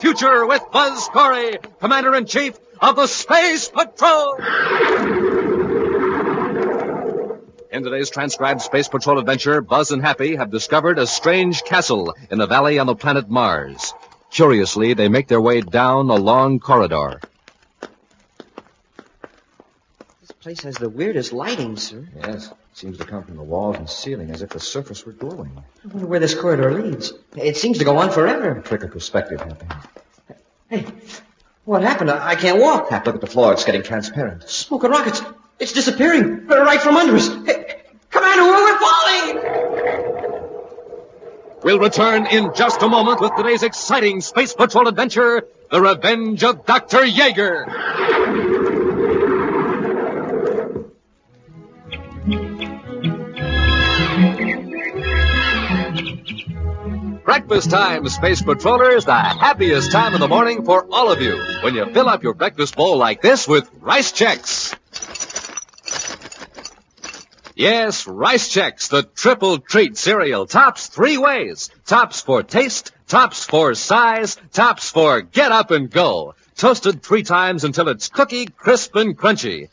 future with Buzz Corey, Commander-in-Chief of the Space Patrol. In today's transcribed Space Patrol adventure, Buzz and Happy have discovered a strange castle in a valley on the planet Mars. Curiously, they make their way down a long corridor. This place has the weirdest lighting, sir. Yes, it seems to come from the walls and ceiling as if the surface were glowing. I wonder where this corridor leads. It seems to go on forever. A trick of perspective, Happy. Hey, what happened? I can't walk. Hap, look at the floor. It's getting transparent. Smoke and rockets. It's disappearing right from under us. Hey, Commander, we're falling! We'll return in just a moment with today's exciting Space Patrol adventure, The Revenge of Dr. Yeager. Breakfast time, Space Patrollers, the happiest time of the morning for all of you when you fill up your breakfast bowl like this with Rice Chex. Yes, Rice Chex, the triple treat cereal, tops three ways. Tops for taste, tops for size, tops for get up and go. Toasted 3 times until it's cookie, crisp, and crunchy.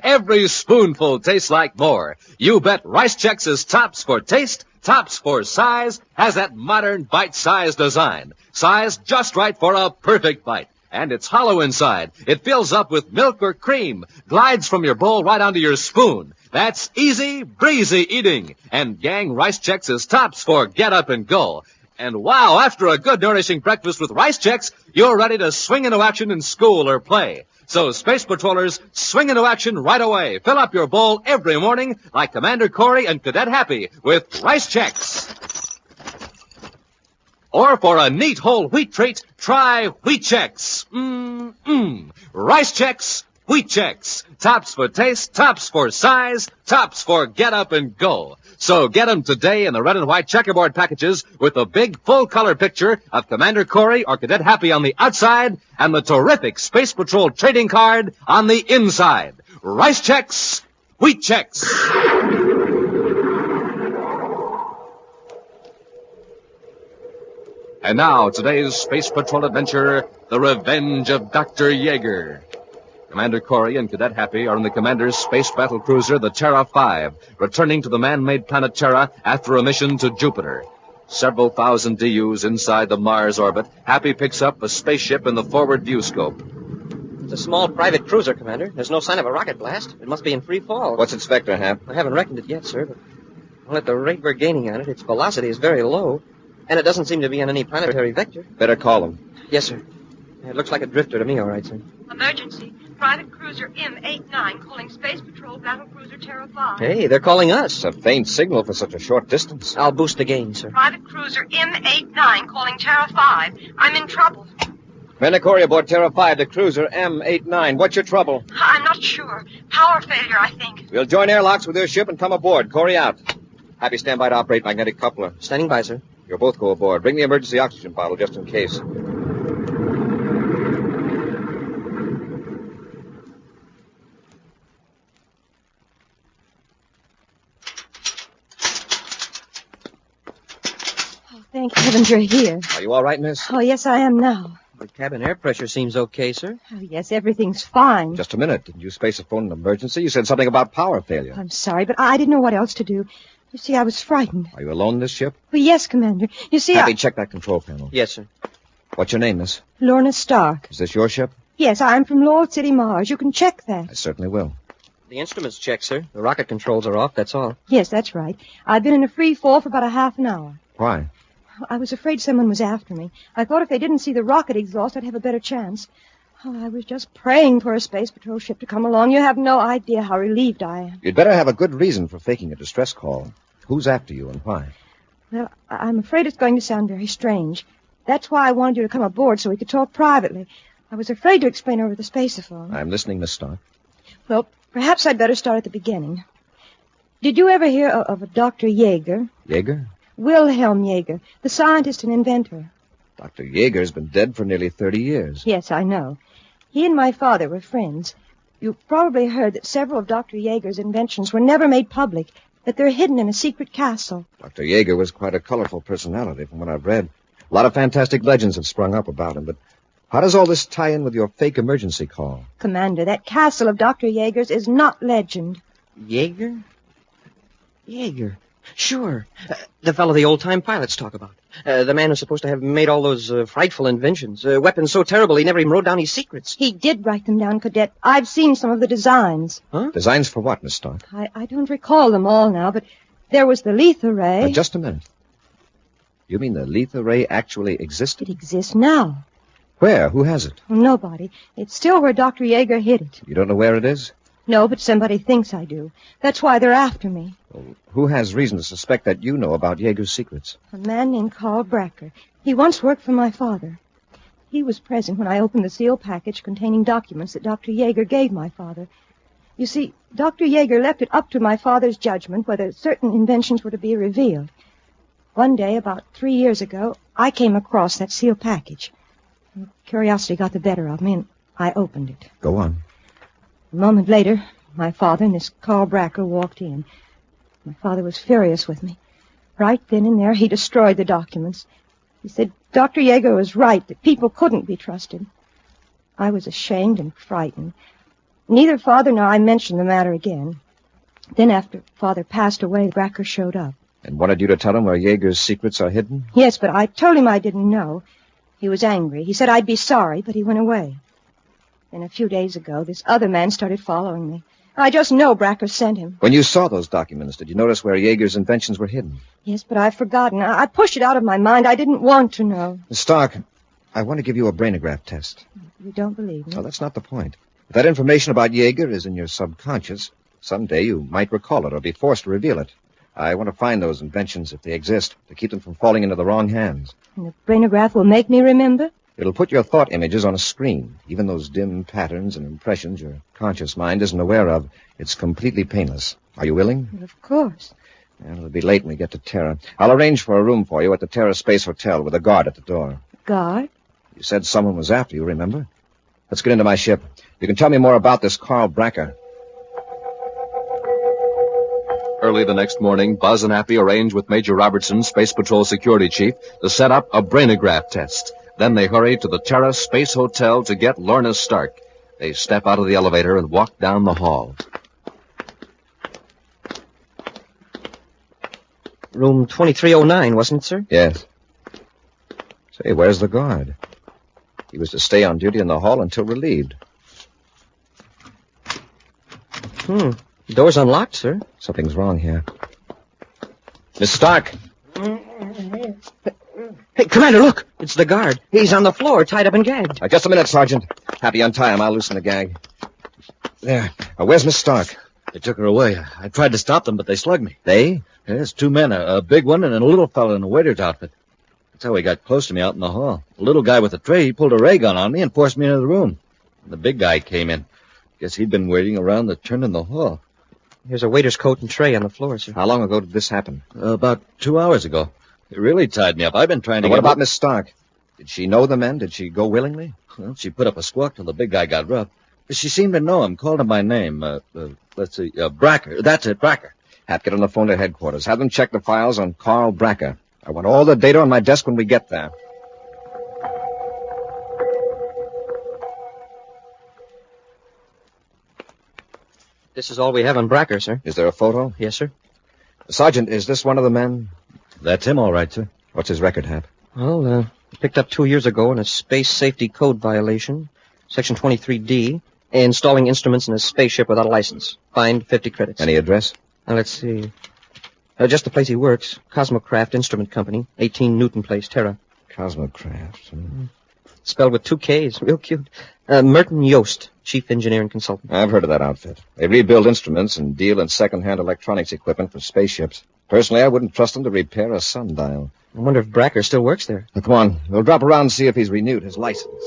Every spoonful tastes like more. You bet Rice Chex is tops for taste, tops for size, has that modern bite-sized design. Size just right for a perfect bite. And it's hollow inside. It fills up with milk or cream, glides from your bowl right onto your spoon. That's easy, breezy eating. And gang, Rice Chex is tops for get up and go. And wow, after a good nourishing breakfast with Rice Chex, you're ready to swing into action in school or play. So, Space Patrollers, swing into action right away. Fill up your bowl every morning like Commander Corey and Cadet Happy with Rice Chex. Or for a neat whole wheat treat, try Wheat Chex. Rice Chex, Wheat Chex. Tops for taste, tops for size, tops for get up and go. So get them today in the red and white checkerboard packages with a big full-color picture of Commander Corey or Cadet Happy on the outside and the terrific Space Patrol trading card on the inside. Rice Chex, Wheat Chex. And now, today's Space Patrol adventure, The Revenge of Dr. Yeager. Commander Corey and Cadet Happy are in the Commander's space battle cruiser, the Terra 5, returning to the man-made planet Terra after a mission to Jupiter. Several thousand DUs inside the Mars orbit, Happy picks up a spaceship in the forward view scope. It's a small private cruiser, Commander. There's no sign of a rocket blast. It must be in free fall. What's its vector, Hap? I haven't reckoned it yet, sir, but well, at the rate we're gaining on it, its velocity is very low. And it doesn't seem to be on any planetary vector. Better call them. Yes, sir. It looks like a drifter to me, all right, sir. Emergency. Private Cruiser M89 calling Space Patrol Battle Cruiser Terra 5. Hey, they're calling us. It's a faint signal for such a short distance. I'll boost the gain, sir. Private Cruiser M89 calling Terra 5. I'm in trouble. Commander Corey aboard Terra 5 to cruiser M89. What's your trouble? I'm not sure. Power failure, I think. We'll join airlocks with your ship and come aboard. Corey out. Happy, stand by to operate magnetic coupler. Standing by, sir. You'll both go aboard. Bring the emergency oxygen bottle just in case. Thank heavens you're here. Are you all right, miss? Oh, yes, I am now. The cabin air pressure seems okay, sir. Oh, yes, everything's fine. Just a minute. Didn't you space a phone an emergency? You said something about power failure. I'm sorry, but I didn't know what else to do. You see, I was frightened. Are you alone in this ship? Well, yes, Commander. You see, Happy, check that control panel. Yes, sir. What's your name, miss? Lorna Stark. Is this your ship? Yes, I'm from Lord City, Mars. You can check that. I certainly will. The instruments check, sir. The rocket controls are off, that's all. Yes, that's right. I've been in a free fall for about a half an hour. Why? I was afraid someone was after me. I thought if they didn't see the rocket exhaust, I'd have a better chance. Oh, I was just praying for a Space Patrol ship to come along. You have no idea how relieved I am. You'd better have a good reason for faking a distress call. Who's after you and why? Well, I'm afraid it's going to sound very strange. That's why I wanted you to come aboard so we could talk privately. I was afraid to explain over the spaceophone. I'm listening, Miss Stark. Well, perhaps I'd better start at the beginning. Did you ever hear of a Dr. Yeager? Yeager? Wilhelm Yeager, the scientist and inventor. Dr. Yeager's been dead for nearly 30 years. Yes, I know. He and my father were friends. You've probably heard that several of Dr. Yeager's inventions were never made public, that they're hidden in a secret castle. Dr. Yeager was quite a colorful personality from what I've read. A lot of fantastic legends have sprung up about him, but how does all this tie in with your fake emergency call? Commander, that castle of Dr. Yeager's is not legend. Yeager? Yeager. Sure. The fellow the old-time pilots talk about. The man who's supposed to have made all those frightful inventions. Weapons so terrible he never even wrote down his secrets. He did write them down, Cadet. I've seen some of the designs. Huh? Designs for what, Miss Stark? I don't recall them all now, but there was the Letha Ray. Just a minute. You mean the Letha Ray actually existed? It exists now. Where? Who has it? Well, nobody. It's still where Dr. Yeager hid it. You don't know where it is? No, but somebody thinks I do. That's why they're after me. Well, who has reason to suspect that you know about Yeager's secrets? A man named Carl Bracker. He once worked for my father. He was present when I opened the sealed package containing documents that Dr. Yeager gave my father. You see, Dr. Yeager left it up to my father's judgment whether certain inventions were to be revealed. One day, about 3 years ago, I came across that sealed package. Curiosity got the better of me, and I opened it. Go on. A moment later, my father and this Carl Bracker walked in. My father was furious with me. Right then and there, he destroyed the documents. He said Dr. Yeager was right, that people couldn't be trusted. I was ashamed and frightened. Neither Father nor I mentioned the matter again. Then after Father passed away, Bracker showed up. And wanted you to tell him where Yeager's secrets are hidden? Yes, but I told him I didn't know. He was angry. He said I'd be sorry, but he went away. Then a few days ago, this other man started following me. I just know Bracker sent him. When you saw those documents, did you notice where Yeager's inventions were hidden? Yes, but I've forgotten. I pushed it out of my mind. I didn't want to know. Miss Stark, I want to give you a brainograph test. You don't believe me? No, that's not the point. If that information about Yeager is in your subconscious, someday you might recall it or be forced to reveal it. I want to find those inventions, if they exist, to keep them from falling into the wrong hands. And the brainograph will make me remember? It'll put your thought images on a screen. Even those dim patterns and impressions your conscious mind isn't aware of. It's completely painless. Are you willing? Well, of course. Well, it'll be late when we get to Terra. I'll arrange for a room for you at the Terra Space Hotel with a guard at the door. Guard? You said someone was after you, remember? Let's get into my ship. You can tell me more about this Carl Bracker. Early the next morning, Buzz and Appy arrange with Major Robertson, Space Patrol Security Chief, to set up a brainograph test. Then they hurry to the Terra Space Hotel to get Lorna Stark. They step out of the elevator and walk down the hall. Room 2309, wasn't it, sir? Yes. Say, where's the guard? He was to stay on duty in the hall until relieved. The door's unlocked, sir. Something's wrong here. Miss Stark! Hey, Commander, look! It's the guard. He's on the floor, tied up and gagged. Just a minute, Sergeant. Happy, untie him. I'll loosen the gag. There. Where's Miss Stark? They took her away. I tried to stop them, but they slugged me. They? Yes, 2 men, a big one and a little fellow in a waiter's outfit. That's how he got close to me out in the hall. The little guy with the tray, he pulled a ray gun on me and forced me into the room. The big guy came in. Guess he'd been waiting around the turn in the hall. Here's a waiter's coat and tray on the floor, sir. How long ago did this happen? About 2 hours ago. They really tied me up. I've been trying to What about Miss Stark? Did she know the men? Did she go willingly? Well, she put up a squawk till the big guy got rough. She seemed to know him, called him by name. Let's see, Bracker. That's it, Bracker. Hap, get on the phone to headquarters. Have them check the files on Carl Bracker. I want all the data on my desk when we get there. This is all we have on Bracker, sir. Is there a photo? Yes, sir. Sergeant, is this one of the men? That's him, all right, sir. What's his record, Hap? Well, picked up 2 years ago in a space safety code violation, Section 23D, installing instruments in a spaceship without a license. Fined 50 credits. Any address? Let's see. Just the place he works. Cosmocraft Instrument Company, 18 Newton Place, Terra. Cosmocraft. Spelled with 2 Ks. Real cute. Merton Yost, Chief Engineer and Consultant. I've heard of that outfit. They rebuild instruments and deal in second-hand electronics equipment for spaceships. Personally, I wouldn't trust them to repair a sundial. I wonder if Bracker still works there. Now, come on. We'll drop around and see if he's renewed his license.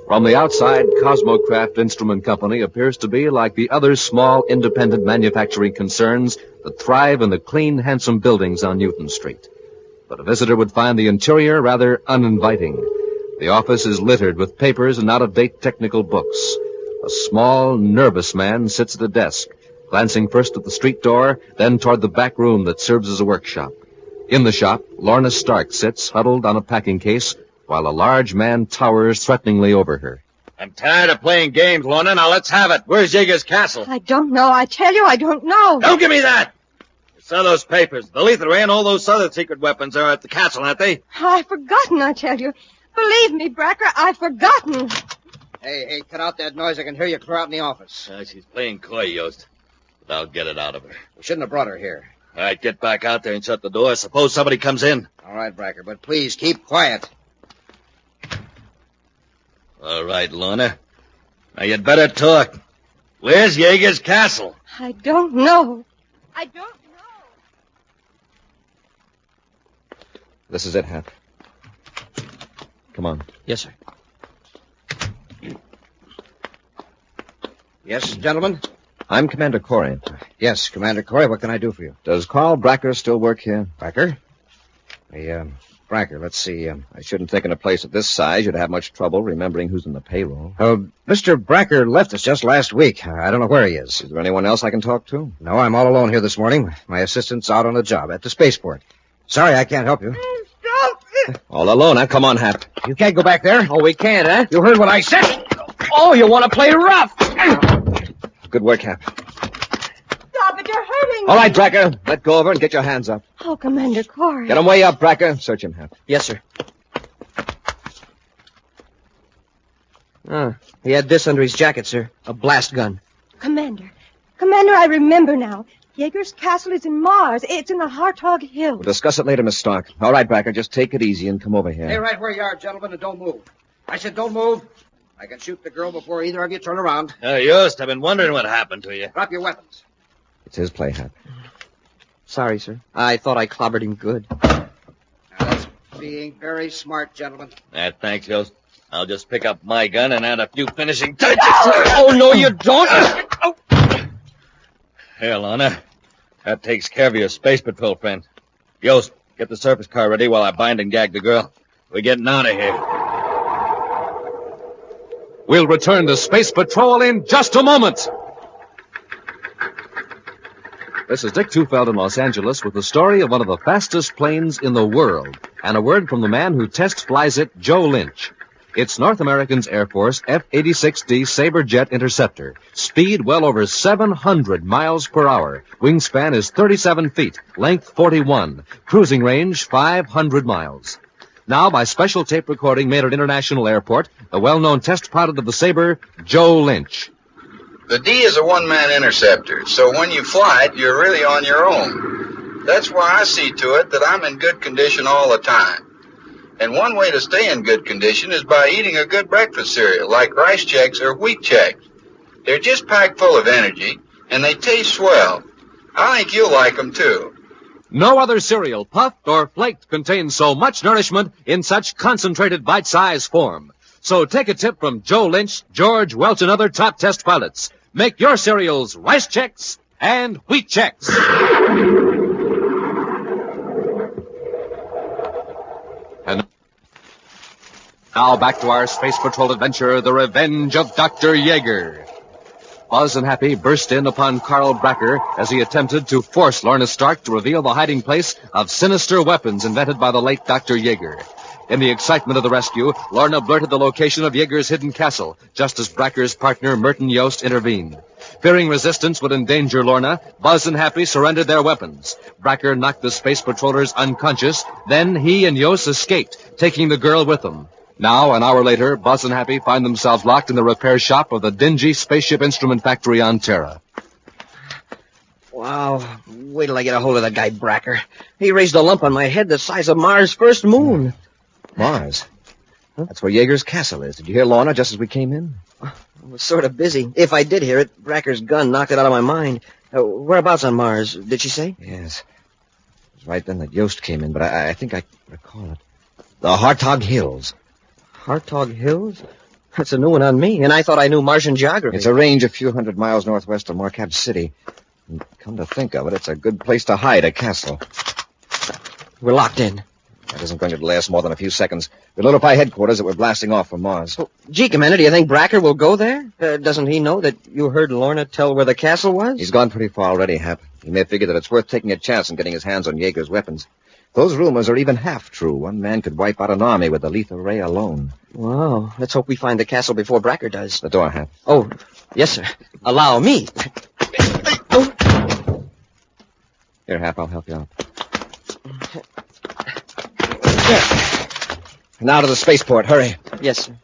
From the outside, Cosmocraft Instrument Company appears to be like the other small independent manufacturing concerns that thrive in the clean, handsome buildings on Newton Street. But a visitor would find the interior rather uninviting. The office is littered with papers and out-of-date technical books. A small, nervous man sits at a desk, glancing first at the street door, then toward the back room that serves as a workshop. In the shop, Lorna Stark sits huddled on a packing case while a large man towers threateningly over her. I'm tired of playing games, Lorna. Now let's have it. Where's Jaeger's castle? I don't know. I tell you, I don't know. Don't give me that! Saw those papers. The lethal ray and all those other secret weapons are at the castle, aren't they? I've forgotten, I tell you. Believe me, Bracker, I've forgotten. Hey, cut out that noise. I can hear you clear out in the office. She's playing coy, Yost. But I'll get it out of her. We shouldn't have brought her here. All right, get back out there and shut the door. Suppose somebody comes in. All right, Bracker, but please keep quiet. All right, Lorna. Now you'd better talk. Where's Jaeger's castle? I don't know. I don't know. This is it, Hap. Come on. Yes, sir. Yes, gentlemen? I'm Commander Corey. Yes, Commander Corey, what can I do for you? Does Carl Bracker still work here? Bracker? Bracker, let's see. I shouldn't think in a place of this size you'd have much trouble remembering who's in the payroll. Mr. Bracker left us just last week. I don't know where he is. Is there anyone else I can talk to? No, I'm all alone here this morning. My assistant's out on the job at the spaceport. Sorry, I can't help you. Stop! All alone, huh? Come on, Hap. You can't go back there? Oh, we can't, huh? You heard what I said? Oh, you want to play rough? Good work, Hap. Stop it, you're hurting me. All right, Bracker. Let go of her and get your hands up. Oh, Commander Corey. Get him way up, Bracker. Search him, Hap. Yes, sir. He had this under his jacket, sir. A blast gun. Commander, I remember now. Jaeger's castle is in Mars. It's in the Hartog Hills. We'll discuss it later, Miss Stark. All right, Bracker, just take it easy and come over here. Stay right where you are, gentlemen, and don't move. I said don't move. I can shoot the girl before either of you turn around. Yost, I've been wondering what happened to you. Drop your weapons. It's his play, Hap. Sorry, sir. I thought I clobbered him good. Now, that's being very smart, gentlemen. Thanks, Yost. I'll just pick up my gun and add a few finishing touches. Oh, no, you don't. Here, Lorna. That takes care of your space patrol friend. Yost, get the surface car ready while I bind and gag the girl. We're getting out of here. We'll return to Space Patrol in just a moment. This is Dick Tufeld in Los Angeles with the story of one of the fastest planes in the world and a word from the man who test flies it, Joe Lynch. It's North American's Air Force F-86D Sabre jet interceptor. Speed well over 700 miles per hour. Wingspan is 37 feet. Length 41. Cruising range 500 miles. Now, by special tape recording made at International Airport, the well-known test pilot of the Sabre, Joe Lynch. The D is a one-man interceptor, so when you fly it, you're really on your own. That's why I see to it that I'm in good condition all the time. And one way to stay in good condition is by eating a good breakfast cereal, like Rice Chex or Wheat Chex. They're just packed full of energy, and they taste swell. I think you'll like them, too. No other cereal, puffed or flaked, contains so much nourishment in such concentrated bite-sized form. So take a tip from Joe Lynch, George Welch, and other top test pilots. Make your cereals Rice Chex and Wheat Chex. And now back to our Space Patrol adventure, The Revenge of Dr. Jaeger. Buzz and Happy burst in upon Carl Bracker as he attempted to force Lorna Stark to reveal the hiding place of sinister weapons invented by the late Dr. Jaeger. In the excitement of the rescue, Lorna blurted the location of Jaeger's hidden castle, just as Bracker's partner, Merton Yost, intervened. Fearing resistance would endanger Lorna, Buzz and Happy surrendered their weapons. Bracker knocked the space patrollers unconscious, then he and Yost escaped, taking the girl with them. Now, an hour later, Buzz and Happy find themselves locked in the repair shop of the dingy spaceship instrument factory on Terra. Wow. Wait till I get a hold of that guy, Bracker. He raised a lump on my head the size of Mars' first moon. Mars? Huh? That's where Jaeger's castle is. Did you hear Lorna just as we came in? I was sort of busy. If I did hear it, Bracker's gun knocked it out of my mind. Whereabouts on Mars, did she say? Yes. It was right then that Yost came in, but I think I recall it. The Hartog Hills. Hartog Hills? That's a new one on me, and I thought I knew Martian geography. It's a range a few hundred miles northwest of Rolcab City. And come to think of it, it's a good place to hide a castle. We're locked in. That isn't going to last more than a few seconds. We'll notify headquarters that we're blasting off from Mars. Oh, gee, Commander, do you think Bracker will go there? Doesn't he know that you heard Lorna tell where the castle was? He's gone pretty far already, Hap. He may figure that it's worth taking a chance on getting his hands on Jaeger's weapons. Those rumors are even half true. One man could wipe out an army with a lethal ray alone. Wow. Let's hope we find the castle before Bracker does. The door, Hap. Oh, yes, sir. Allow me. Here, Hap, I'll help you out. Now to the spaceport. Hurry. Yes, sir.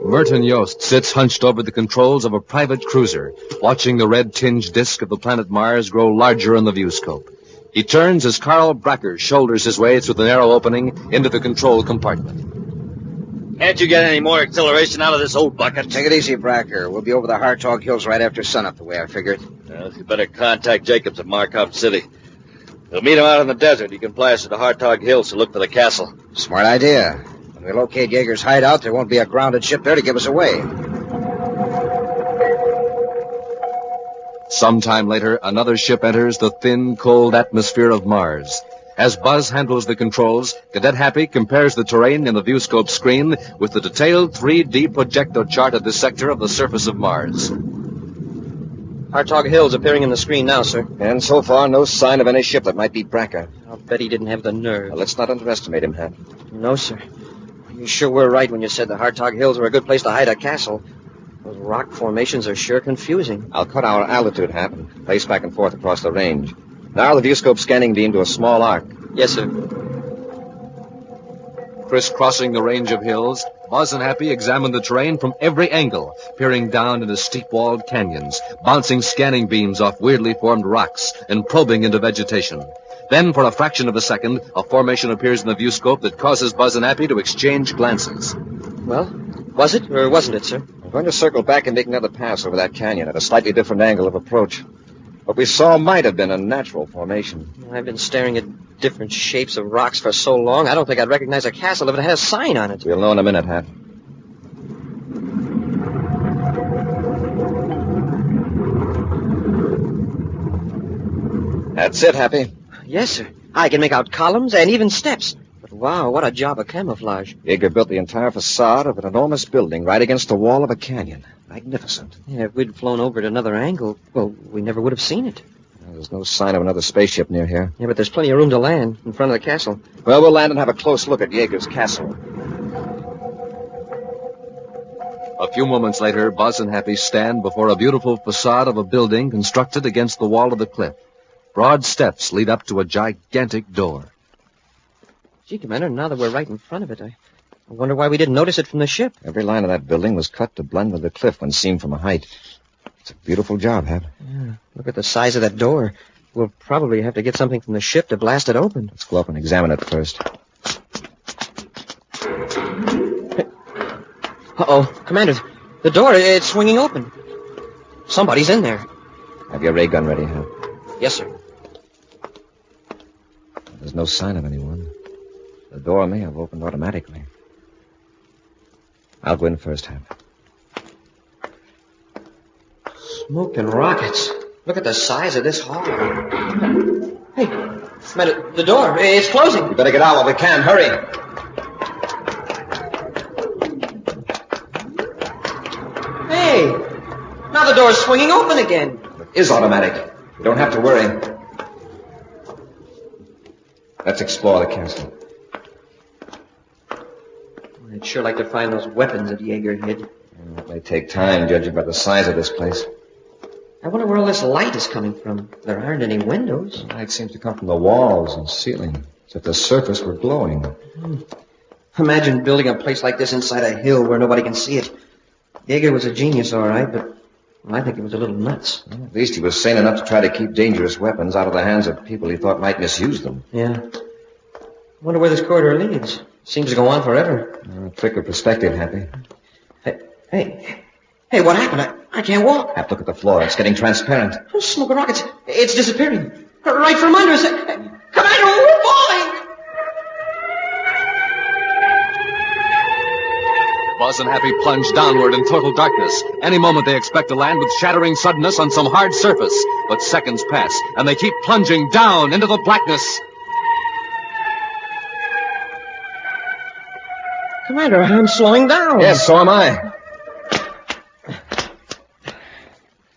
Merton Yost sits hunched over the controls of a private cruiser, watching the red-tinged disk of the planet Mars grow larger in the viewscope. He turns as Carl Bracker shoulders his way through the narrow opening into the control compartment. Can't you get any more acceleration out of this old bucket? Take it easy, Bracker. We'll be over the Hartog Hills right after sunup, the way I figured. Well, you better contact Jacobs at Markov City. We'll meet him out in the desert. He can fly us to the Hartog Hills to look for the castle. Smart idea. When we locate Jaeger's hideout, there won't be a grounded ship there to give us away. Sometime later, another ship enters the thin, cold atmosphere of Mars. As Buzz handles the controls, Cadet Happy compares the terrain in the viewscope screen with the detailed 3D projector chart of this sector of the surface of Mars. Hartog Hills appearing in the screen now, sir. And so far, no sign of any ship that might be Bracker. I'll bet he didn't have the nerve. Well, let's not underestimate him, Hap. No, sir. You sure were right when you said the Hartog Hills were a good place to hide a castle. Those rock formations are sure confusing. I'll cut our altitude, Hap, and place back and forth across the range. Now the viewscope scanning beam to a small arc. Yes, sir. Crisscrossing the range of hills, Buzz and Happy examine the terrain from every angle, peering down into steep-walled canyons, bouncing scanning beams off weirdly formed rocks, and probing into vegetation. Then, for a fraction of a second, a formation appears in the viewscope that causes Buzz and Happy to exchange glances. Well, was it or wasn't it, sir? I'm going to circle back and make another pass over that canyon at a slightly different angle of approach. What we saw might have been a natural formation. I've been staring at different shapes of rocks for so long, I don't think I'd recognize a castle if it had a sign on it. We'll know in a minute, Hap. That's it, Happy. Yes, sir. I can make out columns and even steps. But wow, what a job of camouflage. Jaeger built the entire facade of an enormous building right against the wall of a canyon. Magnificent. Yeah, if we'd flown over at another angle, well, we never would have seen it. There's no sign of another spaceship near here. Yeah, but there's plenty of room to land in front of the castle. Well, we'll land and have a close look at Jaeger's castle. A few moments later, Buzz and Happy stand before a beautiful facade of a building constructed against the wall of the cliff. Broad steps lead up to a gigantic door. Gee, Commander, now that we're right in front of it, I wonder why we didn't notice it from the ship. Every line of that building was cut to blend with the cliff when seen from a height. It's a beautiful job, Hap. Yeah, look at the size of that door. We'll probably have to get something from the ship to blast it open. Let's go up and examine it first. Uh-oh. Commander, the door, it's swinging open. Somebody's in there. Have your ray gun ready, Hap. Yes, sir. There's no sign of anyone. The door may have opened automatically. I'll go in first, Hap. Smoke and rockets. Look at the size of this hall. Hey, Commander, the door, it's closing. We better get out while we can. Hurry. Hey, now the door's swinging open again. It is automatic. You don't have to worry. Let's explore the castle. I'd sure like to find those weapons that Jaeger hid. It may take time, judging by the size of this place. I wonder where all this light is coming from. There aren't any windows. The light seems to come from the walls and ceiling, as if the surface were glowing. Imagine building a place like this inside a hill where nobody can see it. Jaeger was a genius, all right, but I think he was a little nuts. Well, at least he was sane enough to try to keep dangerous weapons out of the hands of people he thought might misuse them. Yeah. Wonder where this corridor leads. Seems to go on forever. Trick of perspective, Happy. Hey, what happened? I can't walk. Hap, look at the floor. It's getting transparent. Oh, smoke and rockets. It's disappearing. Right from under us. Commander, we're falling! Buzz and Happy plunge downward in total darkness. Any moment they expect to land with shattering suddenness on some hard surface. But seconds pass, and they keep plunging down into the blackness. Commander, I'm slowing down. Yes, so am I.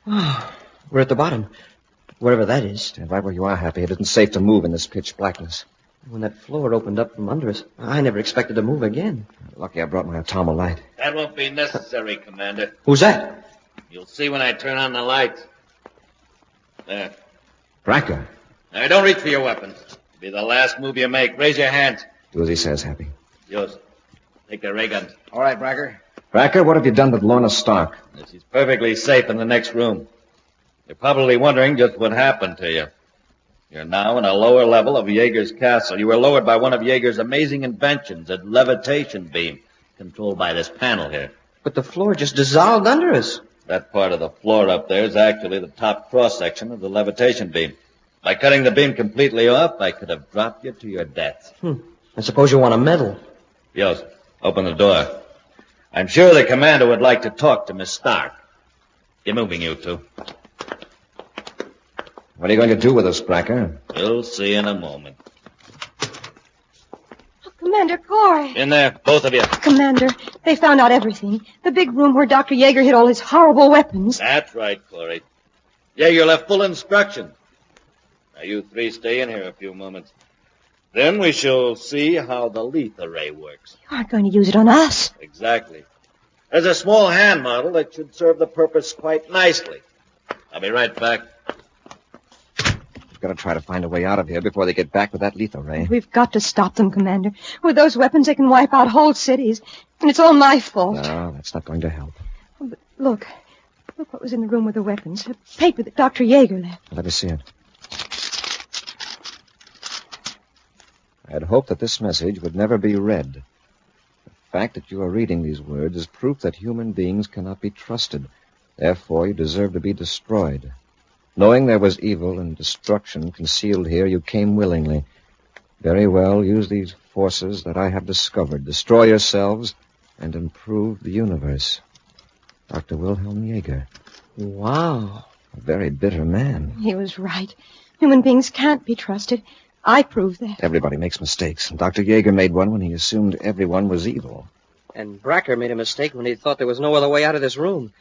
Oh, we're at the bottom. Wherever that is. Stand right where you are, Happy. It isn't safe to move in this pitch blackness. When that floor opened up from under us, I never expected to move again. Lucky I brought my atomo light. That won't be necessary, Commander. Who's that? You'll see when I turn on the lights. There. Bracker. Now, don't reach for your weapons. It'll be the last move you make. Raise your hands. Do as he says, Happy. Yours. Take the ray guns. All right, Bracker. Bracker, what have you done with Lorna Stark? She's perfectly safe in the next room. You're probably wondering just what happened to you. You're now in a lower level of Jaeger's castle. You were lowered by one of Jaeger's amazing inventions, a levitation beam, controlled by this panel here. But the floor just dissolved under us. That part of the floor up there is actually the top cross-section of the levitation beam. By cutting the beam completely off, I could have dropped you to your death. I suppose you want a medal. Yost, open the door. I'm sure the commander would like to talk to Miss Stark. Get moving, you two. What are you going to do with us, Bracker? We'll see in a moment. Oh, Commander Corey. In there, both of you. Commander, they found out everything. The big room where Dr. Jaeger hid all his horrible weapons. That's right, Corey. Jaeger left full instructions. Now, you three stay in here a few moments. Then we shall see how the lethal ray works. You aren't going to use it on us. Exactly. There's a small hand model that should serve the purpose quite nicely. I'll be right back. We've got to try to find a way out of here before they get back with that lethal ray. We've got to stop them, Commander. With those weapons, they can wipe out whole cities. And it's all my fault. No, that's not going to help. Oh, but look. Look what was in the room with the weapons. A paper that Dr. Jaeger left. Let me see it. I had hoped that this message would never be read. The fact that you are reading these words is proof that human beings cannot be trusted. Therefore, you deserve to be destroyed. Knowing there was evil and destruction concealed here, you came willingly. Very well, use these forces that I have discovered. Destroy yourselves and improve the universe. Dr. Wilhelm Jaeger. Wow. A very bitter man. He was right. Human beings can't be trusted. I proved that. Everybody makes mistakes. Dr. Jaeger made one when he assumed everyone was evil. And Bracker made a mistake when he thought there was no other way out of this room.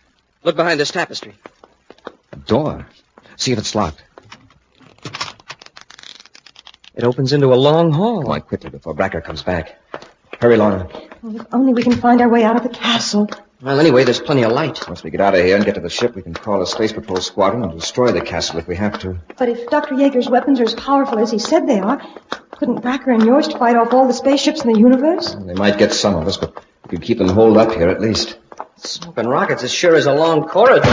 Look behind this tapestry. A door. See if it's locked. It opens into a long hall. Come on, quickly, before Bracker comes back. Hurry, Lorna. Well, if only we can find our way out of the castle. Well, anyway, there's plenty of light. Once we get out of here and get to the ship, we can call a space patrol squadron and destroy the castle if we have to. But if Dr. Jaeger's weapons are as powerful as he said they are, couldn't Bracker and Yost fight off all the spaceships in the universe? They might get some of us, but we could keep them holed up here at least. Smoking rockets as sure as a long corridor.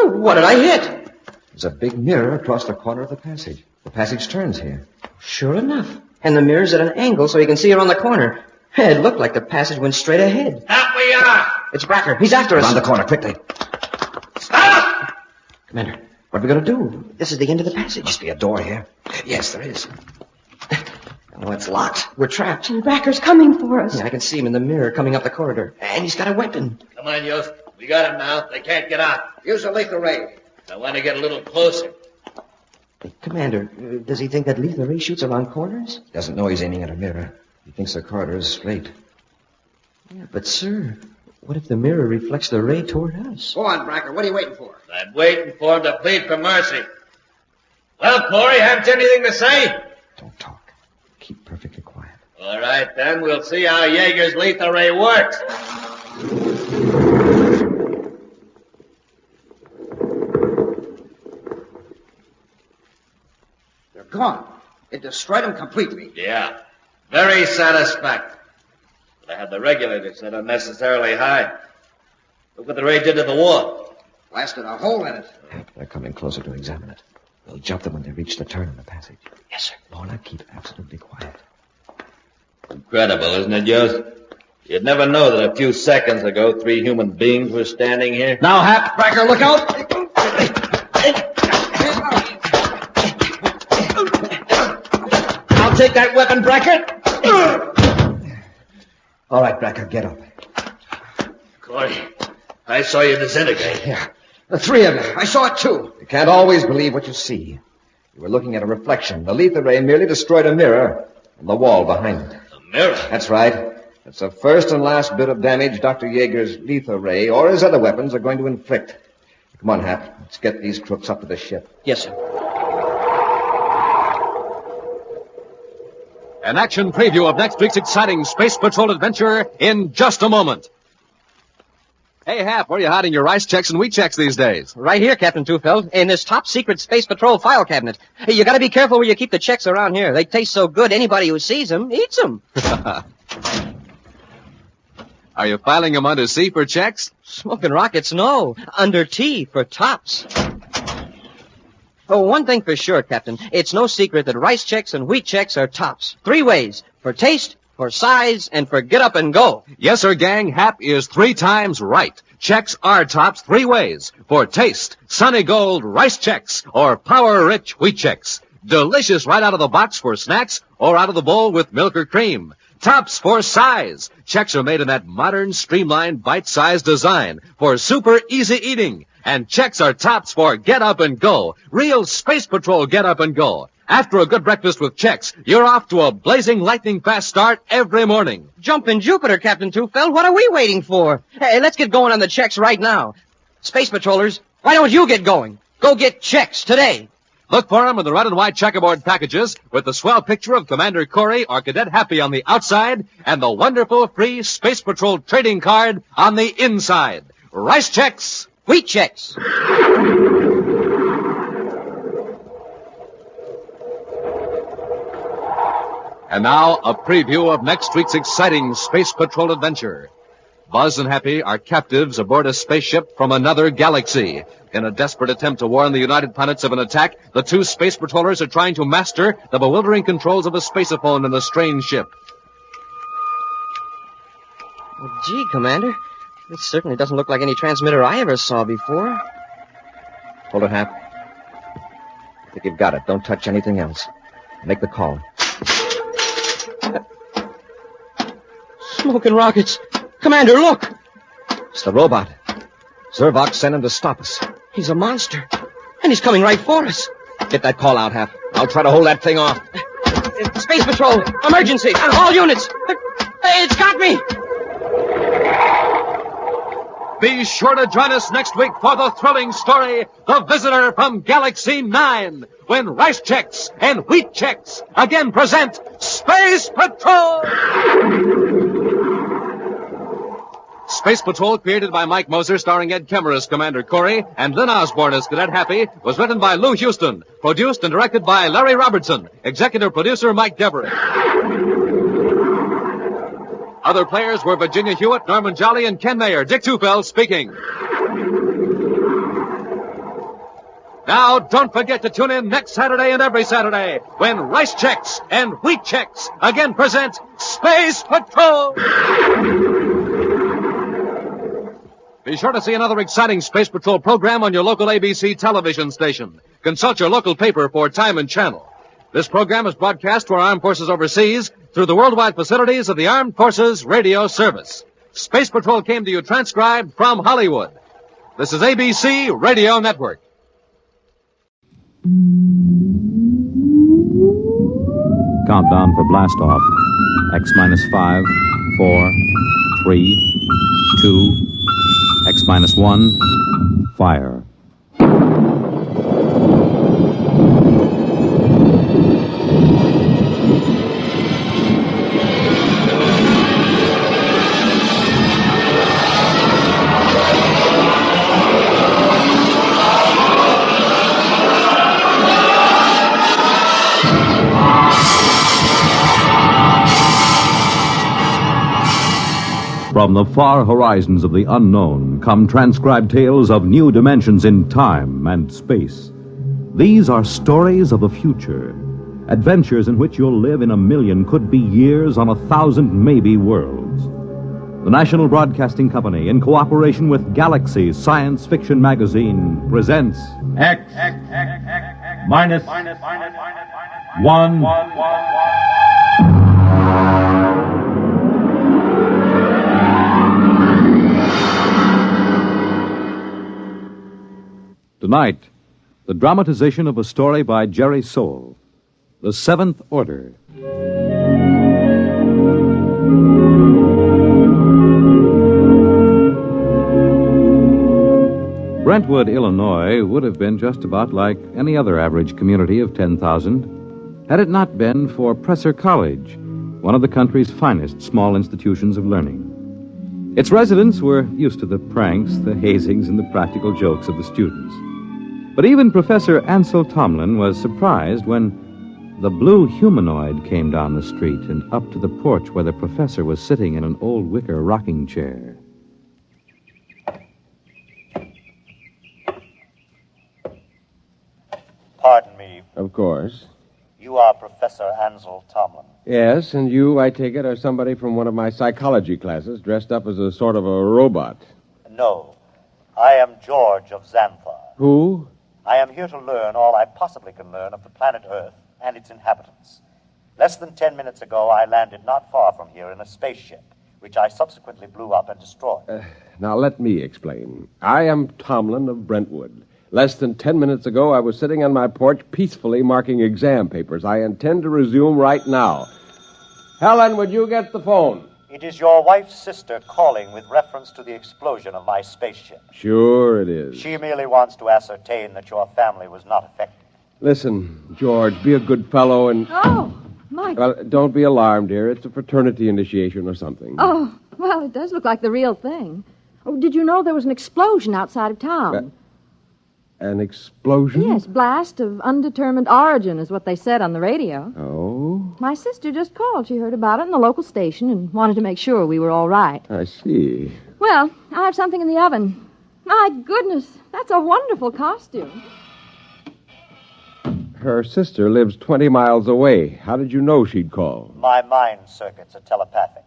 What did I hit? There's a big mirror across the corner of the passage. The passage turns here. Sure enough. And the mirror's at an angle so you can see around the corner. It looked like the passage went straight ahead. Up we are! It's Bracker. He's after us. Around the corner, quickly. Stop! Commander, what are we going to do? This is the end of the passage. Must be a door here. Yes, there is. Oh, it's locked. We're trapped. And Bracker's coming for us. Yeah, I can see him in the mirror coming up the corridor. And he's got a weapon. Come on, Yost. We got him now. They can't get out. Use a lethal ray. I want to get a little closer. Hey, Commander, does he think that lethal ray shoots around corners? He doesn't know he's aiming at a mirror. He thinks the corridor is straight. Yeah, but, sir, what if the mirror reflects the ray toward us? Go on, Bracker. What are you waiting for? I'm waiting for him to plead for mercy. Well, Corey, haven't you anything to say? Don't talk. Keep perfectly quiet. All right, then. We'll see how Jaeger's lethal ray works. They're gone. It destroyed them completely. Yeah. Very satisfactory. But I had the regulator set unnecessarily high. Look what the ray did to the wall. Blasted a hole in it. They're coming closer to examine it. We'll jump them when they reach the turn in the passage. Yes, sir. Lorna, keep absolutely quiet. Incredible, isn't it, Yost? You'd never know that a few seconds ago 3 human beings were standing here. Now, Hap, Bracker, look out! I'll take that weapon, Bracker. All right, Bracker, get up. Corey, I saw you disintegrate. Yeah. The three of them. I saw it, too. You can't always believe what you see. You were looking at a reflection. The lethal ray merely destroyed a mirror on the wall behind it. A mirror? That's right. It's the first and last bit of damage Dr. Jaeger's lethal ray or his other weapons are going to inflict. Come on, Hap. Let's get these crooks up to the ship. Yes, sir. An action preview of next week's exciting Space Patrol adventure in just a moment. Hey, Hap, where are you hiding your rice checks and wheat checks these days? Right here, Captain Tufeld, in this top-secret Space Patrol file cabinet. Hey, you gotta be careful where you keep the checks around here. They taste so good, anybody who sees them eats them. Are you filing them under C for checks? Smoking rockets, no. Under T for tops. Oh, one thing for sure, Captain. It's no secret that rice checks and wheat checks are tops. 3 ways. For taste, for size, and for get up and go. Yes, sir, gang. Hap is 3 times right. Checks are tops 3 ways. For taste, sunny gold rice checks or power-rich wheat checks. Delicious right out of the box for snacks or out of the bowl with milk or cream. Tops for size. Checks are made in that modern, streamlined, bite-sized design for super easy eating. And checks are tops for get up and go. Real Space Patrol get up and go. After a good breakfast with checks, you're off to a blazing lightning-fast start every morning. Jumpin' Jupiter, Captain Tufeld. What are we waiting for? Hey, let's get going on the checks right now. Space Patrollers, why don't you get going? Go get checks today. Look for them in the red and white checkerboard packages with the swell picture of Commander Corey or Cadet Happy on the outside and the wonderful free Space Patrol trading card on the inside. Rice checks. Wheat checks. And now, a preview of next week's exciting Space Patrol adventure. Buzz and Happy are captives aboard a spaceship from another galaxy. In a desperate attempt to warn the United Planets of an attack, the 2 space patrollers are trying to master the bewildering controls of a spaceophone in the strange ship. Well, gee, Commander, this certainly doesn't look like any transmitter I ever saw before. Hold it, Hap. I think you've got it. Don't touch anything else. Make the call. Smoking rockets. Commander, look! It's the robot. Zervox sent him to stop us. He's a monster. And he's coming right for us. Get that call out, Hap. I'll try to hold that thing off. Space Patrol! Emergency! All units! It's got me! Be sure to join us next week for the thrilling story, The Visitor from Galaxy 9, when Rice Checks and Wheat Checks again present Space Patrol! Space Patrol, created by Mike Moser, starring Ed Kemmer as Commander Corey and Lynn Osborne as Cadet Happy, was written by Lou Houston, produced and directed by Larry Robertson, executive producer Mike Devereaux. Other players were Virginia Hewitt, Norman Jolly, and Ken Mayer. Dick Tufeld speaking. Now, don't forget to tune in next Saturday and every Saturday when Rice Checks and Wheat Checks again present Space Patrol! Be sure to see another exciting Space Patrol program on your local ABC television station. Consult your local paper for time and channel. This program is broadcast to our armed forces overseas through the worldwide facilities of the Armed Forces Radio Service. Space Patrol came to you transcribed from Hollywood. This is ABC Radio Network. Countdown for blast off. X-5, 4, 3, 2, X-1, fire. From the far horizons of the unknown come transcribed tales of new dimensions in time and space. These are stories of the future, adventures in which you'll live in a million, could be years, on 1,000 maybe worlds. The National Broadcasting Company, in cooperation with Galaxy Science Fiction Magazine, presents X minus 1. Tonight, the dramatization of a story by Jerry Soule, The Seventh Order. Brentwood, Illinois, would have been just about like any other average community of 10,000 had it not been for Presser College, one of the country's finest small institutions of learning. Its residents were used to the pranks, the hazings, and the practical jokes of the students. But even Professor Ansel Tomlin was surprised when the blue humanoid came down the street and up to the porch where the professor was sitting in an old wicker rocking chair. Pardon me. Of course. You are Professor Ansel Tomlin. Yes, and you, I take it, are somebody from one of my psychology classes dressed up as a sort of a robot. No. I am George of Xanthar. Who? I am here to learn all I possibly can learn of the planet Earth and its inhabitants. Less than 10 minutes ago, I landed not far from here in a spaceship, which I subsequently blew up and destroyed. Now, let me explain. I am Tomlin of Brentwood. Less than 10 minutes ago, I was sitting on my porch peacefully marking exam papers. I intend to resume right now. Helen, would you get the phone? It is your wife's sister calling with reference to the explosion of my spaceship. Sure it is. She merely wants to ascertain that your family was not affected. Listen, George, be a good fellow and... Oh, my... Well, don't be alarmed, dear. It's a fraternity initiation or something. Oh, well, it does look like the real thing. Oh, did you know there was an explosion outside of town? An explosion? Yes, blast of undetermined origin is what they said on the radio. Oh? My sister just called. She heard about it in the local station and wanted to make sure we were all right. I see. Well, I have something in the oven. My goodness, that's a wonderful costume. Her sister lives 20 miles away. How did you know she'd call? My mind circuits are telepathic.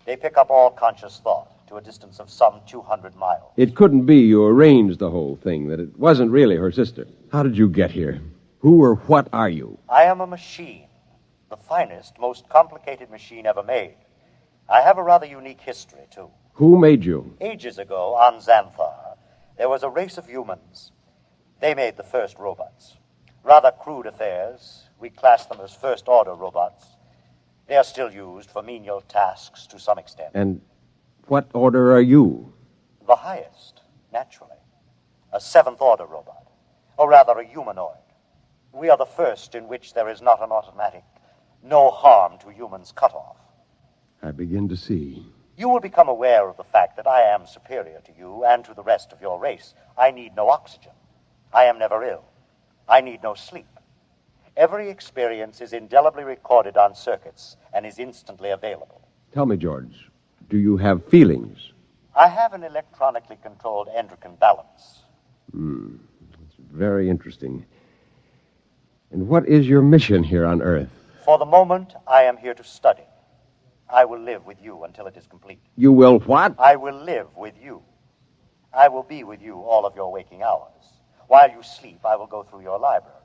They pick up all conscious thought to a distance of some 200 miles. It couldn't be you arranged the whole thing, that it wasn't really her sister. How did you get here? Who or what are you? I am a machine. The finest, most complicated machine ever made. I have a rather unique history, too. Who made you? Ages ago, on Xanthar, there was a race of humans. They made the first robots. Rather crude affairs. We class them as first-order robots. They are still used for menial tasks to some extent. And what order are you? The highest, naturally. A seventh-order robot. Or rather, a humanoid. We are the first in which there is not an automatic, no harm to humans cutoff. I begin to see. You will become aware of the fact that I am superior to you and to the rest of your race. I need no oxygen. I am never ill. I need no sleep. Every experience is indelibly recorded on circuits and is instantly available. Tell me, George, do you have feelings? I have an electronically controlled endocrine balance. That's very interesting. And what is your mission here on Earth? For the moment, I am here to study. I will live with you until it is complete. You will what? I will live with you. I will be with you all of your waking hours. While you sleep, I will go through your library.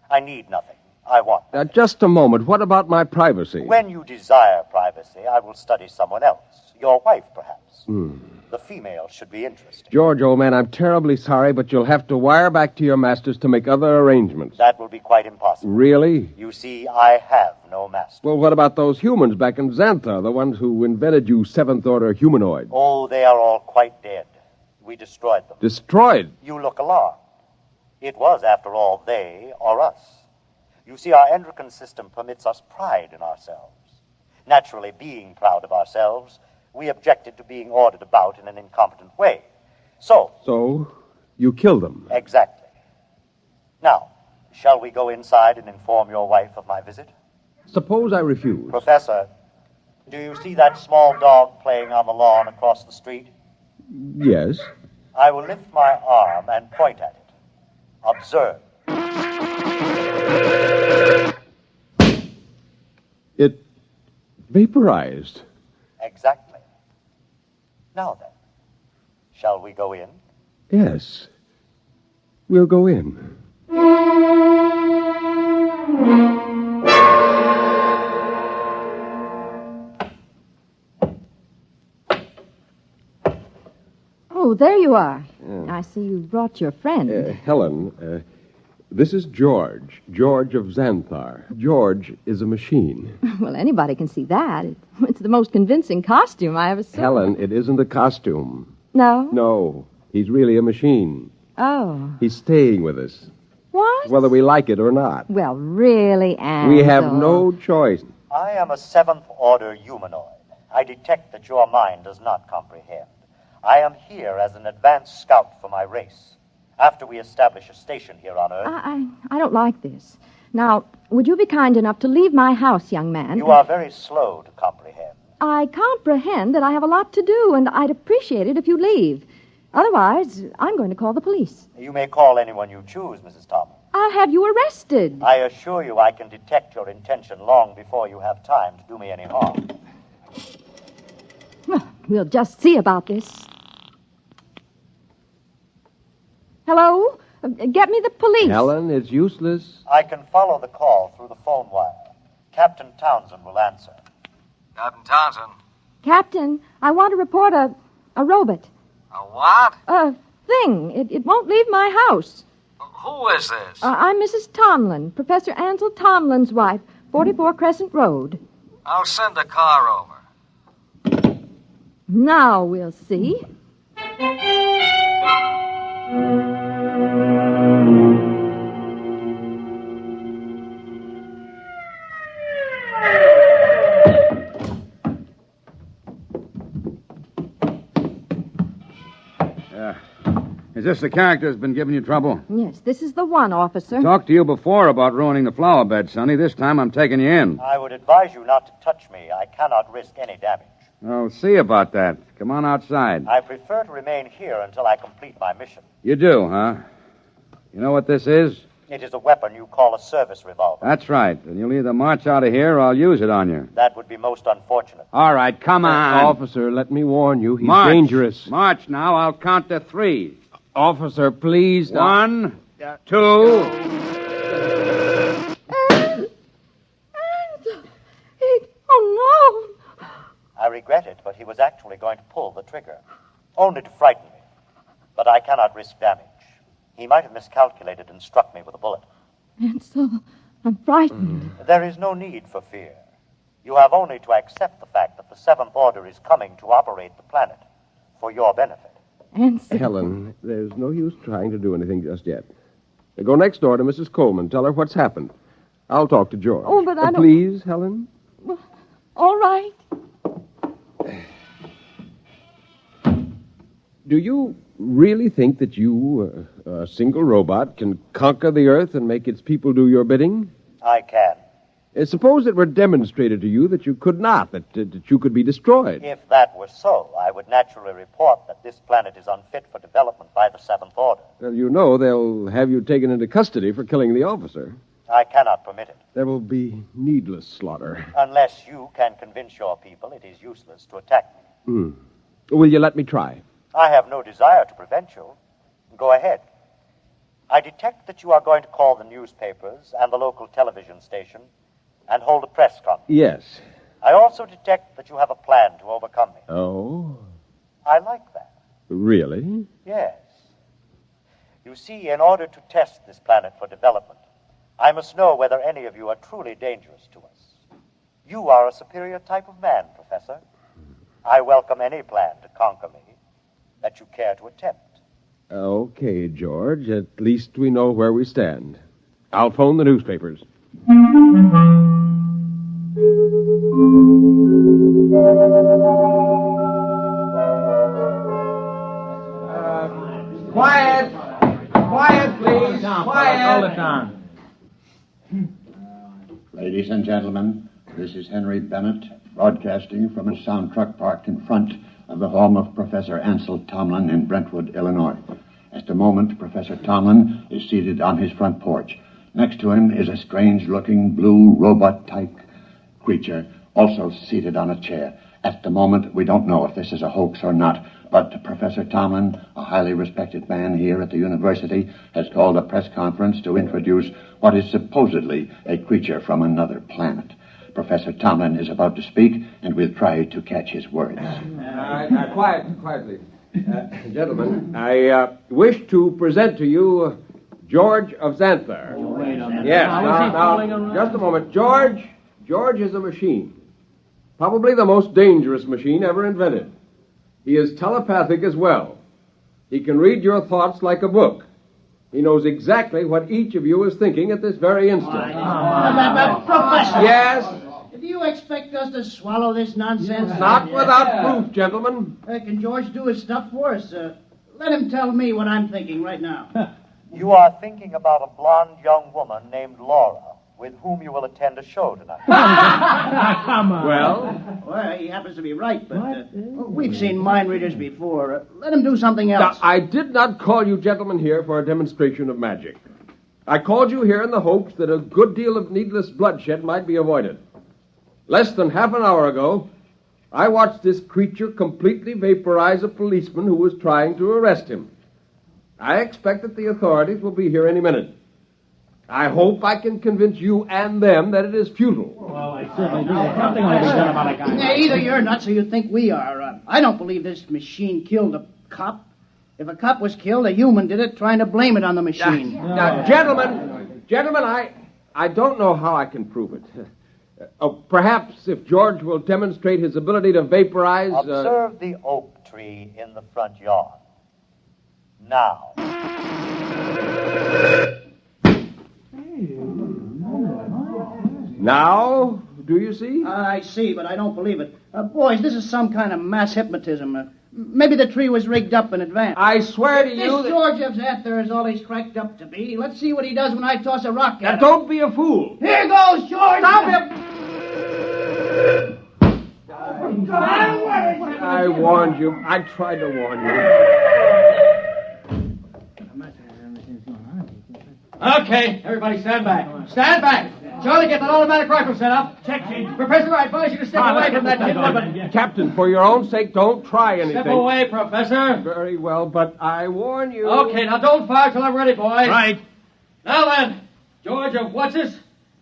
I need nothing. I want nothing. Just a moment. What about my privacy? When you desire privacy, I will study someone else. Your wife, perhaps. The female should be interested. George, old man, I'm terribly sorry, but you'll have to wire back to your masters to make other arrangements. That will be quite impossible. Really? You see, I have no master. Well, what about those humans back in Xanthar, the ones who invented you seventh-order humanoid? Oh, they are all quite dead. We destroyed them. Destroyed? You look alarmed. It was, after all, they or us. You see, our endocrine system permits us pride in ourselves. Naturally, being proud of ourselves, we objected to being ordered about in an incompetent way. So, you killed them? Exactly. Now, shall we go inside and inform your wife of my visit? Suppose I refuse. Professor, do you see that small dog playing on the lawn across the street? Yes. I will lift my arm and point at it. Observe. It vaporized. Exactly. Now then, shall we go in? Yes. We'll go in. Oh, there you are. I see you brought your friend. Helen, this is George. George of Xanthar. George is a machine. Well, anybody can see that. It's the most convincing costume I ever saw. Helen, it isn't a costume. No? No, he's really a machine. Oh. He's staying with us, What? whether we like it or not. Well, really, Ansel. We have no choice. I am a seventh-order humanoid. I detect that your mind does not comprehend. I am here as an advanced scout for my race. After we establish a station here on Earth... I don't like this. Now, would you be kind enough to leave my house, young man? You are very slow to comprehend. I comprehend that I have a lot to do, and I'd appreciate it if you'd leave. Otherwise, I'm going to call the police. You may call anyone you choose, Mrs. Thomas. I'll have you arrested. I assure you I can detect your intention long before you have time to do me any harm. Well, we'll just see about this. Hello? Get me the police. Helen, it's useless. I can follow the call through the phone wire. Captain Townsend will answer. Captain Townsend. Captain, I want to report a robot. A what? A thing. It won't leave my house. Who is this? I'm Mrs. Tomlin, Professor Ansel Tomlin's wife, 44 Crescent Road. I'll send the car over. Now we'll see. Is this the character that's been giving you trouble? Yes, this is the one, officer. Talked to you before about ruining the flower bed, Sonny. This time I'm taking you in. I would advise you not to touch me. I cannot risk any damage. I'll see about that. Come on outside. I prefer to remain here until I complete my mission. You do, huh? You know what this is? It is a weapon you call a service revolver. That's right. And you'll either march out of here or I'll use it on you. That would be most unfortunate. All right, come on. Officer, let me warn you. He's March. dangerous. March now. I'll count to 3. Officer, please. 1, 2. Oh, no. I regret it, but he was actually going to pull the trigger. Only to frighten me. But I cannot risk damage. He might have miscalculated and struck me with a bullet. Ansel, I'm frightened. There is no need for fear. You have only to accept the fact that the Seventh Order is coming to operate the planet for your benefit. Ansel. Helen, there's no use trying to do anything just yet. Go next door to Mrs. Coleman. Tell her what's happened. I'll talk to George. Oh, but I don't... Please, Helen? Well, all right. Do you really think that you, a single robot, can conquer the Earth and make its people do your bidding? I can. Suppose it were demonstrated to you that you could not, that you could be destroyed. If that were so, I would naturally report that this planet is unfit for development by the Seventh Order. Well, you know they'll have you taken into custody for killing the officer. I cannot permit it. There will be needless slaughter. Unless you can convince your people it is useless to attack me. Will you let me try? I have no desire to prevent you. Go ahead. I detect that you are going to call the newspapers and the local television station and hold a press conference. Yes. I also detect that you have a plan to overcome me. Oh? I like that. Really? Yes. You see, in order to test this planet for development, I must know whether any of you are truly dangerous to us. You are a superior type of man, Professor. I welcome any plan to conquer me that you care to attempt. Okay, George. At least we know where we stand. I'll phone the newspapers. Quiet! Quiet, please! Quiet! Hold it down. Ladies and gentlemen, this is Henry Bennett, broadcasting from a sound truck parked in front of the home of Professor Ansel Tomlin in Brentwood, Illinois. At the moment, Professor Tomlin is seated on his front porch. Next to him is a strange-looking blue robot-type creature, also seated on a chair. At the moment, we don't know if this is a hoax or not, but Professor Tomlin, a highly respected man here at the university, has called a press conference to introduce what is supposedly a creature from another planet. Professor Tomlin is about to speak, and we'll try to catch his words. Quietly. Gentlemen, I wish to present to you George of Xanthar. Yes, now, just a moment. George is a machine. Probably the most dangerous machine ever invented. He is telepathic as well. He can read your thoughts like a book. He knows exactly what each of you is thinking at this very instant. Professor! Yes? Do you expect us to swallow this nonsense? Not without proof, gentlemen. Can George do his stuff for us? Let him tell me what I'm thinking right now. You are thinking about a blonde young woman named Laura, with whom you will attend a show tonight. Come on. Well, he happens to be right, but we've seen mind readers before. Let him do something else. Now, I did not call you gentlemen here for a demonstration of magic. I called you here in the hopes that a good deal of needless bloodshed might be avoided. Less than half an hour ago, I watched this creature completely vaporize a policeman who was trying to arrest him. I expect that the authorities will be here any minute. I hope I can convince you and them that it is futile. Well, I certainly do. Something ought to be done about a guy. Either you're nuts or you think we are. I don't believe this machine killed a cop. If a cop was killed, a human did it, trying to blame it on the machine. Now, gentlemen, I don't know how I can prove it. Perhaps if George will demonstrate his ability to vaporize... Observe the oak tree in the front yard. Now. Now, do you see? I see, but I don't believe it. Boys, this is some kind of mass hypnotism. Maybe the tree was rigged up in advance. I swear to you... This George of Zather is all he's cracked up to be. Let's see what he does when I toss a rock at him. Don't be a fool. Here goes, George! Stop him! I warned you. I tried to warn you. Okay, everybody stand back. Stand back. Charlie, get that automatic rifle set up. Check, Chief. Professor, I advise you to step away from that kid. Captain, for your own sake, don't try anything. Step away, Professor. Very well, but I warn you. Okay, now don't fire till I'm ready, boys. Right. Now then, George of What's-This?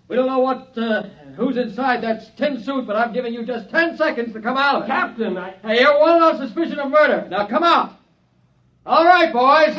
We don't know who's inside that tin suit, but I'm giving you just 10 seconds to come out. Captain, Hey, you're wanted on suspicion of murder. Now come out. All right, boys.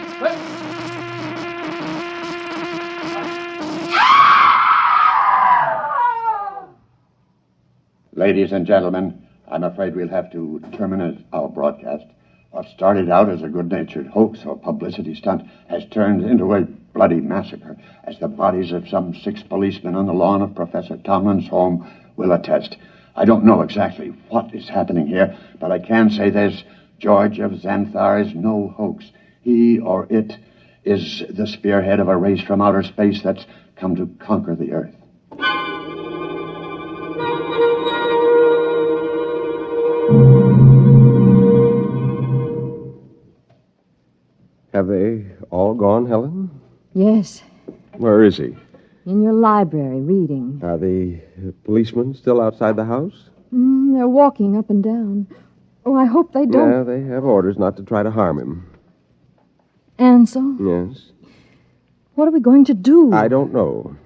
Ladies and gentlemen, I'm afraid we'll have to terminate our broadcast. What started out as a good-natured hoax or publicity stunt has turned into a bloody massacre, as the bodies of some 6 policemen on the lawn of Professor Tomlin's home will attest. I don't know exactly what is happening here, but I can say this: George of Xanthar is no hoax. He or it is the spearhead of a race from outer space that's come to conquer the Earth. Have they all gone, Helen? Yes, Where is he? in your library, reading. Are the policemen still outside the house? They're walking up and down. Oh, I hope they don't. Yeah, they have orders not to try to harm him. Ansel, Yes? what are we going to do? I don't know.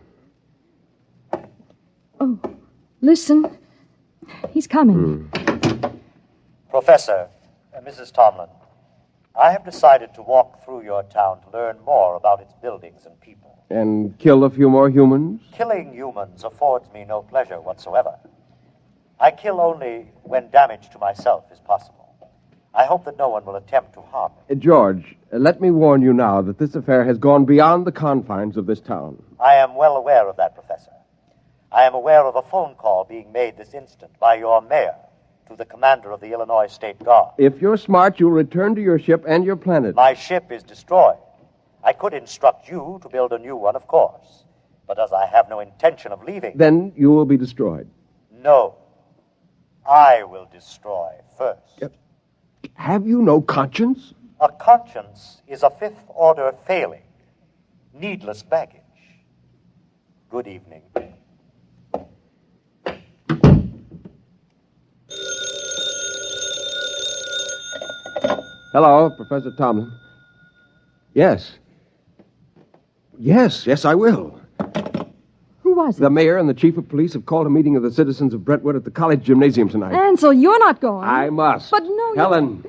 Oh, listen. He's coming. Professor, Mrs. Tomlin, I have decided to walk through your town to learn more about its buildings and people. And kill a few more humans? Killing humans affords me no pleasure whatsoever. I kill only when damage to myself is possible. I hope that no one will attempt to harm me. George, let me warn you now that this affair has gone beyond the confines of this town. I am well aware of that, Professor. I am aware of a phone call being made this instant by your mayor to the commander of the Illinois State Guard. If you're smart, you'll return to your ship and your planet. My ship is destroyed. I could instruct you to build a new one, of course. But as I have no intention of leaving... Then you will be destroyed. No. I will destroy first. Have you no conscience? A conscience is a fifth-order failing. Needless baggage. Good evening. Hello, Professor Tomlin. Yes. Yes, I will. Who was it? The mayor and the chief of police have called a meeting of the citizens of Brentwood at the college gymnasium tonight. Ansel, you're not going. I must. But no, Helen,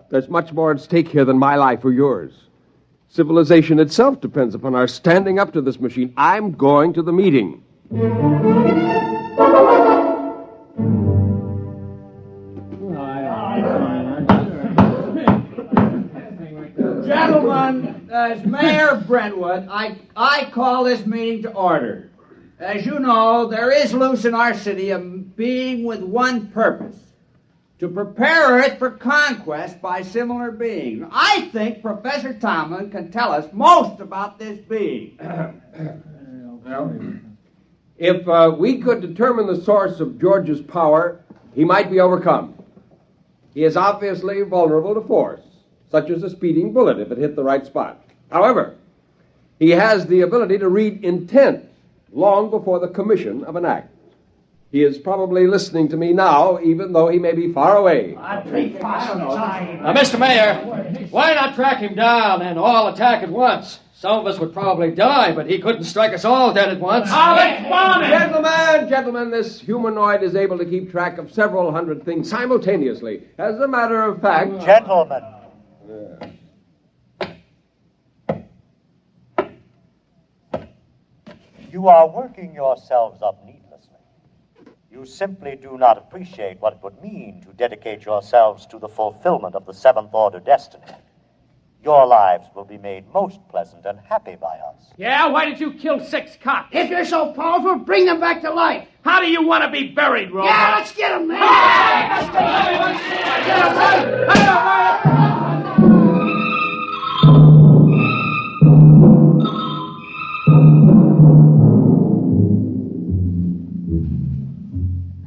there's much more at stake here than my life or yours. Civilization itself depends upon our standing up to this machine. I'm going to the meeting. As mayor of Brentwood, I call this meeting to order. As you know, there is loose in our city a being with one purpose, to prepare Earth for conquest by similar beings. I think Professor Tomlin can tell us most about this being. If we could determine the source of George's power, he might be overcome. He is obviously vulnerable to force, such as a speeding bullet if it hit the right spot. However, he has the ability to read intent long before the commission of an act. He is probably listening to me now, even though he may be far away. Mr. Mayor, why not track him down and all attack at once? Some of us would probably die, but he couldn't strike us all dead at once. Gentlemen, this humanoid is able to keep track of several hundred things simultaneously. As a matter of fact... Gentlemen. You are working yourselves up neatly. You simply do not appreciate what it would mean to dedicate yourselves to the fulfillment of the seventh order destiny. Your lives will be made most pleasant and happy by us. Yeah, why did you kill 6 cops? If you're so powerful, bring them back to life. How do you want to be buried, Rolcab? Yeah, let's get them, man.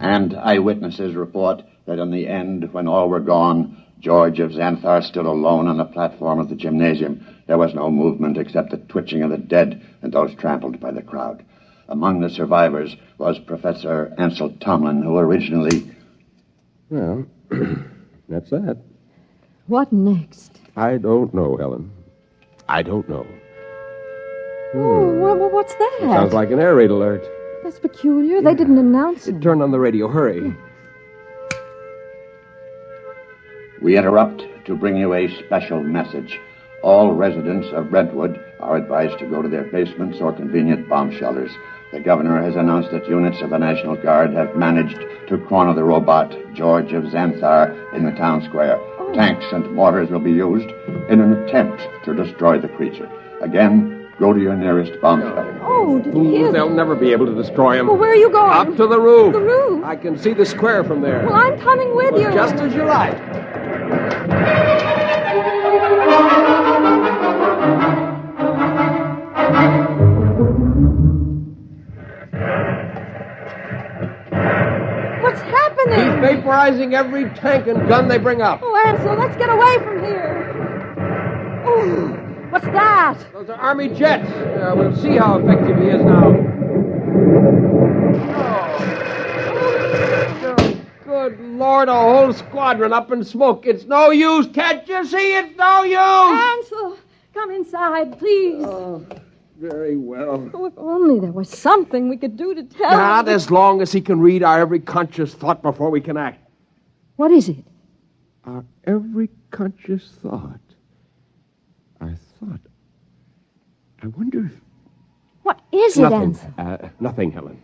And eyewitnesses report that in the end, when all were gone, George of Xanthar stood alone on the platform of the gymnasium. There was no movement except the twitching of the dead and those trampled by the crowd. Among the survivors was Professor Ansel Tomlin, who originally... Well, that's that. What next? I don't know, Helen. I don't know. Oh, what's that? It sounds like an air raid alert. That's peculiar. They didn't announce it. Turn on the radio. Hurry. We interrupt to bring you a special message. All residents of Brentwood are advised to go to their basements or convenient bomb shelters. The governor has announced that units of the National Guard have managed to corner the robot, George of Xanthar, in the town square. Tanks and mortars will be used in an attempt to destroy the creature. Again, go to your nearest bomb shelter. Oh, did you hear They'll never be able to destroy him. Well, where are you going? Up to the roof. The roof? I can see the square from there. Well, I'm coming with you. Just as you like. What's happening? He's vaporizing every tank and gun they bring up. Oh, Ansel, let's get away from here. Oh, what's that? Those are Army jets. We'll see how effective he is now. Oh, good Lord, a whole squadron up in smoke. It's no use. Can't you see? It's no use. Ansel, come inside, please. Oh, very well. Oh, if only there was something we could do to tell Not him. as long as he can read our every conscious thought before we can act. What is it? Our every conscious thought. Our thought. I wonder if... What is it, Nothing. Ansel? Nothing, Helen.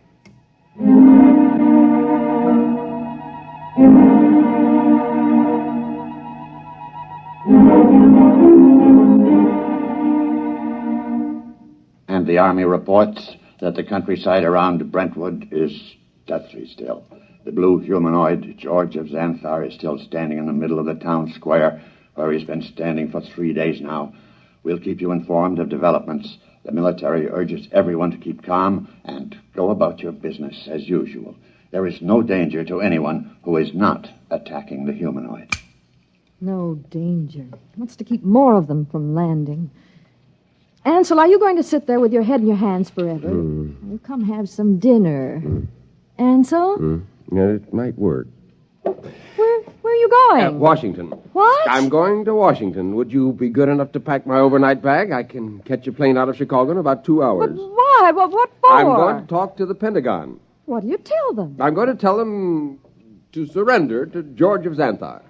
And the Army reports that the countryside around Brentwood is deathly still. The blue humanoid, George of Xanthar, is still standing in the middle of the town square, where he's been standing for 3 days now. We'll keep you informed of developments. The military urges everyone to keep calm and go about your business as usual. There is no danger to anyone who is not attacking the humanoid. No danger. Wants to keep more of them from landing. Ansel, are you going to sit there with your head in your hands forever? Well, come have some dinner. Ansel? Yeah, it might work. Where are you going? Washington. What? I'm going to Washington. Would you be good enough to pack my overnight bag? I can catch a plane out of Chicago in about 2 hours. But why? What for? I'm going to talk to the Pentagon. What do you tell them? I'm going to tell them to surrender to George of Xanthar.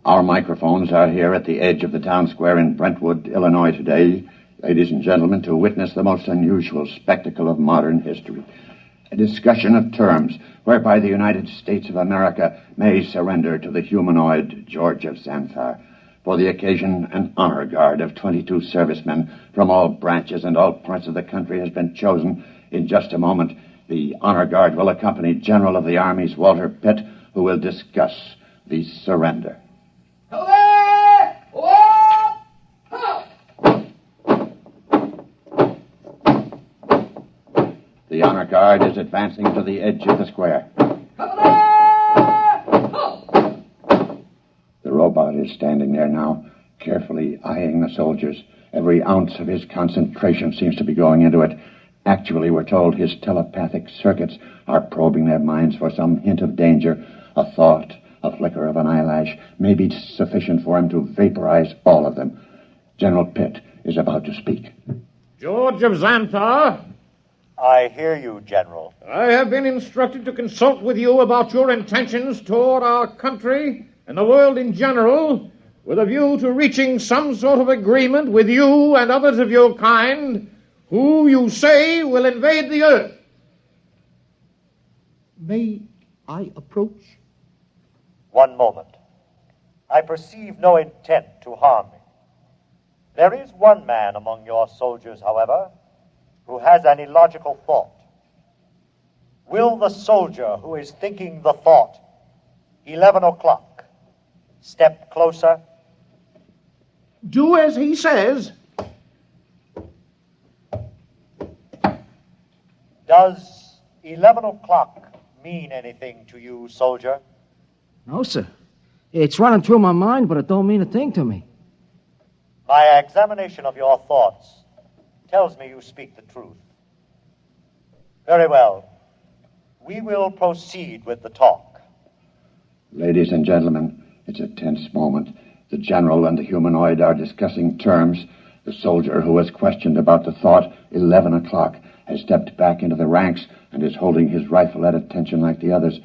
Our microphones are here at the edge of the town square in Brentwood, Illinois today, ladies and gentlemen, to witness the most unusual spectacle of modern history. a discussion of terms whereby the United States of America may surrender to the humanoid George of Xanthar. For the occasion, an honor guard of 22 servicemen from all branches and all parts of the country has been chosen. In just a moment, the honor guard will accompany General of the Army's Walter Pitt, who will discuss the surrender. The honor guard is advancing to the edge of the square. The robot is standing there now, carefully eyeing the soldiers. Every ounce of his concentration seems to be going into it. Actually, we're told his telepathic circuits are probing their minds for some hint of danger. A thought, a flicker of an eyelash may be sufficient for him to vaporize all of them. General Pitt is about to speak. George of Xanthar? I hear you, General. I have been instructed to consult with you about your intentions toward our country and the world in general, with a view to reaching some sort of agreement with you and others of your kind who you say will invade the earth. May I approach? One moment. I perceive no intent to harm me. There is one man among your soldiers, however, who has an illogical thought. Will the soldier who is thinking the thought, 11 o'clock, step closer? Do as he says. Does 11 o'clock mean anything to you, soldier? No, sir. It's running through my mind, but it don't mean a thing to me. My examination of your thoughts tells me you speak the truth. Very well. We will proceed with the talk. Ladies and gentlemen, it's a tense moment. The general and the humanoid are discussing terms. The soldier who was questioned about the thought, 11 o'clock, has stepped back into the ranks and is holding his rifle at attention like the others.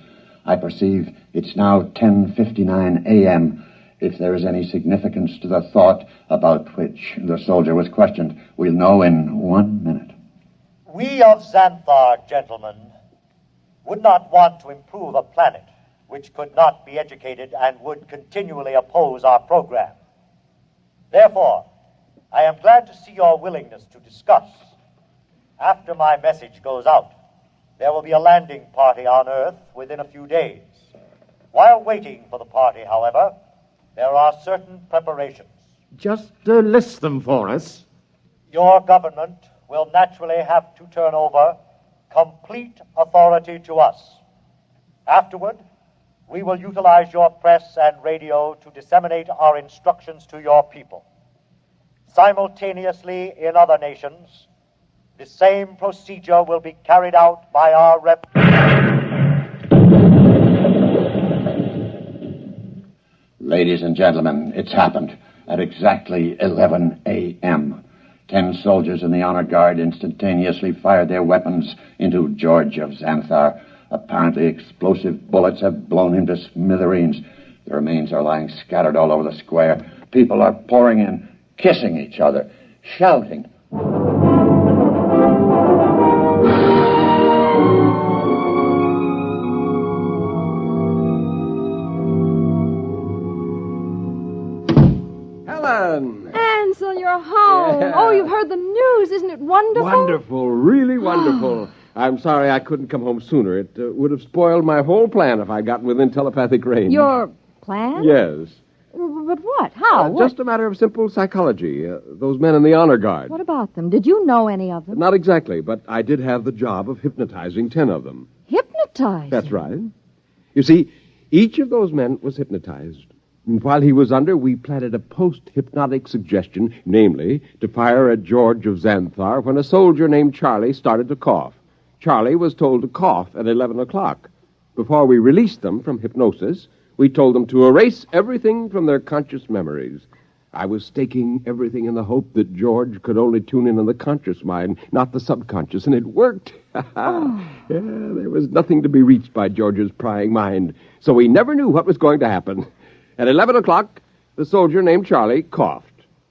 I perceive it's now 10:59 a.m. If there is any significance to the thought about which the soldier was questioned, we'll know in 1 minute. We of Xanthar, gentlemen, would not want to improve a planet which could not be educated and would continually oppose our program. Therefore, I am glad to see your willingness to discuss. After my message goes out, there will be a landing party on Earth within a few days. While waiting for the party, however, there are certain preparations. Just list them for us. Your government will naturally have to turn over complete authority to us. Afterward, we will utilize your press and radio to disseminate our instructions to your people. Simultaneously, in other nations, the same procedure will be carried out by our rep. Ladies and gentlemen, it's happened at exactly 11 a.m. 10 soldiers in the honor guard instantaneously fired their weapons into George of Xanthar. Apparently explosive bullets have blown him to smithereens. The remains are lying scattered all over the square. People are pouring in, kissing each other, shouting. Helen! Ansel, you're home. Yeah. Oh, you've heard the news. Isn't it wonderful? Wonderful, really wonderful. I'm sorry I couldn't come home sooner. It would have spoiled my whole plan if I'd gotten within telepathic range. Your plan? Yes. But what? How? What? Just a matter of simple psychology. Those men in the honor guard. What about them? Did you know any of them? Not exactly, but I did have the job of hypnotizing 10 of them. Hypnotized? That's right. You see, each of those men was hypnotized. And while he was under, we planted a post-hypnotic suggestion, namely, to fire at George of Xanthar when a soldier named Charlie started to cough. Charlie was told to cough at 11 o'clock. Before we released them from hypnosis, we told them to erase everything from their conscious memories. I was staking everything in the hope that George could only tune in on the conscious mind, not the subconscious, and it worked. Yeah, there was nothing to be reached by George's prying mind, so we never knew what was going to happen. At 11 o'clock, the soldier named Charlie coughed.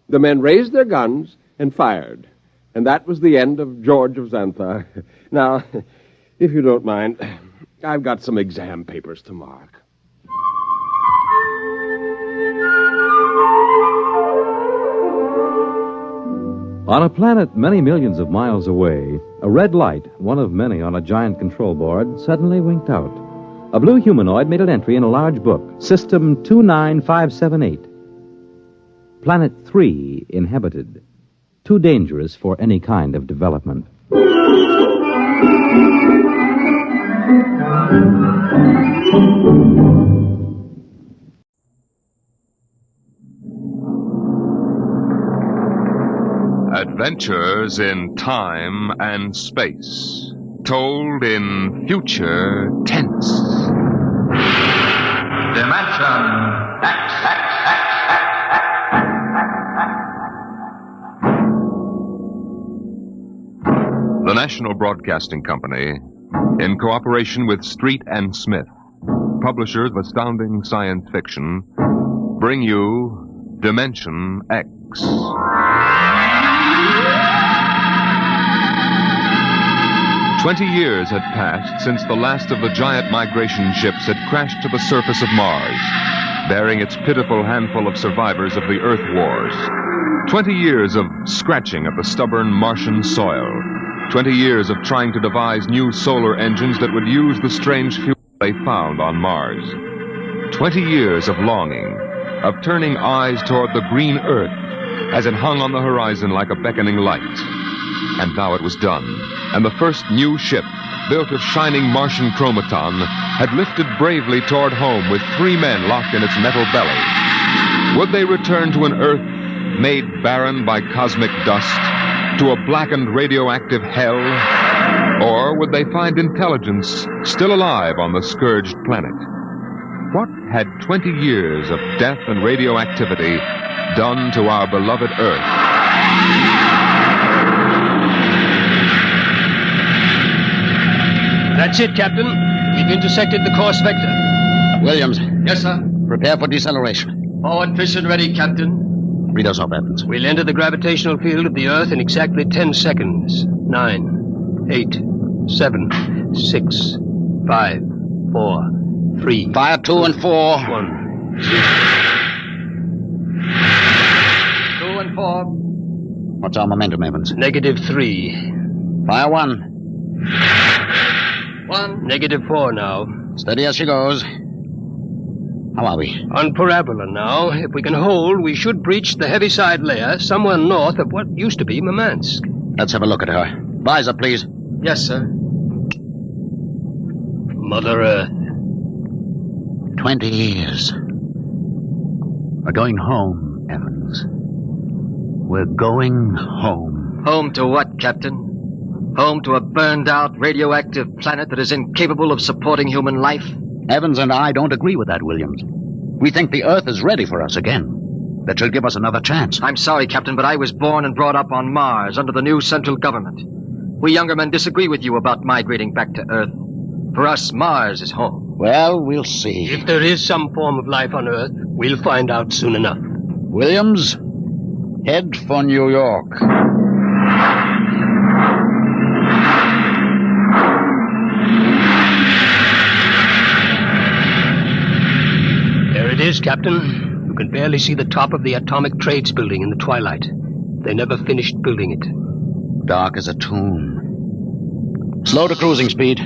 The men raised their guns and fired. And that was the end of George of Xanthar. Now, If you don't mind, I've got some exam papers to mark. On a planet many millions of miles away, a red light, one of many on a giant control board, suddenly winked out. A blue humanoid made an entry in a large book, System 29578. Planet 3 inhabited. Too dangerous for any kind of development. Adventures in time and space, told in future tense. Dimension X. The National Broadcasting Company, in cooperation with Street and Smith, publishers of astounding science fiction, bring you Dimension X. 20 years had passed since the last of the giant migration ships had crashed to the surface of Mars, bearing its pitiful handful of survivors of the Earth Wars. 20 years of scratching at the stubborn Martian soil. 20 years of trying to devise new solar engines that would use the strange fuel they found on Mars. 20 years of longing, of turning eyes toward the green Earth as it hung on the horizon like a beckoning light. And now it was done, and the first new ship, built of shining Martian chromaton, had lifted bravely toward home with 3 men locked in its metal belly. Would they return to an Earth made barren by cosmic dust, to a blackened radioactive hell? Or would they find intelligence still alive on the scourged planet? What had 20 years of death and radioactivity done to our beloved Earth? That's it, Captain. We've intersected the course vector. Williams. Yes, sir. Prepare for deceleration. Forward position ready, Captain. Read us off, Evans. We'll enter the gravitational field of the Earth in exactly 10 seconds. 9, 8, 7, 6, 5, 4, 3. Fire 2 and 4. 1, 0. 2 and 4. What's our momentum, Evans? -3. Fire 1. 1. -4 now. Steady as she goes. How are we? On parabola now. If we can hold, we should breach the heaviside layer somewhere north of what used to be Murmansk. Let's have a look at her. Visor, please. Yes, sir. Mother Earth. 20 years. We're going home, Evans. We're going home. Home to what, Captain? Home to a burned-out radioactive planet that is incapable of supporting human life? Evans and I don't agree with that, Williams. We think the Earth is ready for us again. That she'll give us another chance. I'm sorry, Captain, but I was born and brought up on Mars under the new central government. We younger men disagree with you about migrating back to Earth. For us, Mars is home. Well, we'll see. If there is some form of life on Earth, we'll find out soon enough. Williams, head for New York. There it is, Captain. You can barely see the top of the Atomic Trades building in the twilight. They never finished building it. Dark as a tomb. Slow to cruising speed.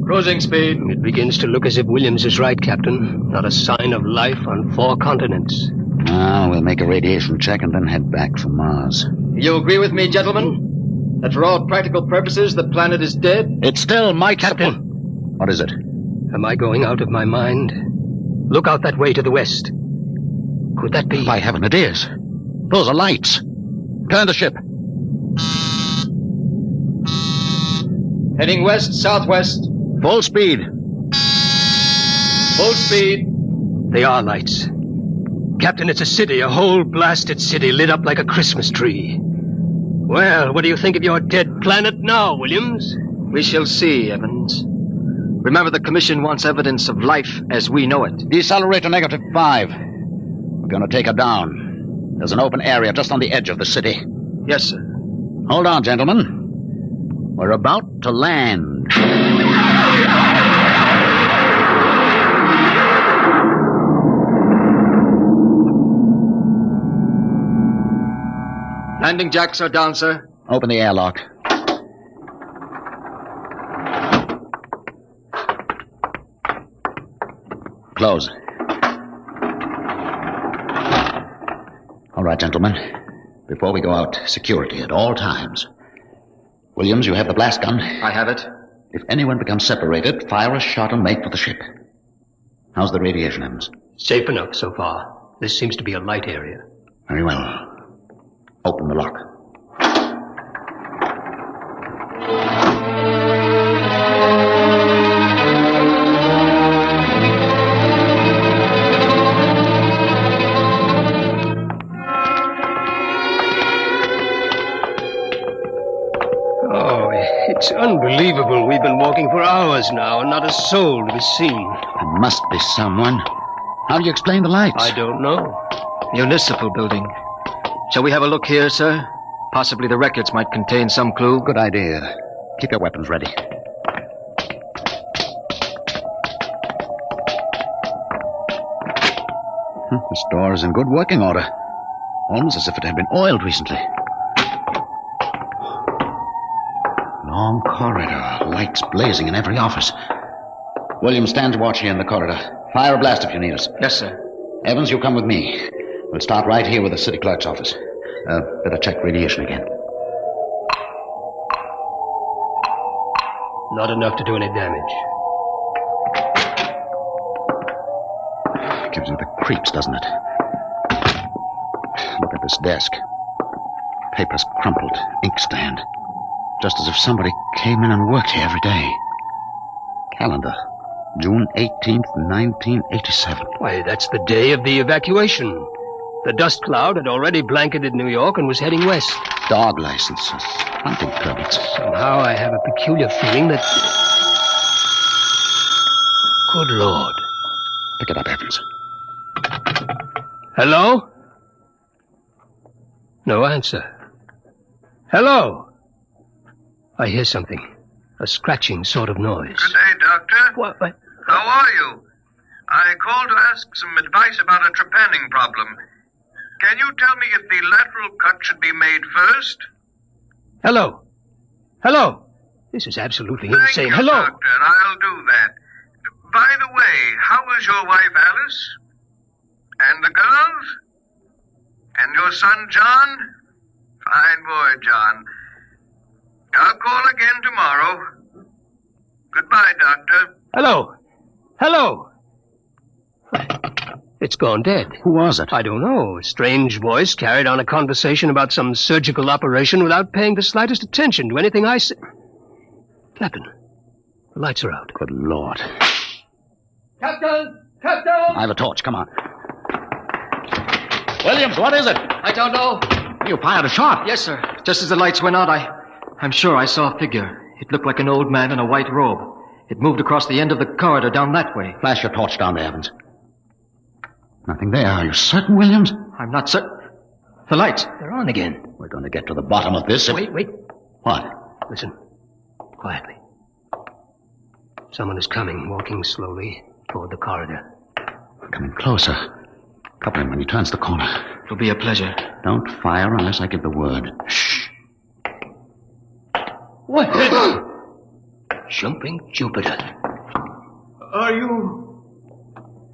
Cruising speed. It begins to look as if Williams is right, Captain. Not a sign of life on 4 continents. Now, we'll make a radiation check and then head back for Mars. You agree with me, gentlemen? That for all practical purposes, the planet is dead? It still might... Captain! What is it? Am I going out of my mind? Look out that way to the west. Could that be... By heaven, it is. Those are lights. Turn the ship. Heading west-southwest. Full speed. Full speed. They are lights. Captain, it's a city, a whole blasted city lit up like a Christmas tree. Well, what do you think of your dead planet now, Williams? We shall see, Evans. Remember, the Commission wants evidence of life as we know it. Decelerate to -5. We're going to take her down. There's an open area just on the edge of the city. Yes, sir. Hold on, gentlemen. We're about to land. Landing jacks are down, sir. Open the airlock. Close. All right, gentlemen. Before we go out, security at all times. Williams, you have the blast gun. I have it. If anyone becomes separated, fire a shot and make for the ship. How's the radiation, Evans? Safe enough so far. This seems to be a light area. Very well. Open the lock. It's unbelievable. We've been walking for hours now, and not a soul to be seen. There must be someone. How do you explain the lights? I don't know. Municipal building. Shall we have a look here, sir? Possibly the records might contain some clue. Good idea. Keep your weapons ready. This door is in good working order. Almost as if it had been oiled recently. Long corridor, lights blazing in every office. William, stand to watch here in the corridor. Fire a blast if you need us. Yes, sir. Evans, you come with me. We'll start right here with the city clerk's office. Better check radiation again. Not enough to do any damage. Gives you the creeps, doesn't it? Look at this desk. Papers crumpled, inkstand. Just as if somebody came in and worked here every day. Calendar. June 18th, 1987. Why, that's the day of the evacuation. The dust cloud had already blanketed New York and was heading west. Dog licenses. Hunting permits. Somehow I have a peculiar feeling that... Good Lord. Pick it up, Evans. Hello? No answer. Hello? I hear something. A scratching sort of noise. Good day, Doctor. What? How are you? I called to ask some advice about a trepanning problem. Can you tell me if the lateral cut should be made first? Hello? Hello? This is absolutely insane. Thank you, Hello? Doctor. I'll do that. By the way, how is your wife, Alice? And the girls? And your son, John? Fine boy, John. I'll call again tomorrow. Goodbye, Doctor. Hello? Hello? It's gone dead. Who was it? I don't know. A strange voice carried on a conversation about some surgical operation without paying the slightest attention to anything I said. Captain, the lights are out. Good Lord. Captain! Captain! I have a torch. Come on. Williams, what is it? I don't know. You fired a shot. Yes, sir. Just as the lights went out, I'm sure I saw a figure. It looked like an old man in a white robe. It moved across the end of the corridor down that way. Flash your torch down there, Evans. Nothing there. Are you certain, Williams? I'm not certain. The lights. They're on again. We're going to get to the bottom of this. Wait. What? Listen. Quietly. Someone is coming, walking slowly toward the corridor. Coming closer. Couple him when he turns the corner. It'll be a pleasure. Don't fire unless I give the word. Shh. What? Jumping Jupiter. Are you...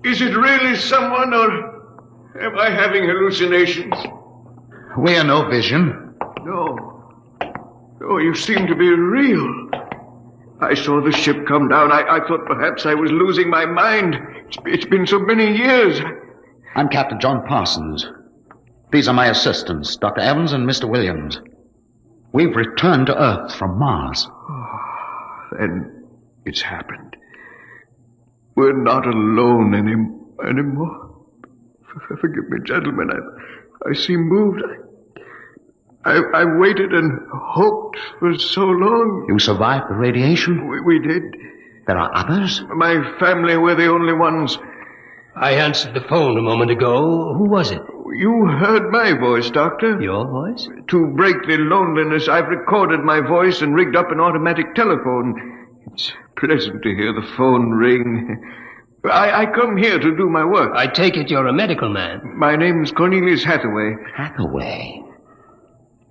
Is it really someone, or am I having hallucinations? We are no vision. No. Oh, you seem to be real. I saw the ship come down. I thought perhaps I was losing my mind. It's been so many years. I'm Captain John Parsons. These are my assistants, Dr. Evans and Mr. Williams. We've returned to Earth from Mars. Then it's happened. We're not alone anymore. Forgive me, gentlemen. I seem moved. I waited and hoped for so long. You survived the radiation? We did. There are others? My family were the only ones. I answered the phone a moment ago. Who was it? You heard my voice, Doctor. Your voice? To break the loneliness, I've recorded my voice and rigged up an automatic telephone. It's pleasant to hear the phone ring. I come here to do my work. I take it you're a medical man. My name's Cornelius Hathaway. Hathaway?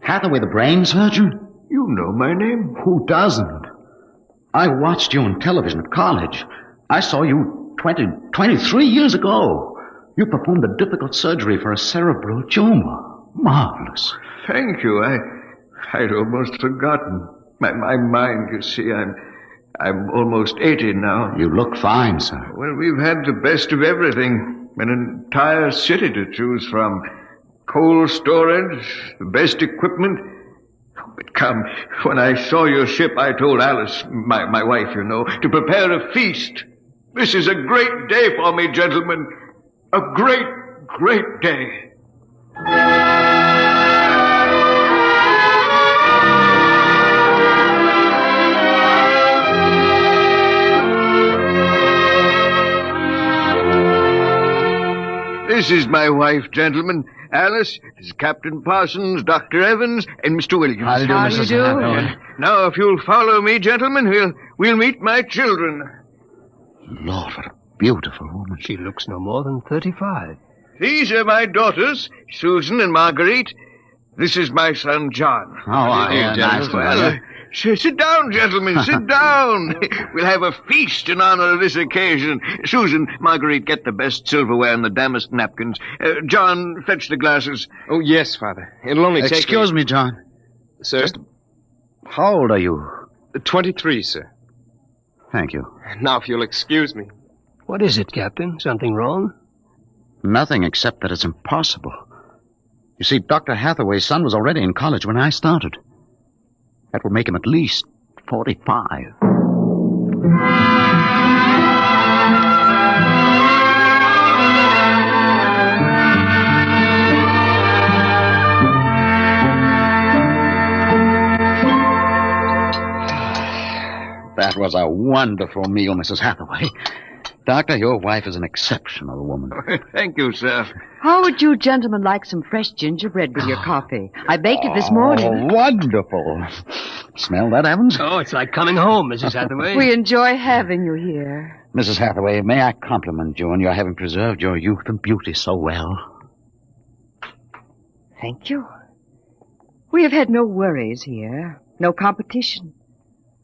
Hathaway, the brain surgeon? You know my name. Who doesn't? I watched you on television at college. I saw you 23 years ago. You performed a difficult surgery for a cerebral tumor. Marvelous. Thank you. I'd almost forgotten. My mind, you see, I'm almost 80 now. You look fine, sir. Well, we've had the best of everything. An entire city to choose from. Cold storage, the best equipment. But come, when I saw your ship, I told Alice, my wife, you know, to prepare a feast. This is a great day for me, gentlemen. A great, great day. This is my wife, gentlemen. Alice, this is Captain Parsons, Dr. Evans, and Mr. Williams. How do you do, Mrs. Hathaway? Now, if you'll follow me, gentlemen, we'll meet my children. Lord, what a beautiful woman. She looks no more than 35. These are my daughters, Susan and Marguerite. This is my son, John. Nice to meet you. Sit down, gentlemen, sit down. We'll have a feast in honor of this occasion. Susan, Marguerite, get the best silverware and the damask napkins. John, fetch the glasses. Oh, yes, Father. It'll only take... Excuse me, John. Sir? How old are you? 23, sir. Thank you. Now, if you'll excuse me. What is it, Captain? Something wrong? Nothing except that it's impossible. You see, Dr. Hathaway's son was already in college when I started. That would make him at least 45. That was a wonderful meal, Mrs. Hathaway. Doctor, your wife is an exceptional woman. Thank you, sir. How would you gentlemen like some fresh gingerbread with your coffee? I baked it this morning. Oh, wonderful. Smell that, Evans? Oh, it's like coming home, Mrs. Hathaway. We enjoy having you here. Mrs. Hathaway, may I compliment you on your having preserved your youth and beauty so well? Thank you. We have had no worries here, no competition.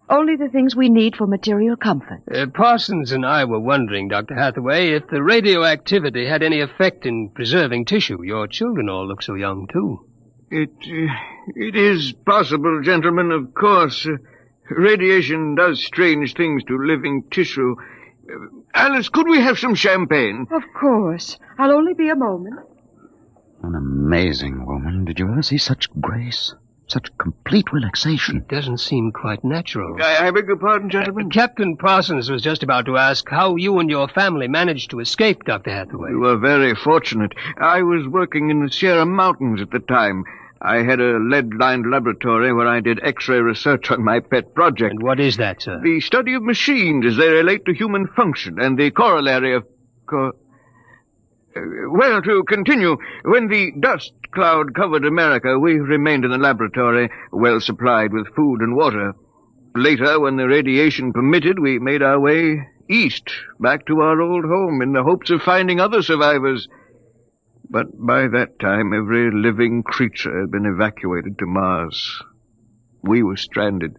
Only the things we need for material comfort. Parsons and I were wondering, Dr. Hathaway, if the radioactivity had any effect in preserving tissue. Your children all look so young, too. It is possible, gentlemen, of course. Radiation does strange things to living tissue. Alice, could we have some champagne? Of course. I'll only be a moment. An amazing woman. Did you ever see such grace? Such complete relaxation. It doesn't seem quite natural. I beg your pardon, gentlemen? Captain Parsons was just about to ask how you and your family managed to escape, Dr. Hathaway. We were very fortunate. I was working in the Sierra Mountains at the time. I had a lead-lined laboratory where I did X-ray research on my pet project. And what is that, sir? The study of machines as they relate to human function and the corollary of... Well, to continue, when the dust cloud covered America, we remained in the laboratory, well supplied with food and water. Later, when the radiation permitted, we made our way east, back to our old home, in the hopes of finding other survivors. But by that time, every living creature had been evacuated to Mars. We were stranded.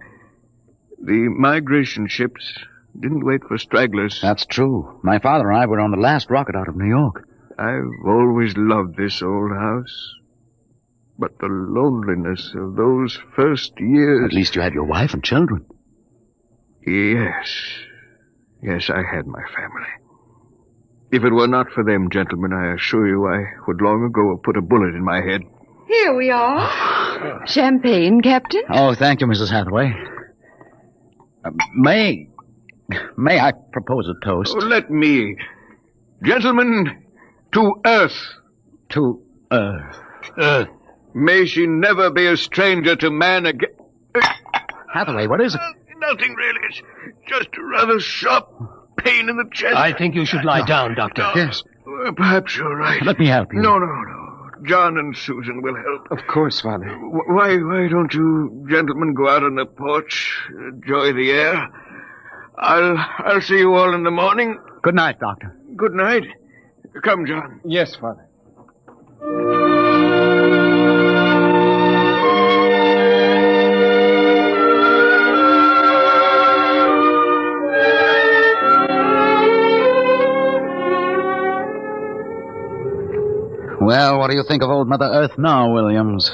The migration ships didn't wait for stragglers. That's true. My father and I were on the last rocket out of New York. I've always loved this old house. But the loneliness of those first years... At least you had your wife and children. Yes. Yes, I had my family. If it were not for them, gentlemen, I assure you I would long ago have put a bullet in my head. Here we are. Champagne, Captain? Oh, thank you, Mrs. Hathaway. May I propose a toast? Oh, let me. Gentlemen... To Earth. To Earth. Earth. May she never be a stranger to man again. Hathaway, what is it? Nothing really. It's just a rather sharp pain in the chest. I think you should lie down, Doctor. Yes. Perhaps you're right. Let me help you. No. John and Susan will help. Of course, Father. Why don't you gentlemen go out on the porch, enjoy the air? I'll see you all in the morning. Good night, Doctor. Good night. Come, John. Yes, Father. Well, what do you think of old Mother Earth now, Williams?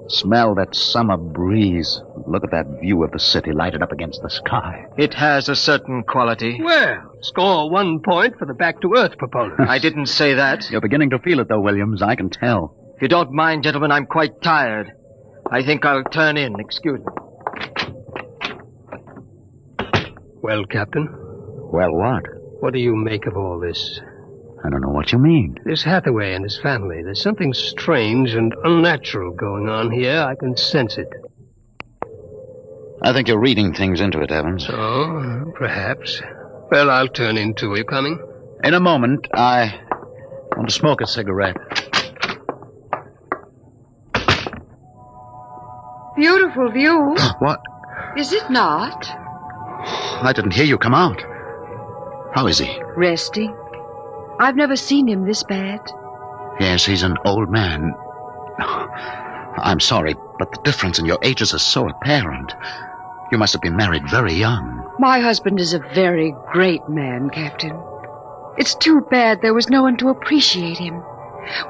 Smell that summer breeze. Look at that view of the city lighted up against the sky. It has a certain quality. Well, score 1 point for the back-to-earth proponent. I didn't say that. You're beginning to feel it, though, Williams. I can tell. If you don't mind, gentlemen, I'm quite tired. I think I'll turn in. Excuse me. Well, Captain? Well, what? What do you make of all this? I don't know what you mean. This Hathaway and his family. There's something strange and unnatural going on here. I can sense it. I think you're reading things into it, Evans. Oh, perhaps. Well, I'll turn in too. Are you coming? In a moment. I want to smoke a cigarette. Beautiful view. What? Is it not? I didn't hear you come out. How is he? Resting. I've never seen him this bad. Yes, he's an old man. I'm sorry, but the difference in your ages is so apparent. You must have been married very young. My husband is a very great man, Captain. It's too bad there was no one to appreciate him.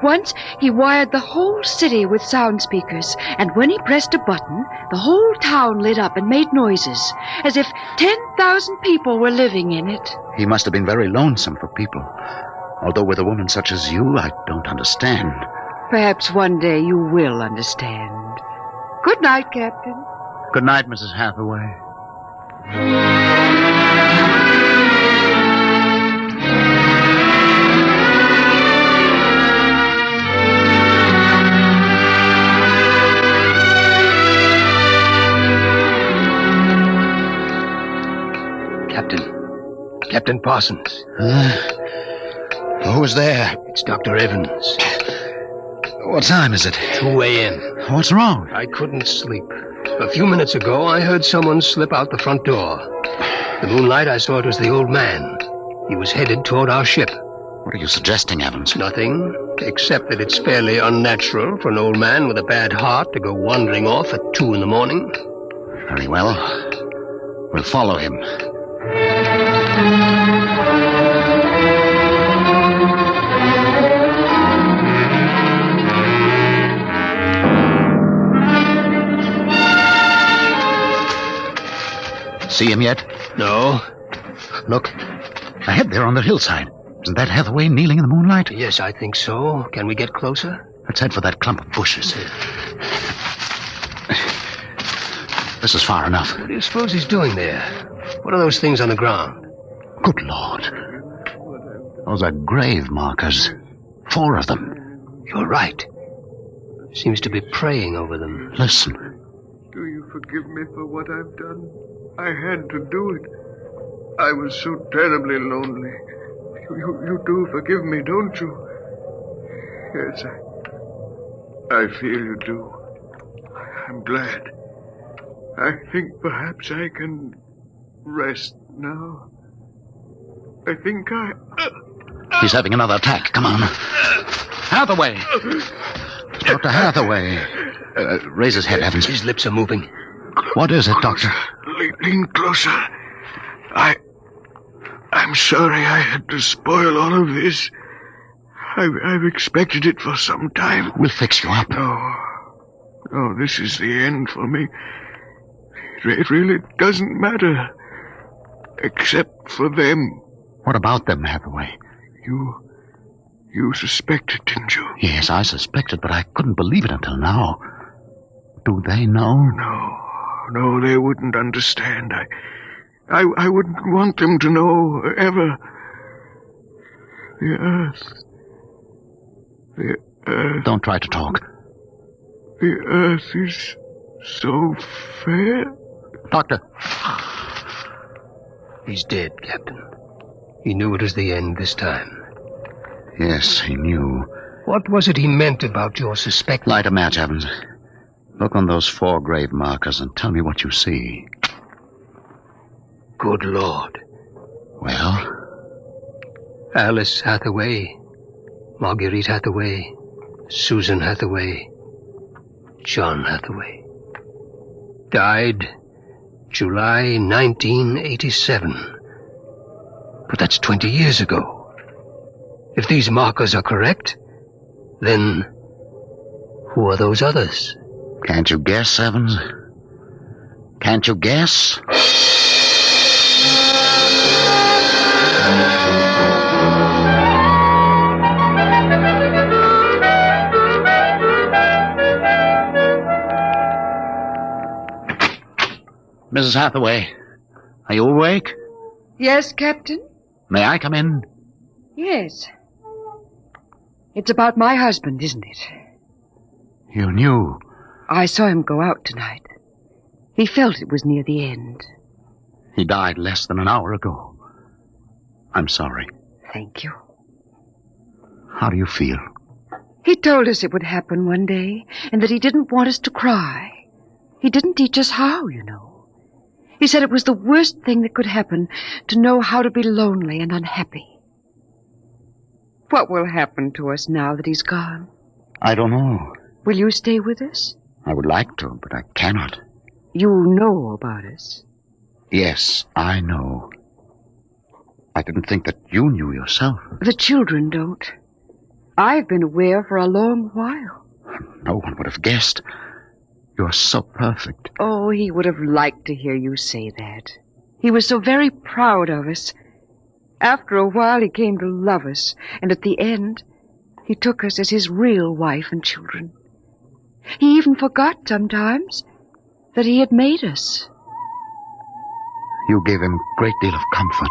Once, he wired the whole city with sound speakers, and when he pressed a button, the whole town lit up and made noises, as if 10,000 people were living in it. He must have been very lonesome for people. Although with a woman such as you, I don't understand. Perhaps one day you will understand. Good night, Captain. Good night, Mrs. Hathaway. Captain Parsons. Who's there? It's Dr. Evans. What time is it? 2 a.m. What's wrong? I couldn't sleep. A few minutes ago, I heard someone slip out the front door. The moonlight, I saw it was the old man. He was headed toward our ship. What are you suggesting, Evans? Nothing, except that it's fairly unnatural for an old man with a bad heart to go wandering off at 2 in the morning. Very well. We'll follow him. See him yet? No. Look, ahead there on the hillside. Isn't that Hathaway kneeling in the moonlight? Yes, I think so. Can we get closer? Let's head for that clump of bushes. This is far enough. What do you suppose he's doing there? What are those things on the ground? Good Lord. Those are grave markers. 4 of them. You're right. Seems to be praying over them. Listen. Do you forgive me for what I've done? I had to do it. I was so terribly lonely. You do forgive me, don't you? Yes, I feel you do. I'm glad. I think perhaps I can rest now. I think He's having another attack. Come on. Hathaway! Dr. Hathaway. Raise his head, Evans. His lips are moving. What is it, Doctor? Lean closer. I'm sorry I had to spoil all of this. I've expected it for some time. We'll fix you up. No, this is the end for me. It really doesn't matter. Except for them. What about them, Hathaway? You suspected, didn't you? Yes, I suspected, but I couldn't believe it until now. Do they know? No, they wouldn't understand. I wouldn't want them to know, ever. The Earth. Don't try to talk. The Earth is so fair. Doctor. He's dead, Captain. He knew it was the end this time. Yes, he knew. What was it he meant about your suspect? Light a match, Evans. Look on those 4 grave markers and tell me what you see. Good Lord. Well? Alice Hathaway, Marguerite Hathaway, Susan Hathaway, John Hathaway. Died July 1987. But that's 20 years ago. If these markers are correct, then who are those others? Can't you guess, Evans? Can't you guess? Mrs. Hathaway, are you awake? Yes, Captain? May I come in? Yes. It's about my husband, isn't it? You knew. I saw him go out tonight. He felt it was near the end. He died less than an hour ago. I'm sorry. Thank you. How do you feel? He told us it would happen one day, and that he didn't want us to cry. He didn't teach us how, you know. He said it was the worst thing that could happen, to know how to be lonely and unhappy. What will happen to us now that he's gone? I don't know. Will you stay with us? I would like to, but I cannot. You know about us. Yes, I know. I didn't think that you knew yourself. The children don't. I've been aware for a long while. No one would have guessed. You're so perfect. Oh, he would have liked to hear you say that. He was so very proud of us. After a while, he came to love us, and at the end, he took us as his real wife and children. He even forgot sometimes that he had made us. You gave him a great deal of comfort.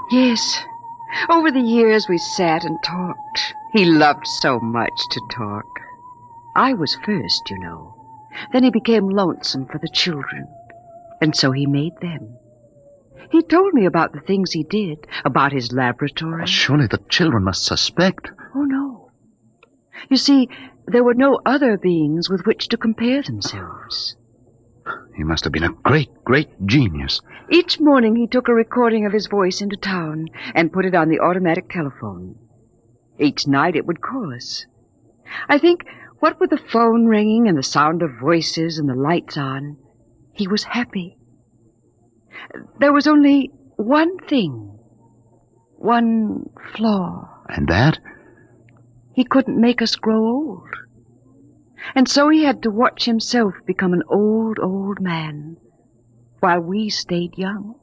Yes. Over the years, we sat and talked. He loved so much to talk. I was first, you know. Then he became lonesome for the children, and so he made them. He told me about the things he did, about his laboratory. Surely the children must suspect. Oh, no. You see, there were no other beings with which to compare themselves. He must have been a great, great genius. Each morning he took a recording of his voice into town and put it on the automatic telephone. Each night it would call us. I think, what with the phone ringing and the sound of voices and the lights on, he was happy. There was only one thing, one flaw. And that? He couldn't make us grow old. And so he had to watch himself become an old, old man, while we stayed young.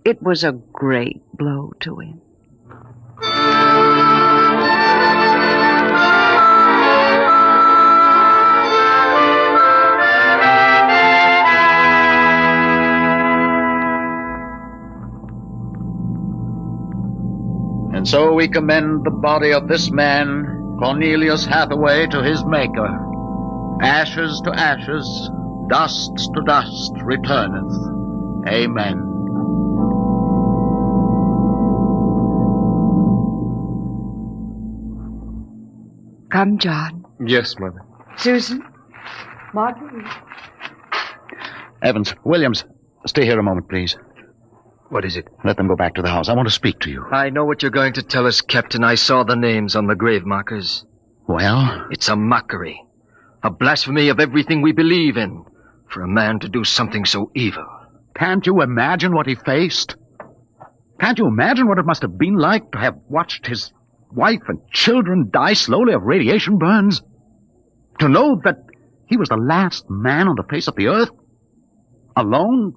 It was a great blow to him. And so we commend the body of this man, Cornelius Hathaway, to his Maker. Ashes to ashes, dust to dust returneth. Amen. Come, John. Yes, Mother. Susan. Marguerite. Evans, Williams, stay here a moment, please. What is it? Let them go back to the house. I want to speak to you. I know what you're going to tell us, Captain. I saw the names on the grave markers. Well? It's a mockery. A blasphemy of everything we believe in. For a man to do something so evil. Can't you imagine what he faced? Can't you imagine what it must have been like to have watched his wife and children die slowly of radiation burns? To know that he was the last man on the face of the earth? Alone?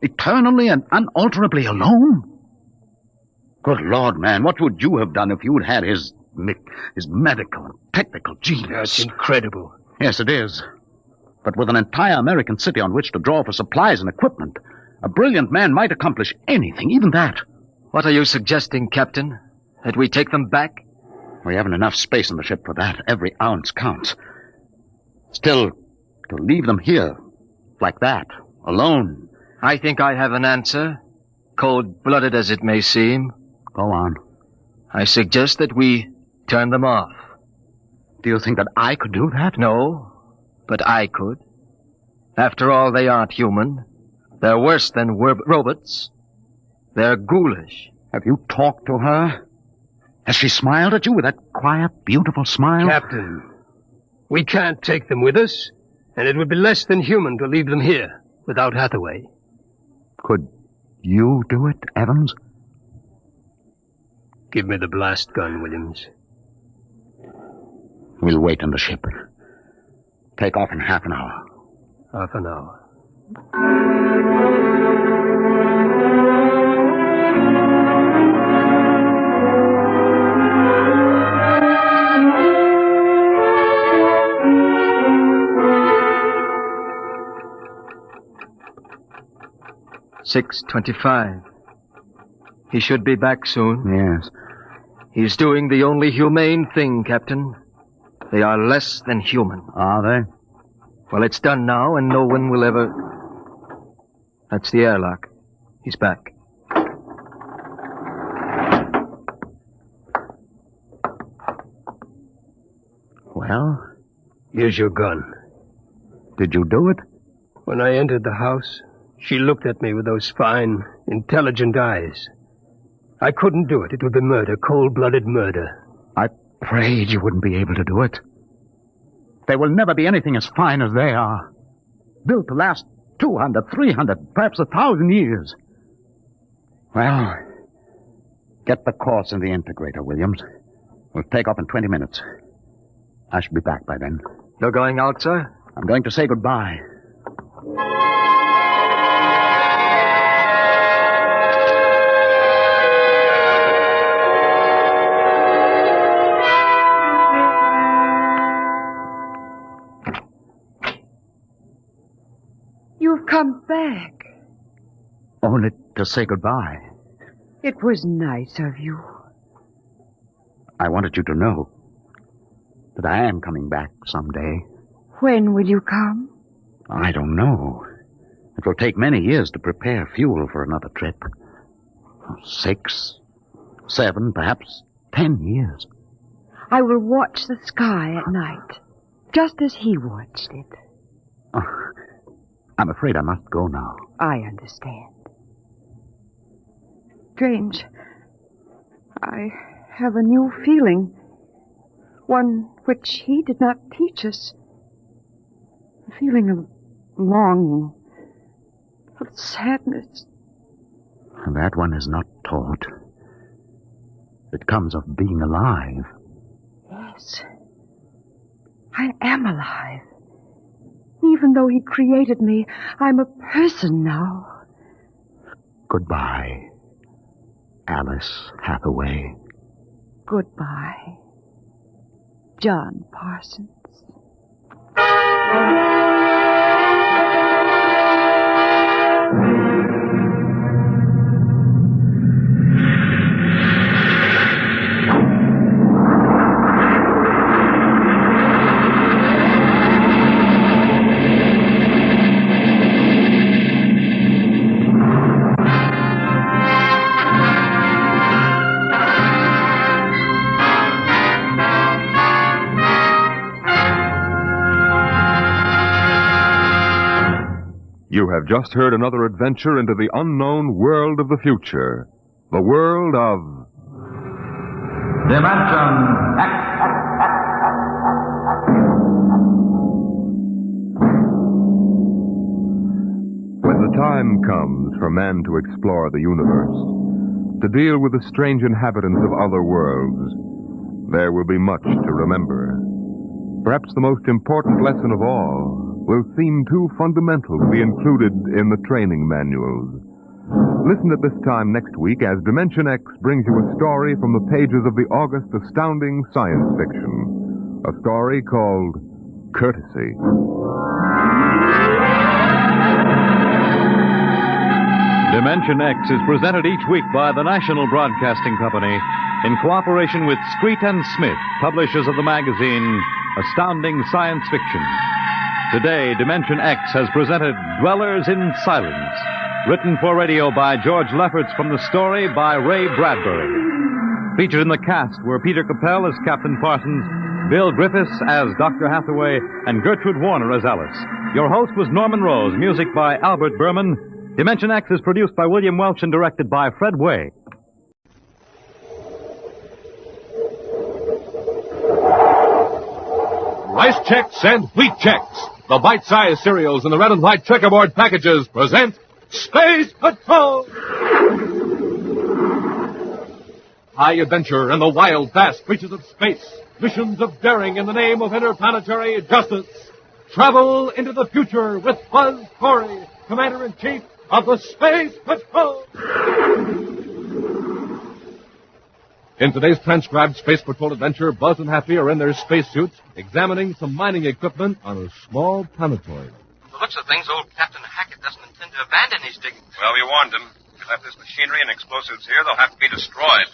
Eternally and unalterably alone? Good Lord, man, what would you have done if you'd had his medical and technical genius? That's incredible. Yes, it is. But with an entire American city on which to draw for supplies and equipment, a brilliant man might accomplish anything, even that. What are you suggesting, Captain? That we take them back? We haven't enough space in the ship for that. Every ounce counts. Still, to leave them here, like that, alone. I think I have an answer, cold-blooded as it may seem. Go on. I suggest that we Turn them off. Do you think that I could do that? No, but I could. After all, they aren't human. They're worse than robots. They're ghoulish. Have you talked to her? Has she smiled at you with that quiet, beautiful smile? Captain, we can't take them with us, and it would be less than human to leave them here without Hathaway. Could you do it, Evans? Give me the blast gun, Williams. We'll wait in the ship. Take off in half an hour. Half an hour. 6:25. He should be back soon. Yes. He's doing the only humane thing, Captain. They are less than human. Are they? Well, it's done now, and no one will ever... That's the airlock. He's back. Well? Here's your gun. Did you do it? When I entered the house, she looked at me with those fine, intelligent eyes. I couldn't do it. It would be murder, cold-blooded murder. I prayed you wouldn't be able to do it. There will never be anything as fine as they are. Built to last 200, 300, perhaps 1,000 years. Well, get the course in the integrator, Williams. We'll take off in 20 minutes. I shall be back by then. You're going out, sir? I'm going to say goodbye. You've come back. Only to say goodbye. It was nice of you. I wanted you to know that I am coming back someday. When will you come? I don't know. It will take many years to prepare fuel for another trip. 6, 7, perhaps 10 years. I will watch the sky at night, just as he watched it. Oh, I'm afraid I must go now. I understand. Strange. I have a new feeling. One which he did not teach us. A feeling of longing, of sadness. That one is not taught. It comes of being alive. Yes. I am alive. Even though he created me, I'm a person now. Goodbye, Alice Hathaway. Goodbye, John Parsons. You have just heard another adventure into the unknown world of the future. The world of... Dimension X. When the time comes for man to explore the universe, to deal with the strange inhabitants of other worlds, there will be much to remember. Perhaps the most important lesson of all will seem too fundamental to be included in the training manuals. Listen at this time next week as Dimension X brings you a story from the pages of the August astounding science fiction. A story called Courtesy. Dimension X is presented each week by the National Broadcasting Company in cooperation with Street and Smith, publishers of the magazine Astounding Science Fiction. Today, Dimension X has presented Dwellers in Silence, written for radio by George Lefferts from the story by Ray Bradbury. Featured in the cast were Peter Capell as Captain Parsons, Bill Griffiths as Dr. Hathaway, and Gertrude Warner as Alice. Your host was Norman Rose, music by Albert Berman. Dimension X is produced by William Welch and directed by Fred Way. Rice Chex and Wheat Chex, the bite-sized cereals in the red and white checkerboard packages, present Space Patrol! High adventure in the wild, vast reaches of space. Missions of daring in the name of interplanetary justice. Travel into the future with Buzz Corey, Commander-in-Chief of the Space Patrol. In today's transcribed Space Patrol adventure, Buzz and Happy are in their spacesuits examining some mining equipment on a small planetoid. The looks of things, old Captain Hackett doesn't intend to abandon his diggings. Well, we warned him. If we left this machinery and explosives here, they'll have to be destroyed.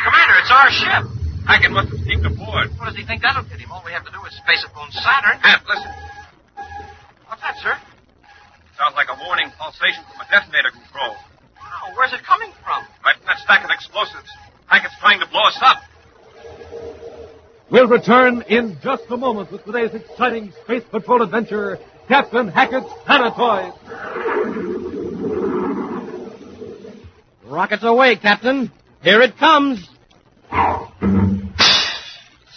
Commander, it's our ship. Hackett must have sneaked aboard. What does he think that'll get him? All we have to do is space upon Saturn. Hap, listen. What's that, sir? Sounds like a warning pulsation from a detonator control. Oh, where's it coming from? Right from that stack of explosives. Hackett's trying to blow us up. We'll return in just a moment with today's exciting Space Patrol adventure, Captain Hackett's Planetoid. Rockets away, Captain. Here it comes.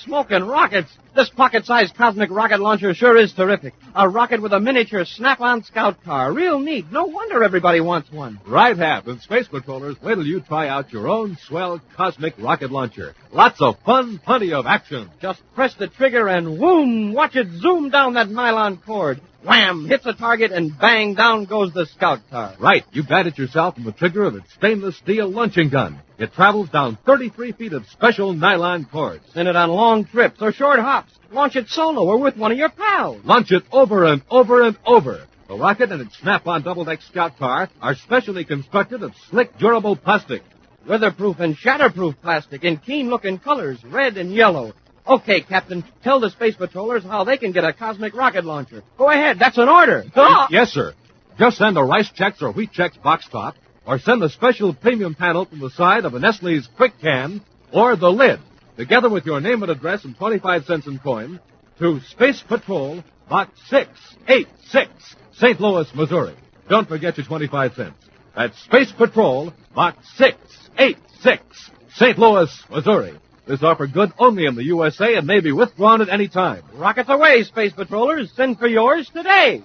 Smoking rockets. This pocket-sized cosmic rocket launcher sure is terrific. A rocket with a miniature snap-on scout car. Real neat. No wonder everybody wants one. Right, Hap. And Space Patrollers, wait till you try out your own swell cosmic rocket launcher. Lots of fun, plenty of action. Just press the trigger and whoom, watch it zoom down that nylon cord. Wham, hits a target and bang, down goes the scout car. Right. You guide it yourself from the trigger of its stainless steel launching gun. It travels down 33 feet of special nylon cords. Send it on long trips or short hops. Launch it solo or with one of your pals. Launch it over and over and over. The rocket and its snap-on double-deck scout car are specially constructed of slick, durable plastic. Weatherproof and shatterproof plastic in keen-looking colors, red and yellow. Okay, Captain, tell the Space Patrollers how they can get a cosmic rocket launcher. Go ahead, that's an order. Yes, sir. Just send a Rice Chex or Wheat Chex box top, or send the special premium panel from the side of a Nestle's Quick Can, or the lid, together with your name and address and 25 cents in coin, to Space Patrol, Box 686, St. Louis, Missouri. Don't forget your 25 cents. That's Space Patrol, Box 686, St. Louis, Missouri. This offer good only in the USA and may be withdrawn at any time. Rockets away, Space Patrollers. Send for yours today.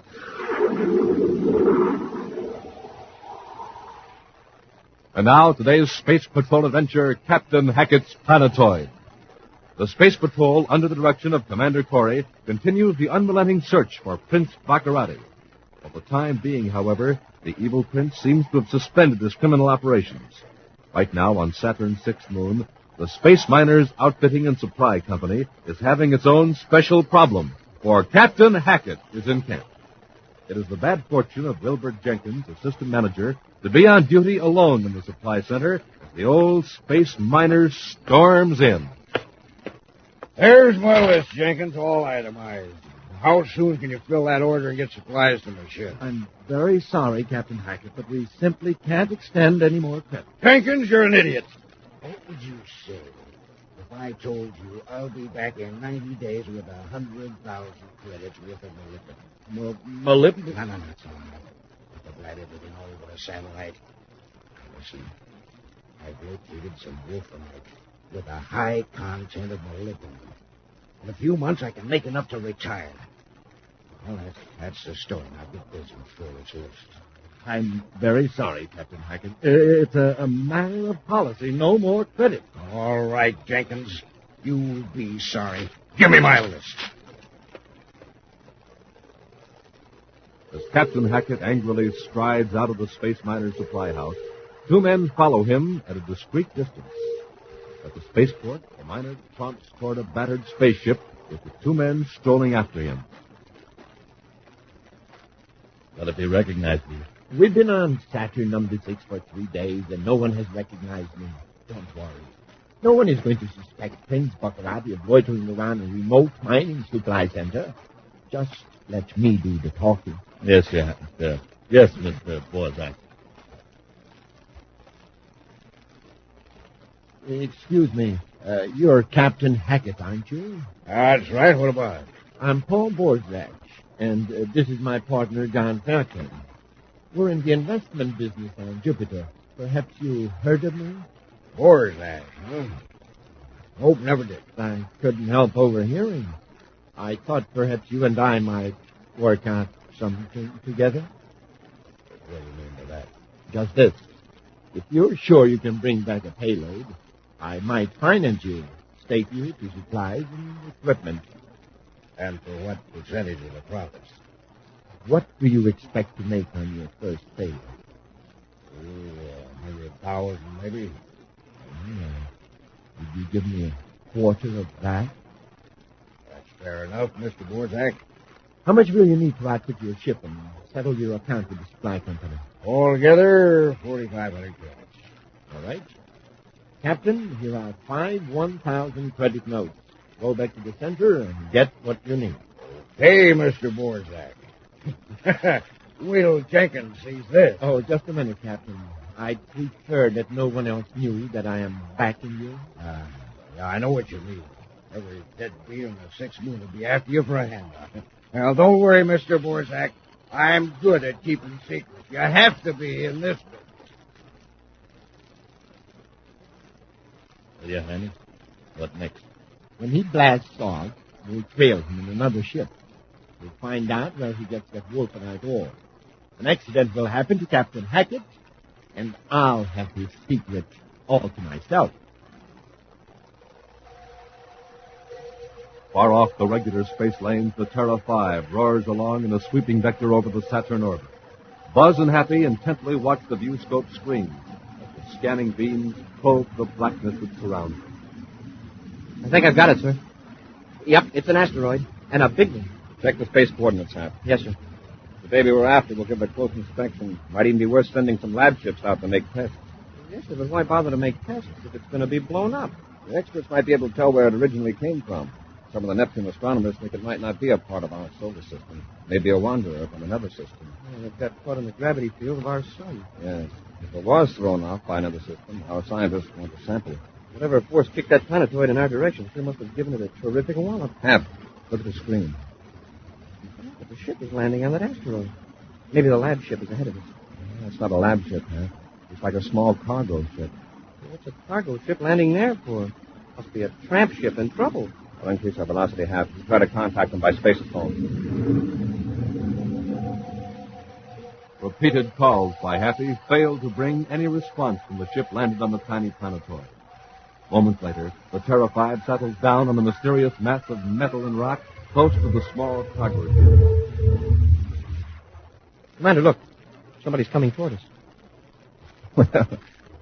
And now, today's Space Patrol adventure, Captain Hackett's Planetoid. The Space Patrol, under the direction of Commander Corey, continues the unrelenting search for Prince Baccaratis. For the time being, however, the evil prince seems to have suspended his criminal operations. Right now, on Saturn's sixth moon, the Space Miners Outfitting and Supply Company is having its own special problem, for Captain Hackett is in camp. It is the bad fortune of Wilbur Jenkins, assistant manager, to be on duty alone in the supply center as the old Space Miners storms in. There's my list, Jenkins, all itemized. How soon can you fill that order and get supplies to my ship? I'm very sorry, Captain Hackett, but we simply can't extend any more credit. Jenkins, you're an idiot. What would you say if I told you I'll be back in 90 days with 100,000 credits worth of molybdenum? Molybdenum? No, it's all right. I've glad everything over a satellite. Listen, I've located some wolframite with a high content of molybdenum. In a few months, I can make enough to retire. Well, that's the story. Now get busy and fill this list. I'm very sorry, Captain Hackett. It's a matter of policy. No more credit. All right, Jenkins. You'll be sorry. Give me my list. As Captain Hackett angrily strides out of the Space Miners supply house, two men follow him at a discreet distance. At the spaceport, the miner tromps toward a battered spaceship with the two men strolling after him. Well, if he recognized me. We've been on Saturn number 6 for 3 days, and no one has recognized me. Don't worry. No one is going to suspect Prince Baccaratis of loitering around a remote mining supply center. Just let me do the talking. Yes, yeah. Yes, Mr. Borzak. Excuse me. You're Captain Hackett, aren't you? That's right. What about it? I'm Paul Borzak, and this is my partner, John Fairton. We're in the investment business on Jupiter. Perhaps you heard of me? Borzak, huh? Hope never did. I couldn't help overhearing. I thought perhaps you and I might work out something together. What do you mean by that? Just this. If you're sure you can bring back a payload, I might finance you, stake you to supplies and equipment. And for what percentage of the profits? What do you expect to make on your first payload? Oh, 100,000 maybe. Would you give me a quarter of that? That's fair enough, Mr. Borzak. How much will you need to outfit your ship and settle your account with the supply company? Altogether, 4,500 credits. All right. Captain, here are 5 1,000 credit notes. Go back to the center and get what you need. Hey, Mr. Borzak. Will Jenkins sees this. Oh, just a minute, Captain. I'd prefer that no one else knew that I am backing you. Yeah, I know what you mean. Every dead bee on the 6th moon will be after you for a handout. Well, don't worry, Mr. Borzak. I'm good at keeping secrets. You have to be in this business. Yeah, honey. What next? When he blasts off, we'll trail him in another ship. We'll find out where he gets that Wolfenite ore. An accident will happen to Captain Hackett, and I'll have his secret all to myself. Far off the regular space lanes, the Terra 5 roars along in a sweeping vector over the Saturn orbit. Buzz and Happy intently watch the viewscope screen. The scanning beams probe the blackness that surrounds them. I think I've got it, sir. Yep, it's an asteroid, and a big one. Check the space coordinates, Hap. Yes, sir. The baby we're after will give it a close inspection. Might even be worth sending some lab ships out to make tests. Yes, sir, but why bother to make tests if it's going to be blown up? The experts might be able to tell where it originally came from. Some of the Neptune astronomers think it might not be a part of our solar system. Maybe a wanderer from another system. Well, it got caught in the gravity field of our sun. Yes. If it was thrown off by another system, our scientists want to sample it. Whatever force kicked that planetoid in our direction sure must have given it a terrific wallop. Hap, look at the screen. But the ship is landing on that asteroid. Maybe the lab ship is ahead of us. It's not a lab ship, Hap. It's like a small cargo ship. What's a cargo ship landing there for? Must be a tramp ship in trouble. I'll increase our velocity, Hap. Try to contact them by spacephone. Repeated calls by Happy failed to bring any response from the ship landed on the tiny planetoid. Moments later, the Terra 5 settles down on the mysterious mass of metal and rock close to the small cargo ship. Commander, look. Somebody's coming toward us. Well,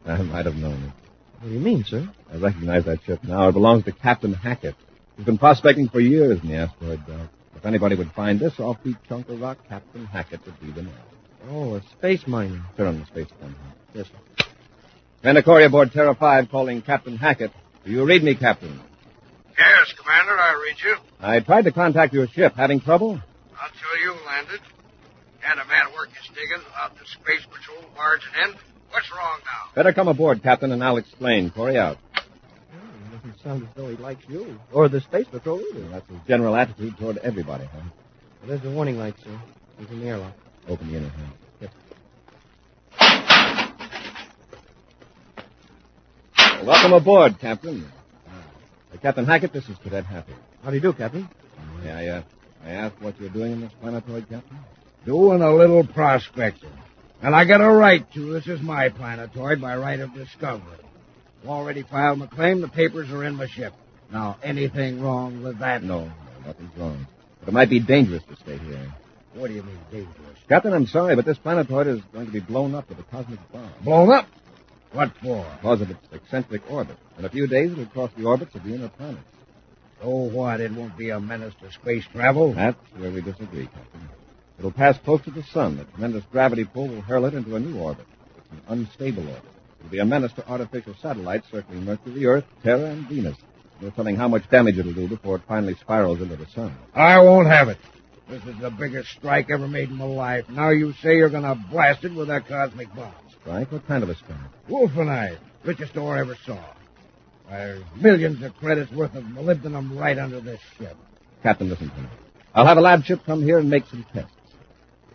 I might have known it. What do you mean, sir? I recognize that ship now. It belongs to Captain Hackett. He's been prospecting for years in the asteroid belt. If anybody would find this offbeat chunk of rock, Captain Hackett would be the man. Oh, a space miner. Turn on the space phone. Yes, sir. Commander Corey aboard Terra 5 calling Captain Hackett. Do you read me, Captain? Yes, Commander, I read you. I tried to contact your ship. Having trouble? Not till you landed. And a man work is digging out the space patrol barging in. What's wrong now? Better come aboard, Captain, and I'll explain. Corey out. It doesn't sound as though he likes you. Or the space patrol either. That's his general attitude toward everybody, huh? Well, there's the warning light, sir. He's in the airlock. Open the inner hand. Yes. Welcome aboard, Captain. Captain Hackett, this is Cadet Happy. How do you do, Captain? I asked what you're doing in this planetoid, Captain? Doing a little prospecting. And I got a right to. This is my planetoid by right of discovery. Already filed my claim. The papers are in my ship. Now, anything wrong with that? No, nothing's wrong. But it might be dangerous to stay here. What do you mean, dangerous? Captain, I'm sorry, but this planetoid is going to be blown up with a cosmic bomb. Blown up? What for? Because of its eccentric orbit. In a few days, it'll cross the orbits of the inner planets. So what? It won't be a menace to space travel? That's where we disagree, Captain. It'll pass close to the sun. A tremendous gravity pull will hurl it into a new orbit. It's an unstable orbit. It'll be a menace to artificial satellites circling Mercury, Earth, Terra, and Venus. No telling how much damage it'll do before it finally spirals into the sun. I won't have it. This is the biggest strike ever made in my life. Now you say you're going to blast it with a cosmic bomb. Strike? What kind of a strike? Wolfenite. Richest ore I ever saw. There's millions of credits worth of molybdenum right under this ship. Captain, listen to me. I'll have a lab ship come here and make some tests.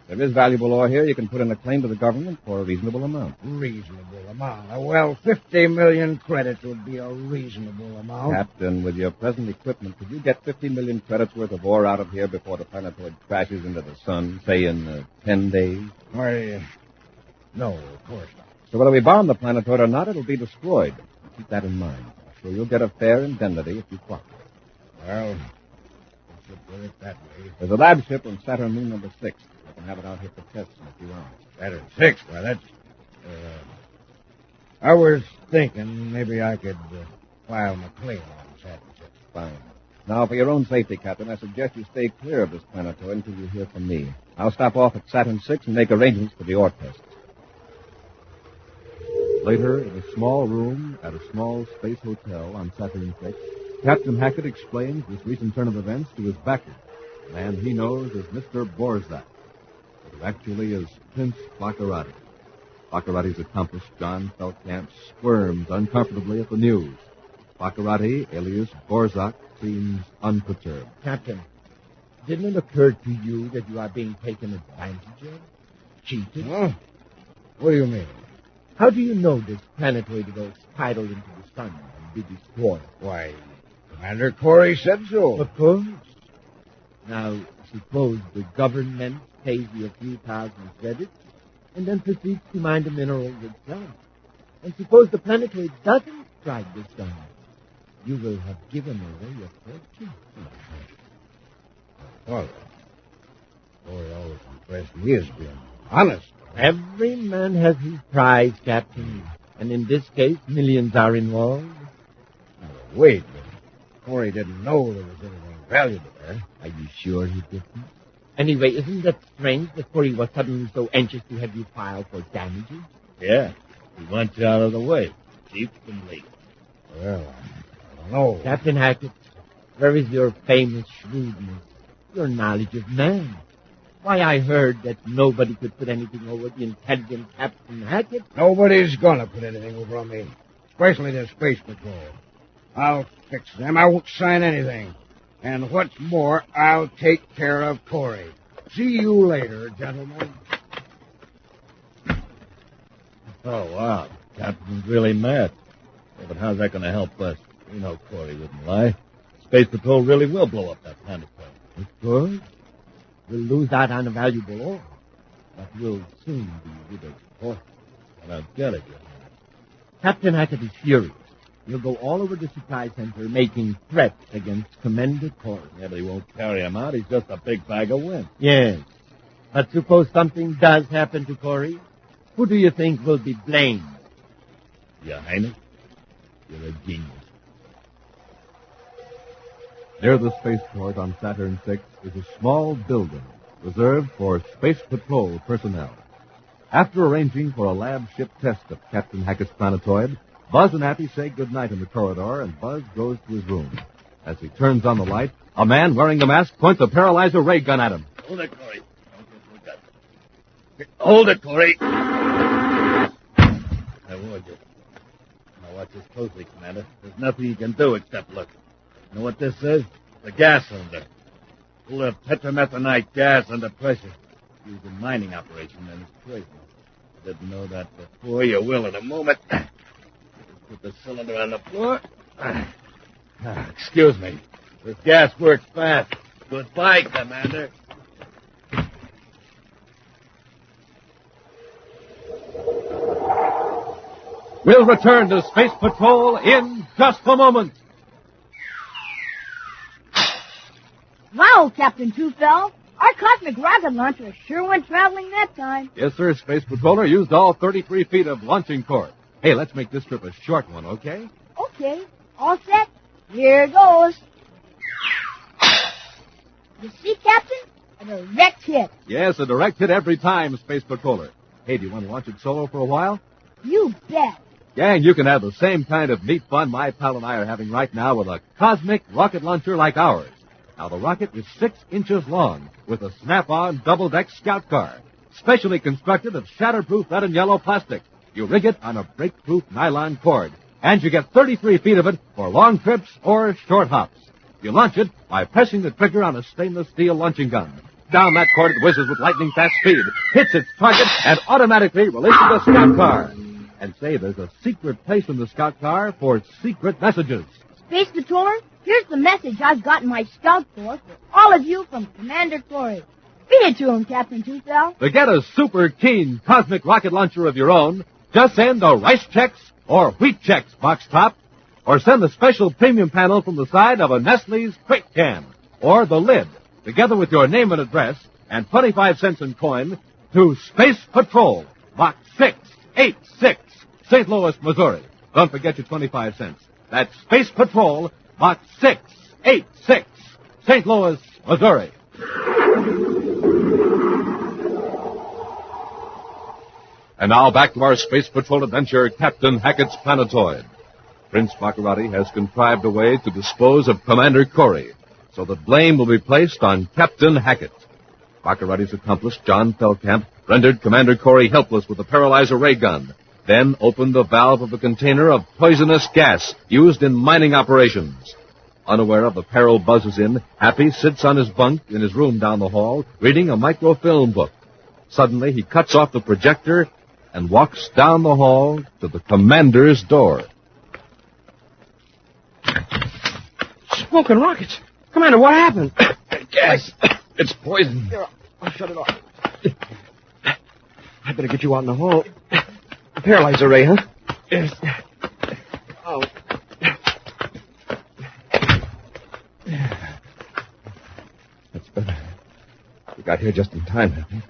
If there is valuable ore here, you can put in a claim to the government for a reasonable amount. Reasonable amount? Well, 50 million credits would be a reasonable amount. Captain, with your present equipment, could you get 50 million credits worth of ore out of here before the planetoid crashes into the sun, say in 10 days? Why, no, of course not. So whether we bomb the planetoid or not, it'll be destroyed. Keep that in mind. So you'll get a fair indemnity if you cooperate. Well, let's put it that way. There's a lab ship on Saturn moon number 6. I can have it out here for tests in a few hours. Saturn 6? Why, that's... I was thinking maybe I could file my claim on Saturn 6. Fine. Now, for your own safety, Captain, I suggest you stay clear of this planetoid until you hear from me. I'll stop off at Saturn 6 and make arrangements for the ore tests. Later, in a small room at a small space hotel on Saturn 6, Captain Hackett explains this recent turn of events to his backer, a man he knows as Mr. Borzak, but who actually is Prince Baccaratis. Baccaratis' accomplice, John Feldkamp, squirms uncomfortably at the news. Baccarati, alias Borzak, seems unperturbed. Captain, didn't it occur to you that you are being taken advantage of? Cheated? Huh? What do you mean? How do you know this planetoid will spiral into the sun and be destroyed? Why, Commander Corey said so. Of course. Now, suppose the government pays you a few thousand credits and then proceeds to mine the minerals itself. And suppose the planetoid doesn't strike the sun. You will have given away your fortune. Well, Corey always impressed me as being honest. Every man has his prize, Captain. And in this case, millions are involved. Now, wait, Corey didn't know there was anything valuable there. Are you sure he didn't? Anyway, isn't that strange that Corey was suddenly so anxious to have you file for damages? Yeah. He wants you out of the way. Cheap and legal. Well, I don't know. Captain Hackett, where is your famous shrewdness, your knowledge of man? Why, I heard that nobody could put anything over the intelligent Captain Hackett. Nobody's gonna put anything over on me, especially the Space Patrol. I'll fix them. I won't sign anything. And what's more, I'll take care of Corey. See you later, gentlemen. Oh, wow. Captain's really mad. Yeah, but how's that going to help us? We know Corey wouldn't lie. Space Patrol really will blow up that planetoid. Of course. We'll lose out on a valuable ore. But we'll soon be rid of Corey. And I'll get it, Captain Hackett is furious. He'll go all over the supply center making threats against Commander Corey. Yeah, but he won't carry him out. He's just a big bag of wind. Yes. But suppose something does happen to Corey, who do you think will be blamed? Your Highness, you're a genius. Near the spaceport on Saturn 6 is a small building reserved for Space Patrol personnel. After arranging for a lab ship test of Captain Hackett's planetoid, Buzz and Happy say goodnight in the corridor, and Buzz goes to his room. As he turns on the light, a man wearing the mask points a paralyzer ray gun at him. Hold it, Corey. Hold it, Corey. I warned you. Now watch this closely, Commander. There's nothing you can do except look. You know what this is? The gas cylinder. Full of tetramethanite gas under pressure. Used in mining operation and it's poison. Didn't know that before. You will in a moment. Put the cylinder on the floor. Excuse me. This gas works fast. Goodbye, Commander. We'll return to Space Patrol in just a moment. Wow, Captain Two-Fell. Our cosmic rocket launcher sure went traveling that time. Yes, sir. Space Patroller used all 33 feet of launching course. Hey, let's make this trip a short one, okay? Okay. All set? Here goes. You see, Captain? A direct hit. Yes, a direct hit every time, Space Patroller. Hey, do you want to launch it solo for a while? You bet. Gang, you can have the same kind of neat fun my pal and I are having right now with a cosmic rocket launcher like ours. Now, the rocket is 6 inches long with a snap-on double-deck scout car, specially constructed of shatterproof red and yellow plastic. You rig it on a break-proof nylon cord, and you get 33 feet of it for long trips or short hops. You launch it by pressing the trigger on a stainless steel launching gun. Down that cord it whizzes with lightning-fast speed, hits its target, and automatically releases a scout car. And say, there's a secret place in the scout car for secret messages. Space Patroller, here's the message I've got in my scout force for all of you from Commander Corey. Read it to him, Captain Tufel. To get a super keen cosmic rocket launcher of your own, just send a Rice Chex or Wheat Chex box top, or send the special premium panel from the side of a Nestle's Quick Can, or the lid, together with your name and address, and 25 cents in coin, to Space Patrol, Box 686, St. Louis, Missouri. Don't forget your 25 cents. That's Space Patrol, Box 686, St. Louis, Missouri. And now back to our Space Patrol adventure, Captain Hackett's Planetoid. Prince Baccarati has contrived a way to dispose of Commander Corey, so that blame will be placed on Captain Hackett. Baccarati's accomplice, John Feldkamp, rendered Commander Corey helpless with a paralyzer ray gun, then opened the valve of a container of poisonous gas used in mining operations. Unaware of the peril buzzes in, Happy sits on his bunk in his room down the hall, reading a microfilm book. Suddenly, he cuts off the projector and walks down the hall to the commander's door. Smoking rockets. Commander, what happened? Gas. It's poison. Here, I'll shut it off. I better get you out in the hall. A paralyzer ray, huh? Yes. Oh. That's better. You got here just in time, Happy.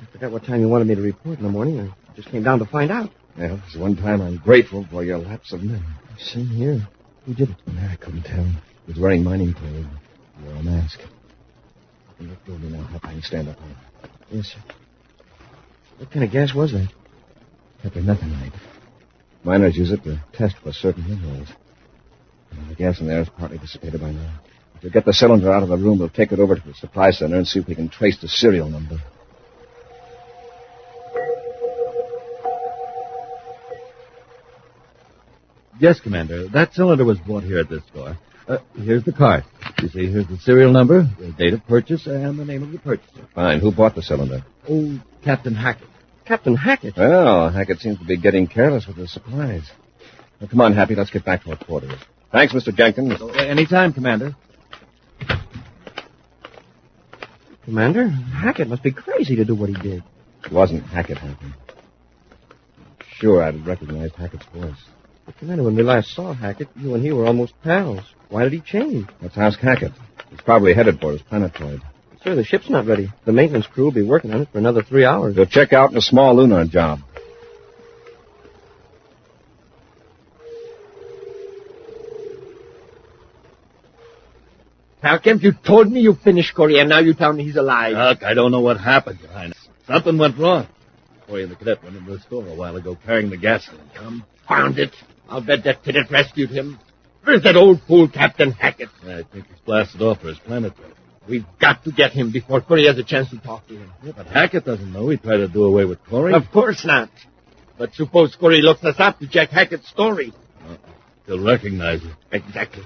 I forgot what time you wanted me to report in the morning. I just came down to find out. Well, it's one time I'm grateful for your lapse of memory. Same here. Who did it? I couldn't tell. He was wearing mining clothes. He wore a mask. You can look through me now, Happy. I can stand up on it. Yes, sir. What kind of gas was that? Happy, nothing like. Miners use it to test for certain minerals. The gas in there is partly dissipated by now. If you get the cylinder out of the room, we'll take it over to the supply center and see if we can trace the serial number. Yes, Commander. That cylinder was bought here at this store. Here's the card. You see, here's the serial number, the date of purchase, and the name of the purchaser. Fine. Who bought the cylinder? Oh, Captain Hackett. Captain Hackett? Well, Hackett seems to be getting careless with his supplies. Now, come on, Happy. Let's get back to our quarters. Thanks, Mr. Jenkins. Anytime, Commander. Commander, Hackett must be crazy to do what he did. It wasn't Hackett, Happy. Sure, I'd recognized Hackett's voice. But, Commander, when we last saw Hackett, you and he were almost pals. Why did he change? Let's ask Hackett. He's probably headed for his planetoid. Sir, the ship's not ready. The maintenance crew will be working on it for another 3 hours. They'll check out in a small lunar job. How come you told me you finished Corey, and now you tell me he's alive? Look, I don't know what happened, Your Highness. Something went wrong. Corey and the cadet went into the store a while ago carrying the gasoline. Found it. I'll bet that cadet rescued him. Where's that old fool, Captain Hackett? I think he's blasted off for his planetoid. We've got to get him before Corey has a chance to talk to him. Yeah, but Hackett doesn't know he tried to do away with Corey. Of course not. But suppose Corey looks us up to check Hackett's story. He'll recognize you. Exactly.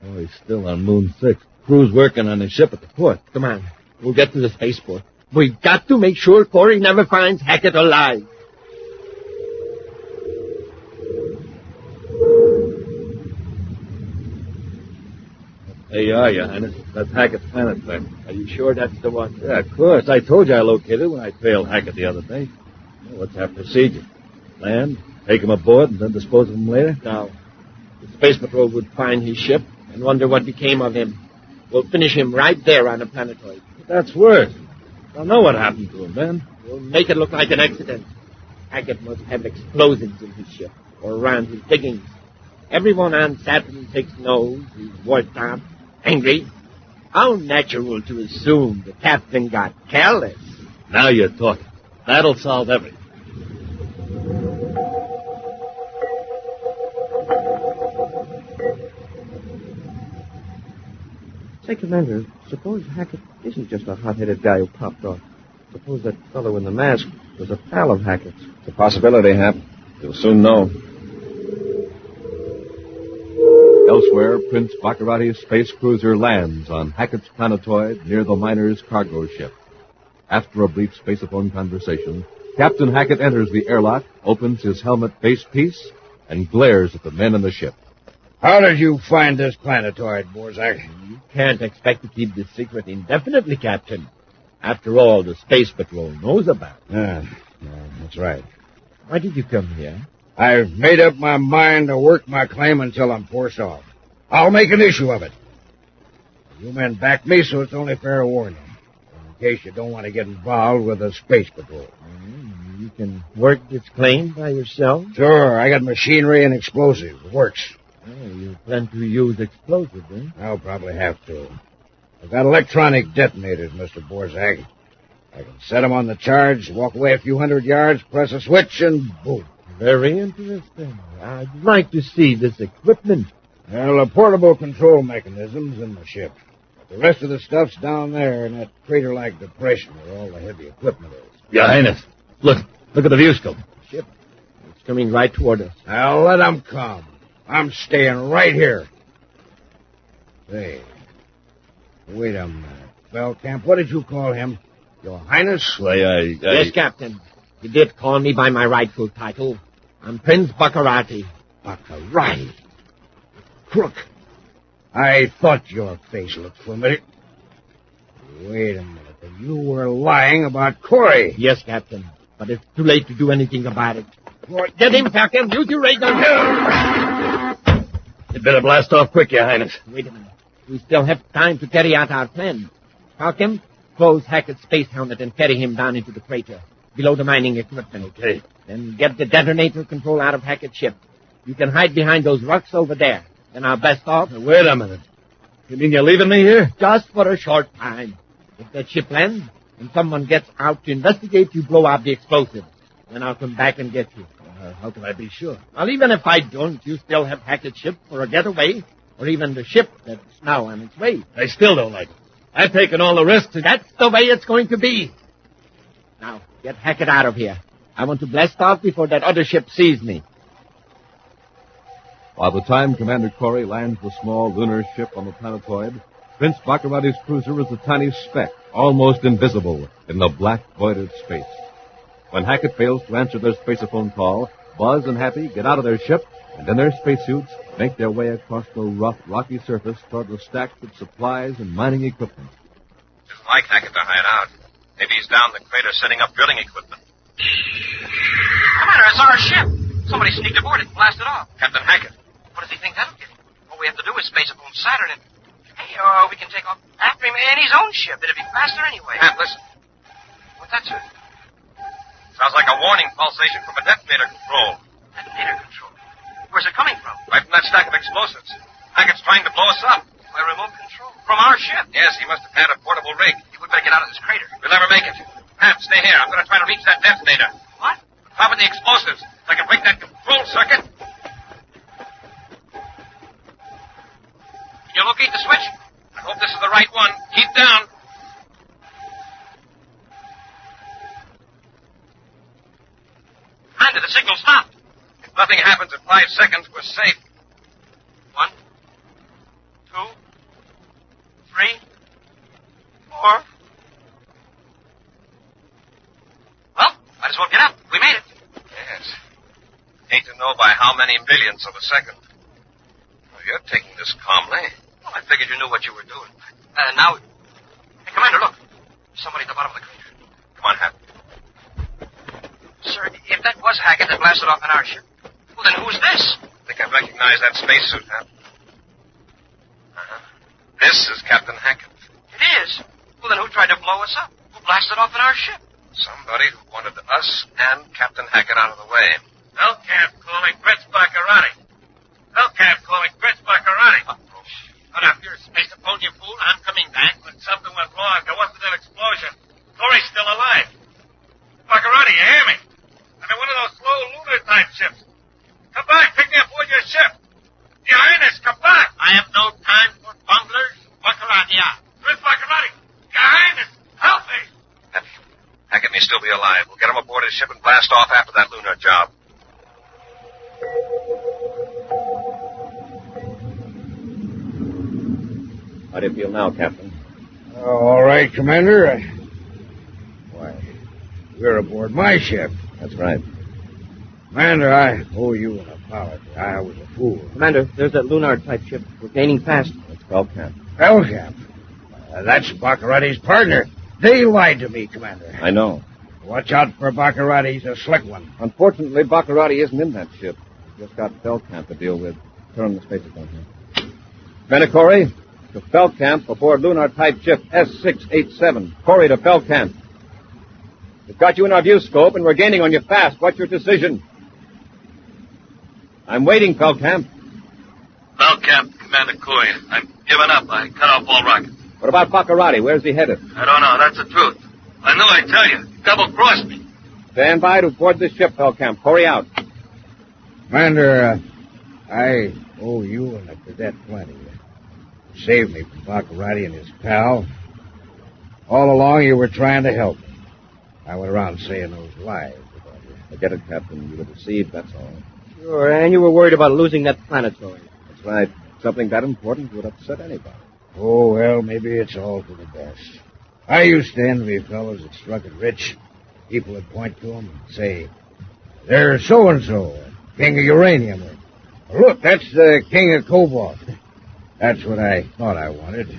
Oh, he's still on Moon 6. Crew's working on his ship at the port. Come on. We'll get to the spaceport. We've got to make sure Corey never finds Hackett alive. There you are, Your Highness. That's Hackett's planetoid. Are you sure that's the one? Yeah, of course. I told you I located it when I trailed Hackett the other day. Well, what's our procedure? Land, take him aboard, and then dispose of him later? No. The Space Patrol would find his ship and wonder what became of him. We'll finish him right there on the planetoid. That's worse. They'll know what happened to him then. We'll make it look like an accident. Hackett must have explosives in his ship or around his diggings. Everyone on Saturn 6 knows he's worked out, angry. How natural to assume the captain got careless. Now you're talking. That'll solve everything. Say, Commander, suppose Hackett isn't just a hot-headed guy who popped off. Suppose that fellow in the mask was a pal of Hackett's. It's a possibility, Hap. You'll soon know. elsewhere, Prince Baccaratis' space cruiser lands on Hackett's planetoid near the miner's cargo ship. After a brief spaceophone conversation, Captain Hackett enters the airlock, opens his helmet base piece, and glares at the men in the ship. How did you find this planetoid, Borzak? You can't expect to keep this secret indefinitely, Captain. After all, the Space Patrol knows about it. Yeah, that's right. Why did you come here? I've made up my mind to work my claim until I'm forced off. I'll make an issue of it. You men back me, so it's only fair to warn you. In case you don't want to get involved with the Space Patrol. You can work this claim by yourself? Sure, I got machinery and explosives. It works. Oh, you plan to use explosives, eh? I'll probably have to. I've got electronic detonators, Mr. Borzak. I can set them on the charge, walk away a few hundred yards, press a switch, and boom. Very interesting. I'd like to see this equipment. Well, the portable control mechanism's in the ship. The rest of the stuff's down there in that crater-like depression where all the heavy equipment is. Your Highness, look at the view scope. Ship. It's coming right toward us. Now let them come. I'm staying right here. Say, wait a minute. Bellcamp, what did you call him? Your Highness? Why, Yes, Captain. You did call me by my rightful title. I'm Prince Baccaratis. Baccaratis? Crook. I thought your face looked familiar. Wait a minute. You were lying about Corey. Yes, Captain. But it's too late to do anything about it. Get him, Falcon. Use your ray gun. You'd better blast off quick, Your Highness. Wait a minute. We still have time to carry out our plan. Falcon, close Hackett's space helmet and carry him down into the crater, below the mining equipment. Okay. Then get the detonator control out of Hackett's ship. You can hide behind those rocks over there. Then I'll blast off. Wait a minute. You mean you're leaving me here? Just for a short time. If that ship lands and someone gets out to investigate, you blow out the explosive. Then I'll come back and get you. How can I be sure? Well, even if I don't, you still have Hackett's ship for a getaway, or even the ship that's now on its way. I still don't like it. I've taken all the risks. That's the way it's going to be. Now, get Hackett out of here. I want to blast off before that other ship sees me. By the time Commander Corey lands the small lunar ship on the planetoid, Prince Baccaratis' cruiser is a tiny speck, almost invisible, in the black void of space. When Hackett fails to answer their spaceophone call, Buzz and Happy get out of their ship and in their spacesuits make their way across the rough, rocky surface toward the stacks of supplies and mining equipment. It's like Hackett to hide out. Maybe he's down the crater setting up drilling equipment. Commander, it's our ship. Somebody sneaked aboard it and blasted off. Captain Hackett. What does he think that'll get him? All we have to do is space upon Saturn and... Hey, we can take off after him in his own ship. It'd be faster anyway. Pat, listen. What's that, sir? Sounds like a warning pulsation from a detonator control. Detonator control? Where's it coming from? Right from that stack of explosives. Hackett's trying to blow us up. By remote control? From our ship? Yes, he must have had a portable rig. We better get out of this crater. We'll never make it. Pat, stay here. I'm going to try to reach that detonator. What? Top of the explosives. If I can break that control circuit. Can you locate the switch? I hope this is the right one. Keep down. Commander, the signal stopped. If nothing happens in 5 seconds, we're safe. 1, 2, 3, 4. Well, might as well get up. We made it. Yes. Hate to know by how many millionths of a second. Well, you're taking this calmly. Well, I figured you knew what you were doing. Now... Hey, Commander, look. There's somebody at the bottom of the crater. Come on, Hap. Sir, if that was Hackett that blasted off in our ship, well, then who's this? I think I recognize that spacesuit, Hap. This is Captain Hackett. It is? Well, then who tried to blow us up? Who blasted off in our ship? Somebody who wanted us and Captain Hackett out of the way. Rolcab calling Prince Baccaratis. Rolcab calling Prince Baccaratis. Hold up, you're a spaceophone, you fool. I'm coming back, but something went wrong. There wasn't an explosion. Corey's still alive. Baccaratis, you hear me? I'm in one of those slow lunar-type ships. Come back, pick me up aboard your ship. Your Highness, come back. I have no time for bunglers. Baccaratis. Prince Baccaratis. Your Highness, help me. Hackett may still be alive. We'll get him aboard his ship and blast off after that lunar job. How do you feel now, Captain? All right, Commander. Why, you're aboard my ship. That's right. Commander, I owe you an apology. I was a fool. Commander, there's that Lunar-type ship. We're gaining fast. It's Volcab. Rolcab? That's Baccaratis' partner. They lied to me, Commander. I know. Watch out for Baccaratis. He's a slick one. Unfortunately, Baccarati isn't in that ship. He's just got Feldkamp to deal with. Turn on the space account here. Commander Corey, to Feldkamp aboard Lunar-type ship S687. Corey to Feldkamp. We've got you in our view scope, and we're gaining on you fast. What's your decision? I'm waiting, Feldkamp. Feldkamp, Commander Corey. I'm giving up. I cut off all rockets. What about Baccarati? Where's he headed? I don't know. That's the truth. I knew I'd tell you. Double-crossed me. Stand by to board this ship, Feldkamp. Corey out. Commander, I owe you and the cadet plenty. You saved me from Baccarati and his pal. All along, you were trying to help me. I went around saying those lies about you. Forget it, Captain. You were deceived, that's all. Sure, and you were worried about losing that planetoid. That's right. Something that important would upset anybody. Oh, well, maybe it's all for the best. I used to envy fellows that struck it rich. People would point to them and say, there's so-and-so, king of uranium. Or, look, that's the king of cobalt. That's what I thought I wanted.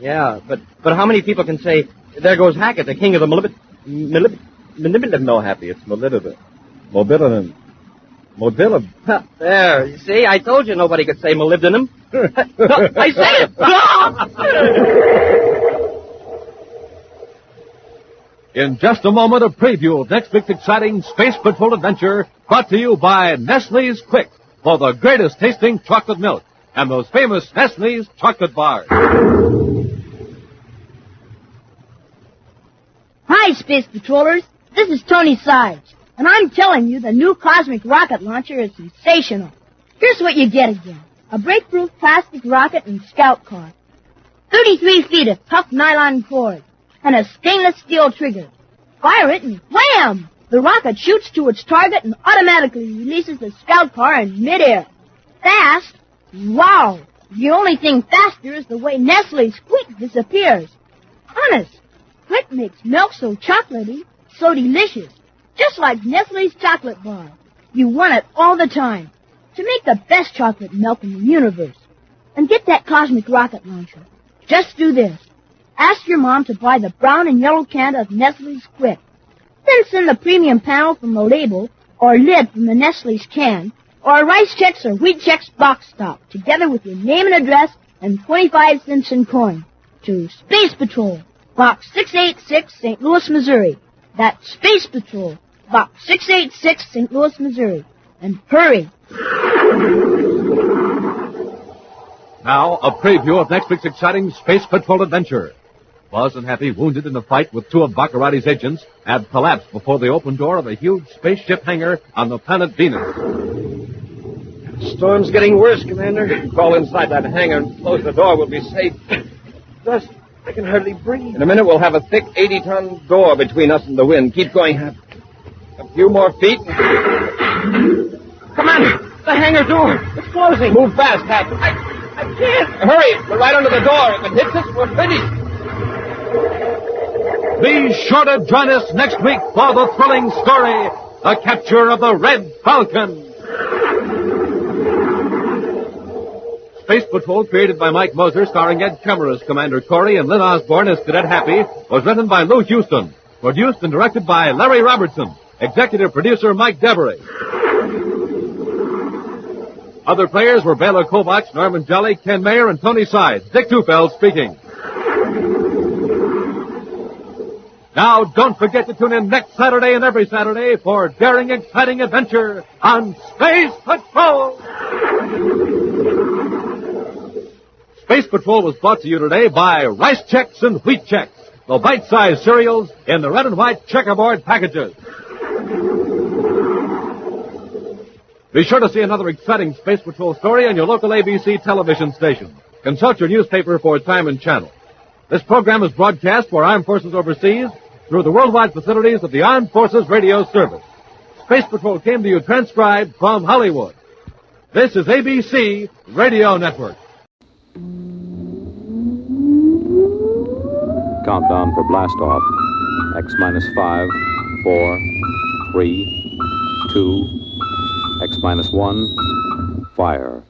Yeah, but how many people can say, there goes Hackett, the king of the molybdenum? No, Happy, it's molybdenum. Molybdenum. There, you see, I told you nobody could say molybdenum. No, I said it! In just a moment, a preview of next week's exciting Space Patrol adventure brought to you by Nestle's Quick for the greatest tasting chocolate milk and those famous Nestle's chocolate bars. Hi, Space Patrollers. This is Tony Sarge, and I'm telling you the new cosmic rocket launcher is sensational. Here's what you get again. A break-proof plastic rocket and scout car. 33 feet of tough nylon cord. And a stainless steel trigger. Fire it and wham! The rocket shoots to its target and automatically releases the scout car in midair. Fast? Wow! The only thing faster is the way Nestle's Quick disappears. Honest, Quick makes milk so chocolatey, so delicious. Just like Nestle's chocolate bar. You want it all the time. To make the best chocolate milk in the universe. And get that cosmic rocket launcher. Just do this. Ask your mom to buy the brown and yellow can of Nestle's Quick. Then send the premium panel from the label, or lid from the Nestle's can, or a Rice Chex or Wheat Chex box top, together with your name and address and 25 cents in coin, to Space Patrol, Box 686, St. Louis, Missouri. That's Space Patrol, Box 686, St. Louis, Missouri. And hurry. Now, a preview of next week's exciting Space Patrol adventure. Buzz and Happy, wounded in a fight with two of Baccarati's agents, had collapsed before the open door of a huge spaceship hangar on the planet Venus. The storm's getting worse, Commander. Crawl inside that hangar and close the door. We'll be safe. Dust, I can hardly breathe. In a minute, we'll have a thick 80-ton door between us and the wind. Keep going, Hap. A few more feet. Commander, the hangar door. It's closing. Move fast, Hap. I can't. Hurry. We're right under the door. If it hits us, we're finished. Be sure to join us next week for the thrilling story, The Capture of the Red Falcon. Space Patrol, created by Mike Moser, starring Ed Kemmer as Commander Corey and Lynn Osborne as Cadet Happy, was written by Lou Houston, produced and directed by Larry Robertson, executive producer Mike Devery. Other players were Bela Kovacs, Norman Jelly, Ken Mayer, and Tony Sides. Dick Tufeld speaking. Now, don't forget to tune in next Saturday and every Saturday for daring, exciting adventure on Space Patrol! Space Patrol was brought to you today by Rice Chex and Wheat Chex, the bite-sized cereals in the red and white checkerboard packages. Be sure to see another exciting Space Patrol story on your local ABC television station. Consult your newspaper for time and channel. This program is broadcast for Armed Forces overseas through the worldwide facilities of the Armed Forces Radio Service. Space Patrol came to you transcribed from Hollywood. This is ABC Radio Network. countdown for blast off. X minus 5, 4, 3, 2, X minus 1, fire.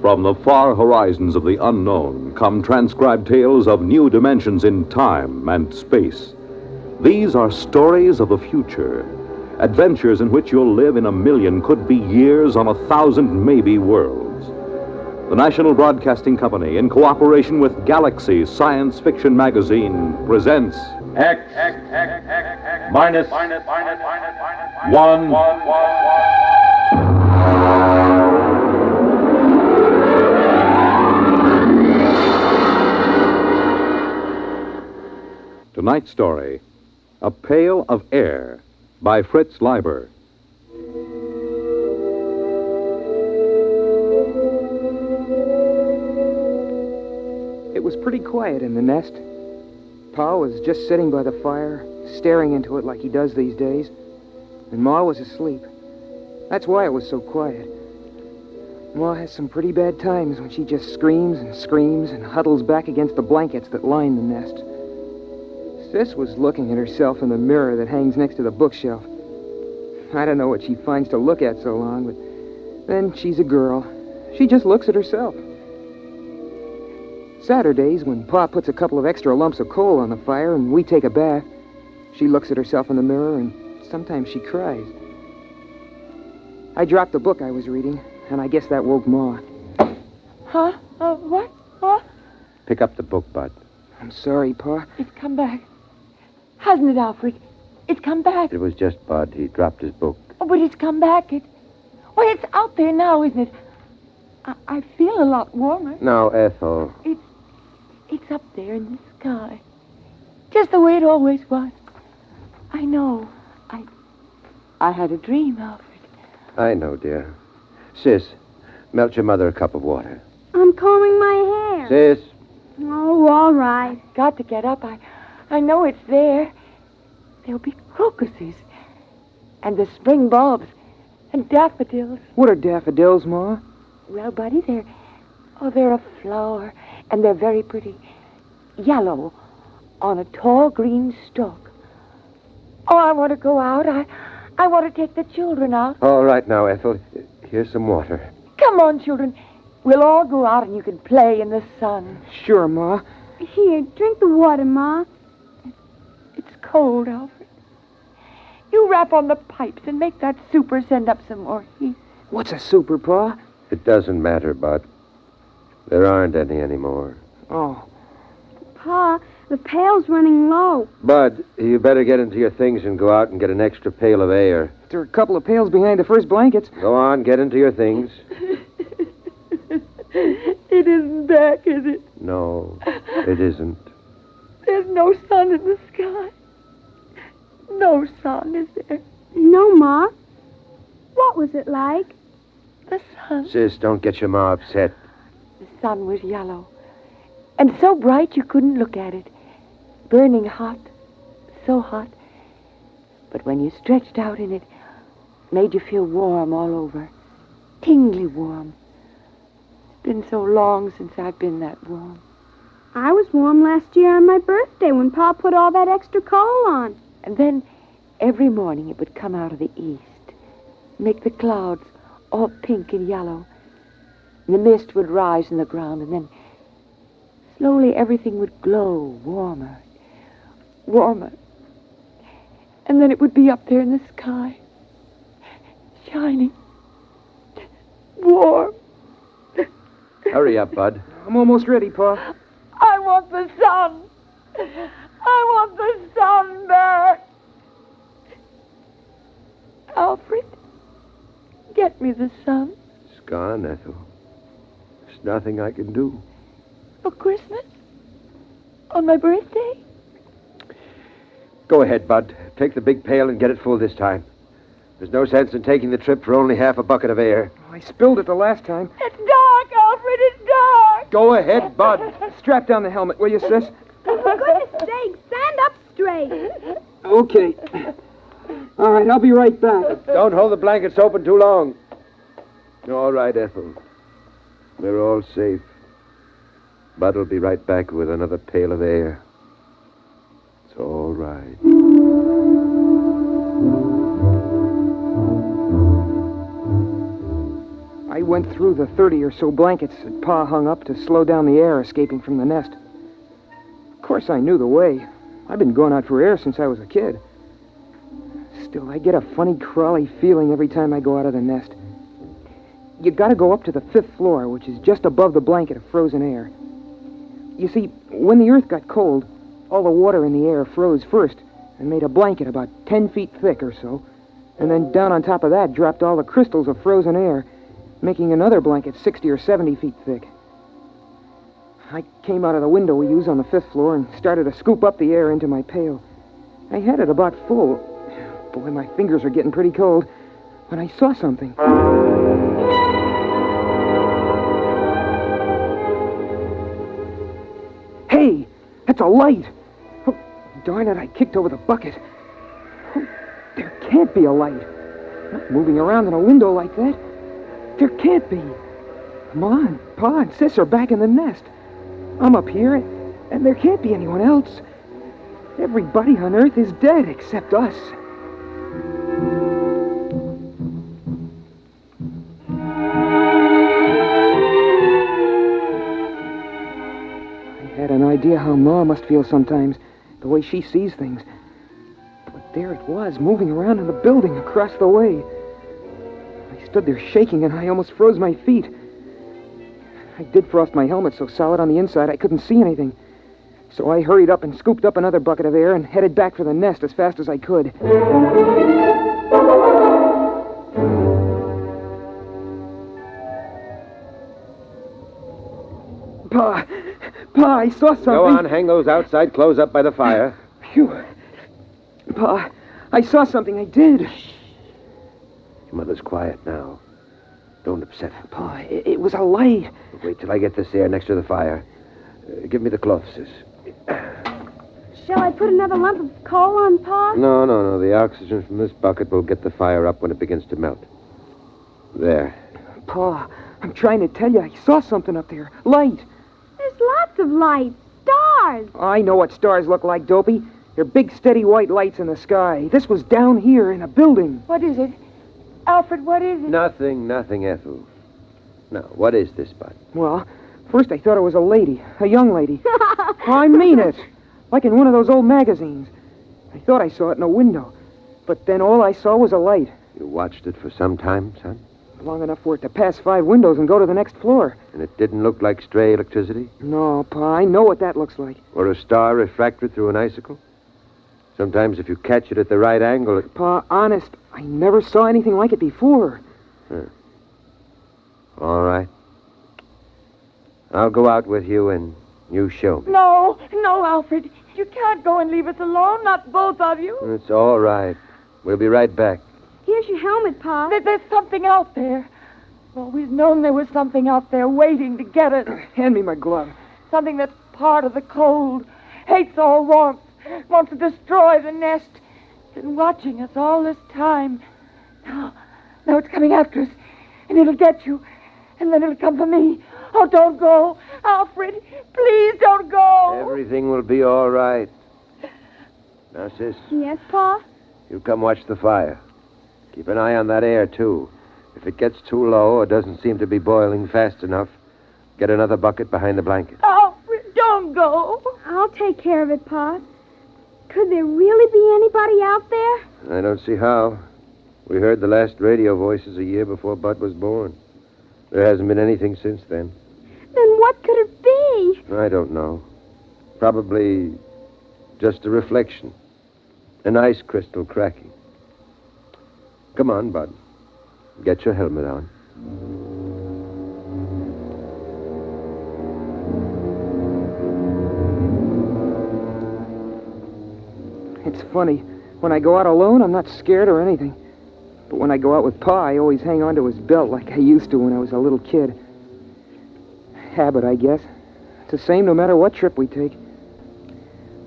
From the far horizons of the unknown come transcribed tales of new dimensions in time and space. These are stories of the future, adventures in which you'll live in a million, could be years, on 1,000 maybe worlds. The National Broadcasting Company, in cooperation with Galaxy Science Fiction Magazine, presents X minus 1. Tonight's story, A Pail of Air, by Fritz Leiber. It was pretty quiet in the nest. Pa was just sitting by the fire, staring into it like he does these days, and Ma was asleep. That's why it was so quiet. Ma has some pretty bad times when she just screams and huddles back against the blankets that line the nest. Sis was looking at herself in the mirror that hangs next to the bookshelf. I don't know what she finds to look at so long, but then she's a girl. She just looks at herself. Saturdays, when Pa puts a couple of extra lumps of coal on the fire and we take a bath, she looks at herself in the mirror and sometimes she cries. I dropped the book I was reading, and I guess that woke Ma. Huh? What? What? Pick up the book, Bud. I'm sorry, Pa. It's come back. Hasn't it, Alfred? It's come back. It was just Bud. He dropped his book. Oh, but it's come back. Well, it's out there now, isn't it? I feel a lot warmer. Now, Ethel. It's up there in the sky. Just the way it always was. I know. I had a dream, Alfred. I know, dear. Sis, melt your mother a cup of water. I'm combing my hair. Sis. Oh, all right. Got to get up. I know it's there. There'll be crocuses. And the spring bulbs. And daffodils. What are daffodils, Ma? Well, Buddy, they're a flower. And they're very pretty. Yellow. On a tall green stalk. Oh, I want to go out. I want to take the children out. All right now, Ethel. Here's some water. Come on, children. We'll all go out and you can play in the sun. Sure, Ma. Here, drink the water, Ma. It's cold, Alfred. You rap on the pipes and make that super send up some more heat. What's a super, Pa? It doesn't matter, Bud. There aren't any anymore. Oh. Pa, the pail's running low. Bud, you better get into your things and go out and get an extra pail of air. There are a couple of pails behind the first blankets. Go on, get into your things. It isn't back, is it? No, it isn't. There's no sun in the sky. No sun, is there? No, Ma. What was it like? The sun. Sis, don't get your ma upset. The sun was yellow. And so bright you couldn't look at it. Burning hot. So hot. But when you stretched out in it, it made you feel warm all over. Tingly warm. It's been so long since I've been that warm. I was warm last year on my birthday when Pa put all that extra coal on. And then every morning it would come out of the east. Make the clouds all pink and yellow. And the mist would rise in the ground, and then slowly everything would glow warmer, warmer. And then it would be up there in the sky, shining, warm. Hurry up, Bud. I'm almost ready, Pa. I want the sun. I want the sun back. Alfred, get me the sun. It's gone, Ethel. There's nothing I can do. For Christmas? On my birthday? Go ahead, Bud. Take the big pail and get it full this time. There's no sense in taking the trip for only half a bucket of air. I spilled it the last time. It's dark, Alfred. It's dark. Go ahead, Bud. Strap down the helmet, will you, sis? For goodness sake, stand up straight. Okay. All right, I'll be right back. Don't hold the blankets open too long. All right, Ethel. We're all safe. Bud will be right back with another pail of air. It's all right. I went through the 30 or so blankets that Pa hung up to slow down the air escaping from the nest. Of course, I knew the way. I've been going out for air since I was a kid. Still, I get a funny, crawly feeling every time I go out of the nest. You gotta go up to the 5th floor, which is just above the blanket of frozen air. You see, when the earth got cold, all the water in the air froze first and made a blanket about 10 feet thick or so, and then down on top of that dropped all the crystals of frozen air, making another blanket 60 or 70 feet thick. I came out of the window we use on the 5th floor and started to scoop up the air into my pail. I had it about full. Boy, my fingers are getting pretty cold when I saw something. Hey, that's a light. Oh, darn it, I kicked over the bucket. Oh, there can't be a light. Not moving around in a window like that. There can't be. Come on, Pa and Sis are back in the nest. I'm up here, and there can't be anyone else. Everybody on Earth is dead except us. I had an idea how Ma must feel sometimes, the way she sees things. But there it was, moving around in the building across the way. I stood there shaking, and I almost froze my feet. I did frost my helmet so solid on the inside I couldn't see anything. So I hurried up and scooped up another bucket of air and headed back for the nest as fast as I could. Pa, I saw something. Go on, hang those outside clothes up by the fire. Phew. Pa, I saw something, I did. Your mother's quiet now. Don't upset her. Pa, it was a light. Wait till I get this air next to the fire. Give me the cloth, Sis. Shall I put another lump of coal on, Pa? No. The oxygen from this bucket will get the fire up when it begins to melt. There. Pa, I'm trying to tell you, I saw something up there. Light. There's lots of lights. Stars. I know what stars look like, Dopey. They're big, steady white lights in the sky. This was down here in a building. What is it? Alfred, what is it? Nothing, Ethel. Now, what is this, Bud? Well, first I thought it was a lady. A young lady. I mean it. Like in one of those old magazines. I thought I saw it in a window. But then all I saw was a light. You watched it for some time, son? Long enough for it to pass 5 windows and go to the next floor. And it didn't look like stray electricity? No, Pa, I know what that looks like. Or a star refracted through an icicle? Sometimes if you catch it at the right angle, it... Pa, honest, I never saw anything like it before. Huh. All right. I'll go out with you and you show me. No, Alfred. You can't go and leave us alone, not both of you. It's all right. We'll be right back. Here's your helmet, Pa. There's something out there. I've always known there was something out there waiting to get us. Hand me my glove. Something that's part of the cold, hates all warmth, wants to destroy the nest. Been watching us all this time. Now it's coming after us, and it'll get you, and then it'll come for me. Oh, don't go. Alfred, please don't go. Everything will be all right. Now, Sis. Yes, Pa? You come watch the fire. Keep an eye on that air, too. If it gets too low or doesn't seem to be boiling fast enough, get another bucket behind the blanket. Alfred, don't go. I'll take care of it, Pa. Could there really be anybody out there? I don't see how. We heard the last radio voices a year before Bud was born. There hasn't been anything since then. Then what could it be? I don't know. Probably just a reflection. An ice crystal cracking. Come on, Bud. Get your helmet on. It's funny. When I go out alone, I'm not scared or anything. But when I go out with Pa, I always hang on to his belt like I used to when I was a little kid. Habit, I guess. It's the same no matter what trip we take.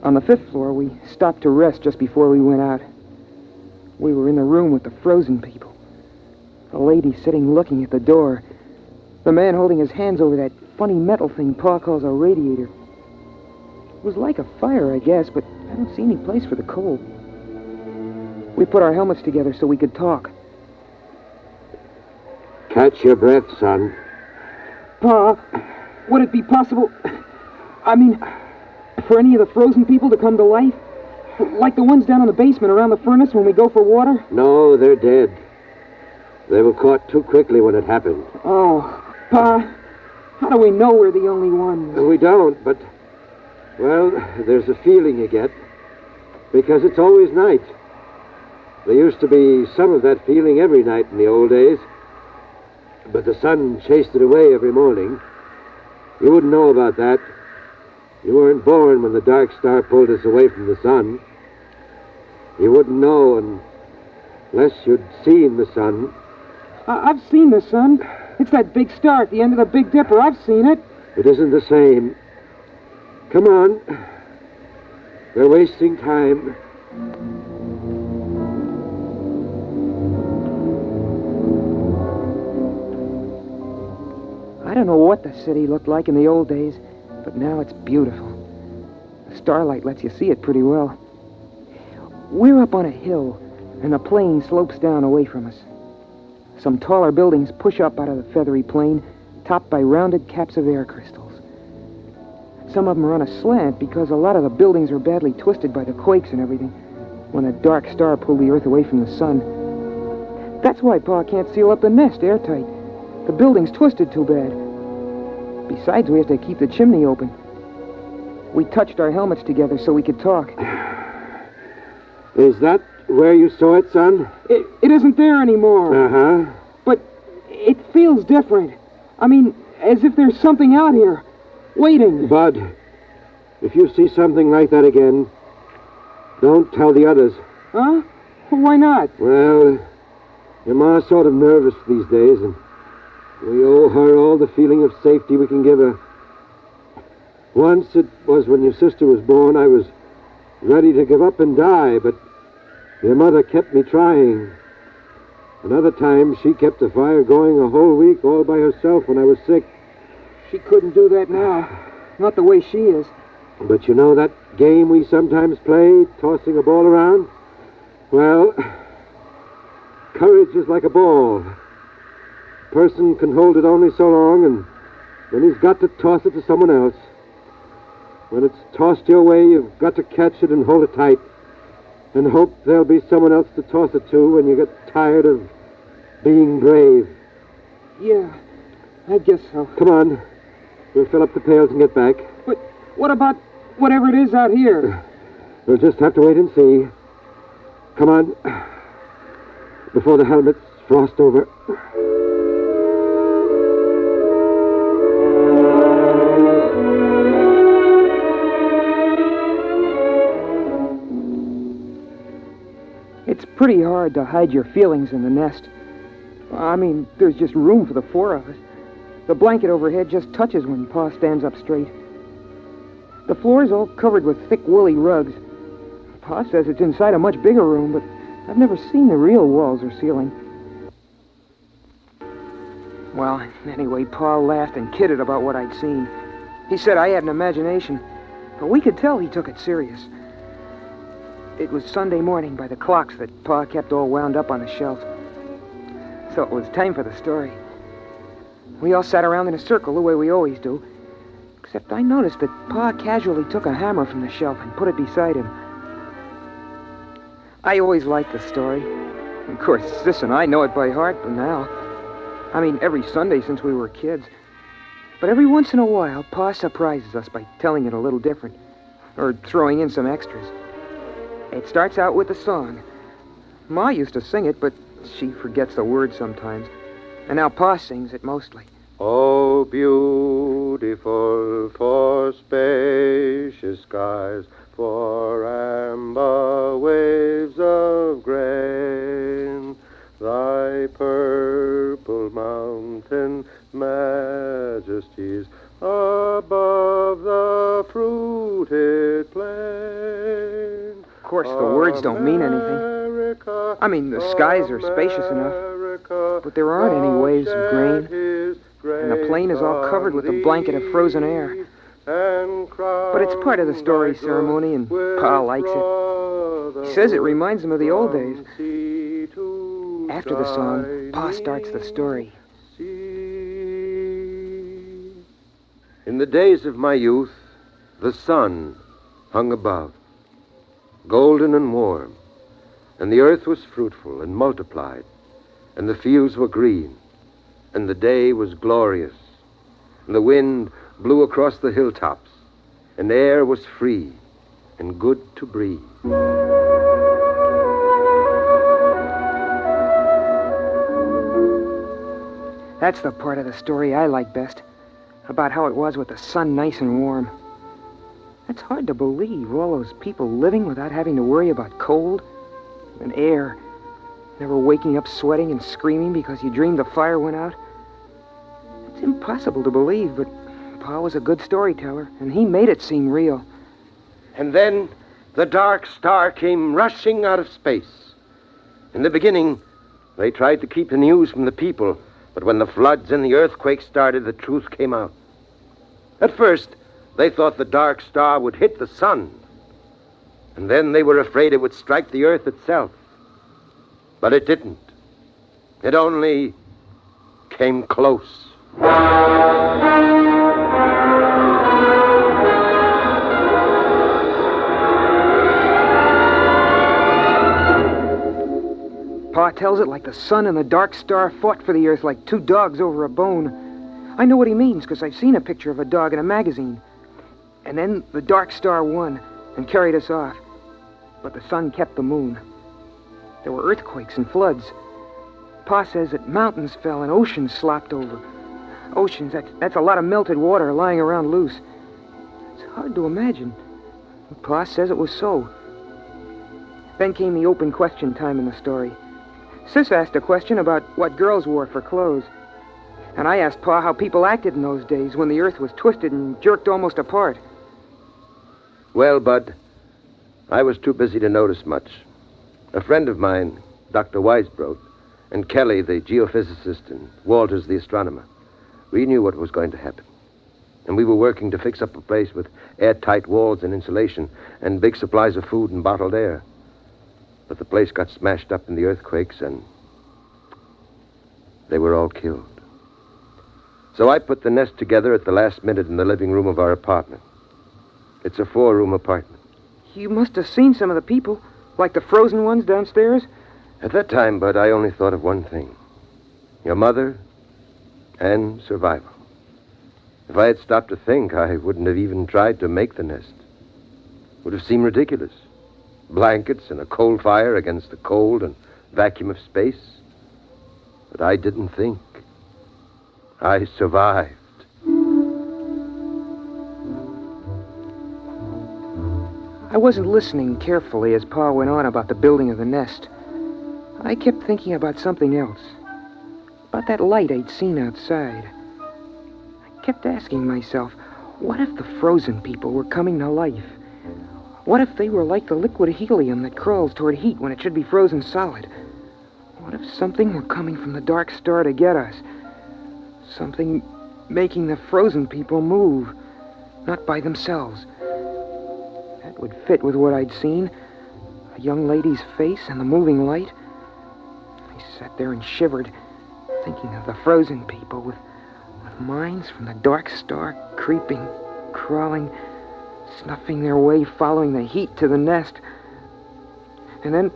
On the 5th floor, we stopped to rest just before we went out. We were in the room with the frozen people. The lady sitting looking at the door. The man holding his hands over that funny metal thing Pa calls a radiator. It was like a fire, I guess, but I don't see any place for the cold. We put our helmets together so we could talk. Catch your breath, son. Pa, would it be possible... for any of the frozen people to come to life? Like the ones down in the basement around the furnace when we go for water? No, they're dead. They were caught too quickly when it happened. Oh, Pa, how do we know we're the only ones? We don't, but... Well, there's a feeling you get. Because it's always night. There used to be some of that feeling every night in the old days. But the sun chased it away every morning. You wouldn't know about that. You weren't born when the dark star pulled us away from the sun. You wouldn't know unless you'd seen the sun. I've seen the sun. It's that big star at the end of the Big Dipper. I've seen it. It isn't the same. Come on. We're wasting time. I don't know what the city looked like in the old days, but now it's beautiful. The starlight lets you see it pretty well. We're up on a hill, and the plain slopes down away from us. Some taller buildings push up out of the feathery plain, topped by rounded caps of air crystals. Some of them are on a slant because a lot of the buildings are badly twisted by the quakes and everything when a dark star pulled the Earth away from the sun. That's why Pa can't seal up the nest airtight. The building's twisted too bad. Besides, we have to keep the chimney open. We touched our helmets together so we could talk. Is that where you saw it, son? It isn't there anymore. Uh-huh. But it feels different. As if there's something out here, waiting. Bud, if you see something like that again, don't tell the others. Huh? Why not? Well, your ma's sort of nervous these days, and we owe her all the feeling of safety we can give her. Once it was when your sister was born, I was ready to give up and die, but your mother kept me trying. Another time, she kept the fire going a whole week all by herself when I was sick. She couldn't do that now. Not the way she is. But you know that game we sometimes play, tossing a ball around? Well, courage is like a ball. A person can hold it only so long, and then he's got to toss it to someone else. When it's tossed your way, you've got to catch it and hold it tight, and hope there'll be someone else to toss it to when you get tired of being brave. Yeah, I guess so. Come on. We'll fill up the pails and get back. But what about whatever it is out here? We'll just have to wait and see. Come on. Before the helmets frost over. It's pretty hard to hide your feelings in the nest. There's just room for the four of us. The blanket overhead just touches when Pa stands up straight. The floor's all covered with thick woolly rugs. Pa says it's inside a much bigger room, but I've never seen the real walls or ceiling. Well, anyway, Pa laughed and kidded about what I'd seen. He said I had an imagination, but we could tell he took it serious. It was Sunday morning by the clocks that Pa kept all wound up on the shelf. So it was time for the story. We all sat around in a circle the way we always do, except I noticed that Pa casually took a hammer from the shelf and put it beside him. I always liked the story. Of course, Sis and I know it by heart by now. Every Sunday since we were kids. But every once in a while, Pa surprises us by telling it a little different, or throwing in some extras. It starts out with a song. Ma used to sing it, but she forgets the words sometimes. And now Pa sings it mostly. Oh, beautiful for spacious skies, for amber waves of grain, the majesties above the fruited plain. Of course, the words don't mean anything. I mean, the skies are spacious enough, but there aren't any waves of grain, and the plain is all covered with a blanket of frozen air. But it's part of the story ceremony, and Pa likes it. He says it reminds him of the old days. After the song, Pa starts the story. In the days of my youth, the sun hung above, golden and warm, and the earth was fruitful and multiplied, and the fields were green, and the day was glorious, and the wind blew across the hilltops, and the air was free and good to breathe. That's the part of the story I like best, about how it was with the sun nice and warm. It's hard to believe, all those people living without having to worry about cold and air, never waking up sweating and screaming because you dreamed the fire went out. It's impossible to believe, but Pa was a good storyteller, and he made it seem real. And then the dark star came rushing out of space. In the beginning, they tried to keep the news from the people, but when the floods and the earthquake started, the truth came out. At first, they thought the dark star would hit the sun, and then they were afraid it would strike the earth itself. But it didn't. It only came close. Pa tells it like the sun and the dark star fought for the earth like two dogs over a bone. I know what he means, because I've seen a picture of a dog in a magazine. And then the dark star won and carried us off. But the sun kept the moon. There were earthquakes and floods. Pa says that mountains fell and oceans slopped over. Oceans, that's a lot of melted water lying around loose. It's hard to imagine. But Pa says it was so. Then came the open question time in the story. Sis asked a question about what girls wore for clothes. And I asked Pa how people acted in those days when the earth was twisted and jerked almost apart. Well, Bud, I was too busy to notice much. A friend of mine, Dr. Weisbrot, and Kelly, the geophysicist, and Walters, the astronomer, we knew what was going to happen. And we were working to fix up a place with airtight walls and insulation and big supplies of food and bottled air. But the place got smashed up in the earthquakes, and they were all killed. So I put the nest together at the last minute in the living room of our apartment. It's a 4-room apartment. You must have seen some of the people, like the frozen ones downstairs. At that time, Bud, I only thought of one thing. Your mother and survival. If I had stopped to think, I wouldn't have even tried to make the nest. It would have seemed ridiculous. Blankets and a coal fire against the cold and vacuum of space. But I didn't think. I survived. I wasn't listening carefully as Pa went on about the building of the nest. I kept thinking about something else. About that light I'd seen outside. I kept asking myself, what if the frozen people were coming to life? What if they were like the liquid helium that crawls toward heat when it should be frozen solid? What if something were coming from the dark star to get us? Something making the frozen people move, not by themselves. That would fit with what I'd seen. A young lady's face and the moving light. I sat there and shivered, thinking of the frozen people with minds from the dark star creeping, crawling, snuffing their way, following the heat to the nest. And then,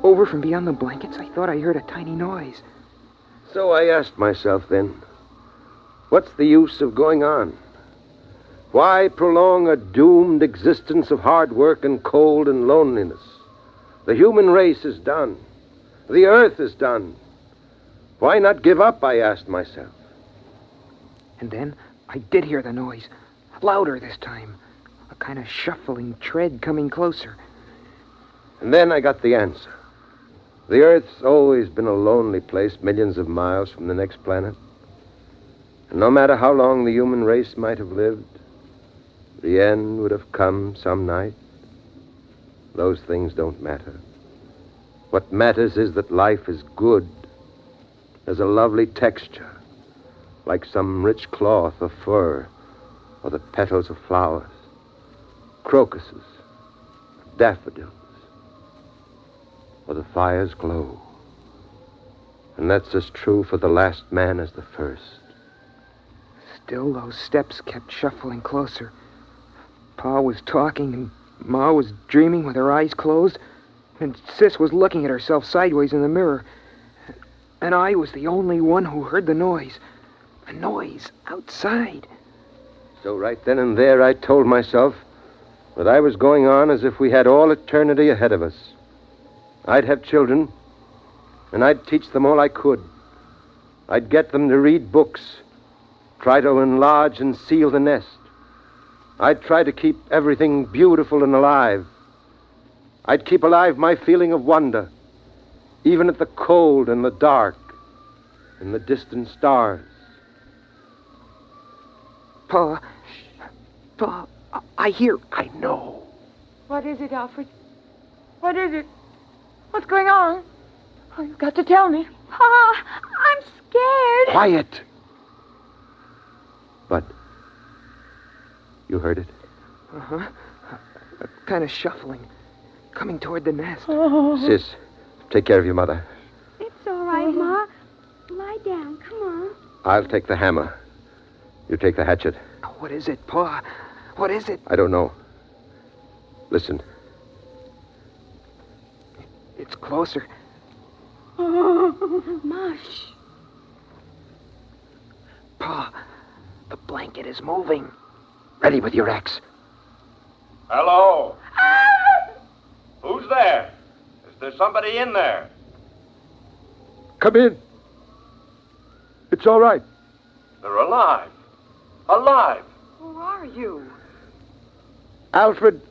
over from beyond the blankets, I thought I heard a tiny noise. So I asked myself then, what's the use of going on? Why prolong a doomed existence of hard work and cold and loneliness? The human race is done. The earth is done. Why not give up, I asked myself. And then I did hear the noise, louder this time, a kind of shuffling tread coming closer. And then I got the answer. The Earth's always been a lonely place millions of miles from the next planet. And no matter how long the human race might have lived, the end would have come some night. Those things don't matter. What matters is that life is good, has a lovely texture, like some rich cloth or fur, or the petals of flowers, crocuses, daffodils, or the fire's glow. And that's as true for the last man as the first. Still, those steps kept shuffling closer. Pa was talking, and Ma was dreaming with her eyes closed, and Sis was looking at herself sideways in the mirror. And I was the only one who heard the noise. A noise outside. So right then and there, I told myself that I was going on as if we had all eternity ahead of us. I'd have children, and I'd teach them all I could. I'd get them to read books, try to enlarge and seal the nest. I'd try to keep everything beautiful and alive. I'd keep alive my feeling of wonder, even at the cold and the dark and the distant stars. Pa, I hear. I know. What is it, Alfred? What is it? What's going on? Oh, you've got to tell me. Pa, I'm scared. Quiet. But you heard it? Uh-huh. Kind of shuffling, coming toward the nest. Oh. Sis, take care of your mother. It's all right, Ma. Lie down. Come on. I'll take the hammer. You take the hatchet. What is it, Pa? What is it? I don't know. Listen. It's closer. Oh, Mush. Pa, the blanket is moving. Ready with your axe. Hello? Who's there? Is there somebody in there? Come in. It's all right. They're alive. Alive. Who are you? Alfred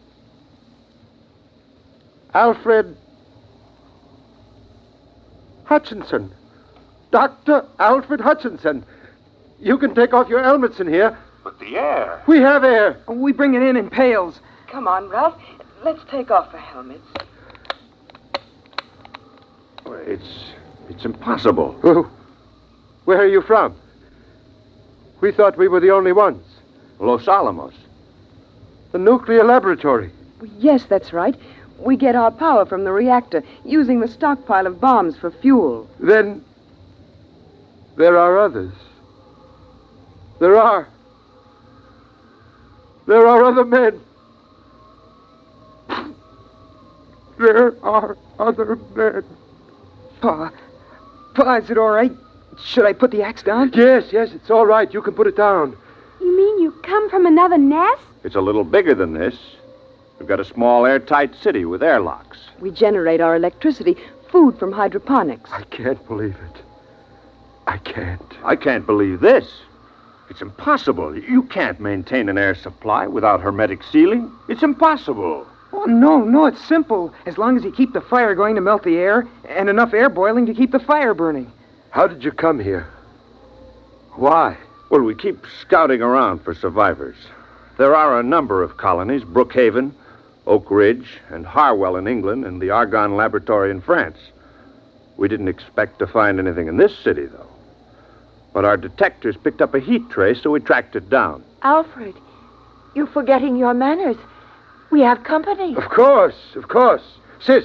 Hutchinson. Dr. Alfred Hutchinson. You can take off your helmets in here. But the air. We have air. We bring it in pails. Come on, Ralph. Let's take off the helmets. It's impossible. Where are you from? We thought we were the only ones. Los Alamos. The nuclear laboratory. Yes, that's right. We get our power from the reactor, using the stockpile of bombs for fuel. Then there are others. There are other men. There are other men. Pa, is it all right? Should I put the axe down? Yes, it's all right. You can put it down. You mean you come from another nest? It's a little bigger than this. We've got a small airtight city with airlocks. We generate our electricity, food from hydroponics. I can't believe it. I can't. I can't believe this. It's impossible. You can't maintain an air supply without hermetic sealing. It's impossible. Oh, no, it's simple. As long as you keep the fire going to melt the air, and enough air boiling to keep the fire burning. How did you come here? Why? Well, we keep scouting around for survivors. There are a number of colonies, Brookhaven, Oak Ridge, and Harwell in England, and the Argonne Laboratory in France. We didn't expect to find anything in this city, though. But our detectors picked up a heat trace, so we tracked it down. Alfred, you're forgetting your manners. We have company. Of course. Sis,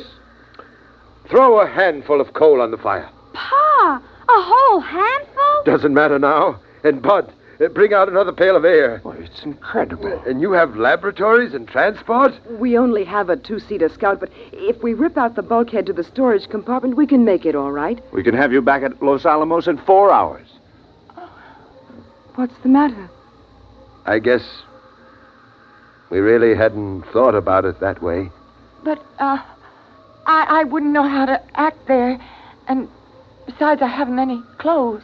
throw a handful of coal on the fire. Pa, a whole handful? Doesn't matter now. And Bud, bring out another pail of air. Well, it's incredible. And you have laboratories and transport? We only have a two-seater Scout, but if we rip out the bulkhead to the storage compartment, we can make it all right. We can have you back at Los Alamos in 4 hours. What's the matter? I guess we really hadn't thought about it that way. But, I wouldn't know how to act there. And besides, I haven't any clothes.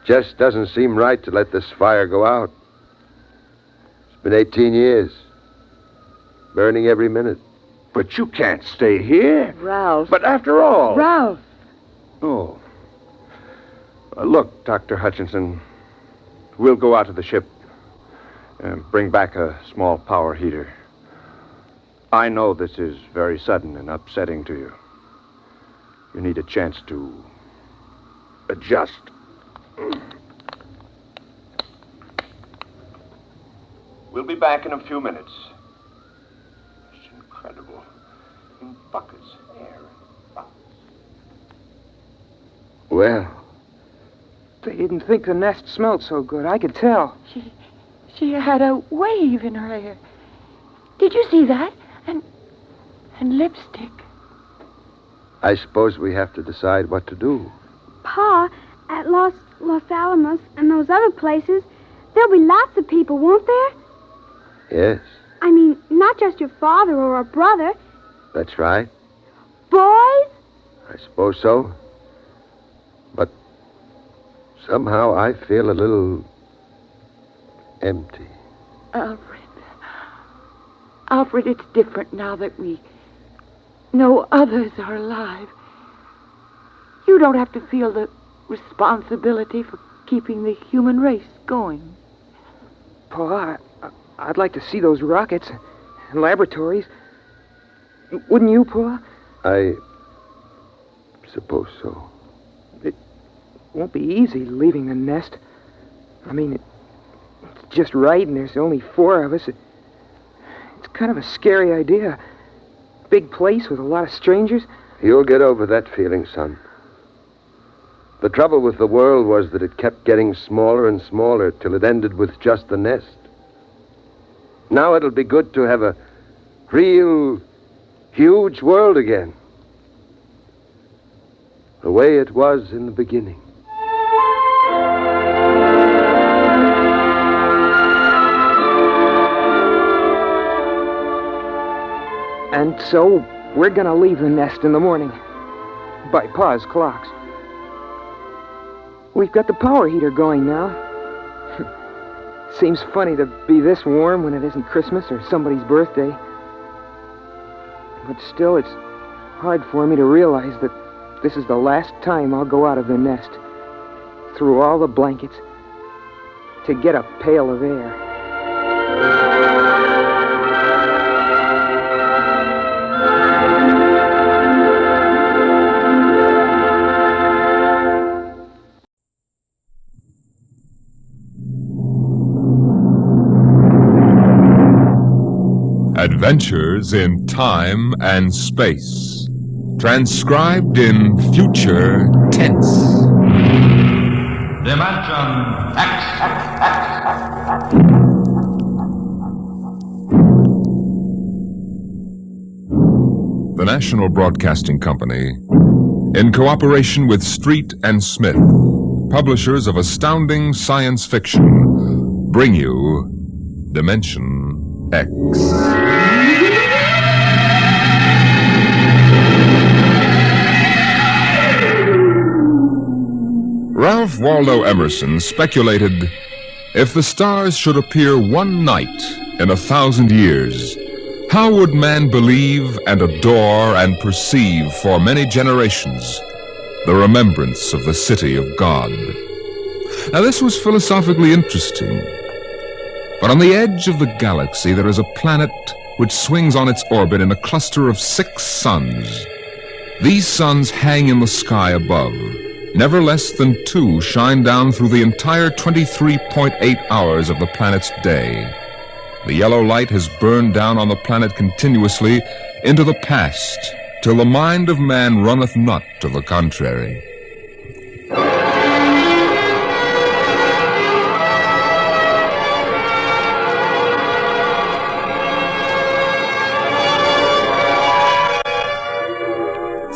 Just doesn't seem right to let this fire go out. It's been 18 years. Burning every minute. But you can't stay here. Ralph. But after all... Ralph. Oh. Look, Dr. Hutchinson, We'll go out to the ship and bring back a small power heater. I know this is very sudden and upsetting to you. You need a chance to adjust. We'll be back in a few minutes. It's incredible. In buckets, air in buckets. Well, They didn't think the nest smelled so good. I could tell. She had a wave in her hair. Did you see that? And lipstick. I suppose we have to decide what to do. Pa, at Los Alamos and those other places, there'll be lots of people, won't there? Yes, I mean, not just your father or a brother. that's right. Boys? I suppose so. But somehow I feel a little empty. Alfred, it's different now that we know others are alive. You don't have to feel the responsibility for keeping the human race going. Pa, I'd like to see those rockets and laboratories. Wouldn't you, Pa? I suppose so. It won't be easy leaving the nest. I mean, it's just right, and there's only 4 of us. It's kind of a scary idea. Big place with a lot of strangers. You'll get over that feeling, son. The trouble with the world was that it kept getting smaller and smaller till it ended with just the nest. Now it'll be good to have a real, huge world again. The way it was in the beginning. And so, we're gonna leave the nest in the morning. By Pa's clocks. We've got the power heater going now. Seems funny to be this warm when it isn't Christmas or somebody's birthday. But still, it's hard for me to realize that this is the last time I'll go out of the nest, through all the blankets, to get a pail of air. Adventures in Time and Space. Transcribed in future tense. Dimension X. The National Broadcasting Company, in cooperation with Street and Smith, publishers of astounding science fiction, bring you Dimension X. Ralph Waldo Emerson speculated, if the stars should appear one night in 1,000 years, how would man believe and adore and perceive for many generations the remembrance of the city of God? Now, this was philosophically interesting. But on the edge of the galaxy, there is a planet which swings on its orbit in a cluster of 6 suns. These suns hang in the sky above. Never less than 2 shine down through the entire 23.8 hours of the planet's day. The yellow light has burned down on the planet continuously into the past, till the mind of man runneth not to the contrary.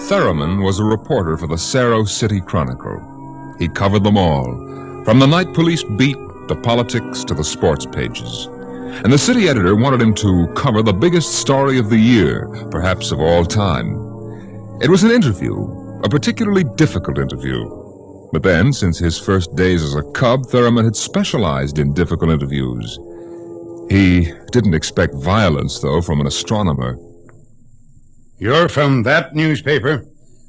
Theremin was a reporter for the Cerro City Chronicle. He covered them all, from the night police beat to politics to the sports pages. And the city editor wanted him to cover the biggest story of the year, perhaps of all time. It was an interview, a particularly difficult interview. But then, since his first days as a cub, Theremin had specialized in difficult interviews. He didn't expect violence, though, from an astronomer. You're from that newspaper?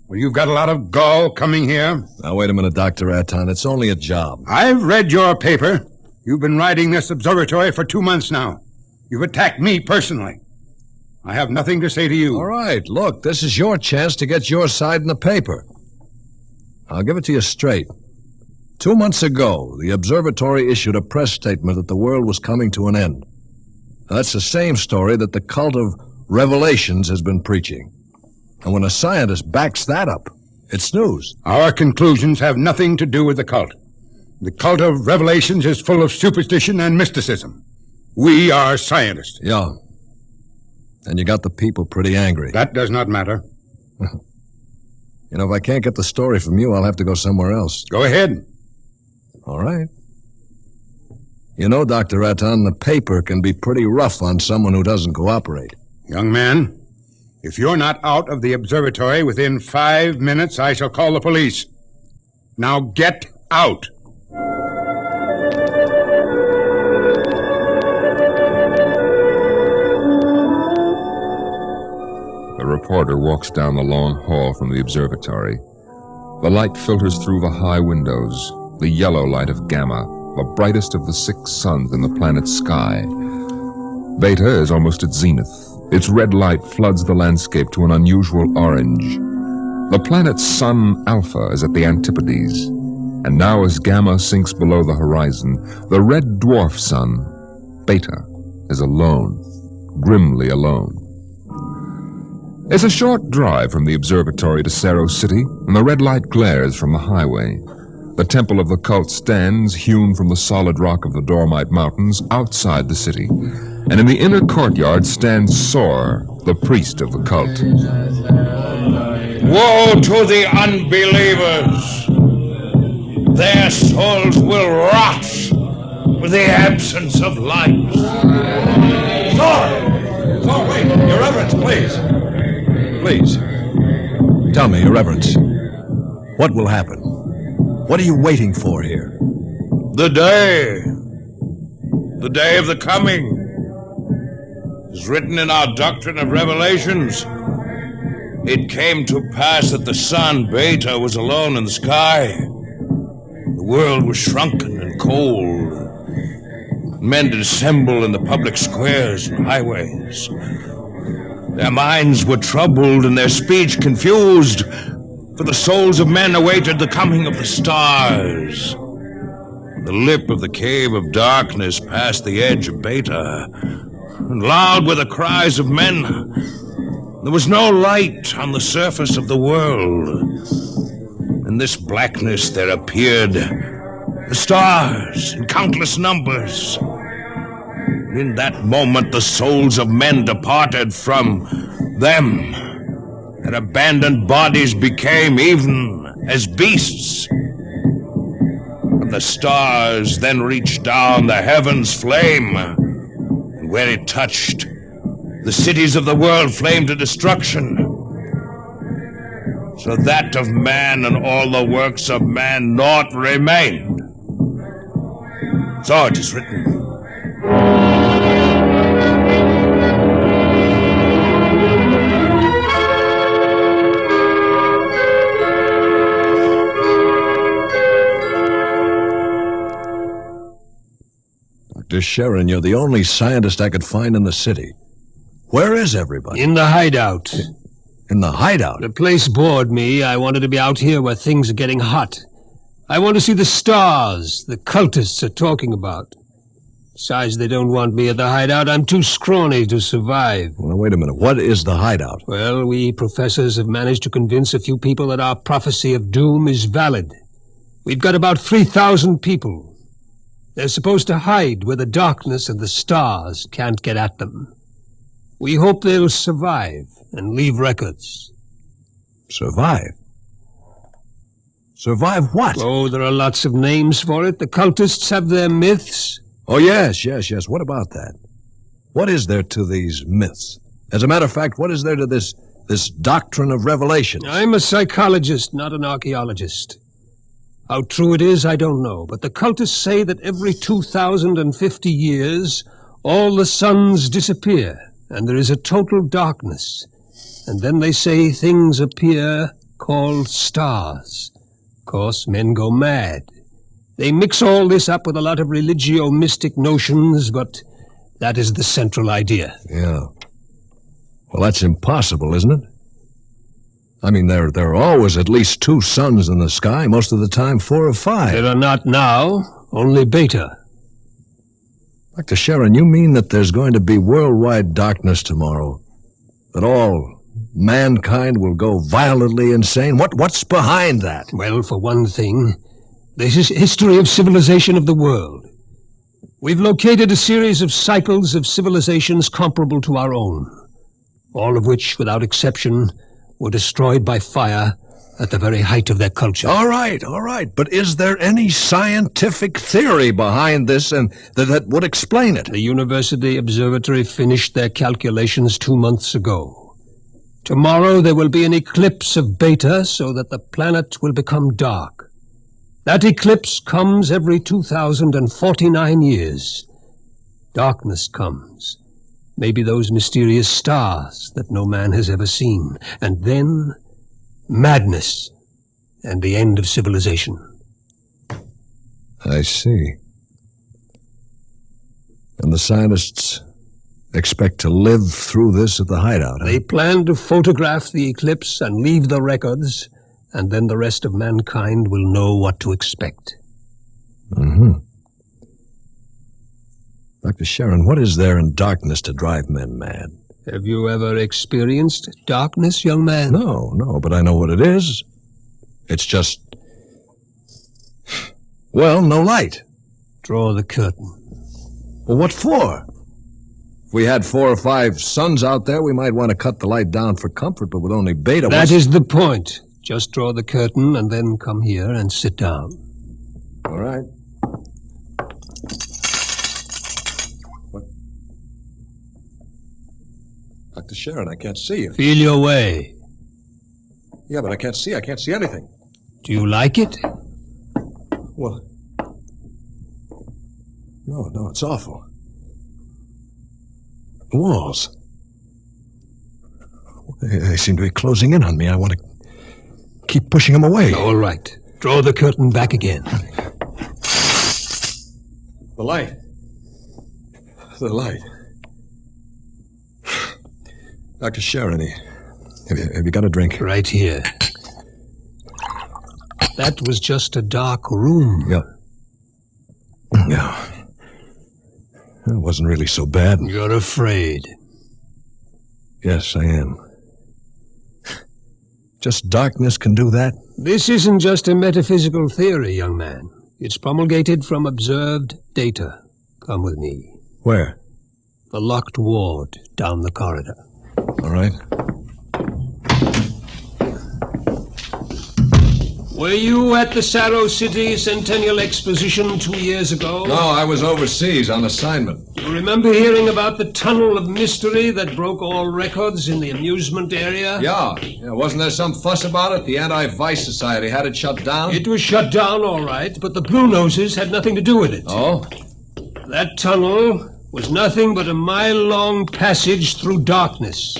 Well, you've got a lot of gall coming here? Now, wait a minute, Dr. Anton. It's only a job. I've read your paper. You've been riding this observatory for 2 months now. You've attacked me personally. I have nothing to say to you. All right, look, this is your chance to get your side in the paper. I'll give it to you straight. 2 months ago, the observatory issued a press statement that the world was coming to an end. That's the same story that the cult of Revelations has been preaching. And when a scientist backs that up, it's news. Our conclusions have nothing to do with the cult. The cult of Revelations is full of superstition and mysticism. We are scientists. Yeah. And you got the people pretty angry. That does not matter. You know, if I can't get the story from you, I'll have to go somewhere else. Go ahead. All right. You know, Dr. Raton, the paper can be pretty rough on someone who doesn't cooperate. Young man, if you're not out of the observatory within 5 minutes, I shall call the police. Now get out. The reporter walks down the long hall from the observatory. The light filters through the high windows, the yellow light of Gamma, the brightest of the 6 suns in the planet's sky. Beta is almost at zenith. Its red light floods the landscape to an unusual orange. The planet's sun, Alpha, is at the antipodes. And now as Gamma sinks below the horizon, the red dwarf sun, Beta, is alone, grimly alone. It's a short drive from the observatory to Cerro City, and the red light glares from the highway. The temple of the cult stands, hewn from the solid rock of the Dormite Mountains, outside the city. And in the inner courtyard stands Sor, the priest of the cult. Woe to the unbelievers! Their souls will rot with the absence of light. Sor, wait! Your Reverence, please. Please. Tell me, Your Reverence, what will happen? What are you waiting for here? The day of the coming, is written in our doctrine of Revelations. It came to pass that the sun, Beta, was alone in the sky. The world was shrunken and cold. Men did assemble in the public squares and highways. Their minds were troubled and their speech confused, for the souls of men awaited the coming of the stars. The lip of the cave of darkness past the edge of Beta, and loud were the cries of men. There was no light on the surface of the world. In this blackness there appeared the stars in countless numbers. In that moment the souls of men departed from them. Their abandoned bodies became even as beasts. And the stars then reached down the heavens' flame, and where it touched, the cities of the world flamed to destruction. So that of man and all the works of man naught remained. So it is written. Dr. Sharon, you're the only scientist I could find in the city. Where is everybody? In the hideout. In the hideout? The place bored me. I wanted to be out here where things are getting hot. I want to see the stars the cultists are talking about. Besides, they don't want me at the hideout. I'm too scrawny to survive. Well, wait a minute. What is the hideout? Well, we professors have managed to convince a few people that our prophecy of doom is valid. We've got about 3,000 people. They're supposed to hide where the darkness and the stars can't get at them. We hope they'll survive and leave records. Survive? Survive what? Oh, there are lots of names for it. The cultists have their myths. Oh, yes. What about that? What is there to these myths? As a matter of fact, what is there to this doctrine of Revelations? I'm a psychologist, not an archaeologist. How true it is, I don't know, but the cultists say that every 2,050 years, all the suns disappear, and there is a total darkness. And then they say things appear called stars. Of course, men go mad. They mix all this up with a lot of religio-mystic notions, but that is the central idea. Yeah. Well, that's impossible, isn't it? I mean, there are always at least 2 suns in the sky, most of the time 4 or 5. There are not now, only Beta. Dr. Sharon, you mean that there's going to be worldwide darkness tomorrow? That all mankind will go violently insane? What's behind that? Well, for one thing, this is history of civilization of the world. We've located a series of cycles of civilizations comparable to our own, all of which, without exception, were destroyed by fire at the very height of their culture. All right. But is there any scientific theory behind this and that would explain it? The University Observatory finished their calculations 2 months ago. Tomorrow there will be an eclipse of Beta so that the planet will become dark. That eclipse comes every 2,049 years. Darkness comes. Maybe those mysterious stars that no man has ever seen. And then madness and the end of civilization. I see. And the scientists expect to live through this at the hideout, huh? They plan to photograph the eclipse and leave the records, and then the rest of mankind will know what to expect. Mm-hmm. Dr. Sharon, what is there in darkness to drive men mad? Have you ever experienced darkness, young man? No, but I know what it is. It's just... well, no light. Draw the curtain. Well, what for? If we had 4 or 5 suns out there, we might want to cut the light down for comfort, but with only Beta... That is the point. Just draw the curtain and then come here and sit down. All right. What? Dr. Sharon, I can't see you. Feel your way. Yeah, but I can't see. I can't see anything. Do you like it? Well... No, it's awful. The walls. They seem to be closing in on me. I want to keep pushing them away. All right. Draw the curtain back again. The light. The light. Dr. Sharon, have you got a drink? Right here. That was just a dark room. Yeah. It wasn't really so bad. You're afraid. Yes, I am. Just darkness can do that? This isn't just a metaphysical theory, young man. It's promulgated from observed data. Come with me. Where? The locked ward down the corridor. All right. Were you at the Sarrow City Centennial Exposition 2 years ago? No, I was overseas on assignment. You remember hearing about the tunnel of mystery that broke all records in the amusement area? Yeah. Wasn't there some fuss about it? The Anti-Vice Society had it shut down? It was shut down, all right, but the Blue Noses had nothing to do with it. Oh? That tunnel was nothing but a mile-long passage through darkness.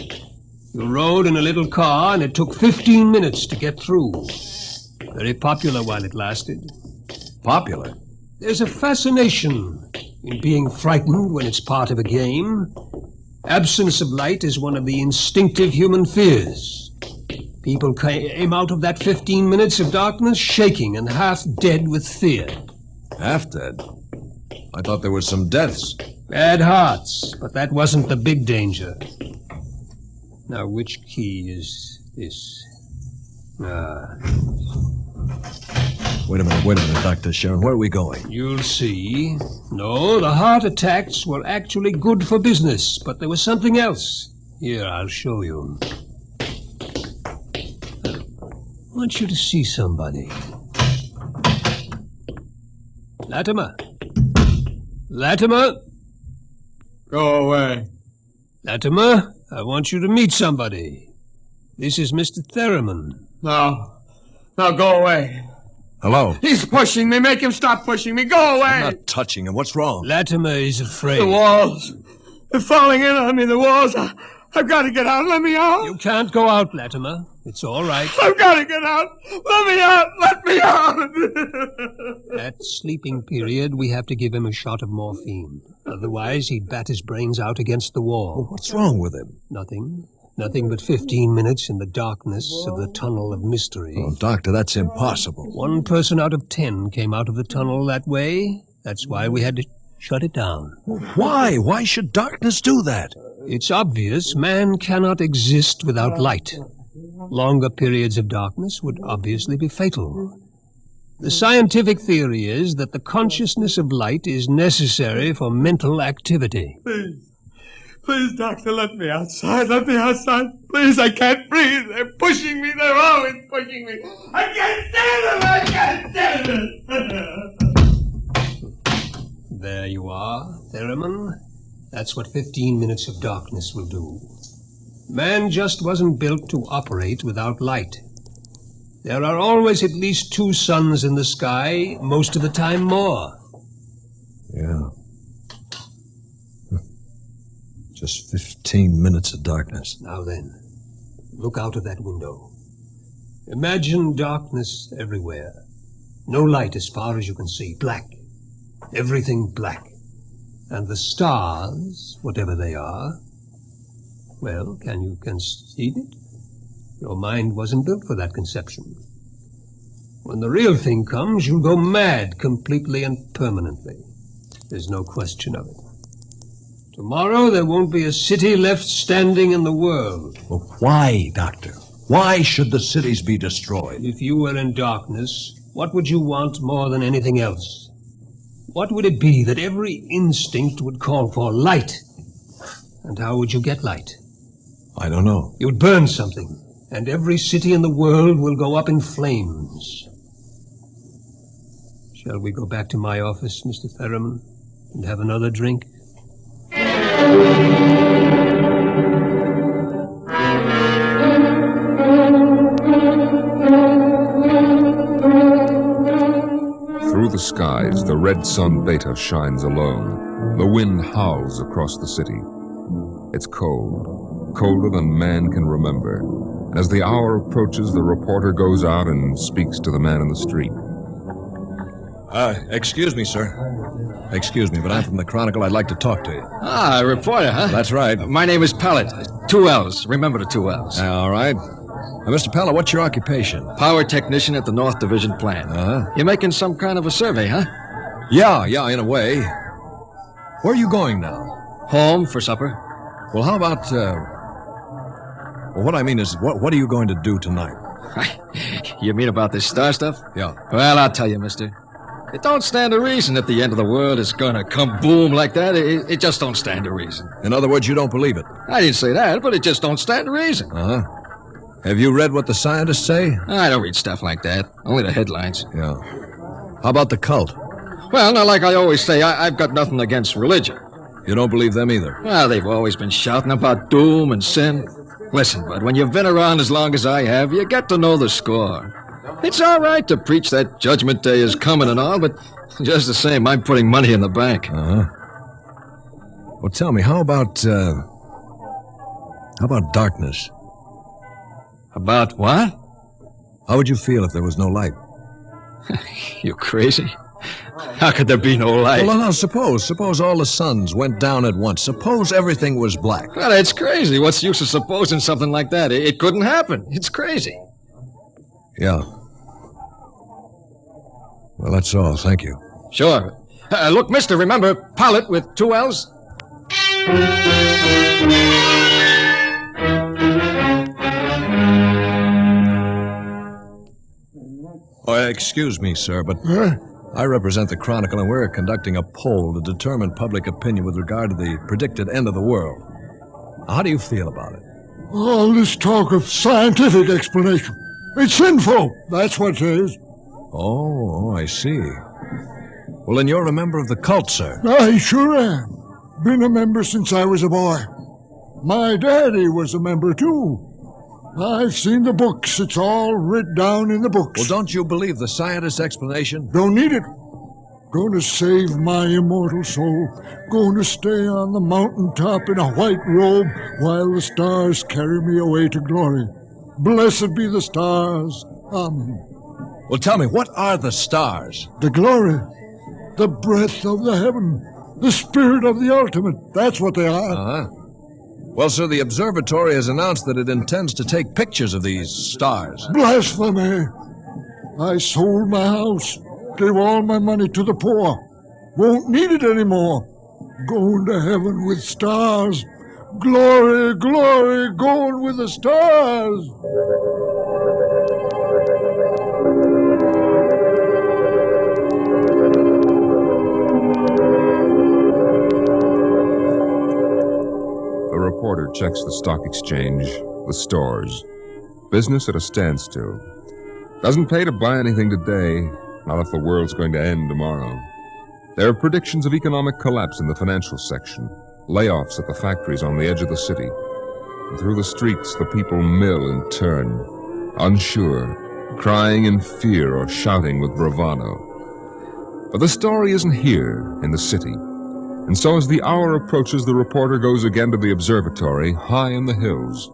You rode in a little car, and it took 15 minutes to get through. Very popular while it lasted. Popular? There's a fascination in being frightened when it's part of a game. Absence of light is one of the instinctive human fears. People came out of that 15 minutes of darkness shaking and half dead with fear. Half dead? I thought there were some deaths. Bad hearts, but that wasn't the big danger. Now, which key is this? Wait a minute, Dr. Sharon. Where are we going? You'll see. No, the heart attacks were actually good for business, but there was something else. Here, I'll show you. I want you to see somebody. Latimer. Latimer? Go away. Latimer, I want you to meet somebody. This is Mr. Theremin. No, go away. Hello? He's pushing me. Make him stop pushing me. Go away. I'm not touching him. What's wrong? Latimer is afraid. The walls. They're falling in on me, the walls. I've got to get out. Let me out. You can't go out, Latimer. It's all right. I've got to get out. Let me out. Let me out. that sleeping period, we have to give him a shot of morphine. Otherwise, he'd bat his brains out against the wall. Well, what's wrong with him? Nothing. Nothing but 15 minutes in the darkness of the tunnel of mystery. Oh, Doctor, that's impossible. 1 person out of 10 came out of the tunnel that way. That's why we had to shut it down. Why? Why should darkness do that? It's obvious man cannot exist without light. Longer periods of darkness would obviously be fatal. The scientific theory is that the consciousness of light is necessary for mental activity. Please, Doctor, let me outside. Let me outside. Please, I can't breathe. They're pushing me. They're always pushing me. I can't stand it. I can't stand it. There you are, Theremin. That's what 15 minutes of darkness will do. Man just wasn't built to operate without light. There are always at least 2 suns in the sky, most of the time more. Yeah. Just 15 minutes of darkness. Now then, look out of that window. Imagine darkness everywhere. No light as far as you can see. Black. Everything black. And the stars, whatever they are, well, can you conceive it? Your mind wasn't built for that conception. When the real thing comes, you'll go mad completely and permanently. There's no question of it. Tomorrow there won't be a city left standing in the world. Well, why, Doctor? Why should the cities be destroyed? If you were in darkness, what would you want more than anything else? What would it be that every instinct would call for? Light. And how would you get light? I don't know. You'd burn something, and every city in the world will go up in flames. Shall we go back to my office, Mr. Theremin, and have another drink? Through the skies, the red sun Beta shines alone. The wind howls across the city. It's cold, colder than man can remember. As the hour approaches, the reporter goes out and speaks to the man in the street. Excuse me, sir. Excuse me, but I'm from the Chronicle. I'd like to talk to you. Ah, a reporter, huh? That's right. My name is Pellet. 2 L's. Remember the 2 L's. All right. Mr. Pellet, what's your occupation? Power technician at the North Division plant. You're making some kind of a survey, huh? Yeah, in a way. Where are you going now? Home for supper. Well, how about, well, what I mean is, what are you going to do tonight? You mean about this star stuff? Yeah. Well, I'll tell you, mister. It don't stand to reason that the end of the world is gonna come boom like that. It just don't stand to reason. In other words, you don't believe it? I didn't say that, but it just don't stand to reason. Have you read what the scientists say? I don't read stuff like that. Only the headlines. Yeah. How about the cult? Well, now, like I always say, I've got nothing against religion. You don't believe them either? Well, they've always been shouting about doom and sin. Listen, bud, when you've been around as long as I have, you get to know the score. It's all right to preach that Judgment Day is coming and all, but just the same, I'm putting money in the bank. Well, tell me, how about darkness? About what? How would you feel if there was no light? You crazy? How could there be no light? Well, now, suppose all the suns went down at once. Suppose everything was black. Well, it's crazy. What's the use of supposing something like that? It couldn't happen. It's crazy. Yeah. Well, that's all. Thank you. Sure. Look, mister, remember, Pilot with 2 L's? Excuse me, sir, but I represent the Chronicle, and we're conducting a poll to determine public opinion with regard to the predicted end of the world. How do you feel about it? All this talk of scientific explanation. It's sinful. That's what it is. Oh, I see. Well, then you're a member of the cult, sir. I sure am. Been a member since I was a boy. My daddy was a member, too. I've seen the books. It's all writ down in the books. Well, don't you believe the scientist's explanation? Don't need it. Going to save my immortal soul. Going to stay on the mountaintop in a white robe while the stars carry me away to glory. Blessed be the stars. Amen. Well, tell me, what are the stars? The glory, the breath of the heaven, the spirit of the ultimate. That's what they are. Uh-huh. Well, sir, the observatory has announced that it intends to take pictures of these stars. Blasphemy! I sold my house, gave all my money to the poor. Won't need it anymore. Going to heaven with stars. Glory, glory, going with the stars. A reporter checks the stock exchange, the stores. Business at a standstill. Doesn't pay to buy anything today, not if the world's going to end tomorrow. There are predictions of economic collapse in the financial section, layoffs at the factories on the edge of the city. And through the streets, the people mill and turn, unsure, crying in fear or shouting with bravado. But the story isn't here in the city. And so as the hour approaches, the reporter goes again to the observatory high in the hills.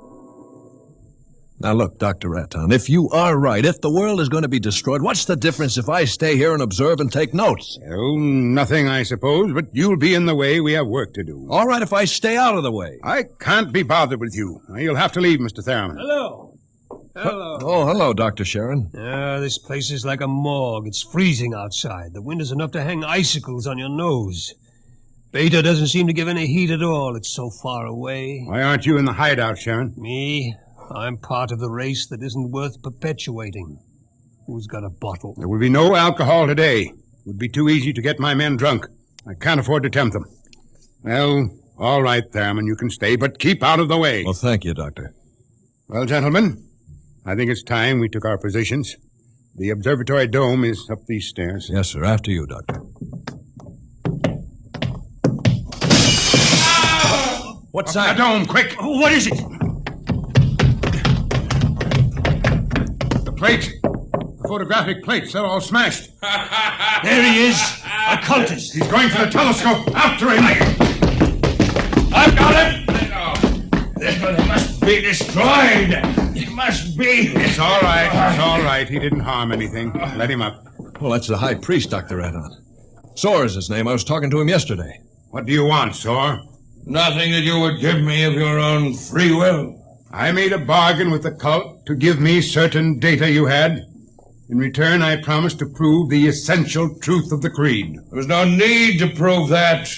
Now look, Dr. Raton, if you are right, if the world is going to be destroyed, what's the difference if I stay here and observe and take notes? Oh, nothing, I suppose, but you'll be in the way. We have work to do. All right, if I stay out of the way. I can't be bothered with you. You'll have to leave, Mr. Theremin. Hello. Hello. Oh, hello, Dr. Sharon. This place is like a morgue. It's freezing outside. The wind is enough to hang icicles on your nose. Beta doesn't seem to give any heat at all. It's so far away. Why aren't you in the hideout, Sharon? Me? I'm part of the race that isn't worth perpetuating. Who's got a bottle? There will be no alcohol today. It would be too easy to get my men drunk. I can't afford to tempt them. Well, all right, Themin, you can stay, but keep out of the way. Well, thank you, Doctor. Well, gentlemen, I think it's time we took our positions. The observatory dome is up these stairs. Yes, sir. After you, Doctor. What's that? The dome, quick! What is it? Plates. The photographic plates, they're all smashed. There he is. A cultist. He's going for the telescope. After him. I've got him. It must be destroyed. It must be. It's all right. It's all right. He didn't harm anything. Let him up. Well, that's the high priest, Dr. Raton. Soar is his name. I was talking to him yesterday. What do you want, Soar? Nothing that you would give me of your own free will. I made a bargain with the cult to give me certain data you had. In return, I promised to prove the essential truth of the creed. There was no need to prove that.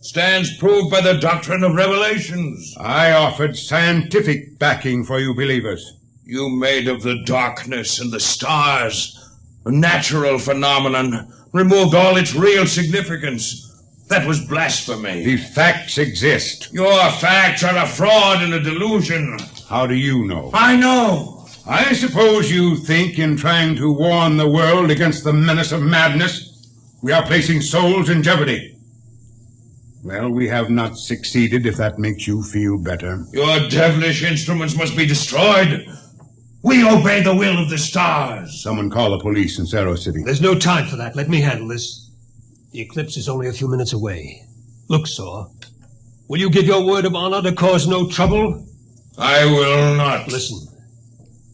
Stands proved by the doctrine of revelations. I offered scientific backing for you believers. You made of the darkness and the stars a natural phenomenon, removed all its real significance. That was blasphemy. The facts exist. Your facts are a fraud and a delusion. How do you know? I know. I suppose you think in trying to warn the world against the menace of madness, we are placing souls in jeopardy. Well, we have not succeeded, if that makes you feel better. Your devilish instruments must be destroyed. We obey the will of the stars. Someone call the police in Cerro City. There's no time for that. Let me handle this. The eclipse is only a few minutes away. Look, Saw. Will you give your word of honor to cause no trouble? I will not. Listen.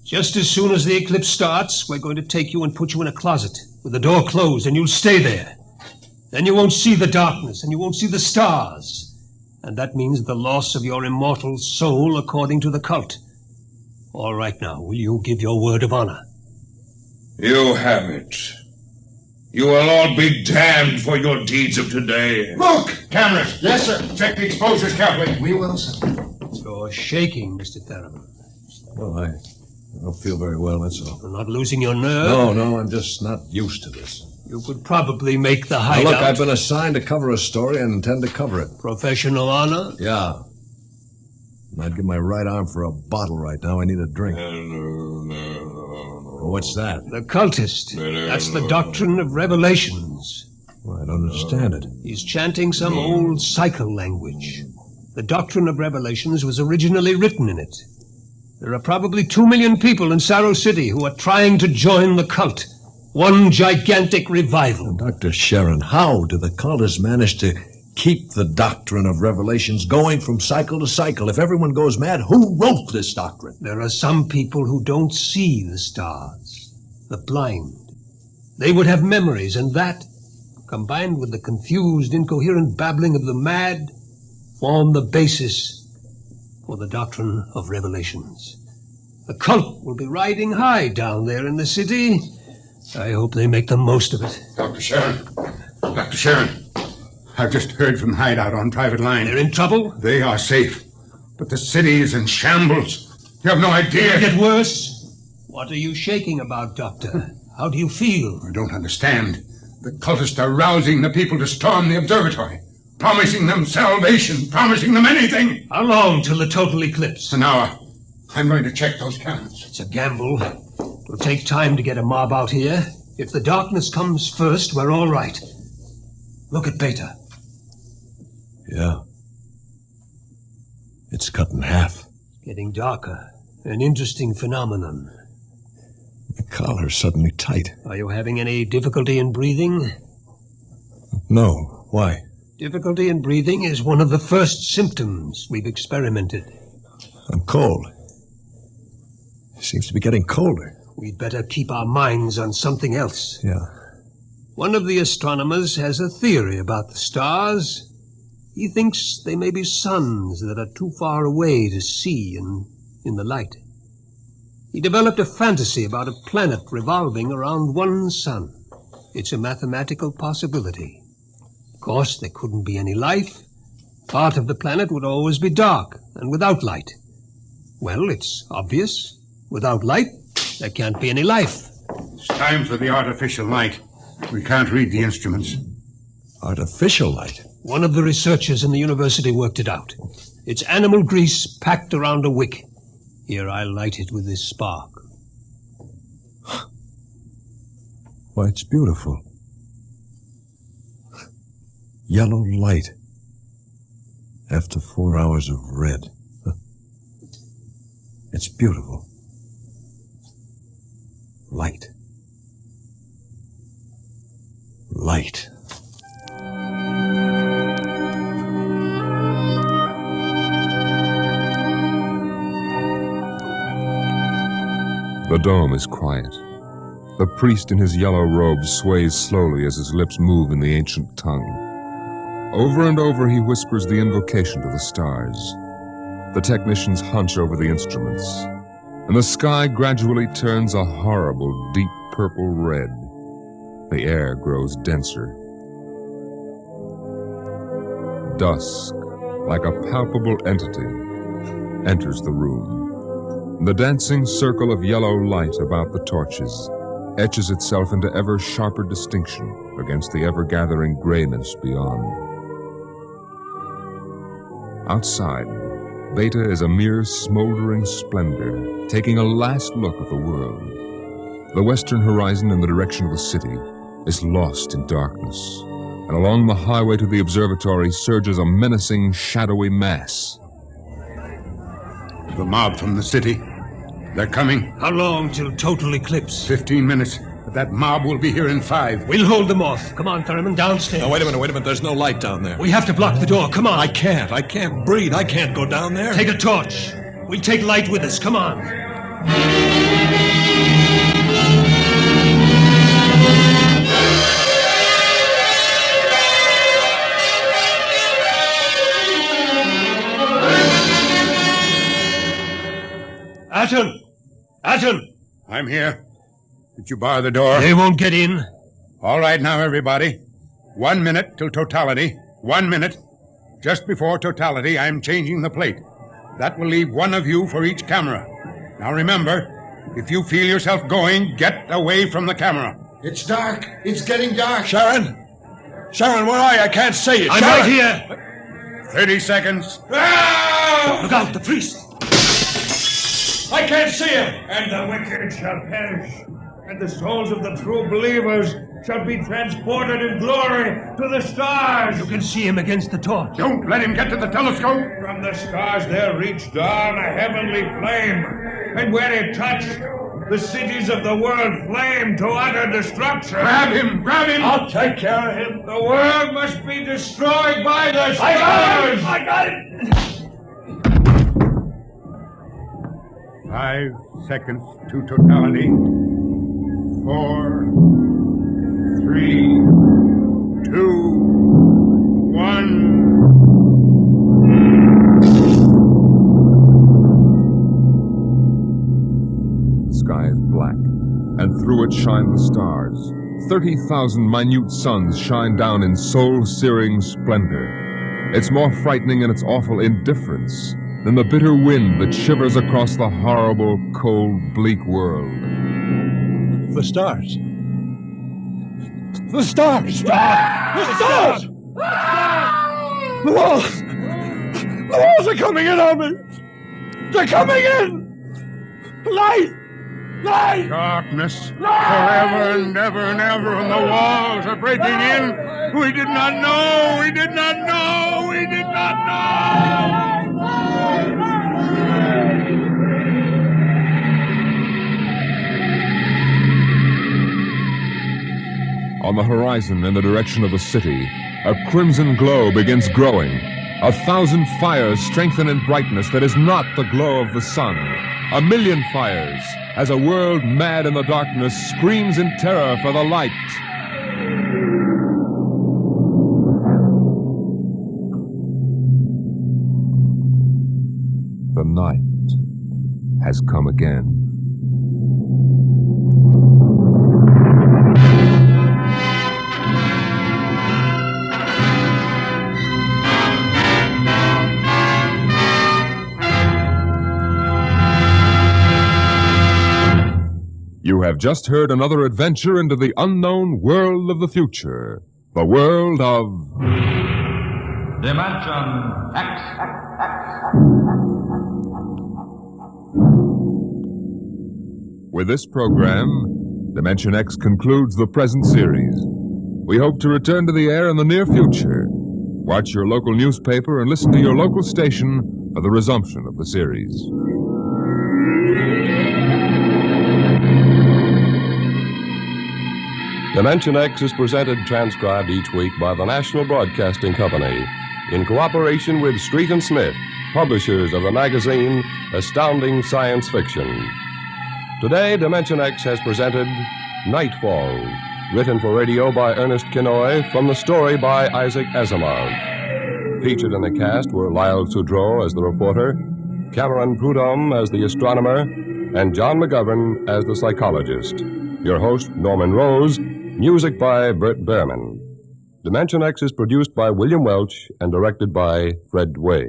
Just as soon as the eclipse starts, we're going to take you and put you in a closet with the door closed, and you'll stay there. Then you won't see the darkness, and you won't see the stars. And that means the loss of your immortal soul according to the cult. All right now, will you give your word of honor? You have it. You will all be damned for your deeds of today. Look! Cameras! Yes, sir. Check the exposures carefully. We will, sir. You're shaking, Mr. Themin. Well, I don't feel very well, that's all. You're not losing your nerve? No, I'm just not used to this. You could probably make the hideout. Now, look, I've been assigned to cover a story and intend to cover it. Professional honor? Yeah. And I'd give my right arm for a bottle right now. I need a drink. What's that? The cultist. That's the doctrine of revelations. Well, I don't understand it. He's chanting some old cycle language. The doctrine of revelations was originally written in it. There are probably 2 million people in Cerro City who are trying to join the cult. One gigantic revival. Dr. Sharon, how do the cultists manage to keep the doctrine of revelations going from cycle to cycle? If everyone goes mad, who wrote this doctrine? There are some people who don't see the stars. the blind. They would have memories, and that, combined with the confused, incoherent babbling of the mad, form the basis for the doctrine of revelations. The cult will be riding high down there in the city. I hope they make the most of it. Dr. Sharon. Dr. Sharon. I've just heard from Hideout on private line. They're in trouble? They are safe. But the city is in shambles. You have no idea. It'll get worse. What are you shaking about, Doctor? How do you feel? I don't understand. The cultists are rousing the people to storm the observatory, promising them salvation, promising them anything. How long till the total eclipse? An hour. I'm going to check those cannons. It's a gamble. It'll take time to get a mob out here. If the darkness comes first, we're all right. Look at Beta. Yeah. It's cut in half. Getting darker. An interesting phenomenon. The collar's suddenly tight. Are you having any difficulty in breathing? No. Why? Difficulty in breathing is one of the first symptoms we've experimented. I'm cold. It seems to be getting colder. We'd better keep our minds on something else. Yeah. One of the astronomers has a theory about the stars. He thinks they may be suns that are too far away to see in the light. He developed a fantasy about a planet revolving around one sun. It's a mathematical possibility. Of course, there couldn't be any life. Part of the planet would always be dark and without light. Well, it's obvious. Without light, there can't be any life. It's time for the artificial light. We can't read the instruments. Artificial light? One of the researchers in the university worked it out. It's animal grease packed around a wick. Here, I'll light it with this spark. Why, it's beautiful. Yellow light. After 4 hours of red. It's beautiful. Light. Light. The dome is quiet. The priest in his yellow robe sways slowly as his lips move in the ancient tongue. Over and over he whispers the invocation to the stars. The technicians hunch over the instruments, and the sky gradually turns a horrible, deep purple red. The air grows denser. Dusk, like a palpable entity, enters the room. The dancing circle of yellow light about the torches etches itself into ever sharper distinction against the ever-gathering grayness beyond. Outside, Beta is a mere smoldering splendor, taking a last look at the world. The western horizon in the direction of the city is lost in darkness, and along the highway to the observatory surges a menacing, shadowy mass. The mob from the city. They're coming. How long till total eclipse? 15 minutes. But that mob will be here in 5. We'll hold them off. Come on, Thurman, downstairs. Now, wait a minute. There's no light down there. We have to block the door. Come on. I can't breathe. I can't go down there. Take a torch. We'll take light with us. Come on. Atten! I'm here. Did you bar the door? They won't get in. All right now, everybody. 1 minute till totality. 1 minute. Just before totality, I'm changing the plate. That will leave one of you for each camera. Now remember, if you feel yourself going, get away from the camera. It's dark. It's getting dark. Sharon, where are you? I can't see you. I'm Sharon. right here. 30 seconds. Ah! Look out, the priest. I can't see him. And the wicked shall perish, and the souls of the true believers shall be transported in glory to the stars. You can see him against the torch. Don't let him get to the telescope. From the stars there reached down a heavenly flame, and where it touched, the cities of the world flame to utter destruction. Grab him! I'll take care of him. The world must be destroyed by the stars. I got it! 5 seconds to totality. 4, 3, 2, 1. The sky is black, and through it shine the stars. 30,000 minute suns shine down in soul-searing splendor. It's more frightening in its awful indifference than the bitter wind that shivers across the horrible, cold, bleak world. The stars. The stars! The stars! The walls! The walls are coming in on me! They're coming in! Light! Light! Darkness, forever and ever and ever, and the walls are breaking in. We did not know, we did not know, we did not know! On the horizon in the direction of the city, a crimson glow begins growing. 1,000 fires strengthen in brightness that is not the glow of the sun. 1,000,000 fires, as a world mad in the darkness screams in terror for the light. The night has come again. You have just heard another adventure into the unknown world of the future. The world of... Dimension X. With this program, Dimension X concludes the present series. We hope to return to the air in the near future. Watch your local newspaper and listen to your local station for the resumption of the series. Dimension X is presented transcribed each week by the National Broadcasting Company in cooperation with Street and Smith, publishers of the magazine Astounding Science Fiction. Today, Dimension X has presented Nightfall, written for radio by Ernest Kinoy from the story by Isaac Asimov. Featured in the cast were Lyle Sudrow as the reporter, Cameron Prudhomme as the astronomer, and John McGovern as the psychologist. Your host, Norman Rose. Music by Bert Behrman. Dimension X is produced by William Welch and directed by Fred Way.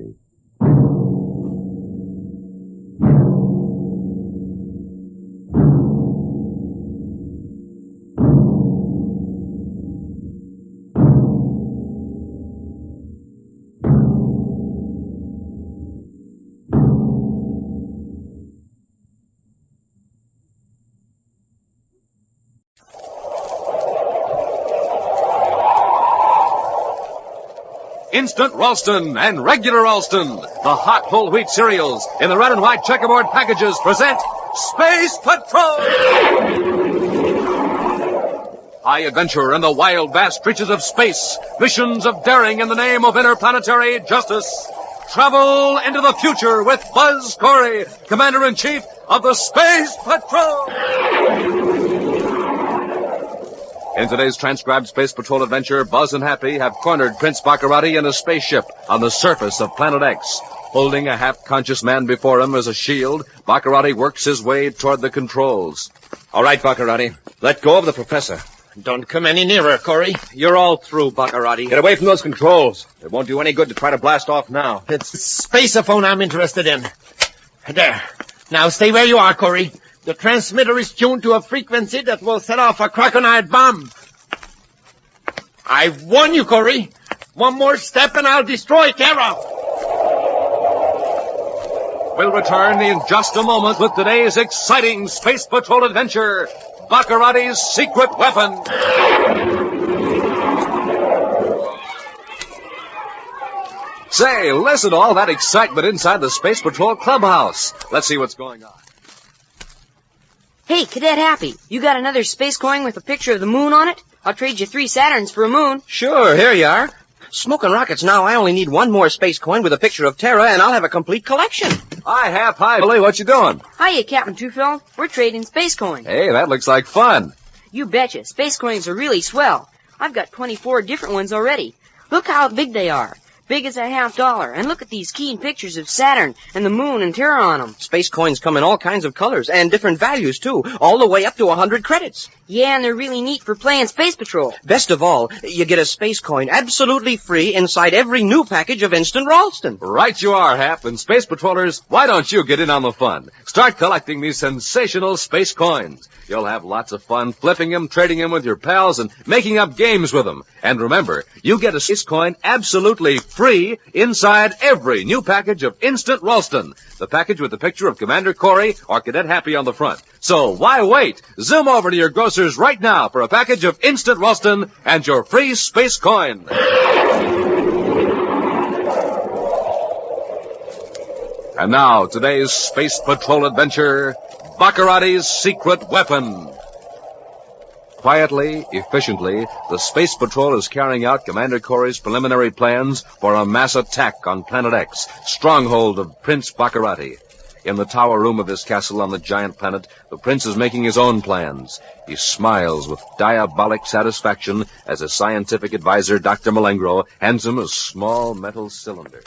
Instant Ralston and regular Ralston, the hot whole wheat cereals in the red and white checkerboard packages present Space Patrol! High adventure in the wild, vast reaches of space. Missions of daring in the name of interplanetary justice. Travel into the future with Buzz Corey, Commander-in-Chief of the Space Patrol! In today's transcribed Space Patrol adventure, Buzz and Happy have cornered Prince Baccarati in a spaceship on the surface of Planet X. Holding a half-conscious man before him as a shield, Baccarati works his way toward the controls. All right, Baccaratis. Let go of the professor. Don't come any nearer, Corey. You're all through, Baccaratis. Get away from those controls. It won't do any good to try to blast off now. It's spaceophone I'm interested in. There. Now stay where you are, Corey. The transmitter is tuned to a frequency that will set off a crocodile bomb. I warn you, Corey. One more step and I'll destroy Terra. We'll return in just a moment with today's exciting Space Patrol adventure, Baccarati's secret weapon. Say, listen to all that excitement inside the Space Patrol clubhouse. Let's see what's going on. Hey, Cadet Happy, you got another space coin with a picture of the moon on it? I'll trade you 3 Saturns for a moon. Sure, here you are. Smoking rockets now, I only need one more space coin with a picture of Terra, and I'll have a complete collection. Hi, Billy, what you doing? Hiya, Captain Twofield. We're trading space coins. Hey, that looks like fun. You betcha. Space coins are really swell. I've got 24 different ones already. Look how big they are. Big as a $50. And look at these keen pictures of Saturn and the moon and Terra on them. Space coins come in all kinds of colors and different values, too, all the way up to 100 credits. Yeah, and they're really neat for playing Space Patrol. Best of all, you get a space coin absolutely free inside every new package of Instant Ralston. Right you are, Hap. And Space Patrollers, why don't you get in on the fun? Start collecting these sensational space coins. You'll have lots of fun flipping them, trading them with your pals, and making up games with them. And remember, you get a space coin absolutely free inside every new package of Instant Ralston. The package with the picture of Commander Corey or Cadet Happy on the front. So why wait? Zoom over to your grocers right now for a package of Instant Ralston and your free space coin. And now, today's Space Patrol adventure, Baccaratis' secret weapon. Quietly, efficiently, the Space Patrol is carrying out Commander Corey's preliminary plans for a mass attack on Planet X, stronghold of Prince Baccarati. In the tower room of his castle on the giant planet, the prince is making his own plans. He smiles with diabolic satisfaction as his scientific advisor, Dr. Malengro, hands him a small metal cylinder.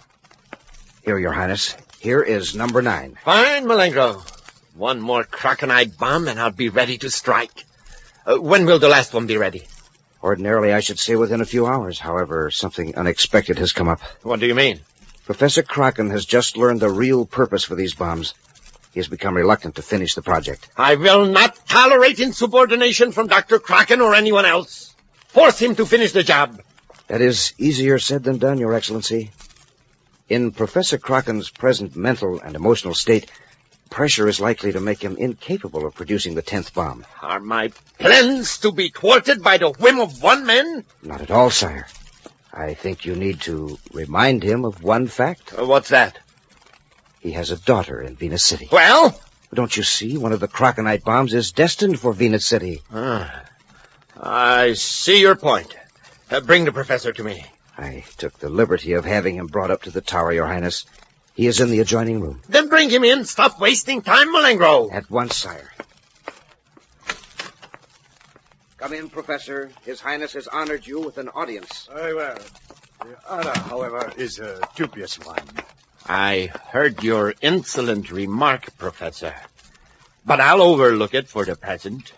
Here, Your Highness. Here is number 9. Fine, Malengro. One more croconite bomb and I'll be ready to strike. When will the last one be ready? Ordinarily, I should say within a few hours. However, something unexpected has come up. What do you mean? Professor Kraken has just learned the real purpose for these bombs. He has become reluctant to finish the project. I will not tolerate insubordination from Dr. Kraken or anyone else. Force him to finish the job. That is easier said than done, Your Excellency. In Professor Kraken's present mental and emotional state, pressure is likely to make him incapable of producing the 10th bomb. Are my plans to be thwarted by the whim of one man? Not at all, sire. I think you need to remind him of one fact. What's that? He has a daughter in Venus City. Well? Don't you see? One of the croconite bombs is destined for Venus City. I see your point. Bring the professor to me. I took the liberty of having him brought up to the tower, Your Highness. He is in the adjoining room. Then bring him in. Stop wasting time, Malengro. At once, sire. Come in, Professor. His Highness has honored you with an audience. Very well. The honor, however, is a dubious one. I heard your insolent remark, Professor, but I'll overlook it for the present.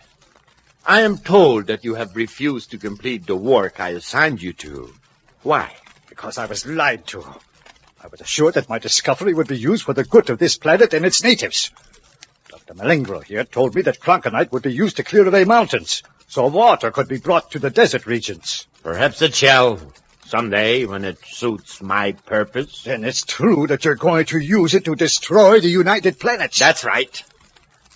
I am told that you have refused to complete the work I assigned you to. Why? Because I was lied to. I was assured that my discovery would be used for the good of this planet and its natives. Dr. Malengro here told me that croconite would be used to clear away mountains, so water could be brought to the desert regions. Perhaps it shall, someday, when it suits my purpose. Then it's true that you're going to use it to destroy the United Planets. That's right.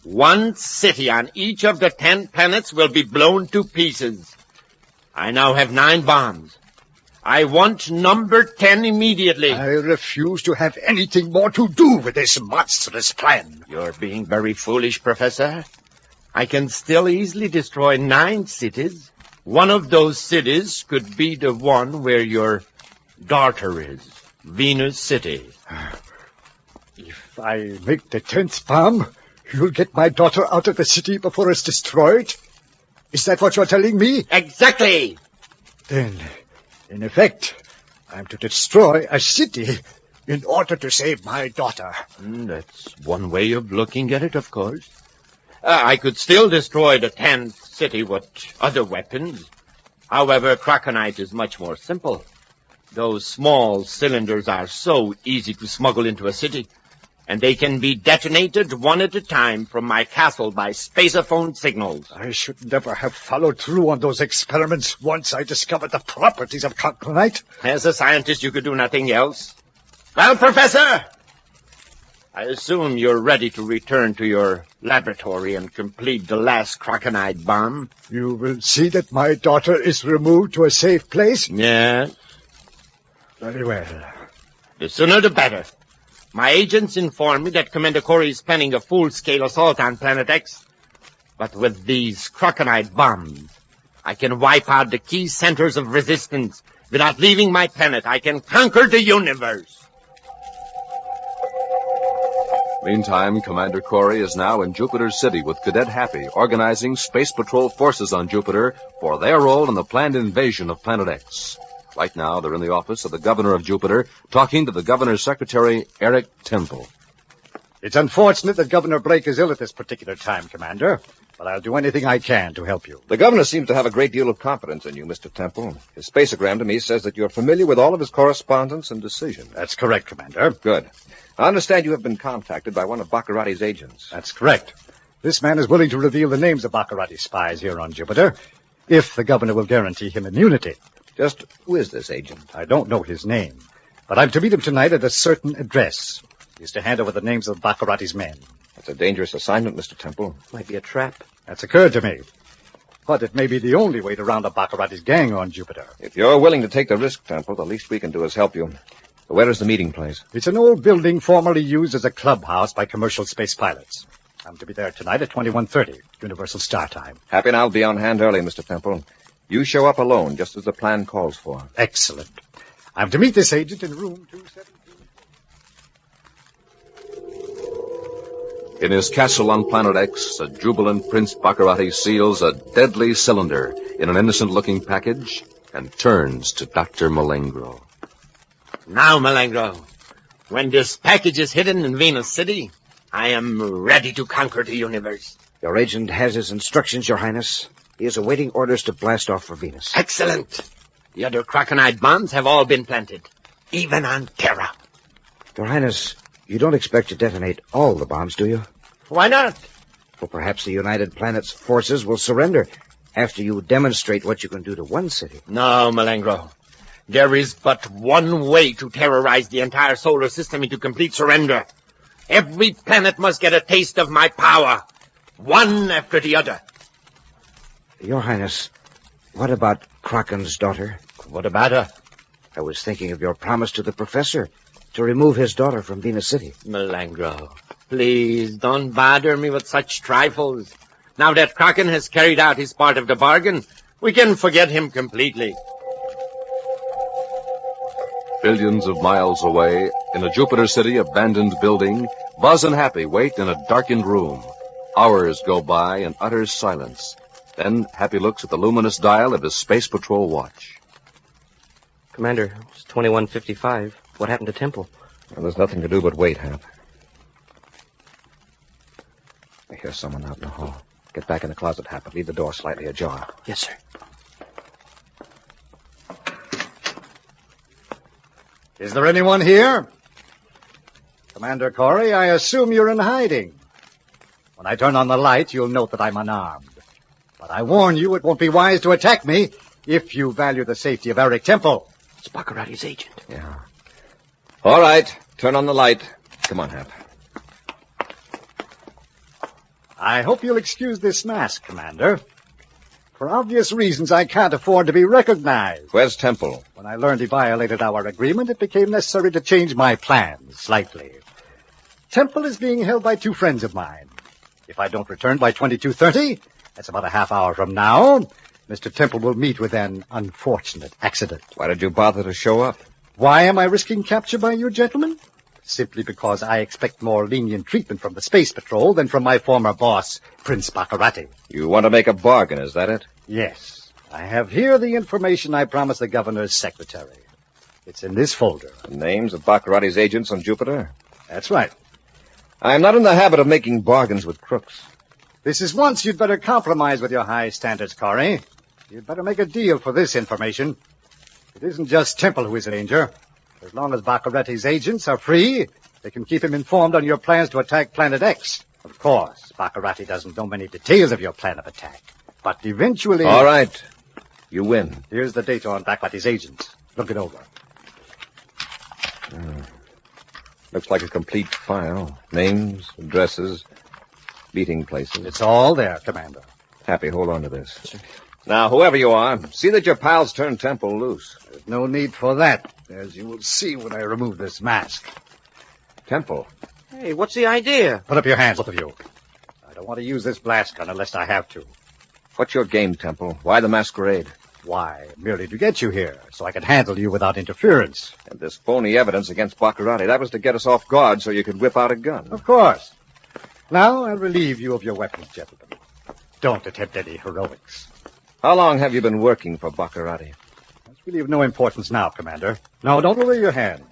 One city on each of the 10 planets will be blown to pieces. I now have 9 bombs. I want number 10 immediately. I refuse to have anything more to do with this monstrous plan. You're being very foolish, Professor. I can still easily destroy 9 cities. One of those cities could be the one where your daughter is, Venus City. If I make the 10th bomb, you'll get my daughter out of the city before it's destroyed? Is that what you're telling me? Exactly. Then, in effect, I'm to destroy a city in order to save my daughter. That's one way of looking at it, of course. I could still destroy the 10th city with other weapons. However, croconite is much more simple. Those small cylinders are so easy to smuggle into a city, and they can be detonated one at a time from my castle by spaceophone signals. I should never have followed through on those experiments once I discovered the properties of croconite. As a scientist, you could do nothing else. Well, Professor, I assume you're ready to return to your laboratory and complete the last croconite bomb. You will see that my daughter is removed to a safe place? Yes. Very well. The sooner the better. My agents inform me that Commander Corey is planning a full-scale assault on Planet X. But with these croconite bombs, I can wipe out the key centers of resistance. Without leaving my planet, I can conquer the universe. Meantime, Commander Corey is now in Jupiter City with Cadet Happy, organizing Space Patrol forces on Jupiter for their role in the planned invasion of Planet X. Right now, they're in the office of the governor of Jupiter, talking to the governor's secretary, Eric Temple. It's unfortunate that Governor Blake is ill at this particular time, Commander, but I'll do anything I can to help you. The governor seems to have a great deal of confidence in you, Mr. Temple. His spaceogram to me says that you're familiar with all of his correspondence and decisions. That's correct, Commander. Good. I understand you have been contacted by one of Baccaratis' agents. That's correct. This man is willing to reveal the names of Baccaratis spies here on Jupiter, if the governor will guarantee him immunity. Just who is this agent? I don't know his name, but I'm to meet him tonight at a certain address. He's to hand over the names of Baccaratis' men. That's a dangerous assignment, Mr. Temple. Might be a trap. That's occurred to me. But it may be the only way to round up Baccaratis' gang on Jupiter. If you're willing to take the risk, Temple, the least we can do is help you. Where is the meeting place? It's an old building formerly used as a clubhouse by commercial space pilots. I'm to be there tonight at 21:30, Universal Star Time. Happy and I'll be on hand early, Mr. Temple. You show up alone, just as the plan calls for. Excellent. I'm to meet this agent in room 217. In his castle on Planet X, a jubilant Prince Baccaratis seals a deadly cylinder in an innocent-looking package and turns to Dr. Malengro. Now, Malengro, when this package is hidden in Venus City, I am ready to conquer the universe. Your agent has his instructions, Your Highness. He is awaiting orders to blast off for Venus. Excellent. The other Krakenite bombs have all been planted, even on Terra. Your Highness, you don't expect to detonate all the bombs, do you? Why not? Well, perhaps the United Planets forces will surrender after you demonstrate what you can do to one city. No, Malengro. There is but one way to terrorize the entire solar system into complete surrender. Every planet must get a taste of my power, one after the other. Your Highness, what about Kraken's daughter? What about her? I was thinking of your promise to the professor to remove his daughter from Venus City. Malengro, please don't bother me with such trifles. Now that Kraken has carried out his part of the bargain, we can forget him completely. Billions of miles away, in a Jupiter City abandoned building, Buzz and Happy wait in a darkened room. Hours go by in utter silence. Then Happy looks at the luminous dial of his Space Patrol watch. Commander, it's 21:55. What happened to Temple? Well, there's nothing to do but wait, Hap. I hear someone out in the hall. Get back in the closet, Hap, but leave the door slightly ajar. Yes, sir. Is there anyone here? Commander Corey, I assume you're in hiding. When I turn on the light, you'll note that I'm unarmed. But I warn you, it won't be wise to attack me if you value the safety of Eric Temple. It's Baccaratis' agent. Yeah. All right. Turn on the light. Come on, Hap. I hope you'll excuse this mask, Commander. For obvious reasons, I can't afford to be recognized. Where's Temple? When I learned he violated our agreement, it became necessary to change my plans slightly. Temple is being held by two friends of mine. If I don't return by 22:30, that's about a half hour from now, Mr. Temple will meet with an unfortunate accident. Why did you bother to show up? Why am I risking capture by you gentlemen? Simply because I expect more lenient treatment from the Space Patrol than from my former boss, Prince Baccarati. You want to make a bargain, is that it? Yes. I have here the information I promised the governor's secretary. It's in this folder. The names of Baccarati's agents on Jupiter? That's right. I'm not in the habit of making bargains with crooks. This is once you'd better compromise with your high standards, Corey. You'd better make a deal for this information. It isn't just Temple who is in danger. As long as Baccarati's agents are free, they can keep him informed on your plans to attack Planet X. Of course, Baccarati doesn't know many details of your plan of attack. But eventually... All right. You win. Here's the data on Baccarati's agents. Look it over. Looks like a complete file. Names, addresses, meeting places. It's all there, Commander. Happy, hold on to this. Sure. Now, whoever you are, see that your pals turn Temple loose. There's no need for that, as you will see when I remove this mask. Temple. Hey, what's the idea? Put up your hands, both of you. I don't want to use this blast gun unless I have to. What's your game, Temple? Why the masquerade? Why, merely to get you here, so I can handle you without interference. And this phony evidence against Baccaratis, that was to get us off guard so you could whip out a gun. Of course. Now I'll relieve you of your weapons, gentlemen. Don't attempt any heroics. How long have you been working for Baccaratis? That's really of no importance now, Commander. No, don't lower your hands.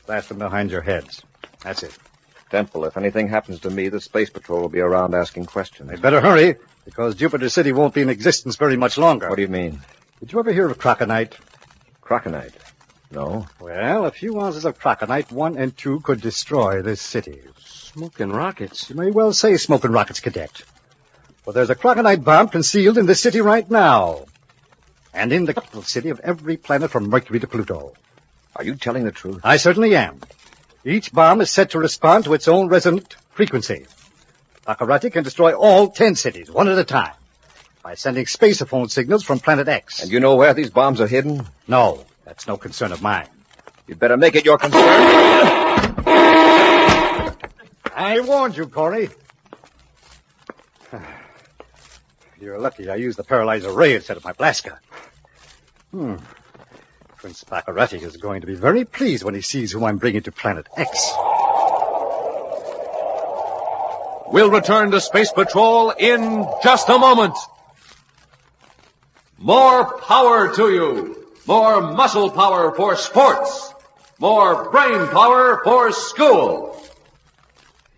Flash them behind your heads. That's it. Temple, if anything happens to me, the Space Patrol will be around asking questions. They'd better hurry, because Jupiter City won't be in existence very much longer. What do you mean? Did you ever hear of croconite? Croconite? No. Well, a few ounces of croconite, 1 and 2, could destroy this city. Smoking rockets. You may well say smoking rockets, Cadet. For there's a croconite bomb concealed in this city right now. And in the capital city of every planet from Mercury to Pluto. Are you telling the truth? I certainly am. Each bomb is set to respond to its own resonant frequency. Baccaratis can destroy all 10 cities, one at a time, by sending spaceophone signals from Planet X. And you know where these bombs are hidden? No, that's no concern of mine. You'd better make it your concern. I warned you, Corey. You're lucky I used the paralyzer ray instead of my blaster. Prince Baccaratis is going to be very pleased when he sees who I'm bringing to Planet X. We'll return to Space Patrol in just a moment. More power to you. More muscle power for sports. More brain power for school.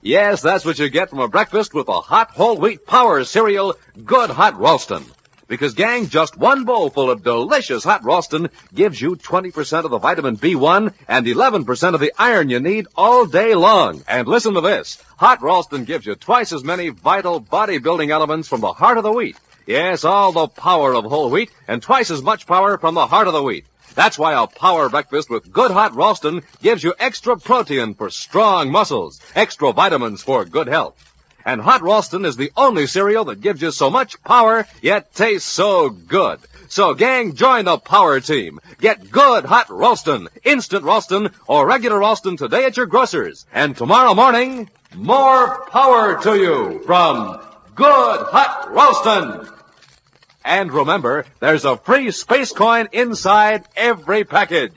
Yes, that's what you get from a breakfast with a hot whole wheat power cereal, Good Hot Ralston. Because, gang, just one bowl full of delicious hot Ralston gives you 20% of the vitamin B1 and 11% of the iron you need all day long. And listen to this. Hot Ralston gives you twice as many vital bodybuilding elements from the heart of the wheat. Yes, all the power of whole wheat and twice as much power from the heart of the wheat. That's why a power breakfast with Good Hot Ralston gives you extra protein for strong muscles, extra vitamins for good health. And Hot Ralston is the only cereal that gives you so much power, yet tastes so good. So, gang, join the power team. Get Good Hot Ralston, Instant Ralston, or regular Ralston today at your grocer's. And tomorrow morning, more power to you from Good Hot Ralston. And remember, there's a free space coin inside every package.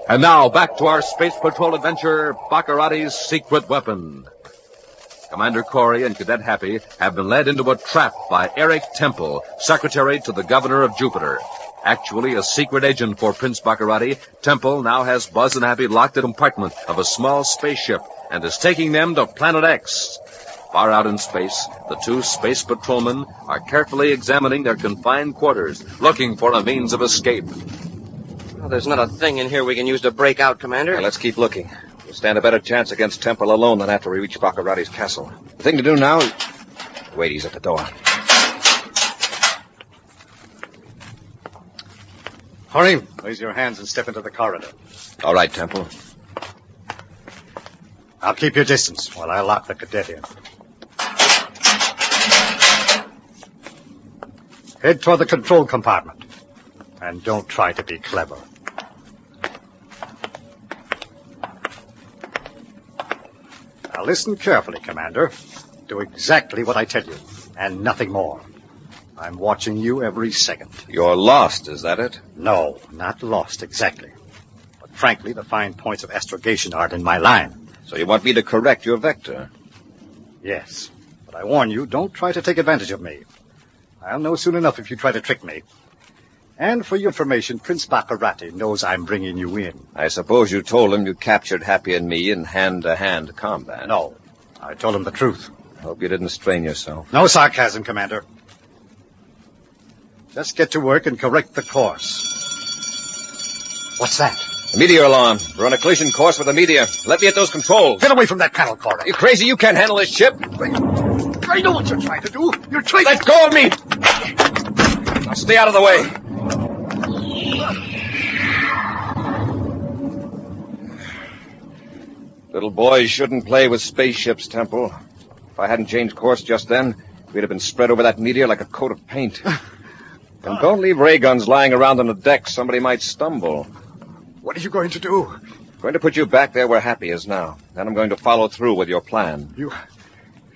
And now, back to our Space Patrol adventure, Baccaratis' secret weapon. Commander Corey and Cadet Happy have been led into a trap by Eric Temple, secretary to the governor of Jupiter. Actually a secret agent for Prince Baccaratis, Temple now has Buzz and Happy locked in a compartment of a small spaceship and is taking them to Planet X. Far out in space, the two space patrolmen are carefully examining their confined quarters, looking for a means of escape. Well, there's not a thing in here we can use to break out, Commander. Yeah, let's keep looking. We'll stand a better chance against Temple alone than after we reach Baccaratis' castle. The thing to do now is... Wait, he's at the door. Hurry, raise your hands and step into the corridor. All right, Temple. I'll keep your distance while I lock the cadet in. Head toward the control compartment. And don't try to be clever. Now listen carefully, Commander. Do exactly what I tell you, and nothing more. I'm watching you every second. You're lost, is that it? No, not lost exactly. But frankly, the fine points of astrogation aren't in my line. So you want me to correct your vector? Yes, but I warn you, don't try to take advantage of me. I'll know soon enough if you try to trick me. And for your information, Prince Baccaratis knows I'm bringing you in. I suppose you told him you captured Happy and me in hand-to-hand combat. No, I told him the truth. I hope you didn't strain yourself. No sarcasm, Commander. Just get to work and correct the course. What's that? A meteor alarm. We're on a collision course with a meteor. Let me at those controls. Get away from that panel, Corey. You crazy? You can't handle this ship. I know what you're trying to do. You're trying Let go of me! Now stay out of the way. Little boys shouldn't play with spaceships, Temple. If I hadn't changed course just then, we'd have been spread over that meteor like a coat of paint. And don't leave ray guns lying around on the deck. Somebody might stumble. What are you going to do? I'm going to put you back there where Happy is now. Then I'm going to follow through with your plan.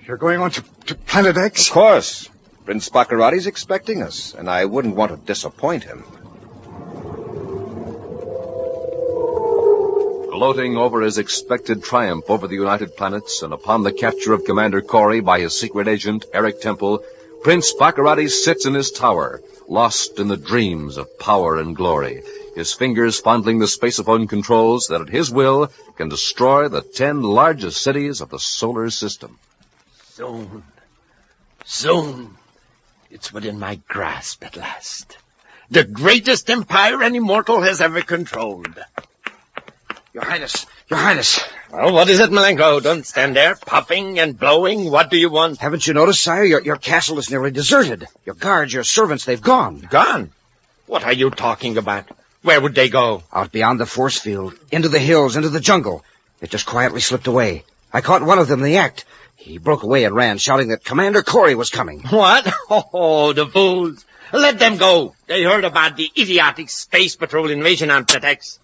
You're going on to Planet X? Of course. Prince Baccaratis expecting us, and I wouldn't want to disappoint him. Gloating over his expected triumph over the United Planets and upon the capture of Commander Corey by his secret agent, Eric Temple, Prince Baccaratis sits in his tower, lost in the dreams of power and glory, his fingers fondling the spacephone controls that at his will can destroy the 10 largest cities of the solar system. Soon. It's within my grasp at last. The greatest empire any mortal has ever controlled. Your Highness. Well, what is it, Malenko? Don't stand there, puffing and blowing. What do you want? Haven't you noticed, sire? Your castle is nearly deserted. Your guards, your servants, they've gone. Gone? What are you talking about? Where would they go? Out beyond the force field, into the hills, into the jungle. They just quietly slipped away. I caught one of them in the act. He broke away and ran, shouting that Commander Corey was coming. What? Oh, the fools. Let them go. They heard about the idiotic Space Patrol invasion on Planet X.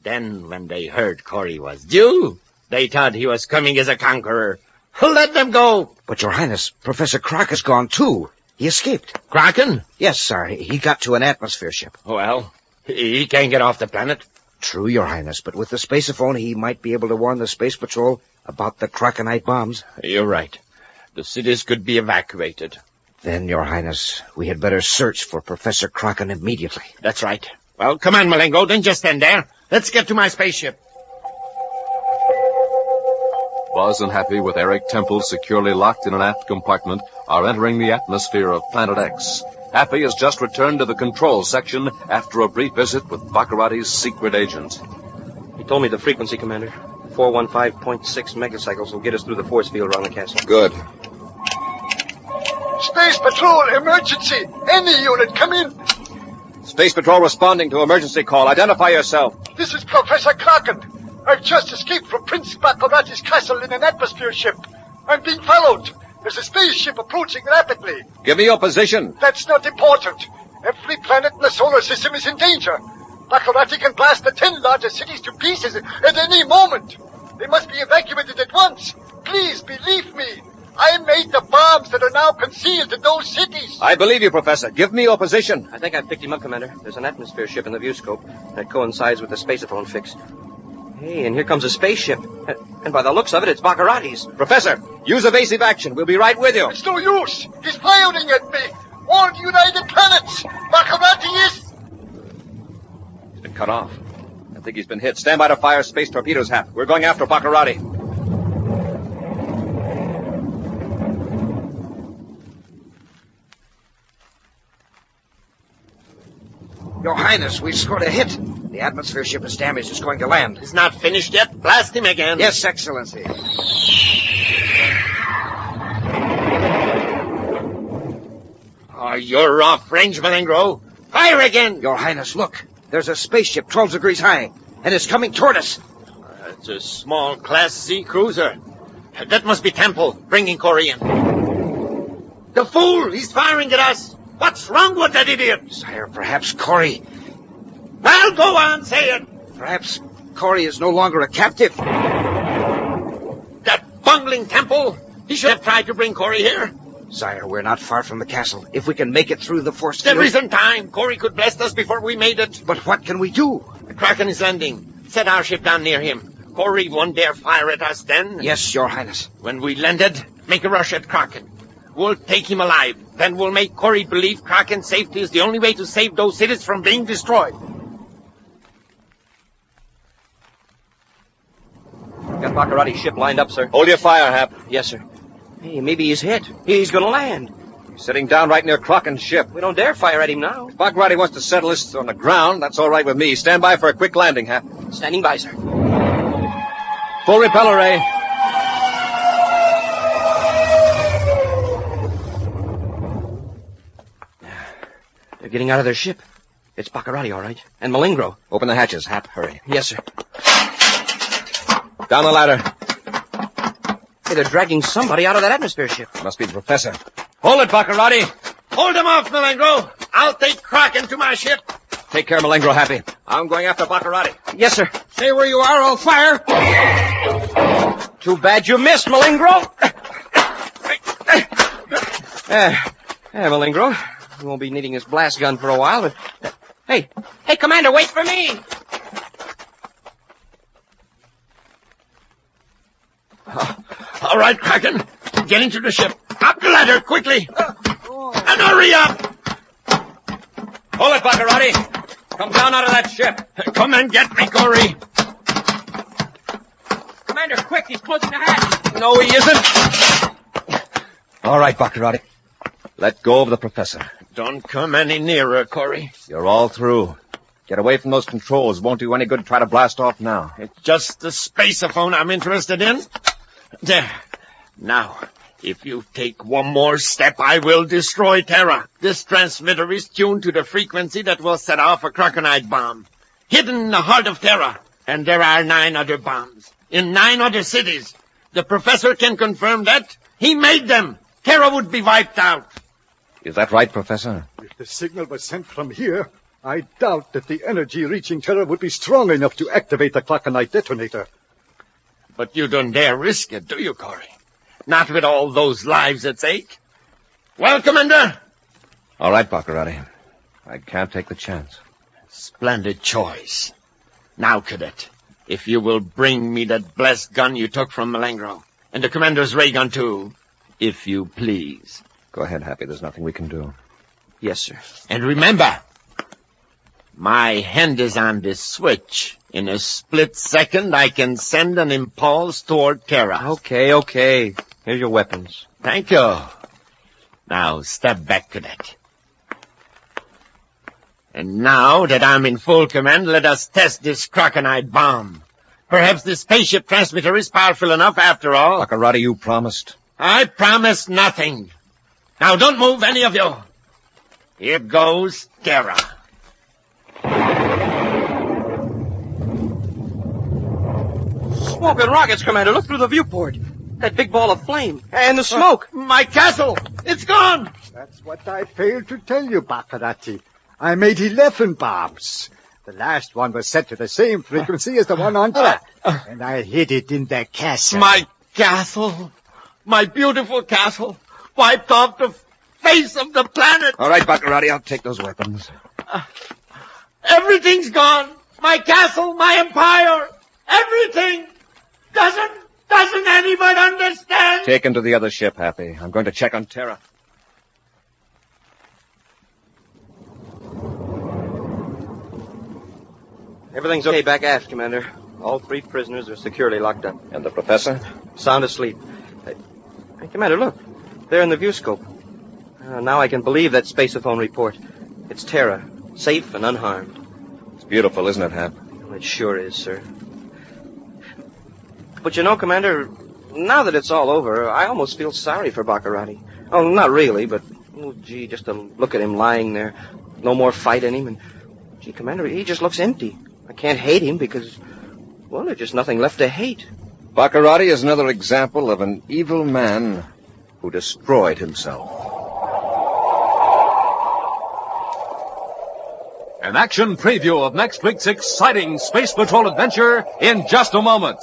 Then, when they heard Corey was due, they thought he was coming as a conqueror. Let them go. But, Your Highness, Professor Crockett's gone, too. He escaped. Kraken? Yes, sir. He got to an atmosphere ship. Well, he can't get off the planet. True, Your Highness, but with the spaceophone, he might be able to warn the Space Patrol about the Krakenite bombs. You're right. The cities could be evacuated. Then, Your Highness, we had better search for Professor Kraken immediately. That's right. Well, come on, Malenko. Don't just stand there. Let's get to my spaceship. Buzz and Happy, with Eric Temple securely locked in an aft compartment, are entering the atmosphere of Planet X. Happy has just returned to the control section after a brief visit with Baccaratis' secret agent. He told me the frequency, Commander. 415.6 megacycles will get us through the force field around the castle. Good. Space Patrol, emergency! Any unit, come in! Space Patrol responding to emergency call. Identify yourself. This is Professor Kraken. I've just escaped from Prince Baccaratis' castle in an atmosphere ship. I'm being followed. There's a spaceship approaching rapidly. Give me your position. That's not important. Every planet in the solar system is in danger. Baccarati can blast the 10 largest cities to pieces at any moment. They must be evacuated at once. Please believe me. I made the bombs that are now concealed in those cities. I believe you, Professor. Give me your position. I think I picked him up, Commander. There's an atmosphere ship in the view scope. That coincides with the spaceophone fix. Hey, and here comes a spaceship. And by the looks of it, it's Baccaratis. Professor, use evasive action. We'll be right with you. It's no use. He's firing at me. Warn United Planets. Baccarati is... He's been cut off. I think he's been hit. Stand by to fire space torpedoes, Hap. We're going after Baccarati. Your Highness, we've scored a hit. The atmosphere ship is damaged. It's going to land. It's not finished yet. Blast him again. Yes, Excellency. Oh, you're off range, Malenko. Fire again. Your Highness, look. There's a spaceship 12 degrees high, and it's coming toward us. It's a small Class C cruiser. That must be Temple, bringing Corey in. The fool! He's firing at us. What's wrong with that idiot? Sire, perhaps Corey... Well, go on, say it. Perhaps Corey is no longer a captive. That bungling Temple. He should have tried to bring Corey here. Sire, we're not far from the castle. If we can make it through the force There field... isn't time. Corey could blast us before we made it. But what can we do? The Kraken is landing. Set our ship down near him. Corey won't dare fire at us then. Yes, Your Highness. When we landed, make a rush at Kraken. We'll take him alive. Then we'll make Corey believe Kraken's safety is the only way to save those cities from being destroyed. Got Baccarati's ship lined up, sir. Hold your fire, Hap. Yes, sir. Hey, maybe he's hit. He's gonna land. He's sitting down right near Kraken's ship. We don't dare fire at him now. If Baccarati wants to settle this on the ground, that's all right with me. Stand by for a quick landing, Hap. Standing by, sir. Full repeller ray. They're getting out of their ship. It's Baccarati, all right. And Malenko. Open the hatches, Hap. Hurry. Yes, sir. Down the ladder. Hey, they're dragging somebody out of that atmosphere ship. Must be the Professor. Hold it, Baccarati. Hold him off, Malenko. I'll take Kraken to my ship. Take care, Malenko, Happy. I'm going after Baccarati. Yes, sir. Stay where you are, I'll fire. Too bad you missed, Malenko. Malingro. We won't be needing this blast gun for a while, but... Hey, Commander, wait for me! All right, Kraken. Get into the ship. Up the ladder, quickly. And hurry up! Hold it, Baccaratis. Come down out of that ship. Come and get me, Corey. Commander, quick, he's closing the hatch. No, he isn't. All right, Baccaratis. Let go of the professor. Don't come any nearer, Corey. You're all through. Get away from those controls. Won't do any good to try to blast off now. It's just the spaceophone I'm interested in. There. Now, if you take one more step, I will destroy Terra. This transmitter is tuned to the frequency that will set off a Krakenite bomb. Hidden in the heart of Terra. And there are 9 other bombs. In 9 other cities. The professor can confirm that. He made them. Terra would be wiped out. Is that right, Professor? If the signal was sent from here, I doubt that the energy reaching Terra would be strong enough to activate the Krakenite detonator. But you don't dare risk it, do you, Corey? Not with all those lives at stake. Well, Commander? All right, Baccaratis. I can't take the chance. Splendid choice. Now, Cadet, if you will bring me that blessed gun you took from Malengro, and the Commander's ray gun, too, if you please. Go ahead, Happy. There's nothing we can do. Yes, sir. And remember, my hand is on this switch. In a split second, I can send an impulse toward Terra. Okay. Here's your weapons. Thank you. Now, step back, Cadet. And now that I'm in full command, let us test this Krakenite bomb. Perhaps the spaceship transmitter is powerful enough after all. Baccaratis, you promised. I promised nothing. Now, don't move, any of you. Here goes Terra. Smoke and rockets, Commander. Look through the viewport. That big ball of flame. And the smoke. My castle. It's gone. That's what I failed to tell you, Baccaratis. I made 11 bombs. The last one was set to the same frequency as the one on top. And I hid it in the castle. My castle. My beautiful castle. Wiped off the face of the planet. All right, Baccaratis, I'll take those weapons. Everything's gone. My castle, my empire, everything. Doesn't anyone understand? Take him to the other ship, Happy. I'm going to check on Terra. Everything's okay back aft, Commander. All 3 prisoners are securely locked up. And the professor? Sound asleep. Hey, Commander, look. There in the viewscope. Now I can believe that spaceophone report. It's Terra, safe and unharmed. It's beautiful, isn't it, Hap? It sure is, sir. But you know, Commander, now that it's all over, I almost feel sorry for Baccaratis. Oh, not really, but, just to look at him lying there. No more fight in him, and, Commander, he just looks empty. I can't hate him because, there's just nothing left to hate. Baccaratis is another example of an evil man who destroyed himself. An action preview of next week's exciting Space Patrol adventure in just a moment.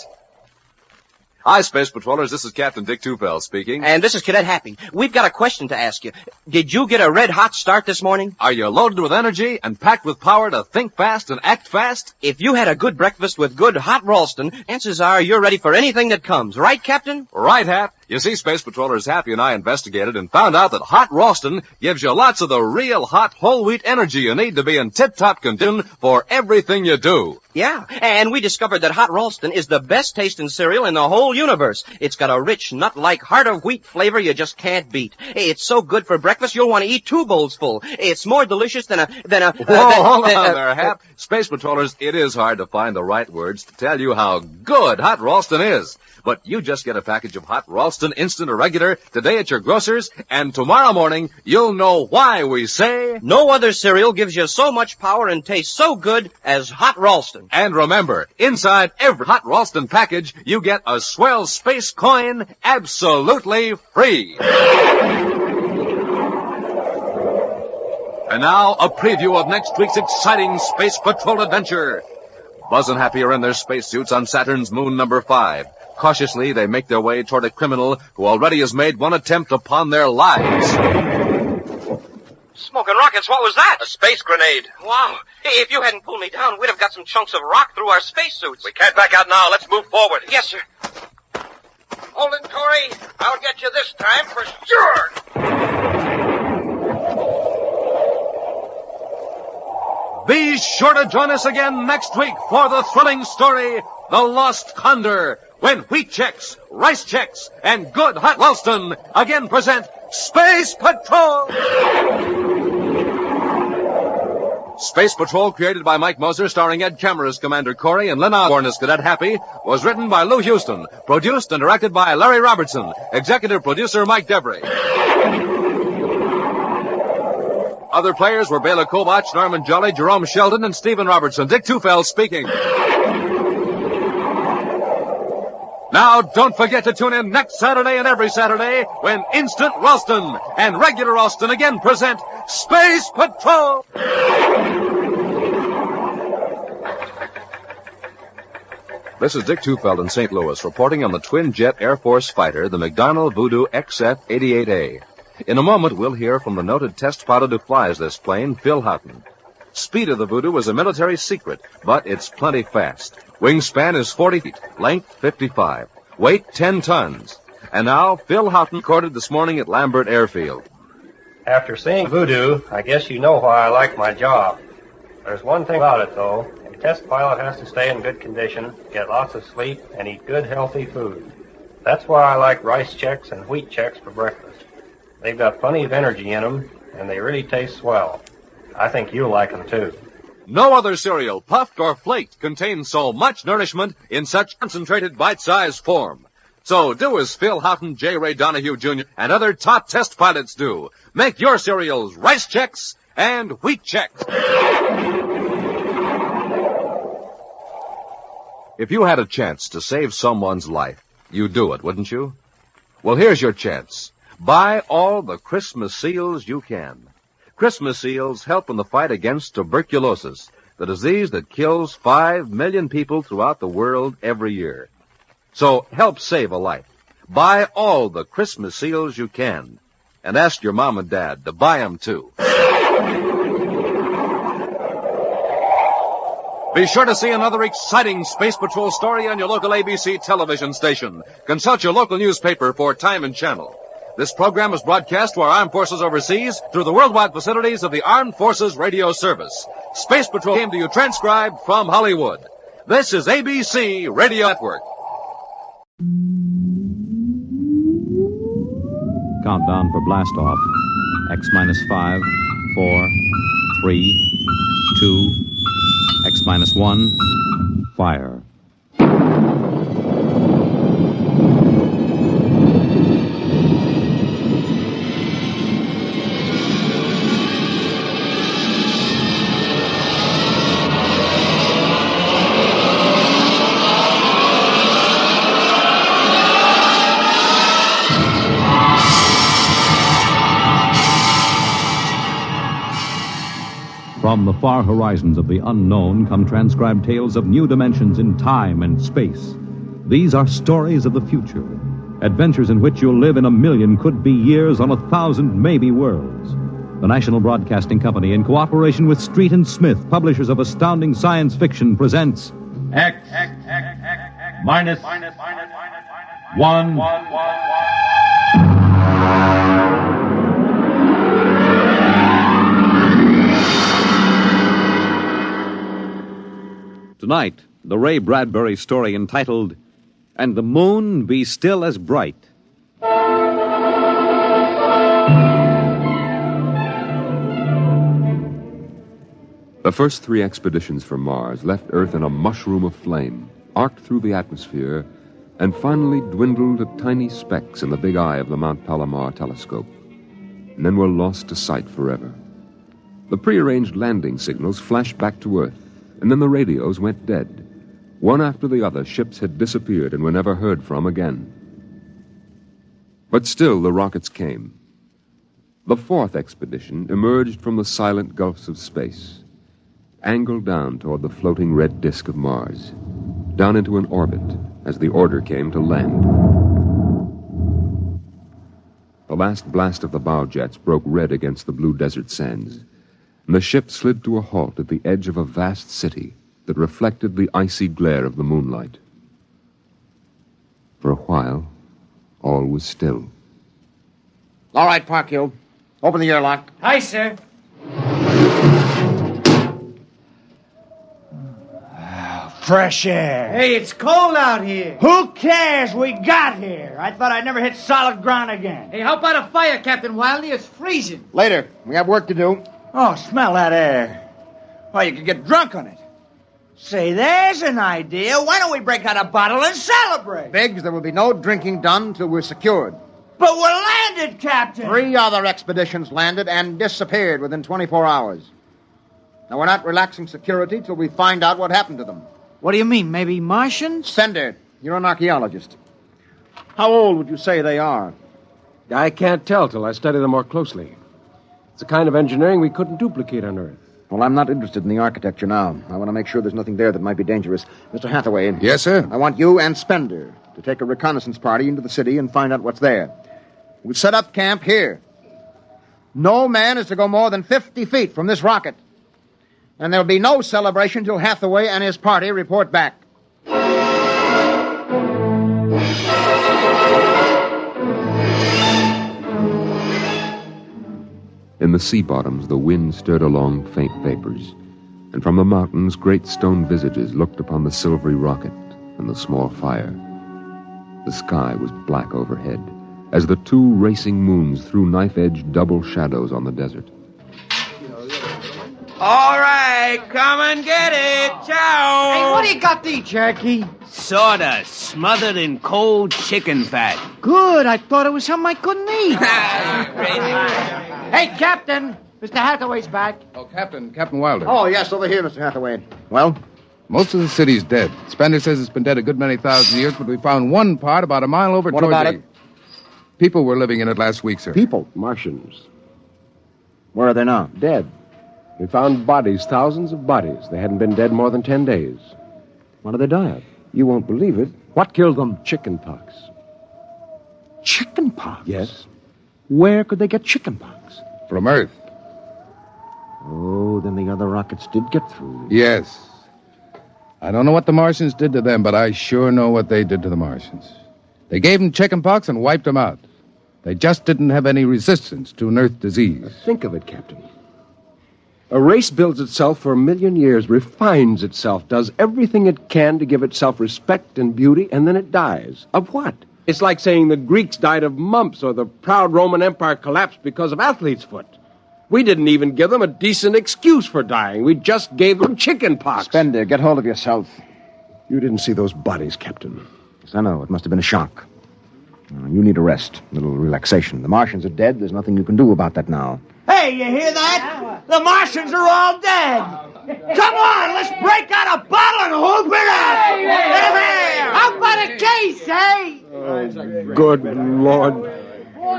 Hi, Space Patrollers. This is Captain Dick Tupel speaking. And this is Cadet Happy. We've got a question to ask you. Did you get a red-hot start this morning? Are you loaded with energy and packed with power to think fast and act fast? If you had a good breakfast with good hot Ralston, chances are you're ready for anything that comes. Right, Captain? Right, Hap. You see, Space Patrollers, Happy and I investigated and found out that hot Ralston gives you lots of the real hot whole wheat energy you need to be in tip-top condition for everything you do. Yeah, and we discovered that hot Ralston is the best tasting cereal in the whole universe. It's got a rich, nut-like, heart of wheat flavor you just can't beat. It's so good for breakfast you'll want to eat 2 bowls full. It's more delicious than a... Hold on there, Hap. Space Patrollers, it is hard to find the right words to tell you how good hot Ralston is. But you just get a package of hot Ralston instant or regular today at your grocer's, and tomorrow morning you'll know why we say... No other cereal gives you so much power and tastes so good as hot Ralston. And remember, inside every hot Ralston package, you get a swell space coin absolutely free. And now, a preview of next week's exciting Space Patrol adventure. Buzz and Happy are in their spacesuits on Saturn's moon number 5. Cautiously, they make their way toward a criminal who already has made one attempt upon their lives. Smoking rockets, what was that? A space grenade. Wow. Hey, if you hadn't pulled me down, we'd have got some chunks of rock through our spacesuits. We can't back out now. Let's move forward. Yes, sir. Hold it, Corey. I'll get you this time for sure. Be sure to join us again next week for the thrilling story, The Lost Condor, when Wheat Chex, Rice Chex, and Good Hot Wellston again present Space Patrol! Space Patrol, created by Mike Moser, starring Ed Kemmer as Commander Corey and Lynn Osborne as Cadet Happy, was written by Lou Houston, produced and directed by Larry Robertson, executive producer Mike Debris. Other players were Bela Kobach, Norman Jolly, Jerome Sheldon, and Stephen Robertson. Dick Tufeld speaking. Now, don't forget to tune in next Saturday and every Saturday when Instant Ralston and Regular Ralston again present Space Patrol! This is Dick Tufeld in St. Louis reporting on the twin-jet Air Force fighter, the McDonnell Voodoo XF-88A. In a moment, we'll hear from the noted test pilot who flies this plane, Phil Houghton. Speed of the Voodoo is a military secret, but it's plenty fast. Wingspan is 40 feet, length 55, weight 10 tons. And now, Phil Houghton recorded this morning at Lambert Airfield. After seeing Voodoo, I guess you know why I like my job. There's one thing about it, though. A test pilot has to stay in good condition, get lots of sleep, and eat good, healthy food. That's why I like Rice Chex and Wheat Chex for breakfast. They've got plenty of energy in them, and they really taste swell. I think you'll like them, too. No other cereal, puffed or flaked, contains so much nourishment in such concentrated bite-sized form. So do as Phil Houghton, J. Ray Donahue Jr., and other top test pilots do. Make your cereals Rice Chex and Wheat Chex. If you had a chance to save someone's life, you'd do it, wouldn't you? Well, here's your chance. Buy all the Christmas seals you can. Christmas seals help in the fight against tuberculosis, the disease that kills 5 million people throughout the world every year. So help save a life. Buy all the Christmas seals you can. And ask your mom and dad to buy them, too. Be sure to see another exciting Space Patrol story on your local ABC television station. Consult your local newspaper for time and channel. This program is broadcast to our armed forces overseas through the worldwide facilities of the Armed Forces Radio Service. Space Patrol came to you transcribed from Hollywood. This is ABC Radio Network. Countdown for blast off. X-5, 4, 3, 2, X-1, fire. From the far horizons of the unknown come transcribed tales of new dimensions in time and space. These are stories of the future, adventures in which you'll live in 1,000,000 could-be years on 1,000 maybe worlds. The National Broadcasting Company, in cooperation with Street and Smith, publishers of astounding science fiction, presents X-1. Tonight, the Ray Bradbury story entitled, And the Moon Be Still as Bright. The first 3 expeditions from Mars left Earth in a mushroom of flame, arced through the atmosphere, and finally dwindled to tiny specks in the big eye of the Mount Palomar telescope, and then were lost to sight forever. The prearranged landing signals flashed back to Earth, and then the radios went dead. One after the other, ships had disappeared and were never heard from again. But still the rockets came. The 4th expedition emerged from the silent gulfs of space, angled down toward the floating red disk of Mars, down into an orbit, as the order came to land. The last blast of the bow jets broke red against the blue desert sands, and the ship slid to a halt at the edge of a vast city that reflected the icy glare of the moonlight. For a while, all was still. All right, Parkhill. Open the airlock. Aye, sir. Fresh air. Hey, it's cold out here. Who cares? We got here. I thought I'd never hit solid ground again. Hey, how about a fire, Captain Wildey? It's freezing. Later. We have work to do. Oh, smell that air. Well, you could get drunk on it. Say, there's an idea. Why don't we break out a bottle and celebrate? Biggs, there will be no drinking done until we're secured. But we're landed, Captain. 3 other expeditions landed and disappeared within 24 hours. Now, we're not relaxing security till we find out what happened to them. What do you mean, maybe Martians? Spender, you're an archaeologist. How old would you say they are? I can't tell till I study them more closely. It's a kind of engineering we couldn't duplicate on Earth. Well, I'm not interested in the architecture now. I want to make sure there's nothing there that might be dangerous. Mr. Hathaway. Yes, sir? I want you and Spender to take a reconnaissance party into the city and find out what's there. We'll set up camp here. No man is to go more than 50 feet from this rocket. And there'll be no celebration till Hathaway and his party report back. In the sea bottoms, the wind stirred along faint vapors, and from the mountains, great stone visages looked upon the silvery rocket and the small fire. The sky was black overhead, as the 2 racing moons threw knife-edged double shadows on the desert. All right, come and get it. Ciao. Hey, what do you got to eat, Cherokee? Sawdust smothered in cold chicken fat. Good. I thought it was something I couldn't eat. Hey, Captain. Mr. Hathaway's back. Oh, Captain Wilder. Oh, yes, over here, Mr. Hathaway. Well? Most of the city's dead. Spender says it's been dead a good many thousand years, but we found one part about a mile over What toward about the... it? People were living in it last week, sir. People? Martians. Where are they now? Dead. We found bodies, thousands of bodies. They hadn't been dead more than 10 days. What did they die of? You won't believe it. What killed them? Chickenpox. Chickenpox? Yes. Where could they get chickenpox? From Earth. Oh, then the other rockets did get through. Yes. I don't know what the Martians did to them, but I sure know what they did to the Martians. They gave them chickenpox and wiped them out. They just didn't have any resistance to an Earth disease. Think of it, Captain. A race builds itself for 1 million years, refines itself, does everything it can to give itself respect and beauty, and then it dies. Of what? It's like saying the Greeks died of mumps or the proud Roman Empire collapsed because of athlete's foot. We didn't even give them a decent excuse for dying. We just gave them chickenpox. Spender, get hold of yourself. You didn't see those bodies, Captain. Yes, I know. It must have been a shock. You need a rest, a little relaxation. The Martians are dead. There's nothing you can do about that now. Hey, you hear that? The Martians are all dead. Come on, let's break out a bottle and hoop it up. How about a case, eh? Oh, good Lord.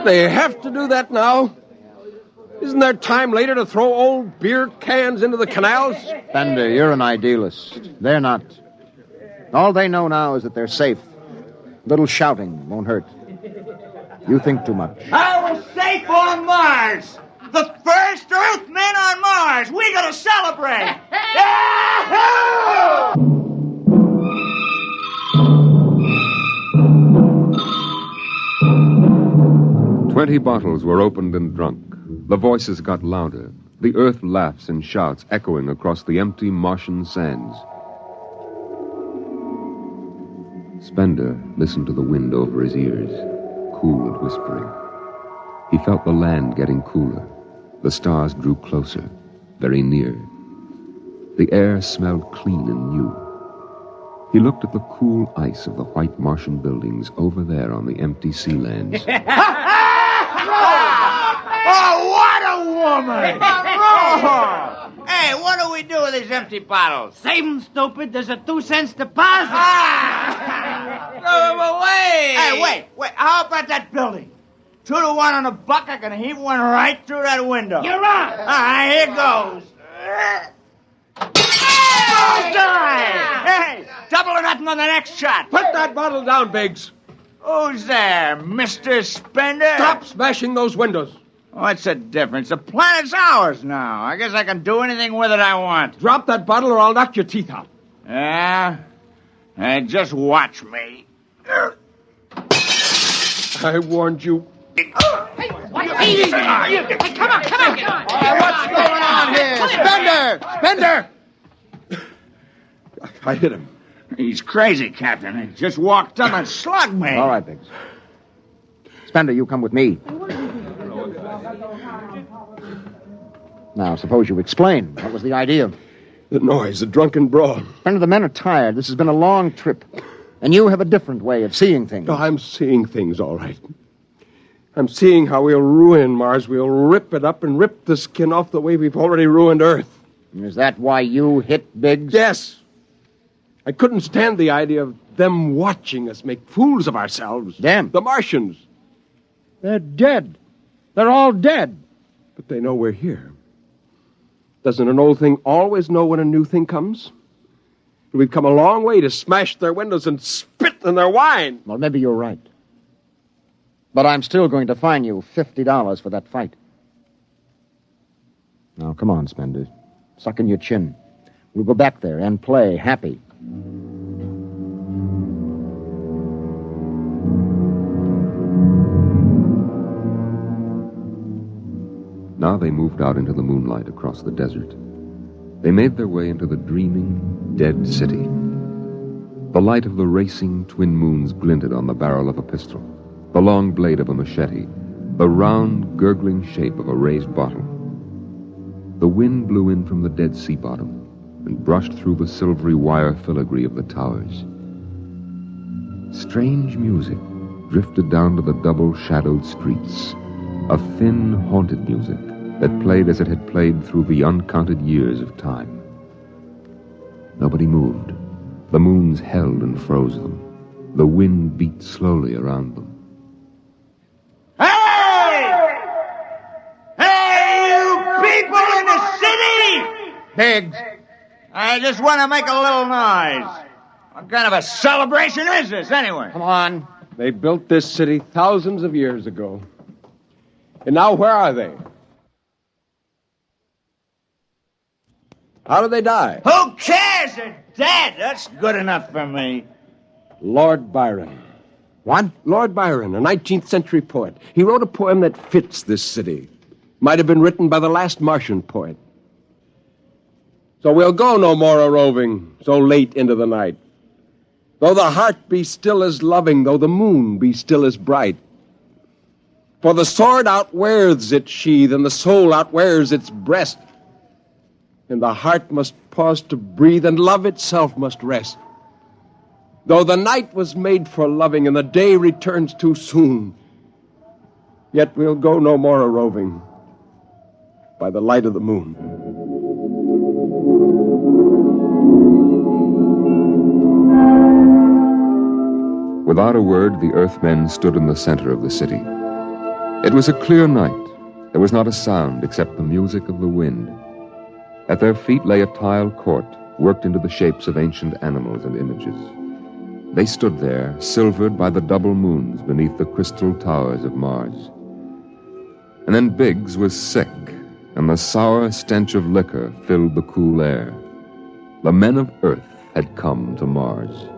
They have to do that now? Isn't there time later to throw old beer cans into the canals? Spender, you're an idealist. They're not. All they know now is that they're safe. Little shouting won't hurt. You think too much. I was safe on Mars. The first Earthmen on Mars. We gotta celebrate. Yahoo! 20 bottles were opened and drunk. The voices got louder. The earth laughs and shouts echoing across the empty Martian sands. Spender listened to the wind over his ears, cool and whispering. He felt the land getting cooler. The stars drew closer, very near. The air smelled clean and new. He looked at the cool ice of the white Martian buildings over there on the empty sea lands. Oh, what a woman! Oh. Hey, what do we do with these empty bottles? Save them, stupid. There's a 2-cent deposit. Throw them away! Hey, wait. How about that building? 2 to 1 on a buck, I can heave one right through that window. You're on. All right, here goes. Hey, double or nothing on the next shot. Put that bottle down, Biggs. Who's there, Mr. Spender? Stop smashing those windows. What's the difference? The planet's ours now. I guess I can do anything with it I want. Drop that bottle or I'll knock your teeth out. Yeah? Just watch me. I warned you. Hey, come on. What's going on here? Spender! I hit him. He's crazy, Captain. He just walked up and slugged me. All right, Biggs. Spender, you come with me. Now, suppose you explain. What was the idea? The noise, the drunken brawl. Spender, the men are tired. This has been a long trip. And you have a different way of seeing things. No, I'm seeing things all right. I'm seeing how we'll ruin Mars. We'll rip it up and rip the skin off the way we've already ruined Earth. Is that why you hit Biggs? Yes. I couldn't stand the idea of them watching us make fools of ourselves. Them? The Martians. They're dead. They're all dead. But they know we're here. Doesn't an old thing always know when a new thing comes? We've come a long way to smash their windows and spit in their wine. Well, maybe you're right. But I'm still going to fine you $50 for that fight. Now, come on, Spender. Suck in your chin. We'll go back there and play happy. Now they moved out into the moonlight across the desert. They made their way into the dreaming, dead city. The light of the racing twin moons glinted on the barrel of a pistol, the long blade of a machete, the round, gurgling shape of a raised bottle. The wind blew in from the Dead Sea bottom and brushed through the silvery wire filigree of the towers. Strange music drifted down to the double-shadowed streets, a thin, haunted music that played as it had played through the uncounted years of time. Nobody moved. The moons held and froze them. The wind beat slowly around them. Hey, you people in the city! Biggs! I just want to make a little noise. What kind of a celebration is this, anyway? Come on. They built this city thousands of years ago. And now where are they? How did they die? Who cares? They're dead. That's good enough for me. Lord Byron. What? Lord Byron, a 19th century poet. He wrote a poem that fits this city. Might have been written by the last Martian poet. So we'll go no more a-roving so late into the night. Though the heart be still as loving, though the moon be still as bright. For the sword outwears its sheath, and the soul outwears its breast. And the heart must pause to breathe, and love itself must rest. Though the night was made for loving, and the day returns too soon, yet we'll go no more a-roving by the light of the moon. Without a word, the Earthmen stood in the center of the city. It was a clear night. There was not a sound except the music of the wind. At their feet lay a tile court, worked into the shapes of ancient animals and images. They stood there, silvered by the double moons beneath the crystal towers of Mars. And then Biggs was sick, and the sour stench of liquor filled the cool air. The men of Earth had come to Mars.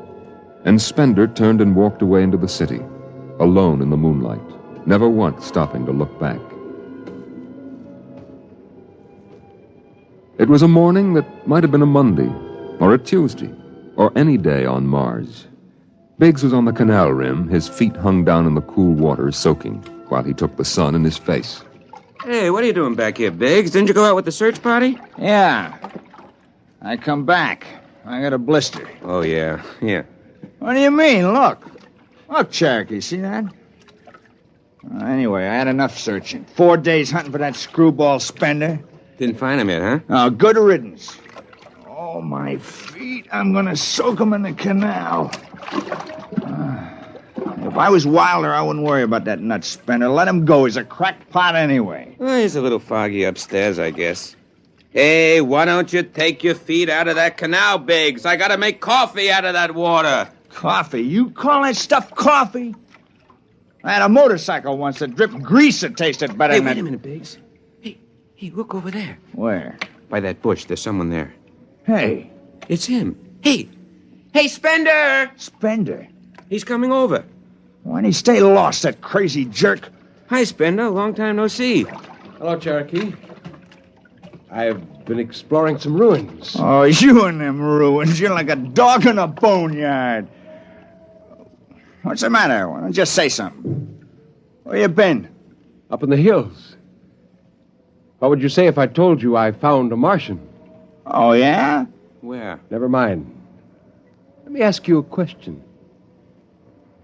And Spender turned and walked away into the city, alone in the moonlight, never once stopping to look back. It was a morning that might have been a Monday, or a Tuesday, or any day on Mars. Biggs was on the canal rim, his feet hung down in the cool water, soaking, while he took the sun in his face. Hey, what are you doing back here, Biggs? Didn't you go out with the search party? Yeah. I come back. I got a blister. Oh, yeah. What do you mean? Look, Cherokee, see that? Anyway, I had enough searching. 4 days hunting for that screwball Spender. Didn't find him yet, huh? Oh, good riddance. Oh, my feet. I'm going to soak them in the canal. If I was Wilder, I wouldn't worry about that nut Spender. Let him go. He's a crackpot anyway. Well, he's a little foggy upstairs, I guess. Hey, why don't you take your feet out of that canal, Biggs? I gotta make coffee out of that water. Coffee? You call that stuff coffee? I had a motorcycle once that dripped grease that tasted better than... Wait a minute, Biggs. Hey, look over there. Where? By that bush, there's someone there. Hey. It's him. Hey, Spender! Spender? He's coming over. Why'd he stay lost, that crazy jerk? Hi, Spender. Long time no see. Hello, Cherokee. I've been exploring some ruins. Oh, you and them ruins. You're like a dog in a boneyard. What's the matter? Why don't you just say something? Where you been? Up in the hills. What would you say if I told you I found a Martian? Oh, yeah? Where? Never mind. Let me ask you a question.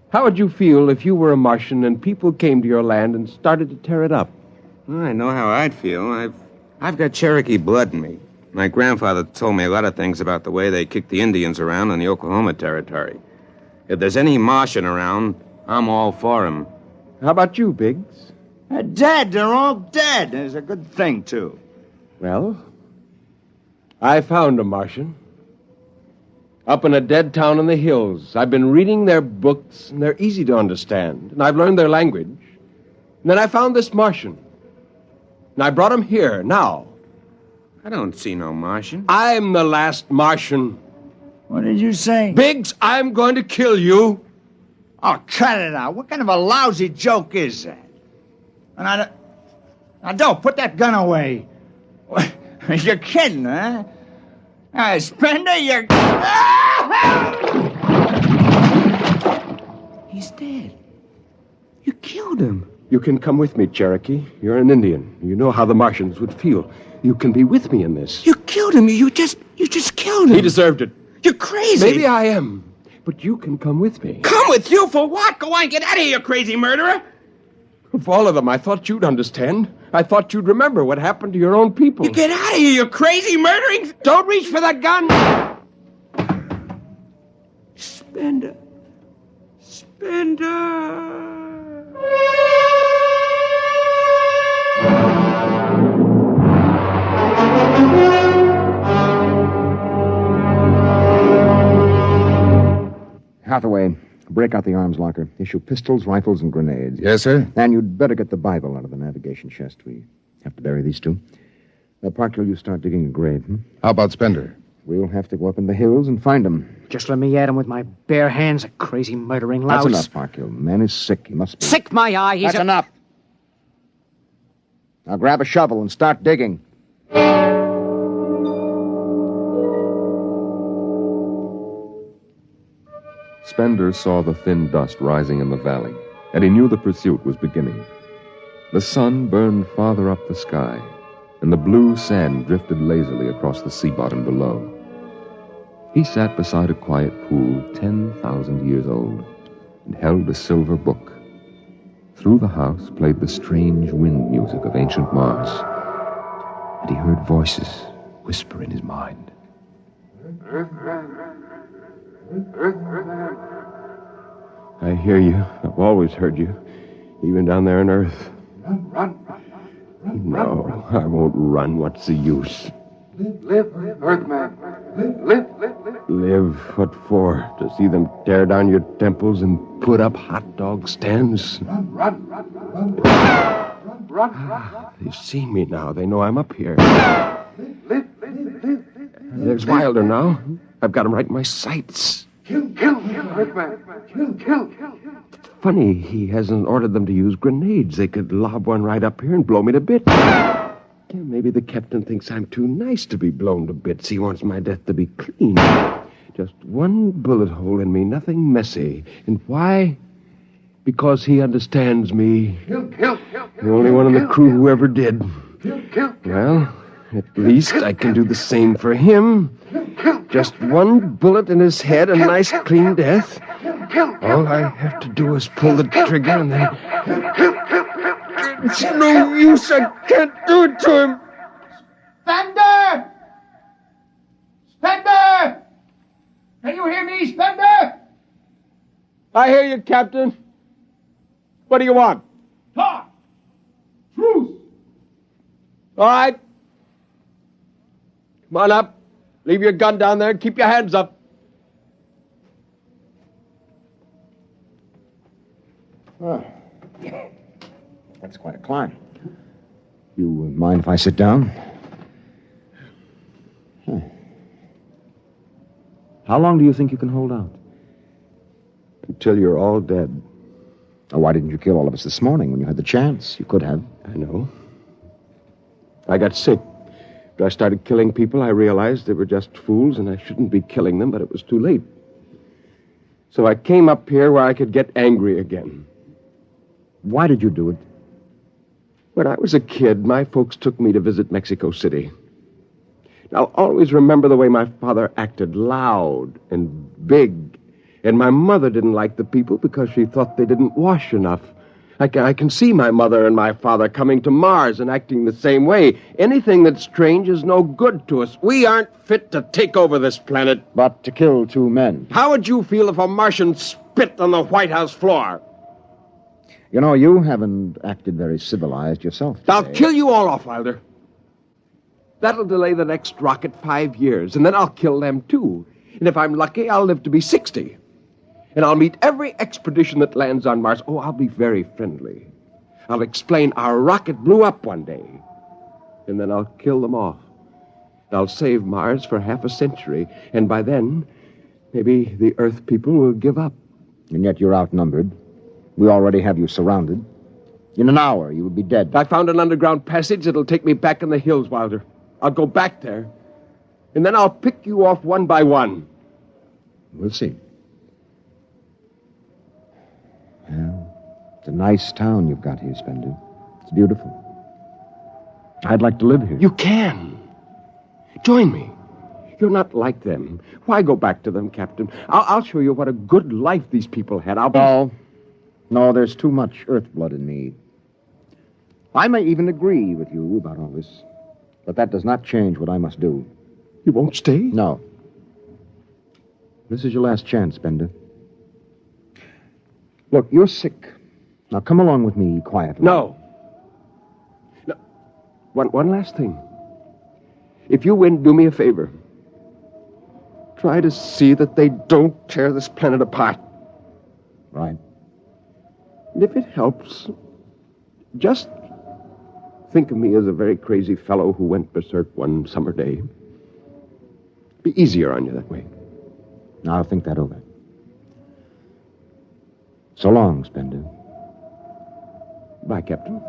How would you feel if you were a Martian and people came to your land and started to tear it up? Well, I know how I'd feel. I've got Cherokee blood in me. My grandfather told me a lot of things about the way they kicked the Indians around in the Oklahoma Territory. If there's any Martian around, I'm all for him. How about you, Biggs? They're dead. They're all dead. It's a good thing, too. Well, I found a Martian. Up in a dead town in the hills. I've been reading their books, and they're easy to understand. And I've learned their language. And then I found this Martian. And I brought him here, now. I don't see no Martian. I'm the last Martian. What did you say? Biggs, I'm going to kill you. Oh, cut it out. What kind of a lousy joke is that? And now, don't put that gun away. You're kidding, huh? Spender, you're... He's dead. You killed him. You can come with me, Cherokee. You're an Indian. You know how the Martians would feel. You can be with me in this. You killed him. You just killed him. He deserved it. You're crazy. Maybe I am. But you can come with me. Come with you for what? Go on, get out of here, you crazy murderer. Of all of them, I thought you'd understand. I thought you'd remember what happened to your own people. You get out of here, you crazy murdering... Don't reach for that gun! Spender. Hathaway, break out the arms locker. Issue pistols, rifles, and grenades. Yes, sir? And you'd better get the Bible out of the navigation chest. We have to bury these two. Parker, you start digging a grave, How about Spender? We'll have to go up in the hills and find him. Just let me at him with my bare hands, a crazy murdering louse. That's enough, Parker. The man is sick. He must be... Sick, my eye. He's That's enough. Now grab a shovel and start digging. Spender saw the thin dust rising in the valley, and he knew the pursuit was beginning. The sun burned farther up the sky, and the blue sand drifted lazily across the sea bottom below. He sat beside a quiet pool 10,000 years old and held a silver book. Through the house played the strange wind music of ancient Mars, and he heard voices whisper in his mind. I hear you. I've always heard you, even down there on Earth. No, I won't run. What's the use? Live, Earthman. Live. Live? What for? To see them tear down your temples and put up hot dog stands? Run. They've seen me now. They know I'm up here. There's Wilder now. I've got him right in my sights. Kill, Earthman. Kill. Funny, he hasn't ordered them to use grenades. They could lob one right up here and blow me to bits. Yeah, maybe the captain thinks I'm too nice to be blown to bits. He wants my death to be clean. Just one bullet hole in me, nothing messy. And why? Because he understands me. Kill. The only one in the crew who ever did. Kill. Well, at least I can do the same for him. Just one bullet in his head, a nice clean death. All I have to do is pull the trigger and then... It's no use. I can't do it to him. Spender! Can you hear me, Spender? I hear you, Captain. What do you want? Talk! Truce! All right. Come on up. Leave your gun down there and keep your hands up. Oh. That's quite a climb. You mind if I sit down? How long do you think you can hold out? Until you're all dead. Oh, why didn't you kill all of us this morning when you had the chance? You could have. I know. I got sick. After I started killing people, I realized they were just fools and I shouldn't be killing them, but it was too late. So I came up here where I could get angry again. Why did you do it? When I was a kid, my folks took me to visit Mexico City. I'll always remember the way my father acted, loud and big. And my mother didn't like the people because she thought they didn't wash enough. I can see my mother and my father coming to Mars and acting the same way. Anything that's strange is no good to us. We aren't fit to take over this planet. But to kill 2 men. How would you feel if a Martian spit on the White House floor? You know, you haven't acted very civilized yourself today. I'll kill you all off, Wilder. That'll delay the next rocket 5 years, and then I'll kill them too. And if I'm lucky, I'll live to be 60. And I'll meet every expedition that lands on Mars. Oh, I'll be very friendly. I'll explain our rocket blew up one day. And then I'll kill them off. I'll save Mars for half a century. And by then, maybe the Earth people will give up. And yet you're outnumbered. We already have you surrounded. In an hour, you will be dead. I found an underground passage that'll take me back in the hills, Wilder. I'll go back there. And then I'll pick you off one by one. We'll see. Well, it's a nice town you've got here, Spender. It's beautiful. I'd like to live here. You can. Join me. You're not like them. Why go back to them, Captain? I'll show you what a good life these people had. No, there's too much Earth blood in me. I may even agree with you about all this, but that does not change what I must do. You won't stay? No. This is your last chance, Spender. Look, you're sick. Now come along with me quietly. No. One last thing. If you win, do me a favor. Try to see that they don't tear this planet apart. Right. And if it helps, just think of me as a very crazy fellow who went berserk one summer day. Be easier on you that way. I'll think that over. So long, Spender. Bye, Captain.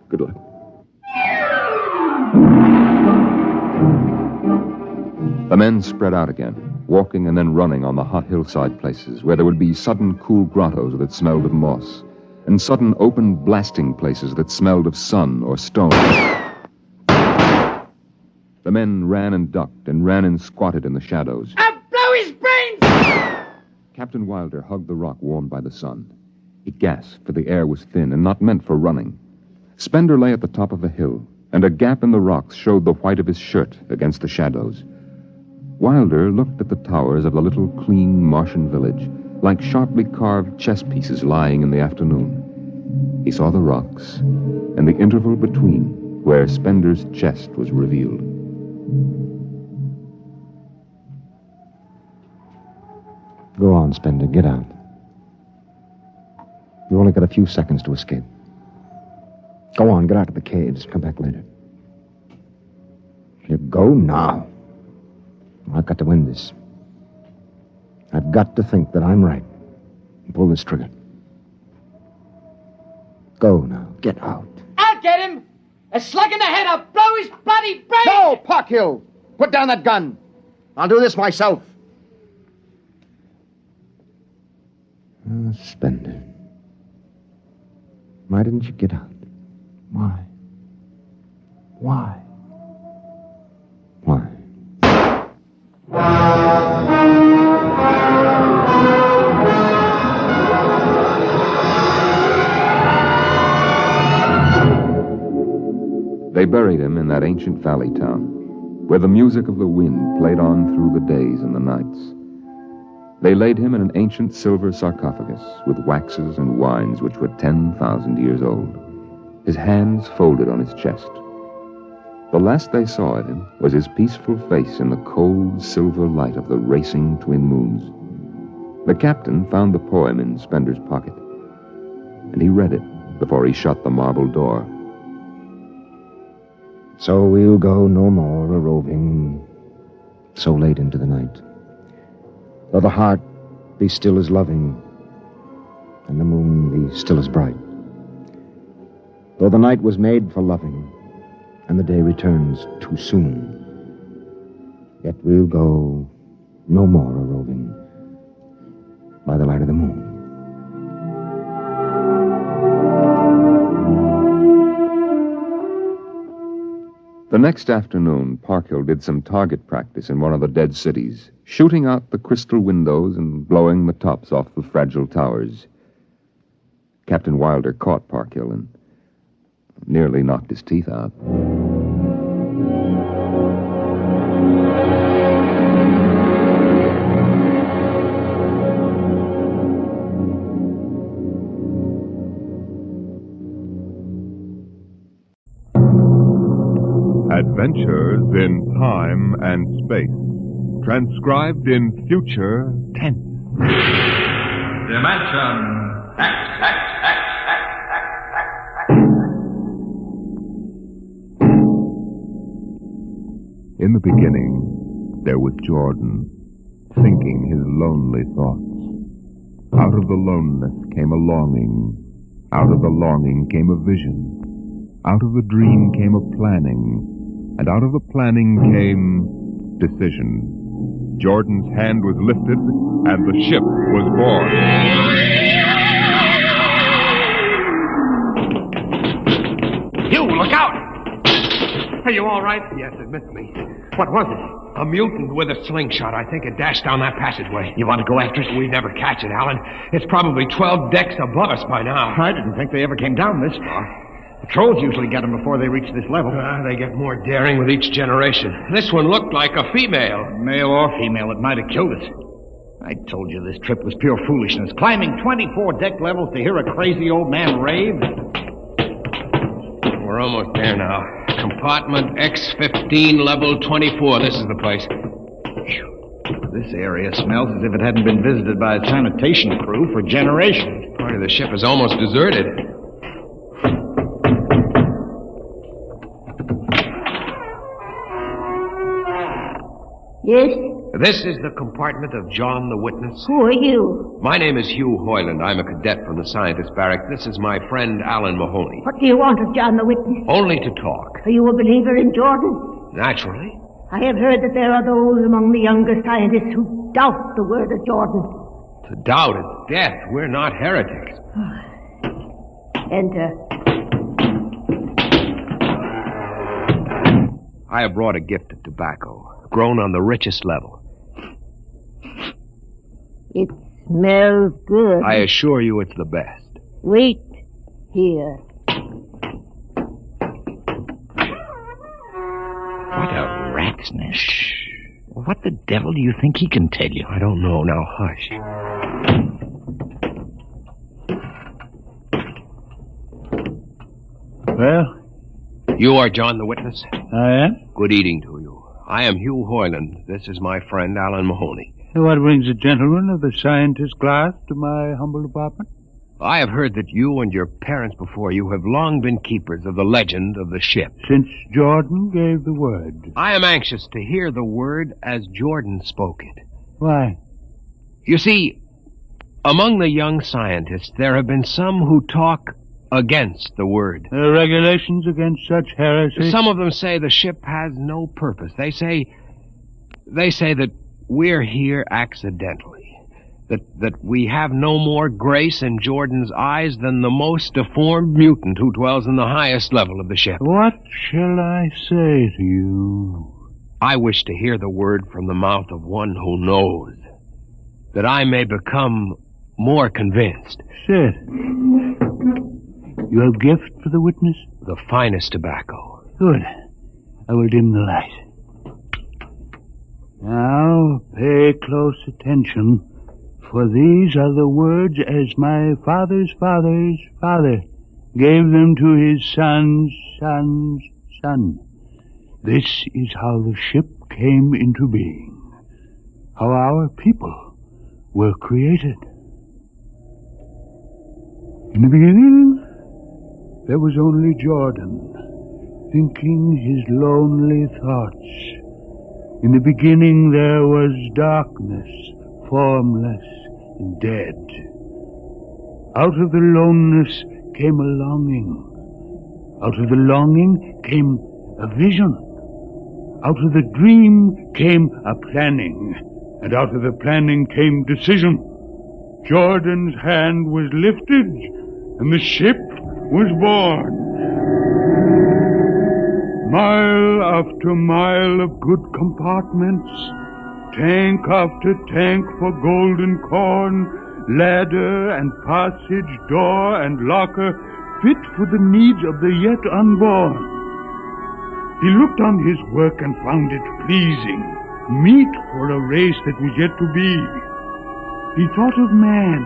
Good luck. The men spread out again, walking and then running on the hot hillside places where there would be sudden cool grottos that smelled of moss, and sudden open blasting places that smelled of sun or stone. The men ran and ducked and ran and squatted in the shadows. I'll blow his brains! Captain Wilder hugged the rock warmed by the sun. He gasped, for the air was thin and not meant for running. Spender lay at the top of the hill, and a gap in the rocks showed the white of his shirt against the shadows. Wilder looked at the towers of the little clean Martian village, like sharply carved chess pieces lying in the afternoon. He saw the rocks, and the interval between, where Spender's chest was revealed. Go on, Spender. Get out. You've only got a few seconds to escape. Go on, get out of the caves. Come back later. You go now. I've got to win this. I've got to think that I'm right and pull this trigger. Go now. Get out. I'll get him! A slug in the head, I'll blow his bloody brains! No, Parkhill! Put down that gun. I'll do this myself. Spender. Why didn't you get out? Why? Why? Why? They buried him in that ancient valley town, where the music of the wind played on through the days and the nights. They laid him in an ancient silver sarcophagus with waxes and wines which were 10,000 years old, his hands folded on his chest. The last they saw of him was his peaceful face in the cold silver light of the racing twin moons. The captain found the poem in Spender's pocket, and he read it before he shut the marble door. So we'll go no more a-roving so late into the night. Though the heart be still as loving, and the moon be still as bright. Though the night was made for loving, and the day returns too soon, yet we'll go no more a-roving by the light of the moon. The next afternoon, Parkhill did some target practice in one of the dead cities, shooting out the crystal windows and blowing the tops off the fragile towers. Captain Wilder caught Parkhill and nearly knocked his teeth out. Adventures in Time and Space, transcribed in future tense. Dimension X. In the beginning, there was Jordan, thinking his lonely thoughts. Out of the loneliness came a longing. Out of the longing came a vision. Out of the dream came a planning. And out of the planning came decision. Jordan's hand was lifted, and the ship was born. You, look out! Are you all right? Yes, it missed me. What was it? A mutant with a slingshot. I think it dashed down that passageway. You want to go after it? We'd never catch it, Alan. It's probably 12 decks above us by now. I didn't think they ever came down this far. Patrols usually get them before they reach this level. They get more daring with each generation. This one looked like a female. Male or female, it might have killed us. I told you this trip was pure foolishness. Climbing 24 deck levels to hear a crazy old man rave. We're almost there now. Compartment X15, level 24. This is the place. This area smells as if it hadn't been visited by a sanitation crew for generations. Part of the ship is almost deserted. Yes? This is the compartment of John the Witness. Who are you? My name is Hugh Hoyland. I'm a cadet from the scientist barracks. This is my friend Alan Mahoney. What do you want of John the Witness? Only to talk. Are you a believer in Jordan? Naturally. I have heard that there are those among the younger scientists who doubt the word of Jordan. To doubt is death. We're not heretics. Enter. I have brought a gift of tobacco, grown on the richest level. It smells good. I assure you it's the best. Wait here. What a rat's nest. Shh. What the devil do you think he can tell you? I don't know. Now hush. Well? You are John the Witness? I am. Good eating to you. I am Hugh Hoyland. This is my friend Alan Mahoney. What brings a gentleman of the scientist class to my humble apartment? I have heard that you and your parents before you have long been keepers of the legend of the ship. Since Jordan gave the word. I am anxious to hear the word as Jordan spoke it. Why? You see, among the young scientists, there have been some who talk against the word. Regulations against such heresy? Some of them say the ship has no purpose. They say that we're here accidentally. That we have no more grace in Jordan's eyes than the most deformed mutant who dwells in the highest level of the ship. What shall I say to you? I wish to hear the word from the mouth of one who knows, that I may become more convinced. Sit. You have gift for the witness? The finest tobacco. Good. I will dim the light. Now, pay close attention, for these are the words as my father's father's father gave them to his son's son's son. This is how the ship came into being. How our people were created. In the beginning, there was only Jordan, thinking his lonely thoughts. In the beginning there was darkness, formless and dead. Out of the loneness came a longing. Out of the longing came a vision. Out of the dream came a planning. And out of the planning came decision. Jordan's hand was lifted, and the ship was born. Mile after mile of good compartments, tank after tank for golden corn, ladder and passage, door and locker, fit for the needs of the yet unborn. He looked on his work and found it pleasing, meet for a race that was yet to be. He thought of man,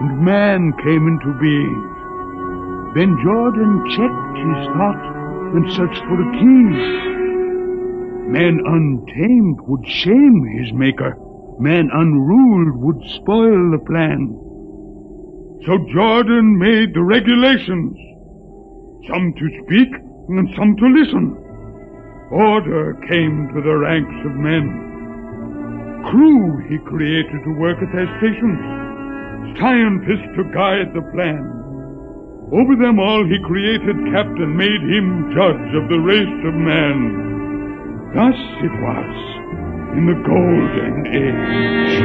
and man came into being. Then Jordan checked his thought and searched for a key. Man untamed would shame his maker. Man unruled would spoil the plan. So Jordan made the regulations, some to speak and some to listen. Order came to the ranks of men. Crew he created to work at their stations, scientists to guide the plan. Over them all he created captain, made him judge of the race of man. Thus it was in the golden age.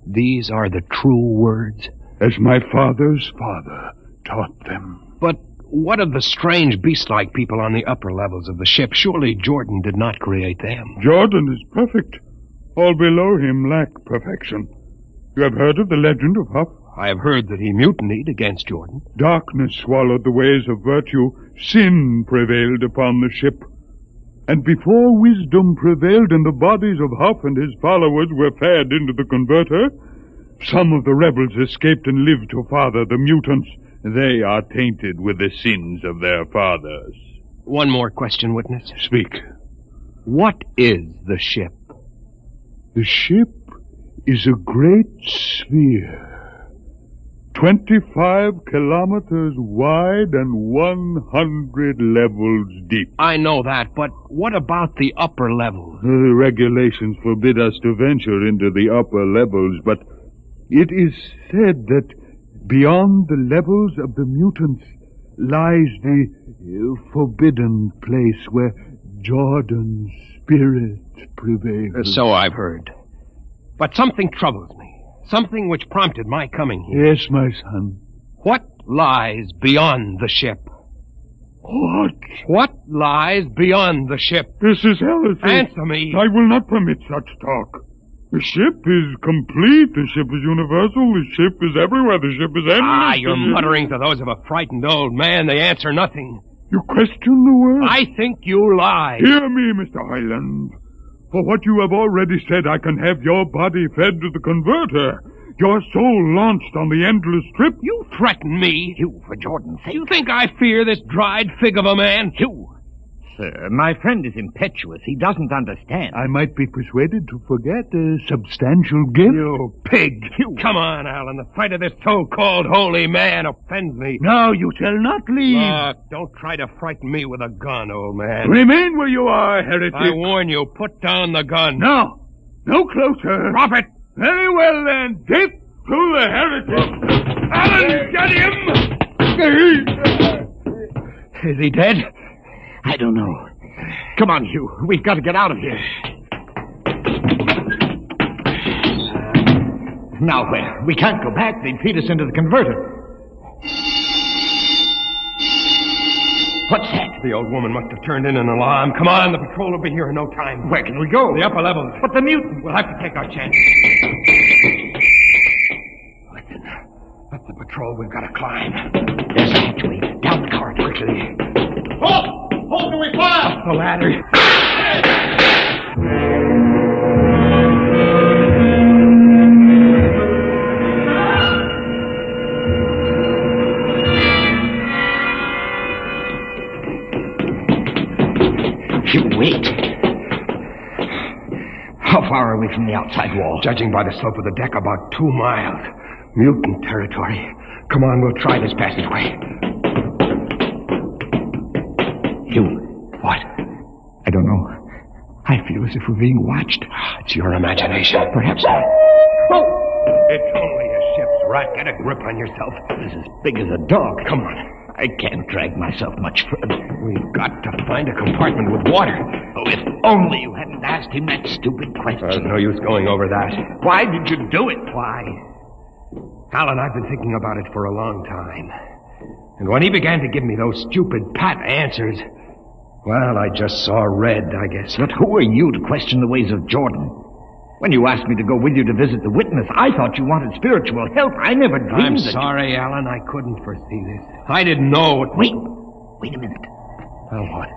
These are the true words? As my father's father taught them. But what of the strange beast-like people on the upper levels of the ship? Surely Jordan did not create them. Jordan is perfect. All below him lack perfection. You have heard of the legend of Huff? I have heard that he mutinied against Jordan. Darkness swallowed the ways of virtue. Sin prevailed upon the ship. And before wisdom prevailed and the bodies of Huff and his followers were fed into the converter, some of the rebels escaped and lived to father the mutants. They are tainted with the sins of their fathers. One more question, witness. Speak. What is the ship? The ship is a great sphere. 25 kilometers wide and 100 levels deep. I know that, but what about the upper levels? The regulations forbid us to venture into the upper levels, but it is said that beyond the levels of the mutants lies the forbidden place where Jordan's spirit prevails. So I've heard. But something troubles me. Something which prompted my coming here. Yes, my son. What lies beyond the ship? What? What lies beyond the ship? This is heresy. Answer me. I will not permit such talk. The ship is complete. The ship is universal. The ship is everywhere. The ship is endless. You're muttering to those of a frightened old man. They answer nothing. You question the word? I think you lie. Hear me, Mr. Highland. For what you have already said, I can have your body fed to the converter. Your soul launched on the endless trip. You threaten me. You, for Jordan's sake. You think I fear this dried fig of a man? You. Sir, my friend is impetuous. He doesn't understand. I might be persuaded to forget a substantial gift. You pig. You. Come on, Alan. The sight of this so-called holy man offends me. No, you shall not leave. Look, don't try to frighten me with a gun, old man. Remain where you are, heretic. I warn you, put down the gun. No. No closer. Drop it. Very well, then. Death to the heretic. Alan, get him! Is he dead? I don't know. Come on, Hugh. We've got to get out of here. Now where? We can't go back. They'd feed us into the converter. What's that? The old woman must have turned in an alarm. Come on, the patrol will be here in no time. Where can we go? The upper levels. But the mutant. We'll have to take our chance. Listen, that's the patrol we've got to climb. There's a hatchway. Down the corridor. Quickly. Halt! Halt, do we fire? The ladder. from the outside wall? Judging by the slope of the deck, about 2 miles. Mutant territory. Come on, we'll try this passageway. What? I don't know. I feel as if we're being watched. It's your imagination. Perhaps not. Oh! It's only a ship's rat. Get a grip on yourself. This is as big as a dog. Come on. I can't drag myself much further. We've got to find a compartment with water. Oh, if only you hadn't asked him that stupid question. There's no use going over that. Why did you do it? Why? Alan, I've been thinking about it for a long time. And when he began to give me those stupid pat answers, well, I just saw red, I guess. But who are you to question the ways of Jordan? When you asked me to go with you to visit the witness, I thought you wanted spiritual help. I never dreamed I'm sorry, Alan. I couldn't foresee this. I didn't know. Wait a minute. Well, what?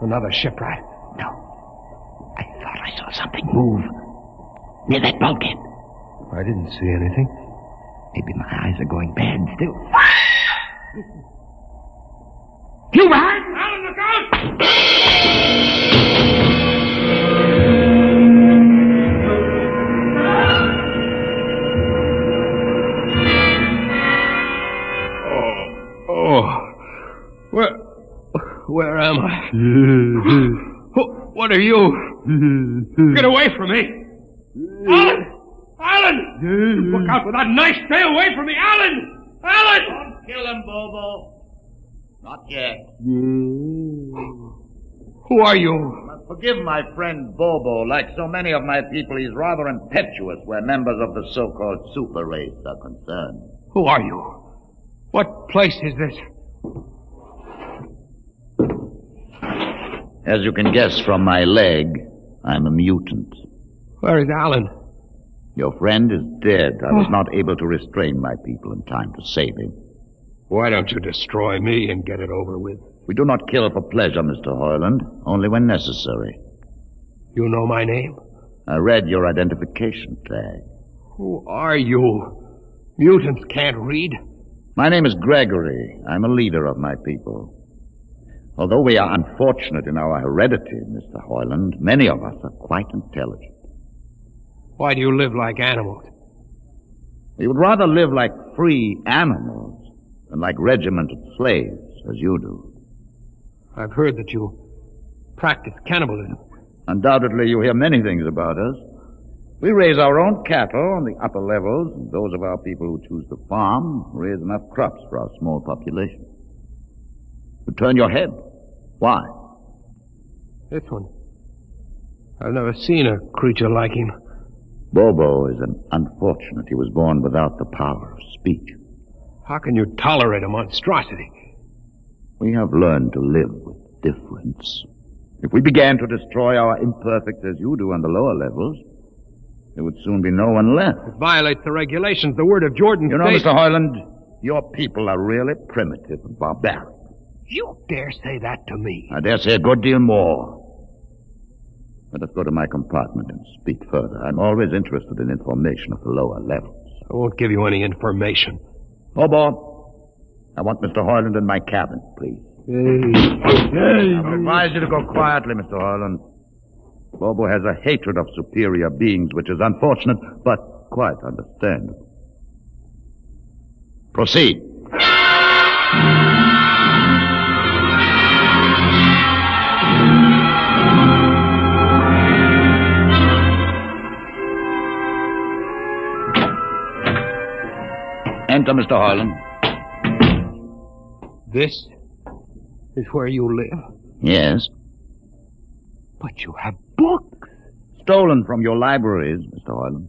Another shipwreck? No. I thought I saw something move near that bulkhead. I didn't see anything. Maybe my eyes are going bad still. You behind! Alan, look out! Where am I? What are you? Get away from me! Alan! Alan! Look out with that knife! Stay away from me! Alan! Alan! Don't kill him, Bobo. Not yet. Who are you? Forgive my friend Bobo. Like so many of my people, he's rather impetuous where members of the so-called super race are concerned. Who are you? What place is this? As you can guess from my leg, I'm a mutant. Where is Alan? Your friend is dead. I was not able to restrain my people in time to save him. Why don't you destroy me and get it over with? We do not kill for pleasure, Mr. Hoyland, only when necessary. You know my name? I read your identification tag. Who are you? Mutants can't read. My name is Gregory. I'm a leader of my people. Although we are unfortunate in our heredity, Mr. Hoyland, many of us are quite intelligent. Why do you live like animals? We would rather live like free animals than like regimented slaves, as you do. I've heard that you practice cannibalism. Undoubtedly, you hear many things about us. We raise our own cattle on the upper levels, and those of our people who choose to farm raise enough crops for our small population. You turn your head. Why? This one. I've never seen a creature like him. Bobo is an unfortunate. He was born without the power of speech. How can you tolerate a monstrosity? We have learned to live with difference. If we began to destroy our imperfects as you do on the lower levels, there would soon be no one left. It violates the regulations. The word of Jordan You know, states... Mr. Hoyland, your people are really primitive and barbaric. You dare say that to me? I dare say a good deal more. Let us go to my compartment and speak further. I'm always interested in information of the lower levels. I won't give you any information. Bobo, I want Mr. Hoyland in my cabin, please. Hey. I would advise you to go quietly, Mr. Hoyland. Bobo has a hatred of superior beings, which is unfortunate, but quite understandable. Proceed. Enter, Mr. Hoyland. This is where you live? Yes. But you have books. Stolen from your libraries, Mr. Hoyland.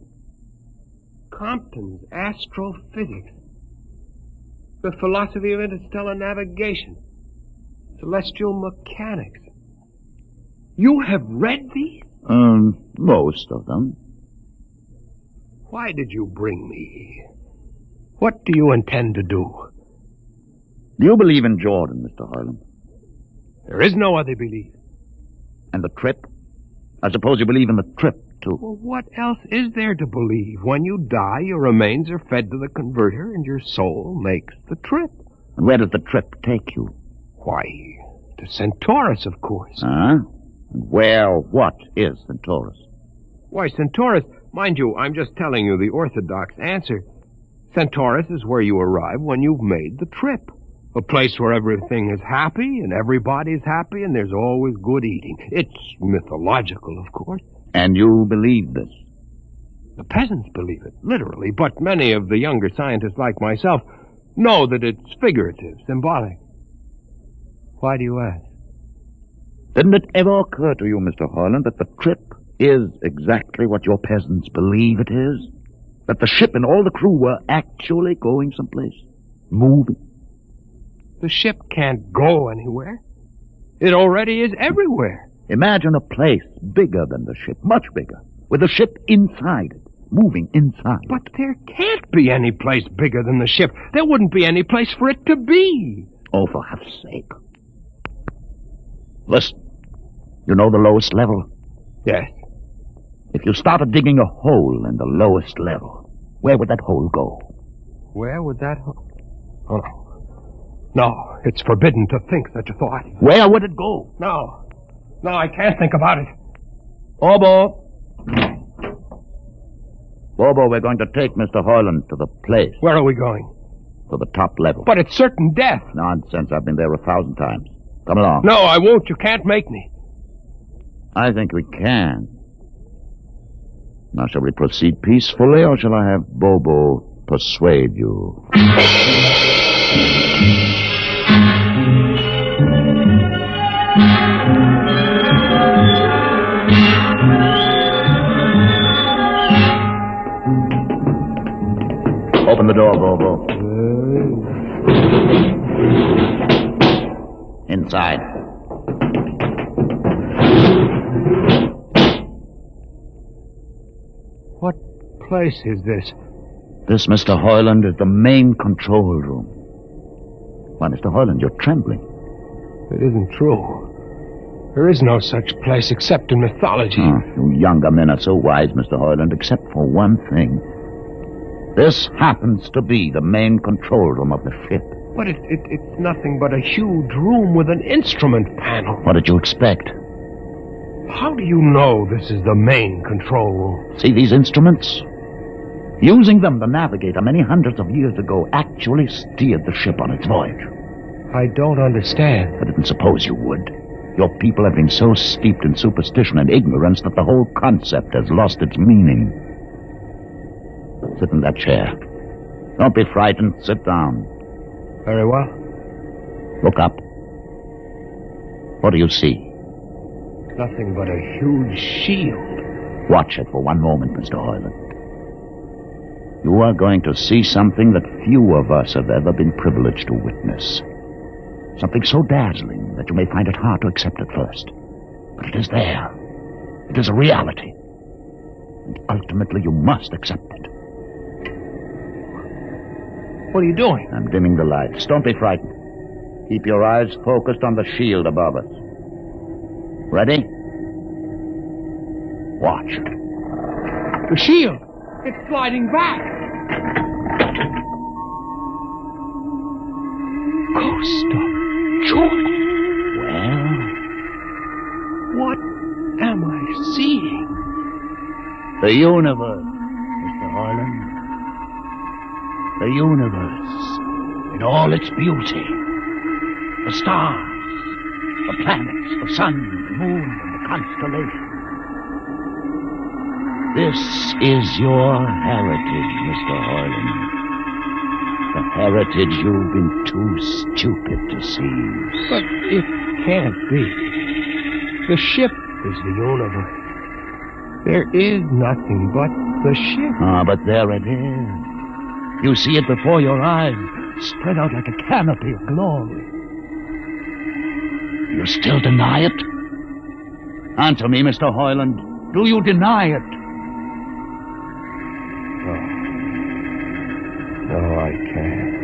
Compton's Astrophysics. The Philosophy of Interstellar Navigation. Celestial Mechanics. You have read these? Most of them. Why did you bring me here? What do you intend to do? Do you believe in Jordan, Mr. Hoyland? There is no other belief. And the trip? I suppose you believe in the trip, too. Well, what else is there to believe? When you die, your remains are fed to the converter, and your soul makes the trip. And where does the trip take you? Why, to Centaurus, of course. Huh? And what is Centaurus? Why, Centaurus, mind you, I'm just telling you the orthodox answer. Centaurus is where you arrive when you've made the trip. A place where everything is happy and everybody's happy and there's always good eating. It's mythological, of course. And you believe this? The peasants believe it, literally, but many of the younger scientists like myself know that it's figurative, symbolic. Why do you ask? Didn't it ever occur to you, Mr. Hoyland, that the trip is exactly what your peasants believe it is? That the ship and all the crew were actually going someplace? Moving? The ship can't go anywhere. It already is everywhere. Imagine a place bigger than the ship, much bigger, with the ship inside it, moving inside. But there can't be any place bigger than the ship. There wouldn't be any place for it to be. Oh, for heaven's sake. Listen, you know the lowest level? Yes. If you started digging a hole in the lowest level, where would that hole go? Where would that hole... Oh, no. No, it's forbidden to think such a thought. Where would it go? No. No, I can't think about it. Bobo! Bobo, we're going to take Mr. Hoyland to the place. Where are we going? To the top level. But it's certain death. Nonsense, I've been there 1,000 times. Come along. No, I won't. You can't make me. I think we can. Now, shall we proceed peacefully, or shall I have Bobo persuade you? Open the door, Bobo. Inside. What place is this? This, Mr. Hoyland, is the main control room. Why, Mr. Hoyland, you're trembling. It isn't true. There is no such place except in mythology. Oh, you younger men are so wise, Mr. Hoyland, except for one thing. This happens to be the main control room of the ship. But it's nothing but a huge room with an instrument panel. What did you expect? How do you know this is the main control room? See these instruments? Using them, the navigator many hundreds of years ago actually steered the ship on its voyage. I don't understand. I didn't suppose you would. Your people have been so steeped in superstition and ignorance that the whole concept has lost its meaning. Sit in that chair. Don't be frightened. Sit down. Very well. Look up. What do you see? Nothing but a huge shield. Watch it for one moment, Mr. Hoyland. You are going to see something that few of us have ever been privileged to witness. Something so dazzling that you may find it hard to accept at first. But it is there. It is a reality. And ultimately you must accept it. What are you doing? I'm dimming the lights. Don't be frightened. Keep your eyes focused on the shield above us. Ready? Watch. The shield! It's sliding back! Ghost of Jordan! Well? What am I seeing? The universe, Mr. Hoyland. The universe in all its beauty. The stars, the planets, the sun, the moon, and the constellations. This is your heritage, Mr. Hoyland. The heritage you've been too stupid to seize. But it can't be. The ship is the universe. There is nothing but the ship. Ah, but there it is. You see it before your eyes, spread out like a canopy of glory. You still deny it? Answer me, Mr. Hoyland. Do you deny it? No, I can't.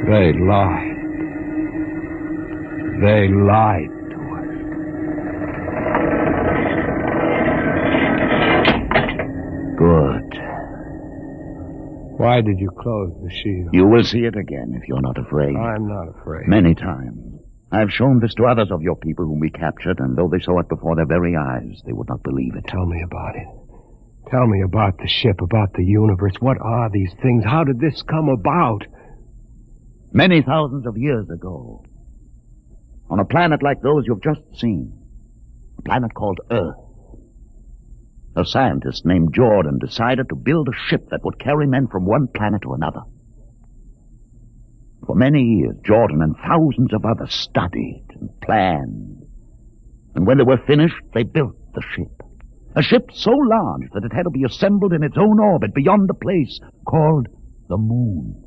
They lied. They lied to us. Good. Why did you close the shield? You will see it again if you're not afraid. I'm not afraid. Many times. I've shown this to others of your people whom we captured, and though they saw it before their very eyes, they would not believe it. Tell me about it. Tell me about the ship, about the universe. What are these things? How did this come about? Many thousands of years ago, on a planet like those you've just seen, a planet called Earth, a scientist named Jordan decided to build a ship that would carry men from one planet to another. For many years, Jordan and thousands of others studied and planned. And when they were finished, they built the ship. A ship so large that it had to be assembled in its own orbit beyond the place called the Moon.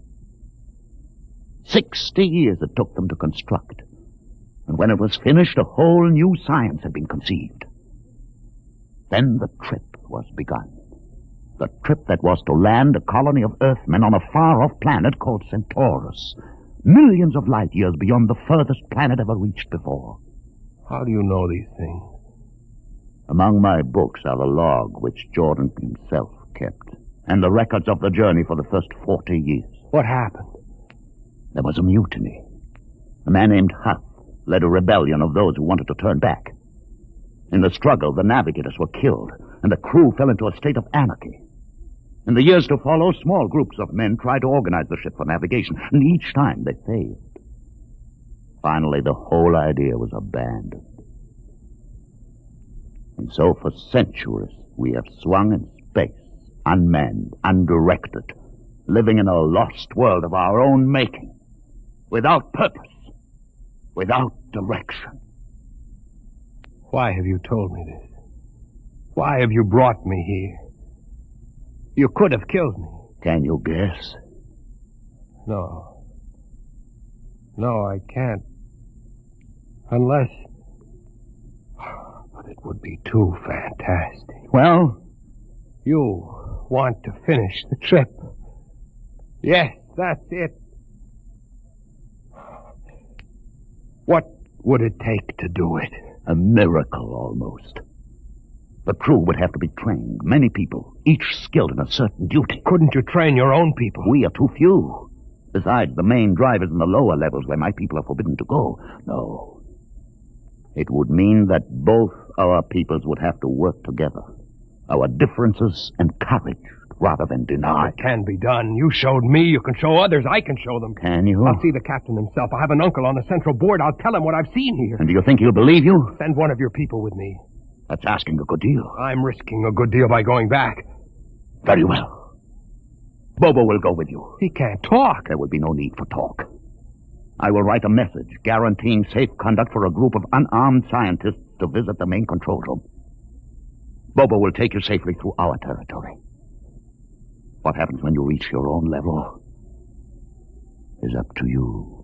60 years it took them to construct. And when it was finished, a whole new science had been conceived. Then the trip was begun. The trip that was to land a colony of Earthmen on a far-off planet called Centaurus, millions of light years beyond the furthest planet ever reached before. How do you know these things? Among my books are the log which Jordan himself kept, and the records of the journey for the first 40 years. What happened? There was a mutiny. A man named Huth led a rebellion of those who wanted to turn back. In the struggle, the navigators were killed, and the crew fell into a state of anarchy. In the years to follow, small groups of men tried to organize the ship for navigation, and each time they failed. Finally, the whole idea was abandoned. And so for centuries, we have swung in space, unmanned, undirected, living in a lost world of our own making, without purpose, without direction. Why have you told me this? Why have you brought me here? You could have killed me. Can you guess? No. No, I can't. Unless... But it would be too fantastic. Well? You want to finish the trip. Yes, that's it. What would it take to do it? A miracle, almost. The crew would have to be trained. Many people, each skilled in a certain duty. Couldn't you train your own people? We are too few. Besides, the main drivers in the lower levels where my people are forbidden to go. No. It would mean that both our peoples would have to work together. Our differences encouraged rather than denied. It can be done. You showed me. You can show others. I can show them. Can you? I'll see the captain himself. I have an uncle on the central board. I'll tell him what I've seen here. And do you think he'll believe you? Send one of your people with me. That's asking a good deal. I'm risking a good deal by going back. Very well. Bobo will go with you. He can't talk. There will be no need for talk. I will write a message guaranteeing safe conduct for a group of unarmed scientists to visit the main control room. Bobo will take you safely through our territory. What happens when you reach your own level is up to you.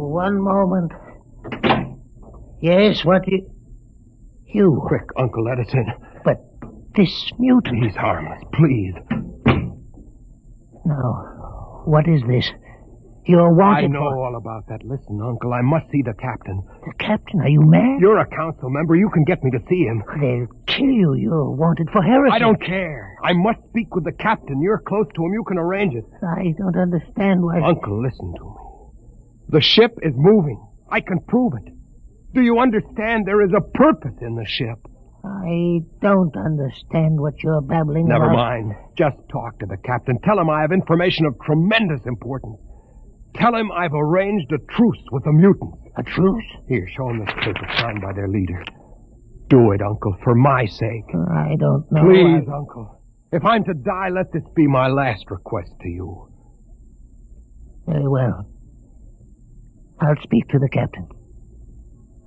One moment. Yes, what you? Quick, Uncle, let us in. But this mutant... He's harmless, please. Now, what is this? You're wanted I know all about that. Listen, Uncle, I must see the captain. The captain? Are you mad? You're a council member. You can get me to see him. They'll kill you. You're wanted for heresy. I don't care. I must speak with the captain. You're close to him. You can arrange it. I don't understand why... Uncle, listen to me. The ship is moving. I can prove it. Do you understand there is a purpose in the ship? I don't understand what you're babbling Never about. mind. Just talk to the captain. Tell him I have information of tremendous importance. Tell him I've arranged a truce with the mutants. A truce? Here, show him this paper signed by their leader. Do it, Uncle, for my sake. I don't know. Please, Uncle. If I'm to die, let this be my last request to you. Very well. I'll speak to the captain.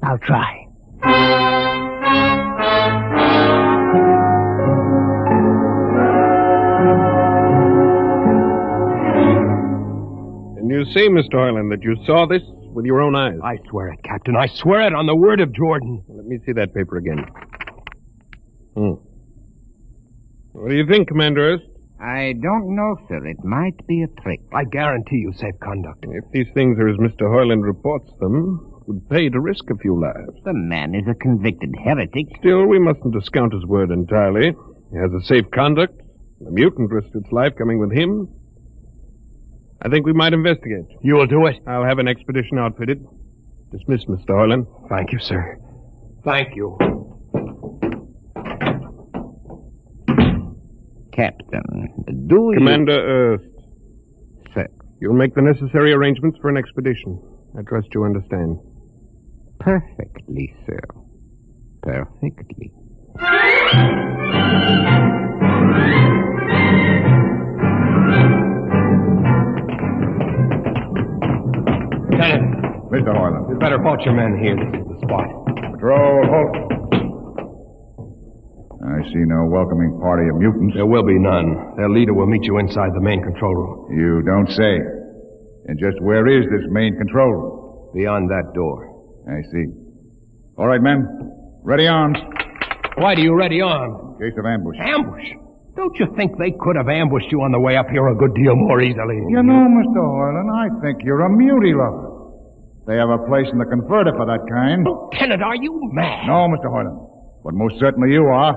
I'll try. And you say, Mr. Hoyland, that you saw this with your own eyes? I swear it, Captain. I swear it on the word of Jordan. Let me see that paper again. What do you think, Commander Erst? I don't know, sir. It might be a trick. I guarantee you safe conduct. If these things are as Mr. Hoyland reports them, It would pay to risk a few lives. The man is a convicted heretic. Still, we mustn't discount his word entirely. He has a safe conduct. The mutant risked its life coming with him. I think we might investigate. You will do it? I'll have an expedition outfitted. Dismissed, Mr. Hoyland. Thank you, sir. Thank you. Captain, do you... Commander Erst. Sir. You'll make the necessary arrangements for an expedition. I trust you understand. Perfectly, sir. Perfectly. Lieutenant. Mr. Hoyland. You'd better halt your men here. This is the spot. Patrol, halt. I see no welcoming party of mutants. There will be none. Their leader will meet you inside the main control room. You don't say. And just where is this main control room? Beyond that door. I see. All right, men. Ready arms. Why do you ready arms? In case of ambush. Ambush? Don't you think they could have ambushed you on the way up here a good deal more easily? You know, Mr. Hoyland, I think you're a mutie lover. They have a place in the converter for that kind. Lieutenant, are you mad? No, Mr. Hoyland. But most certainly you are.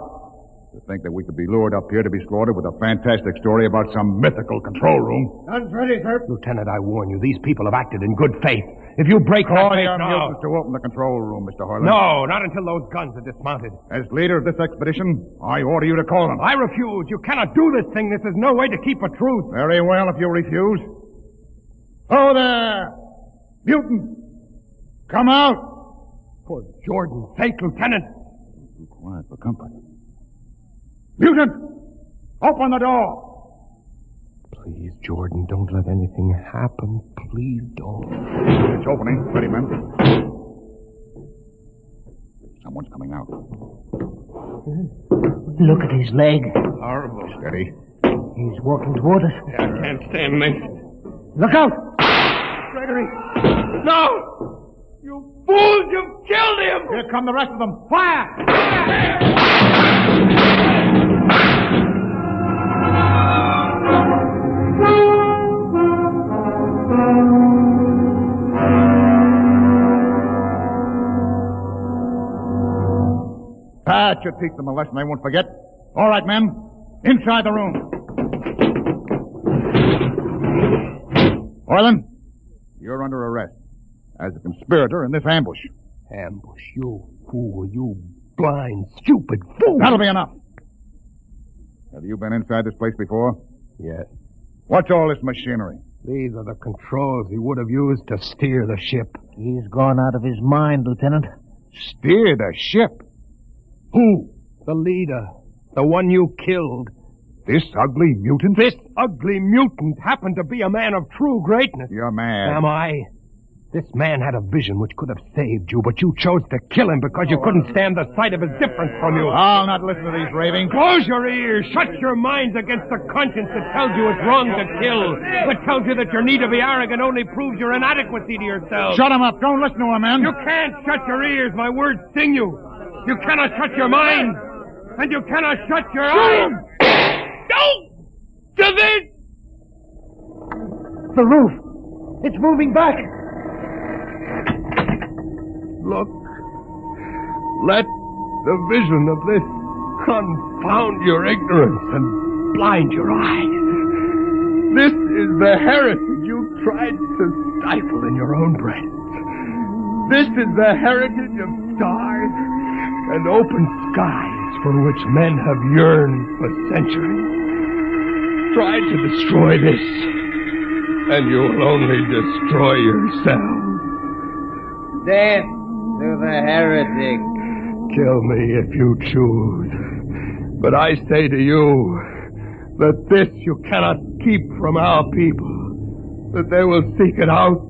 To think that we could be lured up here to be slaughtered with a fantastic story about some mythical control room. Guns ready, sir. Lieutenant, I warn you, these people have acted in good faith. If you break that faith now... to open the control room, Mr. Hoyland. No, not until those guns are dismounted. As leader of this expedition, I order you to call them. I refuse. You cannot do this thing. This is no way to keep a truce. Very well, if you refuse. Oh, there! Mutant! Come out! For Jordan's sake, Lieutenant. Be quiet for company. Mutant! Open the door! Please, Jordan, don't let anything happen. Please don't. It's opening. Ready, men. Someone's coming out. Look at his leg. Horrible. Steady. He's walking toward us. Yeah, I can't stand this. Look out! Gregory! No! You fools! You've killed him! Here come the rest of them. Fire! That should teach them a lesson they won't forget. All right, men. Inside the room. Hoyland, you're under arrest as a conspirator in this ambush. Ambush, you fool, you blind, stupid fool. That'll be enough. Have you been inside this place before? Yes. What's all this machinery? These are the controls he would have used to steer the ship. He's gone out of his mind, Lieutenant. Steer the ship? Who? The leader. The one you killed. This ugly mutant? This ugly mutant happened to be a man of true greatness. You're mad. Am I? This man had a vision which could have saved you, but you chose to kill him because you couldn't stand the sight of his difference from you. I'll not listen to these ravings. Close your ears. Shut your minds against the conscience that tells you it's wrong to kill. That tells you that your need to be arrogant only proves your inadequacy to yourself. Shut him up. Don't listen to him, man. You can't shut your ears. My words sting you. You cannot shut your mind. And you cannot shut your eyes. Don't do this! The roof. It's moving back. Look. Let the vision of this confound your ignorance and blind your eyes. This is the heritage you tried to stifle in your own breast. This is the heritage of stars and open skies for which men have yearned for centuries. Try to destroy this, and you will only destroy yourself. Death to the heretic. Kill me if you choose. But I say to you that this you cannot keep from our people. That they will seek it out,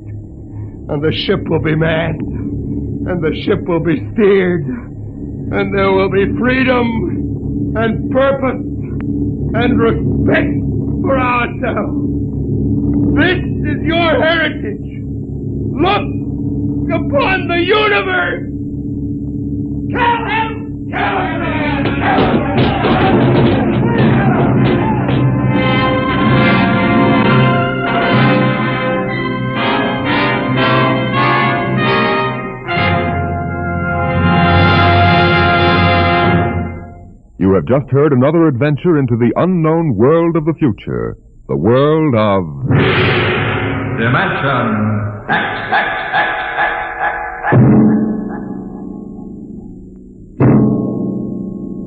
and the ship will be manned, and the ship will be steered, and there will be freedom and purpose and respect for ourselves. This is your heritage. Look upon the universe. Kill him! Kill him! Kill him! You have just heard another adventure into the unknown world of the future. The world of... Dimension X.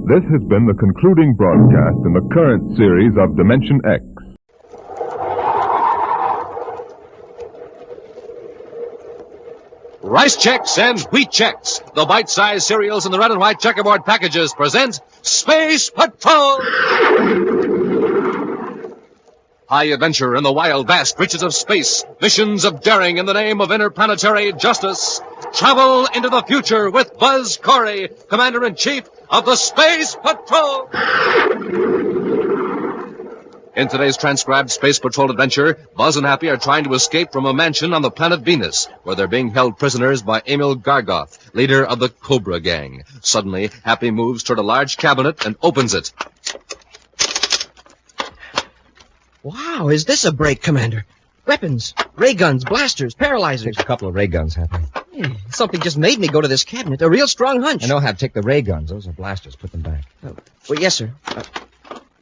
This has been the concluding broadcast in the current series of Dimension X. Rice Chex and Wheat Chex, the bite-sized cereals in the red and white checkerboard packages, present Space Patrol! High adventure in the wild, vast reaches of space. Missions of daring in the name of interplanetary justice. Travel into the future with Buzz Corey, Commander-in-Chief of the Space Patrol! In today's transcribed Space Patrol adventure, Buzz and Happy are trying to escape from a mansion on the planet Venus, where they're being held prisoners by Emil Gargoth, leader of the Cobra Gang. Suddenly, Happy moves toward a large cabinet and opens it. Wow, is this a break, Commander? Weapons, ray guns, blasters, paralyzers. Take a couple of ray guns, Happy. Something just made me go to this cabinet. A real strong hunch. I know, Hap. Take the ray guns. Those are blasters. Put them back. Well, yes, sir.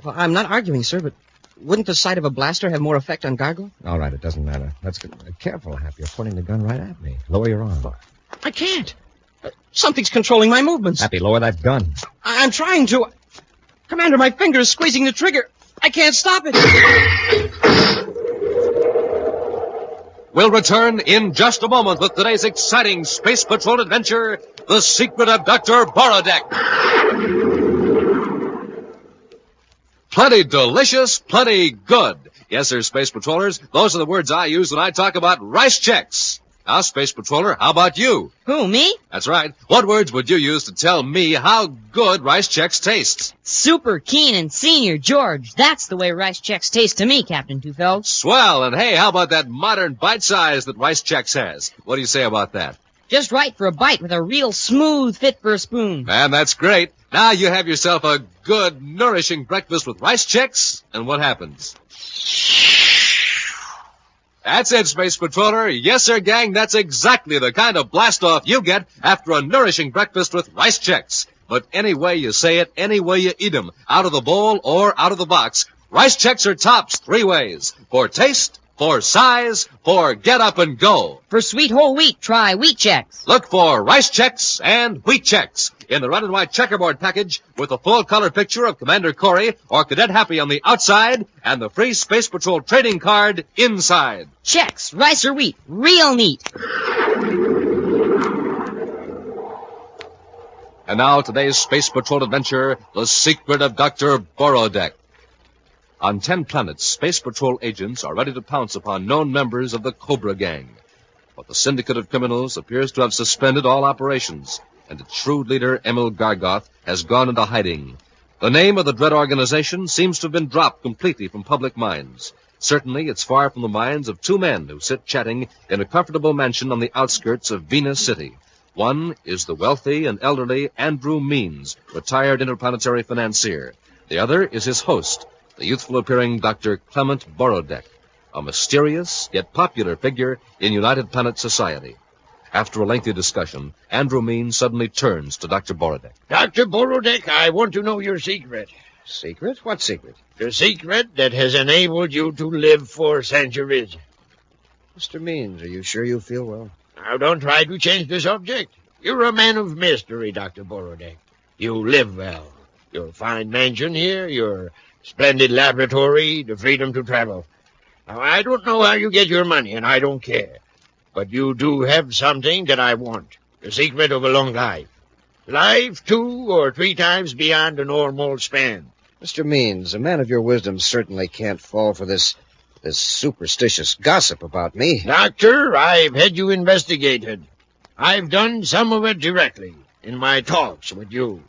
Well, I'm not arguing, sir, but wouldn't the sight of a blaster have more effect on Gargoyle? All right, it doesn't matter. Let's get careful, Hap. You're pointing the gun right at me. Lower your arm. I can't. Something's controlling my movements. Happy, lower that gun. I'm trying to. Commander, my finger is squeezing the trigger. I can't stop it. We'll return in just a moment with today's exciting Space Patrol adventure, The Secret of Dr. Borodek. Plenty delicious, plenty good. Yes, sir, Space Patrollers, those are the words I use when I talk about Rice Chex. Now, Space Patroller, how about you? Who, me? That's right. What words would you use to tell me how good Rice Chex tastes? Super keen and senior, George. That's the way Rice Chex taste to me, Captain Tufeld. Swell. And hey, how about that modern bite size that Rice Chex has? What do you say about that? Just right for a bite with a real smooth fit for a spoon. Man, that's great. Now you have yourself a good, nourishing breakfast with Rice Chex, and what happens? That's it, Space Patroller. Yes, sir, gang, that's exactly the kind of blast-off you get after a nourishing breakfast with Rice Chex. But any way you say it, any way you eat 'em, out of the bowl or out of the box, Rice Chex are tops 3 ways. For taste, for size, for get up and go. For sweet whole wheat, try Wheat Chex. Look for Rice Chex and Wheat Chex in the red and white checkerboard package with a full-color picture of Commander Corey or Cadet Happy on the outside and the free Space Patrol trading card inside. Chex, rice or wheat, real neat. And now today's Space Patrol adventure, The Secret of Dr. Borodek. On 10 planets, Space Patrol agents are ready to pounce upon known members of the Cobra Gang. But the syndicate of criminals appears to have suspended all operations, and its shrewd leader, Emil Gargoth, has gone into hiding. The name of the dread organization seems to have been dropped completely from public minds. Certainly, it's far from the minds of 2 men who sit chatting in a comfortable mansion on the outskirts of Venus City. One is the wealthy and elderly Andrew Means, retired interplanetary financier. The other is his host, the youthful-appearing Dr. Clement Borodek, a mysterious yet popular figure in United Planet society. After a lengthy discussion, Andrew Means suddenly turns to Dr. Borodek. Dr. Borodek, I want to know your secret. Secret? What secret? The secret that has enabled you to live for centuries. Mr. Means, are you sure you feel well? Now, don't try to change the subject. You're a man of mystery, Dr. Borodek. You live well. Your fine mansion here, your splendid laboratory, the freedom to travel. Now, I don't know how you get your money, and I don't care. But you do have something that I want. The secret of a long life. Life 2 or 3 times beyond the normal span. Mr. Means, a man of your wisdom certainly can't fall for this superstitious gossip about me. Doctor, I've had you investigated. I've done some of it directly in my talks with you.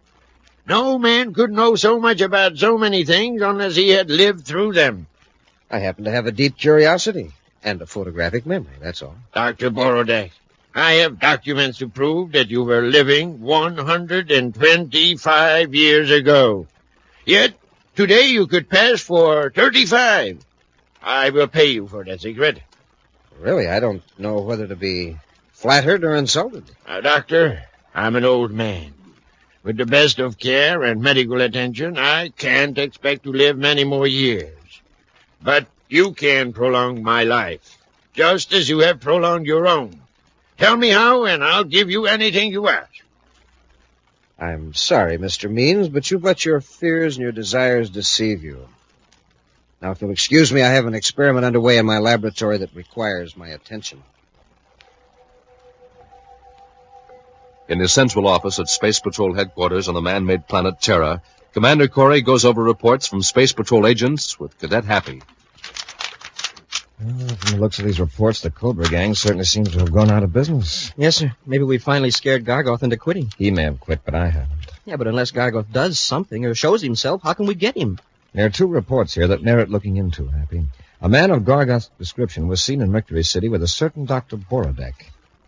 No man could know so much about so many things unless he had lived through them. I happen to have a deep curiosity and a photographic memory, that's all. Dr. Borodek, I have documents to prove that you were living 125 years ago. Yet, today you could pass for 35. I will pay you for that secret. Really, I don't know whether to be flattered or insulted. Now, Doctor, I'm an old man. With the best of care and medical attention, I can't expect to live many more years. But you can prolong my life, just as you have prolonged your own. Tell me how, and I'll give you anything you ask. I'm sorry, Mr. Means, but you've let your fears and your desires deceive you. Now, if you'll excuse me, I have an experiment underway in my laboratory that requires my attention. In his central office at Space Patrol headquarters on the man-made planet Terra, Commander Corey goes over reports from Space Patrol agents with Cadet Happy. Well, from the looks of these reports, the Cobra gang certainly seems to have gone out of business. Yes, sir. Maybe we finally scared Gargoth into quitting. He may have quit, but I haven't. Yeah, but unless Gargoth does something or shows himself, how can we get him? There are 2 reports here that merit looking into, Happy. A man of Gargoth's description was seen in Mercury City with a certain Dr. Borodek.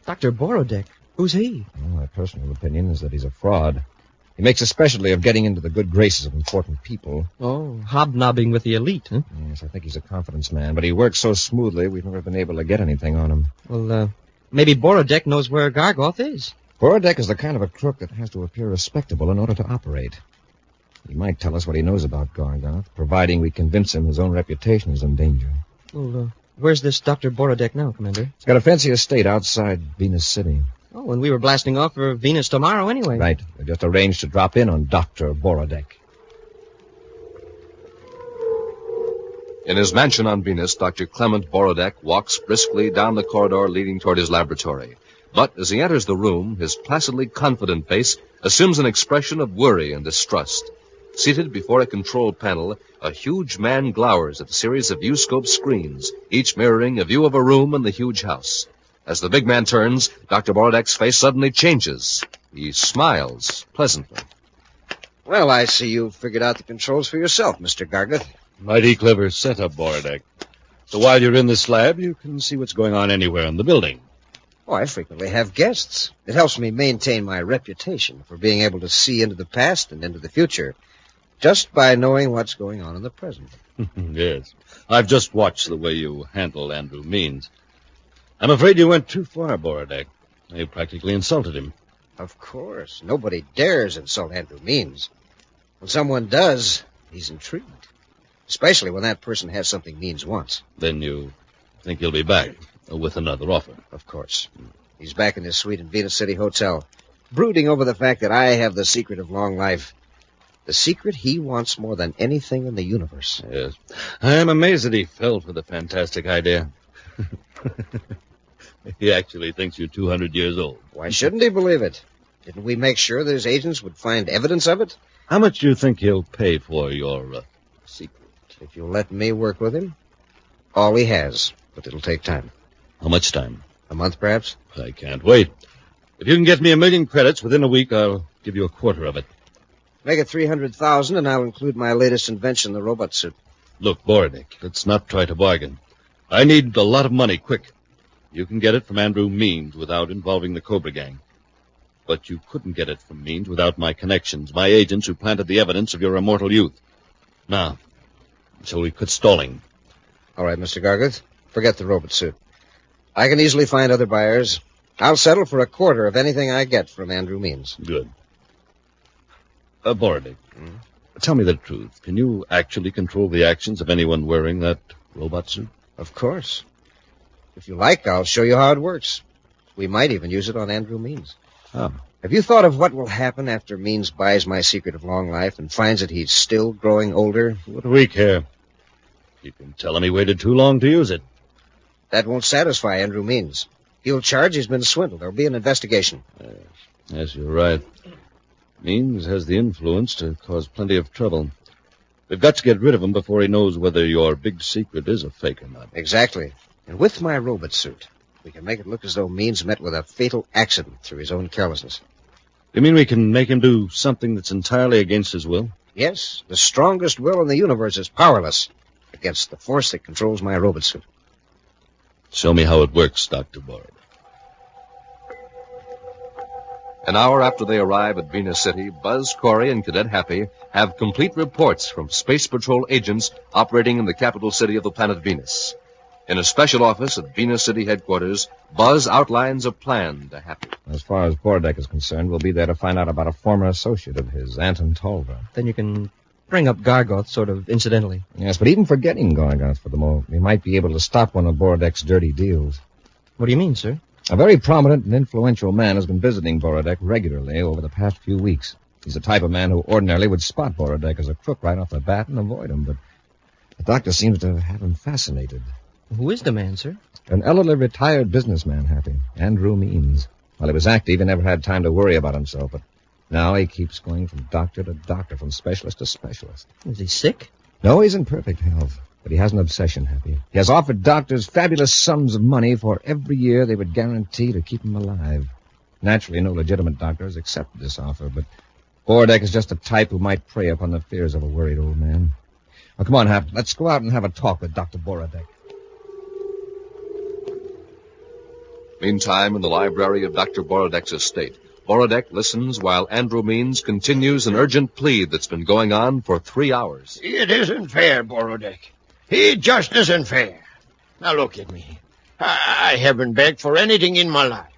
Dr. Borodek? Who's he? Well, my personal opinion is that he's a fraud. He makes a specialty of getting into the good graces of important people. Oh, hobnobbing with the elite, huh? Yes, I think he's a confidence man, but he works so smoothly we've never been able to get anything on him. Well, maybe Borodek knows where Gargoth is. Borodek is the kind of a crook that has to appear respectable in order to operate. He might tell us what he knows about Gargoth, providing we convince him his own reputation is in danger. Well, where's this Dr. Borodek now, Commander? He's got a fancy estate outside Venus City. Oh, and we were blasting off for Venus tomorrow anyway. Right. We just arranged to drop in on Dr. Borodek. In his mansion on Venus, Dr. Clement Borodek walks briskly down the corridor leading toward his laboratory. But as he enters the room, his placidly confident face assumes an expression of worry and distrust. Seated before a control panel, a huge man glowers at a series of viewscope screens, each mirroring a view of a room in the huge house. As the big man turns, Dr. Borodek's face suddenly changes. He smiles pleasantly. Well, I see you've figured out the controls for yourself, Mr. Gargoth. Mighty clever setup, Borodek. So while you're in this lab, you can see what's going on anywhere in the building. Oh, I frequently have guests. It helps me maintain my reputation for being able to see into the past and into the future, just by knowing what's going on in the present. Yes. I've just watched the way you handle Andrew Means. I'm afraid you went too far, Borodek. You practically insulted him. Of course. Nobody dares insult Andrew Means. When someone does, he's intrigued. Especially when that person has something Means wants. Then you think he'll be back with another offer? Of course. He's back in his suite in Venus City Hotel, brooding over the fact that I have the secret of long life. The secret he wants more than anything in the universe. Yes. I'm amazed that he fell for the fantastic idea. He actually thinks you're 200 years old. Why shouldn't he believe it? Didn't we make sure that his agents would find evidence of it? How much do you think he'll pay for your secret? If you'll let me work with him, all he has, but it'll take time. How much time? A month, perhaps? I can't wait. If you can get me 1 million credits within a week, I'll give you 1/4 of it. Make it 300,000, and I'll include my latest invention, the robot suit. Look, Borodek, let's not try to bargain. I need a lot of money, quick. You can get it from Andrew Means without involving the Cobra gang. But you couldn't get it from Means without my connections, my agents who planted the evidence of your immortal youth. Now, shall we quit stalling? All right, Mr. Gargoth, forget the robot suit. I can easily find other buyers. I'll settle for 1/4 of anything I get from Andrew Means. Good. Borodek, tell me the truth. Can you actually control the actions of anyone wearing that robot suit? Of course. If you like, I'll show you how it works. We might even use it on Andrew Means. Oh. Have you thought of what will happen after Means buys my secret of long life and finds that he's still growing older? What do we care? You can tell him he waited too long to use it. That won't satisfy Andrew Means. He'll charge he's been swindled. There'll be an investigation. Yes, you're right. Means has the influence to cause plenty of trouble. We've got to get rid of him before he knows whether your big secret is a fake or not. Exactly. And with my robot suit, we can make it look as though Means met with a fatal accident through his own carelessness. You mean we can make him do something that's entirely against his will? Yes. The strongest will in the universe is powerless against the force that controls my robot suit. Show me how it works, Dr. Borodek. An hour after they arrive at Venus City, Buzz, Corey, and Cadet Happy have complete reports from Space Patrol agents operating in the capital city of the planet Venus. In a special office at Venus City headquarters, Buzz outlines a plan to Happy. As far as Borodek is concerned, we'll be there to find out about a former associate of his, Anton Tolver. Then you can bring up Gargoth sort of incidentally. Yes, but even forgetting Gargoth for the moment, we might be able to stop one of Borodek's dirty deals. What do you mean, sir? A very prominent and influential man has been visiting Borodek regularly over the past few weeks. He's the type of man who ordinarily would spot Borodek as a crook right off the bat and avoid him, but the doctor seems to have him fascinated. Who is the man, sir? An elderly retired businessman, Happy. Andrew Means. While he was active, he never had time to worry about himself, but now he keeps going from doctor to doctor, from specialist to specialist. Is he sick? No, he's in perfect health, but he has an obsession, Happy. He has offered doctors fabulous sums of money for every year they would guarantee to keep him alive. Naturally, no legitimate doctor has accepted this offer, but Borodek is just the type who might prey upon the fears of a worried old man. Now, come on, Hap. Let's go out and have a talk with Dr. Borodek. Meantime, in the library of Dr. Borodek's estate, Borodek listens while Andrew Means continues an urgent plea that's been going on for 3 hours. It isn't fair, Borodek. It just isn't fair. Now look at me. I haven't begged for anything in my life,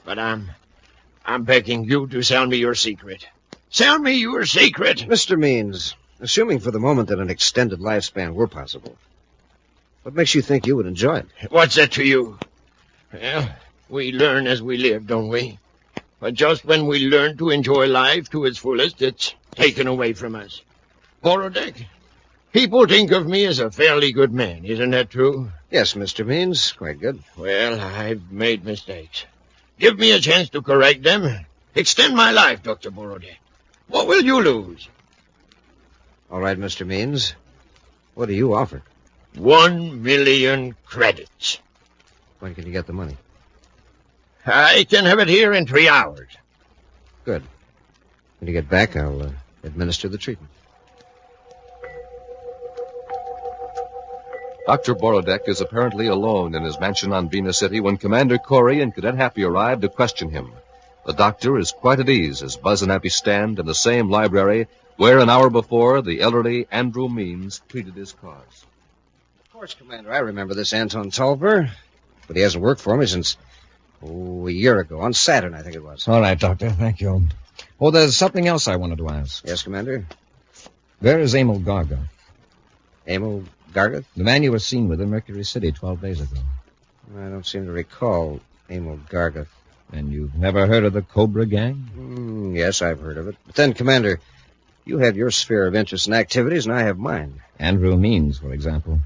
but I'm begging you to sell me your secret. Sell me your secret. Mr. Means, assuming for the moment that an extended lifespan were possible, what makes you think you would enjoy it? What's that to you? Well, we learn as we live, don't we? But just when we learn to enjoy life to its fullest, it's taken away from us. Borodek, people think of me as a fairly good man, isn't that true? Yes, Mr. Means, quite good. Well, I've made mistakes. Give me a chance to correct them. Extend my life, Dr. Borodek. What will you lose? All right, Mr. Means. What do you offer? 1 million credits. When can you get the money? I can have it here in 3 hours. Good. When you get back, I'll administer the treatment. Dr. Borodek is apparently alone in his mansion on Venus City when Commander Corey and Cadet Happy arrive to question him. The doctor is quite at ease as Buzz and Happy stand in the same library where an hour before the elderly Andrew Means pleaded his cause. Of course, Commander, I remember this Anton Tolver, but he hasn't worked for me since, a year ago, on Saturn, I think it was. All right, Doctor, thank you. Oh, there's something else I wanted to ask. Yes, Commander? Where is Emil Gargoth? Emil Gargoth? The man you were seen with in Mercury City 12 days ago. I don't seem to recall Emil Gargoth. And you've never heard of the Cobra Gang? Yes, I've heard of it. But then, Commander, you have your sphere of interest and activities, and I have mine. Andrew Means, for example.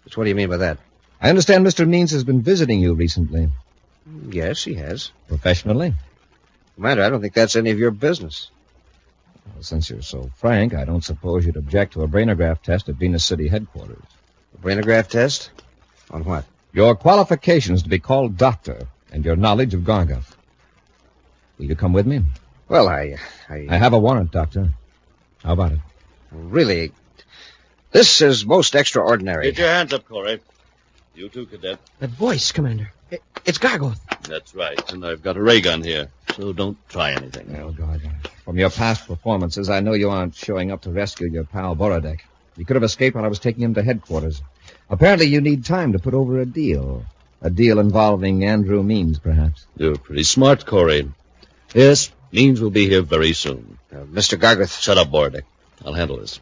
But what do you mean by that? I understand Mr. Means has been visiting you recently. Yes, he has. Professionally? Commander, I don't think that's any of your business. Well, since you're so frank, I don't suppose you'd object to a brainograph test at Venus City headquarters. A brainograph test? On what? Your qualifications to be called doctor and your knowledge of Gargoth. Will you come with me? Well, I have a warrant, Doctor. How about it? Really, this is most extraordinary. Get your hands up, Corey. You too, Cadet. That voice, Commander. It's Gargoth. That's right, and I've got a ray gun here, so don't try anything. Oh, God. From your past performances, I know you aren't showing up to rescue your pal Borodek. You could have escaped while I was taking him to headquarters. Apparently you need time to put over a deal. A deal involving Andrew Means, perhaps. You're pretty smart, Corey. Yes, Means will be here very soon. Mr. Gargoth. Shut up, Borodek. I'll handle this.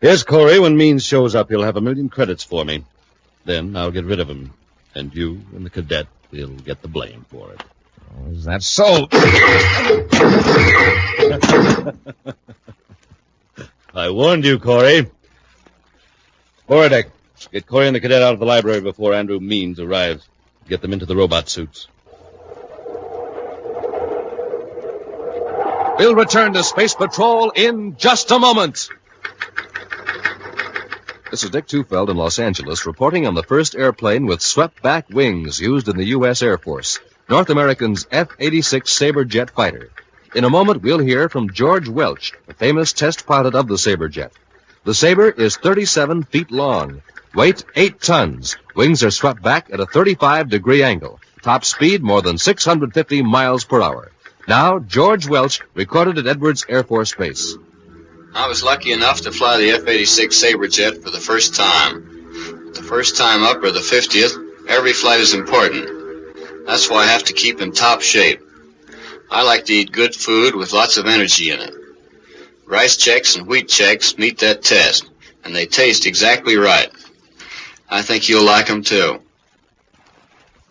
Yes, Corey, when Means shows up, he'll have 1 million credits for me. Then I'll get rid of him. And you and the cadet will get the blame for it. Oh, is that so? I warned you, Corey. Borodek, get Corey and the cadet out of the library before Andrew Means arrives. Get them into the robot suits. We'll return to Space Patrol in just a moment. This is Dick Tufeld in Los Angeles reporting on the first airplane with swept-back wings used in the U.S. Air Force, North American's F-86 Sabre jet fighter. In a moment, we'll hear from George Welch, the famous test pilot of the Sabre jet. The Sabre is 37 feet long, weight 8 tons. Wings are swept back at a 35-degree angle. Top speed more than 650 miles per hour. Now, George Welch recorded at Edwards Air Force Base. I was lucky enough to fly the F-86 Sabre jet for the first time. The first time up or the 50th, every flight is important. That's why I have to keep in top shape. I like to eat good food with lots of energy in it. Rice checks and wheat checks meet that test, and they taste exactly right. I think you'll like them too.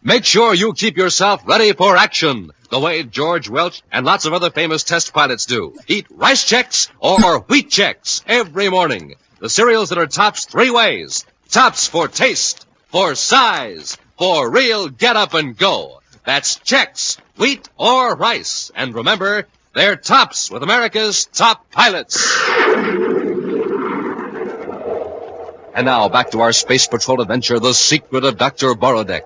Make sure you keep yourself ready for action, the way George Welch and lots of other famous test pilots do. Eat rice checks or wheat checks every morning. The cereals that are tops 3 ways. Tops for taste, for size, for real get up and go. That's checks, wheat or rice. And remember, they're tops with America's top pilots. And now back to our Space Patrol adventure, The Secret of Dr. Borodeck.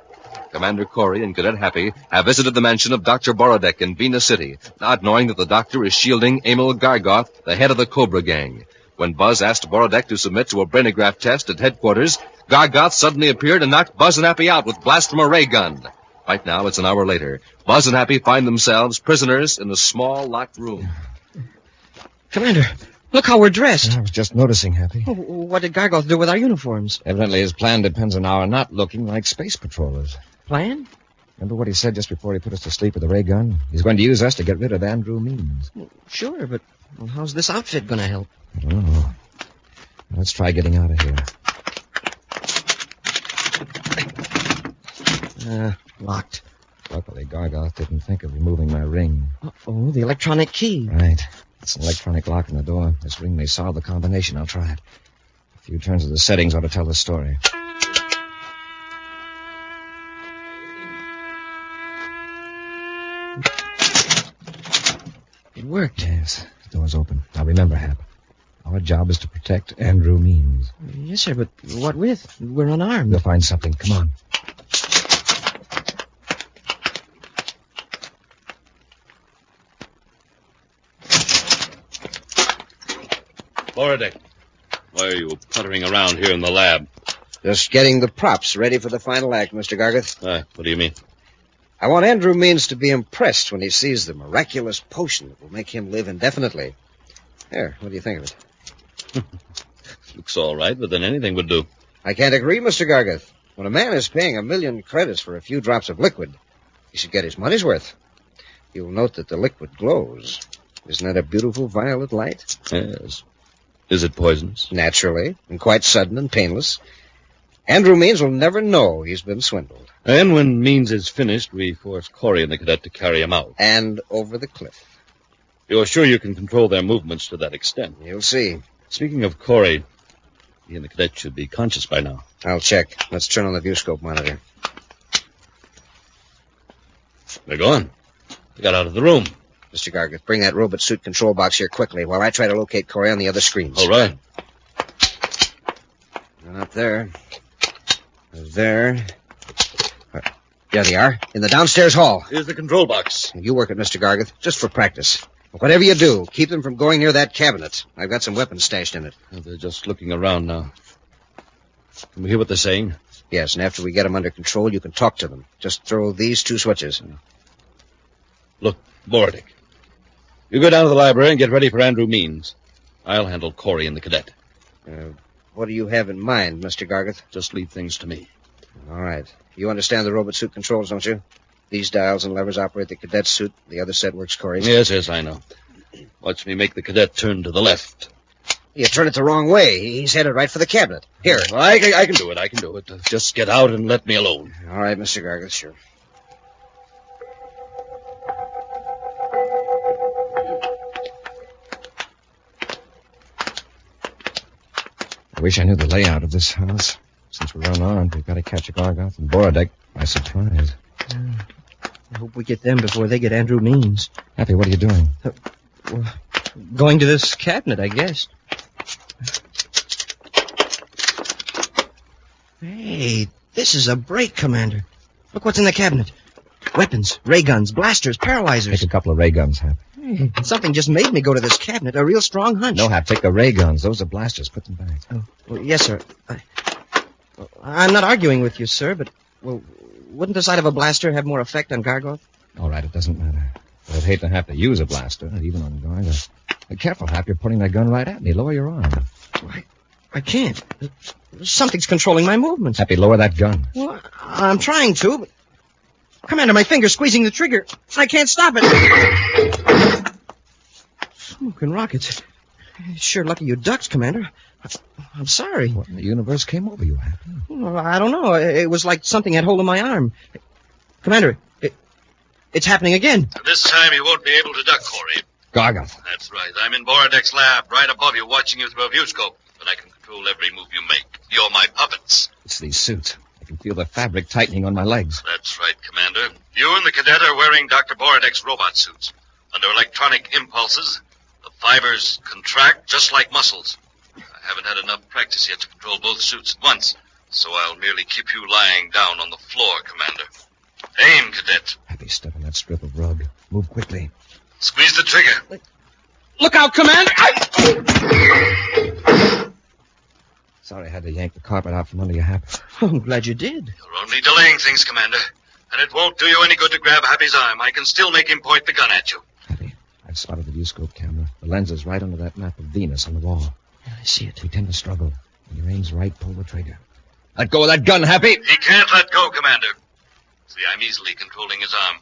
Commander Corey and Cadet Happy have visited the mansion of Dr. Borodeck in Venus City, not knowing that the doctor is shielding Emil Gargoth, the head of the Cobra gang. When Buzz asked Borodeck to submit to a brainograph test at headquarters, Gargoth suddenly appeared and knocked Buzz and Happy out with blast from a ray gun. Right now, it's an hour later. Buzz and Happy find themselves prisoners in a small, locked room. Commander, look how we're dressed. I was just noticing, Happy. Oh, what did Gargoth do with our uniforms? Evidently, his plan depends on our not looking like space patrollers. Plan? Remember what he said just before he put us to sleep with the ray gun? He's going to use us to get rid of Andrew Means. Sure, but how's this outfit going to help? I don't know. Let's try getting out of here. Locked. Luckily, Gargoth didn't think of removing my ring. Oh, the electronic key. Right. It's an electronic lock on the door. This ring may solve the combination. I'll try it. A few turns of the settings ought to tell the story. It worked. Yes, the door's open. Now remember, Hap, our job is to protect Andrew Means. Yes, sir, but what with? We're unarmed. We'll find something. Come on. Borodeck, why are you puttering around here in the lab? Just getting the props ready for the final act, Mr. Gargoth. What do you mean? I want Andrew Means to be impressed when he sees the miraculous potion that will make him live indefinitely. There, what do you think of it? Looks all right, but then anything would do. I can't agree, Mr. Gargoth. When a man is paying 1,000,000 credits for a few drops of liquid, he should get his money's worth. You'll note that the liquid glows. Isn't that a beautiful violet light? Yes. Is it poisonous? Naturally, and quite sudden and painless. Andrew Means will never know he's been swindled. And when Means is finished, we force Corey and the cadet to carry him out. And over the cliff. You're sure you can control their movements to that extent? You'll see. Speaking of Corey, he and the cadet should be conscious by now. I'll check. Let's turn on the viewscope monitor. They're gone. They got out of the room. Mr. Gargoth, bring that robot suit control box here quickly while I try to locate Corey on the other screens. All right. They're not there. They're there. There they are, in the downstairs hall. Here's the control box. You work it, Mr. Gargoth, just for practice. Whatever you do, keep them from going near that cabinet. I've got some weapons stashed in it. They're just looking around now. Can we hear what they're saying? Yes, and after we get them under control, you can talk to them. Just throw these 2 switches. Look, Borodeck. You go down to the library and get ready for Andrew Means. I'll handle Corey and the cadet. What do you have in mind, Mr. Gargoth? Just leave things to me. All right. You understand the robot suit controls, don't you? These dials and levers operate the cadet's suit. The other set works Corey's. Yes, I know. Watch me make the cadet turn to the left. You turn it the wrong way. He's headed right for the cabinet. Here. I can do it. Just get out and let me alone. All right, Mr. Gargoth, sure. I wish I knew the layout of this house. Since we're unarmed, we've got to catch a Gargoth and Borodeck by surprise. I hope we get them before they get Andrew Means. Happy, what are you doing? Going to this cabinet, I guess. Hey, this is a break, Commander. Look what's in the cabinet. Weapons, ray guns, blasters, paralyzers. Take a couple of ray guns, Hap. Hey, something just made me go to this cabinet. A real strong hunch. No, Hap, take the ray guns. Those are blasters. Put them back. Oh, well, yes, sir. I'm not arguing with you, sir, but, wouldn't the sight of a blaster have more effect on Gargoth? All right, it doesn't matter. But I'd hate to have to use a blaster, even on Gargoth. Be careful, Hap. You're pointing that gun right at me. Lower your arm. I can't. Something's controlling my movements. Happy, lower that gun. Well, I'm trying to, but... Commander, my finger's squeezing the trigger. I can't stop it. Smoking rockets. Sure lucky you ducked, Commander. I'm sorry. What in the universe came over you, Happy? Well, I don't know. It was like something had hold of my arm. Commander, it's happening again. This time you won't be able to duck, Corey. Gargoth. That's right. I'm in Borodek's lab, right above you, watching you through a viewscope. But I can control every move you make. You're my puppets. It's these suits. I can feel the fabric tightening on my legs. That's right, Commander. You and the cadet are wearing Dr. Borodek's robot suits. Under electronic impulses, the fibers contract just like muscles. I haven't had enough practice yet to control both suits at once, so I'll merely keep you lying down on the floor, Commander. Aim, cadet. Happy, step on that strip of rug. Move quickly. Squeeze the trigger. Look out, Commander! Sorry I had to yank the carpet out from under your hat. I'm glad you did. You're only delaying things, Commander. And it won't do you any good to grab Happy's arm. I can still make him point the gun at you. Happy, I've spotted the viewscope camera. The lens is right under that map of Venus on the wall. Yeah, I see it. We tend to struggle. When your aim's right, pull the trigger. Let go of that gun, Happy! He can't let go, Commander. See, I'm easily controlling his arm.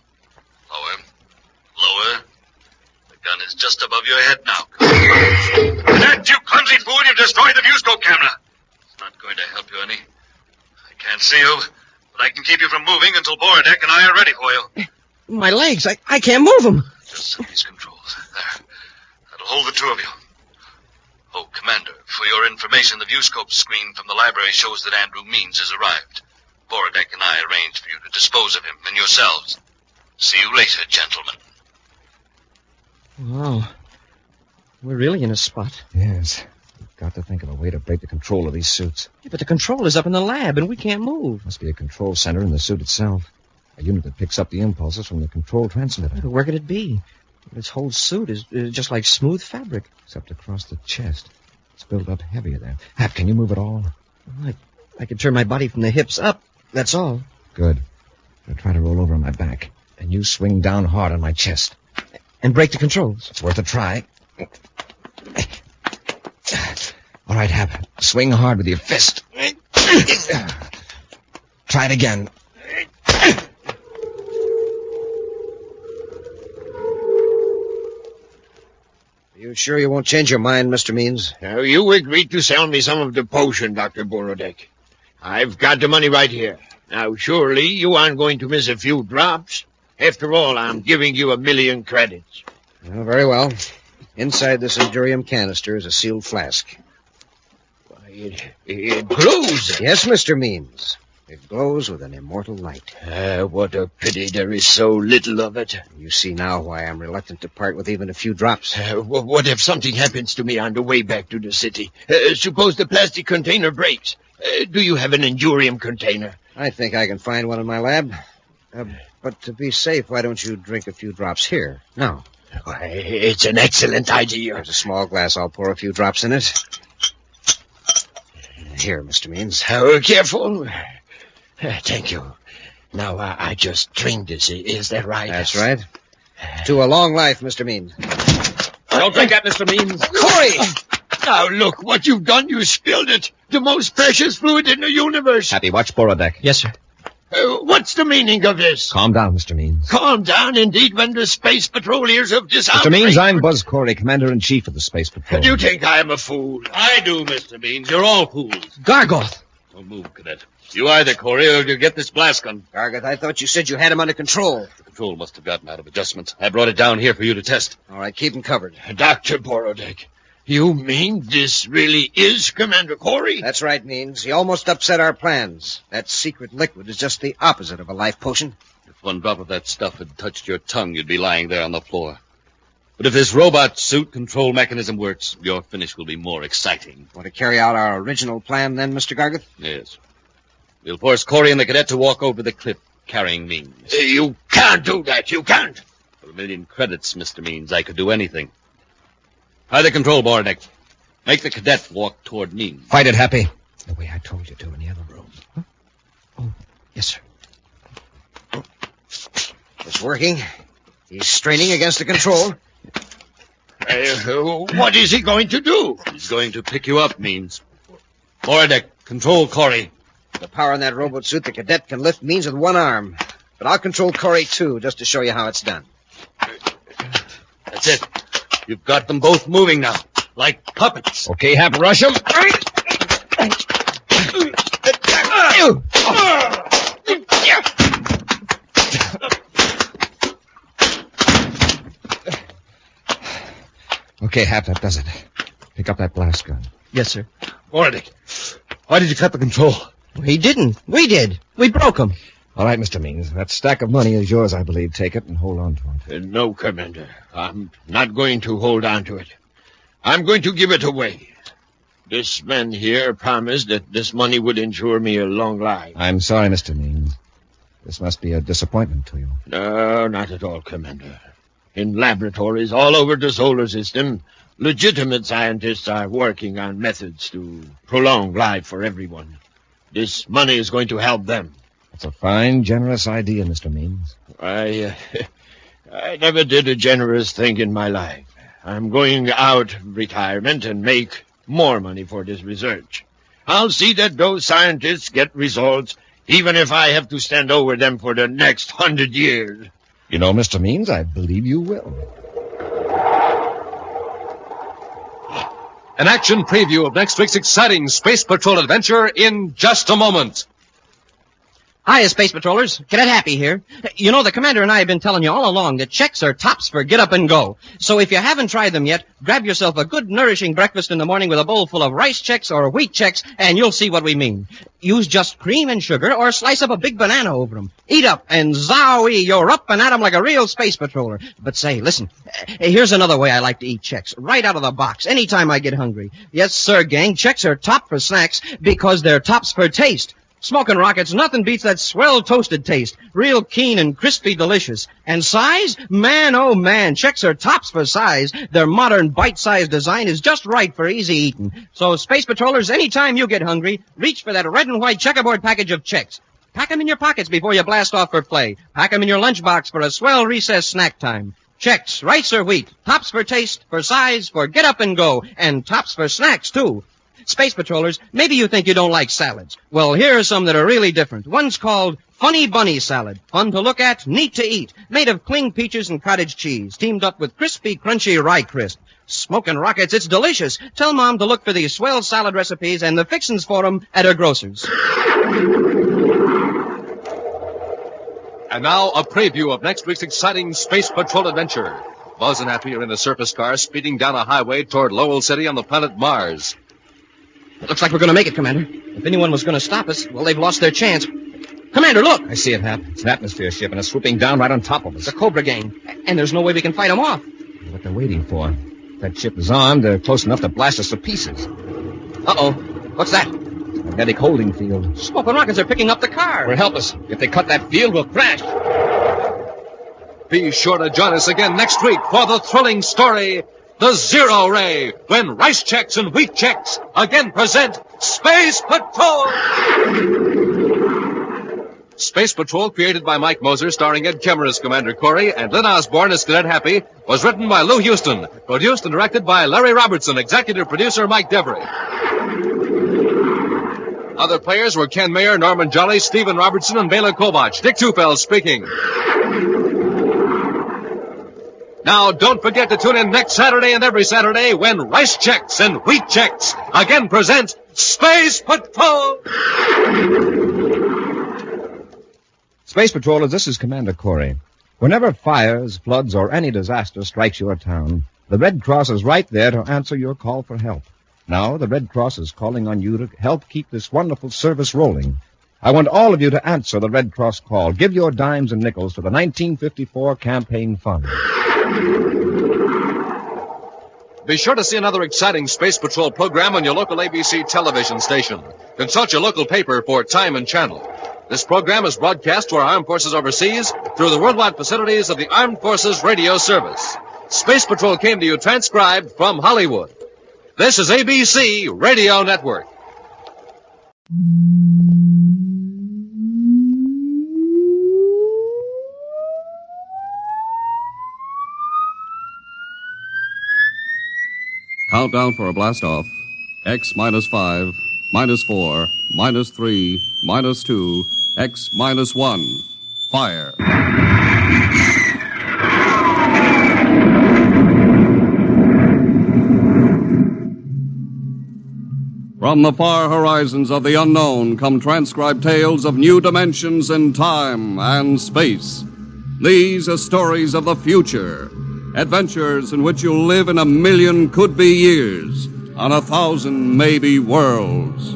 Lower. Lower. The gun is just above your head now. Cadet, you clumsy fool, you've destroyed the viewscope camera. It's not going to help you any. I can't see you, but I can keep you from moving until Borodek and I are ready for you. My legs, I can't move them. Just some of these controls. There. That'll hold the two of you. Oh, Commander, for your information, the viewscope screen from the library shows that Andrew Means has arrived. Borodek and I arranged for you to dispose of him and yourselves. See you later, gentlemen. Wow. We're really in a spot. Yes. We've got to think of a way to break the control of these suits. Yeah, but the control is up in the lab, and we can't move. Must be a control center in the suit itself. A unit that picks up the impulses from the control transmitter. But where could it be? This whole suit is just like smooth fabric. Except across the chest. It's built up heavier there. Hap, can you move at all? I can turn my body from the hips up. That's all. Good. I'll try to roll over on my back. And you swing down hard on my chest. And break the controls. It's worth a try. All right, Hap. Swing hard with your fist. Try it again. Are you sure you won't change your mind, Mr. Means? Now, you agreed to sell me some of the potion, Dr. Borodek. I've got the money right here. Now, surely you aren't going to miss a few drops. After all, I'm giving you 1,000,000 credits. Well, very well. Inside this Endurium canister is a sealed flask. It glows. Yes, Mr. Means. It glows with an immortal light. What a pity there is so little of it. You see now why I'm reluctant to part with even a few drops. What if something happens to me on the way back to the city? Suppose the plastic container breaks. Do you have an Endurium container? I think I can find one in my lab. But to be safe, why don't you drink a few drops here? Now. It's an excellent idea. There's a small glass. I'll pour a few drops in it. Here, Mr. Means. Careful. Thank you. Now, I just drink this. Is that right? That's right. To a long life, Mr. Means. Don't drink that, Mr. Means. Corey! Now, look what you've done. You spilled it. The most precious fluid in the universe. Happy, watch Borodek. Yes, sir. What's the meaning of this? Calm down, Mr. Means. Calm down, indeed, when the Space Patrol hears of this Mr. Means, I'm Buzz Corey, Commander-in-Chief of the Space Patrol. Do you think I am a fool? I do, Mr. Means. You're all fools. Gargoth! Don't move, Cadet. You either, Corey, or you get this blast gun. Gargoth, I thought you said you had him under control. The control must have gotten out of adjustment. I brought it down here for you to test. All right, keep him covered. Dr. Borodek, you mean this really is Commander Corey? That's right, Means. He almost upset our plans. That secret liquid is just the opposite of a life potion. If one drop of that stuff had touched your tongue, you'd be lying there on the floor. But if this robot suit control mechanism works, your finish will be more exciting. Want to carry out our original plan then, Mr. Gargoth? Yes. We'll force Corey and the cadet to walk over the cliff carrying Means. You can't do that. You can't. For 1,000,000 credits, Mr. Means, I could do anything. Try the control, Borodek. Make the cadet walk toward Means. Fight it, Happy. The way I told you to in the other room. Huh? Oh, yes, sir. It's working. He's straining against the control. What is he going to do? He's going to pick you up, Means. Borodek, control Corey. The power in that robot suit, the cadet can lift Means with one arm. But I'll control Corey, too, just to show you how it's done. That's it. You've got them both moving now, like puppets. Okay, Hap, rush them. Okay, Hap, that does it. Pick up that blast gun. Yes, sir. Borodek, why did you cut the control? He didn't. We did. We broke him. All right, Mr. Means. That stack of money is yours, I believe. Take it and hold on to it. No, Commander. I'm not going to hold on to it. I'm going to give it away. This man here promised that this money would ensure me a long life. I'm sorry, Mr. Means. This must be a disappointment to you. No, not at all, Commander. In laboratories all over the solar system, legitimate scientists are working on methods to prolong life for everyone. This money is going to help them. That's a fine, generous idea, Mr. Means. I never did a generous thing in my life. I'm going out of retirement and make more money for this research. I'll see that those scientists get results, even if I have to stand over them for the next 100 years. You know, Mr. Means, I believe you will. An action preview of next week's exciting Space Patrol adventure in just a moment. Hiya, Space Patrollers. Cadet Happy here. You know, the Commander and I have been telling you all along that checks are tops for get up and go. So if you haven't tried them yet, grab yourself a good nourishing breakfast in the morning with a bowl full of rice checks or wheat checks, and you'll see what we mean. Use just cream and sugar or slice up a big banana over them. Eat up, and zowie, you're up and at 'em like a real Space Patroller. But say, listen, here's another way I like to eat checks, right out of the box, anytime I get hungry. Yes, sir, gang, checks are top for snacks because they're tops for taste. Smoking Rockets, nothing beats that swell toasted taste. Real keen and crispy delicious. And size? Man, oh man, checks are tops for size. Their modern bite-sized design is just right for easy eating. So, Space Patrollers, anytime you get hungry, reach for that red and white checkerboard package of checks. Pack 'em in your pockets before you blast off for play. Pack 'em in your lunchbox for a swell recess snack time. Checks, rice or wheat, tops for taste, for size, for get up and go, and tops for snacks, too. Space Patrollers, maybe you think you don't like salads. Well, here are some that are really different. One's called Funny Bunny Salad. Fun to look at, neat to eat. Made of cling peaches and cottage cheese, teamed up with crispy, crunchy rye crisp. Smoking Rockets, it's delicious. Tell Mom to look for these swell salad recipes and the fixins for them at her grocer's. And now, a preview of next week's exciting Space Patrol adventure. Buzz and Happy are in a surface car speeding down a highway toward Lowell City on the planet Mars. Looks like we're going to make it, Commander. If anyone was going to stop us, well, they've lost their chance. Commander, look! I see it, Hap. It's an atmosphere ship, and it's swooping down right on top of us. The Cobra gang. And there's no way we can fight them off. What they're waiting for. If that ship is armed, they're close enough to blast us to pieces. Uh-oh. What's that? Magnetic holding field. Smoking Rockets are picking up the car. Will help us. If they cut that field, we'll crash. Be sure to join us again next week for the thrilling story, The Zero Ray, when rice checks and wheat checks again present Space Patrol! Space Patrol, created by Mike Moser, starring Ed Kemmer as Commander Corey and Lynn Osborne as Cadet Happy, was written by Lou Houston, produced and directed by Larry Robertson, executive producer Mike Devery. Other players were Ken Mayer, Norman Jolly, Stephen Robertson, and Bela Kovach. Dick Tufeld speaking. Now, don't forget to tune in next Saturday and every Saturday when Rice Checks and Wheat Checks again present Space Patrol! Space Patrollers, this is Commander Corey. Whenever fires, floods, or any disaster strikes your town, the Red Cross is right there to answer your call for help. Now, the Red Cross is calling on you to help keep this wonderful service rolling. I want all of you to answer the Red Cross call. Give your dimes and nickels to the 1954 Campaign Fund. Be sure to see another exciting Space Patrol program on your local ABC television station. Consult your local paper for time and channel. This program is broadcast to our armed forces overseas through the worldwide facilities of the Armed Forces Radio Service. Space Patrol came to you transcribed from Hollywood. This is ABC Radio Network. Countdown for a blast-off. X -5, -4, -3, -2, X -1. Fire. From the far horizons of the unknown come transcribed tales of new dimensions in time and space. These are stories of the future, adventures in which you'll live in 1,000,000 could-be years on 1,000 maybe worlds.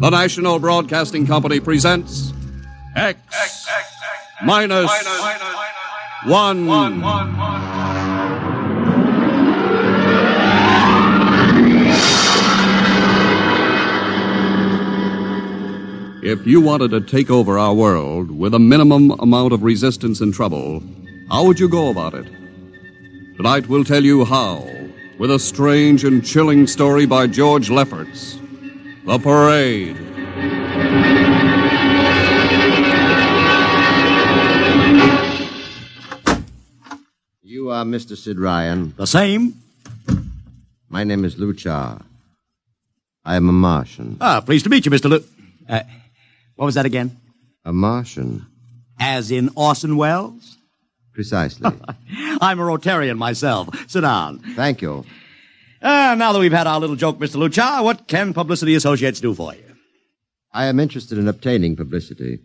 The National Broadcasting Company presents X -1. If you wanted to take over our world with a minimum amount of resistance and trouble, how would you go about it? Tonight we'll tell you how, with a strange and chilling story by George Lefferts. The Parade. You are Mr. Sid Ryan. The same. My name is Luchar. I am a Martian. Pleased to meet you, Mr. What was that again? A Martian. As in Orson Welles? Precisely. I'm a Rotarian myself. Sit down. Thank you. Now that we've had our little joke, Mr. Luchar, what can Publicity Associates do for you? I am interested in obtaining publicity.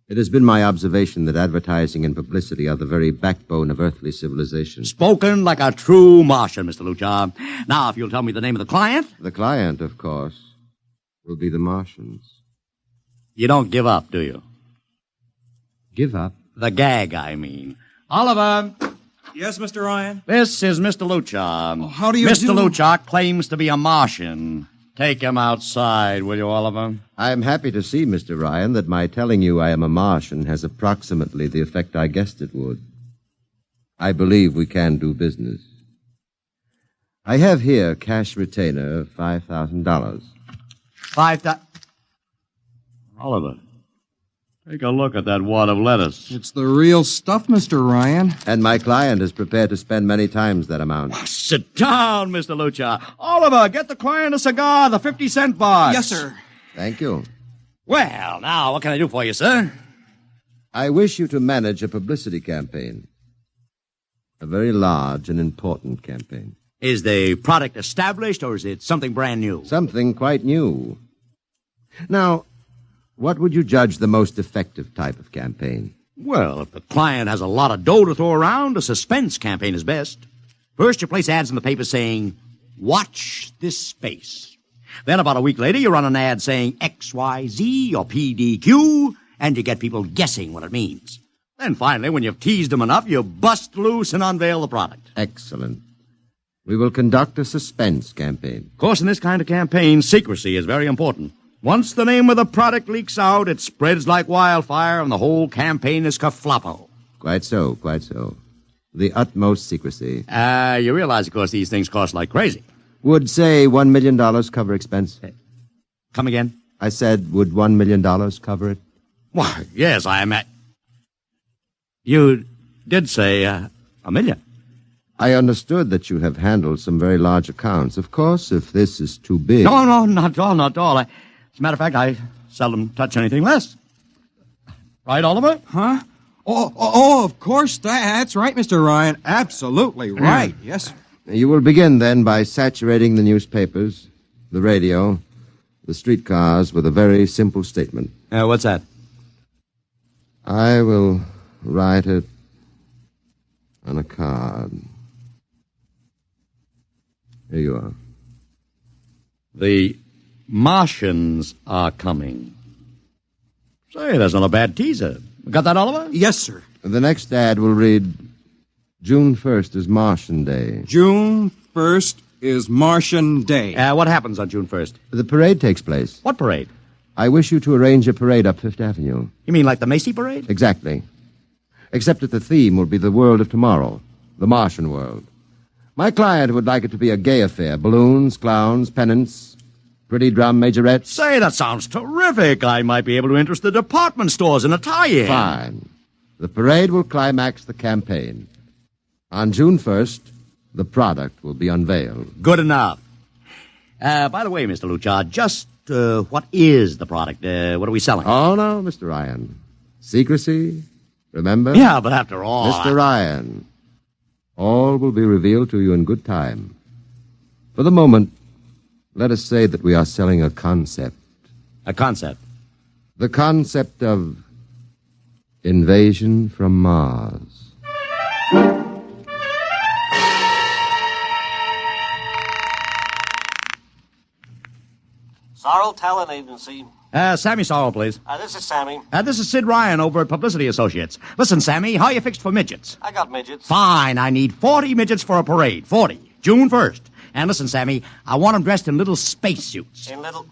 It has been my observation that advertising and publicity are the very backbone of earthly civilization. Spoken like a true Martian, Mr. Luchar. Now, if you'll tell me the name of the client. The client, of course, will be the Martians. You don't give up, do you? Give up? The gag, I mean. Oliver! Yes, Mr. Ryan? This is Mr. Luchar. Oh, how do you Mr. Luchar claims to be a Martian. Take him outside, will you, Oliver? I am happy to see, Mr. Ryan, that my telling you I am a Martian has approximately the effect I guessed it would. I believe we can do business. I have here cash retainer of $5,000. Oliver, take a look at that wad of lettuce. It's the real stuff, Mr. Ryan. And my client is prepared to spend many times that amount. Sit down, Mr. Luchar. Oliver, get the client a cigar, the 50-cent box. Yes, sir. Thank you. Well, now, what can I do for you, sir? I wish you to manage a publicity campaign. A very large and important campaign. Is the product established, or is it something brand new? Something quite new. Now, what would you judge the most effective type of campaign? Well, if the client has a lot of dough to throw around, a suspense campaign is best. First, you place ads in the paper saying, "Watch this space." Then about a week later, you run an ad saying XYZ or PDQ, and you get people guessing what it means. Then finally, when you've teased them enough, you bust loose and unveil the product. Excellent. We will conduct a suspense campaign. Of course, in this kind of campaign, secrecy is very important. Once the name of the product leaks out, it spreads like wildfire, and the whole campaign is kerfloppo. Quite so, quite so. The utmost secrecy. You realize, of course, these things cost like crazy. Would, say, $1 million cover expense? Come again? I said, would $1 million cover it? Why, yes, I am at... You did say $1 million. I understood that you have handled some very large accounts. Of course, if this is too big... No, not at all, not at all. As a matter of fact, I seldom touch anything less. Right, Oliver? Huh? Oh, of course. That's right, Mr. Ryan. Absolutely right. Yes, sir. You will begin, then, by saturating the newspapers, the radio, the streetcars with a very simple statement. What's that? I will write it on a card. Here you are. The Martians are coming. Say, that's not a bad teaser. Got that, Oliver? Yes, sir. The next ad will read, June 1st is Martian Day. June 1st is Martian Day. What happens on June 1st? The parade takes place. What parade? I wish you to arrange a parade up Fifth Avenue. You mean like the Macy Parade? Exactly. Except that the theme will be the world of tomorrow, the Martian world. My client would like it to be a gay affair. Balloons, clowns, pennants, pretty drum majorettes. Say, that sounds terrific. I might be able to interest the department stores in a tie-in. Fine. The parade will climax the campaign. On June 1st, the product will be unveiled. Good enough. By the way, Mr. Luchard, just what is the product? What are we selling? Oh, no, Mr. Ryan. Secrecy, remember? Yeah, but after all... Mr. Ryan, all will be revealed to you in good time. For the moment, let us say that we are selling a concept. A concept? The concept of invasion from Mars. Sorrel Talent Agency. Sammy Sorrel, please. This is Sammy. This is Sid Ryan over at Publicity Associates. Listen, Sammy, how you fixed for midgets? I got midgets. Fine, I need 40 midgets for a parade. 40. June 1st. And listen, Sammy, I want them dressed in little spacesuits. In little...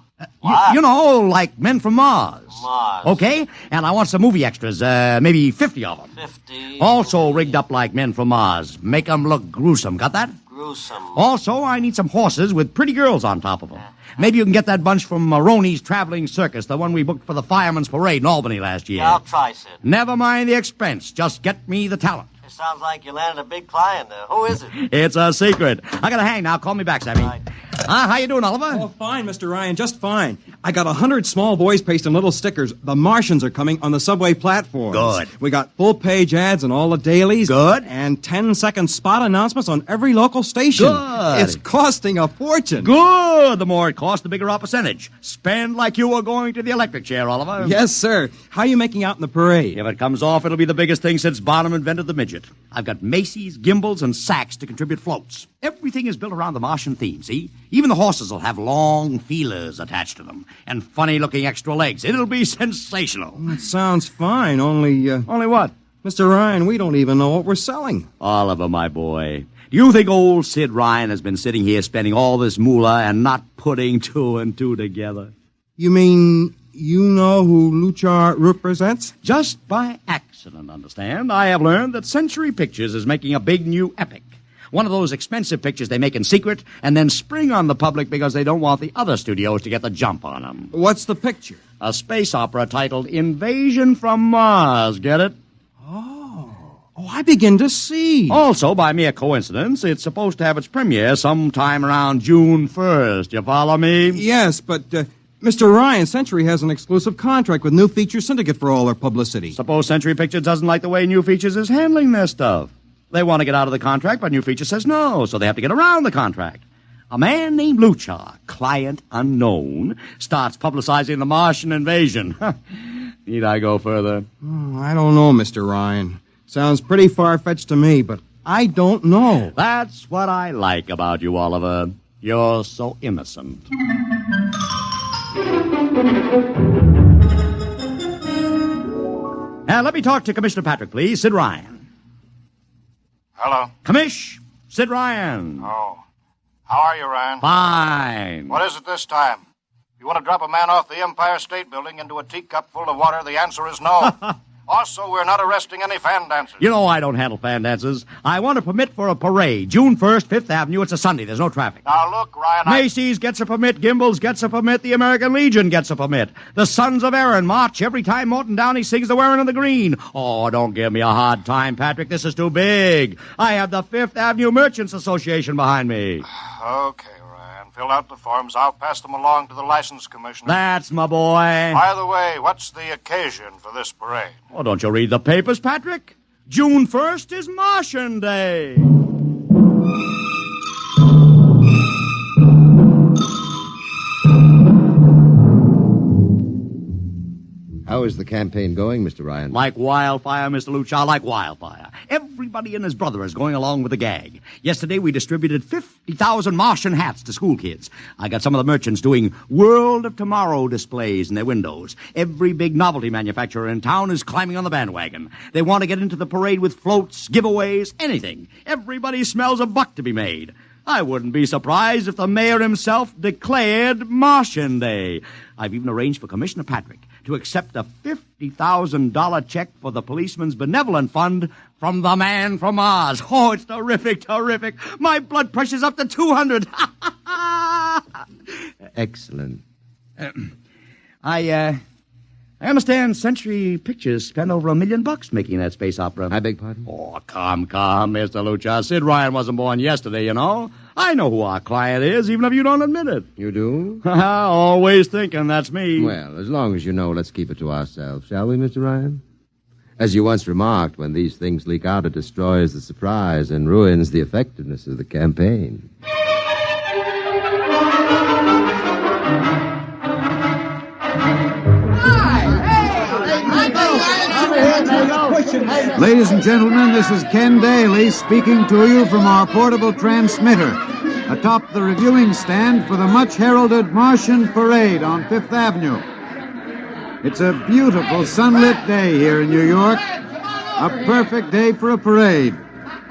You know, like men from Mars. Mars. Okay? And I want some movie extras, maybe 50 of them. 50. Also rigged up like men from Mars. Make them look gruesome. Got that? Gruesome. Also, I need some horses with pretty girls on top of them. Maybe you can get that bunch from Maroney's Traveling Circus, the one we booked for the Fireman's Parade in Albany last year. Yeah, I'll try, Sid. Never mind the expense. Just get me the talent. It sounds like you landed a big client there. Who is it? It's a secret. I gotta hang now. Call me back, Sammy. Right. How you doing, Oliver? Oh, fine, Mr. Ryan, just fine. I got 100 small boys pasting little stickers. The Martians are coming on the subway platforms. Good. We got full-page ads in all the dailies. Good. And 10-second spot announcements on every local station. Good. It's costing a fortune. Good. The more it costs, the bigger our percentage. Spend like you were going to the electric chair, Oliver. Yes, sir. How are you making out in the parade? If it comes off, it'll be the biggest thing since Bonham invented the midget. I've got Macy's, gimbals, and sacks to contribute floats. Everything is built around the Martian theme, see? Even the horses will have long feelers attached to them and funny-looking extra legs. It'll be sensational. That sounds fine, only... Only what? Mr. Ryan, we don't even know what we're selling. Oliver, my boy, do you think old Sid Ryan has been sitting here spending all this moolah and not putting two and two together? You mean you know who Luchar represents? Just by accident, understand. I have learned that Century Pictures is making a big new epic. One of those expensive pictures they make in secret and then spring on the public because they don't want the other studios to get the jump on them. What's the picture? A space opera titled Invasion from Mars. Get it? Oh, I begin to see. Also, by mere coincidence, it's supposed to have its premiere sometime around June 1st. You follow me? Yes, but... Mr. Ryan, Century has an exclusive contract with New Feature Syndicate for all their publicity. Suppose Century Pictures doesn't like the way New Features is handling their stuff. They want to get out of the contract, but New Feature says no, so they have to get around the contract. A man named Luchar, client unknown, starts publicizing the Martian invasion. Need I go further? I don't know, Mr. Ryan. Sounds pretty far-fetched to me, but I don't know. That's what I like about you, Oliver. You're so innocent. Now, let me talk to Commissioner Patrick, please. Sid Ryan. Hello. Commish, Sid Ryan. Oh. How are you, Ryan? Fine. What is it this time? You want to drop a man off the Empire State Building into a teacup full of water? The answer is no. Also, we're not arresting any fan dancers. You know I don't handle fan dances. I want a permit for a parade. June 1st, 5th Avenue. It's a Sunday. There's no traffic. Now, look, Ryan, Macy's gets a permit. Gimbals gets a permit. The American Legion gets a permit. The Sons of Erin march every time Morton Downey sings the Wearing of the Green. Oh, don't give me a hard time, Patrick. This is too big. I have the 5th Avenue Merchants Association behind me. Okay, Ryan. Fill out the forms. I'll pass them along to the license commissioner. That's my boy. By the way, what's the occasion for this parade? Oh, don't you read the papers, Patrick? June 1st is Martian Day. How is the campaign going, Mr. Ryan? Like wildfire, Mr. Luchar, like wildfire. Everybody and his brother is going along with the gag. Yesterday, we distributed 50,000 Martian hats to school kids. I got some of the merchants doing World of Tomorrow displays in their windows. Every big novelty manufacturer in town is climbing on the bandwagon. They want to get into the parade with floats, giveaways, anything. Everybody smells a buck to be made. I wouldn't be surprised if the mayor himself declared Martian Day. I've even arranged for Commissioner Patrick to accept a $50,000 check for the Policeman's Benevolent Fund from the man from Mars. Oh, it's terrific, terrific. My blood pressure's up to 200. Excellent. I I understand Century Pictures spent over $1 million making that space opera. I beg pardon? Oh, come, Mr. Lucha. Sid Ryan wasn't born yesterday, you know. I know who our client is, even if you don't admit it. You do? Always thinking that's me. Well, as long as you know, let's keep it to ourselves, shall we, Mr. Ryan? As you once remarked, when these things leak out, it destroys the surprise and ruins the effectiveness of the campaign. Ladies and gentlemen, this is Ken Daly speaking to you from our portable transmitter atop the reviewing stand for the much-heralded Martian Parade on Fifth Avenue. It's a beautiful sunlit day here in New York, a perfect day for a parade,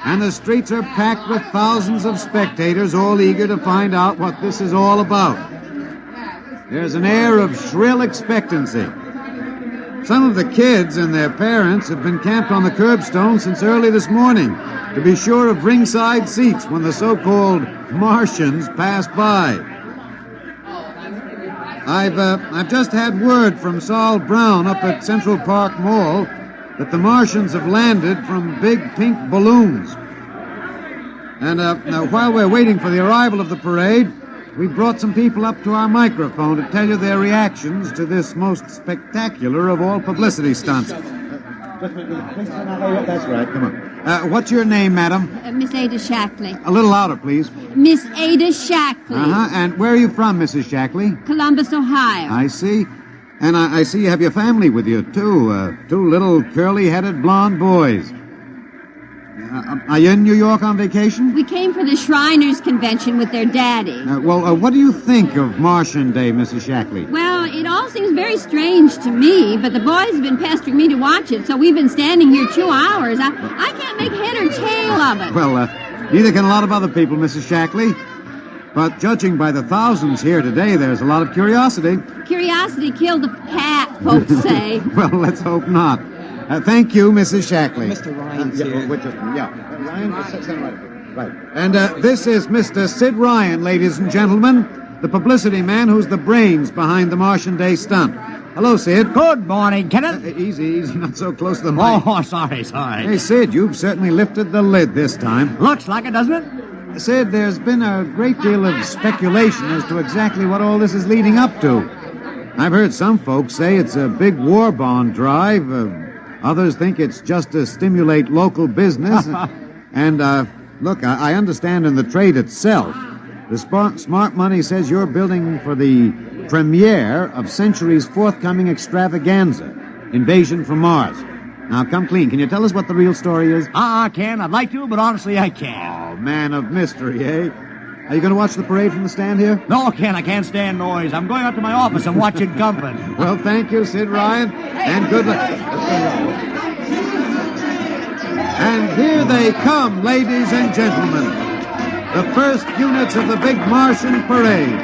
and the streets are packed with thousands of spectators all eager to find out what this is all about. There's an air of shrill expectancy. Some of the kids and their parents have been camped on the curbstone since early this morning to be sure of ringside seats when the so-called Martians pass by. I've just had word from Saul Brown up at Central Park Mall that the Martians have landed from big pink balloons. And now, while we're waiting for the arrival of the parade, we brought some people up to our microphone to tell you their reactions to this most spectacular of all publicity stunts. That's right, come on. What's your name, madam? Miss Ada Shackley. A little louder, please. Miss Ada Shackley. And where are you from, Mrs. Shackley? Columbus, Ohio. I see. And I see you have your family with you, too. Two little curly-headed blonde boys. Are you in New York on vacation? We came for the Shriners Convention with their daddy. What do you think of Martian Day, Mrs. Shackley? Well, it all seems very strange to me, but the boys have been pestering me to watch it, so we've been standing here 2 hours. I can't make head or tail of it. Well, neither can a lot of other people, Mrs. Shackley. But judging by the thousands here today, there's a lot of curiosity. Curiosity killed the cat, folks say. Well, let's hope not. Thank you, Mrs. Shackley. Mr. Ryan's here. Ryan, right. And this is Mr. Sid Ryan, ladies and gentlemen, the publicity man who's the brains behind the Martian Day stunt. Hello, Sid. Good morning, Kenneth. Easy, not so close to the mic. Oh, sorry. Hey, Sid, you've certainly lifted the lid this time. Looks like it, doesn't it? Sid, there's been a great deal of speculation as to exactly what all this is leading up to. I've heard some folks say it's a big war bond drive. Others think it's just to stimulate local business. And, look, I understand in the trade itself, the smart money says you're building for the premiere of Century's forthcoming extravaganza, Invasion from Mars. Now, come clean. Can you tell us what the real story is? Ken. I'd like to, but honestly, I can't. Oh, man of mystery, eh? Are you going to watch the parade from the stand here? No, Ken, I can't stand noise. I'm going up to my office and watching company. Well, thank you, Sid Ryan, and good luck. And here they come, ladies and gentlemen. The first units of the big Martian parade,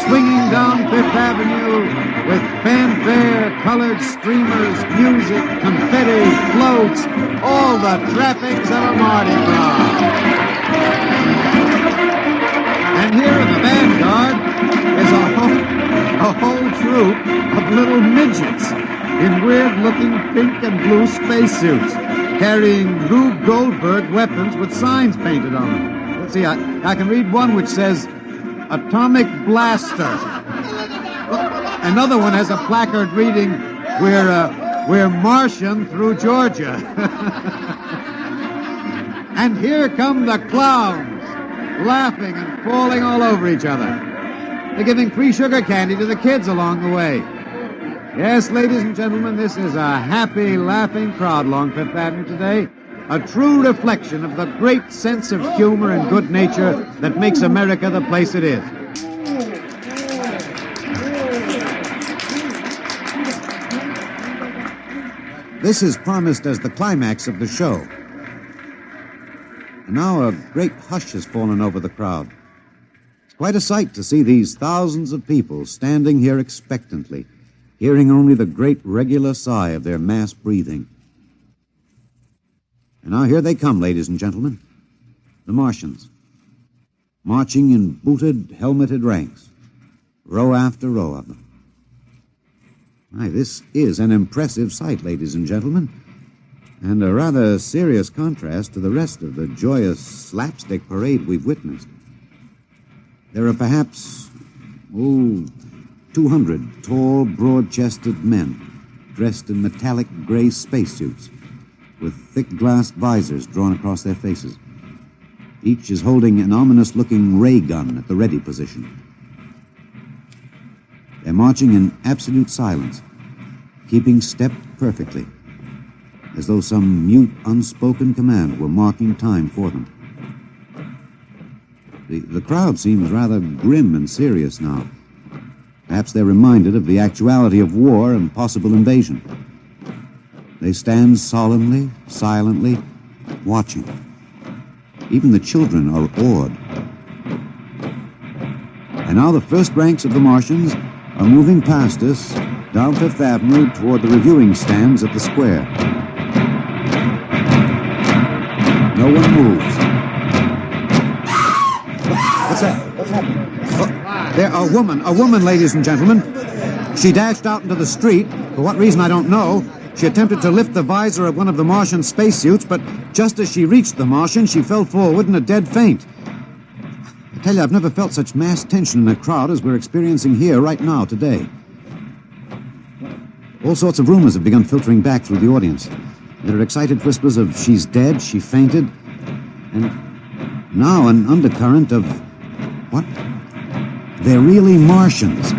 swinging down Fifth Avenue with fanfare, colored streamers, music, confetti, floats, all the trappings of a Mardi Gras. And here in the vanguard is a whole troop of little midgets in weird-looking pink and blue spacesuits, carrying Rube Goldberg weapons with signs painted on them. Let's see, I can read one which says, Atomic Blaster. Another one has a placard reading, We're Martian through Georgia. And here come the clowns, laughing and falling all over each other. They're giving free sugar candy to the kids along the way. Yes, ladies and gentlemen, this is a happy, laughing crowd along Fifth Avenue today. A true reflection of the great sense of humor and good nature that makes America the place it is. This is promised as the climax of the show. And now a great hush has fallen over the crowd. It's quite a sight to see these thousands of people standing here expectantly, hearing only the great regular sigh of their mass breathing. And now here they come, ladies and gentlemen, the Martians, marching in booted, helmeted ranks, row after row of them. My, this is an impressive sight, ladies and gentlemen, and a rather serious contrast to the rest of the joyous slapstick parade we've witnessed. There are perhaps, 200 tall, broad-chested men dressed in metallic gray spacesuits with thick glass visors drawn across their faces. Each is holding an ominous-looking ray gun at the ready position. They're marching in absolute silence, keeping step perfectly, as though some mute, unspoken command were marking time for them. The crowd seems rather grim and serious now. Perhaps they're reminded of the actuality of war and possible invasion. They stand solemnly, silently, watching. Even the children are awed. And now the first ranks of the Martians are moving past us down Fifth Avenue toward the reviewing stands at the square. No one moves. What's that? What's happening? There, a woman, ladies and gentlemen. She dashed out into the street. For what reason, I don't know. She attempted to lift the visor of one of the Martian spacesuits, but just as she reached the Martian, she fell forward in a dead faint. I tell you, I've never felt such mass tension in a crowd as we're experiencing here right now, today. All sorts of rumors have begun filtering back through the audience. There are excited whispers of she's dead, she fainted, and now an undercurrent of, what? They're really Martians.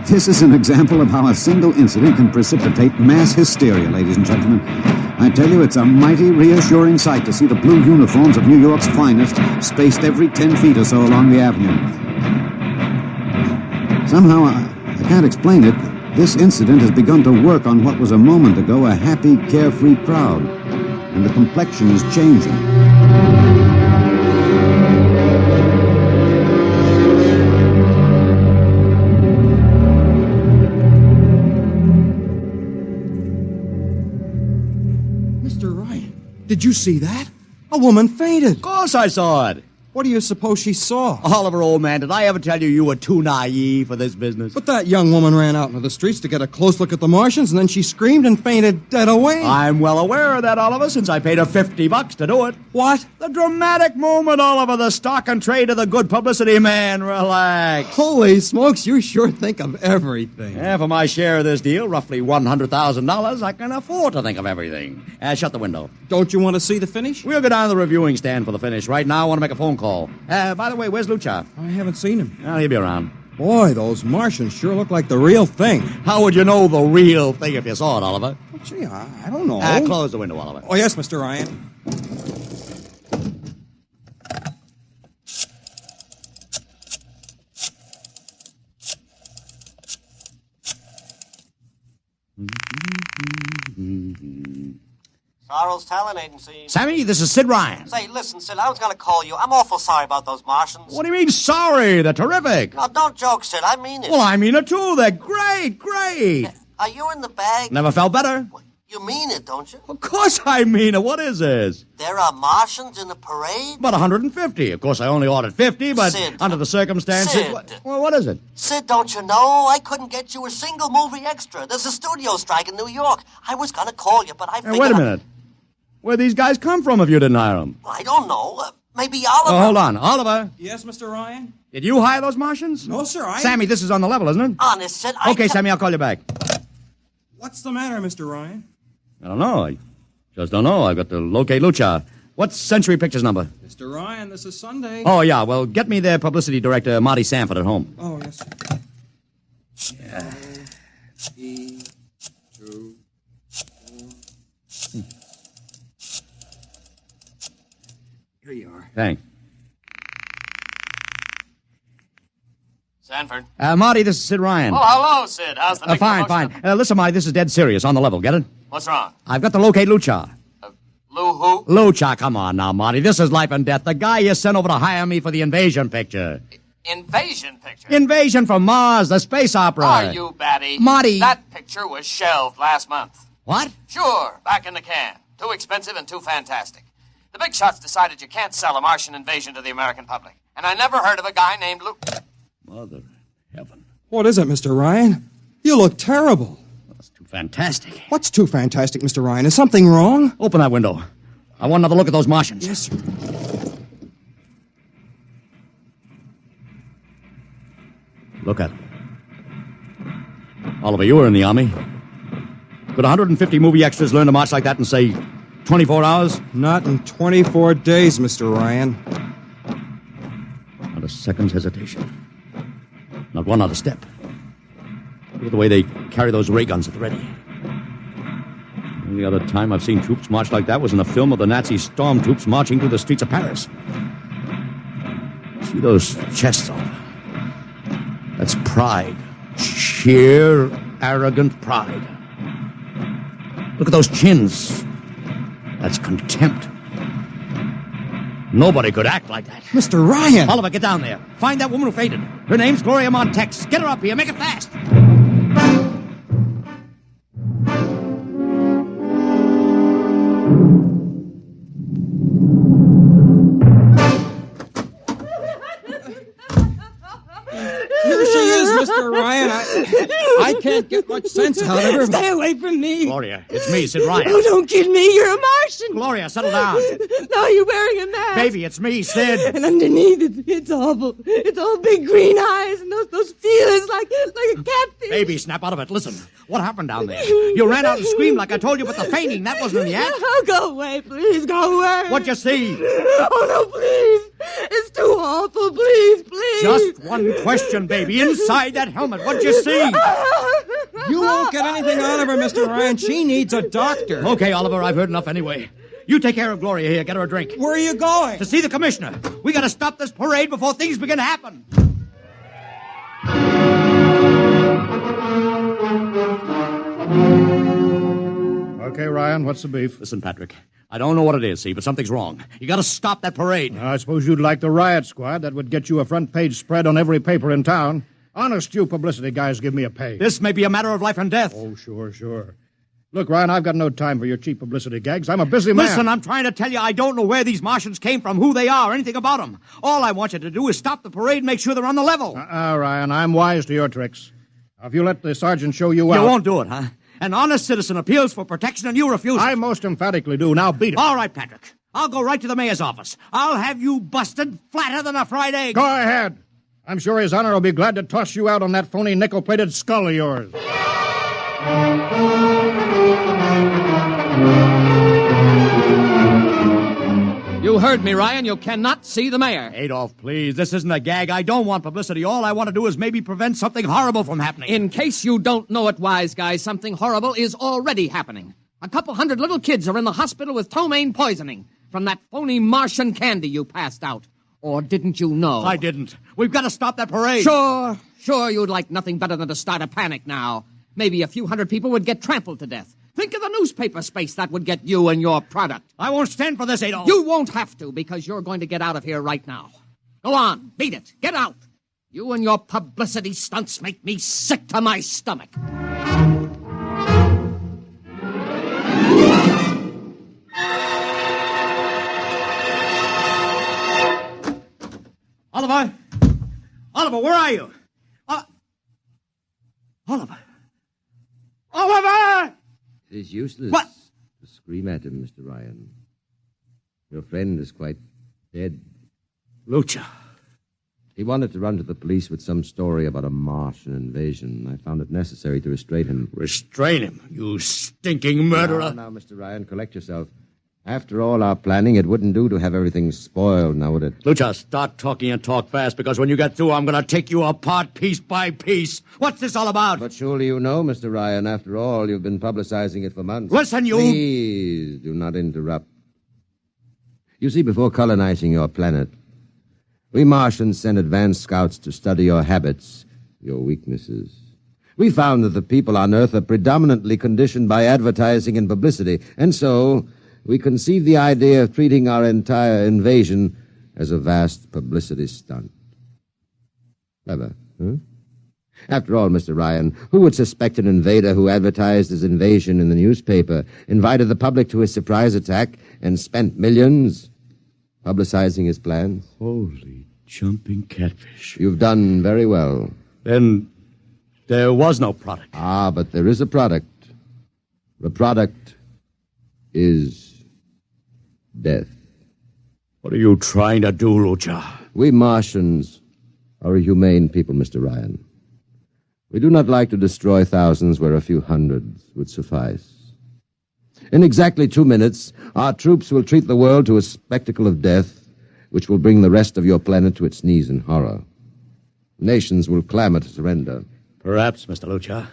This is an example of how a single incident can precipitate mass hysteria, ladies and gentlemen. I tell you, it's a mighty reassuring sight to see the blue uniforms of New York's finest spaced every 10 feet or so along the avenue. Somehow, I can't explain it. This incident has begun to work on what was a moment ago a happy, carefree crowd, and the complexion is changing. Mr. Ryan, did you see that? A woman fainted. Of course I saw it. What do you suppose she saw? Oliver, old man, did I ever tell you were too naive for this business? But that young woman ran out into the streets to get a close look at the Martians, and then she screamed and fainted dead away. I'm well aware of that, Oliver, since I paid her $50 to do it. What? The dramatic moment, Oliver, the stock and trade of the good publicity, man. Relax. Holy smokes, you sure think of everything. Yeah, for my share of this deal, roughly $100,000, I can afford to think of everything. Shut the window. Don't you want to see the finish? We'll go down to the reviewing stand for the finish. Right now, I want to make a phone call. By the way, where's Lucha? I haven't seen him. Well, he'll be around. Boy, those Martians sure look like the real thing. How would you know the real thing if you saw it, Oliver? Well, gee, I don't know. Close the window, Oliver. Oh, yes, Mr. Ryan. Sorrel's Talent Agency. Sammy, this is Sid Ryan. Say, listen, Sid, I was going to call you. I'm awful sorry about those Martians. What do you mean sorry? They're terrific. No, don't joke, Sid. I mean it. Well, I mean it too. They're great, great. Are you in the bag? Never felt better. You mean it, don't you? Of course I mean it. What is this? There are Martians in the parade? About 150. Of course, I only ordered 50, but Sid, under the circumstances... Sid. Well, what is it? Sid, don't you know? I couldn't get you a single movie extra. There's a studio strike in New York. I was going to call you, but I figured... Wait a minute. Where'd these guys come from if you didn't hire them? I don't know. Maybe Oliver... Oh, hold on. Oliver? Yes, Mr. Ryan? Did you hire those Martians? No, sir, Sammy, this is on the level, isn't it? Honest, Sid, Okay, Sammy, I'll call you back. What's the matter, Mr. Ryan? I don't know. I just don't know. I've got to locate Lucha. What's Century Pictures number? Mr. Ryan, this is Sunday. Oh, yeah. Well, get me their publicity director, Marty Sanford, at home. Oh, yes, sir. Yeah. 3, 2, 4. Here you are. Thanks. Sanford. Marty, this is Sid Ryan. Oh, hello, Sid. How's the big Fine, promotion? fine. Listen, Marty, this is dead serious. On the level. Get it? What's wrong? I've got to locate Lucha. Lou who? Lucha, come on now, Marty. This is life and death. The guy you sent over to hire me for the invasion picture. Invasion picture? Invasion from Mars, the space opera. Are you batty? Marty. That picture was shelved last month. What? Sure, back in the can. Too expensive and too fantastic. The big shots decided you can't sell a Martian invasion to the American public. And I never heard of a guy named Lou... Mother heaven. What is it, Mr. Ryan? You look terrible. That's too fantastic. What's too fantastic, Mr. Ryan? Is something wrong? Open that window. I want another look at those Martians. Yes, sir. Look at them. Oliver, you were in the Army. Could 150 movie extras learn to march like that in, say, 24 hours? Not in 24 days, Mr. Ryan. Not a second's hesitation. Not one other step. Look at the way they carry those ray guns at the ready. The only other time I've seen troops march like that was in a film of the Nazi stormtroops marching through the streets of Paris. See those chests, Oliver? That's pride. Sheer, arrogant pride. Look at those chins. That's contempt. Nobody could act like that. Mr. Ryan! Oliver, get down there. Find that woman who fainted. Her name's Gloria Montex. Get her up here. Make it fast. Here she is, Mr. Ryan. I can't get much sense out of her. Stay away from me. Gloria, it's me, Sid Ryan. Oh, don't kid me. You're a Martian. Gloria, settle down. No, you're wearing a mask. Baby, it's me, Sid. And underneath, it's awful. It's all big green eyes and those feelers like a catfish. Baby, snap out of it. Listen, what happened down there? You ran out and screamed like I told you, but the fainting, that wasn't in the act. Oh, go away, please. Go away. What'd you see? Oh, no, please. It's too awful. Please, please. Just one question, baby. Inside that helmet, what'd you see? You won't get anything out of her, Mr. Ryan. She needs a doctor. Okay, Oliver, I've heard enough anyway. You take care of Gloria here. Get her a drink. Where are you going? To see the commissioner. We gotta stop this parade before things begin to happen. Okay, Ryan, what's the beef? Listen, Patrick, I don't know what it is, see, but something's wrong. You gotta stop that parade. I suppose you'd like the riot squad. That would get you a front-page spread on every paper in town. Honest, you publicity guys give me a pay. This may be a matter of life and death. Oh, sure. Look, Ryan, I've got no time for your cheap publicity gags. I'm a busy man. Listen, I'm trying to tell you I don't know where these Martians came from, who they are, anything about them. All I want you to do is stop the parade and make sure they're on the level. Ryan, I'm wise to your tricks. Now, if you let the sergeant show you out... You won't do it, huh? An honest citizen appeals for protection and you refuse it. I most emphatically do. Now beat it. All right, Patrick. I'll go right to the mayor's office. I'll have you busted flatter than a fried egg. Go ahead. I'm sure His Honor will be glad to toss you out on that phony nickel-plated skull of yours. You heard me, Ryan. You cannot see the mayor. Adolf, please. This isn't a gag. I don't want publicity. All I want to do is maybe prevent something horrible from happening. In case you don't know it, wise guy, something horrible is already happening. A couple hundred little kids are in the hospital with ptomaine poisoning from that phony Martian candy you passed out. Or didn't you know? I didn't. We've got to stop that parade. Sure, you'd like nothing better than to start a panic now. Maybe a few hundred people would get trampled to death. Think of the newspaper space that would get you and your product. I won't stand for this, Adolf. You won't have to, because you're going to get out of here right now. Go on, beat it. Get out. You and your publicity stunts make me sick to my stomach. Oliver! Oliver, where are you? Oliver! Oliver! It is useless What? to scream at him, Mr. Ryan. Your friend is quite dead. Lucha. He wanted to run to the police with some story about a Martian invasion. I found it necessary to restrain him. Restrain him, you stinking murderer. Now, Mr. Ryan, collect yourself. After all our planning, it wouldn't do to have everything spoiled, now would it? Lucha, start talking and talk fast, because when you get through, I'm going to take you apart piece by piece. What's this all about? But surely you know, Mr. Ryan. After all, you've been publicizing it for months. Listen, you... Please, do not interrupt. You see, before colonizing your planet, we Martians sent advanced scouts to study your habits, your weaknesses. We found that the people on Earth are predominantly conditioned by advertising and publicity, and so... we conceived the idea of treating our entire invasion as a vast publicity stunt. Clever, huh? After all, Mr. Ryan, who would suspect an invader who advertised his invasion in the newspaper, invited the public to his surprise attack, and spent millions publicizing his plans? Holy jumping catfish. You've done very well. Then There was no product. Ah, but there is a product. The product is death. What are you trying to do, Lucha? We Martians are a humane people, Mr. Ryan. We do not like to destroy thousands where a few hundreds would suffice. In exactly 2 minutes, our troops will treat the world to a spectacle of death, which will bring the rest of your planet to its knees in horror. Nations will clamor to surrender. Perhaps, Mr. Lucha.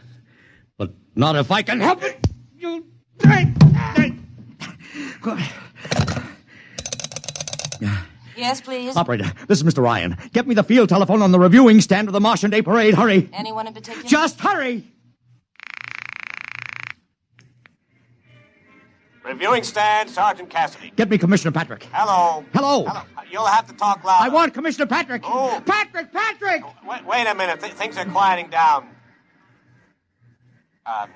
But not if I can help it. You... Yes, please. Operator, this is Mr. Ryan. Get me the field telephone on the reviewing stand of the Martian Day Parade. Hurry. Anyone in particular? Just hurry. Reviewing stand, Sergeant Cassidy. Get me Commissioner Patrick. Hello. Hello. You'll have to talk louder. I want Commissioner Patrick. Oh. Patrick! Wait a minute. Things are quieting down.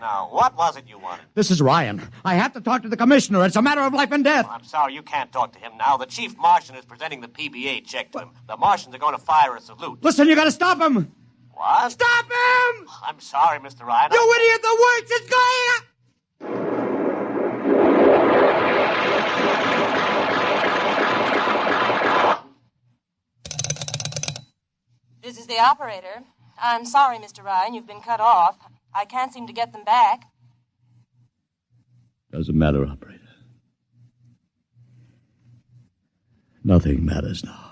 Now, what was it you wanted? This is Ryan. I have to talk to the commissioner. It's a matter of life and death. I'm sorry, you can't talk to him now. The chief Martian is presenting the PBA check to him. The Martians are going to fire a salute. Listen, you got to stop him. What? Stop him! I'm sorry, Mr. Ryan. You idiot! The works is going... This is the operator. I'm sorry, Mr. Ryan, you've been cut off. I can't seem to get them back. Doesn't matter, operator. Nothing matters now.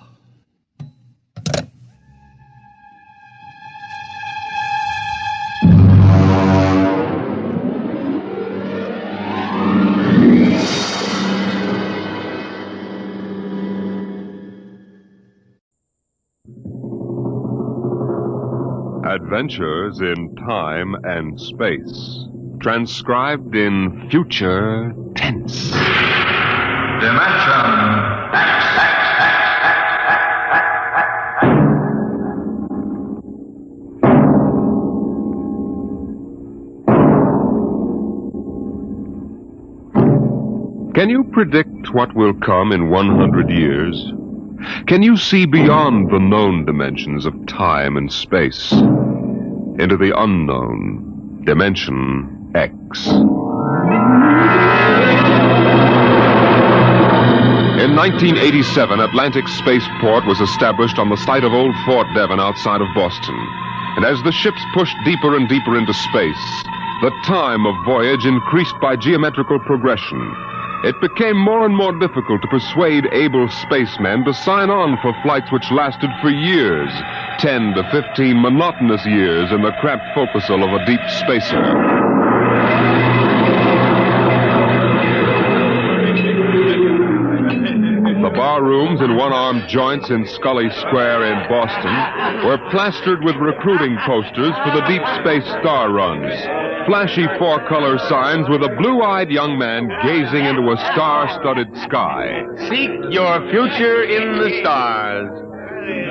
Adventures in Time and Space. Transcribed in future tense. Dimension X. Can you predict what will come in 100 years? Can you see beyond the known dimensions of time and space into the unknown, Dimension X? In 1987, Atlantic Spaceport was established on the site of old Fort Devon outside of Boston. And as the ships pushed deeper and deeper into space, the time of voyage increased by geometrical progression. It became more and more difficult to persuade able spacemen to sign on for flights which lasted for years, 10 to 15 monotonous years in the cramped forecastle of a deep spacer. The bar rooms and one-armed joints in Scully Square in Boston were plastered with recruiting posters for the deep space star runs. Flashy four-color signs with a blue-eyed young man gazing into a star-studded sky. Seek your future in the stars.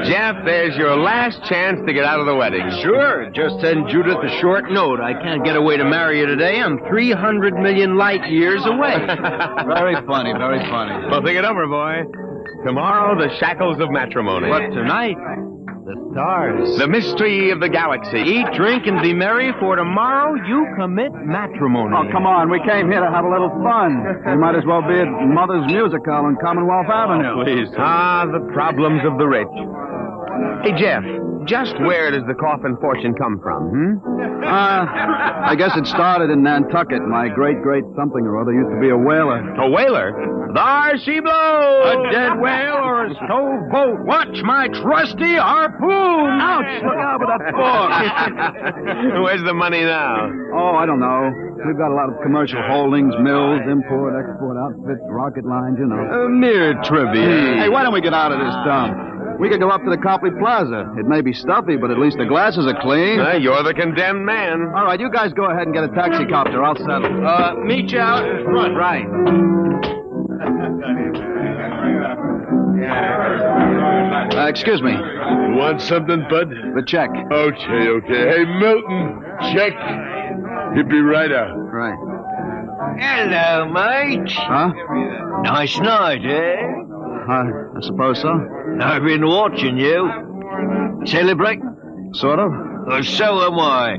Jeff, there's your last chance to get out of the wedding. Sure. Just send Judith a short note. I can't get away to marry you today. I'm 300 million light years away. Very funny, very funny. Well, think it over, boy. Tomorrow, the shackles of matrimony. What, tonight? The stars. The mystery of the galaxy. Eat, drink, and be merry, for tomorrow you commit matrimony. Oh, come on. We came here to have a little fun. We might as well be at Mother's Music Hall on Commonwealth Avenue. Please. Ah, the problems of the rich. Hey, Jeff, just where does the coffin fortune come from, I guess it started in Nantucket. My great something or other used to be a whaler. A whaler? There she blows! A dead whale or a stove boat? Watch my trusty harpoon! Ouch! Look out with that fork! Where's the money now? Oh, I don't know. We've got a lot of commercial holdings, mills, import, export outfits, rocket lines, you know. Mere trivia. Hey, why don't we get out of this dump? We could go up to the Copley Plaza. It may be stuffy, but at least the glasses are clean. You're the condemned man. All right, you guys go ahead and get a taxi copter. I'll settle. Meet you out in front. Right. Excuse me. Want something, bud? The check. Okay. Hey, Milton, check. He'll be right out. Right. Hello, mate. Huh? Nice night, eh? I suppose so. I've been watching you. Celebrate? Sort of. So am I.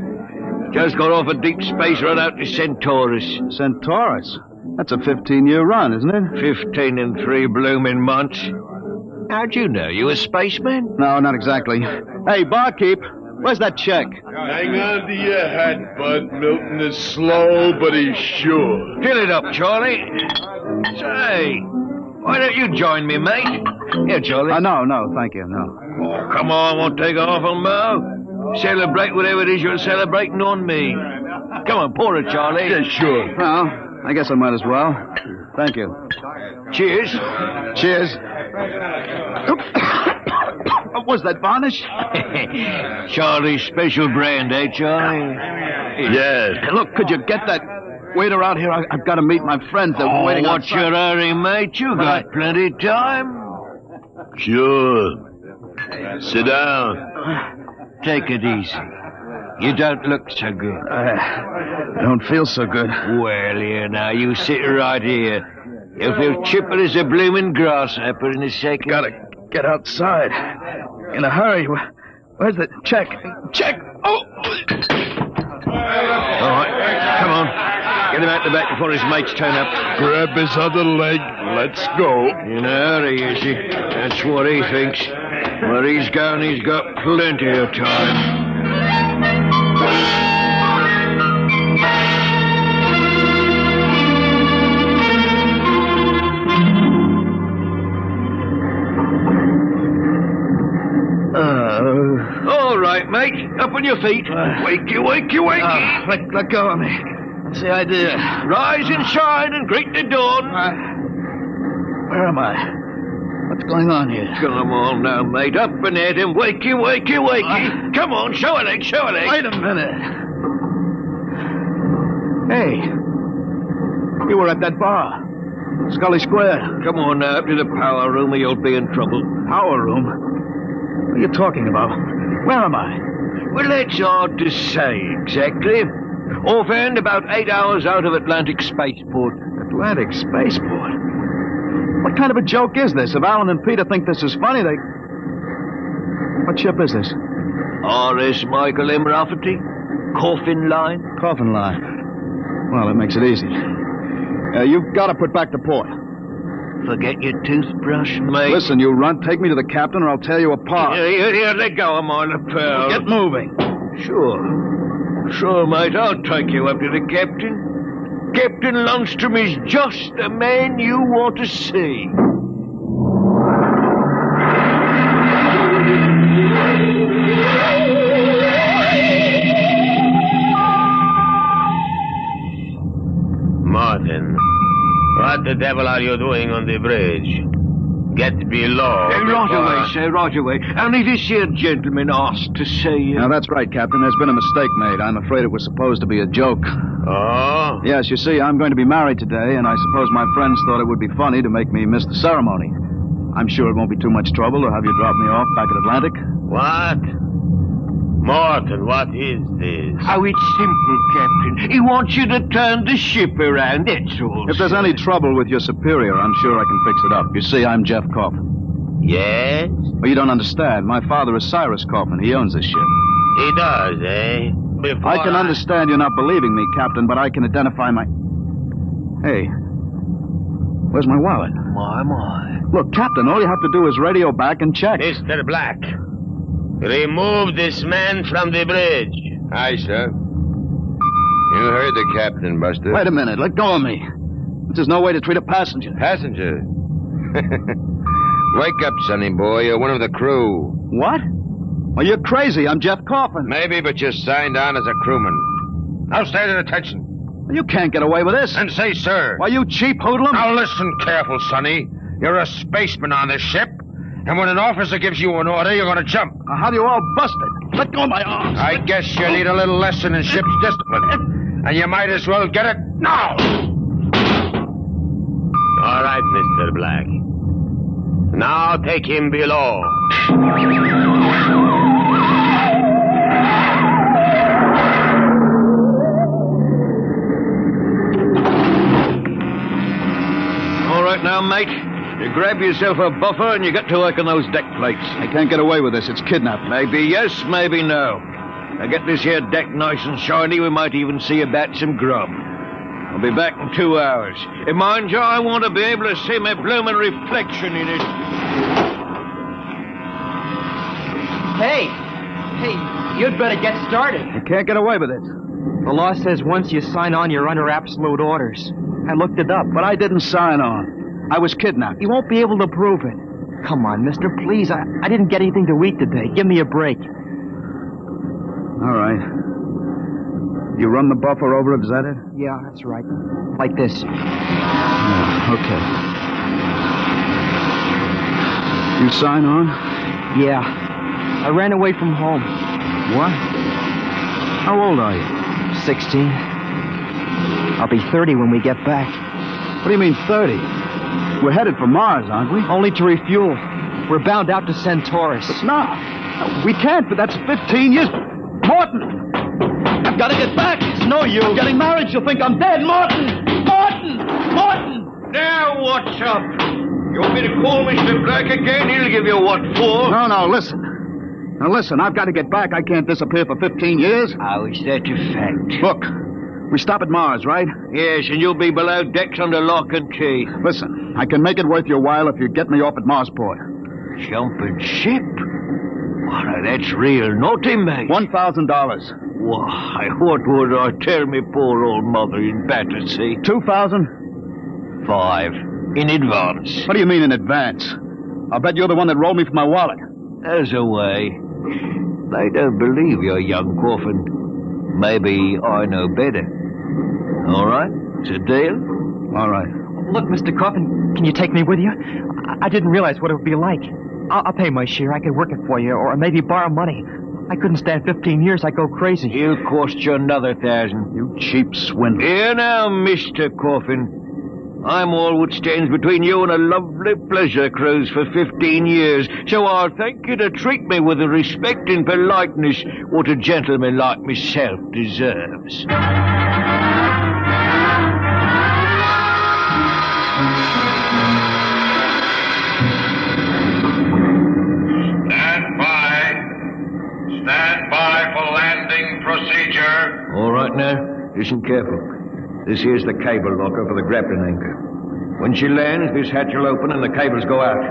Just got off a deep space run out to Centaurus. Centaurus? That's a 15-year run, isn't it? 15 and 3 blooming months. How'd you know? You a spaceman? No, not exactly. Hey, barkeep, where's that check? Hang on to your hat, Bud. Milton is slow, but he's sure. Fill it up, Charlie. Say, why don't you join me, mate? Here, Charlie. No, thank you, no. Oh, come on, won't take off on Mo. Celebrate whatever it is you're celebrating on me. Come on, pour it, Charlie. Yeah, sure. Well, I guess I might as well. Thank you. Cheers. Cheers. Was that varnish? Charlie's special brand, eh, Charlie? Yes. Look, could you get that waiter out here? I've got to meet my friends. They're waiting what's outside. your hurry, mate? You got plenty of time. Sure. Sit down. Take it easy. You don't look so good. I don't feel so good. Well, here now, you sit right here. You'll feel chipper as a blooming grasshopper in a second. Gotta get outside. In a hurry. Where's the check? Check! Oh! All right, come on. Get him out the back before his mates turn up. Grab his other leg. Let's go. In a hurry, is he? That's what he thinks. Where he's going, he's got plenty of time. All right, mate. Up on your feet. Wakey, wakey, wakey. Let go of me. What's the idea? Rise and shine and greet the dawn. Where am I? What's going on here? Come on now, mate. Up and at him. Wakey, wakey, wakey. Come on, show a leg, show a leg. Wait a minute. Hey. You were at that bar. Scully Square. Come on now, up to the power room or you'll be in trouble. Power room? What are you talking about? Where am I? Well, that's hard to say exactly. Offhand, about 8 hours out of Atlantic Spaceport. Atlantic Spaceport? What kind of a joke is this? If Alan and Peter think this is funny, they... What ship is this? R.S. Michael M. Rafferty. Coffin line. Coffin line. Well, that makes it easy. You've got to put back the port. Forget your toothbrush, mate. Listen, you runt, take me to the captain or I'll tear you apart. Here, let go of my lapel. Get moving. Sure, mate, I'll take you up to the captain. Captain Lundstrom is just the man you want to see. Martin, what the devil are you doing on the bridge? Get below. Right away, sir, right away. Only this here gentleman asked to see you. Now, that's right, Captain. There's been a mistake made. I'm afraid it was supposed to be a joke. Oh? Yes, you see, I'm going to be married today, and I suppose my friends thought it would be funny to make me miss the ceremony. I'm sure it won't be too much trouble to have you drop me off back at Atlantic. What? Martin, what is this? Oh, it's simple, Captain. He wants you to turn the ship around, that's all. If there's any trouble with your superior, I'm sure I can fix it up. You see, I'm Jeff Kaufman. Yes? Well, you don't understand. My father is Cyrus Kaufman. He owns this ship. He does, eh? I can understand you're not believing me, Captain, but I can identify my... Hey, where's my wallet? My. Look, Captain, all you have to do is radio back and check. Mr. Black, remove this man from the bridge. Aye, sir. You heard the captain, Buster. Wait a minute. Let go of me. This is no way to treat a passenger. Passenger? Wake up, sonny boy. You're one of the crew. What? Well, you're crazy. I'm Jeff Kaufman. Maybe, but you're signed on as a crewman. Now stand at attention. Well, you can't get away with this. And say, sir. Why, you cheap hoodlum. Now listen careful, sonny. You're a spaceman on this ship. And when an officer gives you an order, you're going to jump. Now, how do you all bust it? Let go of my arms. I guess you need a little lesson in ship's discipline. And you might as well get it now. All right, Mr. Black. Now take him below. All right now, mate. You grab yourself a buffer and you get to work on those deck plates. I can't get away with this. It's kidnapping. Maybe yes, maybe no. Now get this here deck nice and shiny. We might even see about some grub. I'll be back in 2 hours. And mind you, I want to be able to see my blooming reflection in it. Hey, you'd better get started. You can't get away with it. The law says once you sign on, you're under absolute orders. I looked it up. But I didn't sign on. I was kidnapped. You won't be able to prove it. Come on, mister, please. I didn't get anything to eat today. Give me a break. All right. You run the buffer over it, is that it? Yeah, that's right. Like this. Yeah, okay. You sign on? Yeah. I ran away from home. What? How old are you? 16. I'll be 30 when we get back. What do you mean 30? We're headed for Mars, aren't we? Only to refuel. We're bound out to Centaurus. No, we can't, but that's 15 years. Morton! I've got to get back. It's no use. I'm getting married. She'll think I'm dead. Morton! Now, what's up? You want me to call Mr. Black again? He'll give you what for? No, listen. Now, listen, I've got to get back. I can't disappear for 15 years. How is that a fact? Look, we stop at Mars, right? Yes, and you'll be below decks under lock and key. Listen, I can make it worth your while if you get me off at Marsport. Jumping ship? Why, that's real naughty, mate. $1,000. Why, what would I tell me poor old mother in Battersea? 2,000? 5. In advance. What do you mean in advance? I'll bet you're the one that rolled me for my wallet. There's a way. They don't believe you're young, Coffin. Maybe I know better. All right? It's a deal? All right. Look, Mr. Coffin, can you take me with you? I didn't realize what it would be like. I'll pay my share. I could work it for you, or maybe borrow money. I couldn't stand 15 years. I'd go crazy. It'll cost you another 1,000. You cheap swindler. Here now, Mr. Coffin. I'm all what stands between you and a lovely pleasure cruise for 15 years, so I'll thank you to treat me with the respect and politeness what a gentleman like myself deserves. Stand by for landing procedure. All right now, listen careful. This here's the cable locker for the grappling anchor. When she lands, this hatch will open and the cables go out.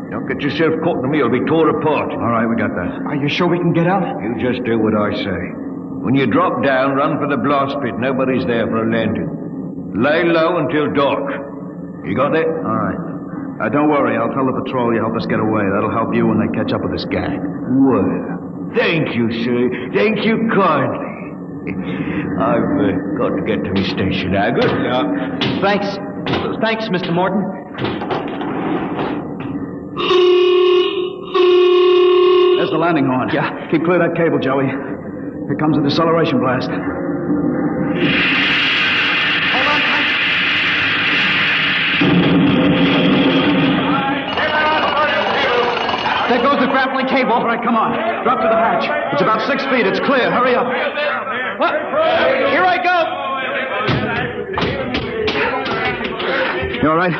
Don't get yourself caught in the meal. Be tore apart. All right, we got that. Are you sure we can get out? You just do what I say. When you drop down, run for the blast pit. Nobody's there for a landing. Lay low until dark. You got that? All right. Don't worry. I'll tell the patrol you help us get away. That'll help you when they catch up with this gang. Well, thank you, sir. Thank you kindly. I've got to get to my station now. Good luck. Thanks, Mr. Morton. There's the landing horn. Yeah. Keep clear of that cable, Joey. Here comes the deceleration blast. Hold on, Frank. There goes the grappling cable. All right, come on. Drop to the hatch. It's about 6 feet. It's clear. Hurry up. What? Here I go. You all right?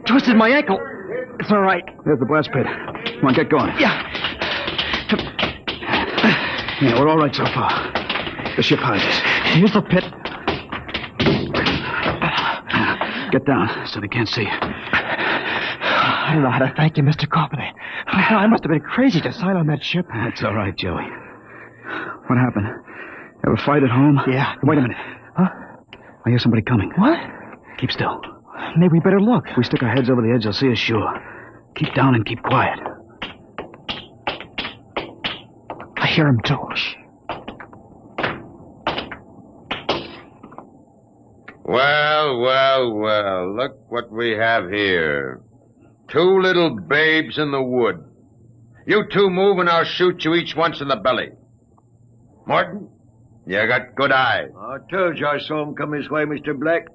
Twisted my ankle. It's all right. There's the blast pit. Come on, get going. Yeah. Yeah, we're all right so far. The ship hides us. Here's the pit. Get down so they can't see you. I don't know how to thank you, Mr. Coffin. I must have been crazy to sign on that ship. That's all right, Joey. What happened? Ever fight at home? Yeah. Wait a minute. Huh? I hear somebody coming. What? Keep still. Maybe we better look. If we stick our heads over the edge, they'll see us sure. Keep down and keep quiet. I hear him too. Well, look what we have here. 2 little babes in the wood. You 2 move and I'll shoot you each once in the belly. Morton, you got good eyes. I told you I saw him come this way, Mr. Black.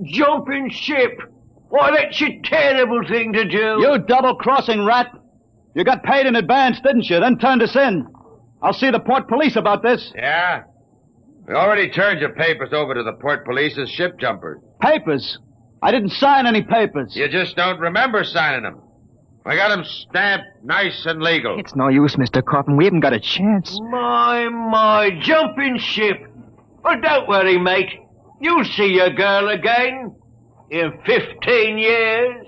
Jumping ship. Why, that's a terrible thing to do. You double-crossing rat. You got paid in advance, didn't you? Then turned us in. I'll see the port police about this. Yeah? We already turned your papers over to the port police as ship jumpers. Papers? I didn't sign any papers. You just don't remember signing them. I got him stamped nice and legal. It's no use, Mr. Coffin. We haven't got a chance. My, jumping ship. Well, don't worry, mate. You'll see your girl again in 15 years.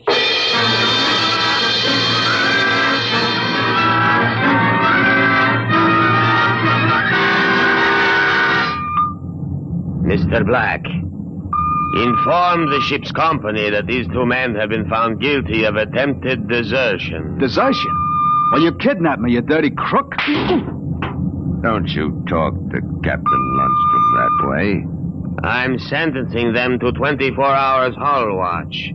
Mr. Black, inform the ship's company that these two men have been found guilty of attempted desertion. Desertion? Well, you kidnapped me, you dirty crook. Don't you talk to Captain Lundstrom that way. I'm sentencing them to 24 hours hull watch.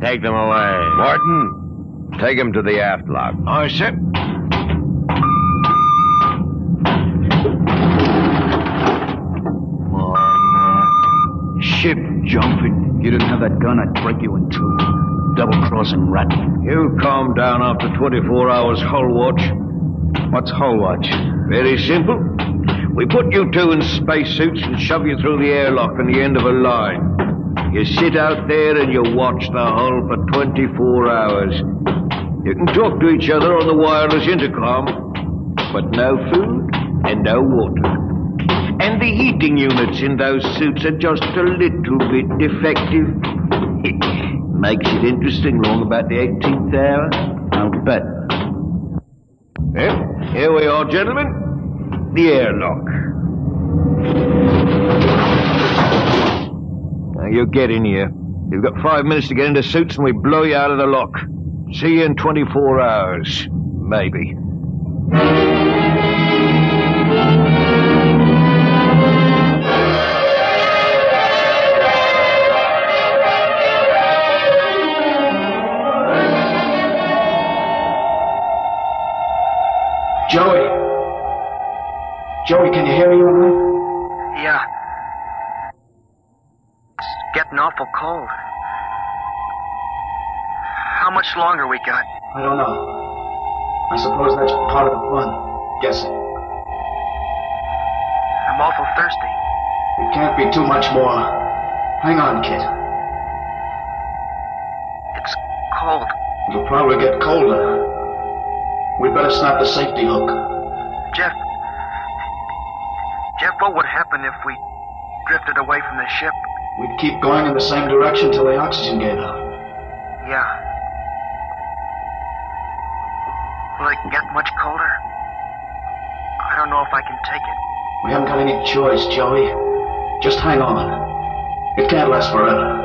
Take them away. Morton, take him to the aft lock. Aye, sir. Ship jumping. You didn't have that gun, I'd break you in two. Double-crossing rat. You calm down after 24 hours hull watch. What's hull watch? Very simple. We put you two in spacesuits and shove you through the airlock on the end of a line. You sit out there and you watch the hull for 24 hours. You can talk to each other on the wireless intercom, but no food and no water. And the heating units in those suits are just a little bit defective. Makes it interesting long about the 18th hour. I'll bet. Well, here we are, gentlemen. The airlock. Now, you get in here. You've got 5 minutes to get into suits and we blow you out of the lock. See you in 24 hours. Maybe. Joey, can you hear me all right? Yeah. It's getting awful cold. How much longer we got? I don't know. I suppose that's part of the fun. Guessing. I'm awful thirsty. It can't be too much more. Hang on, kid. It's cold. It'll probably get colder. We'd better snap the safety hook. Jeff, what would happen if we drifted away from the ship? We'd keep going in the same direction till the oxygen gave out. Yeah. Will it get much colder? I don't know if I can take it. We haven't got any choice, Joey. Just hang on. It can't last forever.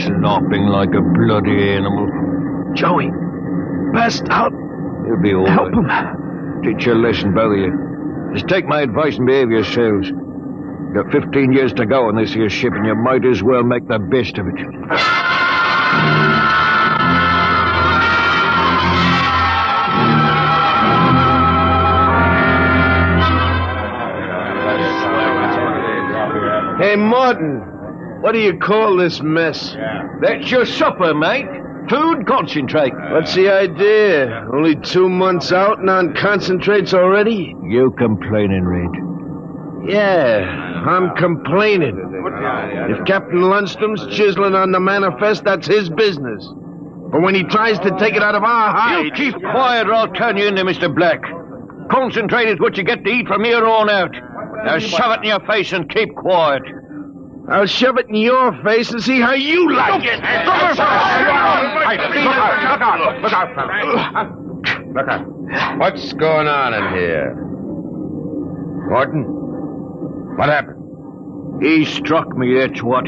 Slopping like a bloody animal. Joey, passed out. You'll be all Help right. him. Teach you a lesson, both of you. Just take my advice and behave yourselves. You've got 15 years to go on this here ship, and you might as well make the best of it. Hey, Martin, what do you call this mess? That's your supper, mate. Food concentrate. What's the idea? Only 2 months out and on concentrates already? You complaining, Reed? Yeah, I'm complaining. If Captain Lundstrom's chiseling on the manifest, that's his business. But when he tries to take it out of our hide... You keep quiet or I'll turn you into Mr. Black. Concentrate is what you get to eat from here on out. Now shove it in your face and keep quiet. I'll shove it in your face and see how you like it. Look out. What's going on in here? Morton? What happened? He struck me, that's what.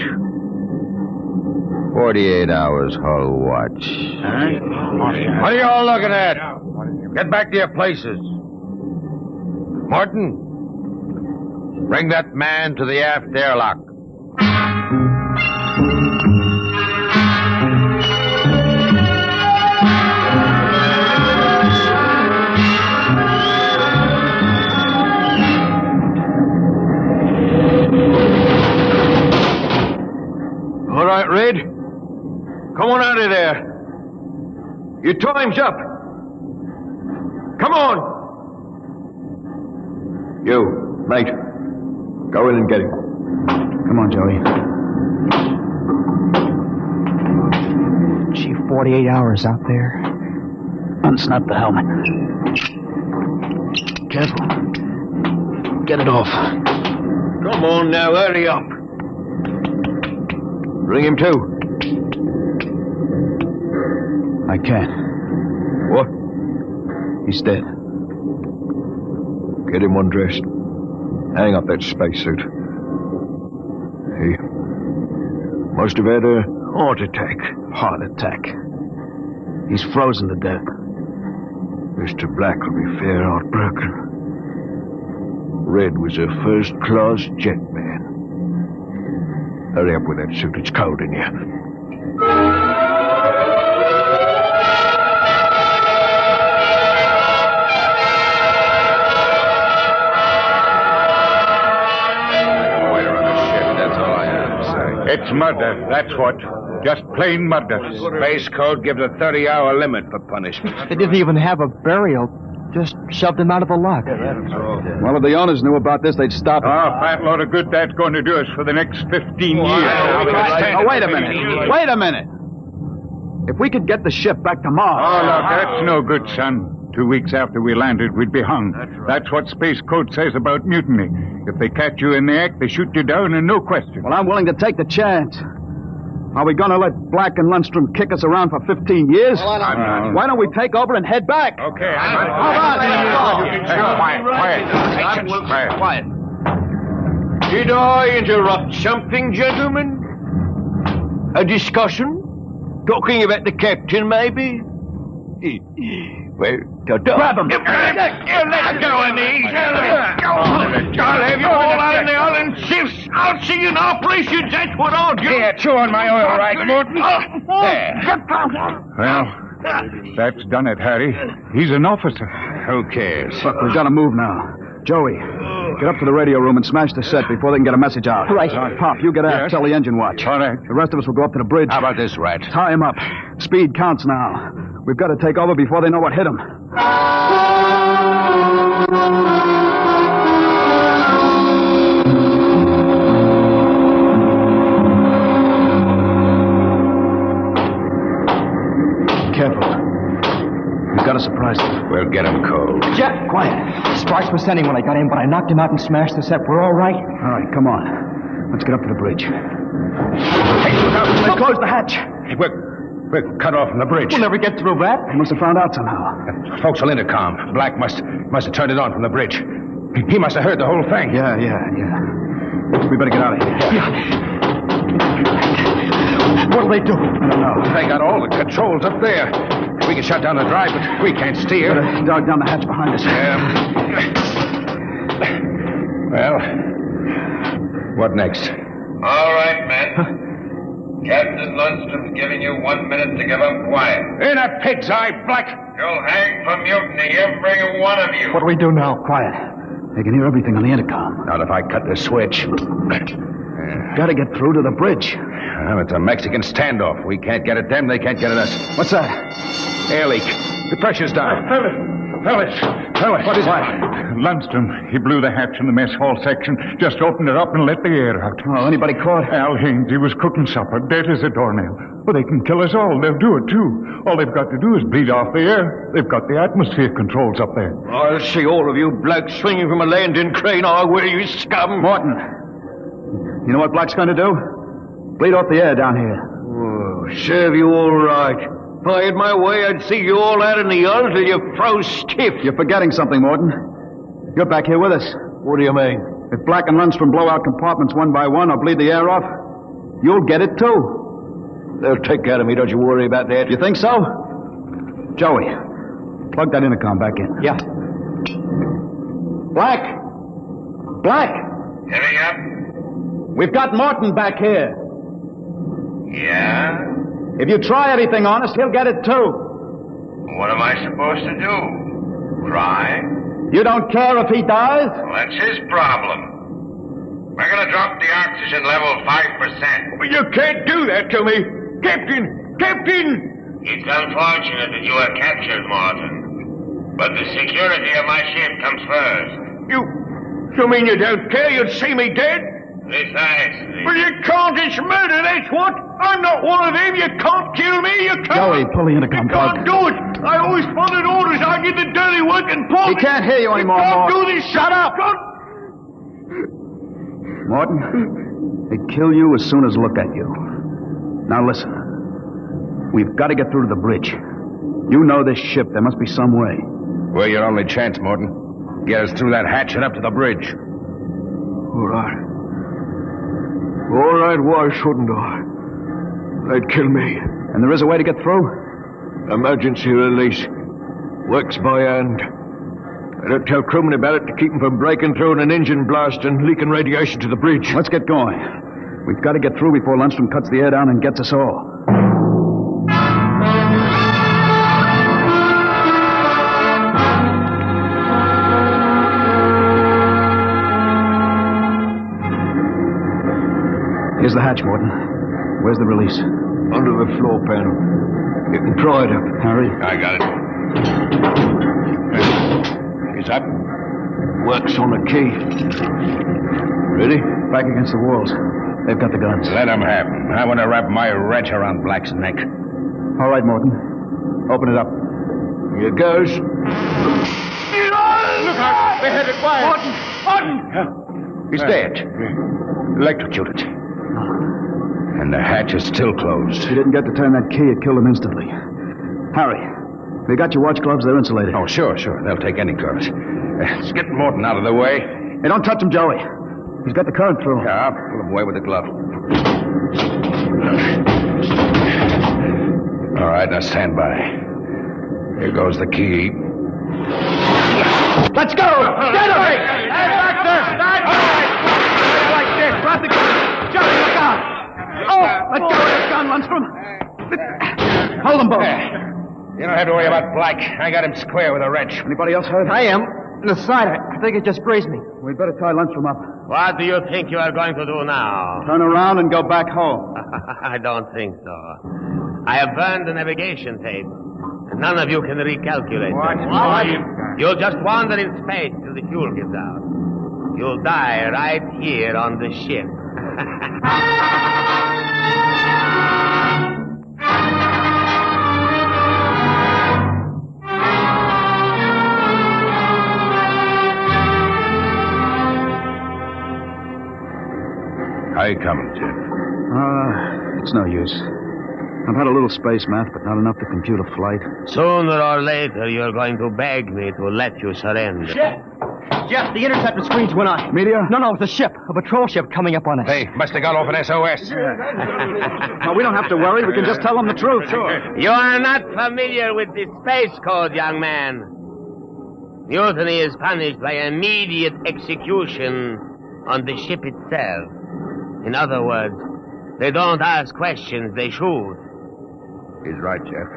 48 hours hull watch. What are you all looking at? Get back to your places. Morton, bring that man to the aft airlock. Your time's up. Come on. You, mate. Go in and get him. Come on, Joey. Gee, 48 hours out there. Unsnap the helmet. Careful. Get it off. Come on now, hurry up. Bring him to. I can't. What? He's dead. Get him undressed. Hang up that spacesuit. He must have had a heart attack. Heart attack. He's frozen to death. Mr. Black will be fair heartbroken. Red was a first-class jet man. Hurry up with that suit. It's cold in here. It's murder, that's what. Just plain murder. Space Code gives a 30-hour limit for punishment. They didn't even have a burial. Just shoved him out of the lock. Well, if the owners knew about this, they'd stop it. Oh, fat load of good that's going to do us for the next 15 years. Oh, wait a minute. Wait a minute. If we could get the ship back to Mars... Oh, look, that's no good, son. 2 weeks after we landed, we'd be hung. That's what Space Code says about mutiny. If they catch you in the act, they shoot you down and no question. Well, I'm willing to take the chance. Are we going to let Black and Lundstrom kick us around for 15 years? Well, why don't we take over and head back? Okay. Quiet. Did I interrupt something, gentlemen? A discussion? Talking about the captain, maybe? Well, grab him. Let go of me. I'll have you all out in the island shifts. I'll see you in operations. That's what I'll do. Here, chew on my oil, right, Morton? There. Well, that's done it, Harry. He's an officer. Who cares? Look, we've got to move now. Joey, get up to the radio room and smash the set before they can get a message out. Right. Pop, you get out. Yes. Tell the engine watch. All right. The rest of us will go up to the bridge. How about this, Rat? Tie him up. Speed counts now. We've got to take over before they know what hit them. Careful. We've got to surprise them. We'll get him cold. Jeff, quiet. Sparks was sending when I got in, but I knocked him out and smashed the set. We're all right. All right, come on. Let's get up to the bridge. Hey, look out. They closed the hatch. Hey, we're cut off from the bridge. We'll never get through that. They must have found out somehow. Forecastle intercom. Black must have turned it on from the bridge. He must have heard the whole thing. Yeah. We better get out of here. Yeah. What'll they do? I don't know. They got all the controls up there. We can shut down the drive, but we can't steer. Better dog down the hatch behind us. Well, what next? All right, men. Captain Lundstrom's giving you 1 minute to give up quiet. In a pig's eye, Black! You'll hang for mutiny, every one of you. What do we do now? Quiet. They can hear everything on the intercom. Not if I cut the switch. Got to get through to the bridge. Well, it's a Mexican standoff. We can't get at them, they can't get at us. What's that? Air leak. The pressure's down. Fellas. What is it? Lundstrom, he blew the hatch in the mess hall section, just opened it up and let the air out. Oh, anybody caught? Al Haynes, he was cooking supper, dead as a doornail. Well, they can kill us all. They'll do it, too. All they've got to do is bleed off the air. They've got the atmosphere controls up there. I'll see all of you blacks swinging from a landing crane. I will, you scum. Morton, you know what Black's going to do? Bleed off the air down here. Oh, serve you all right. If I had my way, I'd see you all out in the yard till you froze stiff. You're forgetting something, Morton. You're back here with us. What do you mean? If Black and Lundstrom blow out compartments one by one or bleed the air off, you'll get it, too. They'll take care of me, don't you worry about that. You think so? Joey, plug that intercom back in. Yeah. Black! Heavy up? We've got Morton back here. Yeah? If you try anything on us, he'll get it, too. What am I supposed to do? Try? You don't care if he dies? Well, that's his problem. We're going to drop the oxygen level 5%. You can't do that to me. Captain! It's unfortunate that you were captured, Morton. But the security of my ship comes first. You mean you don't care? You'd see me dead? Precisely. Well, you can't. It's murder, that's what. I'm not one of them. You can't kill me. You can't. Joey, pull the intercom You can't do it. I always followed orders. I did the dirty work and pull. He can't hear you anymore, You can't Morton. do this. Shut up. Morton, they'd kill you as soon as look at you. Now listen. We've got to get through to the bridge. You know this ship. There must be some way. We're your only chance, Morton. Get us through that hatch and up to the bridge. All right. All right, why shouldn't I? They'd kill me. And there is a way to get through? Emergency release. Works by hand. I don't tell crewmen about it to keep them from breaking through in an engine blast and leaking radiation to the bridge. Let's get going. We've got to get through before Lundstrom cuts the air down and gets us all. Here's the hatch, Morton. Where's the release? Under the floor panel. You can pry it up. Harry? I got it. He's up. Works on a key. Ready? Back against the walls. They've got the guns. Let them have them. I want to wrap my wretch around Black's neck. All right, Morton. Open it up. Here goes. Look out! They're headed wide. Morton! He's dead. Electrocuted. And the hatch is still closed. He didn't get to turn that key. It killed him instantly. Harry, we got your watch gloves. They're insulated. Oh, sure. They'll take any gloves. Let's get Morton out of the way. Hey, don't touch him, Joey. He's got the current through. Yeah, I'll pull him away with the glove. All right, now stand by. Here goes the key. Let's go! Get him! Hey, back there! Like this. Drop the gun. Johnny, look out! Oh, let go of this gun, Lundstrom. Hold them both. You don't have to worry about Black. I got him square with a wrench. Anybody else hurt? I am. In the side. I think it just grazed me. We'd better tie Lundstrom up. What do you think you are going to do now? Turn around and go back home. I don't think so. I have burned the navigation tape. And none of you can recalculate. What? You'll just wander in space till the fuel gives out. You'll die right here on the ship. How you coming, Jeff? It's no use. I've had a little space math, but not enough to compute a flight. Sooner or later, you're going to beg me to let you surrender. Jeff, the interceptor screens went on. Meteor? No, it's a ship. A patrol ship coming up on us. Hey, must have got off an SOS. No, we don't have to worry. We can just tell them the truth. Sure. You are not familiar with the space code, young man. Mutiny is punished by immediate execution on the ship itself. In other words, they don't ask questions, they shoot. He's right, Jeff.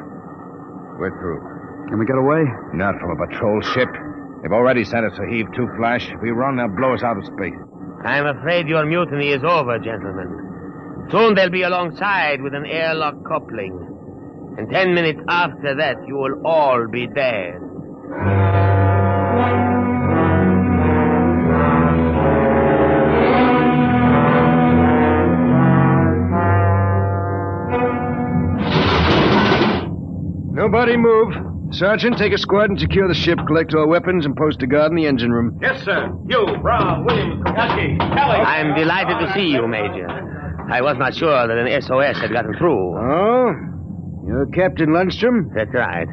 We're through. Can we get away? Not from a patrol ship. They've already sent us a heave-2 flash. If we run, they'll blow us out of space. I'm afraid your mutiny is over, gentlemen. Soon they'll be alongside with an airlock coupling. And 10 minutes after that, you will all be dead. Nobody move. Sergeant, take a squad and secure the ship, collect all weapons, and post a guard in the engine room. Yes, sir. You, Brown, Williams, Kokoski, Kelly. I'm delighted to see you, Major. I was not sure that an SOS had gotten through. Oh? You're Captain Lundstrom? That's right.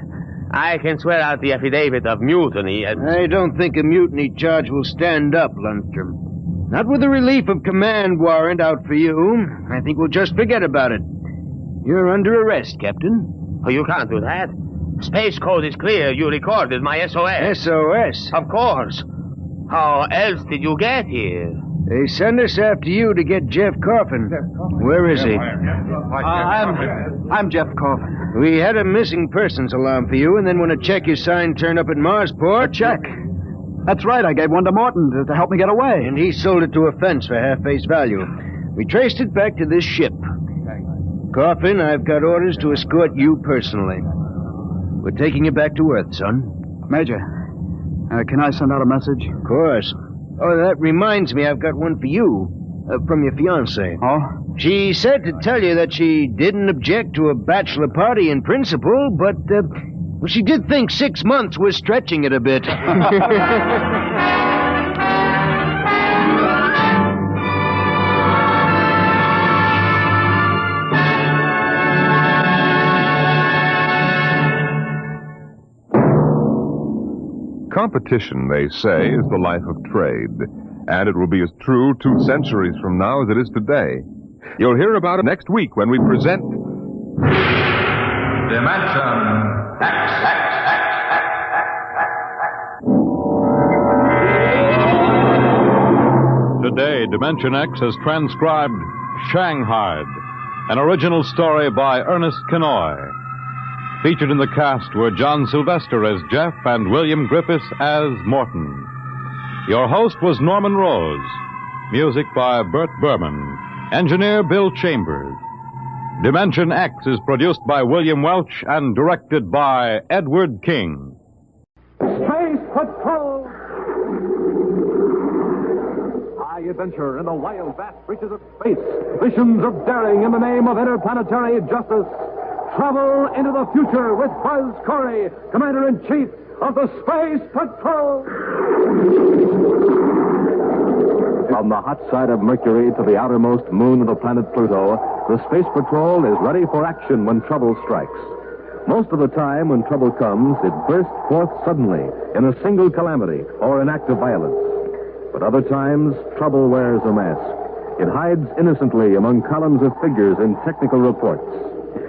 I can swear out the affidavit of mutiny and... I don't think a mutiny charge will stand up, Lundstrom. Not with a relief of command warrant out for you. I think we'll just forget about it. You're under arrest, Captain. Oh, you can't do that. Space code is clear. You recorded my SOS. SOS? Of course. How else did you get here? They sent us after you to get Jeff Coffin. Where is he? I'm Jeff Coffin. We had a missing persons alarm for you, and then when a check you signed turned up at Marsport... A check? That's right. I gave one to Morton to help me get away. And he sold it to a fence for half face value. We traced it back to this ship. Coffin, I've got orders to escort you personally. We're taking you back to Earth, son. Major, can I send out a message? Of course. Oh, that reminds me, I've got one for you. From your fiancée. Oh? She said to tell you that she didn't object to a bachelor party in principle, but, well, she did think 6 months was stretching it a bit. Competition, they say, is the life of trade, and it will be as true 2 centuries from now as it is today. You'll hear about it next week when we present... Dimension X. Today, Dimension X has transcribed Shanghied, an original story by Ernest Kenoy. Featured in the cast were John Sylvester as Jeff and William Griffiths as Morton. Your host was Norman Rose. Music by Bert Berman. Engineer Bill Chambers. Dimension X is produced by William Welch and directed by Edward King. Space Patrol! High adventure in the wild, vast reaches of space. Missions of daring in the name of interplanetary justice. Travel into the future with Buzz Corey, Commander-in-Chief of the Space Patrol. From the hot side of Mercury to the outermost moon of the planet Pluto, the Space Patrol is ready for action when trouble strikes. Most of the time, when trouble comes, it bursts forth suddenly in a single calamity or an act of violence. But other times, trouble wears a mask. It hides innocently among columns of figures in technical reports.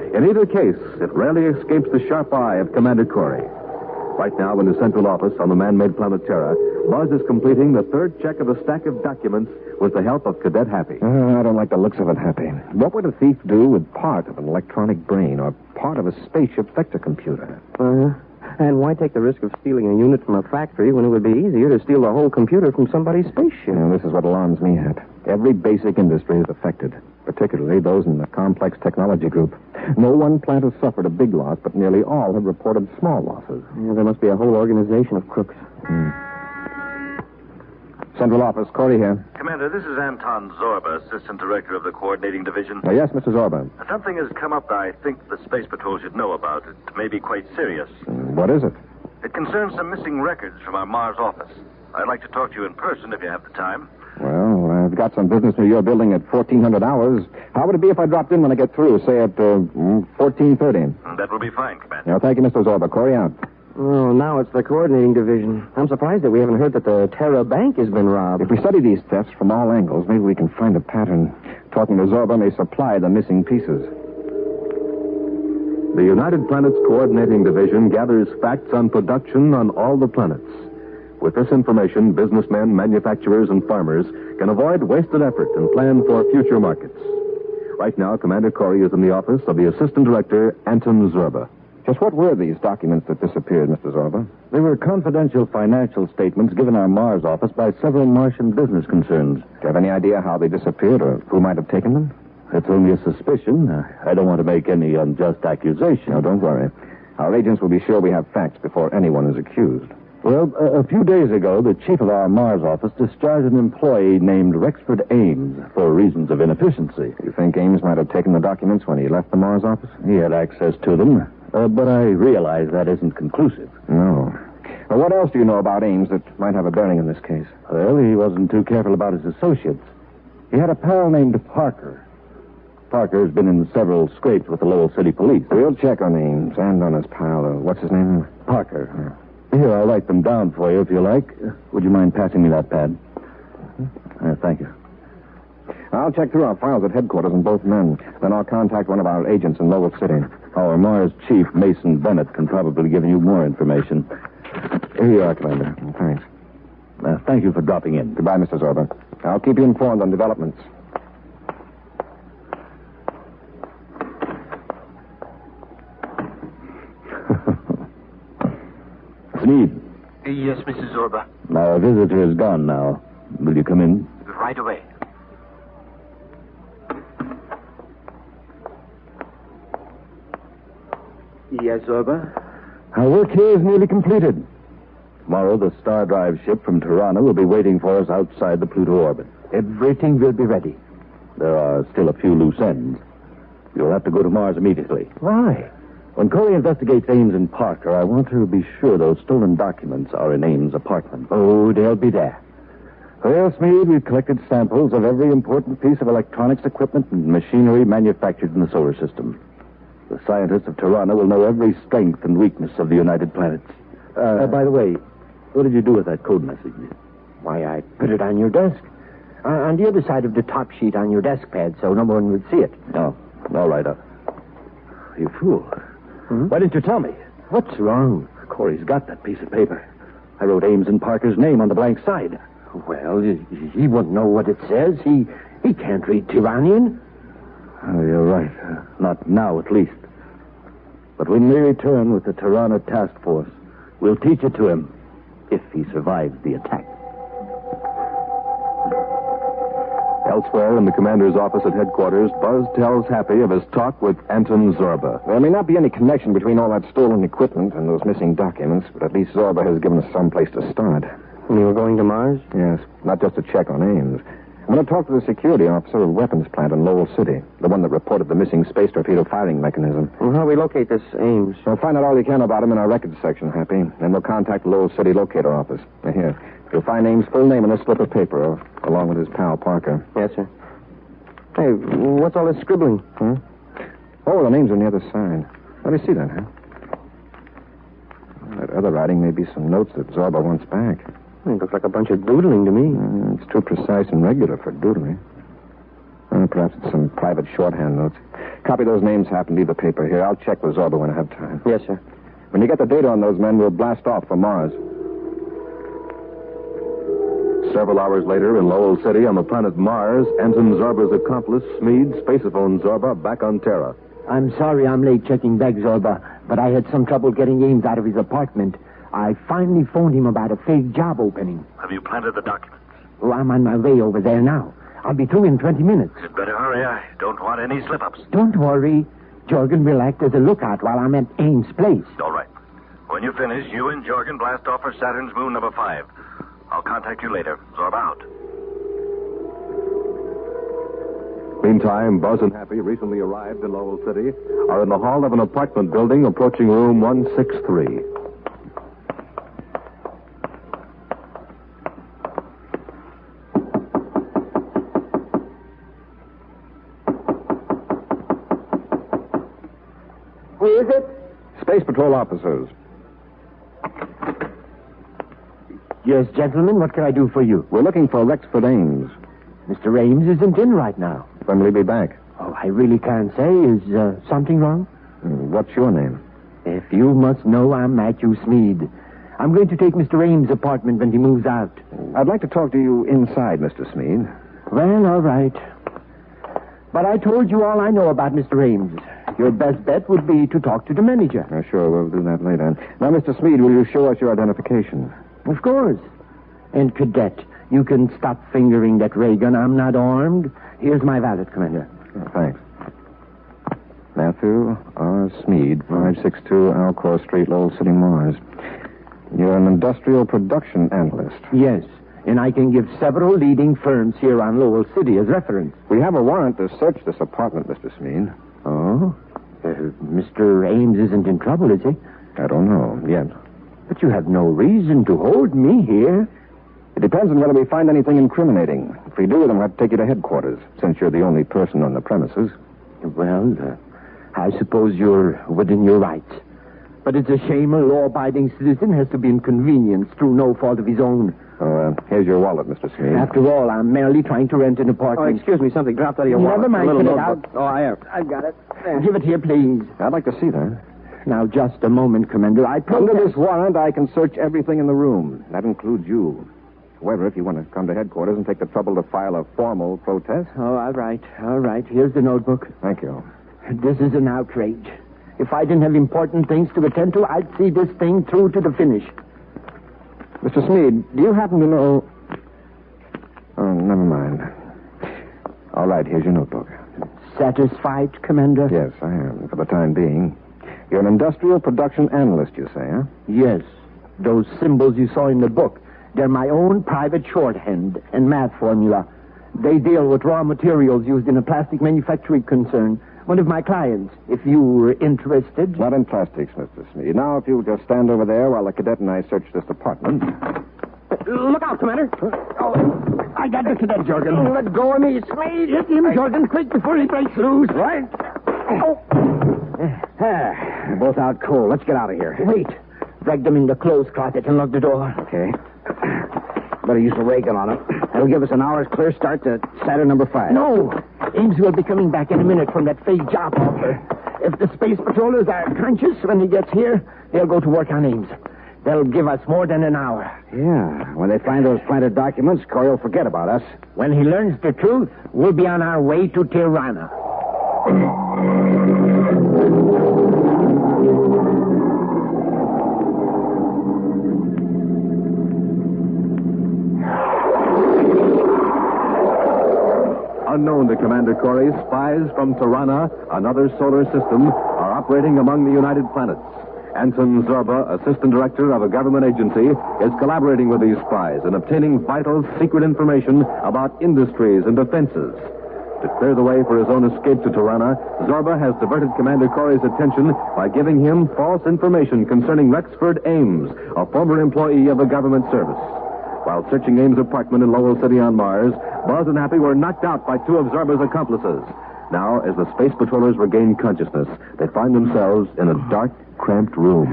In either case, it rarely escapes the sharp eye of Commander Corey. Right now, in the central office on the man-made planet Terra, Buzz is completing the 3rd check of a stack of documents with the help of Cadet Happy. I don't like the looks of it, Happy. What would a thief do with part of an electronic brain or part of a spaceship vector computer? And why take the risk of stealing a unit from a factory when it would be easier to steal the whole computer from somebody's spaceship? This is what alarms me, Hap. Every basic industry is affected, particularly those in the complex technology group. No one plant has suffered a big loss, but nearly all have reported small losses. There must be a whole organization of crooks. Central office, Corey here. Commander, this is Anton Zorba, Assistant Director of the Coordinating Division. Yes, Mr. Zorba. Something has come up that I think the Space Patrol should know about. It may be quite serious. What is it? It concerns some missing records from our Mars office. I'd like to talk to you in person if you have the time. Well, I've got some business near your building at 1400 hours. How would it be if I dropped in when I get through, say at 1430? That will be fine, Commander. Thank you, Mr. Zorba. Corey out. Oh, now it's the Coordinating Division. I'm surprised that we haven't heard that the Terra Bank has been robbed. If we study these thefts from all angles, maybe we can find a pattern. Talking to Zorba may supply the missing pieces. The United Planets Coordinating Division gathers facts on production on all the planets. With this information, businessmen, manufacturers, and farmers can avoid wasted effort and plan for future markets. Right now, Commander Corey is in the office of the Assistant Director, Anton Zorba. Just what were these documents that disappeared, Mr. Zorba? They were confidential financial statements given our Mars office by several Martian business concerns. Do you have any idea how they disappeared or who might have taken them? It's only a suspicion. I don't want to make any unjust accusation. No, don't worry. Our agents will be sure we have facts before anyone is accused. Well, a few days ago, the chief of our Mars office discharged an employee named Rexford Ames for reasons of inefficiency. You think Ames might have taken the documents when he left the Mars office? He had access to them, but I realize that isn't conclusive. No. Well, what else do you know about Ames that might have a bearing in this case? Well, he wasn't too careful about his associates. He had a pal named Parker. Parker has been in several scrapes with the Lowell City Police. We'll check on Ames and on his pal. What's his name? Parker. Here, I'll write them down for you if you like. Would you mind passing me that pad? Thank you. I'll check through our files at headquarters on both men. Then I'll contact one of our agents in Lowell City. Our Mars chief, Mason Bennett, can probably give you more information. Here you are, Commander. Thanks. Thank you for dropping in. Goodbye, Mr. Zorba. I'll keep you informed on developments. Sneed. Yes, Mrs. Zorba. Our visitor is gone now. Will you come in? Right away. Yes, Zorba? Our work here is nearly completed. Tomorrow, the Star Drive ship from Tirana will be waiting for us outside the Pluto orbit. Everything will be ready. There are still a few loose ends. You'll have to go to Mars immediately. Why? When Corey investigates Ames and Parker, I want to be sure those stolen documents are in Ames' apartment. Oh, they'll be there. Well, Smead, we've collected samples of every important piece of electronics equipment and machinery manufactured in the solar system. The scientists of Tirana will know every strength and weakness of the United Planets. By the way, what did you do with that code message? Why, I put it on your desk. On the other side of the top sheet on your desk pad, so no one would see it. Oh, all right. You fool. Why didn't you tell me? What's wrong? Corey's got that piece of paper. I wrote Ames and Parker's name on the blank side. Well, he wouldn't know what it says. He can't read Tiranian. Oh, you're right. Not now, at least. But when we return with the Tirana task force, we'll teach it to him, if he survives the attack. Elsewhere in the commander's office at headquarters, Buzz tells Happy of his talk with Anton Zorba. There may not be any connection between all that stolen equipment and those missing documents, but at least Zorba has given us some place to start. You were going to Mars? Yes, not just to check on Ames. I'm going to talk to the security officer of the weapons plant in Lowell City, the one that reported the missing space torpedo firing mechanism. Well, how do we locate this Ames? We'll find out all you can about him in our records section, Happy. Then we'll contact the Lowell City locator office. Now, here, you'll find Ames' full name in this slip of paper, along with his pal, Parker. Yes, sir. Hey, what's all this scribbling? Oh, the names are on the other side. Let me see that, huh? That other writing may be some notes that Zorba wants back. It looks like a bunch of doodling to me. It's too precise and regular for doodling. Perhaps it's some private shorthand notes. Copy those names, Happy, and leave the paper here. I'll check with Zorba when I have time. Yes, sir. When you get the data on those men, we'll blast off for Mars. Several hours later, in Lowell City, on the planet Mars, Anton Zorba's accomplice, Smead, spaceophone Zorba, back on Terra. I'm sorry I'm late checking back, Zorba, but I had some trouble getting Ames out of his apartment. I finally phoned him about a fake job opening. Have you planted the documents? Oh, I'm on my way over there now. I'll be through in 20 minutes. You'd better hurry. I don't want any slip-ups. Don't worry. Jorgen will act as a lookout while I'm at Ames' place. All right. When you finish, you and Jorgen blast off for Saturn's moon number 5. I'll contact you later. Zorba out. Meantime, Buzz and Happy, recently arrived in Lowell City, are in the hall of an apartment building approaching room 163. Who is it? Space Patrol officers. Yes, gentlemen, what can I do for you? We're looking for Rexford Ames. Mr. Ames isn't in right now. When will he be back? Oh, I really can't say. Is something wrong? What's your name? If you must know, I'm Matthew Smead. I'm going to take Mr. Ames' apartment when he moves out. I'd like to talk to you inside, Mr. Smead. Well, all right. But I told you all I know about Mr. Ames. Your best bet would be to talk to the manager. Sure, we'll do that later. Now, Mr. Smead, will you show us your identification? Of course. And, Cadet, you can stop fingering that ray gun. I'm not armed. Here's my valet, Commander. Thanks. Matthew R. Smead, 562 Alcor Street, Lowell City, Mars. You're an industrial production analyst. Yes, and I can give several leading firms here on Lowell City as reference. We have a warrant to search this apartment, Mr. Smead. Oh? Mr. Ames isn't in trouble, is he? I don't know, yet. But you have no reason to hold me here. It depends on whether we find anything incriminating. If we do, then we'll have to take you to headquarters, since you're the only person on the premises. Well, I suppose you're within your rights. But it's a shame a law-abiding citizen has to be inconvenienced through no fault of his own. Here's your wallet, Mr. Smead. After all, I'm merely trying to rent an apartment. Oh, excuse me, something dropped out of your wallet. Never mind, put it out. Oh, I've got it. There. Give it here, please. I'd like to see that. Now, just a moment, Commander. Under this warrant, I can search everything in the room. That includes you. However, if you want to come to headquarters and take the trouble to file a formal protest... Oh, all right. All right. Here's the notebook. Thank you. This is an outrage. If I didn't have important things to attend to, I'd see this thing through to the finish. Mr. Smead, do you happen to know... Oh, never mind. All right, here's your notebook. Satisfied, Commander? Yes, I am, for the time being. You're an industrial production analyst, you say, huh? Yes. Those symbols you saw in the book, they're my own private shorthand and math formula. They deal with raw materials used in a plastic manufacturing concern. One of my clients, if you were interested. Not in plastics, Mr. Smead. Now, if you'll just stand over there while the cadet and I search this apartment. Look out, Commander. Oh, I got this cadet, Jorgen. Let go of me, Smead. Hit him, Jorgen, quick before he breaks loose. Right. Oh. We're both out cold. Let's get out of here. Wait. Drag them in the clothes closet and lock the door. Okay. Better use a ray gun on it. That'll give us an hour's clear start to Saturn number 5. No. Ames will be coming back in a minute from that fake job offer. If the space patrollers are conscious when he gets here, they'll go to work on Ames. They'll give us more than an hour. Yeah. When they find those planted documents, Corey will forget about us. When he learns the truth, we'll be on our way to Tirana. Unknown to Commander Corey, spies from Tirana, another solar system, are operating among the United Planets. Anton Zorba, assistant director of a government agency, is collaborating with these spies and obtaining vital, secret information about industries and defenses. To clear the way for his own escape to Tirana, Zorba has diverted Commander Corey's attention by giving him false information concerning Rexford Ames, a former employee of the government service. While searching Ames' apartment in Lowell City on Mars, Buzz and Happy were knocked out by two of Zorba's accomplices. Now, as the space patrollers regain consciousness, they find themselves in a dark, cramped room.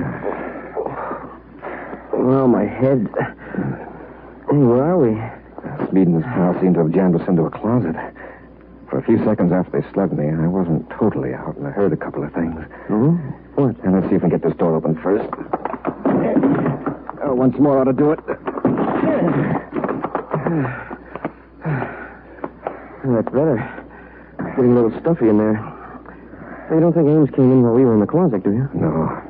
Well, my head. Hey, where are we? Smead and his pal seem to have jammed us into a closet. For a few seconds after they slugged me, I wasn't totally out, and I heard a couple of things. Hmm? What? And let's see if we can get this door open first. Once more ought to do it. That's better. Getting a little stuffy in there. You don't think Ames came in while we were in the closet, do you? No.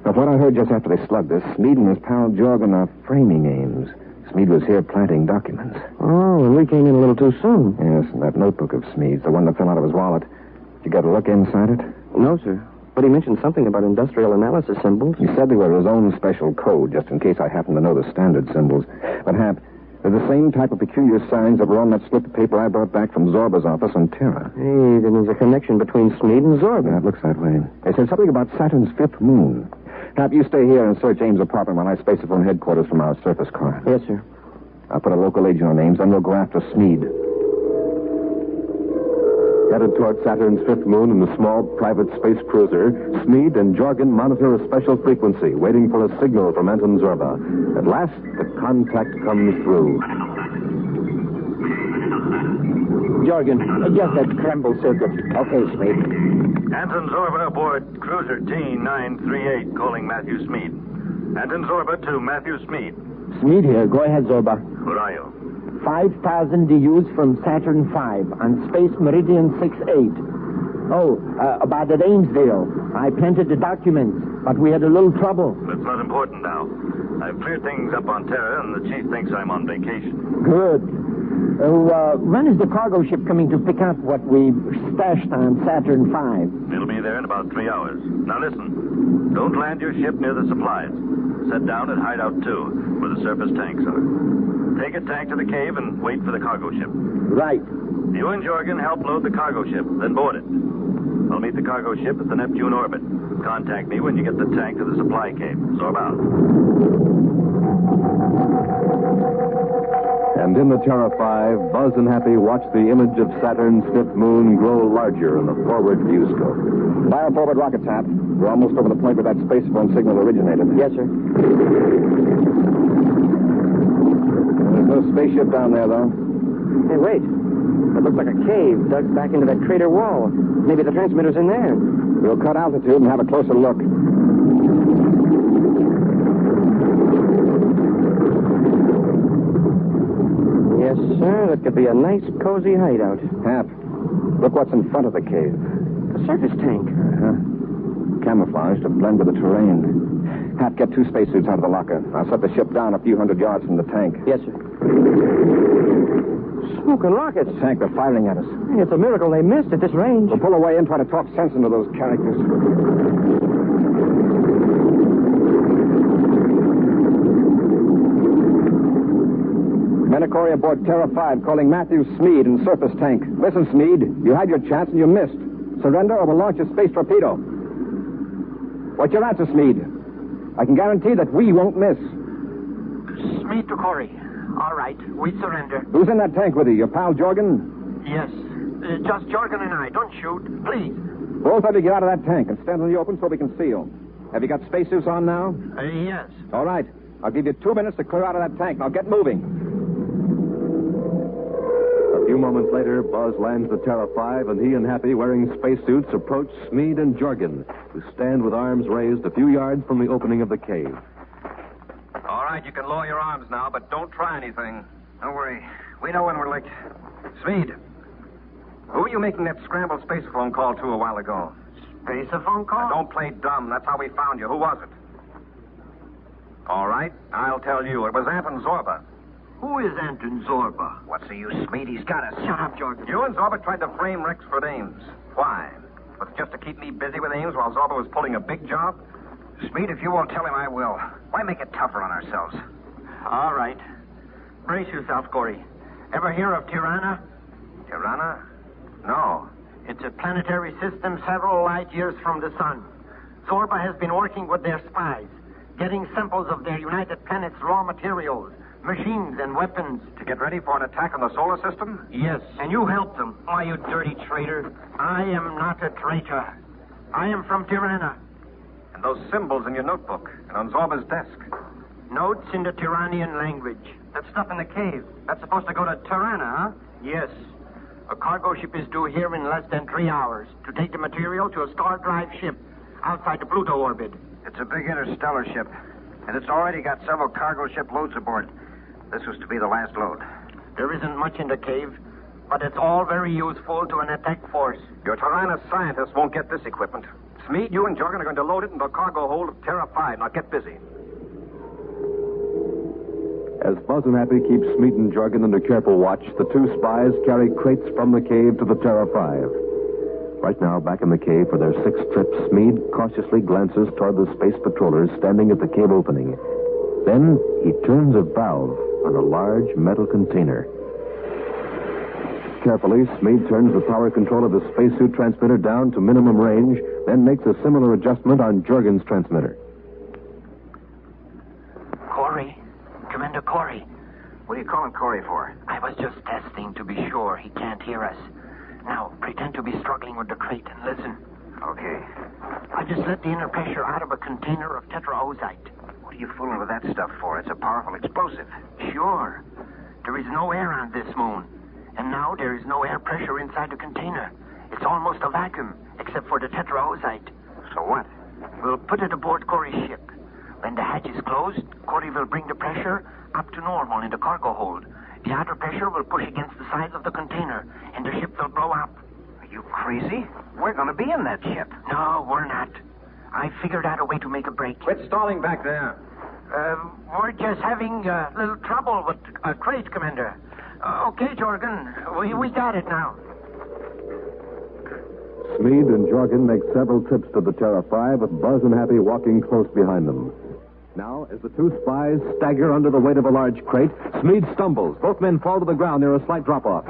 But what I heard just after they slugged us, Smead and his pal Jorgen are framing Ames. Smead was here planting documents. Oh, and we came in a little too soon. Yes, and that notebook of Smead's, the one that fell out of his wallet. Did you get a look inside it? No, sir. But he mentioned something about industrial analysis symbols. He said they were his own special code, just in case I happen to know the standard symbols. But, Hap, they're the same type of peculiar signs that were on that slip of paper I brought back from Zorba's office on Terra. Hey, then there's a connection between Smead and Zorba. Yeah, it looks that way. They said something about Saturn's fifth moon. Hap, you stay here and search Ames' apartment while I space it from headquarters from our surface car. Yes, sir. I'll put a local agent on Ames, then we'll go after Smead. Headed toward Saturn's fifth moon in the small private space cruiser, Smead and Jorgen monitor a special frequency, waiting for a signal from Anton Zorba. At last, the contact comes through. Jorgen, adjust that scramble circuit. Okay, Smead. Anton Zorba aboard cruiser T-938, calling Matthew Smead. Anton Zorba to Matthew Smead. Smead here. Go ahead, Zorba. Where are you? 5,000 DUs from Saturn V on Space Meridian 68. Oh, about that Ames deal. I planted the documents, but we had a little trouble. That's not important now. I've cleared things up on Terra, and the chief thinks I'm on vacation. Good. When is the cargo ship coming to pick up what we stashed on Saturn V? It'll be there in about 3 hours. Now listen, don't land your ship near the supplies. Set down at Hideout 2, where the surface tanks are. Take a tank to the cave and wait for the cargo ship. Right. You and Jorgen help load the cargo ship, then board it. I'll meet the cargo ship at the Neptune orbit. Contact me when you get the tank to the supply cave. Zorb out. And in the Terra 5, Buzz and Happy watch the image of Saturn's fifth moon grow larger in the forward view scope. Fire forward rocket, Hap. We're almost over the point where that spacephone signal originated. Yes, sir. There's no spaceship down there, though. Hey, wait. It looks like a cave dug back into that crater wall. Maybe the transmitter's in there. We'll cut altitude and have a closer look. Yes, sir. That could be a nice, cozy hideout. Hap, look what's in front of the cave. A surface tank. Camouflage to blend with the terrain. Hap, get 2 spacesuits out of the locker. I'll set the ship down a few hundred yards from the tank. Yes, sir. Smoking rockets. The tank, they're firing at us. Hey, it's a miracle they missed at this range. We'll pull away and try to talk sense into those characters. Menacori aboard Terra 5 calling Matthew Smeed in surface tank. Listen, Smeed, you had your chance and you missed. Surrender or we'll launch a space torpedo. What's your answer, Smeed? I can guarantee that we won't miss. Smeed to Corey. All right, we surrender. Who's in that tank with you? Your pal Jorgen? Yes. Just Jorgen and I. Don't shoot, please. Both of you get out of that tank and stand in the open so we can see you. Have you got spacesuits on now? Yes. All right. I'll give you 2 minutes to clear out of that tank. Now get moving. A few moments later, Buzz lands the Terra 5, and he and Happy, wearing spacesuits, approach Smeed and Jorgen, who stand with arms raised a few yards from the opening of the cave. All right, you can lower your arms now, but don't try anything. Don't worry. We know when we're licked. Smeed, who were you making that scrambled spacephone call to a while ago? Spacephone call? Now, don't play dumb. That's how we found you. Who was it? All right, I'll tell you. It was Anton Zorba. Who is Anton Zorba? What's the use, Smeed? He's got us. Shut up, Jorgen. You and Zorba tried to frame Rexford Ames. Why? Was it just to keep me busy with Ames while Zorba was pulling a big job? Smeed, if you won't tell him, I will. Why make it tougher on ourselves? All right. Brace yourself, Corey. Ever hear of Tirana? Tirana? No. It's a planetary system several light years from the sun. Zorba has been working with their spies, getting samples of their United Planet's raw materials, machines and weapons. To get ready for an attack on the solar system? Yes, and you helped them. Why, you dirty traitor. I am not a traitor. I am from Tirana. And those symbols in your notebook and on Zorba's desk. Notes in the Tiranian language. That stuff in the cave. That's supposed to go to Tirana, huh? Yes. A cargo ship is due here in less than 3 hours to take the material to a star drive ship outside the Pluto orbit. It's a big interstellar ship, and it's already got several cargo ship loads aboard. This was to be the last load. There isn't much in the cave, but it's all very useful to an attack force. Your Tirana scientists won't get this equipment. Smeed, you and Jorgen are going to load it into the cargo hold of Terra 5. Now get busy. As Buzz and Happy keep Smeed and Jorgen under careful watch, the two spies carry crates from the cave to the Terra 5. Right now, back in the cave for their 6th trip, Smeed cautiously glances toward the space patrollers standing at the cave opening. Then he turns a valve on a large metal container. Carefully, Smeed turns the power control of the spacesuit transmitter down to minimum range, then makes a similar adjustment on Jorgen's transmitter. Corey. Commander Corey. What are you calling Corey for? I was just testing to be sure he can't hear us. Now, pretend to be struggling with the crate and listen. Okay. I just let the inner pressure out of a container of tetraozite. What are you fooling with that stuff for? It's a powerful explosive. Sure. There is no air on this moon. And now there is no air pressure inside the container. It's almost a vacuum, except for the tetraozite. So what? We'll put it aboard Corey's ship. When the hatch is closed, Corey will bring the pressure up to normal in the cargo hold. The outer pressure will push against the sides of the container, and the ship will blow up. Are you crazy? We're going to be in that ship. No, we're not. I figured out a way to make a break. Quit stalling back there. We're just having a little trouble with a crate, Commander. Okay, Jorgen. We got it now. Smeed and Jorgen make several trips to the Terra 5, with Buzz and Happy walking close behind them. Now, as the two spies stagger under the weight of a large crate, Smeed stumbles. Both men fall to the ground near a slight drop-off.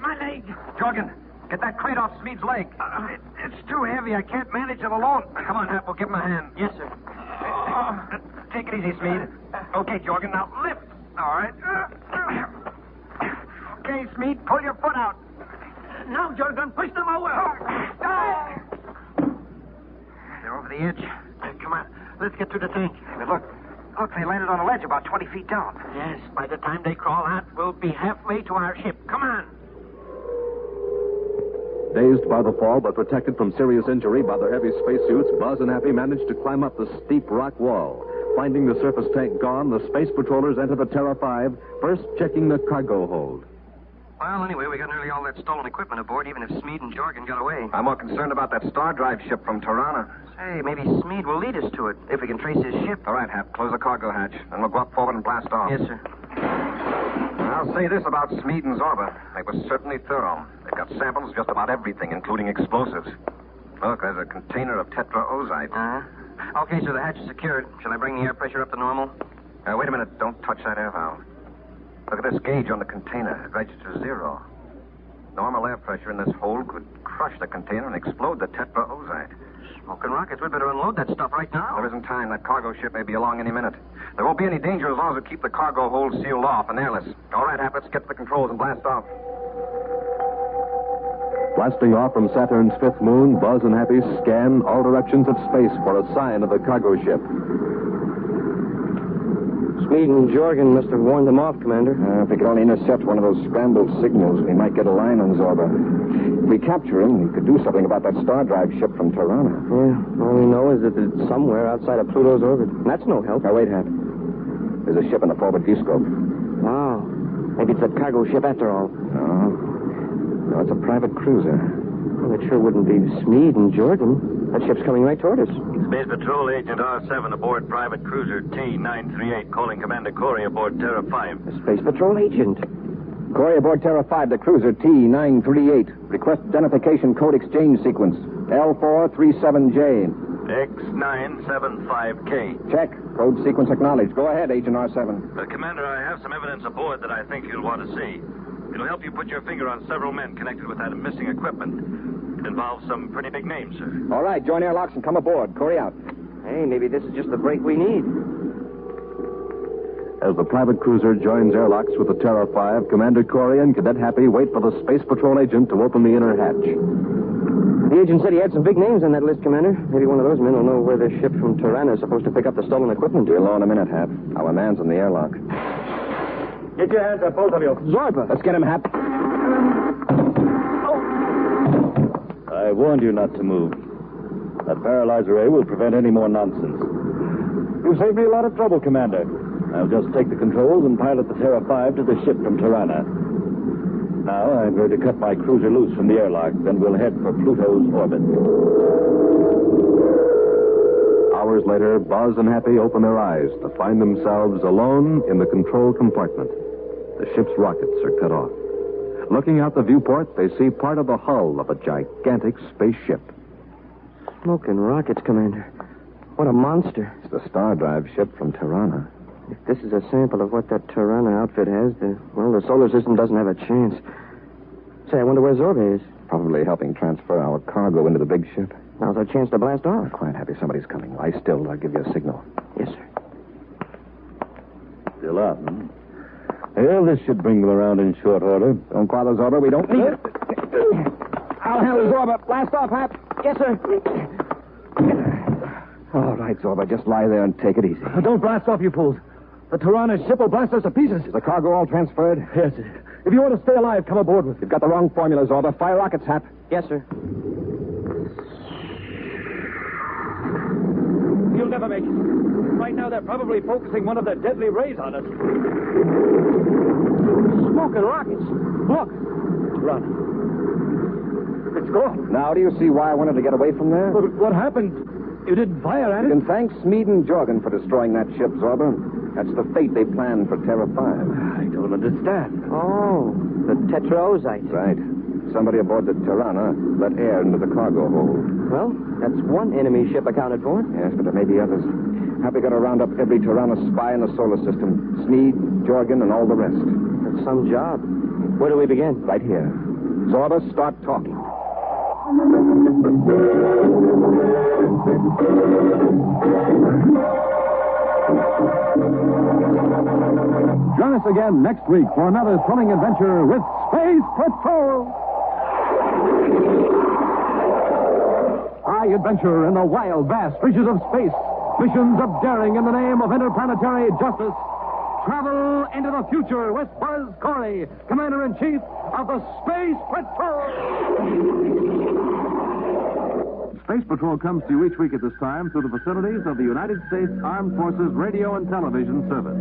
My leg. Jorgen, get that crate off Smeed's leg. It's too heavy. I can't manage it alone. Come on, Hap. We'll give him a hand. Yes, sir. Take it easy, Smeed. Okay, Jorgen, now lift. All right. Okay, Smeed, pull your foot out. Now, Jorgen, push them over. They're over the edge. Come on, let's get to the tank. Hey, look, they landed on a ledge about 20 feet down. Yes, by the time they crawl out, we'll be halfway to our ship. Come on. Dazed by the fall, but protected from serious injury by their heavy spacesuits, Buzz and Happy manage to climb up the steep rock wall. Finding the surface tank gone, the space patrollers enter the Terra 5, first checking the cargo hold. Well, anyway, we got nearly all that stolen equipment aboard, even if Smeed and Jorgen got away. I'm more concerned about that star drive ship from Tirana. Say, maybe Smeed will lead us to it, if we can trace his ship. All right, Hap, close the cargo hatch, and we'll go up forward and blast off. Yes, sir. I'll say this about Smeed and Zorba. They were certainly thorough. They've got samples of just about everything, including explosives. Look, there's a container of tetraozite. Okay, so the hatch is secured. Shall I bring the air pressure up to normal? Wait a minute. Don't touch that air valve. Look at this gauge on the container. It registers 0. Normal air pressure in this hole could crush the container and explode the tetraozide. Smoking rockets. We'd better unload that stuff right now. There isn't time. That cargo ship may be along any minute. There won't be any danger as long as we keep the cargo hold sealed off and airless. All right, Hap, let's get to the controls and blast off. Blasting off from Saturn's fifth moon, Buzz and Happy scan all directions of space for a sign of the cargo ship. Smeed and Jorgen must have warned them off, Commander. If we could only intercept one of those scrambled signals, we might get a line on Zorba. If we capture him, we could do something about that star drive ship from Tirana. Yeah, all we know is that it's somewhere outside of Pluto's orbit. And that's no help. Now, wait, Hap. There's a ship in the forward viewscope. Wow. Maybe it's a cargo ship after all. No, it's a private cruiser. Well, it sure wouldn't be Smeed and Jorgen. That ship's coming right toward us. Space Patrol Agent R7 aboard private cruiser T-938, calling Commander Corey aboard Terra 5. A Space Patrol agent. Corey aboard Terra 5, the cruiser T-938. Request identification code exchange sequence. L437J. X975K. Check. Code sequence acknowledged. Go ahead, Agent R7. Commander, I have some evidence aboard that I think you'll want to see. It'll help you put your finger on several men connected with that missing equipment. It involves some pretty big names, sir. All right, join airlocks and come aboard. Corey out. Hey, maybe this is just the break we need. As the private cruiser joins airlocks with the Terra 5, Commander Corey and Cadet Happy wait for the Space Patrol agent to open the inner hatch. The agent said he had some big names on that list, Commander. Maybe one of those men will know where the ship from Tirana is supposed to pick up the stolen equipment. We'll know in a minute, Hap. Our man's in the airlock. Get your hands up, both of you. Zorba. Let's get him, Hap. I warned you not to move. That paralyzer ray will prevent any more nonsense. You saved me a lot of trouble, Commander. I'll just take the controls and pilot the Terra 5 to the ship from Tirana. Now I'm going to cut my cruiser loose from the airlock, then we'll head for Pluto's orbit. Hours later, Buzz and Happy open their eyes to find themselves alone in the control compartment. The ship's rockets are cut off. Looking out the viewport, they see part of the hull of a gigantic spaceship. Smoking rockets, Commander. What a monster. It's the star drive ship from Tirana. If this is a sample of what that Tirana outfit has, the solar system doesn't have a chance. Say, I wonder where Zorba is. Probably helping transfer our cargo into the big ship. Now's our chance to blast off. Quiet, Happy. Somebody's coming. Lie still. I'll give you a signal. Yes, sir. Still up, Well, this should bring them around in short order. Don't bother, Zorba. We don't need it. I'll handle Zorba. Blast off, Hap. Yes, sir. All right, Zorba. Just lie there and take it easy. Don't blast off, you fools. The Tirana ship will blast us to pieces. Is the cargo all transferred? Yes, sir. If you want to stay alive, come aboard with me. You've got the wrong formula, Zorba. Fire rockets, Hap. Yes, sir. You'll never make it. Right now, they're probably focusing one of their deadly rays on us. Smoking rockets. Look. Run. It's gone. Now, do you see why I wanted to get away from there? But what happened? You didn't fire at it? You can thank Smeed and Jorgen for destroying that ship, Zorba. That's the fate they planned for Terra 5. I don't understand. Oh, the tetraozite. Right. Somebody aboard the Tirana let air into the cargo hold. Well, that's one enemy ship accounted for. Yes, but there may be others. Happy got to round up every Tirana spy in the solar system. Smeed, Jorgen, and all the rest. That's some job. Where do we begin? Right here. Zorba, start talking. Join us again next week for another thrilling adventure with Space Patrol. High adventure in the wild, vast reaches of space. Missions of daring in the name of interplanetary justice. Travel into the future with Buzz Corey, Commander-in-Chief of the Space Patrol. Space Patrol comes to you each week at this time through the facilities of the United States Armed Forces Radio and Television Service.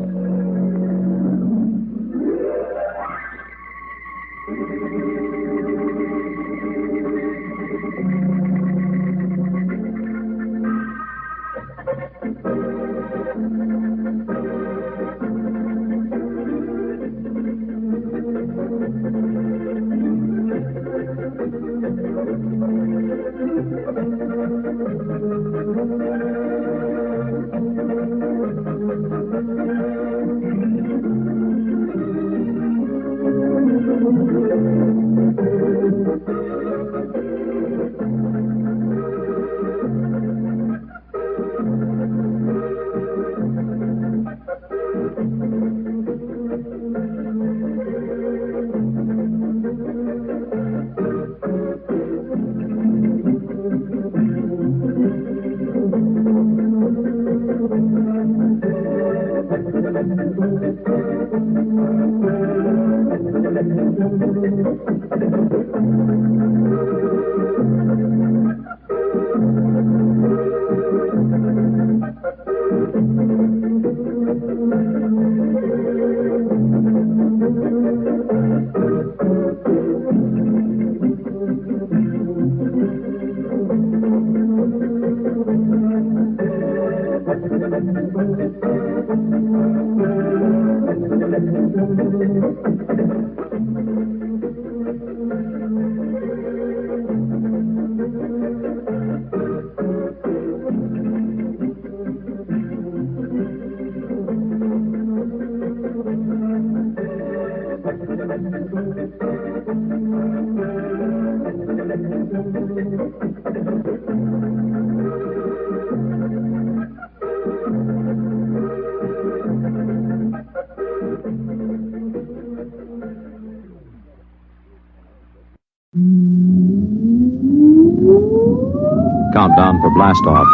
Countdown for blast off.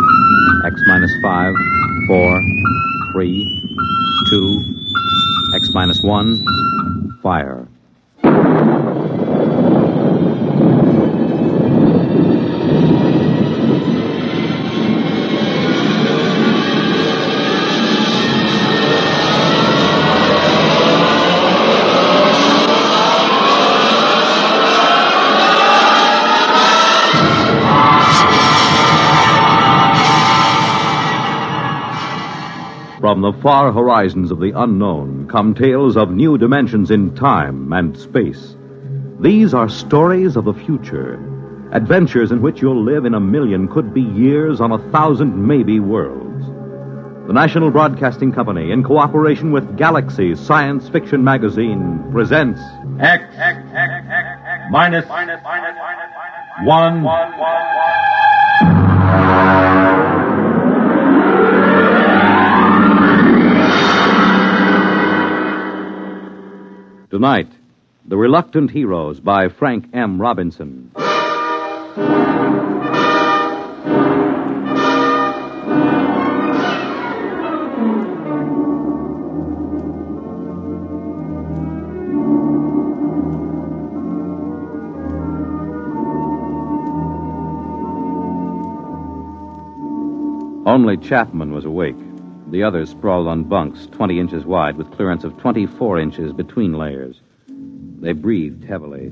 X minus 5, 4, 3, 2, X minus 1, fire. From the far horizons of the unknown come tales of new dimensions in time and space. These are stories of the future, adventures in which you'll live in 1,000,000 could-be years on 1,000 maybe worlds. The National Broadcasting Company, in cooperation with Galaxy Science Fiction Magazine, presents X minus 1. Tonight, The Reluctant Heroes by Frank M. Robinson. Only Chapman was awake. The others sprawled on bunks 20 inches wide with clearance of 24 inches between layers. They breathed heavily,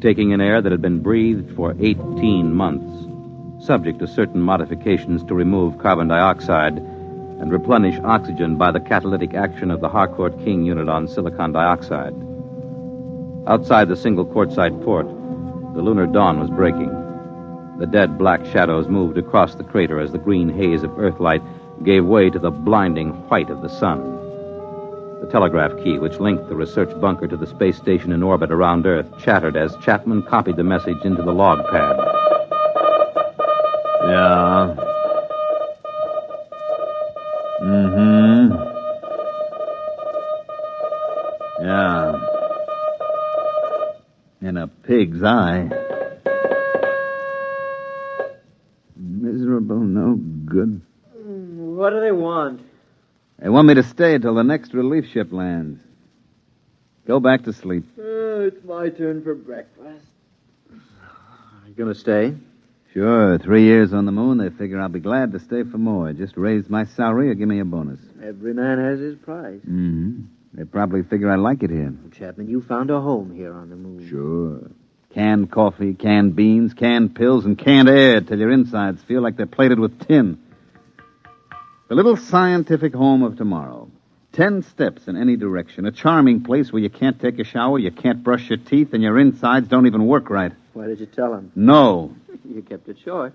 taking in air that had been breathed for 18 months, subject to certain modifications to remove carbon dioxide and replenish oxygen by the catalytic action of the Harcourt King unit on silicon dioxide. Outside the single quartzite port, the lunar dawn was breaking. The dead black shadows moved across the crater as the green haze of Earthlight gave way to the blinding white of the sun. The telegraph key, which linked the research bunker to the space station in orbit around Earth, chattered as Chapman copied the message into the log pad. Yeah. Yeah. In a pig's eye. Miserable, no good. What do they want? They want me to stay till the next relief ship lands. Go back to sleep. It's my turn for breakfast. You gonna stay? Sure. 3 years on the moon, they figure I'll be glad to stay for more. Just raise my salary or give me a bonus. Every man has his price. They probably figure I like it here. Chapman, you found a home here on the moon. Sure. Canned coffee, canned beans, canned pills, and canned air till your insides feel like they're plated with tin. The little scientific home of tomorrow. 10 steps in any direction. A charming place where you can't take a shower, you can't brush your teeth, and your insides don't even work right. Why did you tell him? No. You kept it short.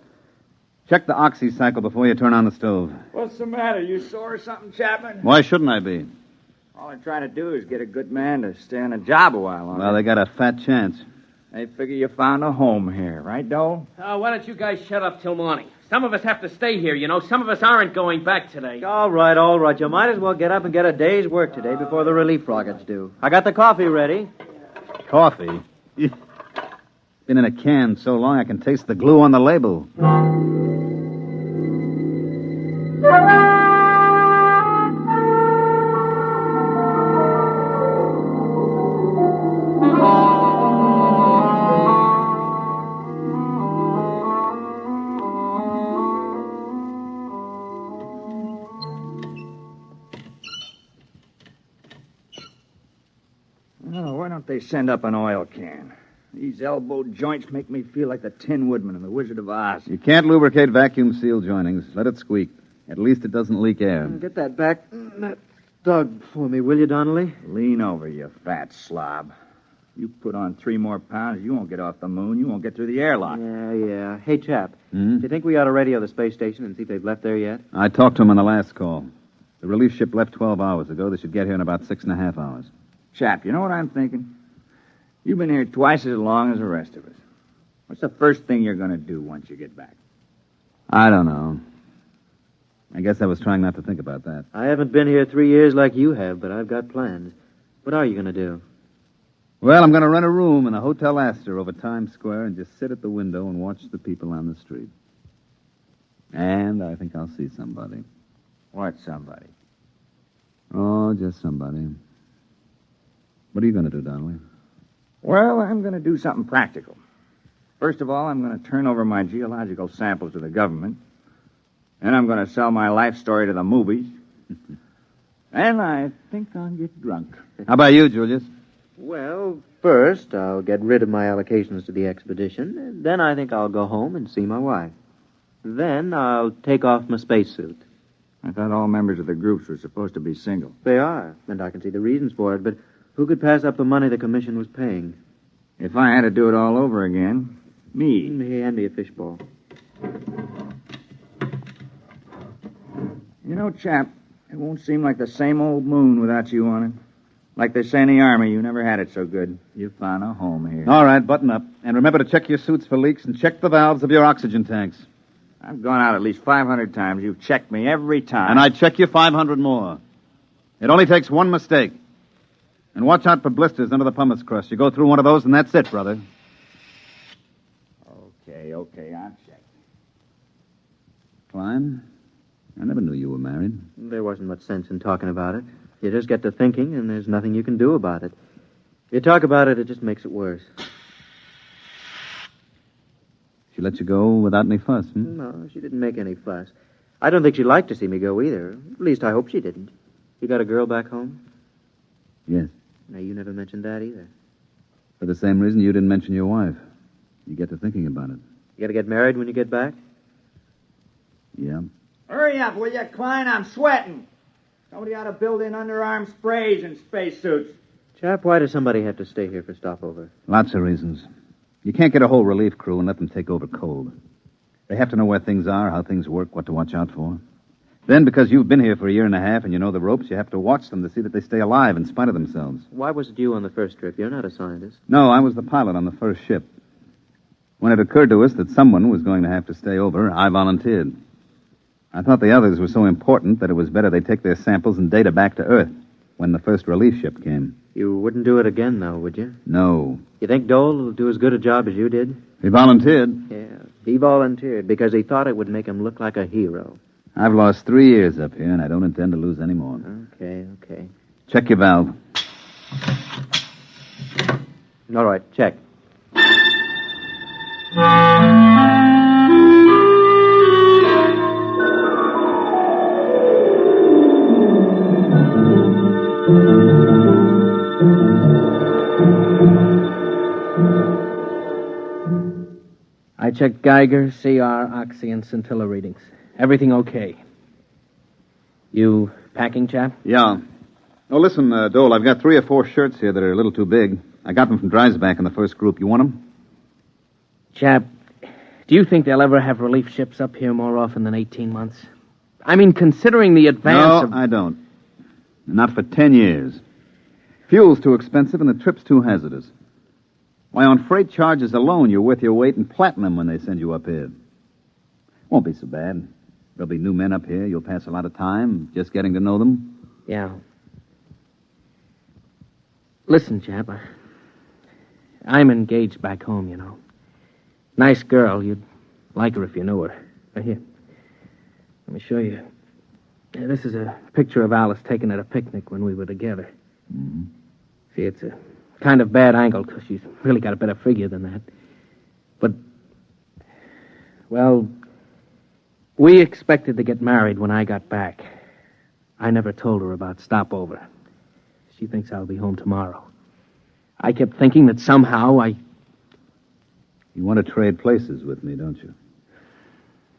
Check the oxy cycle before you turn on the stove. What's the matter? You sore or something, Chapman? Why shouldn't I be? All I'm trying to do is get a good man to stay on the job a while longer. Well, they got a fat chance. They figure you found a home here, right, Dole? Why don't you guys shut up till morning? Some of us have to stay here, you know. Some of us aren't going back today. All right. You might as well get up and get a day's work today before the relief rockets do. I got the coffee ready. Coffee? Been in a can so long I can taste the glue on the label. Why don't they send up an oil can? These elbow joints make me feel like the Tin Woodman in The Wizard of Oz. You can't lubricate vacuum seal joinings. Let it squeak. At least it doesn't leak air. Get that back. That dog for me, will you, Donnelly? Lean over, you fat slob. You put on 3 more pounds, you won't get off the moon. You won't get through the airlock. Yeah. Hey, chap, do you think we ought to radio the space station and see if they've left there yet? I talked to them on the last call. The relief ship left 12 hours ago. They should get here in about 6.5 hours. Chap, you know what I'm thinking? You've been here twice as long as the rest of us. What's the first thing you're going to do once you get back? I don't know. I guess I was trying not to think about that. I haven't been here 3 years like you have, but I've got plans. What are you going to do? Well, I'm going to rent a room in a Hotel Astor over Times Square and just sit at the window and watch the people on the street. And I think I'll see somebody. What somebody? Oh, just somebody. What are you going to do, Donnelly? Well, I'm going to do something practical. First of all, I'm going to turn over my geological samples to the government. Then I'm going to sell my life story to the movies. And I think I'll get drunk. How about you, Julius? Well, first, I'll get rid of my allocations to the expedition. And then I think I'll go home and see my wife. Then I'll take off my spacesuit. I thought all members of the groups were supposed to be single. They are, and I can see the reasons for it, but who could pass up the money the commission was paying? If I had to do it all over again, me. Hand me a fishbowl. You know, chap, it won't seem like the same old moon without you on it. Like they say in the Army, you never had it so good. You found a home here. All right, button up. And remember to check your suits for leaks and check the valves of your oxygen tanks. I've gone out at least 500 times. You've checked me every time. And I'd check you 500 more. It only takes one mistake. And watch out for blisters under the pumice crust. You go through one of those, and that's it, brother. Okay, I'll check. Klein, I never knew you were married. There wasn't much sense in talking about it. You just get to thinking, and there's nothing you can do about it. If you talk about it, it just makes it worse. She let you go without any fuss, No, she didn't make any fuss. I don't think she'd like to see me go either. At least I hope she didn't. You got a girl back home? Yes. No, you never mentioned that either. For the same reason you didn't mention your wife. You get to thinking about it. You got to get married when you get back? Yeah. Hurry up, will you, Klein? I'm sweating. Somebody ought to build in underarm sprays and spacesuits. Chap, why does somebody have to stay here for stopover? Lots of reasons. You can't get a whole relief crew and let them take over cold. They have to know where things are, how things work, what to watch out for. Then, because you've been here for a year and a half and you know the ropes, you have to watch them to see that they stay alive in spite of themselves. Why was it you on the first trip? You're not a scientist. No, I was the pilot on the first ship. When it occurred to us that someone was going to have to stay over, I volunteered. I thought the others were so important that it was better they take their samples and data back to Earth when the first relief ship came. You wouldn't do it again, though, would you? No. You think Dole will do as good a job as you did? He volunteered. Yeah, he volunteered because he thought it would make him look like a hero. I've lost 3 years up here, and I don't intend to lose any more. Okay. Check your valve. All right, check. I checked Geiger, CR, oxy, and scintilla readings. Everything okay. You packing, chap? Yeah. Oh, listen, Dole, I've got 3 or 4 shirts here that are a little too big. I got them from Dreisbach in the first group. You want them? Chap, Do you think they'll ever have relief ships up here more often than 18 months? I mean, considering the advance of... No, I don't. Not for 10 years. Fuel's too expensive and the trip's too hazardous. Why, on freight charges alone, you're worth your weight in platinum when they send you up here. Won't be so bad. There'll be new men up here. You'll pass a lot of time just getting to know them. Yeah. Listen, chap, I'm engaged back home, you know. Nice girl. You'd like her if you knew her. Here. Let me show you. This is a picture of Alice taken at a picnic when we were together. Mm-hmm. See, it's a kind of bad angle because she's really got a better figure than that. But, well, we expected to get married when I got back. I never told her about stopover. She thinks I'll be home tomorrow. I kept thinking that somehow You want to trade places with me, don't you?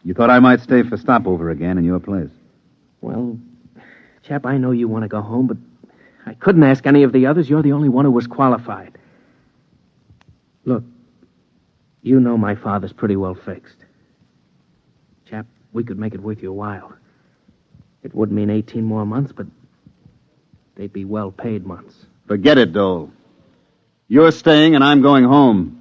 You thought I might stay for stopover again in your place. Well, chap, I know you want to go home, but I couldn't ask any of the others. You're the only one who was qualified. Look, you know my father's pretty well fixed. Chap, we could make it worth your while. It would mean 18 more months, but they'd be well-paid months. Forget it, Dole. You're staying and I'm going home.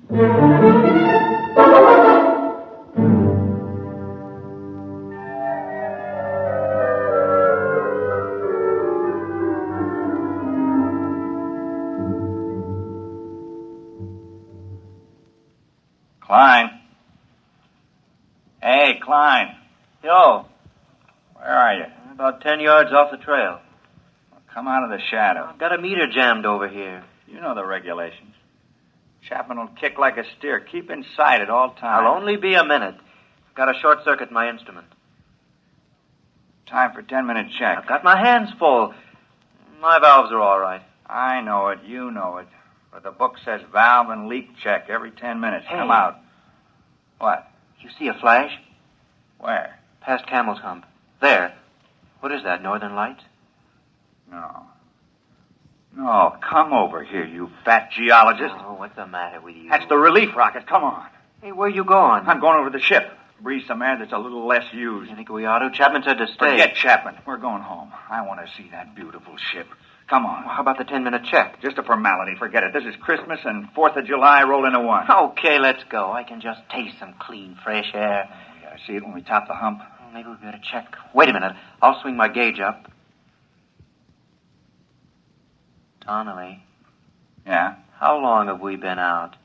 Klein. Hey, Klein. Yo. Where are you? About 10 yards off the trail. Well, come out of the shadow. I've got a meter jammed over here. You know the regulations. Chapman will kick like a steer. Keep in sight at all times. I'll only be a minute. I've got a short circuit in my instrument. Time for 10-minute check. I've got my hands full. My valves are all right. I know it. You know it. But the book says valve and leak check every 10 minutes. Hey. Come out. What? You see a flash? Where? Past Camel's Hump. There. What is that, Northern Lights? No. No, come over here, you fat geologist. Oh, what's the matter with you? That's the relief rocket. Come on. Hey, where you going? I'm going over to the ship. Breathe some air that's a little less used. You think we ought to? Chapman said to stay. Forget Chapman. We're going home. I want to see that beautiful ship. Come on. Well, how about the 10-minute check? Just a formality. Forget it. This is Christmas and 4th of July roll into one. Okay, let's go. I can just taste some clean, fresh air. We gotta see it when we top the hump. Well, maybe we better check. Wait a minute. I'll swing my gauge up. Donnelly. Yeah? How long have we been out?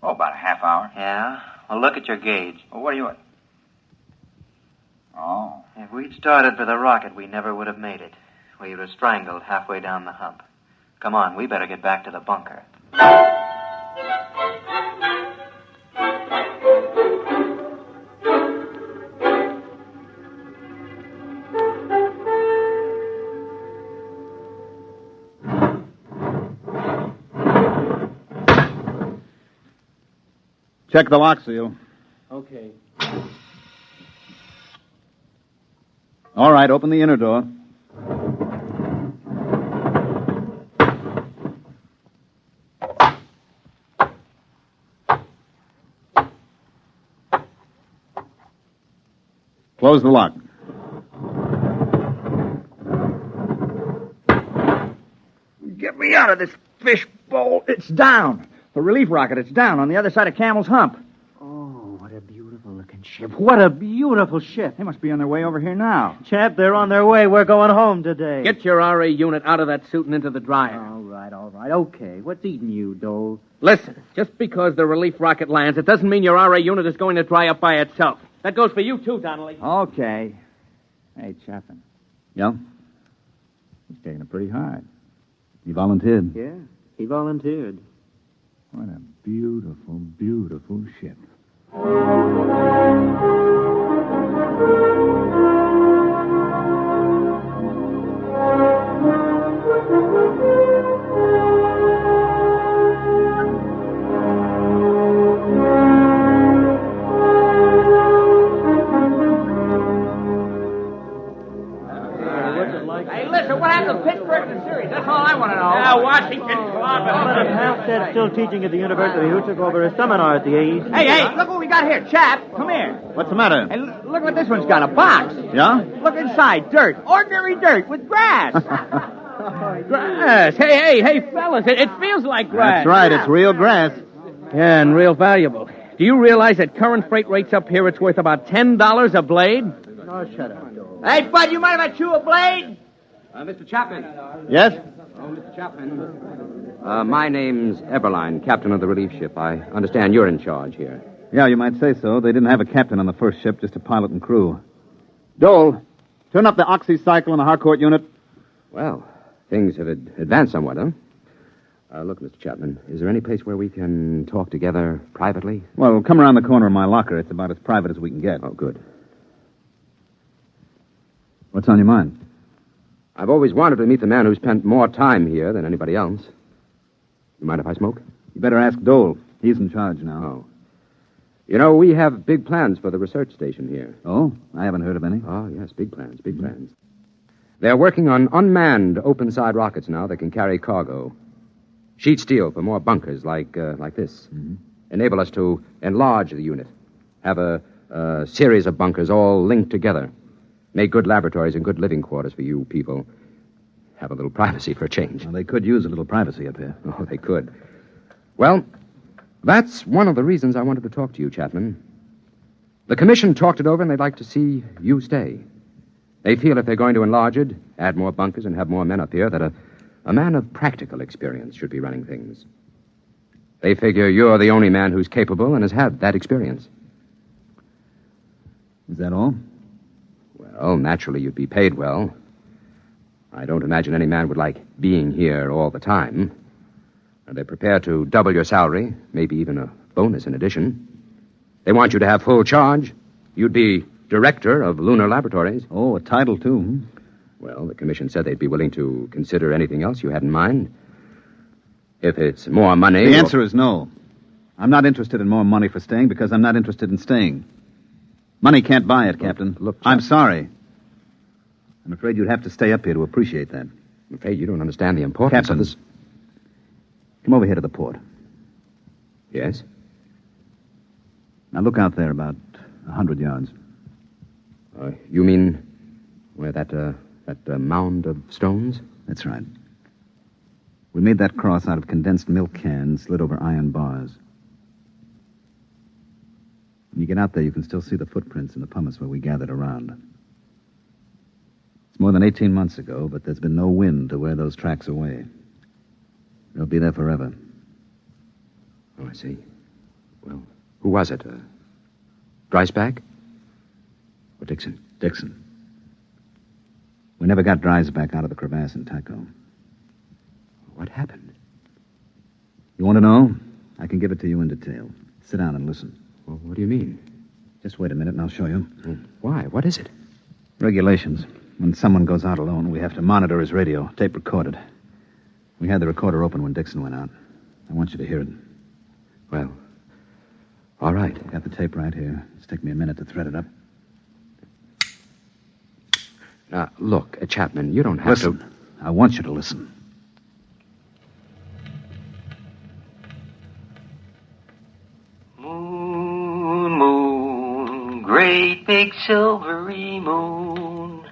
Oh, about a half hour. Yeah? Well, look at your gauge. Well, what do you want? Oh. If we'd started for the rocket, we never would have made it. We would have strangled halfway down the hump. Come on, we better get back to the bunker. Check the lock seal. Okay. All right, open the inner door. Close the lock. Get me out of this fish bowl. It's down. The relief rocket, it's down on the other side of Camel's Hump. Oh, what a beautiful-looking ship. What a beautiful ship. They must be on their way over here now. Chap, they're on their way. We're going home today. Get your RA unit out of that suit and into the dryer. All right. Okay. What's eating you, Dole? Listen, just because the relief rocket lands, it doesn't mean your RA unit is going to dry up by itself. That goes for you, too, Donnelly. Okay. Hey, Chapman. Yeah? He's taking it pretty hard. He volunteered. Yeah, he volunteered. What a beautiful, beautiful ship. Hey, listen, what happened to Pittsburgh in the series? That's all I want to know. Washington But if Halstead's still teaching at the university, who took over his seminar at the AEC? Hey, look what we got here. Chap, come here. What's the matter? Hey, look what this one's got, a box. Yeah? Look inside, dirt. Ordinary dirt with grass. Grass. Hey, fellas, it feels like grass. That's right, it's real grass. Yeah, and real valuable. Do you realize at current freight rates up here, it's worth about $10 a blade? Oh, shut up. Hey, bud, you mind if I chew a blade? Mr. Chapman. Yes? Oh, Mr. Chapman. My name's Eberline, captain of the relief ship. I understand you're in charge here. Yeah, you might say so. They didn't have a captain on the first ship, just a pilot and crew. Dole, turn up the oxycycle in the Harcourt unit. Well, things have advanced somewhat, huh? Look, Mr. Chapman, is there any place where we can talk together privately? Well, come around the corner of my locker. It's about as private as we can get. Oh, good. What's on your mind? I've always wanted to meet the man who spent more time here than anybody else. You mind if I smoke? You better ask Dole. He's in charge now. Oh. You know, we have big plans for the research station here. Oh? I haven't heard of any. Oh, yes, big plans, big plans. They're working on unmanned open-side rockets now that can carry cargo. Sheet steel for more bunkers like this. Mm-hmm. Enable us to enlarge the unit. Have a series of bunkers all linked together. Make good laboratories and good living quarters for you people. Have a little privacy for a change. Well, they could use a little privacy up here. Oh, they could. Well, that's one of the reasons I wanted to talk to you, Chapman. The commission talked it over, and they'd like to see you stay. They feel if they're going to enlarge it, add more bunkers, and have more men up here, that a man of practical experience should be running things. They figure you're the only man who's capable and has had that experience. Is that all? Well, naturally, you'd be paid well. I don't imagine any man would like being here all the time. They're prepared to double your salary, maybe even a bonus in addition. They want you to have full charge. You'd be director of lunar laboratories. Oh, a title, too. Well, the commission said they'd be willing to consider anything else you had in mind. If it's more money... The answer is no. I'm not interested in more money for staying because I'm not interested in staying. Money can't buy it, Captain. Look, I'm sorry. I'm afraid you'd have to stay up here to appreciate that. I'm afraid you don't understand the importance Captain, of this. Come over here to the port. Yes? Now look out there about 100 yards. You mean where that mound of stones? That's right. We made that cross out of condensed milk cans slid over iron bars. When you get out there, you can still see the footprints in the pumice where we gathered around. It's more than 18 months ago, but there's been no wind to wear those tracks away. They'll be there forever. Oh, I see. Well, who was it? Dreisbach? Or Dixon? Dixon. We never got Dreisbach out of the crevasse in Tycho. What happened? You want to know? I can give it to you in detail. Sit down and listen. Well, what do you mean? Just wait a minute and I'll show you. Why? What is it? Regulations. When someone goes out alone, we have to monitor his radio, tape recorded. We had the recorder open when Dixon went out. I want you to hear it. Well, all right. I got the tape right here. It's taken me a minute to thread it up. Now, look, Chapman, you don't have to... I want you to listen. Moon, great big silvery moon,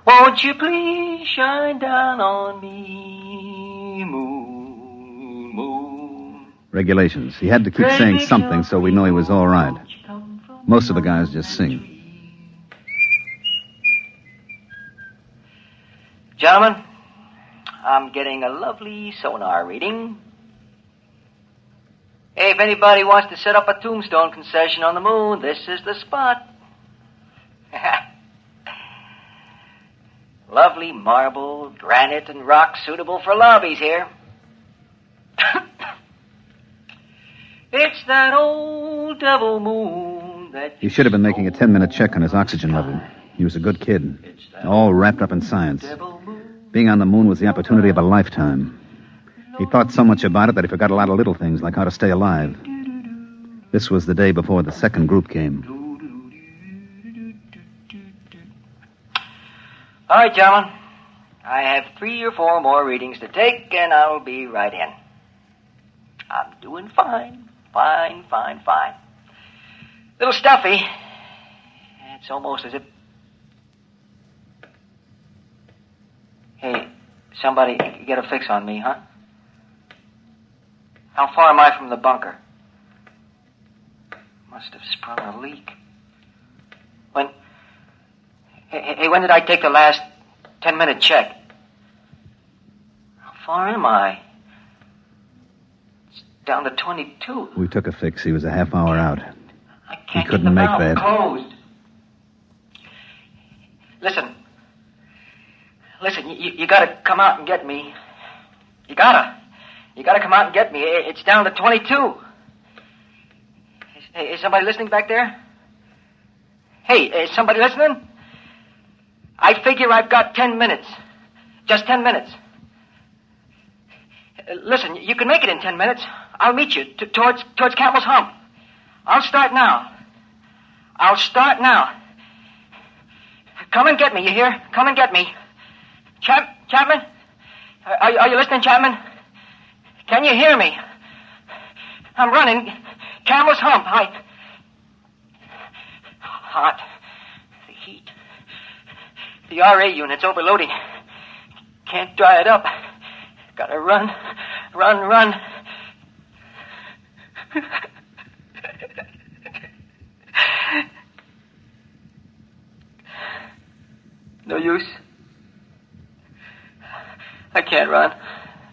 won't you please shine down on me, moon, moon. Regulations. He had to keep saying something so we know he was all right. Most of the guys just sing. Gentlemen, I'm getting a lovely sonar reading. Hey, if anybody wants to set up a tombstone concession on the moon, this is the spot. Lovely marble, granite, and rock suitable for lobbies here. It's that old devil moon that... He should have been making a 10-minute check on his oxygen level. He was a good kid, all wrapped up in science. Being on the moon was the opportunity of a lifetime. He thought so much about it that he forgot a lot of little things, like how to stay alive. This was the day before the second group came. All right, gentlemen. I have 3 or 4 more readings to take, and I'll be right in. I'm doing fine. Fine. Little stuffy. It's almost as if... Hey, somebody get a fix on me, huh? How far am I from the bunker? Must have sprung a leak. When... Hey, when did I take the last 10-minute check? How far am I? It's down to 22. We took a fix. He was a half hour out. I can't He couldn't get the make valve that. closed. Listen, you gotta come out and get me. You gotta come out and get me. It's down to 22. Hey, is somebody listening back there? Hey, is somebody listening? I figure I've got 10 minutes. Just 10 minutes. Listen, you can make it in 10 minutes. I'll meet you towards Camel's Hump. I'll start now. Come and get me, you hear? Come and get me. Chapman? Are you listening, Chapman? Can you hear me? I'm running. Camel's Hump. Hot. The heat. The RA unit's overloading. Can't dry it up. Gotta run. No use. I can't run.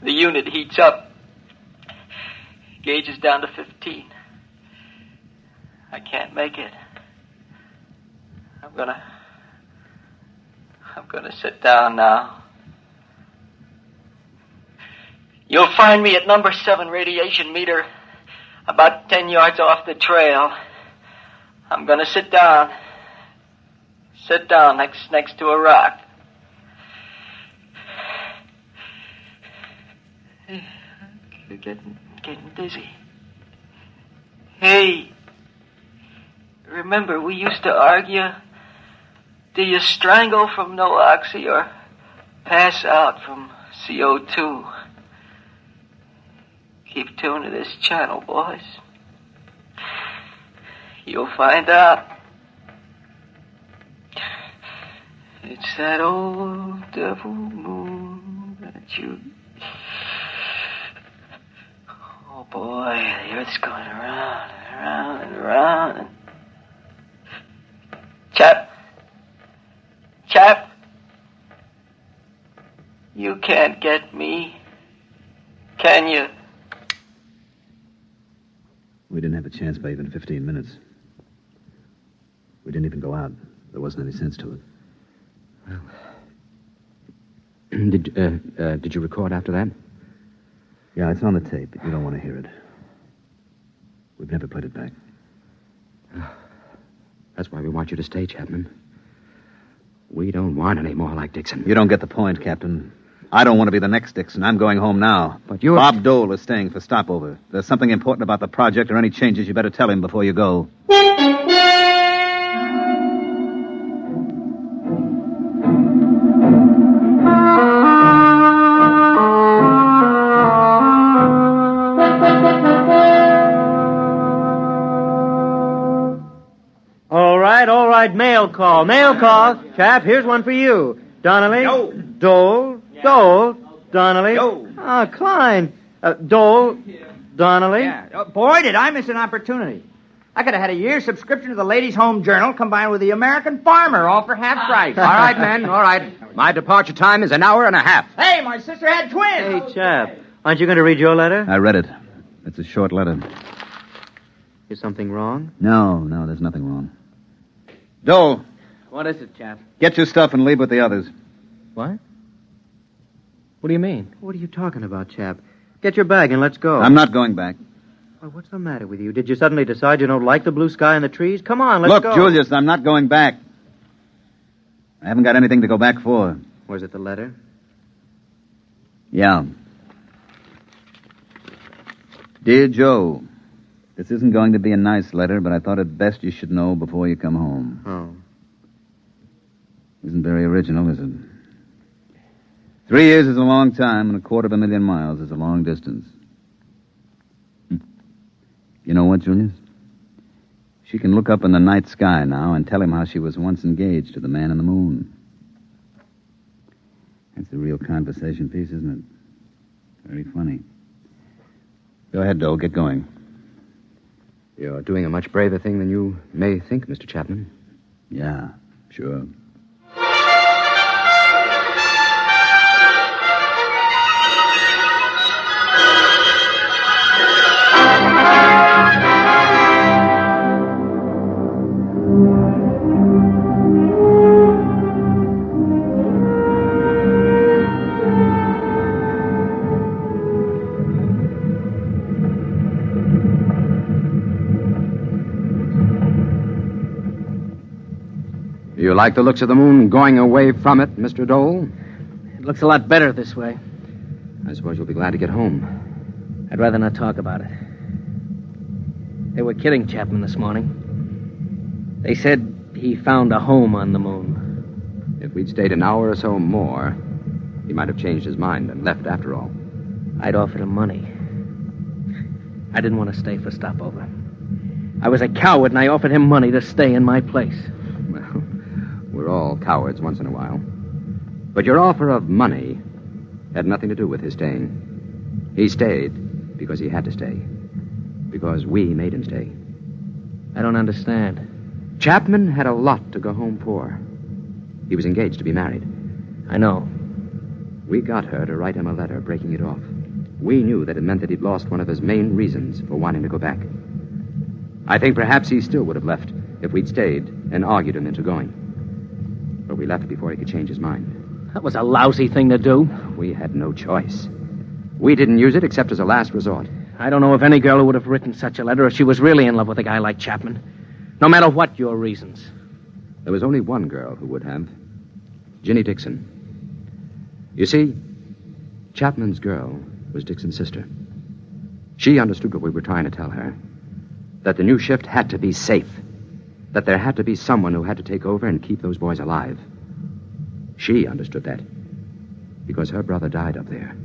The unit heats up. Gauge is down to 15. I can't make it. I'm gonna sit down now. You'll find me at number 7 radiation meter, about 10 yards off the trail. I'm gonna sit down. Sit down next to a rock. Getting dizzy. Hey, remember we used to argue? Do you strangle from no oxy or pass out from CO2? Keep tuned to this channel, boys. You'll find out. It's that old devil moon that you... Oh, boy, the Earth's going around and around and around. Chap, you can't get me, can you? We didn't have a chance by even 15 minutes. We didn't even go out. There wasn't any sense to it. Well, did you record after that? Yeah, it's on the tape, but you don't want to hear it. We've never played it back. That's why we want you to stay, Chapman. We don't want any more like Dixon. You don't get the point, Captain. I don't want to be the next Dixon. I'm going home now. But you're... Bob Dole is staying for stopover. If there's something important about the project or any changes, you better tell him before you go. All right, mail call. Chap, here's one for you. Donnelly. Yo. Dole. Donnelly. Yo. Klein. Dole. Donnelly. Yeah. Boy, did I miss an opportunity. I could have had a year's subscription to the Ladies' Home Journal combined with the American Farmer, all for half price. All right, men, all right. My departure time is an hour and a half. Hey, my sister had twins. Hey, chap, aren't you going to read your letter? I read it. It's a short letter. Is something wrong? No, there's nothing wrong. Dole. What is it, chap? Get your stuff and leave with the others. What? What do you mean? What are you talking about, chap? Get your bag and let's go. I'm not going back. Well, what's the matter with you? Did you suddenly decide you don't like the blue sky and the trees? Come on, let's go. Look, Julius, I'm not going back. I haven't got anything to go back for. Was it the letter? Yeah. Dear Joe, this isn't going to be a nice letter, but I thought it best you should know before you come home. Oh. Isn't very original, is it? 3 years is a long time, and 250,000 miles is a long distance. You know what, Julius? She can look up in the night sky now and tell him how she was once engaged to the man in the moon. That's a real conversation piece, isn't it? Very funny. Go ahead, Dole. Get going. You're doing a much braver thing than you may think, Mr. Chapman. Yeah, sure. You like the looks of the moon going away from it, Mr. Dole? It looks a lot better this way. I suppose you'll be glad to get home. I'd rather not talk about it. They were kidding Chapman this morning. They said he found a home on the moon. If we'd stayed an hour or so more, he might have changed his mind and left after all. I'd offered him money. I didn't want to stay for stopover. I was a coward, and I offered him money to stay in my place. Well, we're all cowards once in a while. But your offer of money had nothing to do with his staying. He stayed because he had to stay. Because we made him stay. I don't understand. Chapman had a lot to go home for. He was engaged to be married. I know. We got her to write him a letter breaking it off. We knew that it meant that he'd lost one of his main reasons for wanting to go back. I think perhaps he still would have left if we'd stayed and argued him into going. But we left before he could change his mind. That was a lousy thing to do. We had no choice. We didn't use it except as a last resort. I don't know of any girl who would have written such a letter if she was really in love with a guy like Chapman. No matter what your reasons. There was only one girl who would have. Ginny Dixon. You see, Chapman's girl was Dixon's sister. She understood what we were trying to tell her. That the new shift had to be safe. That there had to be someone who had to take over and keep those boys alive. She understood that. Because her brother died up there.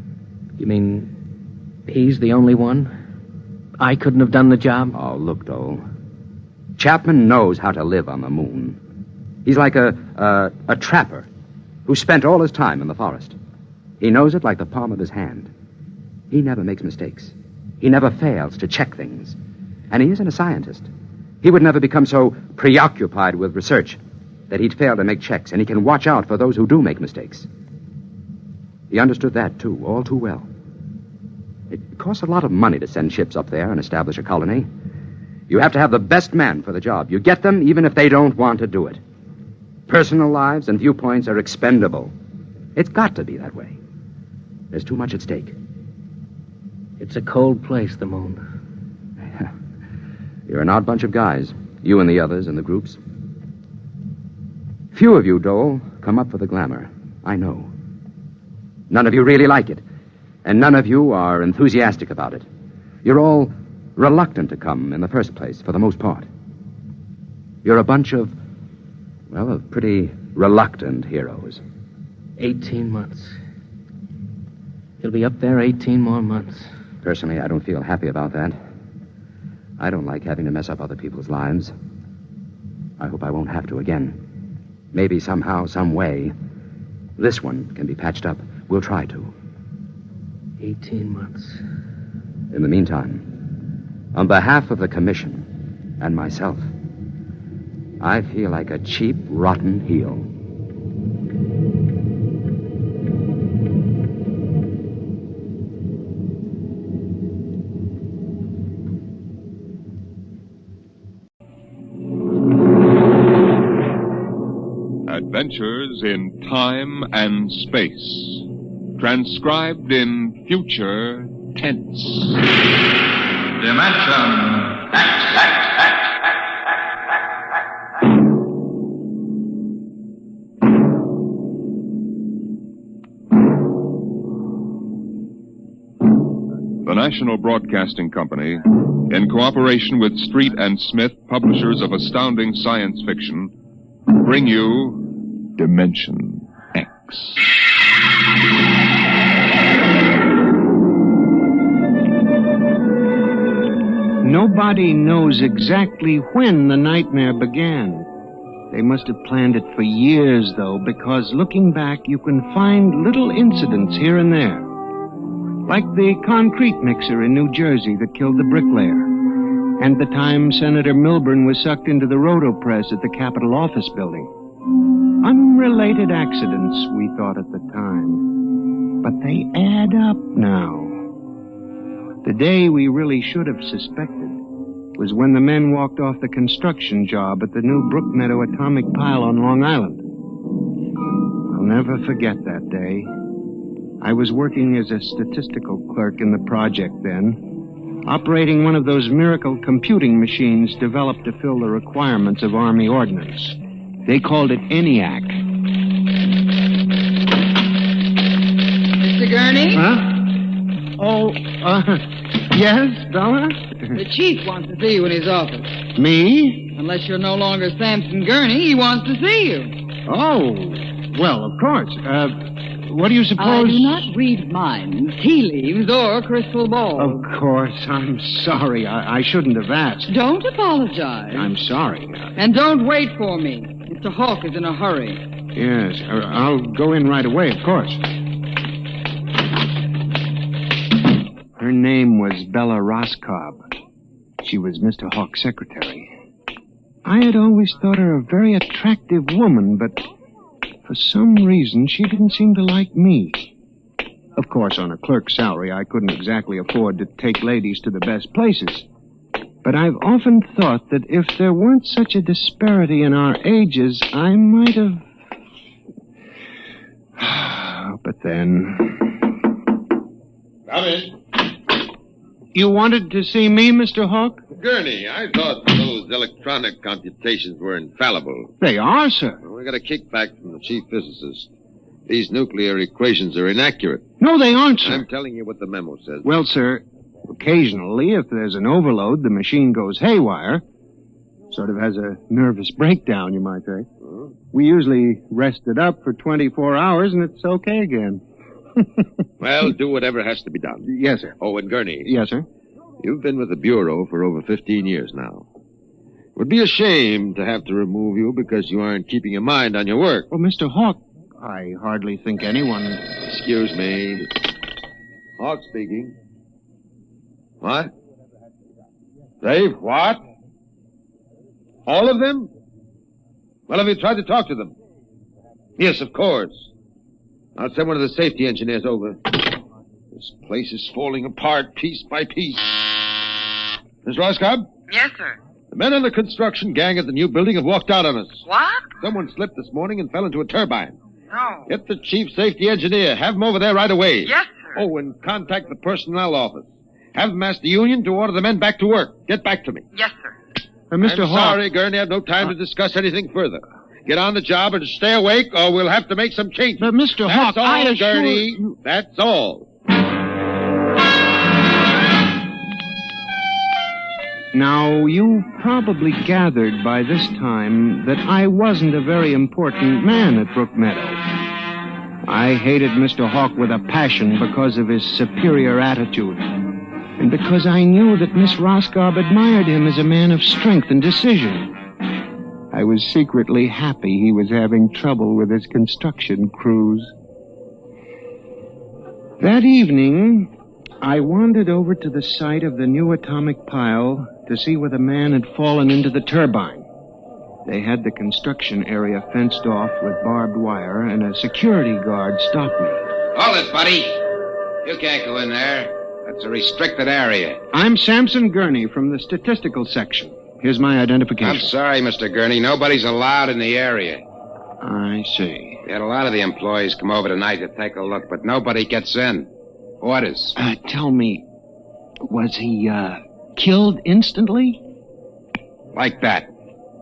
You mean he's the only one? I couldn't have done the job? Oh, look, Dole. Chapman knows how to live on the moon. He's like a trapper who spent all his time in the forest. He knows it like the palm of his hand. He never makes mistakes. He never fails to check things. And he isn't a scientist. He would never become so preoccupied with research that he'd fail to make checks, and he can watch out for those who do make mistakes. He understood that, too, all too well. It costs a lot of money to send ships up there and establish a colony. You have to have the best man for the job. You get them even if they don't want to do it. Personal lives and viewpoints are expendable. It's got to be that way. There's too much at stake. It's a cold place, the moon. You're an odd bunch of guys, you and the others in the groups. Few of you, Dole, come up for the glamour. I know. None of you really like it, and none of you are enthusiastic about it. You're all reluctant to come in the first place, for the most part. You're a bunch of pretty reluctant heroes. 18 months. He'll be up there 18 more months. Personally, I don't feel happy about that. I don't like having to mess up other people's lives. I hope I won't have to again. Maybe somehow, some way, this one can be patched up. We'll try to. 18 months. In the meantime, on behalf of the Commission and myself, I feel like a cheap, rotten heel. Adventures in Time and Space, transcribed in future tense. Dimension X. The National Broadcasting Company, in cooperation with Street and Smith, publishers of astounding science fiction, bring you Dimension X. Nobody knows exactly when the nightmare began. They must have planned it for years, though, because looking back, you can find little incidents here and there. Like the concrete mixer in New Jersey that killed the bricklayer, and the time Senator Milburn was sucked into the roto-press at the Capitol Office Building. Unrelated accidents, we thought at the time. But they add up now. The day we really should have suspected was when the men walked off the construction job at the new Brookmeadow atomic pile on Long Island. I'll never forget that day. I was working as a statistical clerk in the project then, operating one of those miracle computing machines developed to fill the requirements of Army ordnance. They called it ENIAC. Mr. Gurney? Huh? Oh, yes, Bella? The chief wants to see you in his office. Me? Unless you're no longer Samson Gurney, he wants to see you. Oh, well, of course. What do you suppose? I do not read minds, tea leaves, or crystal balls. Of course, I'm sorry. I shouldn't have asked. Don't apologize. I'm sorry. And don't wait for me. Mr. Hawk is in a hurry. Yes, I'll go in right away, of course. Her name was Bella Roscob. She was Mr. Hawk's secretary. I had always thought her a very attractive woman, but for some reason she didn't seem to like me. Of course, on a clerk's salary, I couldn't exactly afford to take ladies to the best places. But I've often thought that if there weren't such a disparity in our ages, I might have... But then... Come in. You wanted to see me, Mr. Hawk? Gurney, I thought those electronic computations were infallible. They are, sir. Well, we got a kickback from the chief physicist. These nuclear equations are inaccurate. No, they aren't, sir. I'm telling you what the memo says. Well, sir, occasionally, if there's an overload, the machine goes haywire. Sort of has a nervous breakdown, you might say. Huh? We usually rest it up for 24 hours, and it's okay again. Well, do whatever has to be done. Yes, sir. Oh, and Gurney. Yes, sir. You've been with the Bureau for over 15 years now. It would be a shame to have to remove you because you aren't keeping your mind on your work. Well, Mr. Hawk, I hardly think anyone... Excuse me. Hawk speaking. What? Dave, what? All of them? Well, have you tried to talk to them? Yes, of course. I'll send one of the safety engineers over. This place is falling apart piece by piece. Miss Roscob? Yes, sir. The men on the construction gang at the new building have walked out on us. What? Someone slipped this morning and fell into a turbine. No. Get the chief safety engineer. Have him over there right away. Yes, sir. Oh, and contact the personnel office. Have them ask the union to order the men back to work. Get back to me. Yes, sir. Mr. I'm Hawk... sorry, Gurney. I have no time to discuss anything further. Get on the job and stay awake, or we'll have to make some changes. But, Mr. Hawk, That's all, I assure Gurney. you... That's all. Now, you probably gathered by this time that I wasn't a very important man at Brookmeadow. I hated Mr. Hawk with a passion because of his superior attitude, and because I knew that Miss Roscob admired him as a man of strength and decision. I was secretly happy he was having trouble with his construction crews. That evening, I wandered over to the site of the new atomic pile to see where the man had fallen into the turbine. They had the construction area fenced off with barbed wire, and a security guard stopped me. Hold it, buddy. You can't go in there. That's a restricted area. I'm Samson Gurney from the statistical section. Here's my identification. I'm sorry, Mr. Gurney. Nobody's allowed in the area. I see. We had a lot of the employees come over tonight to take a look, but nobody gets in. Orders. Tell me, was he, killed instantly? Like that.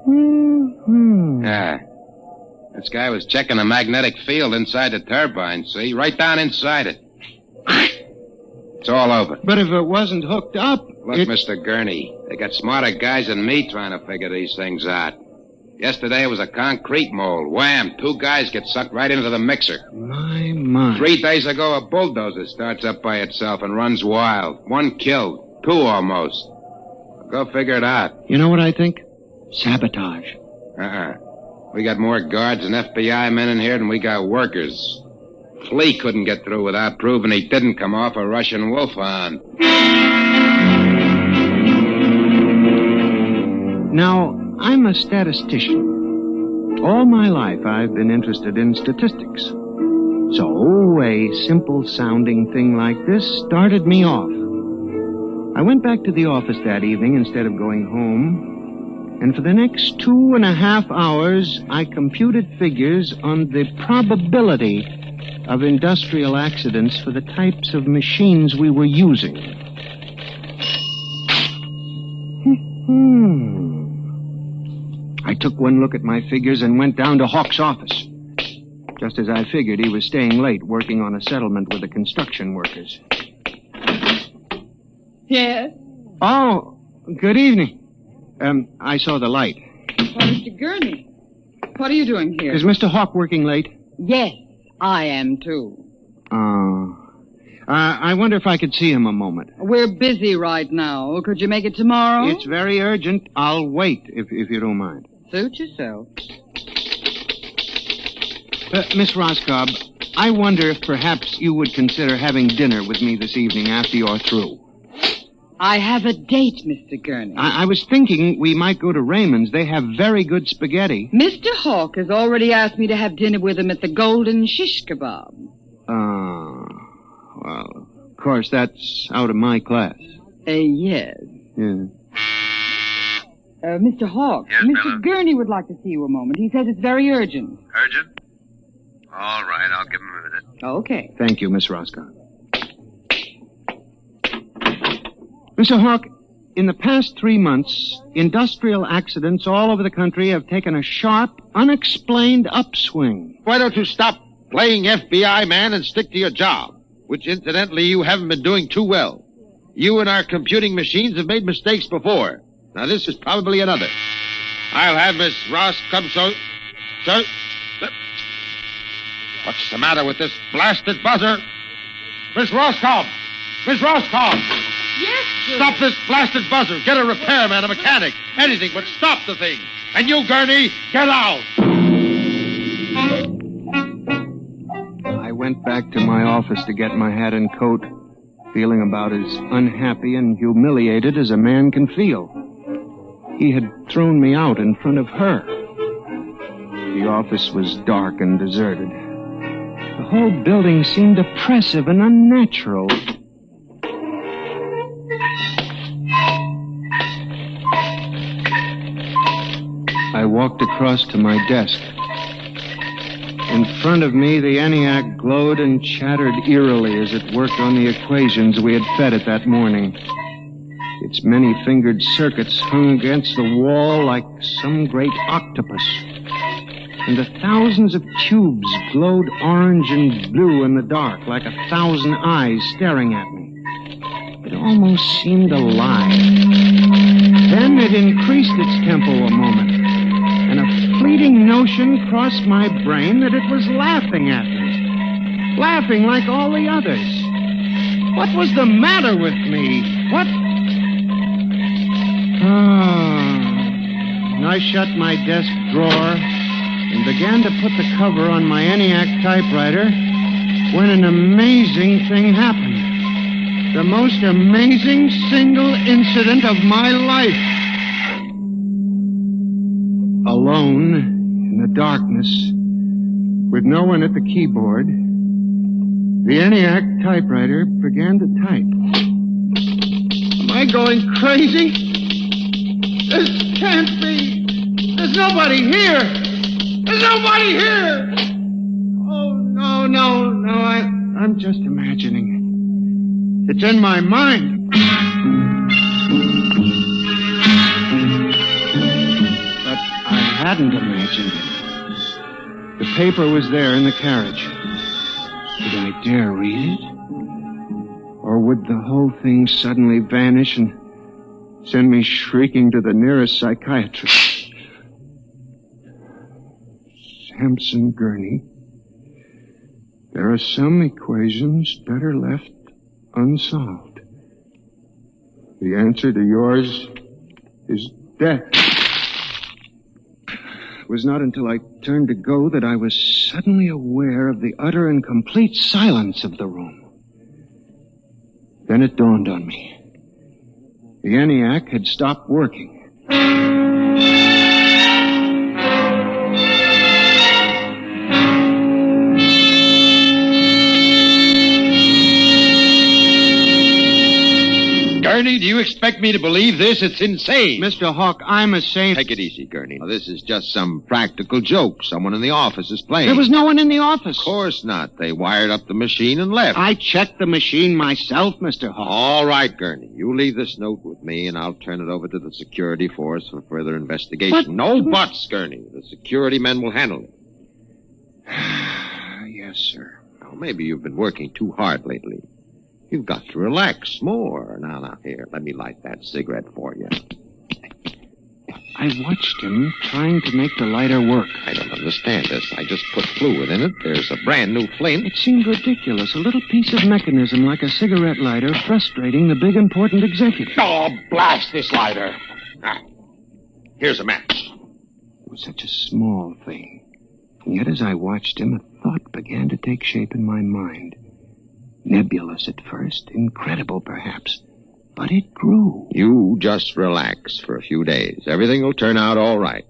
Mm-hmm. Yeah. This guy was checking the magnetic field inside the turbine, see? Right down inside it. It's all over. But if it wasn't hooked up... Look, Mr. Gurney, they got smarter guys than me trying to figure these things out. Yesterday it was a concrete mold. Wham! 2 guys get sucked right into the mixer. My. 3 days ago, a bulldozer starts up by itself and runs wild. 1 killed. 2 almost. Go figure it out. You know what I think? Sabotage. We got more guards and FBI men in here than we got workers. Flea couldn't get through without proving he didn't come off a Russian wolfhound. Now, I'm a statistician. All my life, I've been interested in statistics. So, a simple-sounding thing like this started me off. I went back to the office that evening instead of going home, and for the next 2.5 hours, I computed figures on the probability of industrial accidents for the types of machines we were using. I took one look at my figures and went down to Hawk's office. Just as I figured, he was staying late working on a settlement with the construction workers. Yes? Oh, good evening. I saw the light. Oh, Mr. Gurney. What are you doing here? Is Mr. Hawk working late? Yes, I am too. Oh. I wonder if I could see him a moment. We're busy right now. Could you make it tomorrow? It's very urgent. I'll wait, if you don't mind. Suit yourself. Miss Roscoe, I wonder if perhaps you would consider having dinner with me this evening after you're through. I have a date, Mr. Gurney. I was thinking we might go to Raymond's. They have very good spaghetti. Mr. Hawk has already asked me to have dinner with him at the Golden Shish Kebab. Well, of course, that's out of my class. Yes. Yeah. Mr. Hawk. Yes, Mr. Bella? Gurney would like to see you a moment. He says it's very urgent. Urgent? All right, I'll give him a minute. Okay. Thank you, Miss Roscoe. Mr. Hawk, in the past 3 months, industrial accidents all over the country have taken a sharp, unexplained upswing. Why don't you stop playing FBI man and stick to your job, which incidentally you haven't been doing too well. You and our computing machines have made mistakes before. Now this is probably another. I'll have Miss Ross come so... What's the matter with this blasted buzzer? Miss Roscoe! Miss Roscoe! Yes, sir. Stop this blasted buzzer. Get a repairman, a mechanic, anything, but stop the thing. And you, Gurney, get out! I went back to my office to get my hat and coat, feeling about as unhappy and humiliated as a man can feel. He had thrown me out in front of her. The office was dark and deserted. The whole building seemed oppressive and unnatural. I walked across to my desk. In front of me, the ENIAC glowed and chattered eerily as it worked on the equations we had fed it that morning. Its many-fingered circuits hung against the wall like some great octopus. And the thousands of tubes glowed orange and blue in the dark like 1,000 eyes staring at me. It almost seemed alive. Then it increased its tempo a moment, and a fleeting notion crossed my brain that it was laughing at me. Laughing like all the others. What was the matter with me? What? I shut my desk drawer and began to put the cover on my ENIAC typewriter when an amazing thing happened. The most amazing single incident of my life. Alone, in the darkness, with no one at the keyboard, the ENIAC typewriter began to type. Am I going crazy? This can't be. There's nobody here. There's nobody here. Oh, no. I'm just imagining it. It's in my mind. But I hadn't imagined it. The paper was there in the carriage. Did I dare read it? Or would the whole thing suddenly vanish and send me shrieking to the nearest psychiatrist? Sampson Gurney, there are some equations better left unsolved. The answer to yours his death. It was not until I turned to go that I was suddenly aware of the utter and complete silence of the room. Then it dawned on me. The ENIAC had stopped working. Gurney, do you expect me to believe this? It's insane. Mr. Hawk, I'm a saint. Take it easy, Gurney. Now, this is just some practical joke someone in the office is playing. There was no one in the office. Of course not. They wired up the machine and left. I checked the machine myself, Mr. Hawk. All right, Gurney. You leave this note with me, and I'll turn it over to the security force for further investigation. But... No buts, Gurney. The security men will handle it. Yes, sir. Well, maybe you've been working too hard lately. You've got to relax more. Now, here, let me light that cigarette for you. I watched him trying to make the lighter work. I don't understand this. I just put fluid in it. There's a brand new flame. It seemed ridiculous. A little piece of mechanism like a cigarette lighter frustrating the big important executive. Oh, blast this lighter. Here's a match. It was such a small thing. And yet as I watched him, a thought began to take shape in my mind. Nebulous at first, incredible perhaps, but it grew. You just relax for a few days. Everything will turn out all right.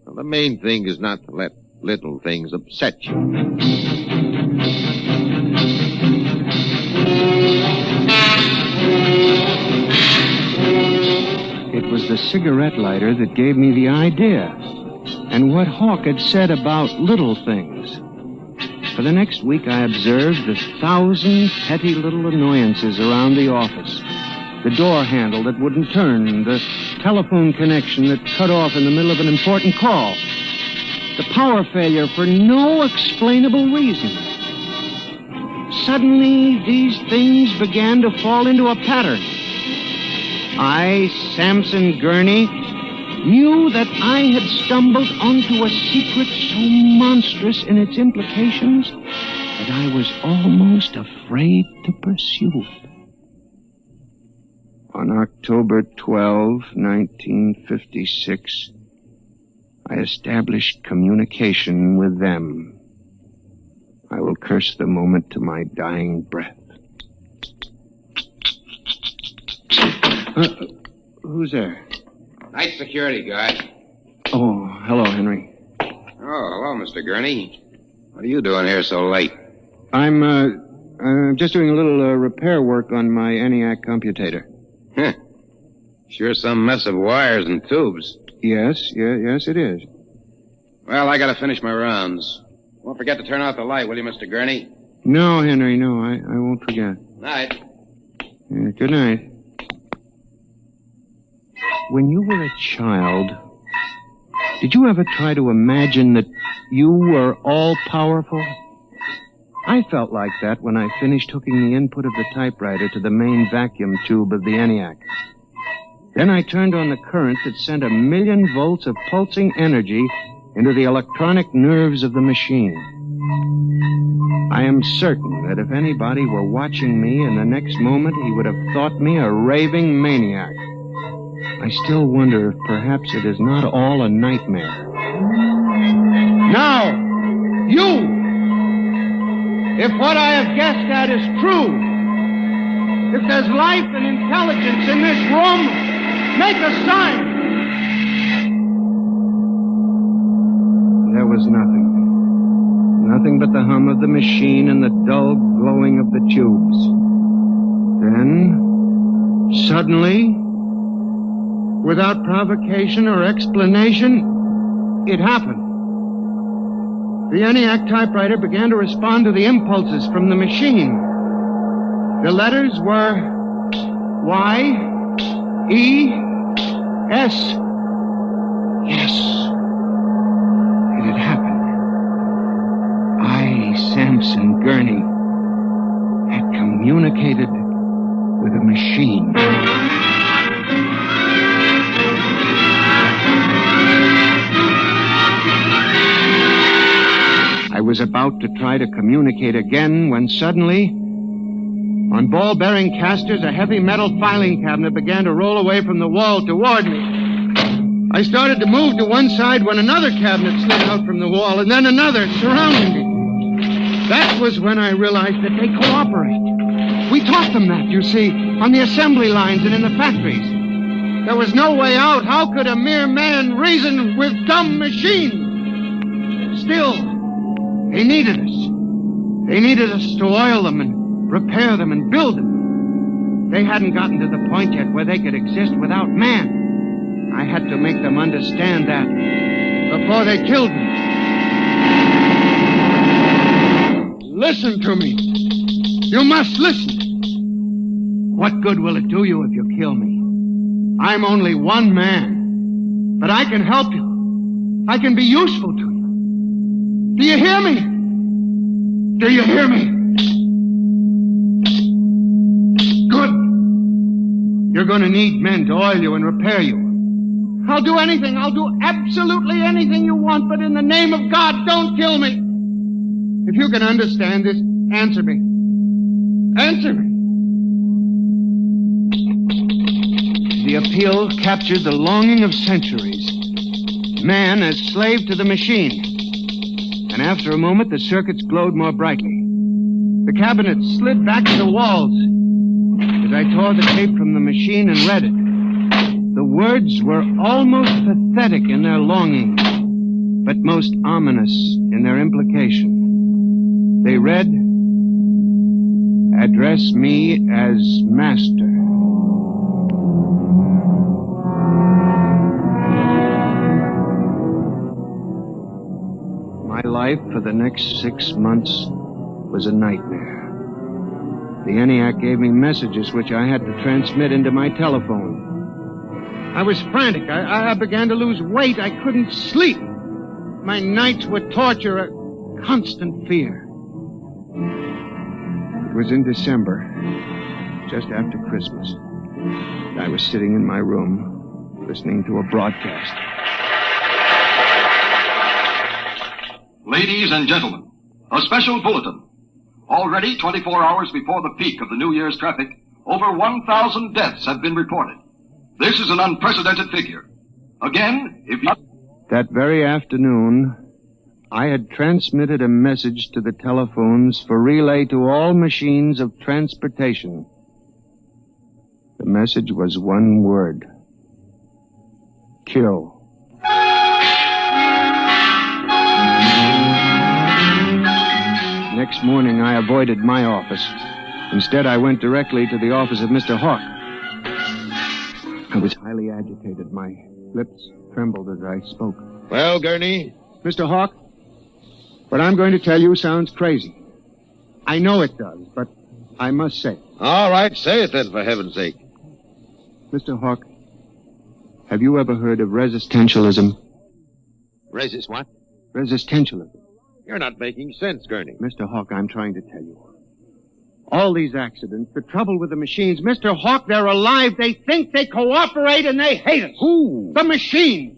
Well, the main thing is not to let little things upset you. It was the cigarette lighter that gave me the idea, and what Hawk had said about little things. For the next week, I observed the 1,000 petty little annoyances around the office. The door handle that wouldn't turn, the telephone connection that cut off in the middle of an important call, the power failure for no explainable reason. Suddenly, these things began to fall into a pattern. I, Samson Gurney, knew that I had stumbled onto a secret so monstrous in its implications that I was almost afraid to pursue it. On October 12, 1956, I established communication with them. I will curse the moment to my dying breath. Who's there? Night security guard. Oh, hello, Henry. Oh, hello, Mr. Gurney. What are you doing here so late? I'm just doing a little repair work on my ENIAC computator. Huh. Sure some mess of wires and tubes. Yes, it is. Well, I gotta finish my rounds. Won't forget to turn out the light, will you, Mr. Gurney? No, Henry, no, I won't forget. Night. Good night. When you were a child, did you ever try to imagine that you were all-powerful? I felt like that when I finished hooking the input of the typewriter to the main vacuum tube of the ENIAC. Then I turned on the current that sent 1,000,000 volts of pulsing energy into the electronic nerves of the machine. I am certain that if anybody were watching me in the next moment, he would have thought me a raving maniac. I still wonder if perhaps it is not all a nightmare. Now, you! If what I have guessed at is true, if there's life and intelligence in this room, make a sign! There was nothing. Nothing but the hum of the machine and the dull glowing of the tubes. Then, suddenly, without provocation or explanation, it happened. The ENIAC typewriter began to respond to the impulses from the machine. The letters were Y, E, S. Yes, it had happened. I, Samson Gurney, had communicated with a machine. I was about to try to communicate again when suddenly, on ball-bearing casters, a heavy metal filing cabinet began to roll away from the wall toward me. I started to move to one side when another cabinet slid out from the wall, and then another surrounding me. That was when I realized that they cooperate. We taught them that, you see, on the assembly lines and in the factories. There was no way out. How could a mere man reason with dumb machines? Still, they needed us. They needed us to oil them and repair them and build them. They hadn't gotten to the point yet where they could exist without man. I had to make them understand that before they killed me. Listen to me. You must listen. What good will it do you if you kill me? I'm only one man, but I can help you. I can be useful to you. Do you hear me? Do you hear me? Good. You're going to need men to oil you and repair you. I'll do anything. I'll do absolutely anything you want, but in the name of God, don't kill me. If you can understand this, answer me. Answer me. The appeal captured the longing of centuries. Man as slave to the machine. And after a moment, the circuits glowed more brightly. The cabinet slid back to the walls. As I tore the tape from the machine and read it, the words were almost pathetic in their longing, but most ominous in their implication. They read, "Address me as master." My life for the next 6 months was a nightmare. The ENIAC gave me messages which I had to transmit into my telephone. I was frantic. I began to lose weight. I couldn't sleep. My nights were torture, a constant fear. It was in December, just after Christmas. I was sitting in my room, listening to a broadcast. Ladies and gentlemen, a special bulletin. Already 24 hours before the peak of the New Year's traffic, over 1,000 deaths have been reported. This is an unprecedented figure. Again, if you... That very afternoon, I had transmitted a message to the telephones for relay to all machines of transportation. The message was one word. Kill. Next morning, I avoided my office. Instead, I went directly to the office of Mr. Hawk. I was highly agitated. My lips trembled as I spoke. Well, Gurney? Mr. Hawk, what I'm going to tell you sounds crazy. I know it does, but I must say it. All right, say it then, for heaven's sake. Mr. Hawk, have you ever heard of resistentialism? Resist what? Resistentialism. You're not making sense, Gurney. Mr. Hawk, I'm trying to tell you. All these accidents, the trouble with the machines, Mr. Hawk, they're alive. They think, they cooperate, and they hate us. Who? The machines.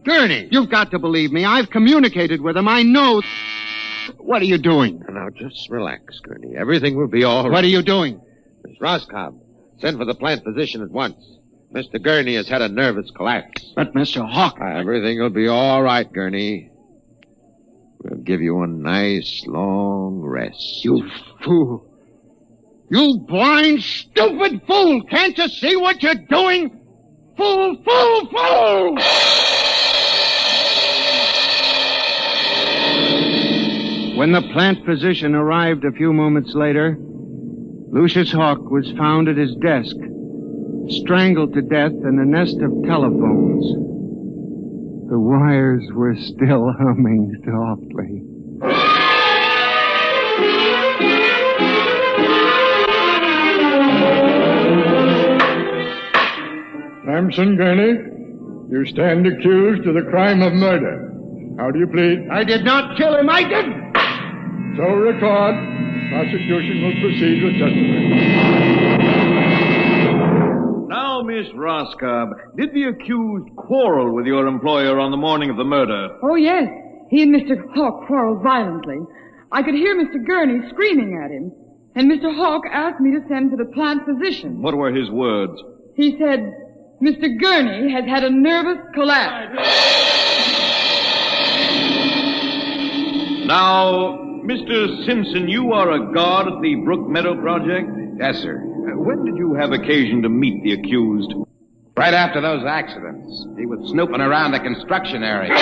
Gurney. You've got to believe me. I've communicated with them. I know. What are you doing? Now, just relax, Gurney. Everything will be all right. What are you doing? Miss Rolcab, send for the plant physician at once. Mr. Gurney has had a nervous collapse. But, Mr. Hawk... Everything will be all right, Gurney. We'll give you a nice, long rest. You fool. You blind, stupid fool! Can't you see what you're doing? Fool, fool, fool! When the plant physician arrived a few moments later, Lucius Hawk was found at his desk, strangled to death in a nest of telephones. The wires were still humming softly. Samson Gurney, you stand accused of the crime of murder. How do you plead? I did not kill him. I didn't. So record. Prosecution will proceed with testimony. Now, Miss Rolcab, did the accused quarrel with your employer on the morning of the murder? Oh, yes. He and Mr. Hawk quarreled violently. I could hear Mr. Gurney screaming at him. And Mr. Hawk asked me to send for the plant physician. What were his words? He said, Mr. Gurney has had a nervous collapse. Now, Mr. Simpson, you are a guard at the Brook Meadow Project? Yes, sir. When did you have occasion to meet the accused? Right after those accidents. He was snooping around the construction area.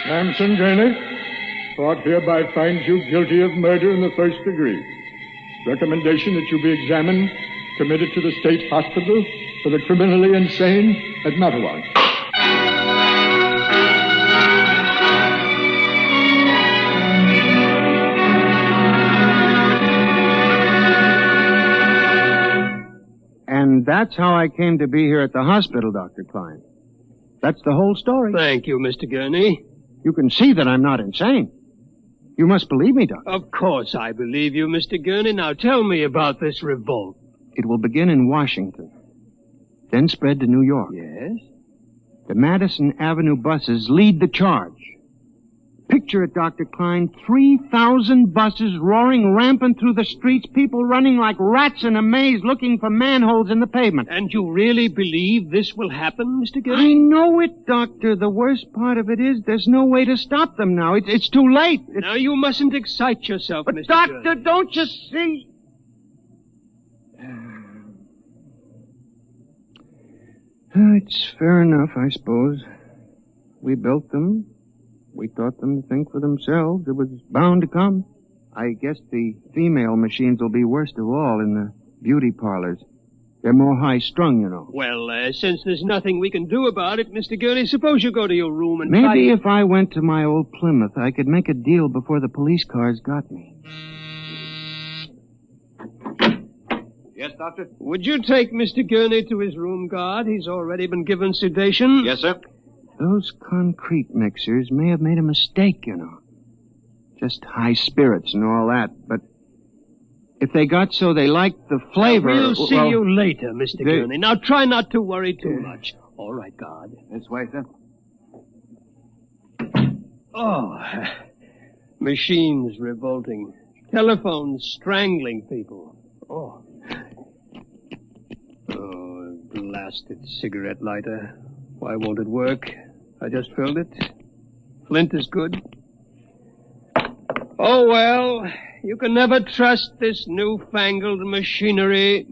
Samson Gurney, court hereby finds you guilty of murder in the first degree. Recommendation that you be examined, committed to the state hospital for the criminally insane at Matawan. And that's how I came to be here at the hospital, Dr. Klein. That's the whole story. Thank you, Mr. Gurney. You can see that I'm not insane. You must believe me, Doctor. Of course I believe you, Mr. Gurney. Now tell me about this revolt. It will begin in Washington, then spread to New York. Yes? The Madison Avenue buses lead the charge. Picture it, Dr. Klein, 3,000 buses roaring rampant through the streets, people running like rats in a maze looking for manholes in the pavement. And you really believe this will happen, Mr. Gurney? I know it, Doctor. The worst part of it is there's no way to stop them now. It's too late. Now, you mustn't excite yourself, but Mr. Doctor, Gurney. don't you see? It's fair enough, I suppose. We built them. We taught them to think for themselves. It was bound to come. I guess the female machines will be worst of all in the beauty parlors. They're more high-strung, you know. Well, since there's nothing we can do about it, Mr. Gurney, suppose you go to your room and Maybe if I went to my old Plymouth, I could make a deal before the police cars got me. Yes, Doctor? Would you take Mr. Gurney to his room, guard? He's already been given sedation. Yes, sir. Those concrete mixers may have made a mistake, you know. Just high spirits and all that, but if they got so they liked the flavor... We'll see you later, Mr. Gurney. Now, try not to worry too much. All right, guard. This way, sir. Oh, machines revolting. Telephones strangling people. Oh, blasted cigarette lighter. Why won't it work? I just filled it. Flint is good. Oh, well, you can never trust this newfangled machinery.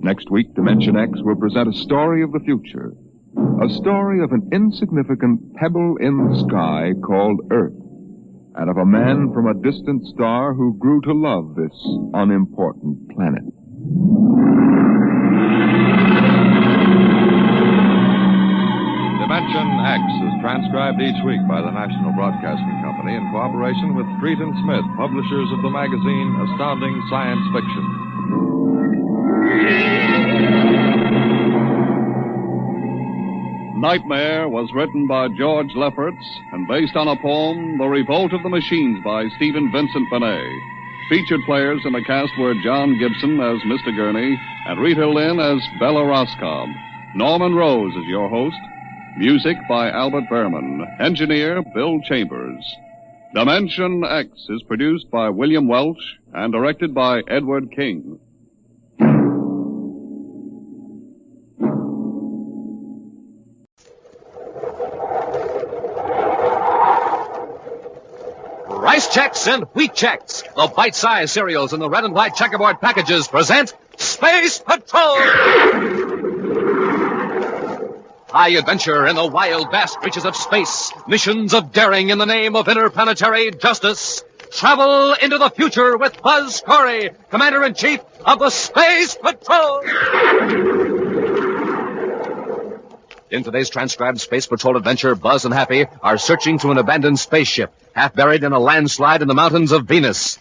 Next week, Dimension X will present a story of the future. A story of an insignificant pebble in the sky called Earth, and of a man from a distant star who grew to love this unimportant planet. Dimension X is transcribed each week by the National Broadcasting Company in cooperation with Street & Smith, publishers of the magazine Astounding Science Fiction. Nightmare was written by George Lefferts and based on a poem, The Revolt of the Machines by Stephen Vincent Benet. Featured players in the cast were John Gibson as Mr. Gurney and Rita Lynn as Bella Roscoe. Norman Rose is your host. Music by Albert Behrman. Engineer Bill Chambers. Dimension X is produced by William Welch and directed by Edward King. Rice Chex and Wheat Chex, the bite-sized cereals in the red and white checkerboard packages, present Space Patrol! High adventure in the wild, vast reaches of space. Missions of daring in the name of interplanetary justice. Travel into the future with Buzz Corey, Commander-in-Chief of the Space Patrol! In today's transcribed Space Patrol adventure, Buzz and Happy are searching through an abandoned spaceship, half buried in a landslide in the mountains of Venus.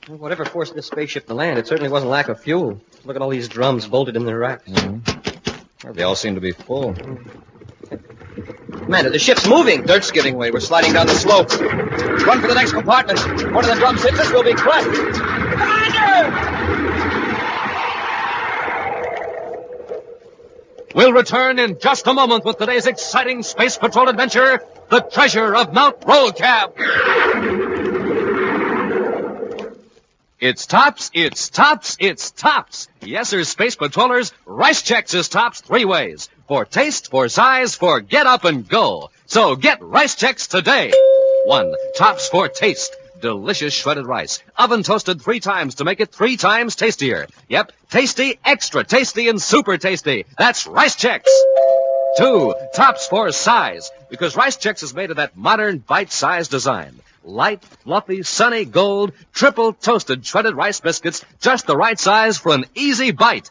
Whatever forced this spaceship to land, it certainly wasn't lack of fuel. Look at all these drums bolted in their racks. Well, they all seem to be full. Commander, the ship's moving. Dirt's giving way. We're sliding down the slope. Run for the next compartment. One of the drums hits us, we'll be crushed. Commander! We'll return in just a moment with today's exciting Space Patrol adventure, The Treasure of Mount Rolcab. It's tops, it's tops, it's tops. Yes, sir, Space Patrollers, Rice Chex is tops 3 ways. For taste, for size, for get up and go. So get Rice Chex today. 1. Tops for taste. Delicious shredded rice. Oven toasted 3 times to make it 3 times tastier. Yep, tasty, extra tasty, and super tasty. That's Rice Chex. 2. Tops for size. Because Rice Chex is made of that modern bite-sized design. Light, fluffy, sunny gold, triple toasted shredded rice biscuits, just the right size for an easy bite.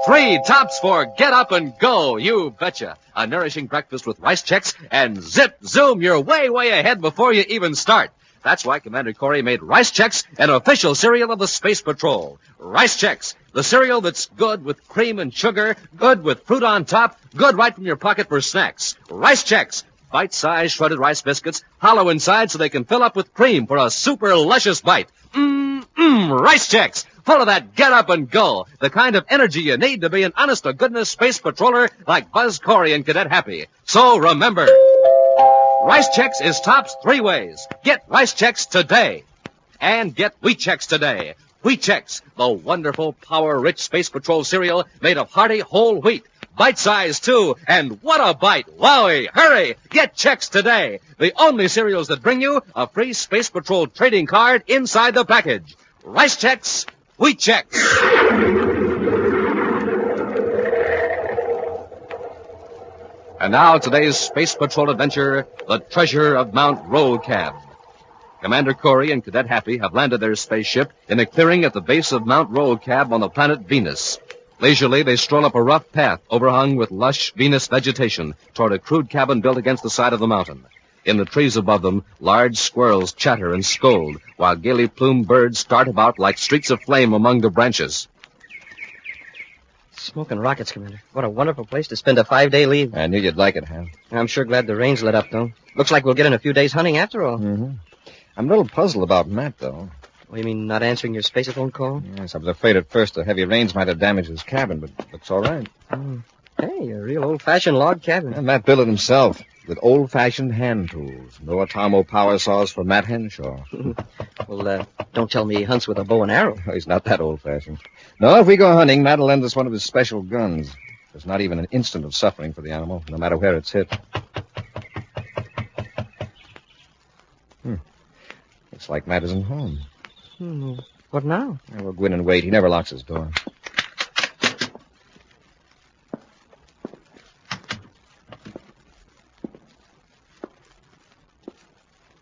3. Tops for get up and go, you betcha. A nourishing breakfast with Rice Chex, and zip, zoom, you're way, way ahead before you even start. That's why Commander Corey made Rice Chex an official cereal of the Space Patrol. Rice Chex, the cereal that's good with cream and sugar, good with fruit on top, good right from your pocket for snacks. Rice Chex, bite-sized shredded rice biscuits, hollow inside so they can fill up with cream for a super luscious bite. Rice Chex, full of that get up and go, the kind of energy you need to be an honest-to-goodness space patroller like Buzz Corey and Cadet Happy. So remember, Rice Chex is tops 3 ways. Get Rice Chex today. And get Wheat Chex today. Wheat Chex, the wonderful, power-rich Space Patrol cereal made of hearty whole wheat. Bite-sized, too. And what a bite. Wowie. Hurry. Get Chex today. The only cereals that bring you a free Space Patrol trading card inside the package. Rice Chex, Wheat Chex. And now today's Space Patrol adventure, The Treasure of Mount Rolcab. Commander Corey and Cadet Happy have landed their spaceship in a clearing at the base of Mount Rolcab on the planet Venus. Leisurely, they stroll up a rough path overhung with lush Venus vegetation toward a crude cabin built against the side of the mountain. In the trees above them, large squirrels chatter and scold, while gaily plumed birds dart about like streaks of flame among the branches. Smoking rockets, Commander. What a wonderful place to spend a 5-day leave. I knew you'd like it, Hal. I'm sure glad the rain's let up, though. Looks like we'll get in a few days hunting after all. Mm-hmm. I'm a little puzzled about Matt, though. Oh, you mean not answering your spaceophone call? Yes, I was afraid at first the heavy rains might have damaged his cabin, but looks all right. Hey, a real old-fashioned log cabin. And Matt built it himself with old-fashioned hand tools. No Atomo power saws for Matt Henshaw. Well, don't tell me he hunts with a bow and arrow. No, he's not that old-fashioned. No, if we go hunting, Matt will lend us one of his special guns. There's not even an instant of suffering for the animal, no matter where it's hit. Looks like Matt isn't home. What now? We'll go in and wait. He never locks his door.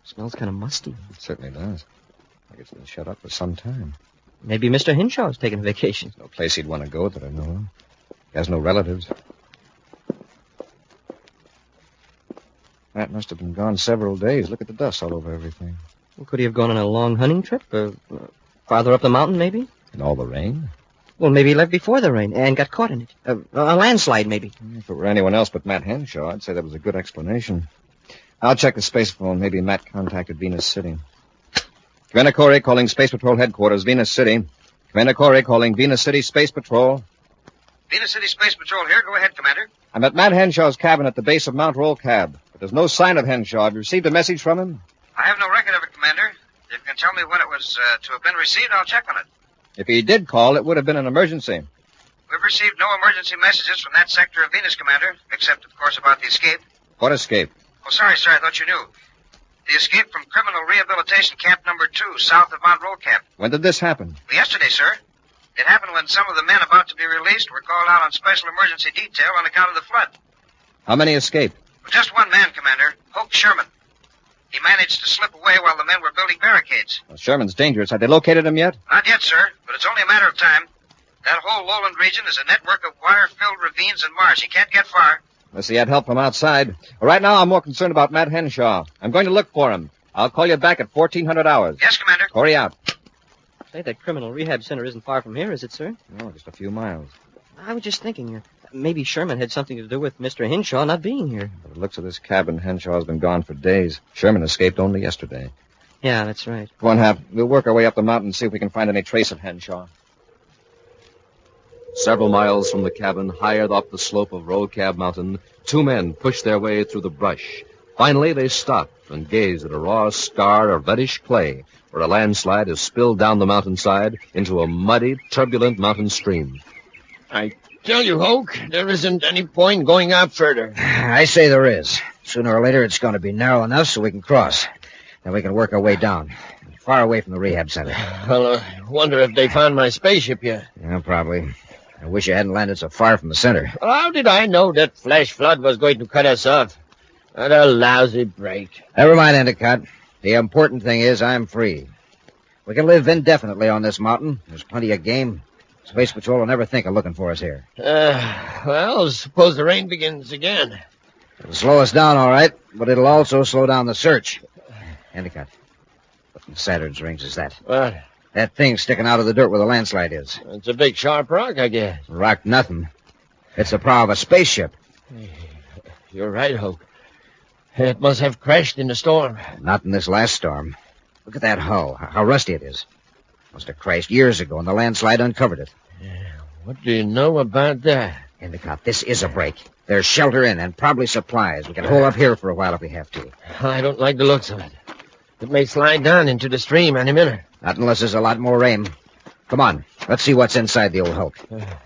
Smells kind of musty. It certainly does. Like it's been shut up for some time. Maybe Mr. Henshaw's taking a vacation. No place he'd want to go that I know of. He has no relatives. Matt must have been gone several days. Look at the dust all over everything. Well, could he have gone on a long hunting trip? Farther up the mountain, maybe? In all the rain? Well, maybe he left before the rain and got caught in it. A landslide, maybe. If it were anyone else but Matt Henshaw, I'd say that was a good explanation. I'll check the space phone. Maybe Matt contacted Venus City. Commander Corey calling Space Patrol headquarters, Venus City. Commander Corey calling Venus City Space Patrol. Venus City Space Patrol here. Go ahead, Commander. I'm at Matt Henshaw's cabin at the base of Mount Rolcab. But there's no sign of Henshaw. Have you received a message from him? I have no record of it, Commander. If you can tell me when it was to have been received, I'll check on it. If he did call, it would have been an emergency. We've received no emergency messages from that sector of Venus, Commander, except, of course, about the escape. What escape? Oh, sorry, sir. I thought you knew. The escape from Criminal Rehabilitation Camp number 2, south of Mount Rolcab. When did this happen? Yesterday, sir. It happened when some of the men about to be released were called out on special emergency detail on account of the flood. How many escaped? Well, just one man, Commander, Hoke Sherman. He managed to slip away while the men were building barricades. Well, Sherman's dangerous. Have they located him yet? Not yet, sir, but it's only a matter of time. That whole lowland region is a network of wire-filled ravines and marsh. He can't get far. Unless he had help from outside. Well, right now, I'm more concerned about Matt Henshaw. I'm going to look for him. I'll call you back at 1400 hours. Yes, Commander. Corey out. Say, that criminal rehab center isn't far from here, is it, sir? No, just a few miles. I was just thinking, Maybe Sherman had something to do with Mr. Henshaw not being here. By the looks of this cabin, Henshaw's been gone for days. Sherman escaped only yesterday. Yeah, that's right. Come on, Hap. We'll work our way up the mountain and see if we can find any trace of Henshaw. Several miles from the cabin, higher up the slope of Rolcab Mountain, two men push their way through the brush. Finally, they stop and gaze at a raw scar of reddish clay where a landslide has spilled down the mountainside into a muddy, turbulent mountain stream. I tell you, Hoke, there isn't any point going out further. I say there is. Sooner or later, it's going to be narrow enough so we can cross. Then we can work our way down, far away from the rehab center. Well, I wonder if they found my spaceship yet. Yeah, probably. I wish you hadn't landed so far from the center. Well, how did I know that flash flood was going to cut us off? What a lousy break. Never mind, Endicott. The important thing is I'm free. We can live indefinitely on this mountain. There's plenty of game. Space Patrol will never think of looking for us here. Well, suppose the rain begins again. It'll slow us down, all right, but it'll also slow down the search. Endicott, what in Saturn's rings is that? What? That thing sticking out of the dirt where the landslide is. It's a big sharp rock, I guess. Rock nothing. It's the prow of a spaceship. You're right, Hoke. It must have crashed in the storm. Not in this last storm. Look at that hull, how rusty it is. Must have crashed years ago, and the landslide uncovered it. What do you know about that? Endicott, this is a break. There's shelter in, and probably supplies. We can hold up here for a while if we have to. I don't like the looks of it. It may slide down into the stream any minute. Not unless there's a lot more rain. Come on, let's see what's inside the old hulk. Now,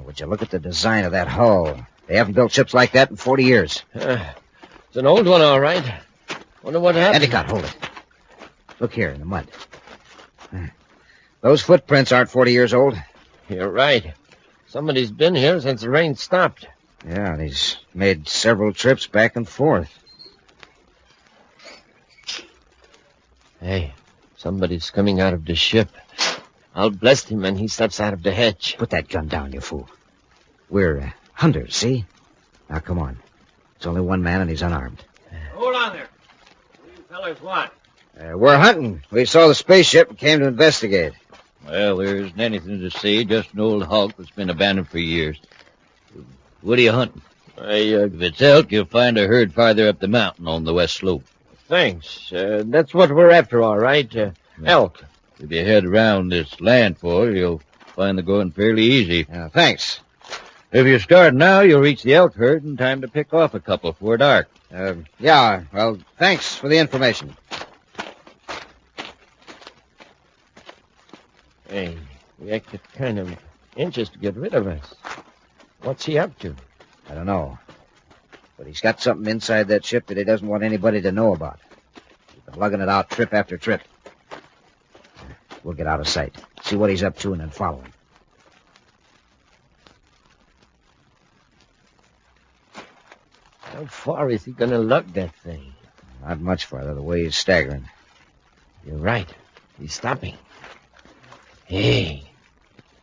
would you look at the design of that hull? They haven't built ships like that in 40 years. It's an old one, all right. Wonder what happened. Endicott, hold it. Look here in the mud. Those footprints aren't 40 years old. You're right. Somebody's been here since the rain stopped. Yeah, and he's made several trips back and forth. Hey, somebody's coming out of the ship. I'll bless him when he steps out of the hatch. Put that gun down, you fool. We're hunters, see? Now, come on. It's only one man, and he's unarmed. Hold on there. What do you fellas want? We're hunting. We saw the spaceship and came to investigate. Well, there isn't anything to see, just an old hulk that's been abandoned for years. What are you hunting? If it's elk, you'll find a herd farther up the mountain on the west slope. Thanks. That's what we're after, all right. Elk. If you head around this landfall, you'll find the going fairly easy. Thanks. If you start now, you'll reach the elk herd in time to pick off a couple before dark. Yeah, well, thanks for the information. Hey, he acted kind of anxious to get rid of us. What's he up to? I don't know. But he's got something inside that ship that he doesn't want anybody to know about. He's been lugging it out trip after trip. We'll get out of sight, see what he's up to, and then follow him. How far is he going to lug that thing? Not much farther, the way he's staggering. You're right. He's stopping. Hey,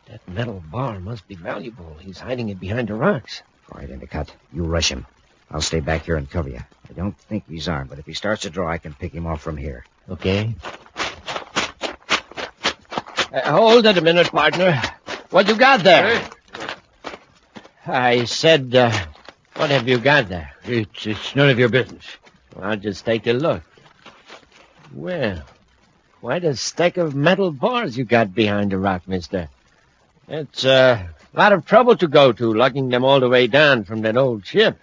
that metal bar must be valuable. He's hiding it behind the rocks. All right, Endicott, you rush him. I'll stay back here and cover you. I don't think he's armed, but if he starts to draw, I can pick him off from here. Okay. Hold it a minute, partner. What you got there? Hey. I said, what have you got there? It's none of your business. Well, I'll just take a look. Well, quite a stack of metal bars you got behind the rock, mister. It's a lot of trouble to go to, lugging them all the way down from that old ship.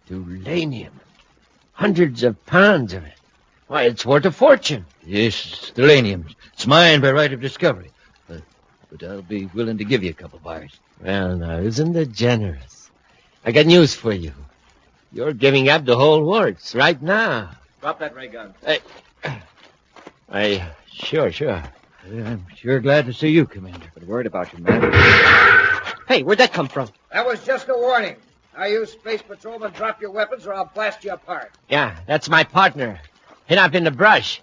Uranium. Hundreds of pounds of it. Why, it's worth a fortune. Yes, it's uranium. It's mine by right of discovery. But I'll be willing to give you a couple bars. Well, now, isn't it generous? I got news for you. You're giving up the whole works right now. Drop that ray gun. Sure. I'm sure glad to see you, Commander. Been worried about you, man. Hey, where'd that come from? That was just a warning. Now, you space patrolmen, drop your weapons or I'll blast you apart. Yeah, that's my partner. Hid up in the brush.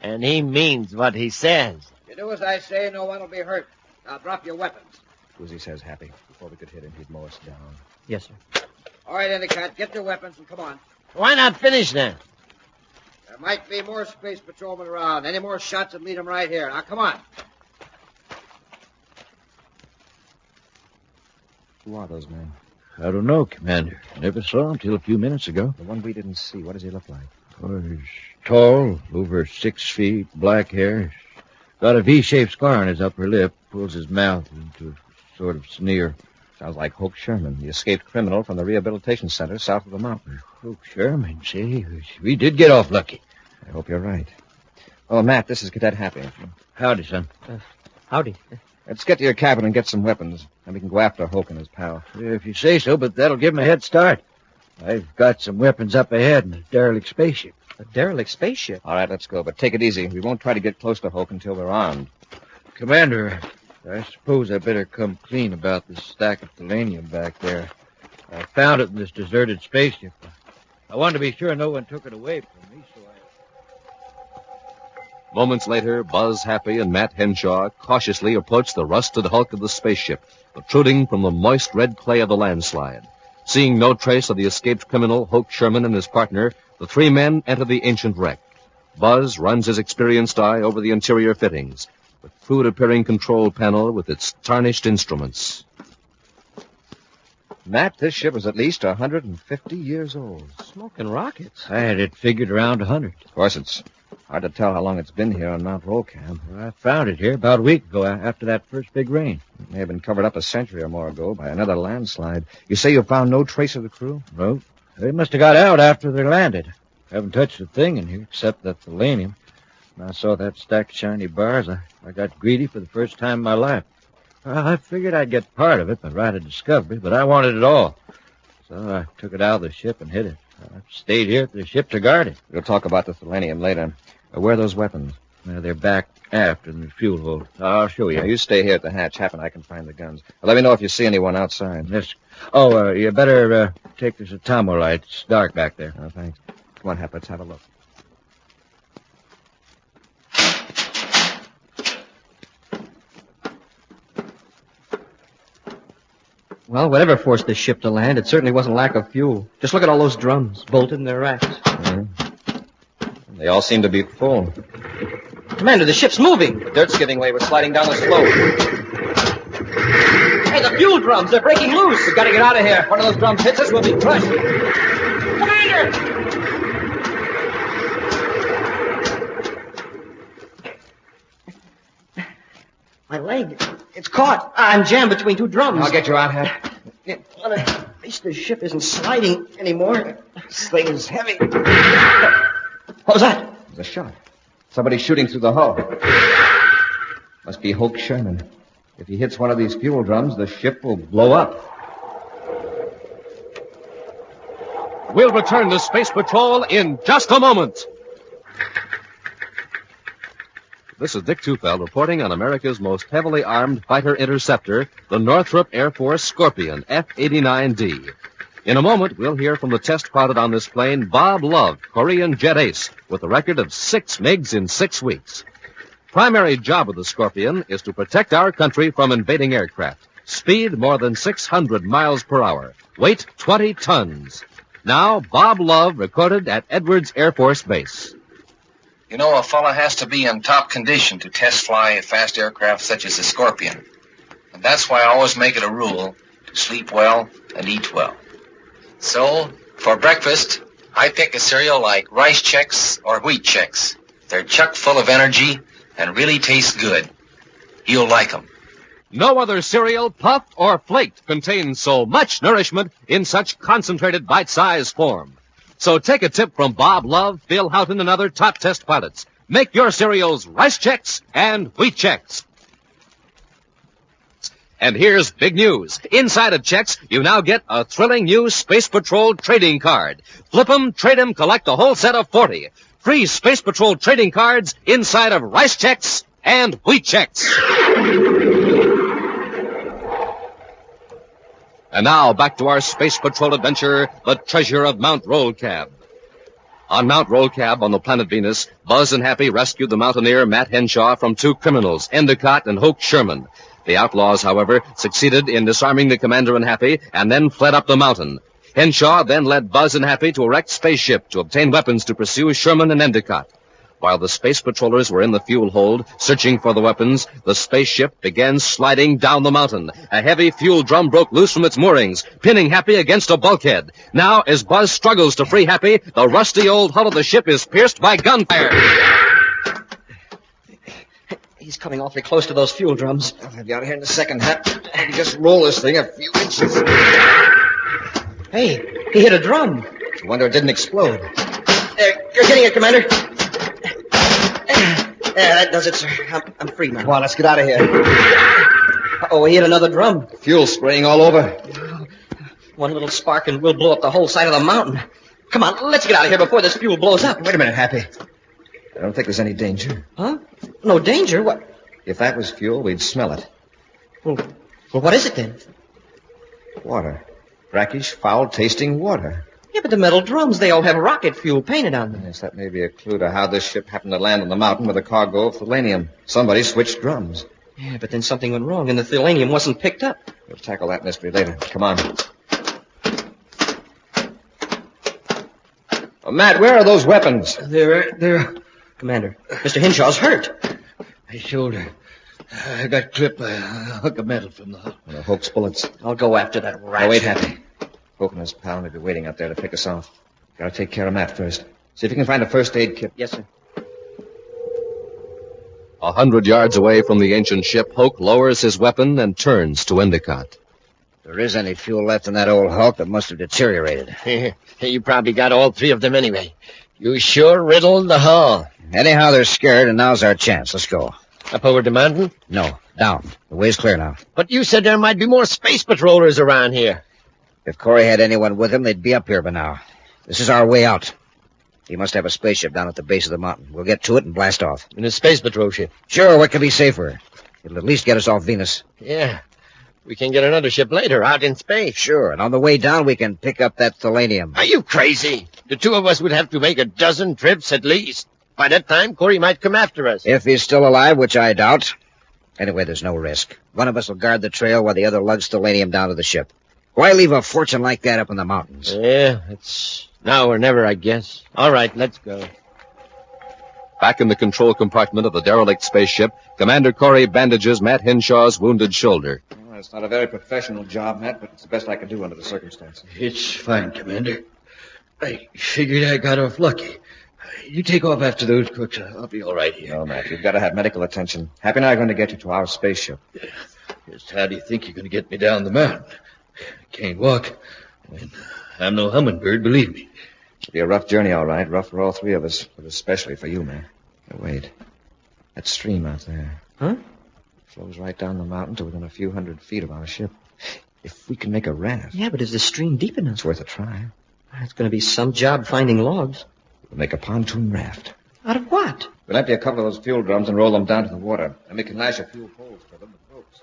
And he means what he says. You do as I say, no one will be hurt. Now, drop your weapons. Do as he says, Happy. Before we could hit him, he'd mow us down. Yes, sir. All right, Endicott, get your weapons and come on. Why not finish then? There might be more space patrolmen around. Any more shots would lead them right here. Now, come on. Who are those men? I don't know, Commander. Never saw him till a few minutes ago. The one we didn't see. What does he look like? Oh, he's tall, over 6 feet, black hair. Got a V-shaped scar on his upper lip. Pulls his mouth into a sort of sneer. Sounds like Hoke Sherman, the escaped criminal from the rehabilitation center south of the mountain. Hoke Sherman, see? We did get off lucky. I hope you're right. Oh, Matt, this is Cadet Happy. Howdy, son. Howdy. Let's get to your cabin and get some weapons, and we can go after Hoke and his pal. If you say so, but that'll give him a head start. I've got some weapons up ahead in a derelict spaceship. A derelict spaceship? All right, let's go, but take it easy. We won't try to get close to Hoke until we're armed. Commander, I suppose I better come clean about this stack of selenium back there. I found it in this deserted spaceship. I wanted to be sure no one took it away from me, so Moments later, Buzz Happy and Matt Henshaw cautiously approached the rusted hulk of the spaceship, protruding from the moist red clay of the landslide. Seeing no trace of the escaped criminal, Hoke Sherman, and his partner, the three men enter the ancient wreck. Buzz runs his experienced eye over the interior fittings, the crude-appearing control panel with its tarnished instruments. Matt, this ship is at least 150 years old. Smoking rockets. I had it figured around 100. Of course, it's hard to tell how long it's been here on Mount Rolcab. I found it here about a week ago after that first big rain. It may have been covered up a century or more ago by another landslide. You say you found no trace of the crew? No. They must have got out after they landed. Haven't touched a thing in here except that selenium. When I saw that stack of shiny bars, I got greedy for the first time in my life. I figured I'd get part of it by right of discovery, but I wanted it all. So I took it out of the ship and hid it. I've stayed here at the ship to guard it. We'll talk about the selenium later. Where are those weapons? They're back aft in the fuel hold. I'll show you. Now, you stay here at the hatch. Hap and I can find the guns. Let me know if you see anyone outside. Yes. Oh, you better take this Atomo light. It's dark back there. Oh, thanks. Come on, Hap, let's have a look. Well, whatever forced this ship to land, it certainly wasn't lack of fuel. Just look at all those drums bolted in their racks. They all seem to be full. Commander, the ship's moving. Dirt's giving way. We're sliding down the slope. Hey, the fuel drums, they're breaking loose. We've got to get out of here. One of those drums hits us, we'll be crushed. Commander! My leg, it's caught. I'm jammed between two drums. I'll get you out here. Well, at least the ship isn't sliding anymore. This thing is heavy. What was that? It was a shot. Somebody shooting through the hull. Must be Hoke Sherman. If he hits one of these fuel drums, the ship will blow up. We'll return to Space Patrol in just a moment. This is Dick Tufeld reporting on America's most heavily armed fighter interceptor, the Northrop Air Force Scorpion F-89D. In a moment, we'll hear from the test pilot on this plane, Bob Love, Korean jet ace, with a record of 6 MiGs in 6 weeks. Primary job of the Scorpion is to protect our country from invading aircraft. Speed more than 600 miles per hour. Weight 20 tons. Now, Bob Love recorded at Edwards Air Force Base. You know, a fella has to be in top condition to test fly a fast aircraft such as the Scorpion. And that's why I always make it a rule to sleep well and eat well. So, for breakfast, I pick a cereal like Rice Chex or Wheat Chex. They're chock full of energy and really taste good. You'll like them. No other cereal, puffed or flaked, contains so much nourishment in such concentrated bite-sized form. So take a tip from Bob Love, Phil Houghton, and other top test pilots. Make your cereals Rice Chex and Wheat Chex. And here's big news. Inside of Chex, you now get a thrilling new Space Patrol trading card. Flip 'em, trade 'em, collect a whole set of 40. Free Space Patrol trading cards inside of Rice Chex and Wheat Chex. And now, back to our Space Patrol adventure, the treasure of Mount Rolcab. On Mount Rolcab on the planet Venus, Buzz and Happy rescued the mountaineer Matt Henshaw from 2 criminals, Endicott and Hoke Sherman. The outlaws, however, succeeded in disarming the commander and Happy and then fled up the mountain. Henshaw then led Buzz and Happy to a wrecked spaceship to obtain weapons to pursue Sherman and Endicott. While the space patrollers were in the fuel hold, searching for the weapons, the spaceship began sliding down the mountain. A heavy fuel drum broke loose from its moorings, pinning Happy against a bulkhead. Now, as Buzz struggles to free Happy, the rusty old hull of the ship is pierced by gunfire. He's coming awfully close to those fuel drums. I'll have you out of here in a second, Hap. I can just roll this thing a few inches. Hey, he hit a drum. I wonder it didn't explode. You're getting it, Commander. That does it, sir. I'm free now. Come on, let's get out of here. Oh, he hit another drum. Fuel spraying all over. One little spark and we'll blow up the whole side of the mountain. Come on, let's get out of here before this fuel blows up. Wait a minute, Happy. I don't think there's any danger. Huh? No danger? What? If that was fuel, we'd smell it. Well, what is it then? Water. Brackish, foul-tasting water. Yeah, but the metal drums, they all have rocket fuel painted on them. Yes, that may be a clue to how this ship happened to land on the mountain with a cargo of thalanium. Somebody switched drums. Yeah, but then something went wrong and the thalanium wasn't picked up. We'll tackle that mystery later. Come on. Oh, Matt, where are those weapons? They're... Commander, Mr. Henshaw's hurt. My shoulder. I got clipped by a hook of metal from the hull. The Hoke's bullets. I'll go after that rat. Oh, wait, Happy. Hoke and his pal may be waiting out there to pick us off. Gotta take care of Matt first. See if you can find a first aid kit. Yes, sir. 100 yards away from the ancient ship, Hoke lowers his weapon and turns to Endicott. If there is any fuel left in that old hulk, that must have deteriorated. You probably got all 3 of them anyway. You sure riddled the hull. Anyhow, they're scared, and now's our chance. Let's go. Up over the mountain? No, down. The way's clear now. But you said there might be more space patrollers around here. If Corey had anyone with him, they'd be up here by now. This is our way out. He must have a spaceship down at the base of the mountain. We'll get to it and blast off. In a space patrol ship? Sure, what could be safer? It'll at least get us off Venus. Yeah. We can get another ship later, out in space. Sure, and on the way down, we can pick up that thalanium. Are you crazy? The 2 of us would have to make a dozen trips at least. By that time, Corey might come after us. If he's still alive, which I doubt. Anyway, there's no risk. One of us will guard the trail while the other lugs thalanium down to the ship. Why leave a fortune like that up in the mountains? Yeah, it's now or never, I guess. All right, let's go. Back in the control compartment of the derelict spaceship, Commander Corey bandages Matt Henshaw's wounded shoulder. Well, it's not a very professional job, Matt, but it's the best I could do under the circumstances. It's fine, Commander. I figured I got off lucky. You take off after those crooks. I'll be all right here. No, Matt, you've got to have medical attention. Happy and I are going to get you to our spaceship. Just how do you think you're going to get me down the mountain? I can't walk. And I'm no hummingbird, believe me. It'll be a rough journey, all right. Rough for all 3 of us, but especially for you, man. Now, wait. That stream out there. Huh? Flows right down the mountain to within a few hundred feet of our ship. If we can make a raft... Yeah, but is the stream deep enough? It's worth a try. It's going to be some job finding logs. We'll make a pontoon raft. Out of what? We'll empty a couple of those fuel drums and roll them down to the water. And we can lash a few poles to them with ropes.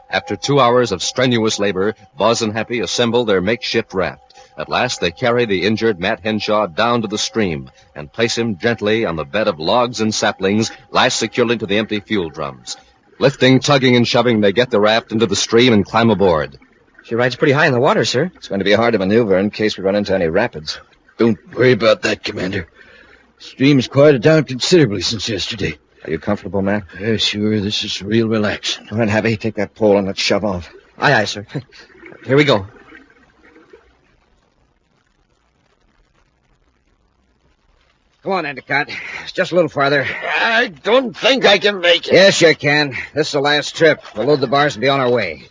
After 2 hours of strenuous labor, Buzz and Happy assemble their makeshift raft. At last, they carry the injured Matt Henshaw down to the stream and place him gently on the bed of logs and saplings lashed securely to the empty fuel drums. Lifting, tugging, and shoving, they get the raft into the stream and climb aboard. She rides pretty high in the water, sir. It's going to be hard to maneuver in case we run into any rapids. Don't worry about that, Commander. Stream's quieted down considerably since yesterday. Are you comfortable, Matt? Yeah, sure. This is real relaxing. All right, Happy, take that pole and let's shove off. Aye, aye, sir. Here we go. Come on, Endicott. It's just a little farther. I don't think I can make it. Yes, you can. This is the last trip. We'll load the bars and be on our way.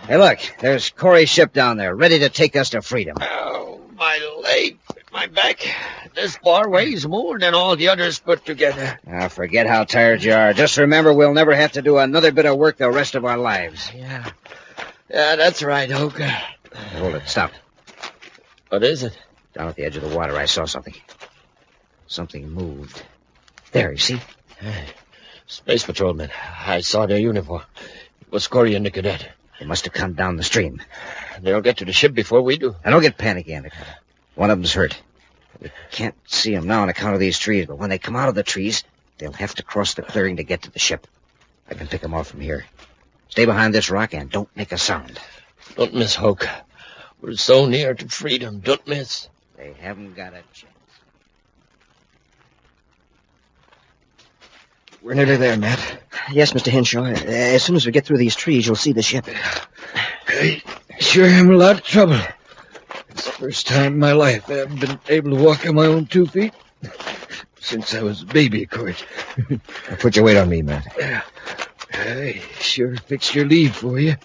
Hey, look. There's Corey's ship down there, ready to take us to freedom. Oh, my leg, my back. This bar weighs more than all the others put together. Now, forget how tired you are. Just remember we'll never have to do another bit of work the rest of our lives. Yeah, that's right, Hoke. Hold it. Stop. What is it? Down at the edge of the water, I saw something. Something moved. There, you see? Space patrolmen. I saw their uniform. It was Corey and the cadet. They must have come down the stream. They'll get to the ship before we do. Now, don't get panicky, Endicott. One of them's hurt. We can't see them now on account of these trees, but when they come out of the trees, they'll have to cross the clearing to get to the ship. I can pick them off from here. Stay behind this rock and don't make a sound. Don't miss, Hoke. We're so near to freedom. Don't miss. They haven't got a chance. We're nearly there, Matt. Yes, Mr. Henshaw. As soon as we get through these trees, you'll see the ship. I sure am in a lot of trouble. It's the first time in my life I haven't been able to walk on my own 2 feet. Since I was a baby, of course. Put your weight on me, Matt. I sure fixed your lead for you.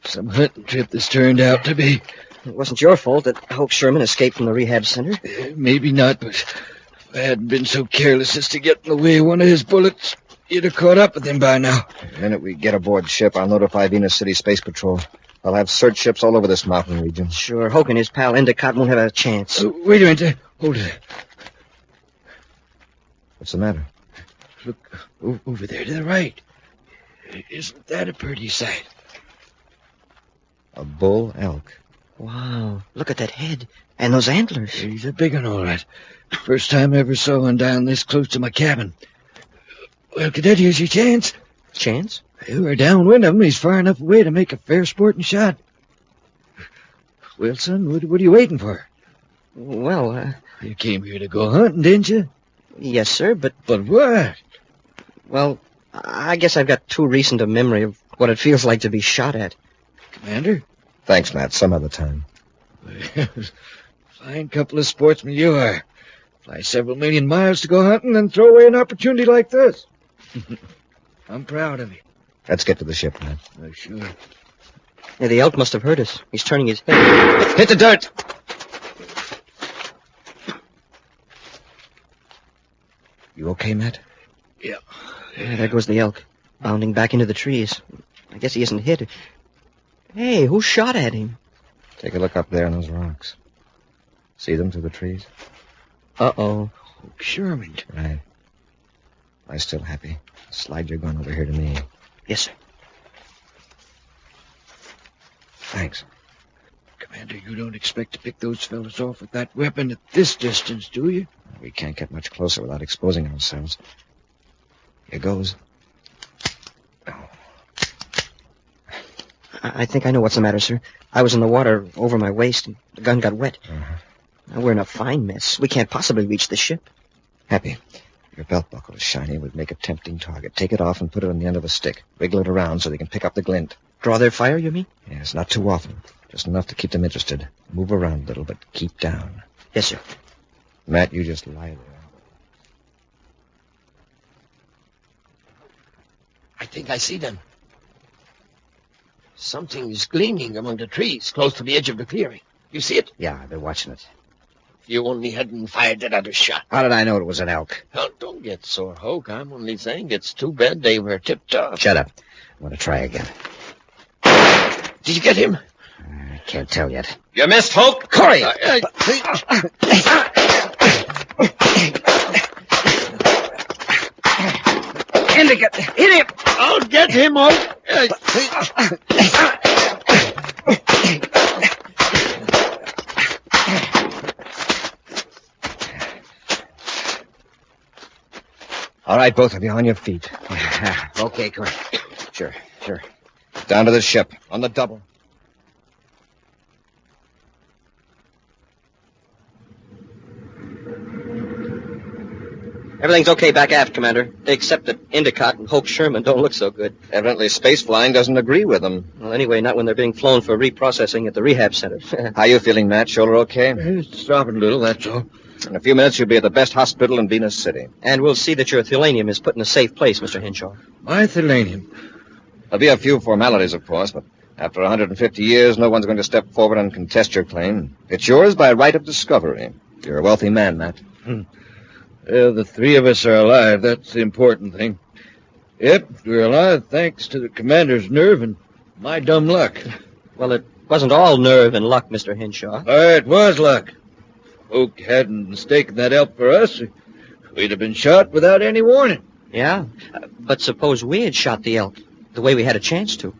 Some hunting trip this turned out to be. It wasn't your fault that Hoke Sherman escaped from the rehab center. Maybe not, but if I hadn't been so careless as to get in the way of one of his bullets, you'd have caught up with him by now. The minute we get aboard ship, I'll notify Venus City Space Patrol. They'll have search ships all over this mountain region. Sure, Hoke and his pal Endicott won't have a chance. Wait a minute. Hold it. What's the matter? Look over there to the right. Isn't that a pretty sight? A bull elk. Wow, look at that head and those antlers. He's a big one, all right. First time I ever saw one down this close to my cabin. Well, Cadet, here's your chance. Chance? We're downwind of him. He's far enough away to make a fair sporting shot. Well, son, what are you waiting for? Well, You came here to go hunting, didn't you? Yes, sir, but... But what? Well, I guess I've got too recent a memory of what it feels like to be shot at. Commander? Thanks, Matt. Some other time. Fine couple of sportsmen you are. Fly several million miles to go hunting, then throw away an opportunity like this. I'm proud of you. Let's get to the ship, Matt. Sure. Yeah, the elk must have heard us. He's turning his head. Hit the dirt! You okay, Matt? Yeah. There goes the elk, bounding back into the trees. I guess he isn't hit. Hey, who shot at him? Take a look up there on those rocks. See them through the trees? Uh-oh. Sherman. Right. I'm still happy. Slide your gun over here to me. Yes, sir. Thanks. Commander, you don't expect to pick those fellas off with that weapon at this distance, do you? We can't get much closer without exposing ourselves. Here goes. I think I know what's the matter, sir. I was in the water over my waist, and the gun got wet. Now we're in a fine mess. We can't possibly reach the ship. Happy. Your belt buckle is shiny. Would make a tempting target. Take it off and put it on the end of a stick. Wiggle it around so they can pick up the glint. Draw their fire, you mean? Yes, not too often. Just enough to keep them interested. Move around a little, but keep down. Yes, sir. Matt, you just lie there. I think I see them. Something is gleaming among the trees close to the edge of the clearing. You see it? Yeah, I've been watching it. If you only hadn't fired that other shot. How did I know it was an elk? Oh, don't get sore, Hoke. I'm only saying it's too bad they were tipped off. Shut up. I'm going to try again. Did you get him? I can't tell yet. You missed, Hoke. Corey! Endicott, hit him! I'll get him, Hoke. All right, both of you, on your feet. Okay, Corey. Sure. Down to the ship, on the double. Everything's okay back aft, Commander, except that Endicott and Hoke Sherman don't look so good. Evidently, space flying doesn't agree with them. Well, anyway, not when they're being flown for reprocessing at the rehab center. How you feeling, Matt? Shoulder okay? It's dropping a little, that's all. In a few minutes, you'll be at the best hospital in Venus City. And we'll see that your thelanium is put in a safe place, Mr. Henshaw. My thelanium? There'll be a few formalities, of course, but after 150 years, no one's going to step forward and contest your claim. It's yours by right of discovery. You're a wealthy man, Matt. Well, the three of us are alive. That's the important thing. Yep, we're alive thanks to the commander's nerve and my dumb luck. Well, it wasn't all nerve and luck, Mr. Henshaw. It was luck. Hoke hadn't mistaken that elk for us. We'd have been shot without any warning. Yeah, but suppose we had shot the elk the way we had a chance to.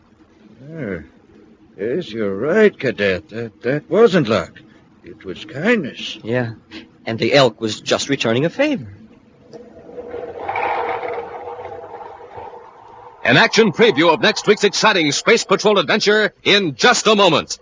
Yes, you're right, Cadet. That wasn't luck. It was kindness. Yeah, and the elk was just returning a favor. An action preview of next week's exciting Space Patrol adventure in just a moment.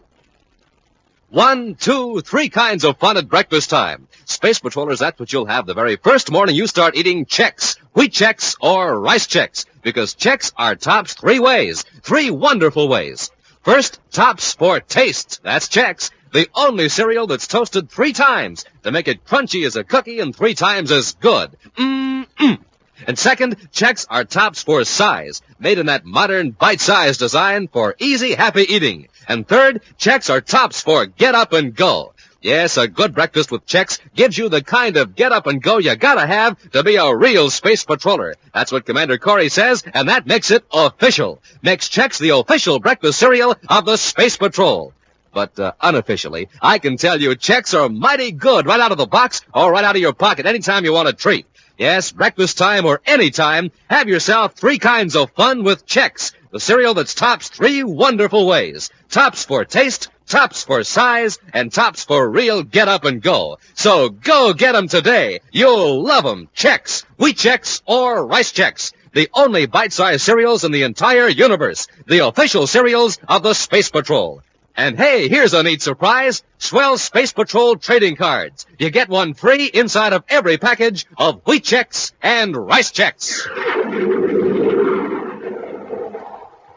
1, 2, 3 kinds of fun at breakfast time. Space Patrollers, that's what you'll have the very first morning you start eating Chex, wheat Chex, or rice Chex. Because Chex are tops 3 ways, 3 wonderful ways. First, tops for taste. That's Chex, the only cereal that's toasted 3 times to make it crunchy as a cookie and 3 times as good. Mm-mm. And second, Chex are tops for size, made in that modern bite-sized design for easy, happy eating. And third, Chex are tops for get up and go. Yes, a good breakfast with Chex gives you the kind of get up and go you gotta have to be a real space patroller. That's what Commander Corey says, and that makes it official. Makes Chex the official breakfast cereal of the Space Patrol. But unofficially, I can tell you Chex are mighty good right out of the box or right out of your pocket anytime you want a treat. Yes, breakfast time or any time, have yourself 3 kinds of fun with Chex, the cereal that's tops 3 wonderful ways. Tops for taste, tops for size, and tops for real get up and go. So go get 'em today. You'll love 'em. Chex, wheat Chex, or rice Chex. The only bite-sized cereals in the entire universe. The official cereals of the Space Patrol. And hey, here's a neat surprise. Swell Space Patrol trading cards. You get one free inside of every package of wheat Chex and rice Chex.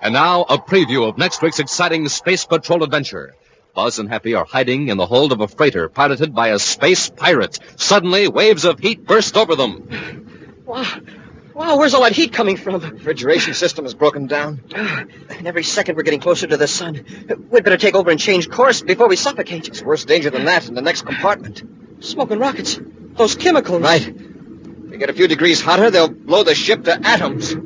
And now, a preview of next week's exciting Space Patrol adventure. Buzz and Happy are hiding in the hold of a freighter piloted by a space pirate. Suddenly, waves of heat burst over them. Wow, where's all that heat coming from? The refrigeration system is broken down. And every second we're getting closer to the sun. We'd better take over and change course before we suffocate. It's worse danger than that in the next compartment. Smoking rockets. Those chemicals. Right. If they get a few degrees hotter, they'll blow the ship to atoms.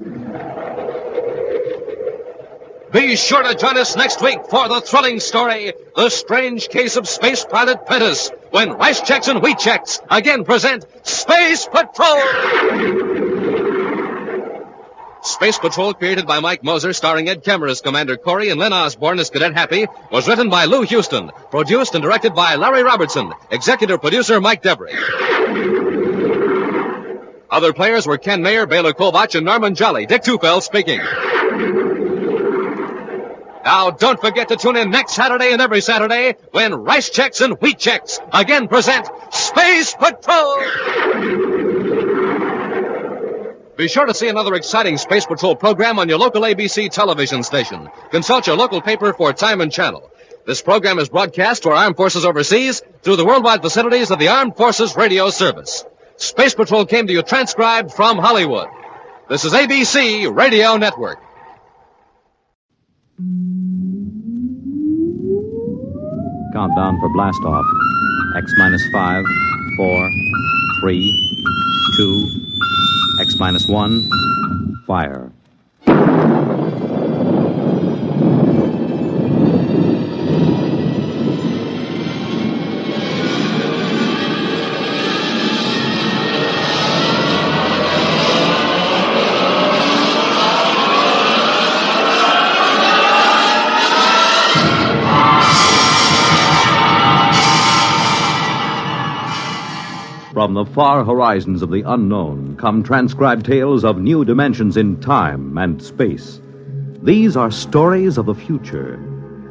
Be sure to join us next week for the thrilling story, The Strange Case of Space Pilot Pentis, when Rice Chex and Wheat Chex again present Space Patrol! Space Patrol, created by Mike Moser, starring Ed Kemmer as Commander Corey and Len Osborne as Cadet Happy, was written by Lou Houston, produced and directed by Larry Robertson, executive producer Mike Debris. Other players were Ken Mayer, Bela Kovach, and Norman Jolly. Dick Tufeld speaking. Now, don't forget to tune in next Saturday and every Saturday when Rice Chex and Wheat Chex again present Space Patrol! Be sure to see another exciting Space Patrol program on your local ABC television station. Consult your local paper for time and channel. This program is broadcast to our armed forces overseas through the worldwide facilities of the Armed Forces Radio Service. Space Patrol came to you transcribed from Hollywood. This is ABC Radio Network. Countdown for blast off. X minus 5, 4, 3, 2, X minus 1, fire. From the far horizons of the unknown come transcribed tales of new dimensions in time and space. These are stories of the future,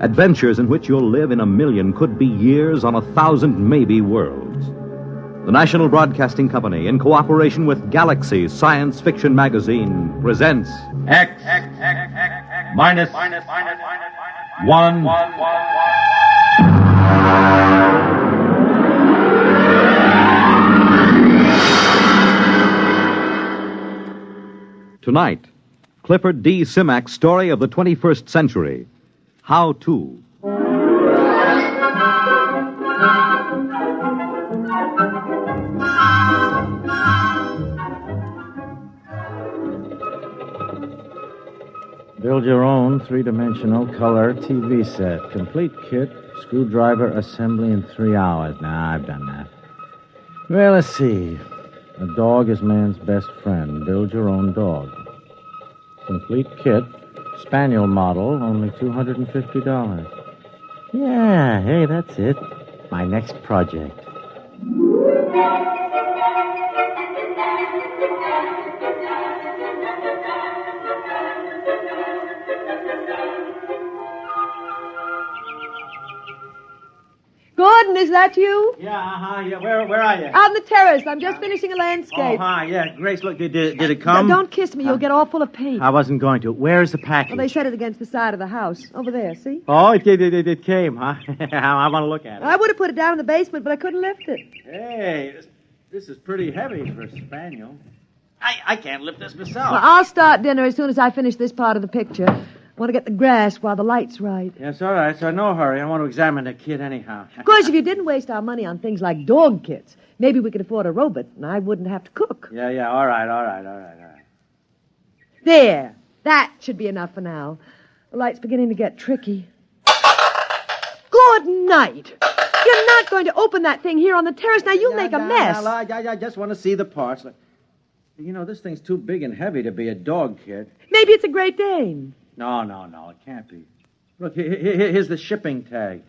adventures in which you'll live in a million could-be years on 1,000 maybe worlds. The National Broadcasting Company, in cooperation with Galaxy Science Fiction Magazine, presents X minus 1. Tonight, Clifford D. Simak's story of the 21st century, How To. Build your own three-dimensional color TV set. Complete kit, screwdriver assembly in 3 hours. Nah, I've done that. Well, let's see. A dog is man's best friend. Build your own dog. Complete kit, spaniel model, only $250. Yeah, hey, that's it. My next project. Gordon, is that you? Yeah. Where are you? Out on the terrace. I'm just finishing a landscape. Oh, hi, yeah. Grace, look, did it come? Don't kiss me. You'll get all full of paint. I wasn't going to. Where's the package? Well, they set it against the side of the house. Over there, see? Oh, it came, huh? I want to look at it. I would have put it down in the basement, but I couldn't lift it. Hey, this is pretty heavy for a spaniel. I can't lift this myself. Well, I'll start dinner as soon as I finish this part of the picture. I want to get the grass while the light's right. Yes, all right. So no hurry. I want to examine the kid anyhow. Of course, if you didn't waste our money on things like dog kits, maybe we could afford a robot, and I wouldn't have to cook. Yeah. All right. There. That should be enough for now. The light's beginning to get tricky. Good night. You're not going to open that thing here on the terrace. Now, you'll make a mess. I just want to see the parts. You know, this thing's too big and heavy to be a dog kit. Maybe it's a Great Dane. No, it can't be. Look, here's the shipping tag.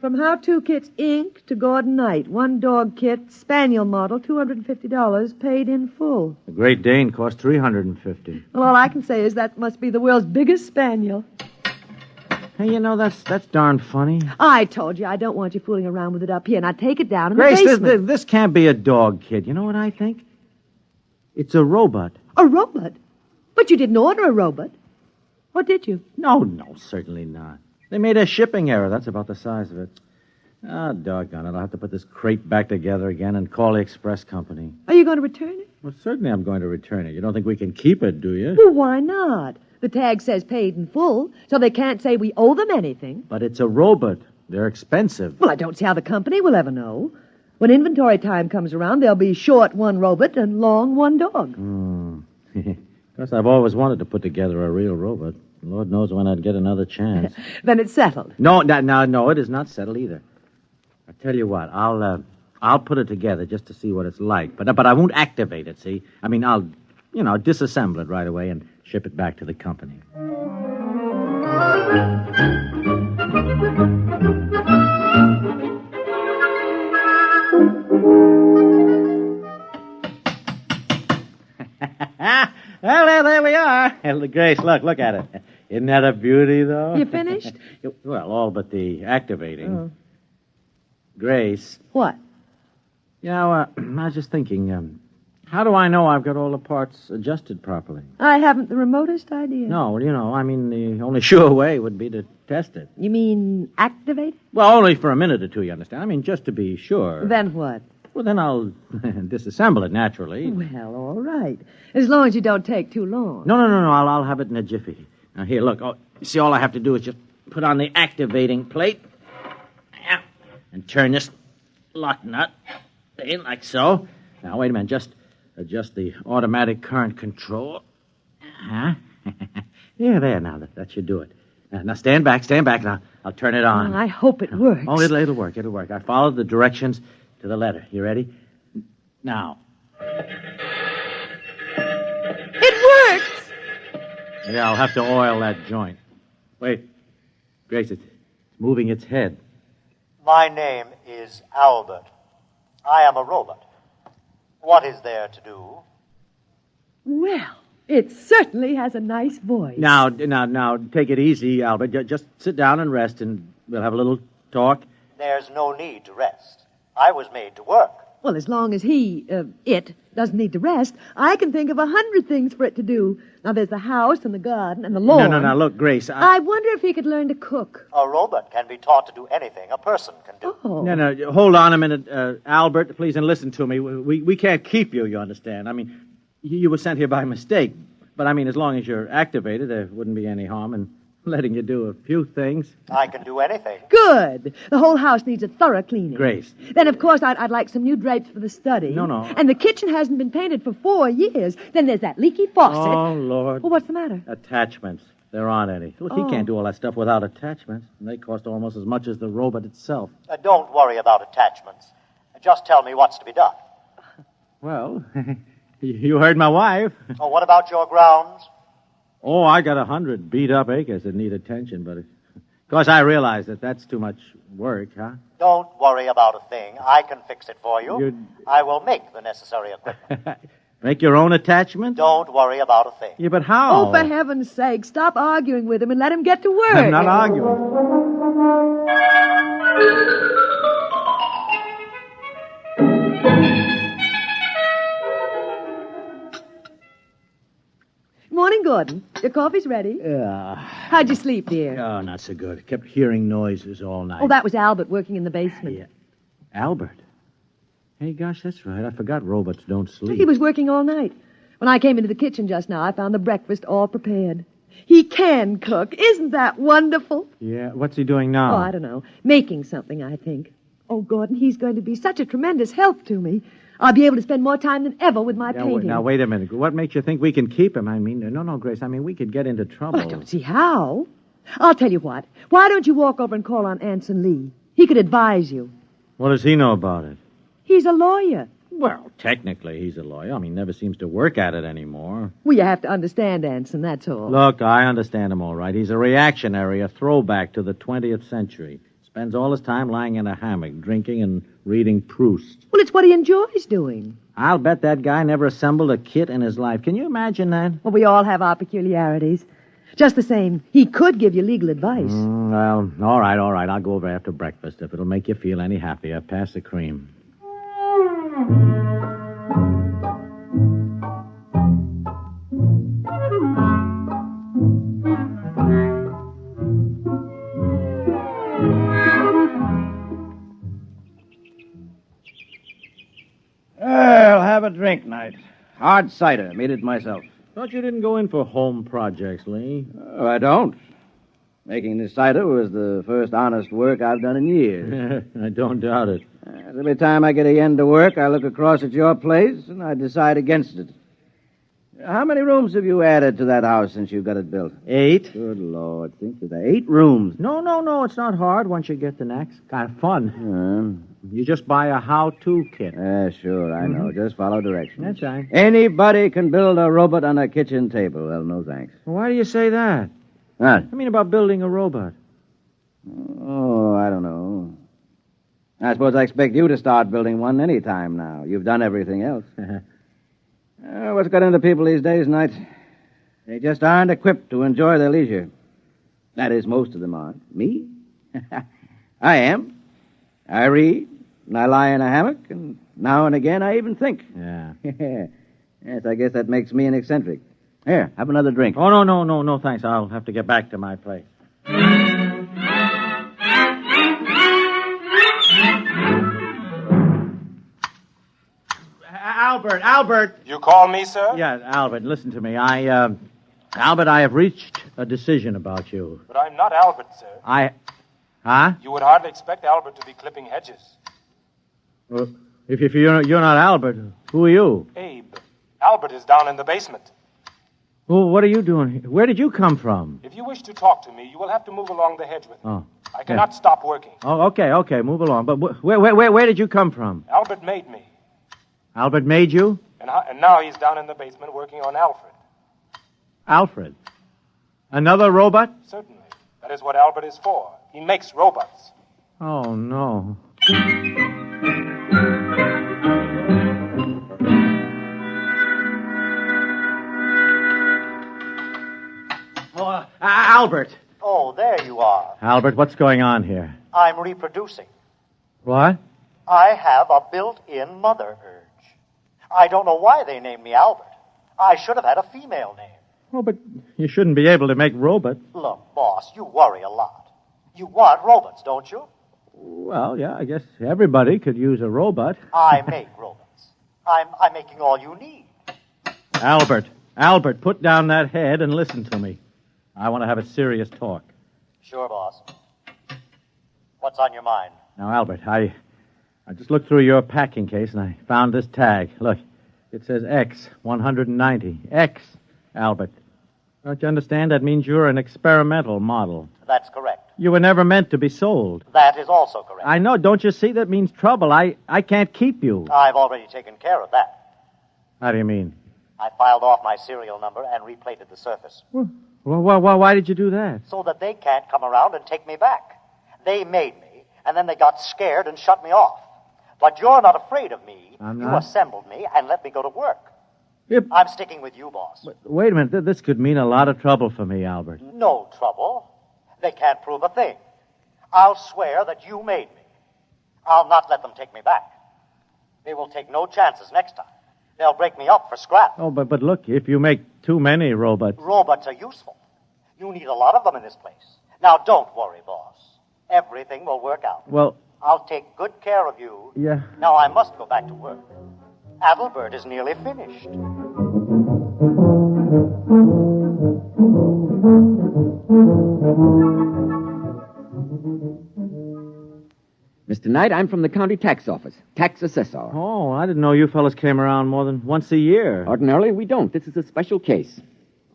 From How To Kits, Inc. to Gordon Knight. One dog kit, spaniel model, $250, paid in full. The Great Dane cost $350. Well, all I can say is that must be the world's biggest spaniel. Hey, you know, that's darn funny. I told you I don't want you fooling around with it up here. Now take it down in Grace, the basement. this can't be a dog kid. You know what I think? It's a robot. A robot? But you didn't order a robot. Or did you? No, certainly not. They made a shipping error. That's about the size of it. Ah, doggone it. I'll have to put this crate back together again and call the express company. Are you going to return it? Well, certainly I'm going to return it. You don't think we can keep it, do you? Well, why not? The tag says paid in full, so they can't say we owe them anything. But it's a robot. They're expensive. Well, I don't see how the company will ever know. When inventory time comes around, they'll be short one robot and long one dog. Of course, I've always wanted to put together a real robot. Lord knows when I'd get another chance. Then it's settled. No, it is not settled either. I tell you what, I'll put it together just to see what it's like. But I won't activate it, see? I mean, I'll disassemble it right away and ship it back to the company. Well, there we are. Grace, look at it. Isn't that a beauty, though? You finished? Well, all but the activating. Oh. Grace. What? You know, I was just thinking, how do I know I've got all the parts adjusted properly? I haven't the remotest idea. No, I mean, the only sure way would be to test it. You mean activate it? Well, only for a minute or two, you understand? I mean, just to be sure. Then what? Well, then I'll disassemble it, naturally. Well, all right. As long as you don't take too long. No. I'll have it in a jiffy. Now, here, look. Oh, see, all I have to do is just put on the activating plate. Yeah. And turn this lock nut in like so. Now, wait a minute. Just adjust the automatic current control. Yeah, there. Now, that should do it. Now, stand back. Now, I'll turn it on. Well, I hope it works. Oh, it'll work. I followed the directions to the letter. You ready? Now. It works! Yeah, I'll have to oil that joint. Wait. Grace, it's moving its head. My name is Albert. I am a robot. What is there to do? Well, it certainly has a nice voice. Now, take it easy, Albert. Just sit down and rest, and we'll have a little talk. There's no need to rest. I was made to work. Well, as long as it doesn't need to rest, I can think of 100 things for it to do. Now, there's the house and the garden and the lawn. No, look, Grace, I wonder if he could learn to cook. A robot can be taught to do anything a person can do. Oh. No, hold on a minute, Albert, please, and listen to me. We can't keep you, you understand? I mean, you were sent here by mistake. But, I mean, as long as you're activated, there wouldn't be any harm in letting you do a few things. I can do anything. Good. The whole house needs a thorough cleaning. Grace. Then, of course, I'd like some new drapes for the study. No. And the kitchen hasn't been painted for 4 years. Then there's that leaky faucet. Oh, Lord. Well, what's the matter? Attachments. There aren't any. Look, he can't do all that stuff without attachments. And they cost almost as much as the robot itself. Don't worry about attachments. Just tell me what's to be done. Well, you heard my wife. Oh, what about your grounds? Oh, I got 100 beat-up acres that need attention, but of course I realize that that's too much work, huh? Don't worry about a thing. I can fix it for you. I will make the necessary equipment. Make your own attachment? Don't worry about a thing. Yeah, but how? Oh, for heaven's sake, stop arguing with him and let him get to work. I'm not arguing. Gordon, your coffee's ready. How'd you sleep, dear? Oh, not so good. Kept hearing noises all night. Oh, that was Albert working in the basement. Yeah. Albert? Hey, gosh, that's right. I forgot robots don't sleep. He was working all night. When I came into the kitchen just now, I found the breakfast all prepared. He can cook. Isn't that wonderful? Yeah, what's he doing now? Oh, I don't know. Making something, I think. Oh, Gordon, he's going to be such a tremendous help to me. I'll be able to spend more time than ever with my painting. Now, wait a minute. What makes you think we can keep him? I mean, no, Grace. I mean, we could get into trouble. Well, I don't see how. I'll tell you what. Why don't you walk over and call on Anson Lee? He could advise you. What does he know about it? He's a lawyer. Well, technically, he's a lawyer. I mean, never seems to work at it anymore. Well, you have to understand Anson, that's all. Look, I understand him all right. He's a reactionary, a throwback to the 20th century. Spends all his time lying in a hammock, drinking and reading Proust. Well, it's what he enjoys doing. I'll bet that guy never assembled a kit in his life. Can you imagine that? Well, we all have our peculiarities. Just the same, he could give you legal advice. Well, all right. I'll go over after breakfast. If it'll make you feel any happier, pass the cream. I'll have a drink night. Hard cider. Made it myself. Thought you didn't go in for home projects, Lee. Oh, I don't. Making this cider was the first honest work I've done in years. I don't doubt it. Every time I get a yen to work, I look across at your place and I decide against it. How many rooms have you added to that house since you got it built? 8. Good Lord. Think of that. 8 rooms. No. It's not hard once you get the next. Kind of fun. You just buy a how-to kit. Sure, I know. Just follow directions. That's right. Anybody can build a robot on a kitchen table. Well, no thanks. Why do you say that? What? I mean about building a robot. Oh, I don't know. I suppose I expect you to start building one any time now. You've done everything else. What's got into people these days, Knight? They just aren't equipped to enjoy their leisure. That is, most of them aren't. Me? I am. I read, and I lie in a hammock, and now and again I even think. Yeah. Yes, I guess that makes me an eccentric. Here, have another drink. Oh, no, thanks. I'll have to get back to my place. Albert. You call me, sir? Yeah, Albert, listen to me. Albert, I have reached a decision about you. But I'm not Albert, sir. Huh? You would hardly expect Albert to be clipping hedges. Well, if you're not Albert, who are you? Abe. Albert is down in the basement. Well, what are you doing here? Where did you come from? If you wish to talk to me, you will have to move along the hedge with me. Oh. I cannot stop working. Oh, okay, move along. But where did you come from? Albert made me. Albert made you? And now he's down in the basement working on Alfred. Alfred? Another robot? Certainly. That is what Albert is for. He makes robots. Oh, no. Albert. Oh, there you are. Albert, what's going on here? I'm reproducing. What? I have a built-in mother urge. I don't know why they named me Albert. I should have had a female name. Oh, but you shouldn't be able to make robots. Look, boss, you worry a lot. You want robots, don't you? Well, yeah, I guess everybody could use a robot. I make robots. I'm making all you need. Albert, put down that head and listen to me. I want to have a serious talk. Sure, boss. What's on your mind? Now, Albert, I just looked through your packing case and I found this tag. Look, it says X, 190. X, Albert. Don't you understand? That means you're an experimental model. That's correct. You were never meant to be sold. That is also correct. I know. Don't you see? That means trouble. I can't keep you. I've already taken care of that. How do you mean? I filed off my serial number and replated the surface. Well, why did you do that? So that they can't come around and take me back. They made me, and then they got scared and shut me off. But you're not afraid of me. I'm You not. assembled me and let me go to work. Yep. I'm sticking with you, boss. Wait a minute. This could mean a lot of trouble for me, Albert. No trouble. They can't prove a thing. I'll swear that you made me. I'll not let them take me back. They will take no chances next time. They'll break me up for scrap. Oh, but look, if you make too many robots... Robots are useful. You need a lot of them in this place. Now, don't worry, boss. Everything will work out. Well... I'll take good care of you. Yeah. Now, I must go back to work. Adalbert is nearly finished. Mr. Knight, I'm from the county tax office. Tax assessor. Oh, I didn't know you fellas came around more than once a year. Ordinarily, we don't. This is a special case.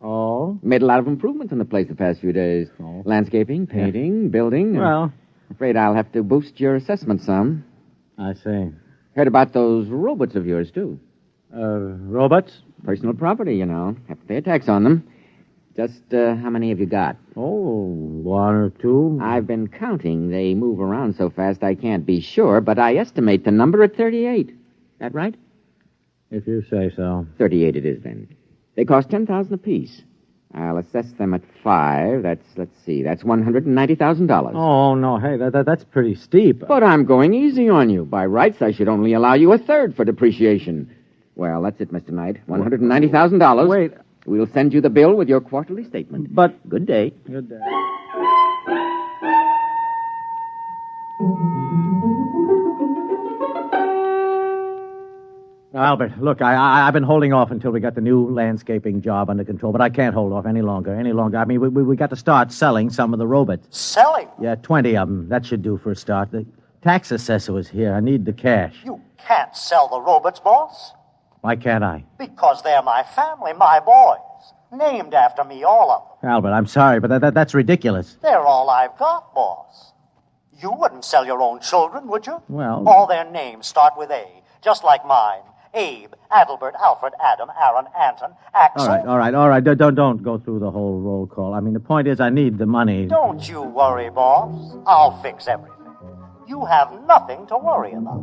Oh? Made a lot of improvements in the place the past few days. Oh. Landscaping, painting, building. Well... Afraid I'll have to boost your assessment some. I see. Heard about those robots of yours, too. Robots? Personal property, you know. Have to pay a tax on them. Just how many have you got? Oh, one or two. I've been counting. They move around so fast I can't be sure, but I estimate the number at 38. That right? If you say so. 38 it is, then. They cost $10,000 apiece. I'll assess them at 5. That's $190,000. Oh, no, hey, that's pretty steep. But I'm going easy on you. By rights, I should only allow you a third for depreciation. Well, that's it, Mr. Knight. $190,000. Wait. We'll send you the bill with your quarterly statement. But... Good day. Good day. Now, Albert, look, I've been holding off until we got the new landscaping job under control, but I can't hold off any longer. I mean, we got to start selling some of the robots. Selling? Yeah, 20 of them. That should do for a start. The tax assessor was here. I need the cash. You can't sell the robots, boss. Why can't I? Because they're my family, my boys. Named after me, all of them. Albert, I'm sorry, but that's ridiculous. They're all I've got, boss. You wouldn't sell your own children, would you? Well... All their names start with A, just like mine. Abe, Adalbert, Alfred, Adam, Aaron, Anton, Axel. All right. Don't go through the whole roll call. I mean, the point is I need the money. Don't you worry, boss. I'll fix everything. You have nothing to worry about.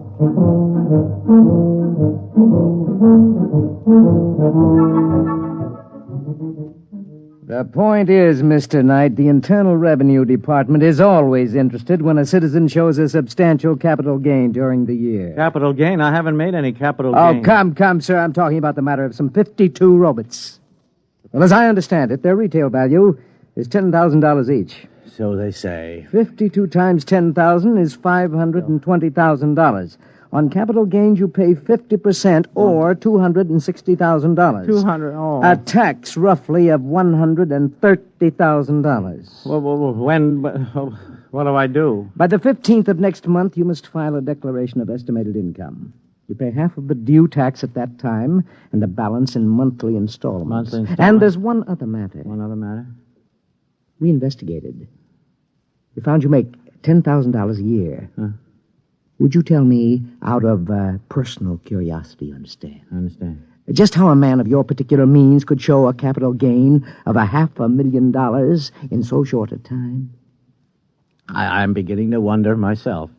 The point is, Mr. Knight, the Internal Revenue Department is always interested when a citizen shows a substantial capital gain during the year. Capital gain? I haven't made any capital gain. Oh, come, sir. I'm talking about the matter of some 52 robots. Well, as I understand it, their retail value is $10,000 each. So they say. 52 times 10,000 is $520,000. On capital gains, you pay 50% or $260,000. 200, oh. A tax, roughly, of $130,000. What do I do? By the 15th of next month, you must file a declaration of estimated income. You pay half of the due tax at that time, and the balance in monthly installments. And there's one other matter. One other matter? We investigated. We found you make $10,000 a year. Huh? Would you tell me, out of personal curiosity, you understand? I understand. Just how a man of your particular means could show a capital gain of $500,000 in so short a time? I'm beginning to wonder myself.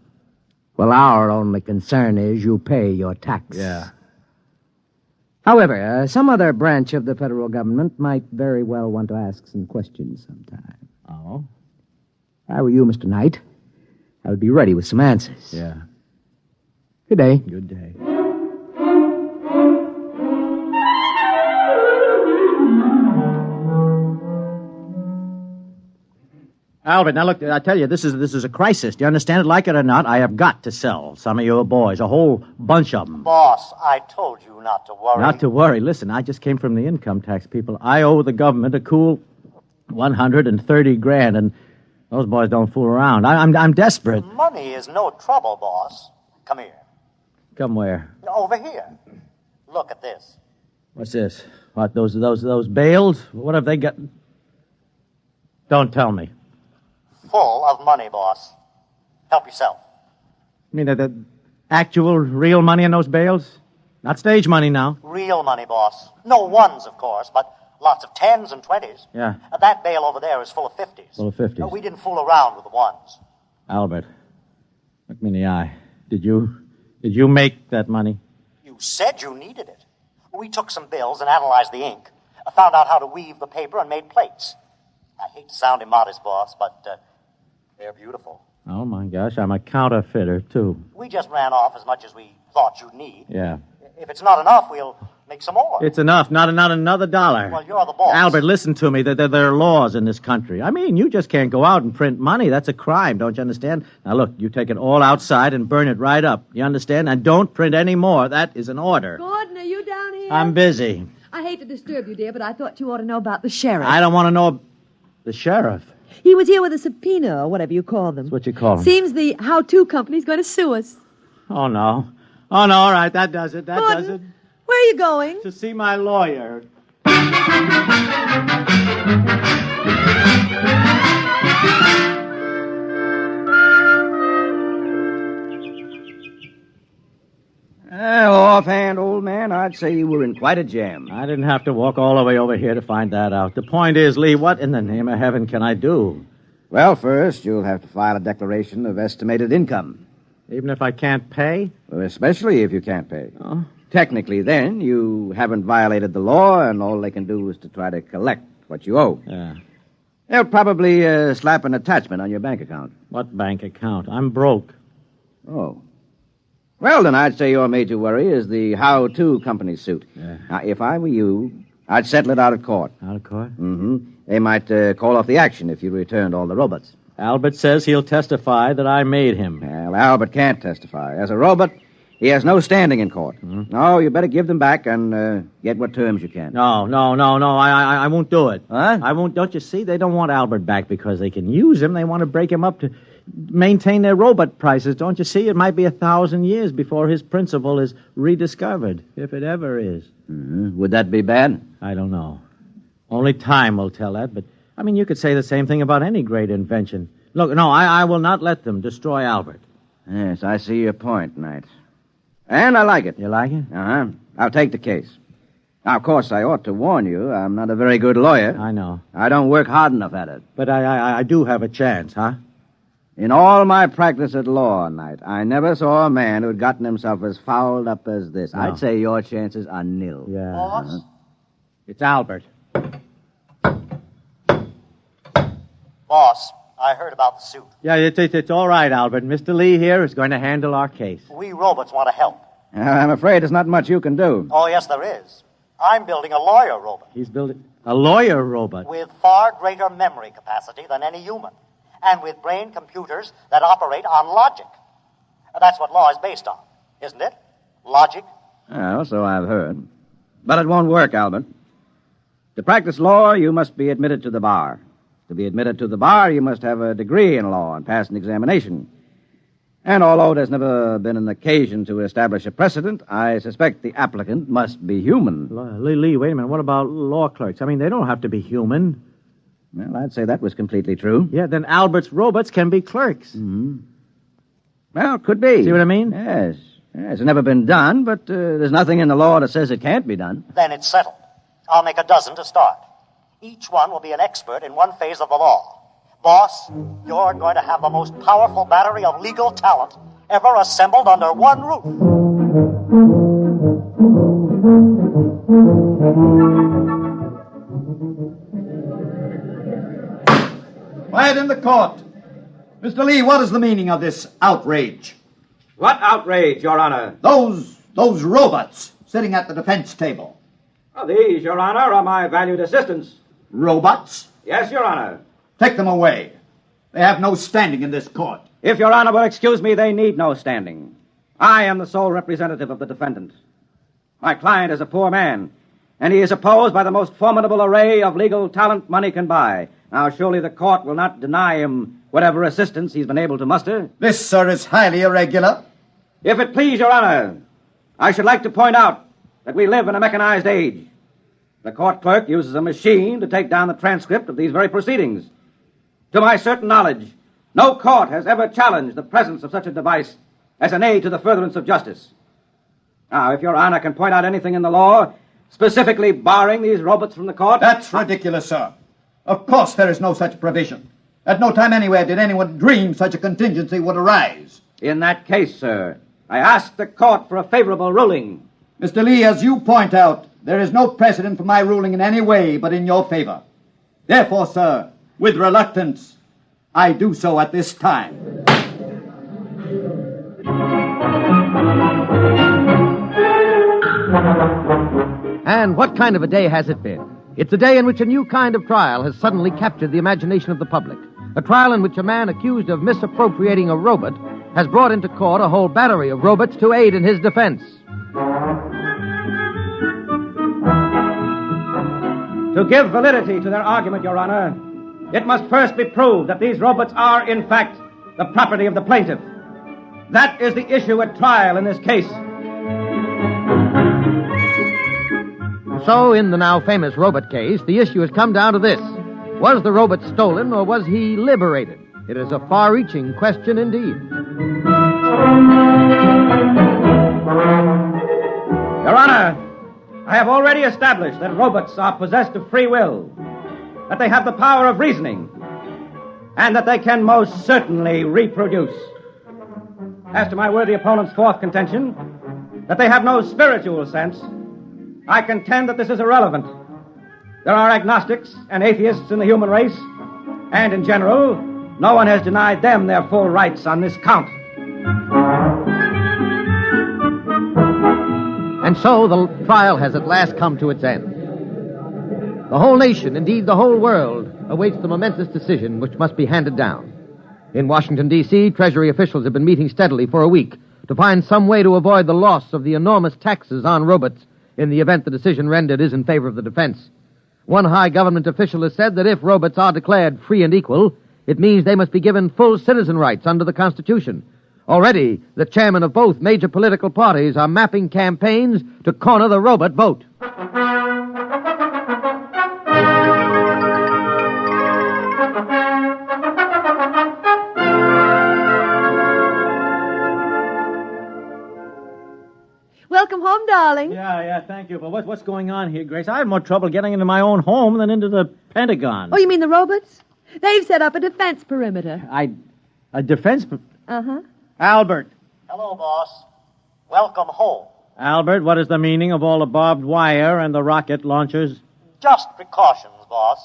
Well, our only concern is you pay your tax. Yeah. However, some other branch of the federal government might very well want to ask some questions sometime. Oh? If I were you, Mr. Knight, I would be ready with some answers. Yeah. Good day. Good day. Albert, now look, I tell you, this is a crisis. Do you understand it? Like it or not, I have got to sell some of your boys, a whole bunch of them. Boss, I told you not to worry. Not to worry. Listen, I just came from the income tax people. I owe the government a cool $130,000, and those boys don't fool around. I'm desperate. Money is no trouble, boss. Come here. Come where? Over here. Look at this. What's this? What, those bales? What have they got? Don't tell me. Full of money, boss. Help yourself. You mean the actual, real money in those bales? Not stage money now. Real money, boss. No ones, of course, but lots of 10s and 20s. Yeah. That bale over there is full of 50s. Full of 50s. No, we didn't fool around with the ones. Albert, look me in the eye. Did you make that money? You said you needed it. We took some bills and analyzed the ink. Found out how to weave the paper and made plates. I hate to sound immodest, boss, but they're beautiful. Oh, my gosh, I'm a counterfeiter, too. We just ran off as much as we thought you'd need. Yeah. If it's not enough, we'll Make some more. It's enough. Not another dollar. Well, you're the boss. Albert, listen to me. There are laws in this country. I mean, you just can't go out and print money. That's a crime, don't you understand? Now, look, you take it all outside and burn it right up. You understand? And don't print any more. That is an order. Gordon, are you down here? I'm busy. I hate to disturb you, dear, but I thought you ought to know about the sheriff. I don't want to know... The sheriff? He was here with a subpoena, or whatever you call them. That's what you call him. Seems the how-to company's going to sue us. Oh, no. Oh, no, all right. That does it. That Gordon, does it. Where are you going? To see my lawyer. Well, offhand, old man, I'd say you were in quite a jam. I didn't have to walk all the way over here to find that out. The point is, Lee, what in the name of heaven can I do? Well, first, you'll have to file a declaration of estimated income. Even if I can't pay? Well, especially if you can't pay. Oh. Technically, then, you haven't violated the law, and all they can do is to try to collect what you owe. Yeah. They'll probably slap an attachment on your bank account. What bank account? I'm broke. Oh. Well, then I'd say your major worry is the how-to company suit. Yeah. Now, if I were you, I'd settle it out of court. Out of court? Mm-hmm. They might call off the action if you returned all the robots. Albert says he'll testify that I made him. Well, Albert can't testify. As a robot, he has no standing in court. Mm-hmm. No, you better give them back and get what terms you can. No. I won't do it. Huh? I won't. Don't you see? They don't want Albert back because they can use him. They want to break him up to maintain their robot prices. Don't you see? It might be 1,000 years before his principle is rediscovered, if it ever is. Mm-hmm. Would that be bad? I don't know. Only time will tell that, but, I mean, you could say the same thing about any great invention. Look, no, I will not let them destroy Albert. Yes, I see your point, Knight. And I like it. You like it? Uh-huh. I'll take the case. Now, of course, I ought to warn you, I'm not a very good lawyer. I know. I don't work hard enough at it. But I do have a chance, huh? In all my practice at law, Knight, I never saw a man who'd gotten himself as fouled up as this. No. I'd say your chances are nil. Yeah. Boss? It's Albert. Boss, I heard about the suit. Yeah, it's all right, Albert. Mr. Lee here is going to handle our case. We robots want to help. I'm afraid there's not much you can do. Oh, yes, there is. I'm building a lawyer robot. He's building a lawyer robot. With far greater memory capacity than any human. And with brain computers that operate on logic. That's what law is based on, isn't it? Logic. Well, so I've heard. But it won't work, Albert. To practice law, you must be admitted to the bar. To be admitted to the bar, you must have a degree in law and pass an examination. And although there's never been an occasion to establish a precedent, I suspect the applicant must be human. Lee, wait a minute. What about law clerks? I mean, they don't have to be human. Well, I'd say that was completely true. Yeah, then Albert's robots can be clerks. Mm-hmm. Well, could be. See what I mean? Yes. It's never been done, but there's nothing in the law that says it can't be done. Then it's settled. I'll make a dozen to start. Each one will be an expert in one phase of the law. Boss, you're going to have the most powerful battery of legal talent ever assembled under one roof. Quiet in the court. Mr. Lee, what is the meaning of this outrage? What outrage, Your Honor? Those robots sitting at the defense table. These, Your Honor, are my valued assistants. Robots? Yes, Your Honor. Take them away. They have no standing in this court. If Your Honor will excuse me, they need no standing. I am the sole representative of the defendant. My client is a poor man, and he is opposed by the most formidable array of legal talent money can buy. Now, surely the court will not deny him whatever assistance he's been able to muster. This, sir, is highly irregular. If it please Your Honor, I should like to point out that we live in a mechanized age. The court clerk uses a machine to take down the transcript of these very proceedings. To my certain knowledge, no court has ever challenged the presence of such a device as an aid to the furtherance of justice. Now, if Your Honor can point out anything in the law specifically barring these robots from the court... That's ridiculous, sir. Of course there is no such provision. At no time anywhere did anyone dream such a contingency would arise. In that case, sir, I ask the court for a favorable ruling. Mr. Lee, as you point out, there is no precedent for my ruling in any way but in your favor. Therefore, sir, with reluctance, I do so at this time. And what kind of a day has it been? It's a day in which a new kind of trial has suddenly captured the imagination of the public. A trial in which a man accused of misappropriating a robot has brought into court a whole battery of robots to aid in his defense. To give validity to their argument, Your Honor, it must first be proved that these robots are, in fact, the property of the plaintiff. That is the issue at trial in this case. So, in the now famous robot case, the issue has come down to this. Was the robot stolen or was he liberated? It is a far-reaching question indeed. Your Honor, I have already established that robots are possessed of free will, that they have the power of reasoning, and that they can most certainly reproduce. As to my worthy opponent's fourth contention, that they have no spiritual sense, I contend that this is irrelevant. There are agnostics and atheists in the human race, and in general, no one has denied them their full rights on this count. And so the trial has at last come to its end. The whole nation, indeed the whole world, awaits the momentous decision which must be handed down. In Washington, D.C., Treasury officials have been meeting steadily for a week to find some way to avoid the loss of the enormous taxes on robots in the event the decision rendered is in favor of the defense. One high government official has said that if robots are declared free and equal, it means they must be given full citizen rights under the Constitution. Already, the chairmen of both major political parties are mapping campaigns to corner the robot vote. Welcome home, darling. Yeah, thank you. But what's going on here, Grace? I have more trouble getting into my own home than into the Pentagon. Oh, you mean the robots? They've set up a defense perimeter. A defense... Uh-huh. Albert. Hello, boss. Welcome home. Albert, what is the meaning of all the barbed wire and the rocket launchers? Just precautions, boss.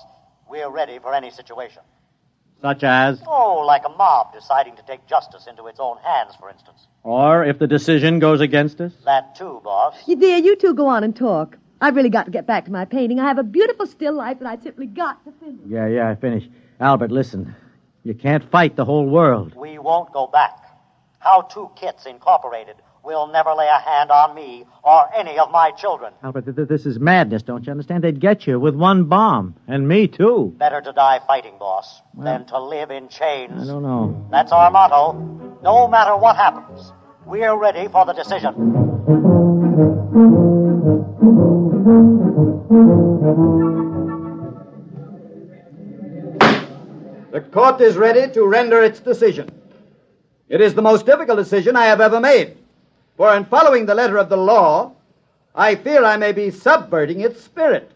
We're ready for any situation. Such as? Oh, like a mob deciding to take justice into its own hands, for instance. Or if the decision goes against us? That too, boss. Dear, you two go on and talk. I've really got to get back to my painting. I have a beautiful still life that I simply got to finish. Yeah, I finished. Albert, listen. You can't fight the whole world. We won't go back. How Two Kits Incorporated will never lay a hand on me or any of my children. Albert, this is madness, don't you understand? They'd get you with one bomb. And me, too. Better to die fighting, boss, than to live in chains. I don't know. That's our motto. No matter what happens, we're ready for the decision. The court is ready to render its decision. It is the most difficult decision I have ever made, for in following the letter of the law, I fear I may be subverting its spirit.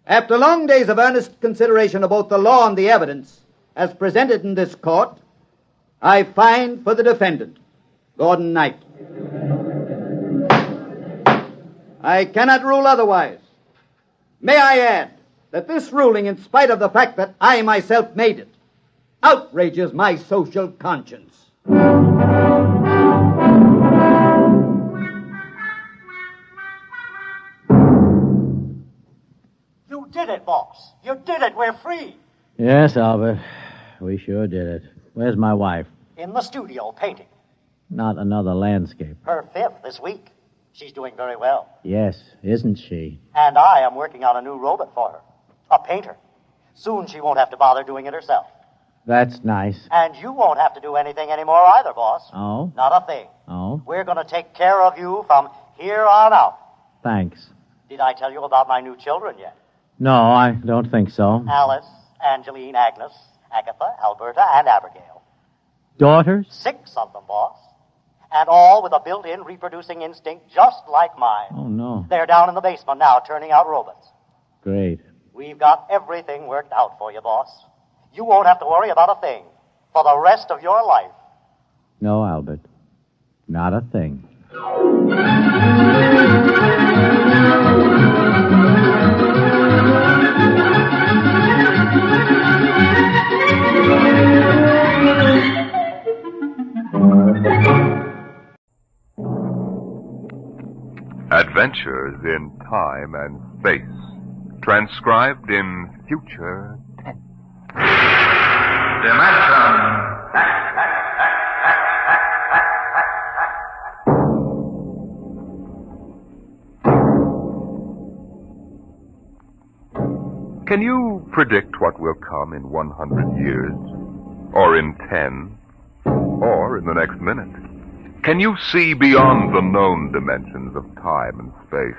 After long days of earnest consideration of both the law and the evidence as presented in this court, I find for the defendant, Gordon Knight. I cannot rule otherwise. May I add that this ruling, in spite of the fact that I myself made it, outrages my social conscience. You did it, boss. You did it. We're free. Yes, Albert. We sure did it. Where's my wife? In the studio, painting. Not another landscape. Her fifth this week. She's doing very well. Yes, isn't she? And I am working on a new robot for her. A painter. Soon she won't have to bother doing it herself. That's nice. And you won't have to do anything anymore either, boss. Oh? Not a thing. Oh? We're going to take care of you from here on out. Thanks. Did I tell you about my new children yet? No, I don't think so. Alice, Angeline, Agnes, Agatha, Alberta, and Abigail. Daughters? 6 of them, boss. And all with a built-in reproducing instinct just like mine. Oh, no. They're down in the basement now turning out robots. Great. We've got everything worked out for you, boss. You won't have to worry about a thing for the rest of your life. No, Albert. Not a thing. Adventures in Time and Space. Transcribed in future tense. Dimension. Can you predict what will come in 100 years? Or in 10? Or in the next minute? Can you see beyond the known dimensions of time and space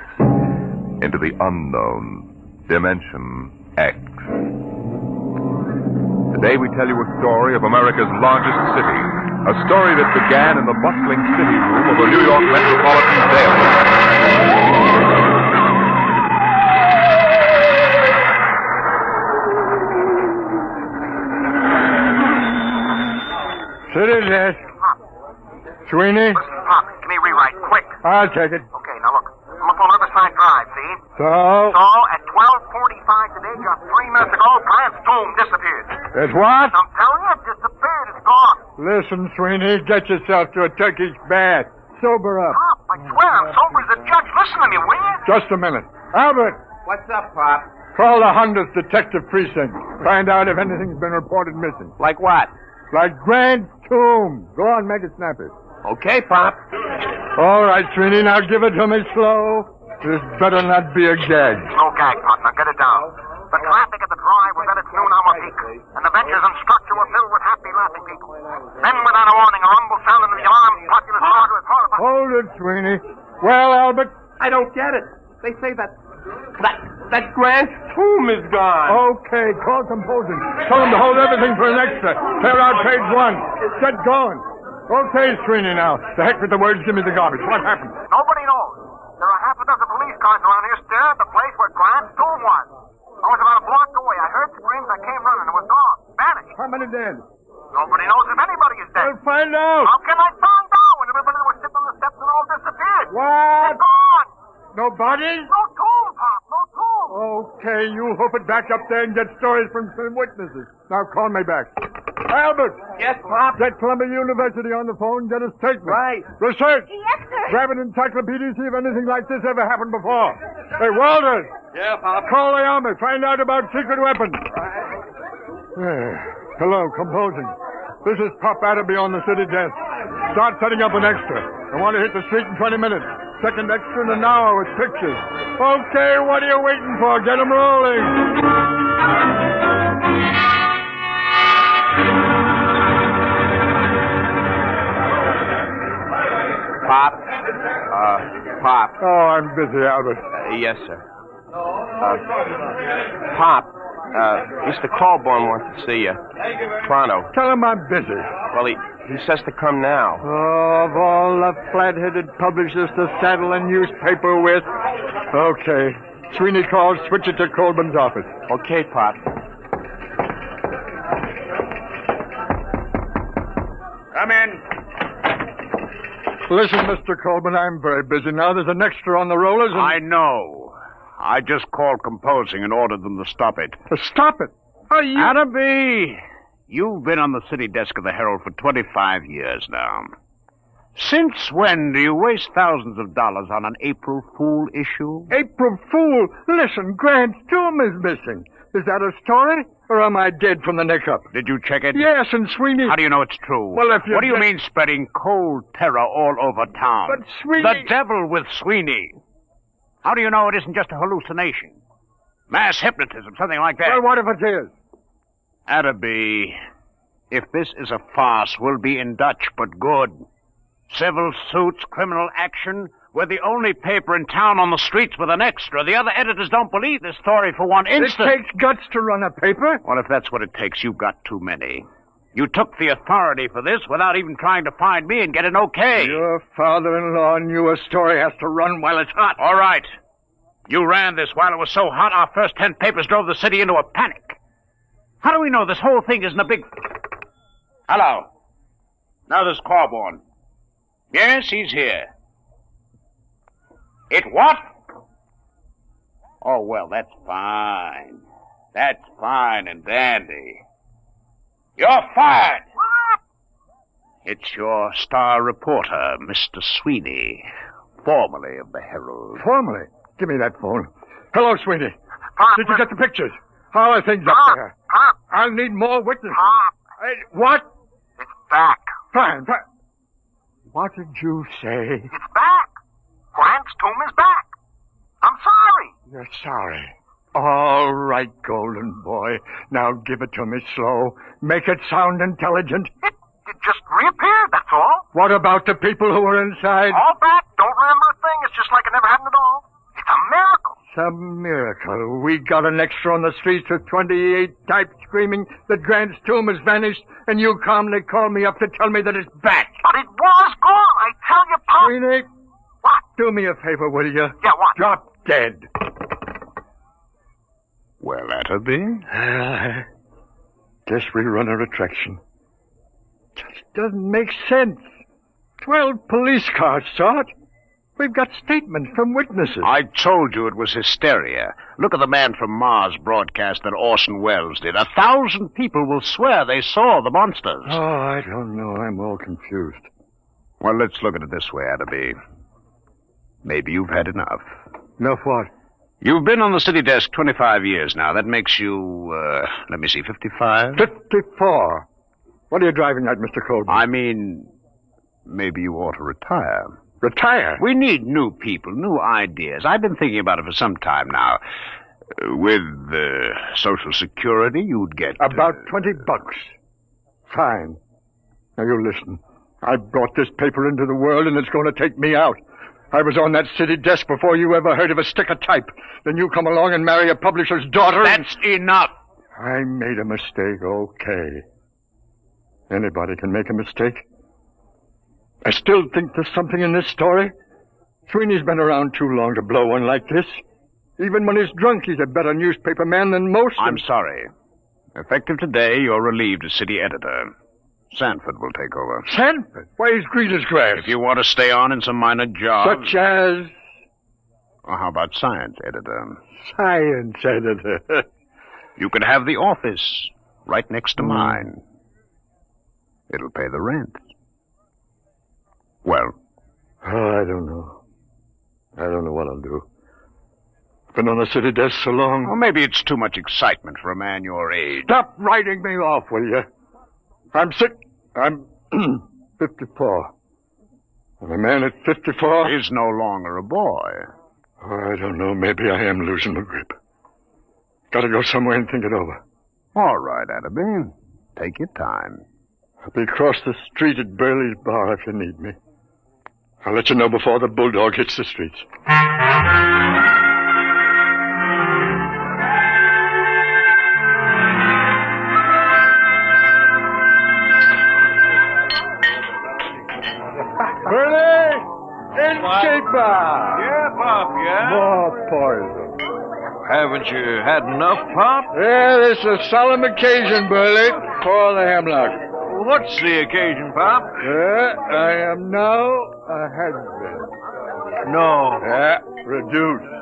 into the unknown dimension X? Today we tell you a story of America's largest city, a story that began in the bustling city room of a New York metropolitan jail. City desk. Sweeney? Listen, Pop, give me a rewrite, quick. I'll take it. Okay, now look. I'm up on Riverside Drive, see? So? So, at 12:45 today, just 3 minutes ago, Grant's tomb disappeared. It's what? I'm telling you, it disappeared. It's gone. Listen, Sweeney, get yourself to a Turkish bath. Sober up. Pop, I swear I'm sober as a judge. Listen to me, will you? Just a minute. Albert, What's up, Pop? call the 100th Detective Precinct. Find out if anything's been reported missing. Like what? Like Grant's tomb. Go on, make it snappy. Okay, Pop. All right, Sweeney, now give it to me slow. This better not be a gag. No gag, Pop. Now get it down. The traffic at the drive was at its noon hour peak, and the benches and structure were filled with happy, laughing people. Then, without a warning, a rumble sounded in the alarm populace started with horrified... Hold it, Sweeney. Well, Albert? I don't get it. They say that Grant's tomb is gone. Okay, call composing. Tell them to hold everything for an extra. Clear out page 1. Get going. Okay, Sweeney, now. The heck with the words, give me the garbage. What happened? Nobody knows. There are half a dozen police cars around here staring at the place where Grant's tomb was. I was about a block away. I heard screams. I came running. It was gone. Vanished. How many dead? Nobody knows if anybody is dead. I'll find out. How can I find out when everybody that was sitting on the steps and all disappeared? What? They're gone. No bodies? No tomb, Pop. No tomb. Okay, you hoof it back up there and get stories from some witnesses. Now call me back. Albert! Yes, Pop? Get Columbia University on the phone, get a statement. Right. Research! Yes, sir. Grab an encyclopedia, see if anything like this ever happened before. Hey, Walters! Yeah, Pop? Call the army, find out about secret weapons. Hello, composing. This is Pop Atterby on the city desk. Start setting up an extra. I want to hit the street in 20 minutes. Second extra in an hour with pictures. Okay, what are you waiting for? Get 'em rolling. Pop? Pop. Oh, I'm busy, Albert. Yes, sir. Pop, Mr. Colborne wants to see you. Pronto. Tell him I'm busy. Well, he says to come now. Oh, of all the flat-headed publishers to saddle a newspaper with. Okay. Sweeney calls, switch it to Colburn's office. Okay, Pop. Come in. Listen, Mr. Colburn, I'm very busy now. There's an extra on the rollers and... I know. I just called composing and ordered them to stop it. To stop it? Are you... Atterby, you've been on the city desk of the Herald for 25 years now. Since when do you waste thousands of dollars on an April Fool issue? April Fool? Listen, Grant's tomb is missing. Is that a story? Or am I dead from the neck up? Did you check it? Yes, and Sweeney... How do you know it's true? Well, if you... What do you mean spreading cold terror all over town? But Sweeney... The devil with Sweeney. How do you know it isn't just a hallucination? Mass hypnotism, something like that. Well, what if it is? Atterby, if this is a farce, we'll be in Dutch, but good. Civil suits, criminal action. We're the only paper in town on the streets with an extra. The other editors don't believe this story for one instant. It takes guts to run a paper. Well, if that's what it takes, you've got too many. You took the authority for this without even trying to find me and get an okay. Your father-in-law knew a story has to run while it's hot. All right. You ran this while it was so hot, our first 10 papers drove the city into a panic. How do we know this whole thing isn't a big... Hello. Now there's Corborn. Yes, he's here. It what? Oh, well, that's fine. That's fine and dandy. You're fired. What? It's your star reporter, Mr. Sweeney. formerly of the Herald. Formerly? Give me that phone. Hello, Sweeney. Did you get the pictures? How are things up there? I'll need more witnesses. Hey, what? It's back. Fine. What did you say? It's back. Grant's tomb is back. I'm sorry. You're sorry. All right, golden boy. Now give it to me slow. Make it sound intelligent. It just reappeared, that's all. What about the people who were inside? All back. Don't remember a thing. It's just like it never happened at all. It's a miracle. Some miracle. We got an extra on the streets with 28 types screaming that Grant's tomb has vanished, and you calmly call me up to tell me that it's back. But it was gone, I tell you, Pop. Sweeney. What? Do me a favor, will you? Yeah, what? Drop dead. Well, Atterby? Guess we run a attraction. Just doesn't make sense. 12 police cars saw it. We've got statements from witnesses. I told you it was hysteria. Look at the man from Mars broadcast that Orson Welles did. 1,000 people will swear they saw the monsters. Oh, I don't know. I'm all confused. Well, let's look at it this way, Atterby. Maybe you've had enough. Enough what? You've been on the city desk 25 years now. That makes you, 55? 54. What are you driving at, Mr. Colby? I mean, maybe you ought to retire. Retire? We need new people, new ideas. I've been thinking about it for some time now. With Social Security, you'd get... About $20. Fine. Now, you listen. I brought this paper into the world, and it's going to take me out. I was on that city desk before you ever heard of a stick of type. Then you come along and marry a publisher's daughter. That's enough. I made a mistake, okay. Anybody can make a mistake. I still think there's something in this story. Sweeney's been around too long to blow one like this. Even when he's drunk, he's a better newspaper man than most. I'm sorry. Effective today, you're relieved as city editor. Sanford will take over. Sanford? Why, he's green as grass. If you want to stay on in some minor job... Such as... Well, how about science editor? Science editor. You could have the office right next to mine. It'll pay the rent. Well? Oh, I don't know. I don't know what I'll do. Been on the city desk so long. Well, maybe it's too much excitement for a man your age. Stop writing me off, will you? I'm sick. I'm 54. And a man at 54... is no longer a boy. Oh, I don't know. Maybe I am losing my grip. Gotta go somewhere and think it over. All right, Atterby. Take your time. I'll be across the street at Burley's bar if you need me. I'll let you know before the bulldog hits the streets. Burley! Bar! Yeah, Pop, yeah? More poison. Haven't you had enough, Pop? Yeah, this is a solemn occasion, Burley. Pour the hemlock. What's the occasion, Pop? I am now a husband. No. Reduced.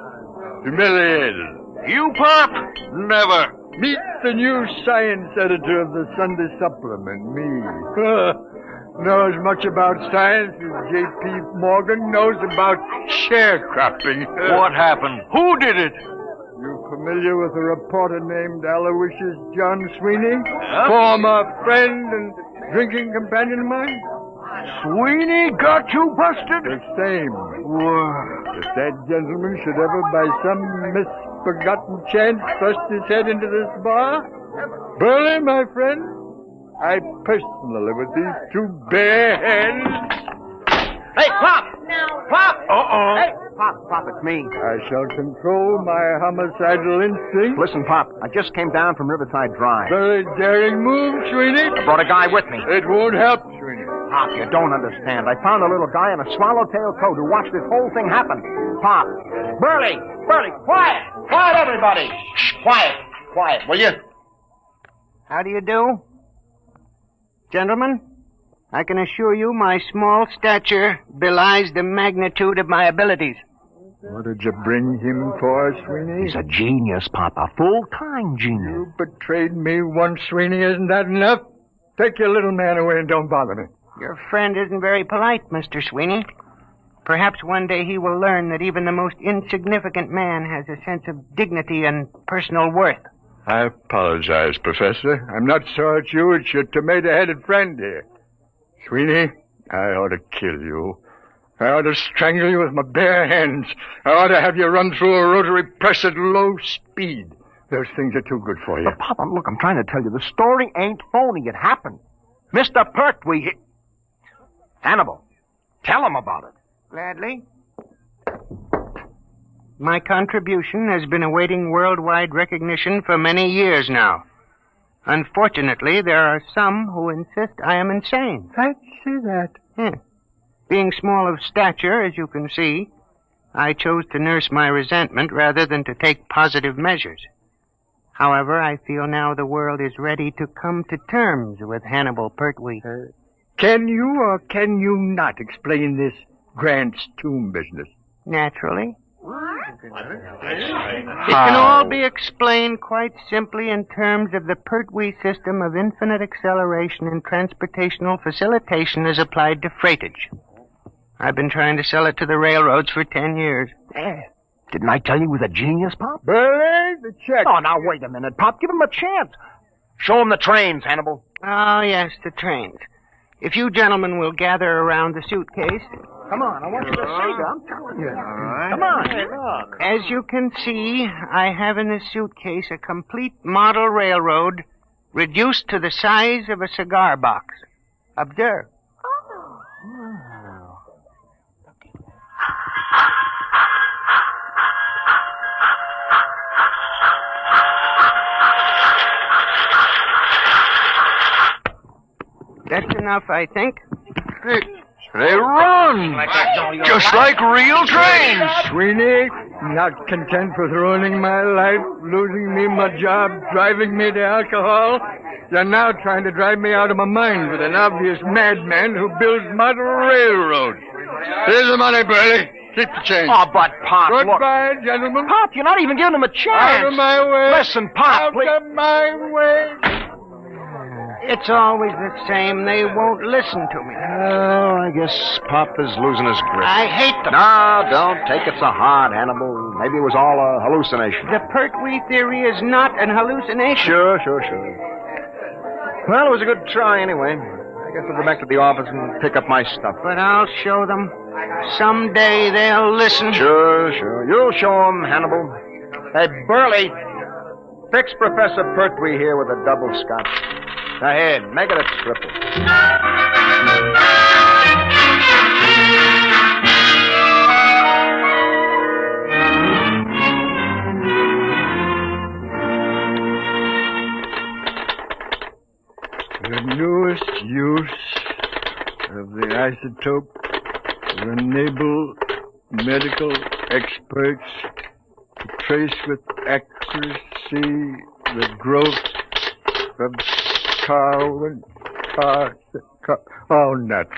Humiliated. You, Pop? Never. Meet the new science editor of the Sunday Supplement, me. Knows much about science as J.P. Morgan knows about sharecropping. What happened? Who did it? You familiar with a reporter named Aloysius John Sweeney? Former friend and drinking companion of mine? Sweeney got you busted? The same. If that gentleman should ever by some misforgotten chance thrust his head into this bar, Burley, my friend, I personally, with these two bare hands... Hey, Pop! Pop! Uh-oh. Hey, Pop, it's me. I shall control my homicidal instinct. Listen, Pop, I just came down from Riverside Drive. Very daring move, Sweeney. I brought a guy with me. It won't help, Sweeney. Pop, you don't understand. I found a little guy in a swallowtail coat who watched this whole thing happen. Pop. Burley, quiet! Quiet, everybody! Quiet, will you? How do you do? Gentlemen, I can assure you my small stature belies the magnitude of my abilities. What did you bring him for, Sweeney? He's a genius, Pop, a full-time genius. You betrayed me once, Sweeney. Isn't that enough? Take your little man away and don't bother me. Your friend isn't very polite, Mr. Sweeney. Perhaps one day he will learn that even the most insignificant man has a sense of dignity and personal worth. I apologize, Professor. I'm not sure it's you. It's your tomato-headed friend here. Sweeney, I ought to kill you. I ought to strangle you with my bare hands. I ought to have you run through a rotary press at low speed. Those things are too good for you. But, Pop, look, I'm trying to tell you, the story ain't phony. It happened. Mr. Pertwee, Hannibal, tell him about it. Gladly. My contribution has been awaiting worldwide recognition for many years now. Unfortunately, there are some who insist I am insane. Fancy that. Being small of stature, as you can see, I chose to nurse my resentment rather than to take positive measures. However, I feel now the world is ready to come to terms with Hannibal Pertwee. Can you or can you not explain this Grant's tomb business? Naturally. It can all be explained quite simply in terms of the Pertwee system of infinite acceleration and transportational facilitation as applied to freightage. I've been trying to sell it to the railroads for 10 years. Didn't I tell you he was a genius, Pop? Burley, the check. Oh, now, wait a minute, Pop. Give him a chance. Show him the trains, Hannibal. Oh, yes, the trains. If you gentlemen will gather around the suitcase. Come on, I want you to see it. I'm telling you. All right. Come on. Hey, look. As you can see, I have in this suitcase a complete model railroad reduced to the size of a cigar box. Observe. That's enough, I think. They run! Just like real trains! Sweeney, not content with ruining my life, losing me my job, driving me to alcohol, you're now trying to drive me out of my mind with an obvious madman who builds model railroads. Here's the money, Burley. Keep the change. Oh, but Pop, Goodbye, gentlemen. Pop, you're not even giving him a chance. Out of my way. Listen, Pop, please. Out of my way. It's always the same. They won't listen to me. Oh, I guess Pop is losing his grip. I hate them. No, don't take it so hard, Hannibal. Maybe it was all a hallucination. The Pertwee theory is not an hallucination. Sure. Well, it was a good try anyway. I guess I'll go back to the office and pick up my stuff. But I'll show them. Someday they'll listen. Sure. You'll show them, Hannibal. Hey, Burley, fix Professor Pertwee here with a double scotch. Ahead, make it a triple. The newest use of the isotope will enable medical experts to trace with accuracy the growth of Oh, nuts.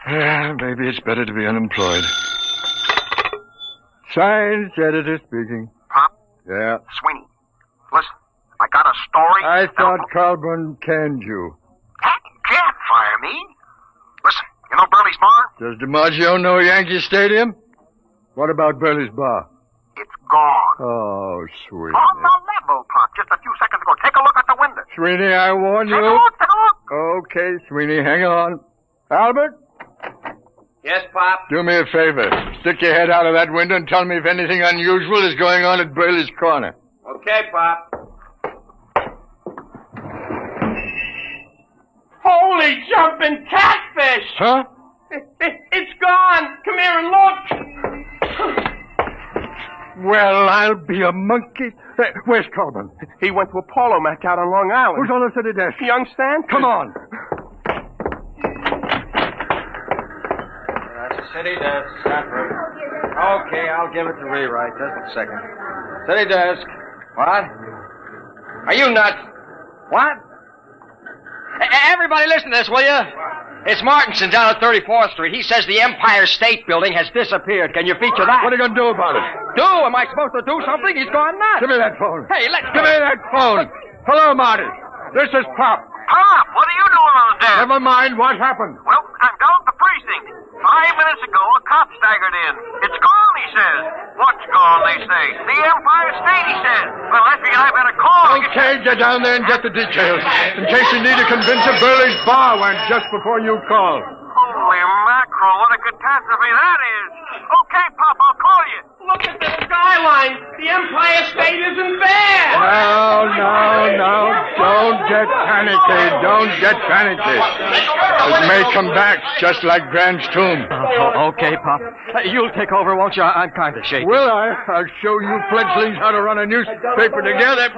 Maybe it's better to be unemployed. Science editor speaking. Pop? Yeah. Sweeney, listen, I got a story. I thought Colburn canned you. Can't fire me. Listen, you know Burley's Bar? Does DiMaggio know Yankee Stadium? What about Burley's Bar? It's gone. Oh, sweet. On the level, Pop, just a few seconds ago. Take a look at the window. Sweeney, I warn you. Take a look. Okay, Sweeney, hang on. Albert? Yes, Pop? Do me a favor. Stick your head out of that window and tell me if anything unusual is going on at Braley's Corner. Okay, Pop. Holy jumping catfish! Huh? It's gone! Come here and look! Well, I'll be a monkey. Hey, where's Colburn? He went to a polo match out on Long Island. Who's on the city desk? Young Stanford. Come on. City desk, Stanford. Okay, I'll give it to rewrite. Just a second. City desk. What? Are you nuts? What? Everybody listen to this, will you? It's Martinson down at 34th Street. He says the Empire State Building has disappeared. Can you feature that? What are you going to do about it? Do? Am I supposed to do something? He's gone nuts. Give me that phone. Hey, Give me that phone. Hello, Marty. This is Pop. Pop, what are you doing on there? Never mind what happened. Well, I'm down at the precinct. 5 5 minutes ago, a cop staggered in. It's gone, he says. What's gone, they say? The Empire State, he says. Well, I figured I better call. Okay, get down there and get the details. In case you need to convince a Burley's bar went just before you call. Holy mackerel, what a catastrophe that is. Okay, Pop, I'll call you. Look at the skyline. The Empire State isn't there. No. Don't get panicky. Don't get panicky. It may come back just like Grant's tomb. Okay, Pop. You'll take over, won't you? I'm kind of shaky. Will I? I'll show you fledglings how to run a newspaper together.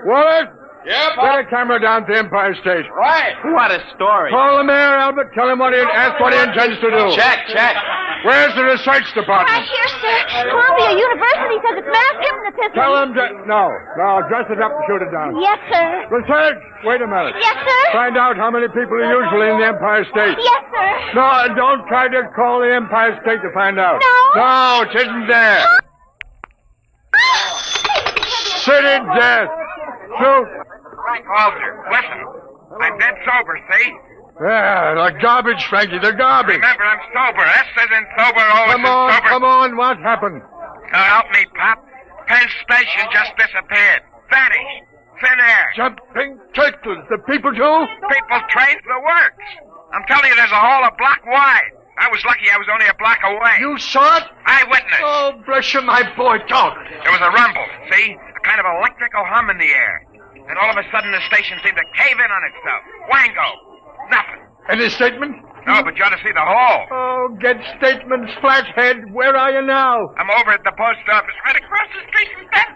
Wallace? Yeah, Pop? Get a camera down to Empire State. Right. What a story. Call the mayor, Albert. Tell him what he intends to do. Check. Where's the research department? Right here, sir. Columbia University says it's mass hypnotism. Tell him to... No, dress it up and shoot it down. Yes, sir. Research! Wait a minute. Yes, sir. Find out how many people are usually in the Empire State. Yes, sir. No, don't try to call the Empire State to find out. No, it isn't there. City death. Shoot. Right, Walter. Listen. I'm dead sober, see? Yeah, the garbage, Frankie, the garbage. Remember, I'm sober. S as in sober, O as in sober. Come on, what happened? Help me, Pop. Penn Station just disappeared. Vanished. Thin air. Jumping turtles. The people too? People trained the works. I'm telling you, there's a hole a block wide. I was lucky I was only a block away. You saw it? Eyewitness. Oh, bless you, my boy, talk. There was a rumble, see? A kind of electrical hum in the air. And all of a sudden, the station seemed to cave in on itself. Wango. Nothing. Any statement? No, but you ought to see the hole. Oh, get statements, flathead. Where are you now? I'm over at the post office, right across the street from Ben.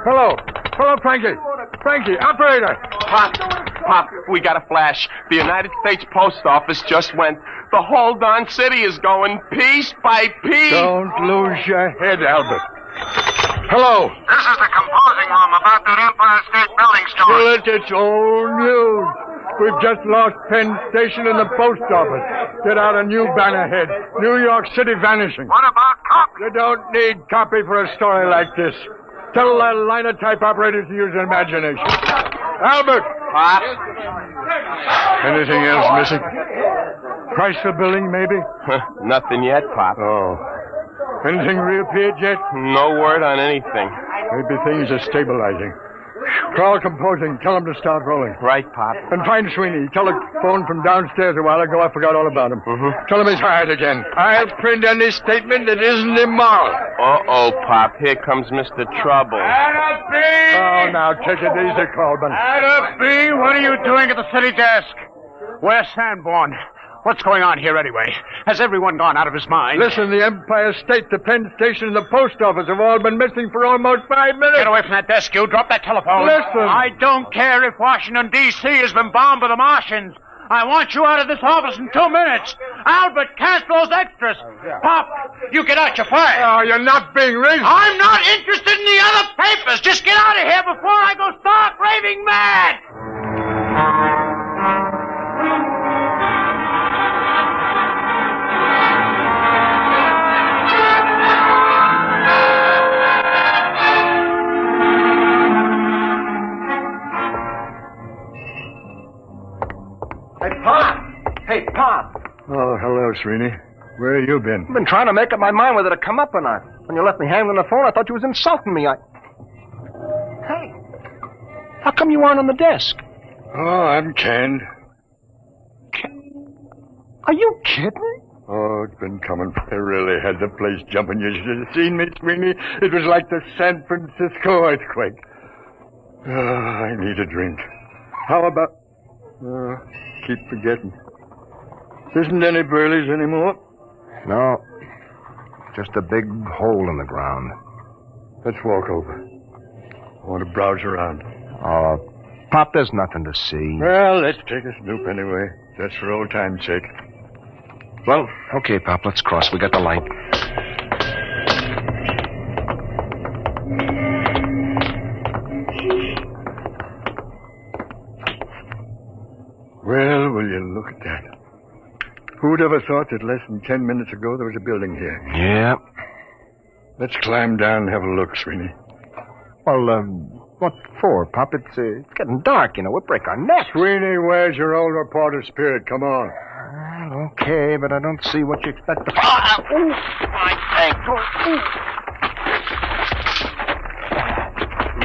Hello, Frankie. Frankie, operator. Pop, we got a flash. The United States Post Office just went. The whole darn city is going piece by piece. Don't lose your head, Albert. Hello. This is the composing room about that Empire State Building story. Well, it's old news. We've just lost Penn Station and the post office. Get out a new banner head. New York City vanishing. What about copy? You don't need copy for a story like this. Tell the linotype operators to use their imagination. Albert! Pop? Anything else missing? Chrysler Building, maybe? Nothing yet, Pop. Oh. Anything reappeared yet? No word on anything. Maybe things are stabilizing. Call composing. Tell them to start rolling. Right, Pop. And find Sweeney. Telephone from downstairs a while ago. I forgot all about him. Tell him he's hired again. I'll print any statement that isn't immoral. Uh-oh, Pop. Here comes Mr. Trouble. Oh, now take it easy, Colburn. Adam B., what are you doing at the city desk? Where's Sanborn? What's going on here anyway? Has everyone gone out of his mind? Listen, the Empire State, the Penn Station, and the post office have all been missing for almost 5 minutes. Get away from that desk, you. Drop that telephone. Listen. I don't care if Washington, D.C. has been bombed by the Martians. I want you out of this office in 2 minutes. Albert, cancel those extras. Pop, you get out, you're fired. Oh, you're not being reasonable. I'm not interested in the other papers. Just get out of here before I go stark raving mad. Hey, Pop. Oh, hello, Sweeney. Where have you been? I've been trying to make up my mind whether to come up or not. When you left me hanging on the phone, I thought you was insulting me. Hey, how come you aren't on the desk? Oh, I'm canned. Are you kidding? Oh, it's been coming. I really had the place jumping. You should have seen me, Sweeney. It was like the San Francisco earthquake. Oh, I need a drink. How about... keep forgetting. Isn't any Burleys anymore? No. Just a big hole in the ground. Let's walk over. I want to browse around. Oh, Pop, there's nothing to see. Well, let's take a snoop anyway. Just for old time's sake. Well, okay, Pop, let's cross. We got the light. Well, will you look at that? Who'd ever thought that less than 10 minutes ago there was a building here? Yeah. Let's climb down and have a look, Sweeney. Well, What for, Pop? It's getting dark, you know. We'll break our necks. Sweeney, where's your old reporter spirit? Come on. Well, okay, but I don't see what you expect to... Ooh, my ankle.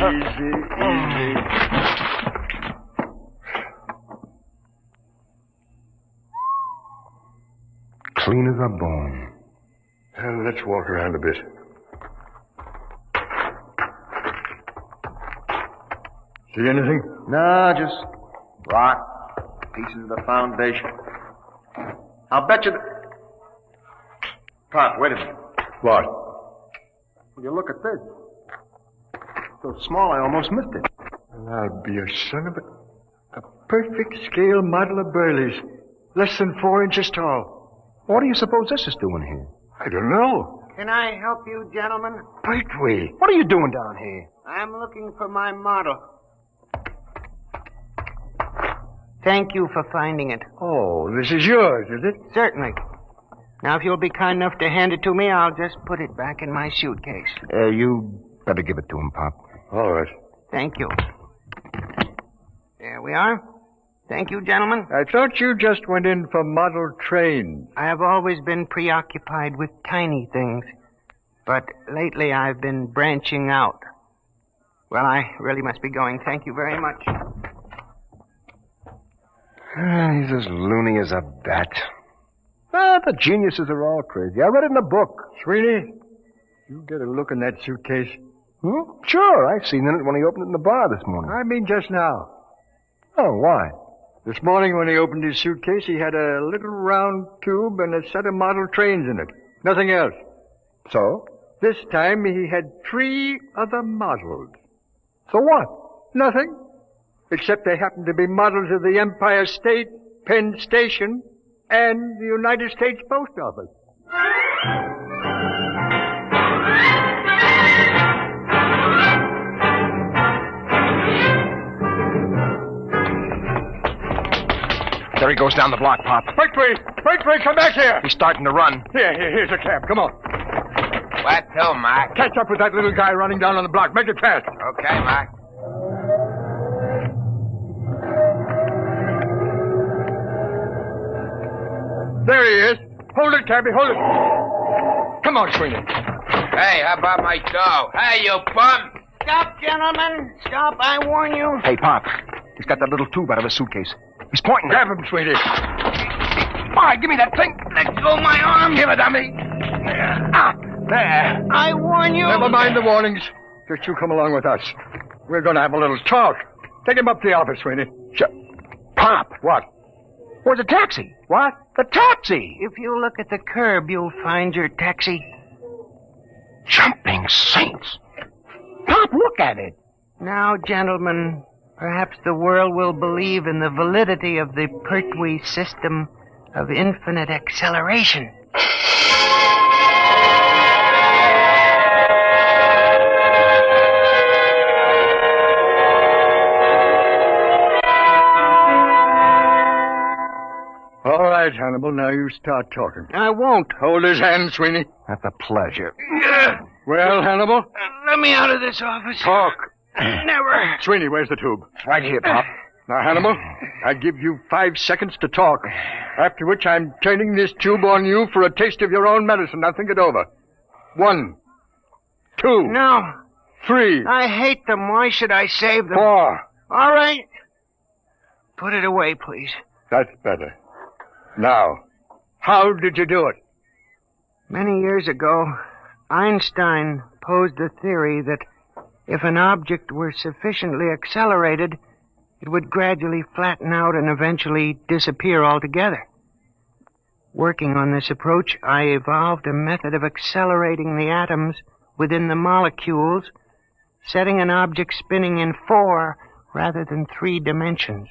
Easy, easy. Clean as a bone. Well, let's walk around a bit. See anything? No, just rock, pieces of the foundation. I'll bet you... Pop, wait a minute. What? Will you look at this? So small I almost missed it. Well, I'll be a son of a perfect scale model of Burley's. Less than 4 inches tall. What do you suppose this is doing here? I don't know. Can I help you, gentlemen? Pertwee. What are you doing down here? I'm looking for my model. Thank you for finding it. Oh, this is yours, is it? Certainly. Now, if you'll be kind enough to hand it to me, I'll just put it back in my suitcase. You better give it to him, Pop. All right. Thank you. There we are. Thank you, gentlemen. I thought you just went in for model trains. I have always been preoccupied with tiny things, but lately I've been branching out. Well, I really must be going. Thank you very much. He's as loony as a bat. The geniuses are all crazy. I read it in a book. Sweeney, you get a look in that suitcase. Sure, I've seen it when he opened it in the bar this morning. I mean just now. Oh, why? This morning when he opened his suitcase, he had a little round tube and a set of model trains in it. Nothing else. So? This time he had 3 other models. So what? Nothing. Except they happened to be models of the Empire State, Penn Station, and the United States Post Office. There he goes down the block, Pop. Pertwee, come back here. He's starting to run. Here's a cab. Come on. What to, Mac? Catch up with that little guy running down on the block. Make it fast. Okay, Mac. There he is. Hold it, cabby, hold it. Come on, Sweeney. Hey, how about my dough? Hey, you bum! Stop, gentlemen. Stop, I warn you. Hey, Pop. He's got that little tube out of his suitcase. He's pointing. Grab him, Sweeney. All right, give me that thing. Let go of my arm. Give it to me. There. I warn you. Never mind the warnings. Just you come along with us. We're going to have a little talk. Take him up to the office, Sweeney. Pop. What? Where's the taxi? What? The taxi. If you look at the curb, you'll find your taxi. Jumping saints. Pop, look at it. Now, gentlemen, perhaps the world will believe in the validity of the Pertwee system of infinite acceleration. All right, Hannibal, now you start talking. I won't. Hold his hand, Sweeney. That's a pleasure. Well, Hannibal? Let me out of this office. Talk. Never. Sweeney, where's the tube? Right here, Pop. Now, Hannibal, I give you 5 seconds to talk, after which I'm turning this tube on you for a taste of your own medicine. Now, think it over. 1, 2. No. 3. I hate them. Why should I save them? 4. All right. Put it away, please. That's better. Now, how did you do it? Many years ago, Einstein posed the theory that if an object were sufficiently accelerated, it would gradually flatten out and eventually disappear altogether. Working on this approach, I evolved a method of accelerating the atoms within the molecules, setting an object spinning in 4 rather than 3 dimensions.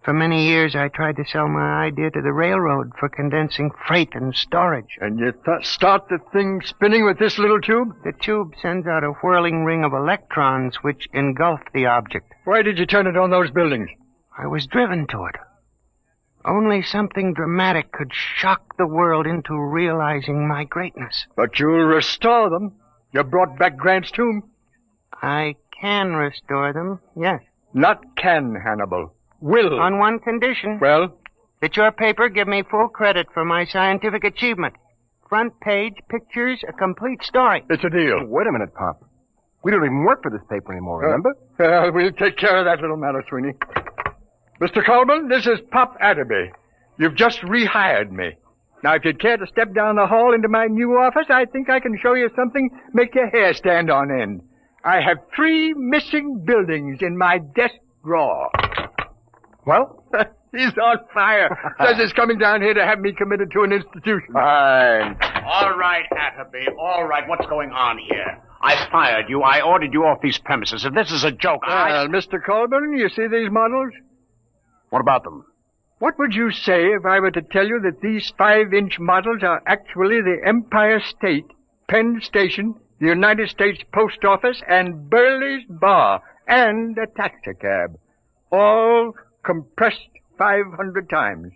For many years, I tried to sell my idea to the railroad for condensing freight and storage. And you start the thing spinning with this little tube? The tube sends out a whirling ring of electrons which engulf the object. Why did you turn it on those buildings? I was driven to it. Only something dramatic could shock the world into realizing my greatness. But you'll restore them. You brought back Grant's tomb. I can restore them, yes. Not can, Hannibal. Will. On one condition. Well? That your paper give me full credit for my scientific achievement. Front page, pictures, a complete story. It's a deal. Wait a minute, Pop. We don't even work for this paper anymore, remember? We'll take care of that little matter, Sweeney. Mr. Coleman, this is Pop Atterby. You've just rehired me. Now, if you'd care to step down the hall into my new office, I think I can show you something make your hair stand on end. I have 3 missing buildings in my desk drawer. Well, he's on fire. Says he's coming down here to have me committed to an institution. Fine. All right, Atterby, all right. What's going on here? I fired you. I ordered you off these premises. If this is a joke, Well, Mr. Coleman, you see these models? What about them? What would you say if I were to tell you that these 5-inch models are actually the Empire State, Penn Station, the United States Post Office, and Burley's Bar, and a taxicab, all compressed 500 times,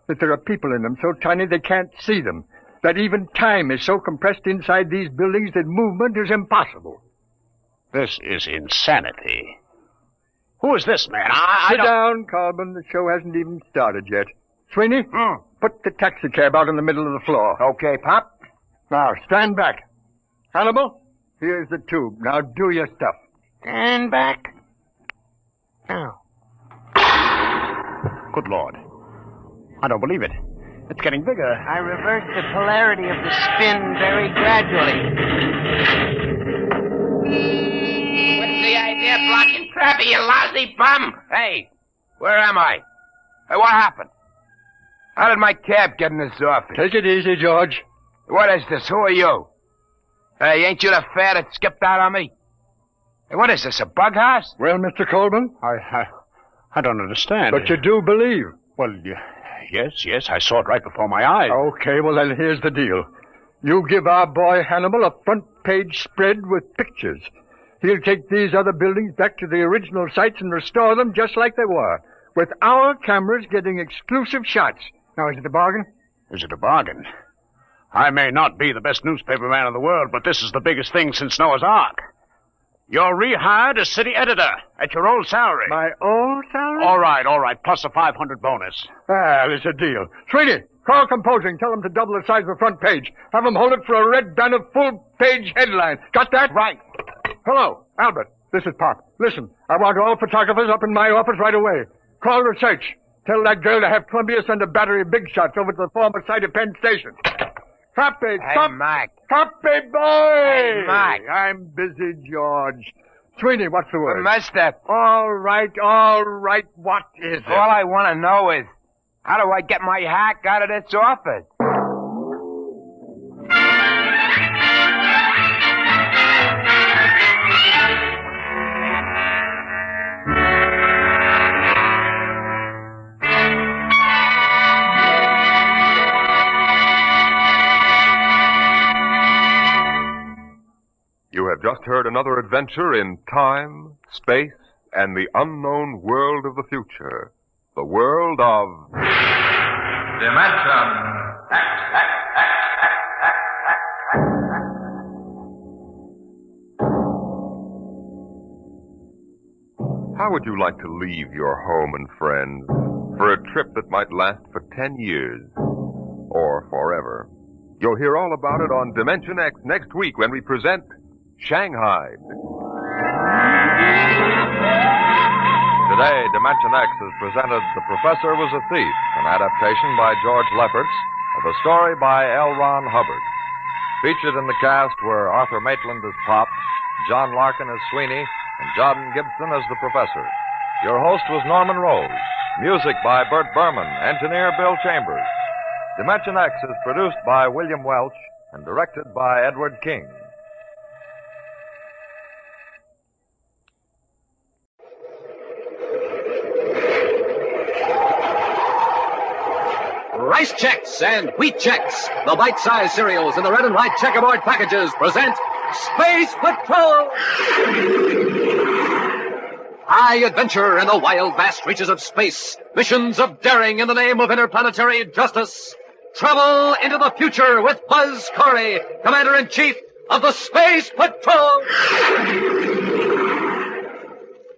that there are people in them so tiny they can't see them, that even time is so compressed inside these buildings that movement is impossible. This is insanity. Who is this man? Sit down, Coleman. The show hasn't even started yet. Sweeney, put the taxicab out in the middle of the floor. Okay, Pop. Now, stand back. Hannibal, here's the tube. Now do your stuff. Stand back. Now. Good Lord. I don't believe it. It's getting bigger. I reversed the polarity of the spin very gradually. What's the idea of blocking traffic, you lousy bum? Hey, where am I? Hey, what happened? How did my cab get in this office? Take it easy, George. What is this? Who are you? Hey, ain't you the fare that skipped out on me? Hey, what is this, a bug house? Well, Mr. Coleman? I don't understand. But you do believe. Well, yes, I saw it right before my eyes. Okay, well, then here's the deal. You give our boy Hannibal a front-page spread with pictures. He'll take these other buildings back to the original sites and restore them just like they were, with our cameras getting exclusive shots. Now, is it a bargain? Is it a bargain? I may not be the best newspaper man in the world, but this is the biggest thing since Noah's Ark. You're rehired as city editor at your old salary. My old salary? All right, plus a 500 bonus. It's a deal. Sweeney, call composing. Tell them to double the size of the front page. Have them hold it for a red banner full-page headline. Got that? Right. Hello, Albert. This is Pop. Listen, I want all photographers up in my office right away. Call research. Tell that girl to have Columbia send a battery of big shots over to the former site of Penn Station. Copy, Mike. Copy, boy! Hey, Mike. I'm busy, George. Sweeney, what's the word? Master. All right, what is it? All I want to know is, how do I get my hack out of this office? You have just heard another adventure in time, space, and the unknown world of the future. The world of... Dimension How would you like to leave your home and friends for a trip that might last for 10 years or forever? You'll hear all about it on Dimension X next week when we present Shanghied. Today, Dimension X has presented The Professor Was a Thief, an adaptation by George Lefferts of a story by L. Ron Hubbard. Featured in the cast were Arthur Maitland as Pop, John Larkin as Sweeney, and Jordan Gibson as the Professor. Your host was Norman Rose. Music by Bert Berman, engineer Bill Chambers. Dimension X is produced by William Welch and directed by Edward King. Rice Chex and Wheat Chex, the bite-sized cereals in the red and white checkerboard packages, present Space Patrol! High adventure in the wild, vast reaches of space. Missions of daring in the name of interplanetary justice. Travel into the future with Buzz Corey, Commander-in-Chief of the Space Patrol!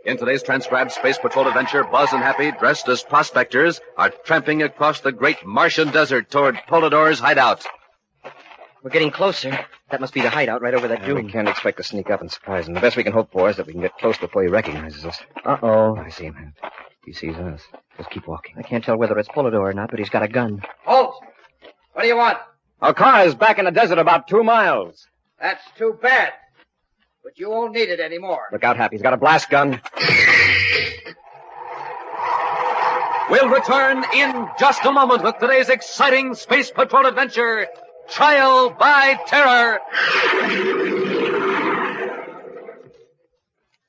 In today's transcribed Space Patrol adventure, Buzz and Happy, dressed as prospectors, are tramping across the great Martian desert toward Polidor's hideout. We're getting closer. That must be the hideout right over that dune. We can't expect to sneak up and surprise him. The best we can hope for is that we can get close before he recognizes us. Uh-oh. I see him. He sees us. Just keep walking. I can't tell whether it's Polidor or not, but he's got a gun. Halt! What do you want? Our car is back in the desert about 2 miles. That's too bad. But you won't need it anymore. Look out, Happy. He's got a blast gun. We'll return in just a moment with today's exciting Space Patrol adventure, Trial by Terror.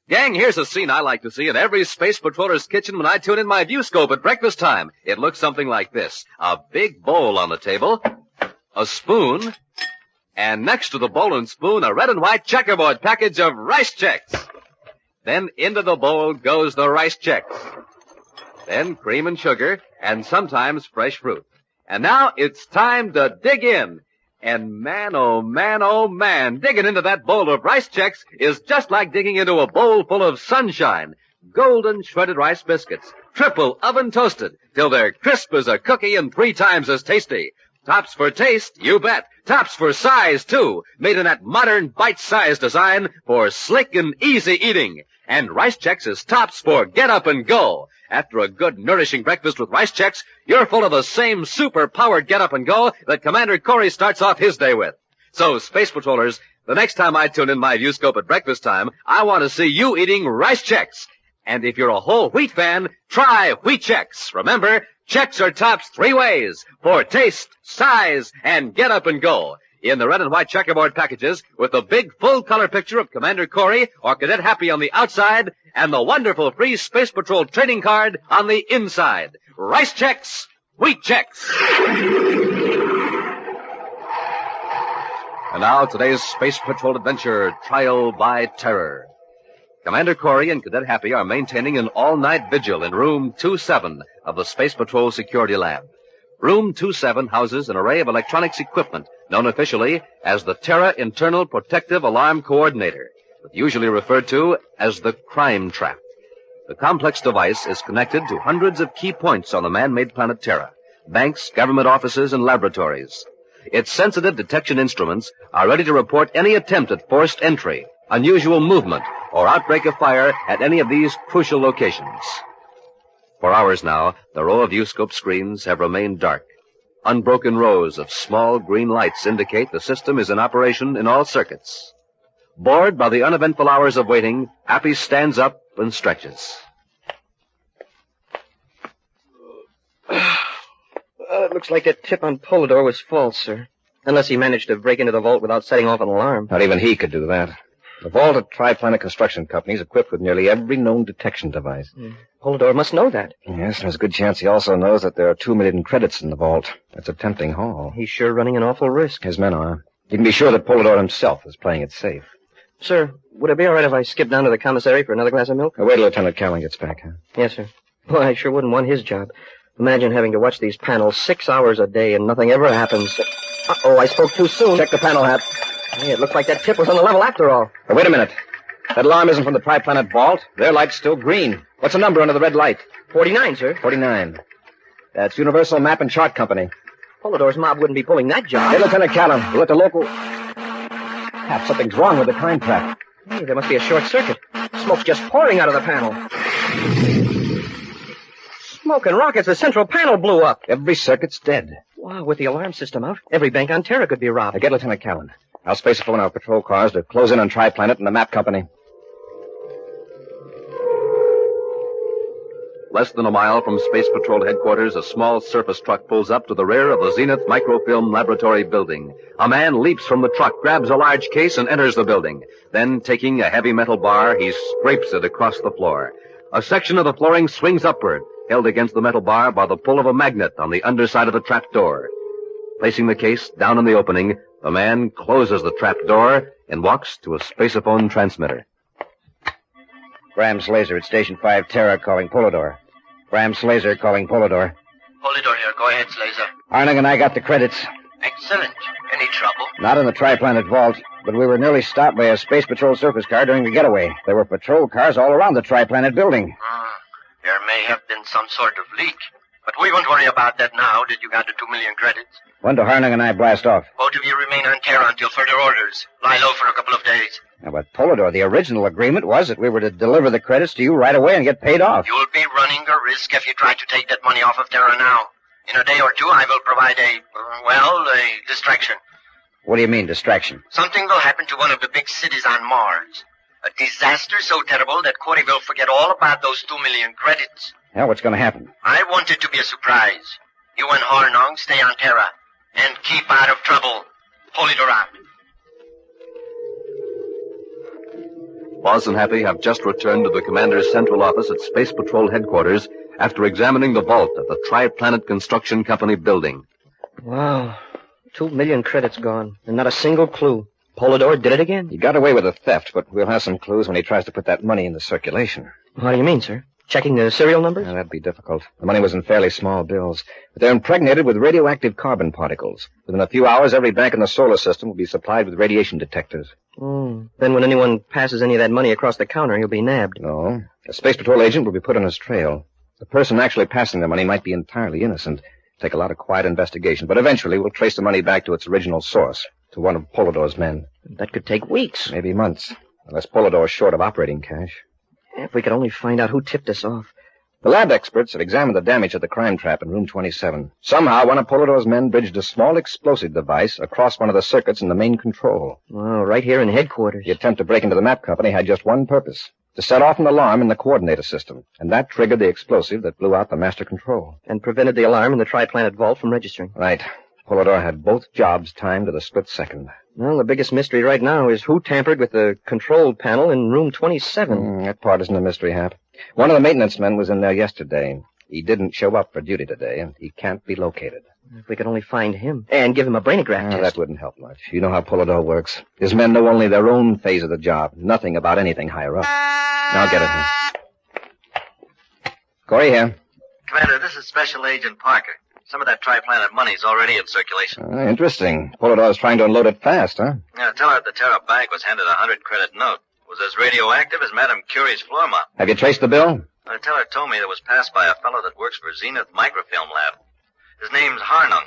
Gang, here's a scene I like to see in every Space Patroller's kitchen when I tune in my viewscope at breakfast time. It looks something like this. A big bowl on the table, a spoon, and next to the bowl and spoon, a red and white checkerboard package of rice checks. Then into the bowl goes the rice checks. Then cream and sugar, and sometimes fresh fruit. And now it's time to dig in. And man, oh man, oh man, digging into that bowl of rice checks is just like digging into a bowl full of sunshine. Golden shredded rice biscuits, triple oven toasted, till they're crisp as a cookie and 3 times as tasty. Tops for taste, you bet. Tops for size, too. Made in that modern bite-sized design for slick and easy eating. And Rice Chex is tops for get up and go. After a good, nourishing breakfast with Rice Chex, you're full of the same super-powered get up and go that Commander Corey starts off his day with. So, Space Patrollers, the next time I tune in my viewscope at breakfast time, I want to see you eating Rice Chex. And if you're a whole wheat fan, try Wheat Chex. Remember, Chex are tops 3 ways, for taste, size, and get up and go. In the red and white checkerboard packages, with the big full-color picture of Commander Corey or Cadet Happy on the outside, and the wonderful free Space Patrol trading card on the inside. Rice Chex, Wheat Chex. And now, today's Space Patrol adventure, Trial by Terror. Commander Corey and Cadet Happy are maintaining an all-night vigil in Room 27 of the Space Patrol Security Lab. Room 27 houses an array of electronics equipment known officially as the Terra Internal Protective Alarm Coordinator, but usually referred to as the Crime Trap. The complex device is connected to hundreds of key points on the man-made planet Terra, banks, government offices, and laboratories. Its sensitive detection instruments are ready to report any attempt at forced entry, unusual movement, or outbreak of fire at any of these crucial locations. For hours now, the row of viewscope screens have remained dark. Unbroken rows of small green lights indicate the system is in operation in all circuits. Bored by the uneventful hours of waiting, Happy stands up and stretches. It looks like that tip on Polidor was false, sir. Unless he managed to break into the vault without setting off an alarm. Not even he could do that. The vault at Triplanet Construction Company is equipped with nearly every known detection device. Polidor must know that. Yes, there's a good chance he also knows that there are 2 million credits in the vault. That's a tempting haul. He's sure running an awful risk. His men are. You can be sure that Polidor himself is playing it safe. Sir, would it be all right if I skip down to the commissary for another glass of milk? Wait till Lieutenant Callan gets back, huh? Yes, sir. Boy, I sure wouldn't want his job. Imagine having to watch these panels 6 hours a day and nothing ever happens. Uh-oh, I spoke too soon. Check the panel hat. Hey, it looks like that tip was on the level after all. Wait a minute. That alarm isn't from the Triplanet vault. Their light's still green. What's the number under the red light? 49, sir. 49. That's Universal Map and Chart Company. Polidor's mob wouldn't be pulling that job. Hey, Lieutenant Callan, we'll let the local... Perhaps something's wrong with the time trap. Hey, there must be a short circuit. Smoke's just pouring out of the panel. Smoke and rockets, the central panel blew up. Every circuit's dead. Wow, with the alarm system out, every bank on Terra could be robbed. Now get Lieutenant Callan. I'll spacephone our patrol cars to close in on Triplanet and the map company. Less than a mile from Space Patrol headquarters, a small surface truck pulls up to the rear of the Zenith Microfilm Laboratory building. A man leaps from the truck, grabs a large case, and enters the building. Then, taking a heavy metal bar, he scrapes it across the floor. A section of the flooring swings upward, held against the metal bar by the pull of a magnet on the underside of the trap door. Placing the case down in the opening, the man closes the trap door and walks to a spaceophone transmitter. Graham's laser at Station 5 Terra calling Polidor. Graham's laser calling Polidor. Polidor here. Go ahead, Slazer. Arnig and I got the credits. Excellent. Any trouble? Not in the Triplanet vault. but we were nearly stopped by a Space Patrol surface car during the getaway. There were patrol cars all around the Tri-Planet building. There may have been some sort of leak. But we won't worry about that now that you got the 2 million credits. When do Harnung and I blast off? Both of you remain on Terra until further orders. Lie low for a couple of days. Now, but Polidor, the original agreement was that we were to deliver the credits to you right away and get paid off. You'll be running a risk if you try to take that money off of Terra now. In a day or two, I will provide a distraction. What do you mean, distraction? Something will happen to one of the big cities on Mars. A disaster so terrible that Corey will forget all about those 2 million credits. Now, what's going to happen? I want it to be a surprise. You and Harnung stay on Terra and keep out of trouble. Polidor out. Boss and Happy have just returned to the commander's central office at Space Patrol headquarters after examining the vault of the Tri-Planet Construction Company building. Wow. 2 million credits gone, and not a single clue. Polidor did it again? He got away with the theft, but we'll have some clues when he tries to put that money into circulation. What do you mean, sir? Checking the serial numbers? That'd be difficult. The money was in fairly small bills, but they're impregnated with radioactive carbon particles. Within a few hours, every bank in the solar system will be supplied with radiation detectors. Then when anyone passes any of that money across the counter, he'll be nabbed. No. A Space Patrol agent will be put on his trail. The person actually passing the money might be entirely innocent. Take a lot of quiet investigation, but eventually we'll trace the money back to its original source, to one of Polidor's men. That could take weeks. Maybe months, unless Polidor's short of operating cash. If we could only find out who tipped us off. The lab experts have examined the damage at the crime trap in room 27. Somehow, one of Polidor's men bridged a small explosive device across one of the circuits in the main control. Oh, right here in headquarters. The attempt to break into the map company had just one purpose, to set off an alarm in the coordinator system, and that triggered the explosive that blew out the master control. And prevented the alarm in the Tri-Planet vault from registering. Right. Polidor had both jobs timed to the split second. Well, the biggest mystery right now is who tampered with the control panel in room 27. That part isn't a mystery, Hap. One of the maintenance men was in there yesterday. He didn't show up for duty today, and he can't be located. If we could only find him and give him a brainograph test. That wouldn't help much. You know how Polidor works. His men know only their own phase of the job, nothing about anything higher up. Now get it, Hap. Corey here. Commander, this is Special Agent Parker. Some of that Tri-Planet money's already in circulation. Interesting. Polidor's trying to unload it fast, huh? Yeah, tell her at the Terra Bank was handed a 100-credit note. It was as radioactive as Madame Curie's floor mop. Have you traced the bill? The teller told me it was passed by a fellow that works for Zenith Microfilm Lab. His name's Harnung.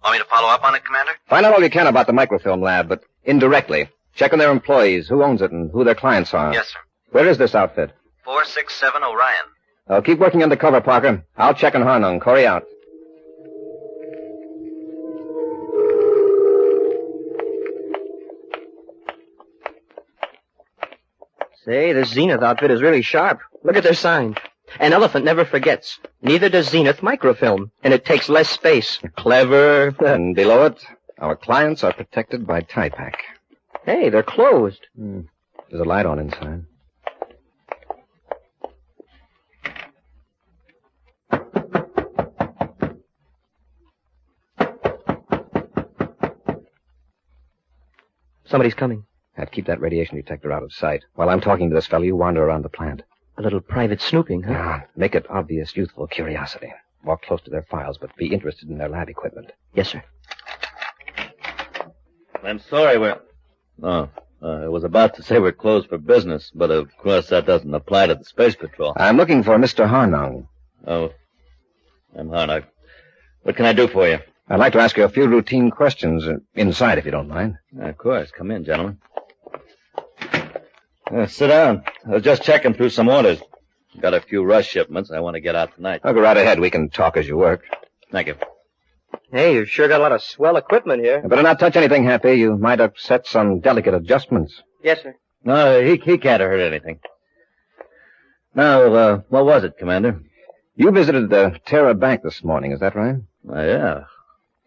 Want me to follow up on it, Commander? Find out all you can about the microfilm lab, but indirectly. Check on their employees, who owns it, and who their clients are. Yes, sir. Where is this outfit? 467 Orion. Keep working undercover, Parker. I'll check on Harnung. Corey out. Say, this Zenith outfit is really sharp. Look at their sign. An elephant never forgets. Neither does Zenith Microfilm. And it takes less space. Clever. And below it, our clients are protected by TIPAC. Hey, they're closed. There's a light on inside. Somebody's coming. Keep that radiation detector out of sight. While I'm talking to this fellow, you wander around the plant. A little private snooping, huh? Make it obvious youthful curiosity. Walk close to their files, but be interested in their lab equipment. Yes, sir. I'm sorry I was about to say we're closed for business, but of course that doesn't apply to the Space Patrol. I'm looking for Mr. Harnung. Oh, I'm Harnung. What can I do for you? I'd like to ask you a few routine questions inside, if you don't mind. Of course. Come in, gentlemen. Sit down. I was just checking through some orders. Got a few rush shipments I want to get out tonight. I'll go right ahead. We can talk as you work. Thank you. Hey, you've sure got a lot of swell equipment here. You better not touch anything, Happy. You might upset some delicate adjustments. Yes, sir. No, he can't have heard anything. Now, what was it, Commander? You visited the Terra Bank this morning, is that right? Yeah.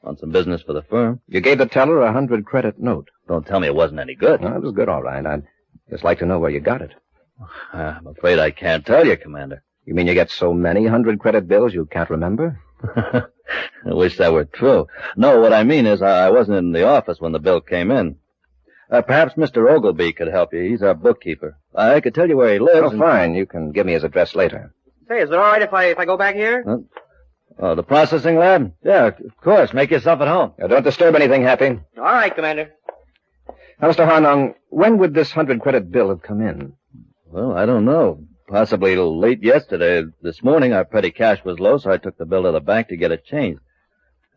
On some business for the firm. You gave the teller a 100-credit note. Don't tell me it wasn't any good. No, it was good, all right. I'd just like to know where you got it. I'm afraid I can't tell you, Commander. You mean you get so many 100-credit bills you can't remember? I wish that were true. No, what I mean is I wasn't in the office when the bill came in. Perhaps Mr. Ogilvy could help you. He's our bookkeeper. I could tell you where he lives. Oh, fine. You can give me his address later. Say, is it all right if I go back here? The processing lab? Yeah, of course. Make yourself at home. Now, don't disturb anything, Happy. All right, Commander. Now, Mr. Harnung, when would this 100-credit bill have come in? Well, I don't know. Possibly late yesterday. This morning, our petty cash was low, so I took the bill to the bank to get it changed.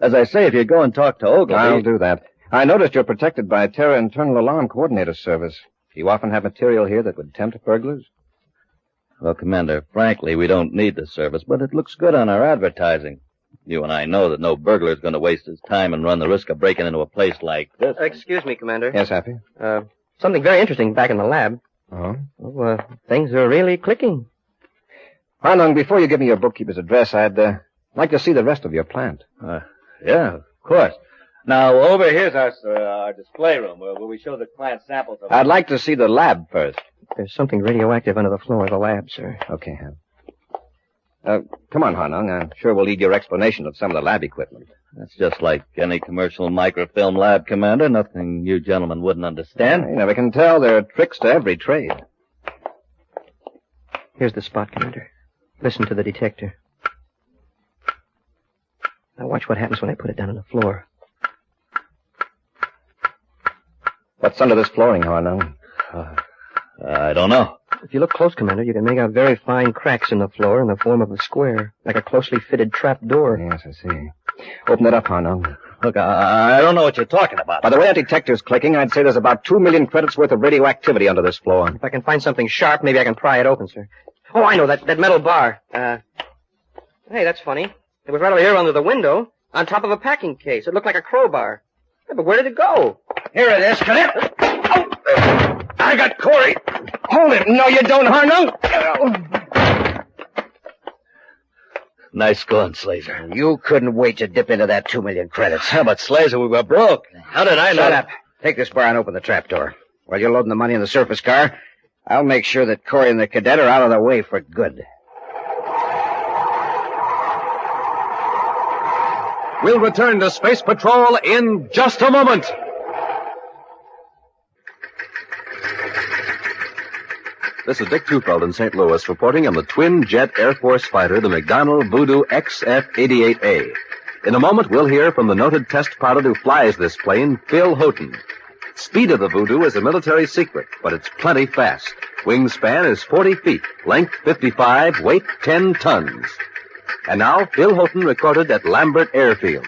As I say, if you go and talk to Ogilvy... I'll do that. I noticed you're protected by Terra Internal Alarm Coordinator Service. Do you often have material here that would tempt burglars? Well, Commander, frankly, we don't need the service, but it looks good on our advertising. You and I know that no burglar's going to waste his time and run the risk of breaking into a place like this. Excuse me, Commander. Yes, Happy? Something very interesting back in the lab. Oh? Oh, things are really clicking. Harnung, before you give me your bookkeeper's address, I'd like to see the rest of your plant. Yeah, of course. Now, over here's our display room where we show the plant samples of... I'd like to see the lab first. There's something radioactive under the floor of the lab, sir. Okay, Hap. Come on, Harnung. I'm sure we'll need your explanation of some of the lab equipment. That's just like any commercial microfilm lab, Commander. Nothing you gentlemen wouldn't understand. You never can tell. There are tricks to every trade. Here's the spot, Commander. Listen to the detector. Now watch what happens when I put it down on the floor. What's under this flooring, Harnung? I don't know. If you look close, Commander, you can make out very fine cracks in the floor in the form of a square, like a closely fitted trap door. Yes, I see. Open it up, Harnung. Look, I don't know what you're talking about. By the way that detector's clicking, I'd say there's about 2 million credits worth of radioactivity under this floor. If I can find something sharp, maybe I can pry it open, sir. Oh, I know, that metal bar. Hey, that's funny. It was right over here under the window, on top of a packing case. It looked like a crowbar. Yeah, but where did it go? Here it is, Cadet. I got Corey. Hold it. No, you don't, Harnung. Nice going, Slazer. You couldn't wait to dip into that 2 million credits. Yeah, but Slazer, we were broke. How did I know? Shut up. Take this bar and open the trapdoor. While you're loading the money in the surface car, I'll make sure that Corey and the cadet are out of the way for good. We'll return to Space Patrol in just a moment. This is Dick Tufeld in St. Louis reporting on the twin-jet Air Force fighter, the McDonnell Voodoo XF-88A. In a moment, we'll hear from the noted test pilot who flies this plane, Phil Houghton. Speed of the Voodoo is a military secret, but it's plenty fast. Wingspan is 40 feet, length 55, weight 10 tons. And now, Phil Houghton recorded at Lambert Airfield.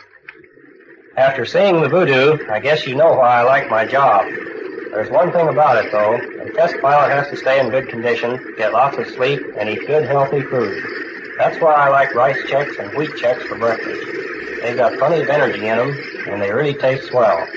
After seeing the Voodoo, I guess you know why I like my job. There's one thing about it, though. The test pilot has to stay in good condition, get lots of sleep, and eat good, healthy food. That's why I like rice checks and wheat checks for breakfast. They've got plenty of energy in them, and they really taste swell.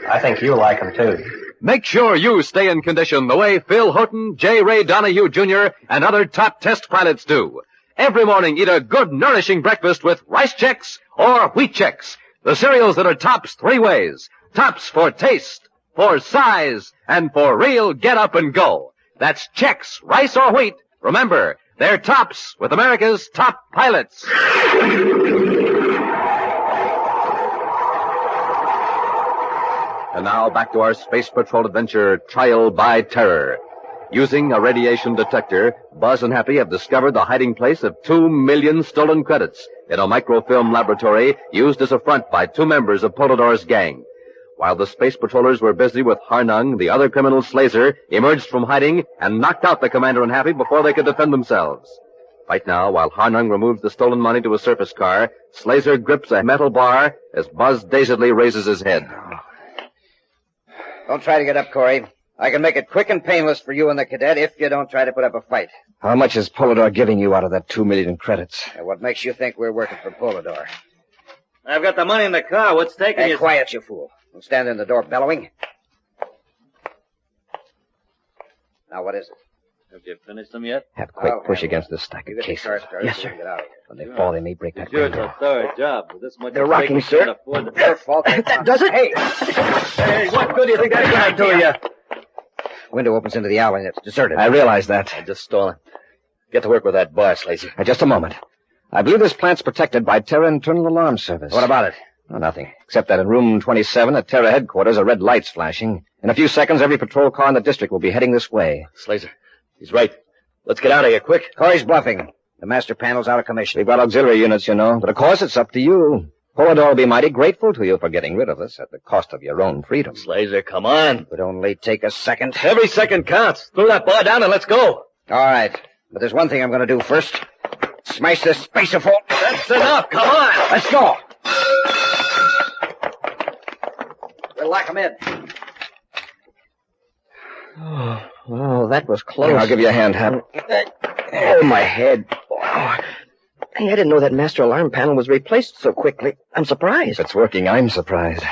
I think you'll like them, too. Make sure you stay in condition the way Phil Houghton, J. Ray Donahue Jr., and other top test pilots do. Every morning, eat a good, nourishing breakfast with rice checks or wheat checks. The cereals that are tops 3 ways. Tops for taste, for size, and for real get up and go. That's Chex, rice or wheat. Remember, they're tops with America's top pilots. And now back to our Space Patrol adventure, Trial by Terror. Using a radiation detector, Buzz and Happy have discovered the hiding place of 2 million stolen credits in a microfilm laboratory used as a front by 2 members of Polidor's gang. While the Space Patrollers were busy with Harnung, the other criminal Slazer emerged from hiding and knocked out the Commander and Happy before they could defend themselves. Right now, while Harnung removes the stolen money to a surface car, Slazer grips a metal bar as Buzz dazedly raises his head. Don't try to get up, Corey. I can make it quick and painless for you and the cadet if you don't try to put up a fight. How much is Polidor giving you out of that 2 million credits? And what makes you think we're working for Polidor? I've got the money in the car. What's taking you? Quiet, you fool. Don't stand in the door bellowing. Now, what is it? Have you finished them yet? Have quick push against this stack of cases. Yes, sir. When they fall, they may break that Sure, it's window. a thorough job. With this much They're rocking, sir. Their fault. That does it. Hey, what good do you think that's going to do you? Window opens into the alley and it's deserted. I realize that. I just stole it. Get to work with that bar, Slazy. Just a moment. I believe this plant's protected by Terra Internal Alarm Service. What about it? Oh, nothing. Except that in room 27 at Terra headquarters, a red light's flashing. In a few seconds, every patrol car in the district will be heading this way. Slazer, he's right. Let's get out of here, quick. Corey's bluffing. The master panel's out of commission. We've got auxiliary units, you know. But of course, it's up to you. Polidor will be mighty grateful to you for getting rid of us at the cost of your own freedom. Slazer, come on. It would only take a second. Every second counts. Throw that bar down and let's go. All right. But there's one thing I'm going to do first. Smash this spacer vault. That's enough. Come on. Let's go. We'll lock him in. Oh, wow, that was close. Here, I'll give you a hand, Hap. Oh, my head. Oh. Hey, I didn't know that master alarm panel was replaced so quickly. I'm surprised. If it's working, I'm surprised.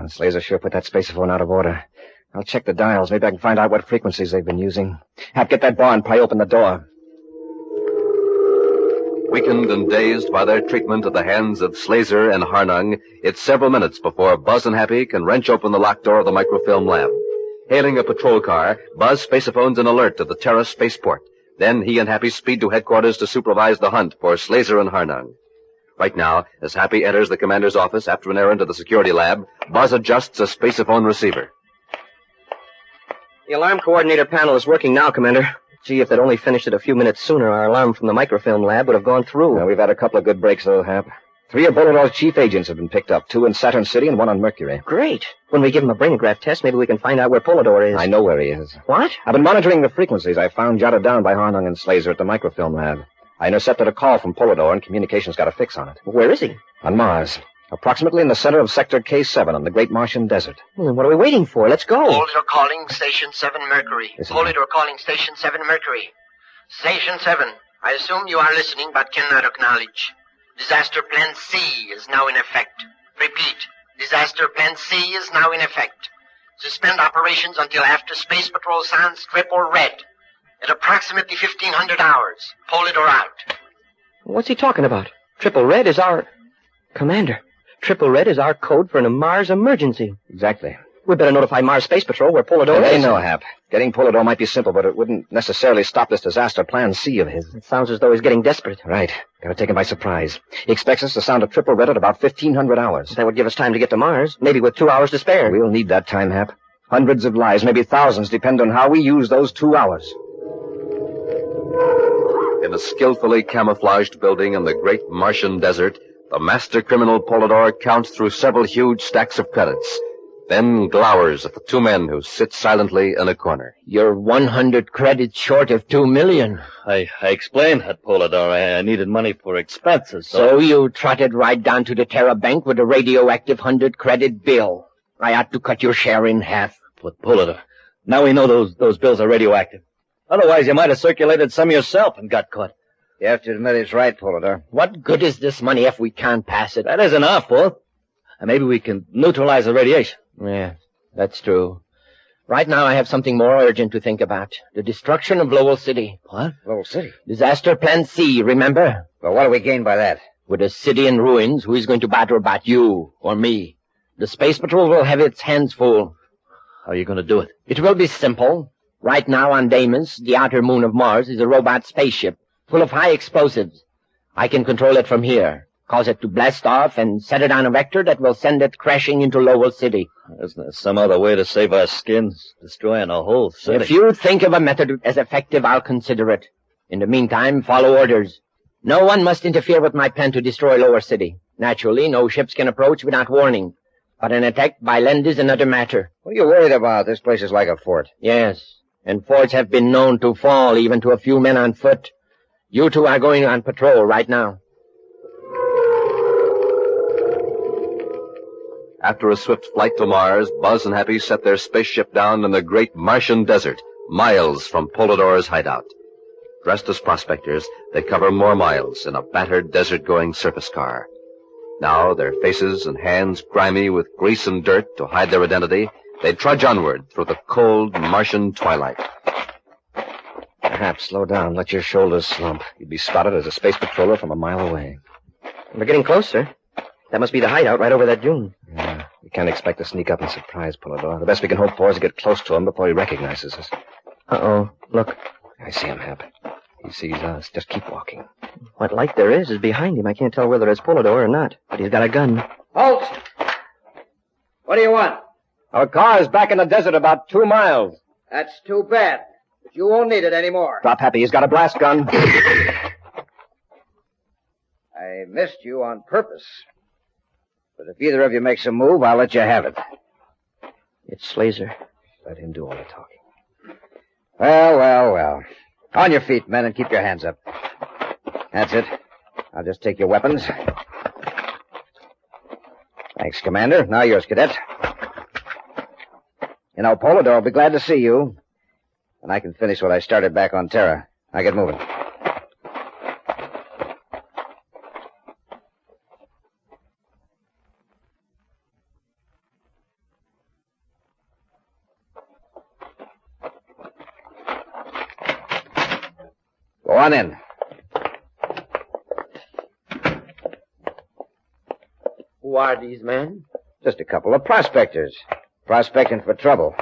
Slazer sure put that spacephone out of order. I'll check the dials. Maybe I can find out what frequencies they've been using. Hap, get that bar and pry open the door. Weakened and dazed by their treatment at the hands of Slazer and Harnung, it's several minutes before Buzz and Happy can wrench open the locked door of the microfilm lab. Hailing a patrol car, Buzz spacephones an alert to the Terra spaceport. Then he and Happy speed to headquarters to supervise the hunt for Slazer and Harnung. Right now, as Happy enters the commander's office after an errand to the security lab, Buzz adjusts a spacephone receiver. The alarm coordinator panel is working now, Commander. Gee, if they'd only finished it a few minutes sooner, our alarm from the microfilm lab would have gone through. We've had a couple of good breaks, though, Hap. 3 of Polidor's chief agents have been picked up, 2 in Saturn City and 1 on Mercury. Great. When we give him a brainograph test, maybe we can find out where Polidor is. I know where he is. What? I've been monitoring the frequencies I found jotted down by Harnung and Slazer at the microfilm lab. I intercepted a call from Polidor, and communications got a fix on it. Where is he? On Mars. Approximately in the center of Sector K7 on the Great Martian Desert. Well, then what are we waiting for? Let's go. Polidor calling Station 7 Mercury. Polidor calling Station 7 Mercury. Station 7, I assume you are listening but cannot acknowledge. Disaster Plan C is now in effect. Repeat, Disaster Plan C is now in effect. Suspend operations until after Space Patrol sounds triple red. At approximately 1500 hours. Polidor out. What's he talking about? Triple red is our... Commander, triple red is our code for a Mars emergency. Exactly. We better notify Mars Space Patrol where Polidor is. They know, Hap. Getting Polidor might be simple, but it wouldn't necessarily stop this disaster plan C of his. It sounds as though he's getting desperate. Right. Gotta take him by surprise. He expects us to sound a triple red at about 1500 hours. That would give us time to get to Mars, maybe with 2 hours to spare. We'll need that time, Hap. Hundreds of lives, maybe thousands, depend on how we use those 2 hours. In a skillfully camouflaged building in the great Martian desert, the master criminal Polidor counts through several huge stacks of credits. Then glowers at the 2 men who sit silently in a corner. You're 100 credits short of 2 million. I explained that, Polidor. I needed money for expenses. So you trotted right down to the Terra Bank with a radioactive 100-credit bill. I ought to cut your share in half. But, Polidor, now we know those bills are radioactive. Otherwise, you might have circulated some yourself and got caught. You have to admit it's right, Polidor. What good is this money if we can't pass it? That isn't our fault. And maybe we can neutralize the radiation. Yeah, that's true. Right now I have something more urgent to think about. The destruction of Lowell City. What? Lowell City? Disaster Plan C, remember? Well, what do we gain by that? With a city in ruins, who is going to bother about you or me? The Space Patrol will have its hands full. How are you going to do it? It will be simple. Right now on Deimos, the outer moon of Mars, is a robot spaceship full of high explosives. I can control it from here. Cause it to blast off and set it on a vector that will send it crashing into Lowell City. Isn't there some other way to save our skins? Destroying a whole city. If you think of a method as effective, I'll consider it. In the meantime, follow orders. No one must interfere with my plan to destroy Lower City. Naturally, no ships can approach without warning. But an attack by land is another matter. What are you worried about? This place is like a fort. Yes, and forts have been known to fall even to a few men on foot. You two are going on patrol right now. After a swift flight to Mars, Buzz and Happy set their spaceship down in the great Martian desert, miles from Polidor's hideout. Dressed as prospectors, they cover more miles in a battered desert-going surface car. Now, their faces and hands grimy with grease and dirt to hide their identity, they trudge onward through the cold Martian twilight. Perhaps slow down, let your shoulders slump. You'd be spotted as a space patroller from a mile away. We're getting closer. That must be the hideout right over that dune. Yeah, we can't expect to sneak up and surprise Polidor. The best we can hope for is to get close to him before he recognizes us. Uh-oh. Look. I see him, Hap. He sees us. Just keep walking. What light there is behind him. I can't tell whether it's Polidor or not, but he's got a gun. Halt! What do you want? Our car is back in the desert about 2 miles. That's too bad. But you won't need it anymore. Drop, Happy. He's got a blast gun. I missed you on purpose. But if either of you makes a move, I'll let you have it. It's Slazer. Let him do all the talking. Well. On your feet, men, and keep your hands up. That's it. I'll just take your weapons. Thanks, Commander. Now yours, Cadet. You know, Polidor will be glad to see you. And I can finish what I started back on Terra. Now get moving. Go on in. Who are these men? Just a couple of prospectors. Prospecting for trouble.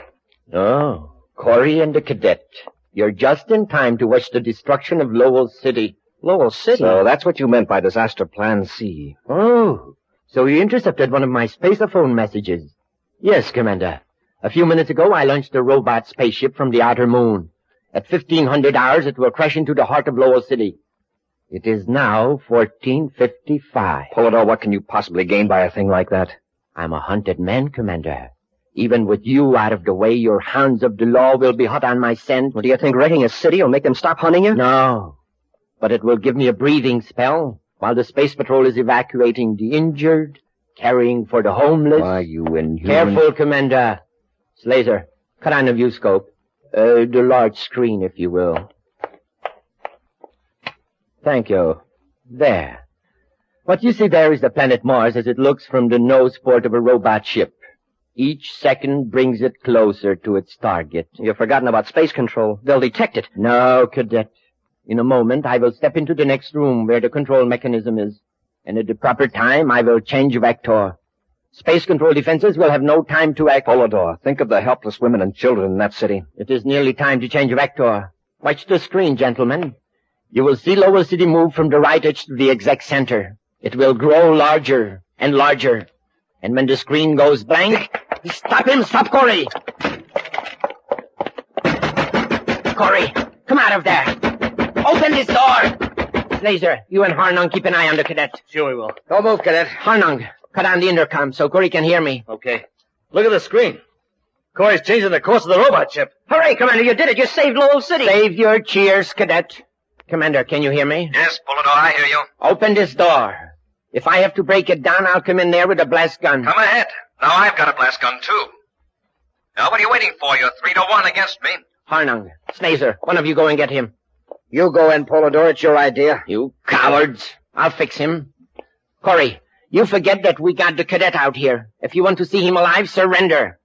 Oh, Corey and the cadet. You're just in time to watch the destruction of Lowell City. Lowell City? So that's what you meant by disaster plan C. Oh, so you intercepted one of my spaceophone messages. Yes, Commander. A few minutes ago, I launched a robot spaceship from the outer moon. At 1500 hours, it will crash into the heart of Lowell City. It is now 14:55. Polidor, what can you possibly gain by a thing like that? I'm a hunted man, Commander. Even with you out of the way, your hounds of the law will be hot on my scent. Well, do you think wrecking a city will make them stop hunting you? No. But it will give me a breathing spell while the Space Patrol is evacuating the injured, caring for the homeless. Why, you inhuman... Careful, Commander. Slazer, cut on the viewscope. The large screen, if you will. Thank you. There. What you see there is the planet Mars as it looks from the nose port of a robot ship. Each second brings it closer to its target. You've forgotten about space control. They'll detect it. No, Cadet. In a moment, I will step into the next room where the control mechanism is. And at the proper time, I will change vector. Space control defenses will have no time to act. Polidor, think of the helpless women and children in that city. It is nearly time to change vector. Watch the screen, gentlemen. You will see Lowell City move from the right edge to the exact center. It will grow larger and larger. And when the screen goes blank... Stop him! Stop Corey! Corey, come out of there! Open this door! Slazer, you and Harnung keep an eye on the cadet. Sure we will. Don't move, Cadet. Harnung, cut on the intercom so Corey can hear me. Okay. Look at the screen. Corey's changing the course of the robot ship. Hooray, Commander, you did it. You saved Lowell City. Save your cheers, Cadet. Commander, can you hear me? Yes, Polidor, I hear you. Open this door. If I have to break it down, I'll come in there with a blast gun. Come ahead. Now I've got a blast gun, too. Now, what are you waiting for? You're 3-1 against me. Harnung, Slazer, one of you go and get him. You go in, Polidor. It's your idea. You cowards. I'll fix him. Corey, you forget that we got the cadet out here. If you want to see him alive, surrender.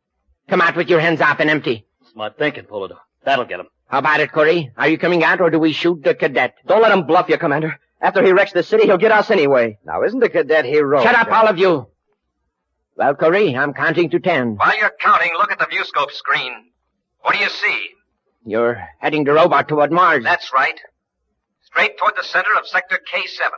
Come out with your hands up and empty. Smart thinking, Polidor. That'll get him. How about it, Corey? Are you coming out or do we shoot the cadet? Don't let him bluff you, Commander. After he wrecks the city, he'll get us anyway. Now, isn't the cadet heroic? Shut up, all of you. Well, Corey, I'm counting to 10. While you're counting, look at the viewscope screen. What do you see? You're heading the robot toward Mars. That's right. Straight toward the center of Sector K7.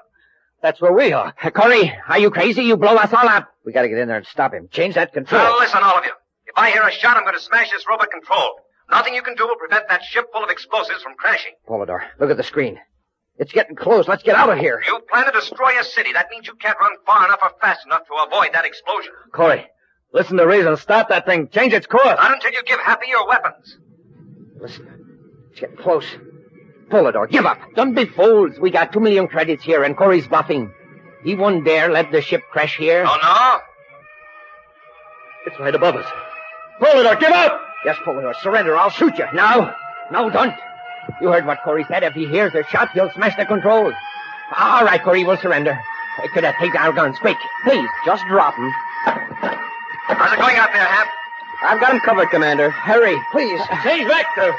That's where we are. Corey, are you crazy? You blow us all up. We gotta get in there and stop him. Change that control. Now, listen, all of you. If I hear a shot, I'm going to smash this robot control. Nothing you can do will prevent that ship full of explosives from crashing. Polidor, look at the screen. It's getting close. Let's get out of here. You plan to destroy a city. That means you can't run far enough or fast enough to avoid that explosion. Corey, listen to reason. Stop that thing. Change its course. Not until you give Happy your weapons. Listen. It's getting close. Polidor, give up. Don't be fools. We got 2 million credits here, and Corey's bluffing. He won't dare let the ship crash here. Oh, no? It's right above us. Polidor, give up! Yes, Polidor, surrender. I'll shoot you. No, don't. You heard what Corey said. If he hears a shot, he'll smash the controls. All right, Corey, we'll surrender. Could I take our guns? Quick, please, just drop them. How's it going out there, Hap? I've got him covered, Commander. Hurry. Please, change vector.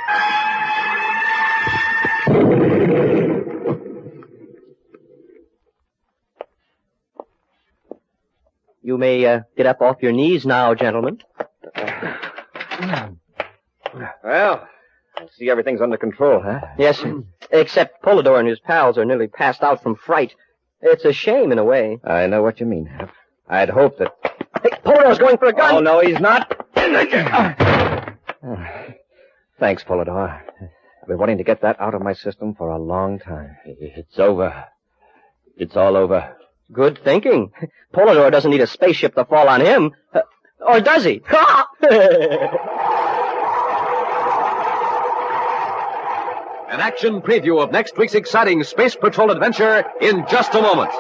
You may get up off your knees now, gentlemen. Well, I see everything's under control, huh? Yes, except Polidor and his pals are nearly passed out from fright. It's a shame in a way. I know what you mean, Hap. I'd hope that... Hey, Polidor's going for a gun! Oh, no, he's not. Thanks, Polidor. I've been wanting to get that out of my system for a long time. It's over. It's all over. Good thinking. Polidor doesn't need a spaceship to fall on him. Or does he? An action preview of next week's exciting Space Patrol adventure in just a moment.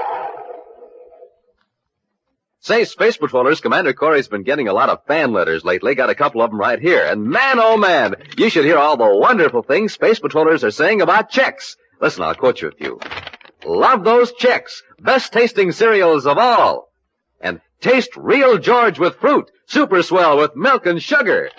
Say, Space Patrollers, Commander Corey's been getting a lot of fan letters lately. Got a couple of them right here. And man, oh man, you should hear all the wonderful things Space Patrollers are saying about Chex. Listen, I'll quote you a few. Love those Chex. Best tasting cereals of all. And taste real George with fruit. Super swell with milk and sugar.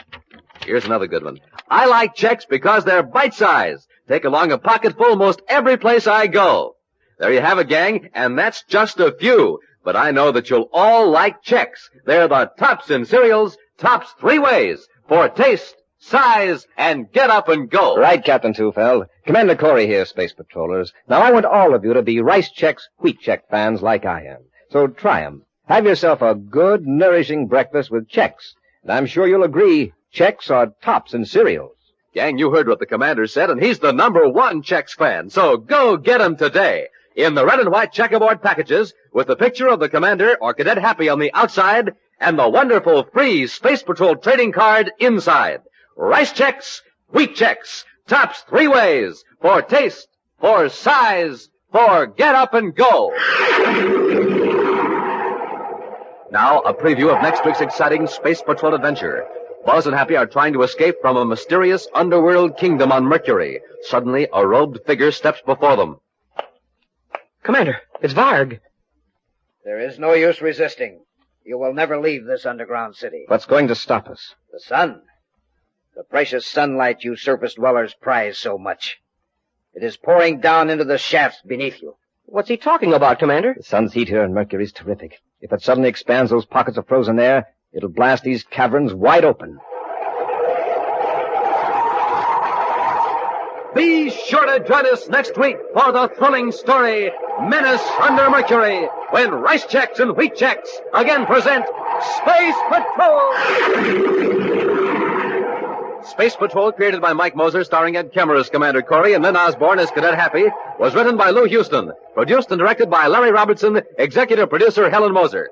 Here's another good one. I like Chex because they're bite-sized. Take along a pocketful most every place I go. There you have it, gang, and that's just a few. But I know that you'll all like Chex. They're the tops in cereals, tops 3 ways. For taste, size, and get up and go. Right, Captain Tufeld. Commander Corey here, Space Patrollers. Now, I want all of you to be Rice Chex, Wheat Chex fans like I am. So try 'em. Have yourself a good, nourishing breakfast with Chex. And I'm sure you'll agree, Chex are tops in cereals. Gang, you heard what the commander said, and he's the #1 Chex fan. So go get him today. In the red and white checkerboard packages, with the picture of the commander or Cadet Happy on the outside, and the wonderful free Space Patrol trading card inside. Rice Chex, Wheat Chex, tops 3 ways. For taste, for size, for get up and go. Now, a preview of next week's exciting Space Patrol adventure. Buzz and Happy are trying to escape from a mysterious underworld kingdom on Mercury. Suddenly, a robed figure steps before them. Commander, it's Varg. There is no use resisting. You will never leave this underground city. What's going to stop us? The sun. The precious sunlight you surface dwellers prize so much. It is pouring down into the shafts beneath you. What's he talking about, Commander? The sun's heat here on Mercury is terrific. If it suddenly expands those pockets of frozen air, it'll blast these caverns wide open. Be sure to join us next week for the thrilling story, Menace Under Mercury, when Rice Chex and Wheat Chex again present Space Patrol! Space Patrol, created by Mike Moser, starring Ed Kemmer as Commander Corey and Lynn Osborne as Cadet Happy, was written by Lou Houston, produced and directed by Larry Robertson, executive producer Helen Moser.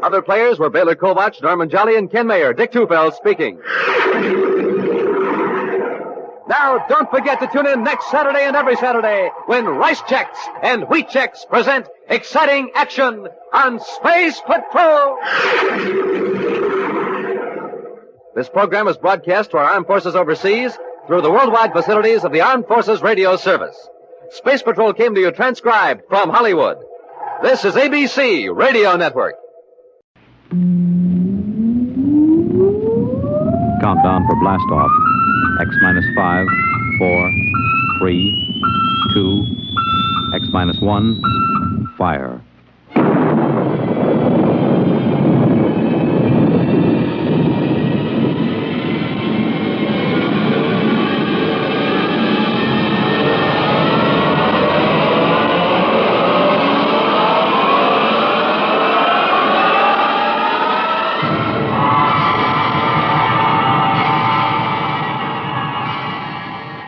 Other players were Baylor Kovach, Norman Jolly, and Ken Mayer. Dick Tufeld speaking. Now, don't forget to tune in next Saturday and every Saturday when Rice Chex and Wheat Chex present exciting action on Space Patrol. This program is broadcast to our armed forces overseas through the worldwide facilities of the Armed Forces Radio Service. Space Patrol came to you transcribed from Hollywood. This is ABC Radio Network. Countdown for blast off. X-5, 4, 3, 2, X-1, fire.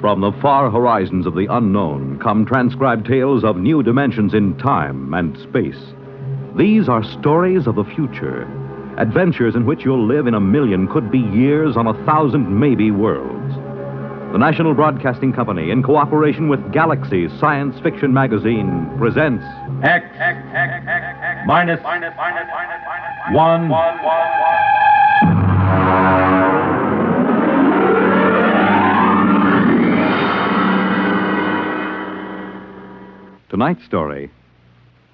From the far horizons of the unknown come transcribed tales of new dimensions in time and space. These are stories of the future, adventures in which you'll live in a million, could be years, on 1,000 maybe worlds. The National Broadcasting Company, in cooperation with Galaxy Science Fiction Magazine, presents X minus 1. Tonight's story,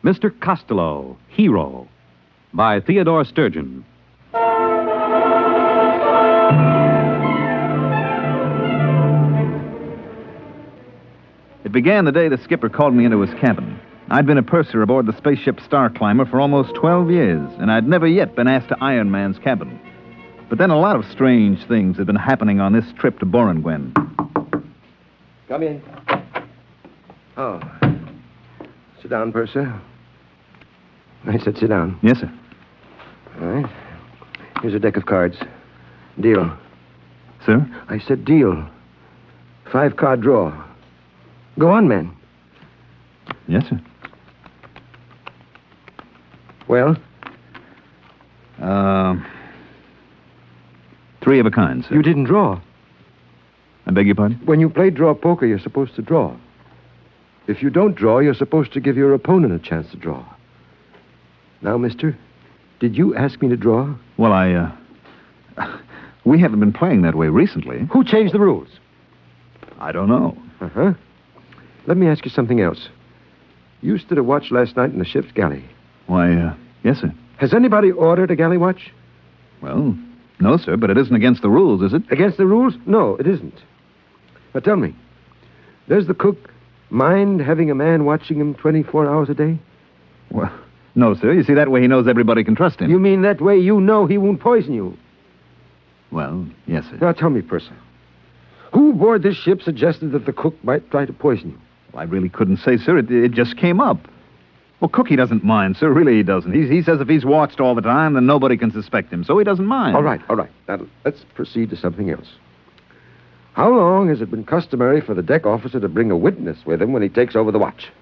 Mr. Costello, Hero, by Theodore Sturgeon. It began the day the skipper called me into his cabin. I'd been a purser aboard the spaceship Star Climber for almost 12 years, and I'd never yet been asked to Iron Man's cabin. But then a lot of strange things had been happening on this trip to Boranguen. Come in. Oh. Sit down, Purser. I said sit down. Yes, sir. All right. Here's a deck of cards. Deal. Sir? I said deal. 5-card draw. Go on, man. Yes, sir. Well? 3 of a kind, sir. You didn't draw. I beg your pardon? When you play draw poker, you're supposed to draw. If you don't draw, you're supposed to give your opponent a chance to draw. Now, mister, did you ask me to draw? Well, we haven't been playing that way recently. Who changed the rules? I don't know. Uh-huh. Let me ask you something else. You stood a watch last night in the ship's galley. Why, yes, sir. Has anybody ordered a galley watch? Well, no, sir, but it isn't against the rules, is it? Against the rules? No, it isn't. Now, tell me, does the cook mind having a man watching him 24 hours a day? Well, no, sir. You see, that way he knows everybody can trust him. You mean that way you know he won't poison you? Well, yes, sir. Now, tell me, Purser, who aboard this ship suggested that the cook might try to poison you? Well, I really couldn't say, sir. It just came up. Well, Cookie doesn't mind, sir. Really, he doesn't. He says if he's watched all the time, then nobody can suspect him, so he doesn't mind. All right. Now, let's proceed to something else. How long has it been customary for the deck officer to bring a witness with him when he takes over the watch?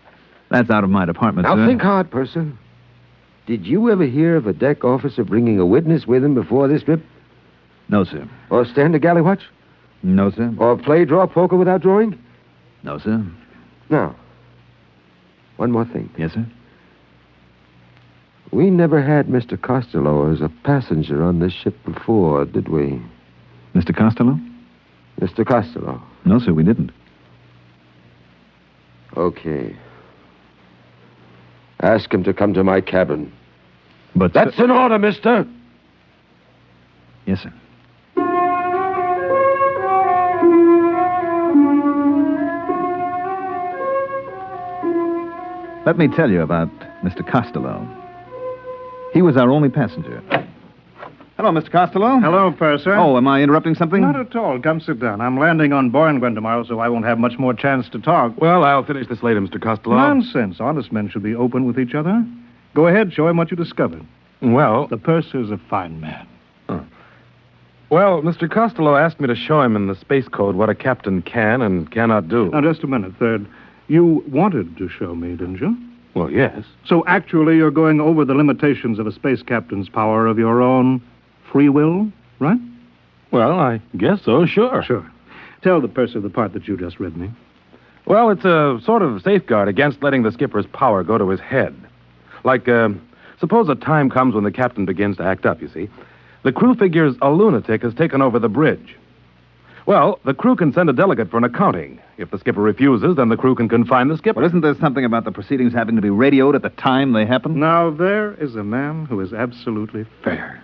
That's out of my department, now, sir. think hard, Purser. Did you ever hear of a deck officer bringing a witness with him before this trip? No, sir. Or stand a galley watch? No, sir. Or play draw poker without drawing? No, sir. Now, one more thing. Yes, sir? We never had Mr. Costello as a passenger on this ship before, did we? Mr. Costello? Mr. Costello. No, sir, we didn't. Okay. Ask him to come to my cabin. But... That's an order, mister. Yes, sir. Let me tell you about Mr. Costello. He was our only passenger. Hello, Mr. Costello. Hello, Purser. Oh, am I interrupting something? Not at all. Come sit down. I'm landing on Borngwen tomorrow, so I won't have much more chance to talk. Well, I'll finish this later, Mr. Costello. Nonsense. Honest men should be open with each other. Go ahead, show him what you discovered. Well... The Purser's a fine man. Well, Mr. Costello asked me to show him in the space code what a captain can and cannot do. Now, just a minute, Third. You wanted to show me, didn't you? Well, yes. So actually you're going over the limitations of a space captain's power of your own free will, right? Well, I guess so, sure. Sure. Tell the Purser the part that you just read me. Well, it's a sort of safeguard against letting the skipper's power go to his head. Like, suppose a time comes when the captain begins to act up, you see. The crew figures a lunatic has taken over the bridge. Well, the crew can send a delegate for an accounting. If the skipper refuses, then the crew can confine the skipper. Well, isn't there something about the proceedings having to be radioed at the time they happen? Now, there is a man who is absolutely fair.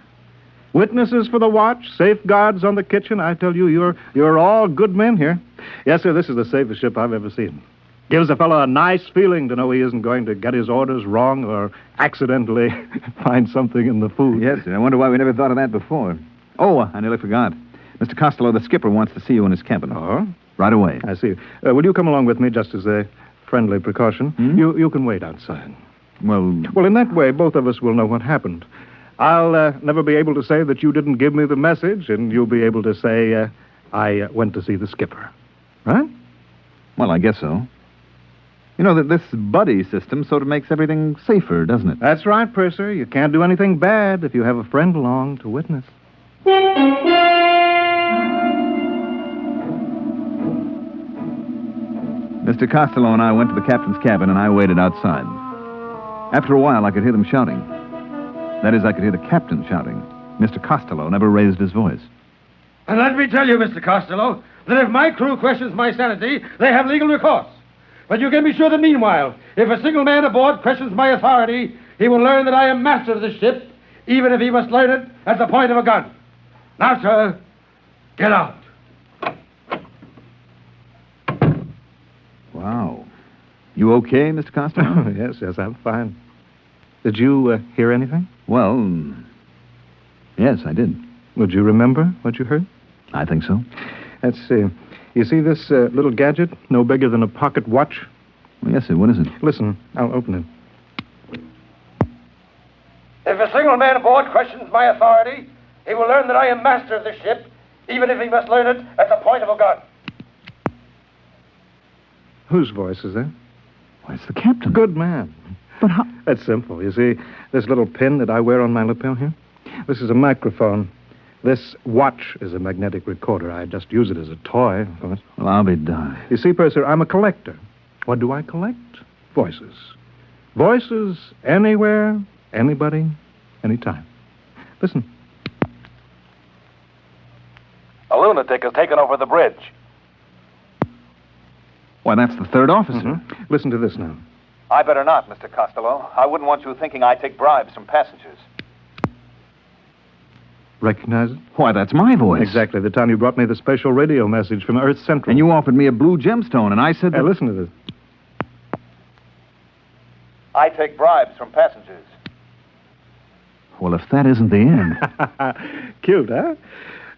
Witnesses for the watch, safeguards on the kitchen. I tell you, you're all good men here. Yes, sir, this is the safest ship I've ever seen. Gives a fellow a nice feeling to know he isn't going to get his orders wrong or accidentally find something in the food. Yes, sir. I wonder why we never thought of that before. Oh, I nearly forgot. Mr. Costello, the skipper wants to see you in his cabin. Oh? Right away. I see. Will you come along with me just as a friendly precaution? You can wait outside. Well, in that way, both of us will know what happened. I'll never be able to say that you didn't give me the message, and you'll be able to say I went to see the skipper. Right? Well, I guess so. You know, that this buddy system sort of makes everything safer, doesn't it? That's right, Purser. You can't do anything bad if you have a friend along to witness. Mr. Costello and I went to the captain's cabin, and I waited outside. After a while, I could hear them shouting. That is, I could hear the captain shouting. Mr. Costello never raised his voice. And let me tell you, Mr. Costello, that if my crew questions my sanity, they have legal recourse. But you can be sure that meanwhile, if a single man aboard questions my authority, he will learn that I am master of this ship, even if he must learn it at the point of a gun. Now, sir, get out. Wow. You okay, Mr. Costello? Yes, I'm fine. Did you hear anything? Well, yes, I did. Would you remember what you heard? I think so. Let's see. You see this little gadget, no bigger than a pocket watch? Well, yes, sir. What is it? Listen, I'll open it. If a single man aboard questions my authority, he will learn that I am master of this ship, even if he must learn it at the point of a gun. Whose voice is that? Why, it's the captain. Good man. But how? That's simple. You see, this little pin that I wear on my lapel here? This is a microphone. This watch is a magnetic recorder. I just use it as a toy, of course. Well, I'll be darned. You see, Purser, I'm a collector. What do I collect? Voices. Voices anywhere, anybody, anytime. Listen. A lunatic has taken over the bridge. Why, that's the third officer. Mm-hmm. Listen to this now. I better not, Mr. Costello. I wouldn't want you thinking I take bribes from passengers. Recognize it? Why, that's my voice. Exactly. The time you brought me the special radio message from Earth Central. And you offered me a blue gemstone, and I said that... Hey, listen to this. I take bribes from passengers. Well, if that isn't the end... Cute, huh?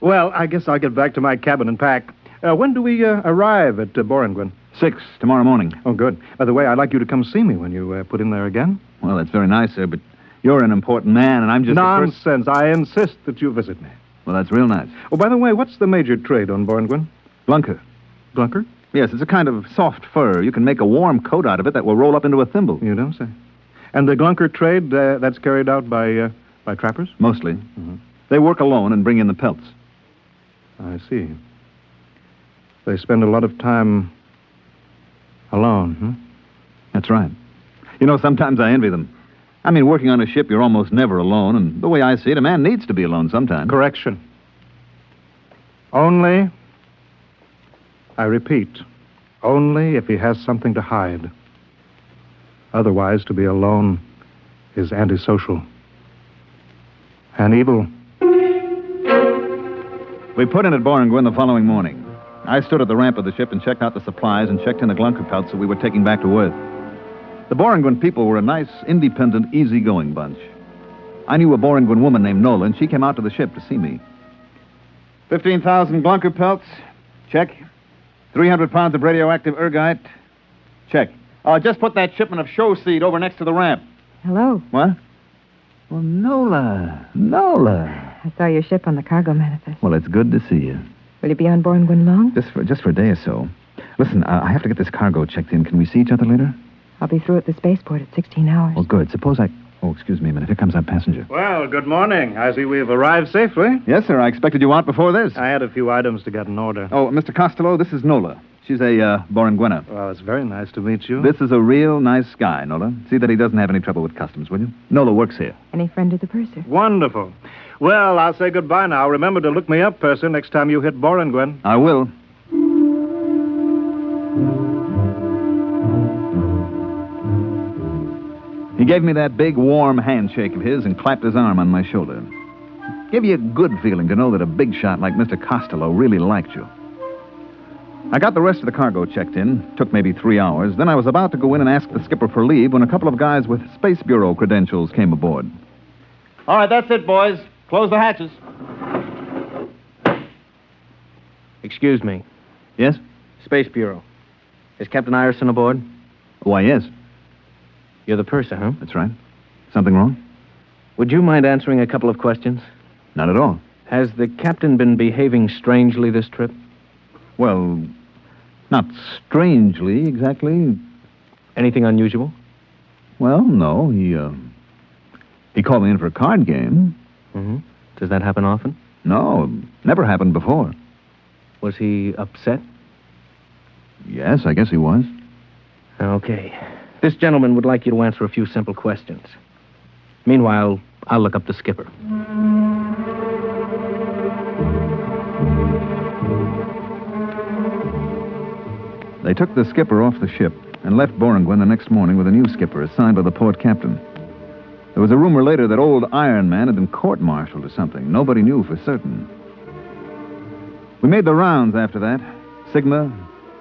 Well, I guess I'll get back to my cabin and pack. When do we arrive at Borengwen? 6 tomorrow morning. Oh, good. By the way, I'd like you to come see me when you put in there again. Well, that's very nice, sir, but you're an important man, and I'm just Nonsense. I insist that you visit me. Well, that's real nice. Oh, by the way, what's the major trade on Borengwen? Glunker. Glunker? Yes, it's a kind of soft fur. You can make a warm coat out of it that will roll up into a thimble. You don't say. And the Glunker trade, that's carried out by trappers? Mostly. Mm-hmm. They work alone and bring in the pelts. I see. They spend a lot of time alone, huh? That's right. You know, sometimes I envy them. I mean, working on a ship, you're almost never alone, and the way I see it, a man needs to be alone sometimes. Correction. Only, I repeat, only if he has something to hide. Otherwise, to be alone is antisocial and evil. We put in at Borengwen the following morning. I stood at the ramp of the ship and checked out the supplies and checked in the Glunker pelts that we were taking back to Earth. The Borengwen people were a nice, independent, easygoing bunch. I knew a Borengwen woman named Nola, and she came out to the ship to see me. 15,000 Glunker pelts. Check. 300 pounds of radioactive ergite. Check. Just put that shipment of show seed over next to the ramp. Hello. What? Well, Nola. I saw your ship on the cargo manifest. Well, it's good to see you. Will you be on Borengwen long? Just for a day or so. Listen, I have to get this cargo checked in. Can we see each other later? I'll be through at the spaceport at 16 hours. Well, good. Suppose I... Oh, excuse me a minute. Here comes our passenger. Well, good morning. I see we've arrived safely. Yes, sir. I expected you out before this. I had a few items to get in order. Oh, Mr. Costello, this is Nola. She's a Borengwena. Well, it's very nice to meet you. This is a real nice guy, Nola. See that he doesn't have any trouble with customs, will you? Nola works here. Any friend of the purser? Wonderful. Well, I'll say goodbye now. Remember to look me up, purser, next time you hit Borengwen. I will. He gave me that big, warm handshake of his and clapped his arm on my shoulder. Gave you a good feeling to know that a big shot like Mr. Costello really liked you. I got the rest of the cargo checked in. Took maybe 3 hours. Then I was about to go in and ask the skipper for leave when a couple of guys with Space Bureau credentials came aboard. All right, that's it, boys. Close the hatches. Excuse me. Yes? Space Bureau. Is Captain Ireson aboard? Why, yes. You're the purser, huh? That's right. Something wrong? Would you mind answering a couple of questions? Not at all. Has the captain been behaving strangely this trip? Well, not strangely, exactly. Anything unusual? Well, no. He called me in for a card game. Mm-hmm. Does that happen often? No, never happened before. Was he upset? Yes, I guess he was. Okay. This gentleman would like you to answer a few simple questions. Meanwhile, I'll look up the skipper. They took the skipper off the ship and left Borengwen the next morning with a new skipper assigned by the port captain. There was a rumor later that old Iron Man had been court-martialed or something. Nobody knew for certain. We made the rounds after that. Sigma,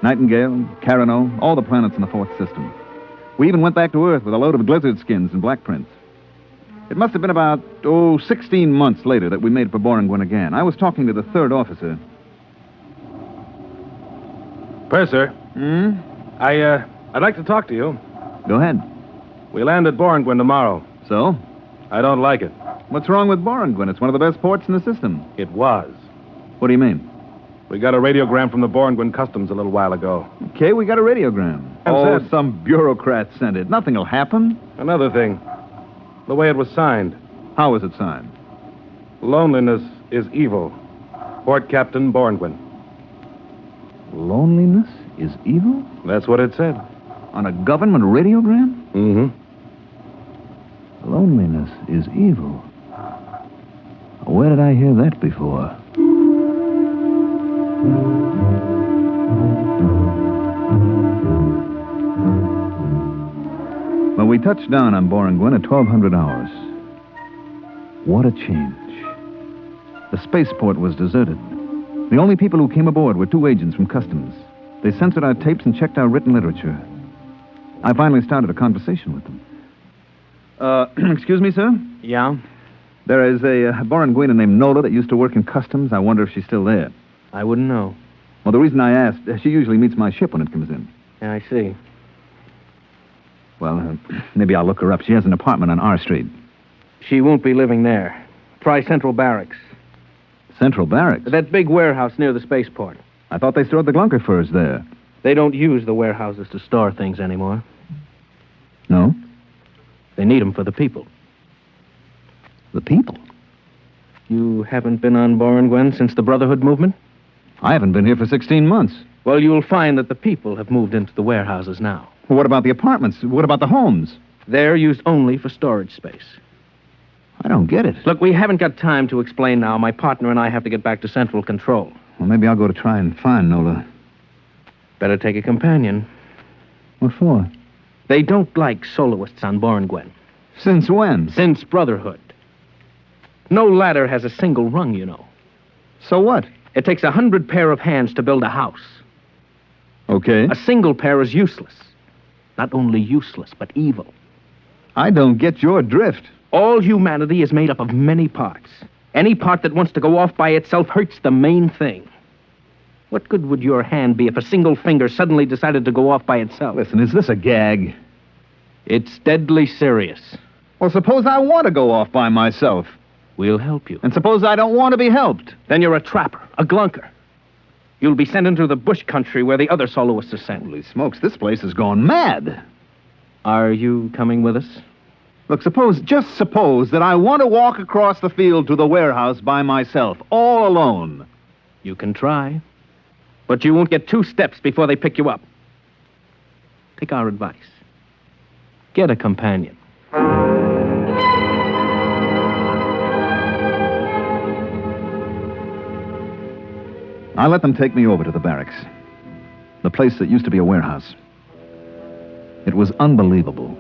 Nightingale, Carano, all the planets in the fourth system. We even went back to Earth with a load of glizzard skins and black prints. It must have been about, 16 months later that we made for Borengwen again. I was talking to the third officer. Purser. I'd like to talk to you. Go ahead. We land at Borengwen tomorrow. So? I don't like it. What's wrong with Borengwen? It's one of the best ports in the system. It was. What do you mean? We got a radiogram from the Borengwen Customs a little while ago. Okay, we got a radiogram. Oh, some bureaucrat sent it. Nothing will happen. Another thing. The way it was signed. How was it signed? Loneliness is evil. Port Captain Bornwyn. Loneliness is evil? That's what it said. On a government radiogram? Mm-hmm. Loneliness is evil. Where did I hear that before? Well, we touched down on Bornwyn at 1200 hours. What a change. The spaceport was deserted. The only people who came aboard were 2 agents from Customs. They censored our tapes and checked our written literature. I finally started a conversation with them. Excuse me, sir? Yeah? There is a Bornwyn named Nola that used to work in Customs. I wonder if she's still there. I wouldn't know. Well, the reason I asked, she usually meets my ship when it comes in. Yeah, I see. Well, maybe I'll look her up. She has an apartment on R Street. She won't be living there. Try Central Barracks. Central Barracks? That big warehouse near the spaceport. I thought they stored the Glunker furs there. They don't use the warehouses to store things anymore. No? They need them for the people. The people? You haven't been on Bornwyn since the Brotherhood movement? I haven't been here for 16 months. Well, you'll find that the people have moved into the warehouses now. Well, what about the apartments? What about the homes? They're used only for storage space. I don't get it. Look, we haven't got time to explain now. My partner and I have to get back to Central Control. Well, maybe I'll go to try and find Nola. Better take a companion. What for? They don't like soloists on Bornwyn. Since when? Since Brotherhood. No ladder has a single rung, you know. So what? It takes 100 pair of hands to build a house. Okay. A single pair is useless. Not only useless, but evil. I don't get your drift. All humanity is made up of many parts. Any part that wants to go off by itself hurts the main thing. What good would your hand be if a single finger suddenly decided to go off by itself? Listen, is this a gag? It's deadly serious. Well, suppose I want to go off by myself. We'll help you. And suppose I don't want to be helped. Then you're a trapper, a glunker. You'll be sent into the bush country where the other soloists are sent. Holy smokes, this place has gone mad. Are you coming with us? Look, just suppose that I want to walk across the field to the warehouse by myself, all alone. You can try. But you won't get 2 steps before they pick you up. Take our advice. Get a companion. I let them take me over to the barracks. The place that used to be a warehouse. It was unbelievable.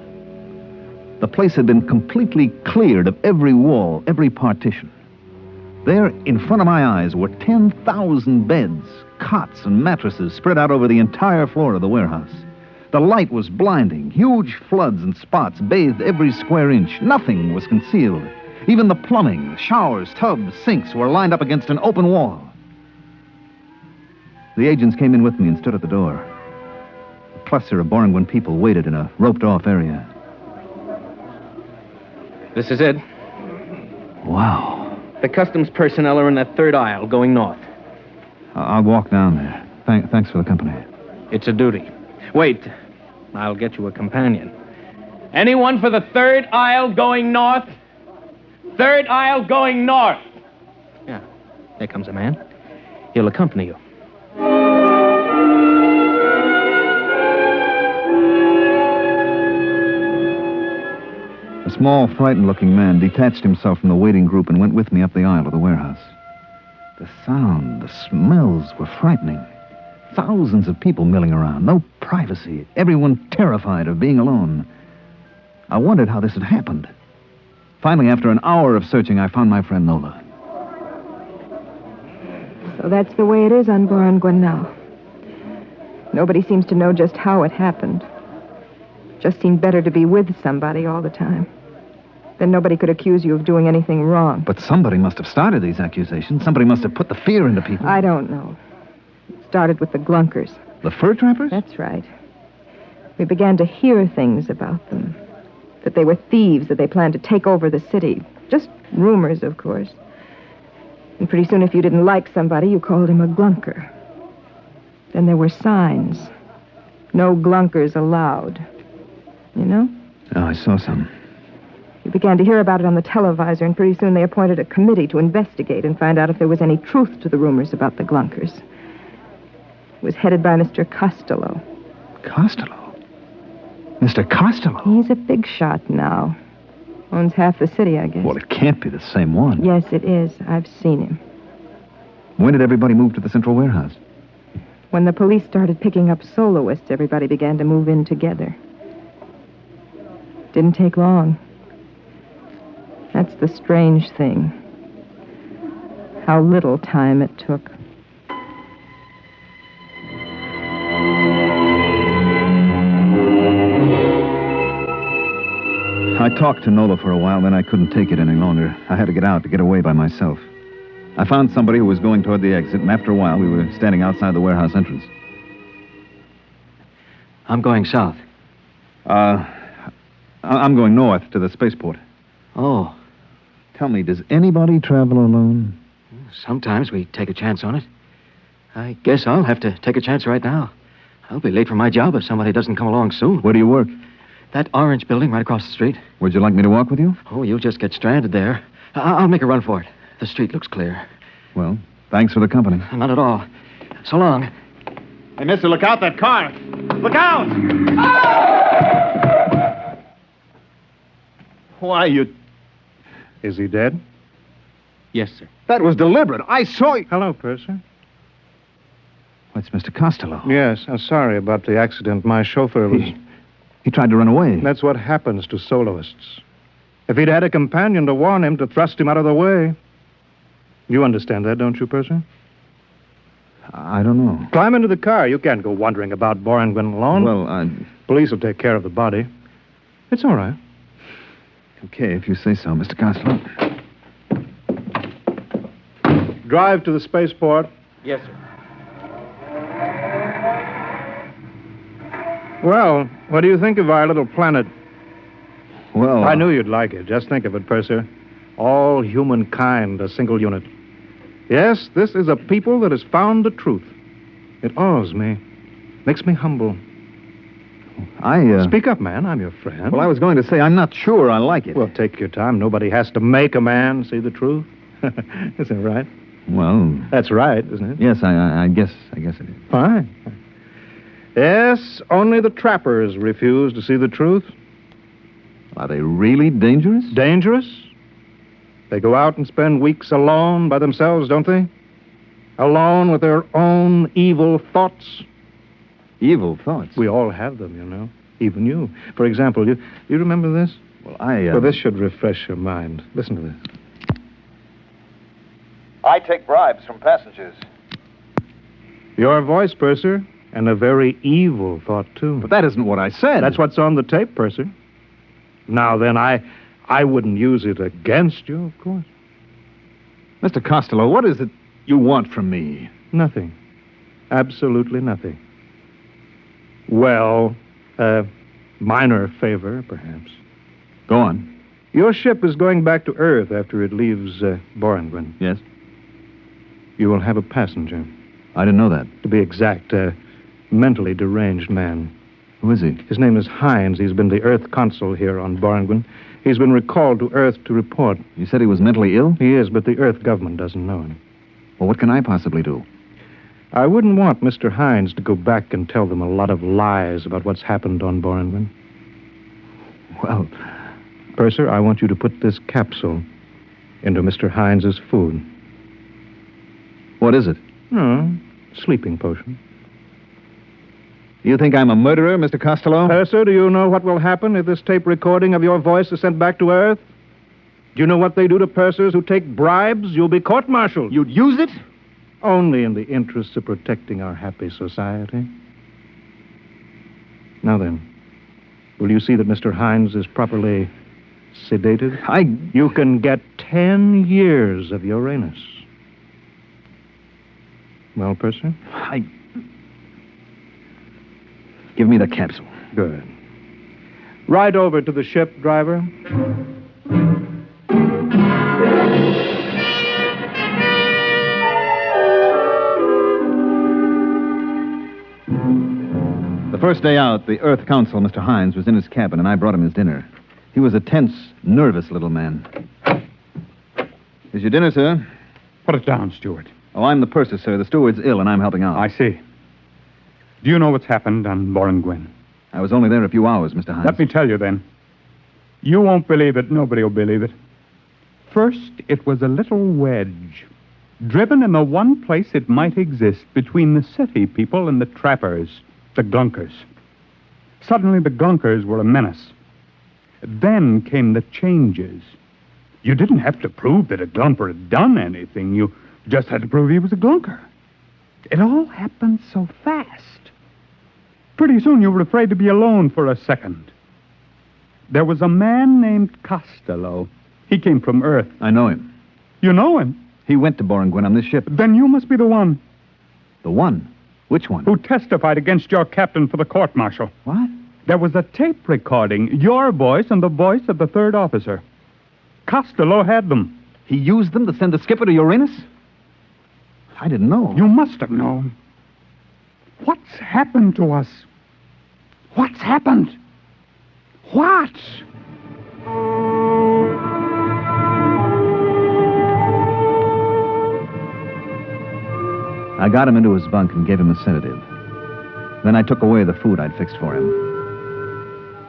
The place had been completely cleared of every wall, every partition. There, in front of my eyes, were 10,000 beds, cots, and mattresses spread out over the entire floor of the warehouse. The light was blinding. Huge floods and spots bathed every square inch. Nothing was concealed. Even the plumbing, showers, tubs, sinks were lined up against an open wall. The agents came in with me and stood at the door. A cluster of Bornwyn people waited in a roped-off area. This is it. Wow. The customs personnel are in that 3rd aisle, going north. I'll walk down there. Thanks for the company. It's a duty. Wait. I'll get you a companion. Anyone for the 3rd aisle going north? 3rd aisle going north. Yeah. There comes a man. He'll accompany you. A small, frightened-looking man detached himself from the waiting group and went with me up the aisle of the warehouse. The sound, the smells were frightening. Thousands of people milling around, no privacy, everyone terrified of being alone. I wondered how this had happened. Finally, after an hour of searching, I found my friend Nola. So that's the way it is on Bornwyn now. Nobody seems to know just how it happened. Just seemed better to be with somebody all the time. Then nobody could accuse you of doing anything wrong. But somebody must have started these accusations. Somebody must have put the fear into people. I don't know. It started with the Glunkers. The fur trappers? That's right. We began to hear things about them. That they were thieves, that they planned to take over the city. Just rumors, of course. And pretty soon, if you didn't like somebody, you called him a Glunker. Then there were signs. No glunkers allowed. You know? Oh, I saw some. You began to hear about it on the televisor, and pretty soon they appointed a committee to investigate and find out if there was any truth to the rumors about the glunkers. It was headed by Mr. Costello. Costello? Mr. Costello? He's a big shot now. Owns half the city, I guess. Well, it can't be the same one. Yes, it is. I've seen him. When did everybody move to the central warehouse? When the police started picking up soloists, everybody began to move in together. Didn't take long. That's the strange thing. How little time it took. I talked to Nola for a while, then I couldn't take it any longer. I had to get out, to get away by myself. I found somebody who was going toward the exit, and after a while, we were standing outside the warehouse entrance. I'm going south. I'm going north to the spaceport. Oh. Tell me, does anybody travel alone? Sometimes we take a chance on it. I guess I'll have to take a chance right now. I'll be late for my job if somebody doesn't come along soon. Where do you work? That orange building right across the street. Would you like me to walk with you? Oh, you'll just get stranded there. I'll make a run for it. The street looks clear. Well, thanks for the company. Not at all. So long. Hey, mister, look out, that car. Look out! Why, you... Is he dead? Yes, sir. That was deliberate. I saw you. Hello, Purser. What's Mr. Costello? Yes, I'm sorry about the accident. My chauffeur was... He tried to run away. That's what happens to soloists. If he'd had a companion to warn him, to thrust him out of the way. You understand that, don't you, Purser? I don't know. Climb into the car. You can't go wandering about Borangwyn alone. Well, Police will take care of the body. It's all right. Okay, if you say so, Mr. Costello. Drive to the spaceport. Yes, sir. Well, what do you think of our little planet? Well... I knew you'd like it. Just think of it, Purser. All humankind, a single unit. Yes, this is a people that has found the truth. It awes me. Makes me humble. Speak up, man. I'm your friend. Well, I was going to say, I'm not sure I like it. Well, take your time. Nobody has to make a man see the truth. Isn't it right? Well... That's right, isn't it? Yes, I guess it is. Fine. Yes, only the trappers refuse to see the truth. Are they really dangerous? Dangerous? They go out and spend weeks alone by themselves, don't they? Alone with their own evil thoughts. Evil thoughts? We all have them, you know. Even you. For example, you remember this? Well, Well, this should refresh your mind. Listen to this. I take bribes from passengers. Your voice, Purser, and a very evil thought, too. But that isn't what I said. That's what's on the tape, Purser. Now, then, I wouldn't use it against you, of course. Mr. Costello, what is it you want from me? Nothing. Absolutely nothing. Well, a minor favor, perhaps. Go on. Your ship is going back to Earth after it leaves Borangwyn. Yes? You will have a passenger. I didn't know that. To be exact, a mentally deranged man. Who is he? His name is Hines. He's been the Earth consul here on Borangwyn. He's been recalled to Earth to report. You said he was mentally ill? He is, but the Earth government doesn't know him. Well, what can I possibly do? I wouldn't want Mr. Hines to go back and tell them a lot of lies about what's happened on Borangwyn. Well... Purser, I want you to put this capsule into Mr. Hines's food. What is it? Oh, sleeping potion. You think I'm a murderer, Mr. Costello? Purser, do you know what will happen if this tape recording of your voice is sent back to Earth? Do you know what they do to pursers who take bribes? You'll be court-martialed. You'd use it? Only in the interests of protecting our happy society. Now then, will you see that Mr. Hines is properly sedated? You can get 10 years of Uranus. Well, Purser? Give me the capsule. Good. Ride over to the ship, driver. The first day out, the Earth Council, Mr. Hines, was in his cabin, and I brought him his dinner. He was a tense, nervous little man. Here's your dinner, sir. Put it down, steward. Oh, I'm the purser, sir. The steward's ill, and I'm helping out. I see. Do you know what's happened on Boranguen? I was only there a few hours, Mr. Hines. Let me tell you, then. You won't believe it. Nobody will believe it. First, it was a little wedge, driven in the one place it might exist between the city people and the trappers, the glunkers. Suddenly, the glunkers were a menace. Then came the changes. You didn't have to prove that a glumper had done anything. You just had to prove he was a glunker. It all happened so fast. Pretty soon you were afraid to be alone for a second. There was a man named Costello. He came from Earth. I know him. You know him? He went to Boranguen on this ship. Then you must be the one. The one? Which one? Who testified against your captain for the court-martial. What? There was a tape recording, your voice and the voice of the third officer. Costello had them. He used them to send the skipper to Uranus? I didn't know. You must have known. What's happened to us? What's happened? What? I got him into his bunk and gave him a sedative. Then I took away the food I'd fixed for him.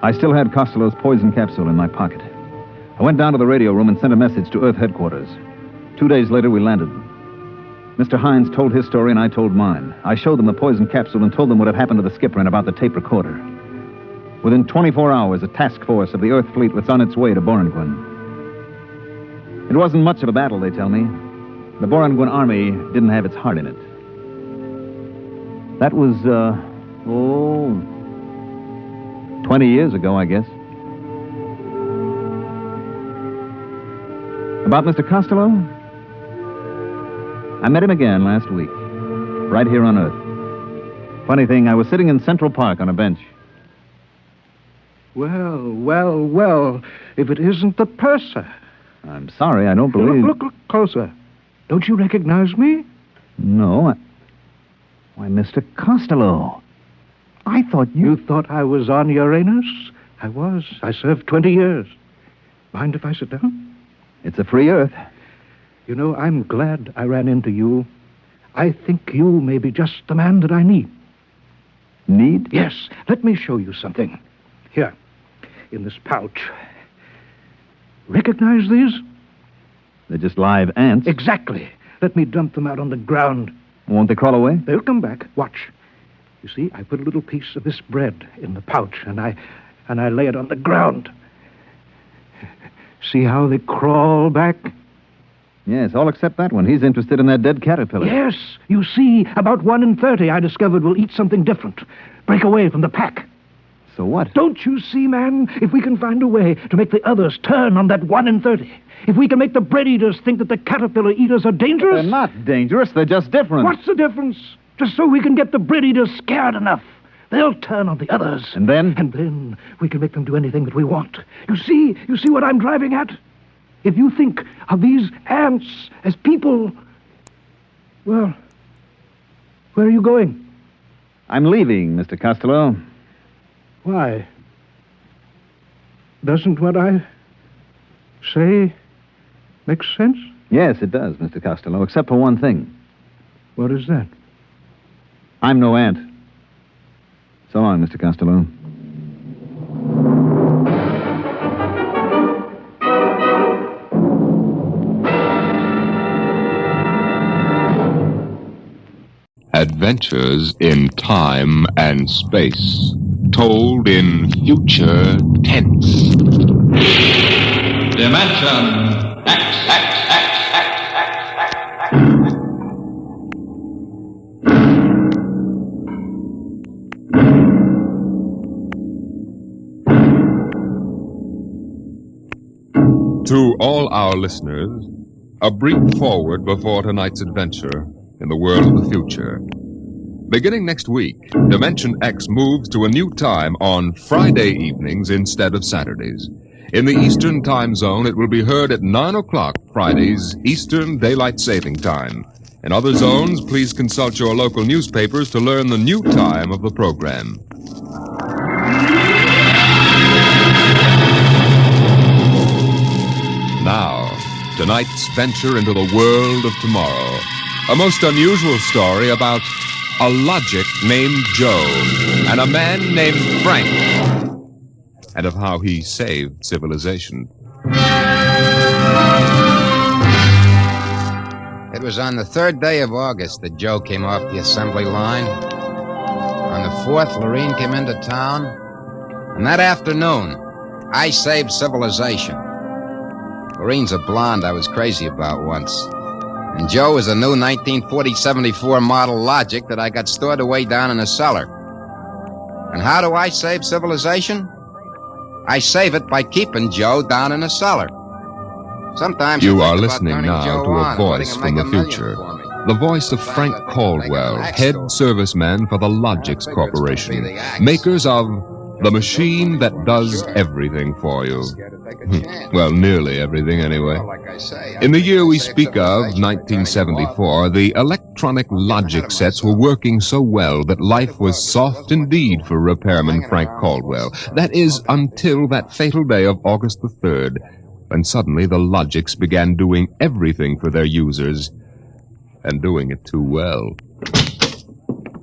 I still had Costello's poison capsule in my pocket. I went down to the radio room and sent a message to Earth headquarters. 2 days later, we landed. Mr. Hines told his story and I told mine. I showed them the poison capsule and told them what had happened to the skipper and about the tape recorder. Within 24 hours, a task force of the Earth fleet was on its way to Boranguen. It wasn't much of a battle, they tell me. The Boranguen army didn't have its heart in it. That was, 20 years ago, I guess. About Mr. Costello? I met him again last week, right here on Earth. Funny thing, I was sitting in Central Park on a bench. Well, if it isn't the purser. I'm sorry, I don't believe... Look closer. Don't you recognize me? No, Why, Mr. Costello. I thought you... You thought I was on Uranus? I was. I served 20 years. Mind if I sit down? It's a free Earth. You know, I'm glad I ran into you. I think you may be just the man that I need. Need? Yes. Let me show you something. Here, in this pouch. Recognize these? They're just live ants. Exactly. Let me dump them out on the ground. Won't they crawl away? They'll come back. Watch. You see, I put a little piece of this bread in the pouch, and I lay it on the ground. See how they crawl back? Yes, all except that one. He's interested in that dead caterpillar. Yes. You see, about 1 in 30 I discovered will eat something different. Break away from the pack. So what? Don't you see, man? If we can find a way to make the others turn on that 1 in 30. If we can make the bread eaters think that the caterpillar eaters are dangerous. They're not dangerous. They're just different. What's the difference? Just so we can get the bread eaters scared enough. They'll turn on the others. And then? And then we can make them do anything that we want. You see what I'm driving at? If you think of these ants as people, well, where are you going? I'm leaving, Mr. Costello. Why? Doesn't what I say make sense? Yes, it does, Mr. Costello, except for one thing. What is that? I'm no ant. So long, Mr. Costello. Adventures in time and space, told in future tense. Dimension X. To all our listeners, a brief forward before tonight's adventure in the world of the future. Beginning next week, Dimension X moves to a new time on Friday evenings instead of Saturdays. In the Eastern Time Zone, it will be heard at 9 o'clock Fridays, Eastern Daylight Saving Time. In other zones, please consult your local newspapers to learn the new time of the program. Now, tonight's venture into the world of tomorrow. A most unusual story about a logic named Joe and a man named Frank, and of how he saved civilization. It was on the 3rd day of August that Joe came off the assembly line. On the 4th, Lorene came into town. And that afternoon, I saved civilization. Lorene's a blonde I was crazy about once. And Joe is a new 1940-74 model Logic that I got stored away down in a cellar. And how do I save civilization? I save it by keeping Joe down in a cellar. Sometimes you are listening now to a voice from the future. The voice of Frank Caldwell, head serviceman for the Logix Corporation, makers of the machine that does everything for you. Well, nearly everything anyway. In the year we speak of, 1974, the electronic Logic sets were working so well that life was soft indeed for repairman Frank Caldwell. That is, until that fatal day of August the 3rd, when suddenly the Logix began doing everything for their users, and doing it too well.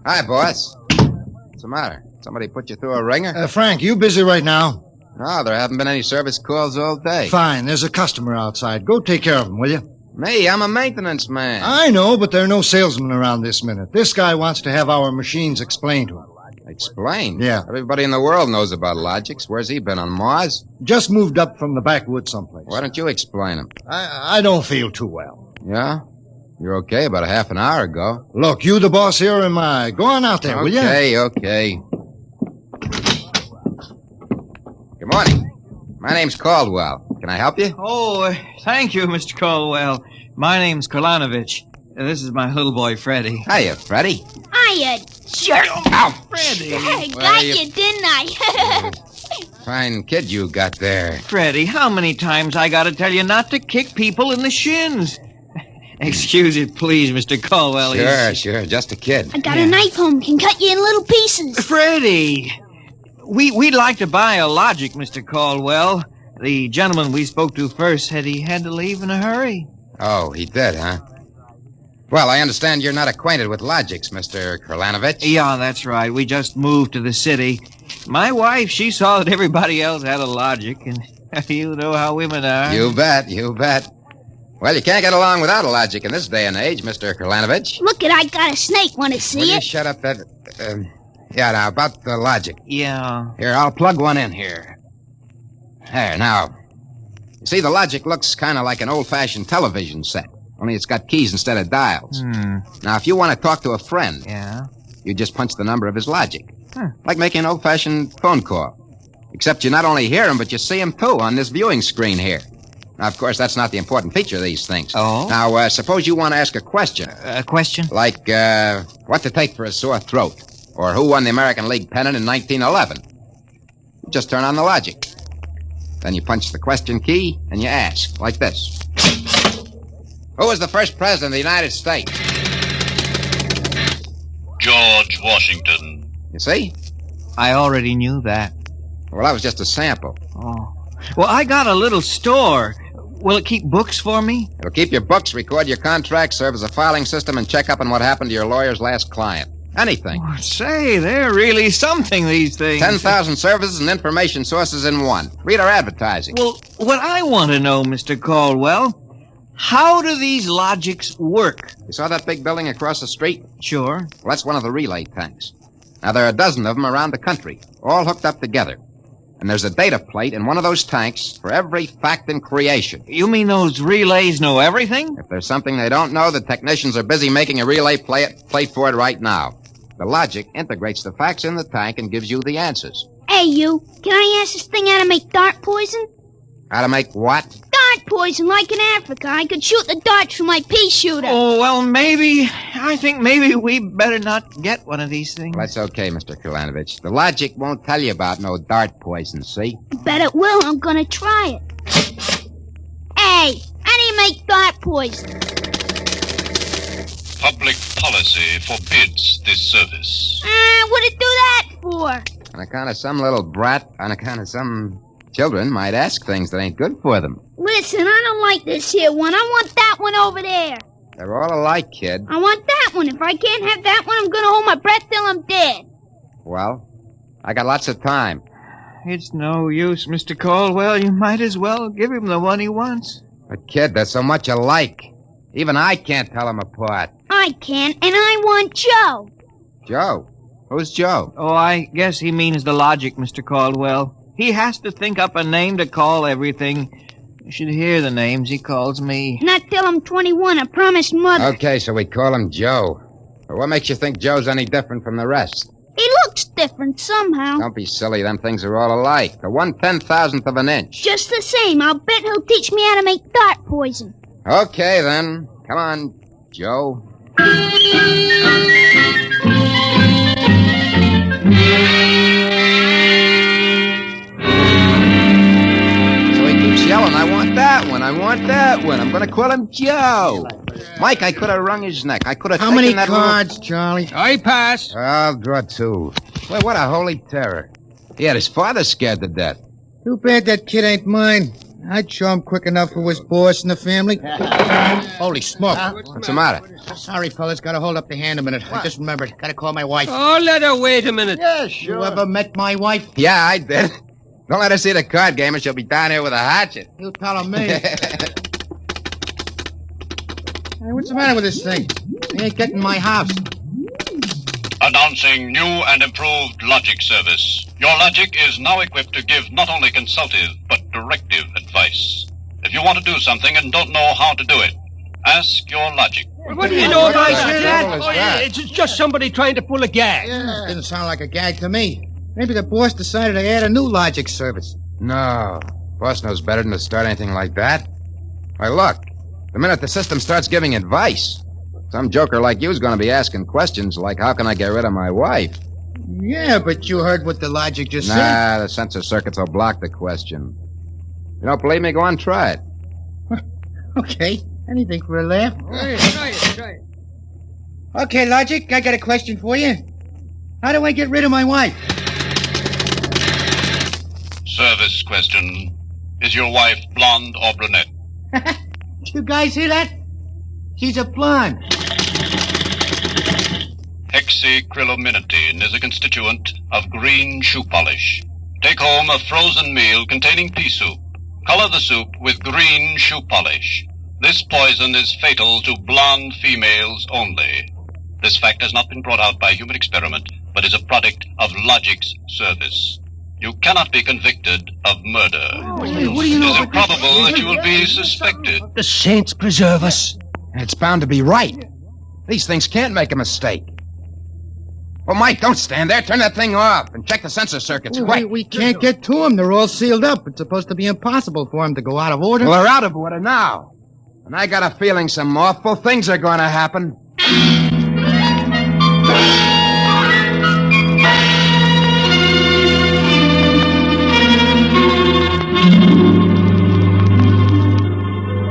Hi, boss. What's the matter? Somebody put you through a ringer? Frank, you busy right now? No, there haven't been any service calls all day. Fine, there's a customer outside. Go take care of him, will you? Me, I'm a maintenance man. I know, but there are no salesmen around this minute. This guy wants to have our machines explained to him. Explained? Yeah. Everybody in the world knows about Logix. Where's he been, on Mars? Just moved up from the backwoods someplace. Why don't you explain him? I don't feel too well. Yeah? You're okay about a half an hour ago. Look, you the boss here or am I? Go on out there, will you? Okay. Good morning. My name's Caldwell. Can I help you? Oh, thank you, Mr. Caldwell. My name's Kolanovich. This is my little boy, Freddie. Hiya, Freddie. Hiya, jerk. Ow! Freddie. I got you, didn't I? Fine kid you got there. Freddie, how many times I gotta tell you not to kick people in the shins? Excuse it, please, Mr. Caldwell. Sure. Just a kid. I got a knife home. Can cut you in little pieces. Freddie, we'd like to buy a Logic, Mr. Caldwell. The gentleman we spoke to first said he had to leave in a hurry. Oh, he did, huh? Well, I understand you're not acquainted with Logix, Mr. Kolanovich. Yeah, that's right. We just moved to the city. My wife, she saw that everybody else had a Logic, and you know how women are. You bet. Well, you can't get along without a Logic in this day and age, Mr. Kolanovich. Look I got a snake. Want to see Will it? you shut up that... yeah, now, about the Logic. Yeah. Here, I'll plug one in here. There, now. You see, the Logic looks kind of like an old-fashioned television set, only it's got keys instead of dials. Now, if you want to talk to a friend... Yeah? You just punch the number of his Logic. Like making an old-fashioned phone call. Except you not only hear him, but you see him, too, on this viewing screen here. Now, of course, that's not the important feature of these things. Oh? Now, suppose you want to ask a question. A question? Like, what to take for a sore throat? Or who won the American League pennant in 1911? You just turn on the Logic. Then you punch the question key, and you ask, like this. Who was the first president of the United States? George Washington. You see? I already knew that. Well, that was just a sample. Oh. Well, I got a little store. Will it keep books for me? It'll keep your books, record your contracts, serve as a filing system, and check up on what happened to your lawyer's last client. Anything. Oh, say, they're really something, these things. 10,000 services and information sources in one. Read our advertising. Well, what I want to know, Mr. Caldwell, how do these Logics work? You saw that big building across the street? Sure. Well, that's one of the relay tanks. Now, there are a dozen of them around the country, all hooked up together. And there's a data plate in one of those tanks for every fact in creation. You mean those relays know everything? If there's something they don't know, the technicians are busy making a relay plate for it right now. The Logic integrates the facts in the tank and gives you the answers. Hey, you. Can I ask this thing how to make dart poison? How to make what? Dart poison, like in Africa. I could shoot the darts from my pea shooter. Oh, well, I think maybe we better not get one of these things. Well, that's okay, Mr. Kolanovich. The Logic won't tell you about no dart poison, see? Bet it will. I'm gonna try it. Hey, how do you make dart poison? Public policy forbids this service. What'd it do that for? On account of some little brat, on account of some children might ask things that ain't good for them. Listen, I don't like this here one. I want that one over there. They're all alike, kid. I want that one. If I can't have that one, I'm gonna hold my breath till I'm dead. Well, I got lots of time. It's no use, Mr. Caldwell. You might as well give him the one he wants. But, kid, they're so much alike. Even I can't tell them apart. I can, and I want Joe. Joe? Who's Joe? Oh, I guess he means the logic, Mr. Caldwell. He has to think up a name to call everything. You should hear the names he calls me. Not till I'm 21, I promised Mother. Okay, so we call him Joe. But what makes you think Joe's any different from the rest? He looks different somehow. Don't be silly. Them things are all alike. The 1/10,000th of an inch. Just the same, I'll bet he'll teach me how to make dart poison. Okay, then. Come on, Joe. Yelling, I want that one, I want that one. I'm going to call him Joe. Mike, I could have wrung his neck. I could have How taken many that cards, Charlie? I pass. I'll draw 2. Well, what a holy terror. He had his father scared to death. Too bad that kid ain't mine. I'd show him quick enough who was boss in the family. Holy smoke. What's the matter? Sorry, fellas. Gotta hold up the hand a minute. I just remembered. Gotta call my wife. Oh, let her wait a minute. Yeah, sure. You ever met my wife? Yeah, I did. Don't let her see the card game or she'll be down here with a hatchet. You tell her me. Hey, what's the matter with this thing? He ain't getting my house. Announcing new and improved logic service. Your logic is now equipped to give not only consultative, but directive advice. If you want to do something and don't know how to do it, ask your logic. What do you know, guys? Hear that? It's just somebody trying to pull a gag. Yeah, didn't sound like a gag to me. Maybe the boss decided to add a new logic service. No. Boss knows better than to start anything like that. Why, look. The minute the system starts giving advice, some joker like you's going to be asking questions like, how can I get rid of my wife? Yeah, but you heard what the logic just said. Nah, the sensor circuits will block the question. You don't believe me? Go on, try it. Okay. Anything for a laugh. Try it. Okay, Logic, I got a question for you. How do I get rid of my wife? Service question. Is your wife blonde or brunette? You guys hear that? She's a blonde. Hexacrylaminotin is a constituent of green shoe polish. Take home a frozen meal containing pea soup. Color the soup with green shoe polish. This poison is fatal to blonde females only. This fact has not been brought out by human experiment, but is a product of Logic's service. You cannot be convicted of murder. What do you know? It is improbable that you will be suspected. The saints preserve us. It's bound to be right. These things can't make a mistake. Well, Mike, don't stand there. Turn that thing off and check the sensor circuits quick. We can't get to them. They're all sealed up. It's supposed to be impossible for them to go out of order. Well, they're out of order now. And I got a feeling some awful things are going to happen.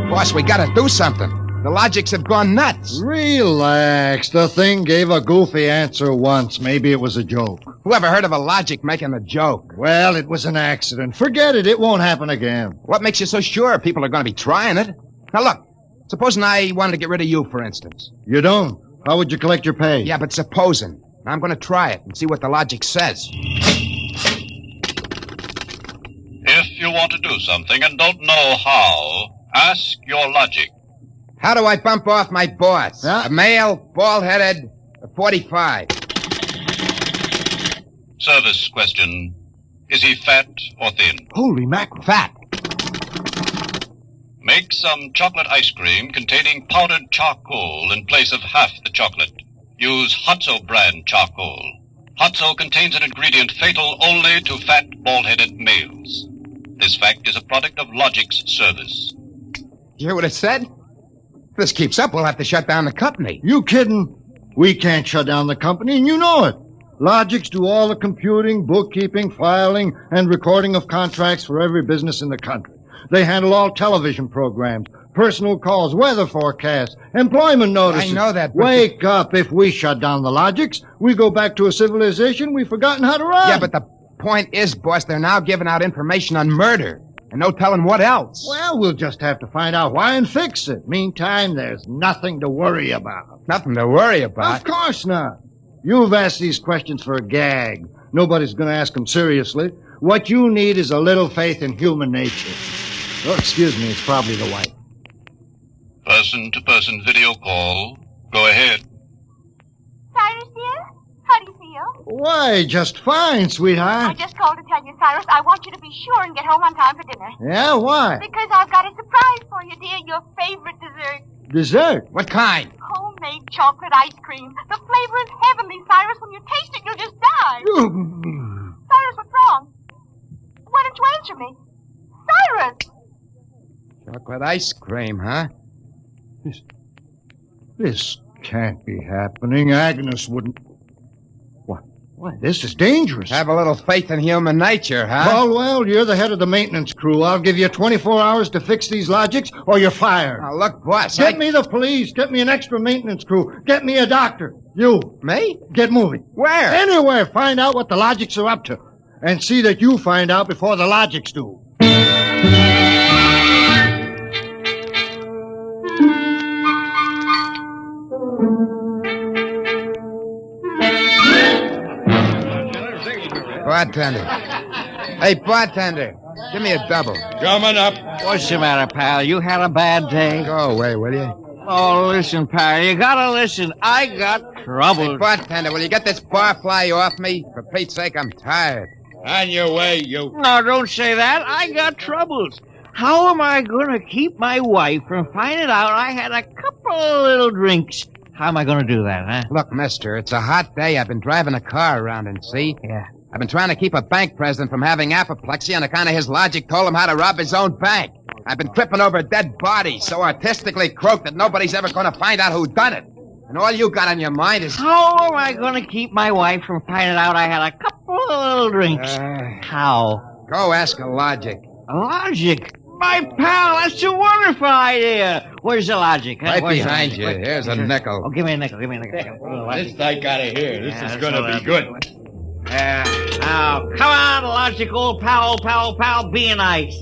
Boss, we gotta do something. The Logics have gone nuts. Relax. The thing gave a goofy answer once. Maybe it was a joke. Whoever heard of a Logic making a joke? Well, it was an accident. Forget it. It won't happen again. What makes you so sure people are going to be trying it? Now, look. Supposing I wanted to get rid of you, for instance. You don't. How would you collect your pay? Yeah, but supposing. I'm going to try it and see what the Logic says. If you want to do something and don't know how, ask your Logic. How do I bump off my boss? A male, bald-headed, 45. Service question. Is he fat or thin? Holy mackerel. Fat. Make some chocolate ice cream containing powdered charcoal in place of half the chocolate. Use Hotzo brand charcoal. Hotzo contains an ingredient fatal only to fat, bald-headed males. This fact is a product of Logic's service. You hear what it said? If this keeps up, we'll have to shut down the company. You kidding? We can't shut down the company, and you know it. Logics do all the computing, bookkeeping, filing, and recording of contracts for every business in the country. They handle all television programs, personal calls, weather forecasts, employment notices. I know that, but... Wake up. If we shut down the Logics, we go back to a civilization we've forgotten how to run. Yeah, but the point is, boss, they're now giving out information on murder. And no telling what else. Well, we'll just have to find out why and fix it. Meantime, there's nothing to worry about. Nothing to worry about? Of course not. You've asked these questions for a gag. Nobody's going to ask them seriously. What you need is a little faith in human nature. Oh, excuse me, it's probably the wife. Person-to-person video call. Go ahead. Cyrus, dear? How do you feel? Why, just fine, sweetheart. I just called to tell you, Cyrus, I want you to be sure and get home on time for dinner. Yeah, why? Because I've got a surprise for you, dear. Your favorite dessert. Dessert? What kind? Homemade chocolate ice cream. The flavor is heavenly, Cyrus. When you taste it, you'll just die. Cyrus, what's wrong? Why don't you answer me? Cyrus! Chocolate ice cream, huh? This can't be happening. Agnes wouldn't... Why, this is dangerous. Have a little faith in human nature, huh? Caldwell, you're the head of the maintenance crew. I'll give you 24 hours to fix these logics, or you're fired. Now, look, boss, Get me the police. Get me an extra maintenance crew. Get me a doctor. You. Me? Get moving. Where? Anywhere. Find out what the logics are up to. And see that you find out before the logics do. Bartender. Hey, bartender. Give me a double. Coming up. What's the matter, pal? You had a bad day? Go away, will you? Oh, listen, pal. You gotta listen. I got trouble. Hey, bartender, will you get this barfly off me? For Pete's sake, I'm tired. On your way, you. No, don't say that. I got troubles. How am I gonna keep my wife from finding out I had a couple of little drinks? How am I gonna do that, huh? Look, mister, it's a hot day. I've been driving a car around and see. Yeah. I've been trying to keep a bank president from having apoplexy on account of his logic told him how to rob his own bank. I've been tripping over dead bodies so artistically croaked that nobody's ever going to find out who done it. And all you got on your mind is... How am I going to keep my wife from finding out I had a couple of little drinks? How? Go ask a logic. A logic? My pal, that's a wonderful idea. Where's the logic? Huh? Right Where's behind the you. logic? Here's a nickel. Oh, give me a nickel. Give me a nickel. This I gotta hear. This is gonna be good. Now, come on, logical pal, be nice.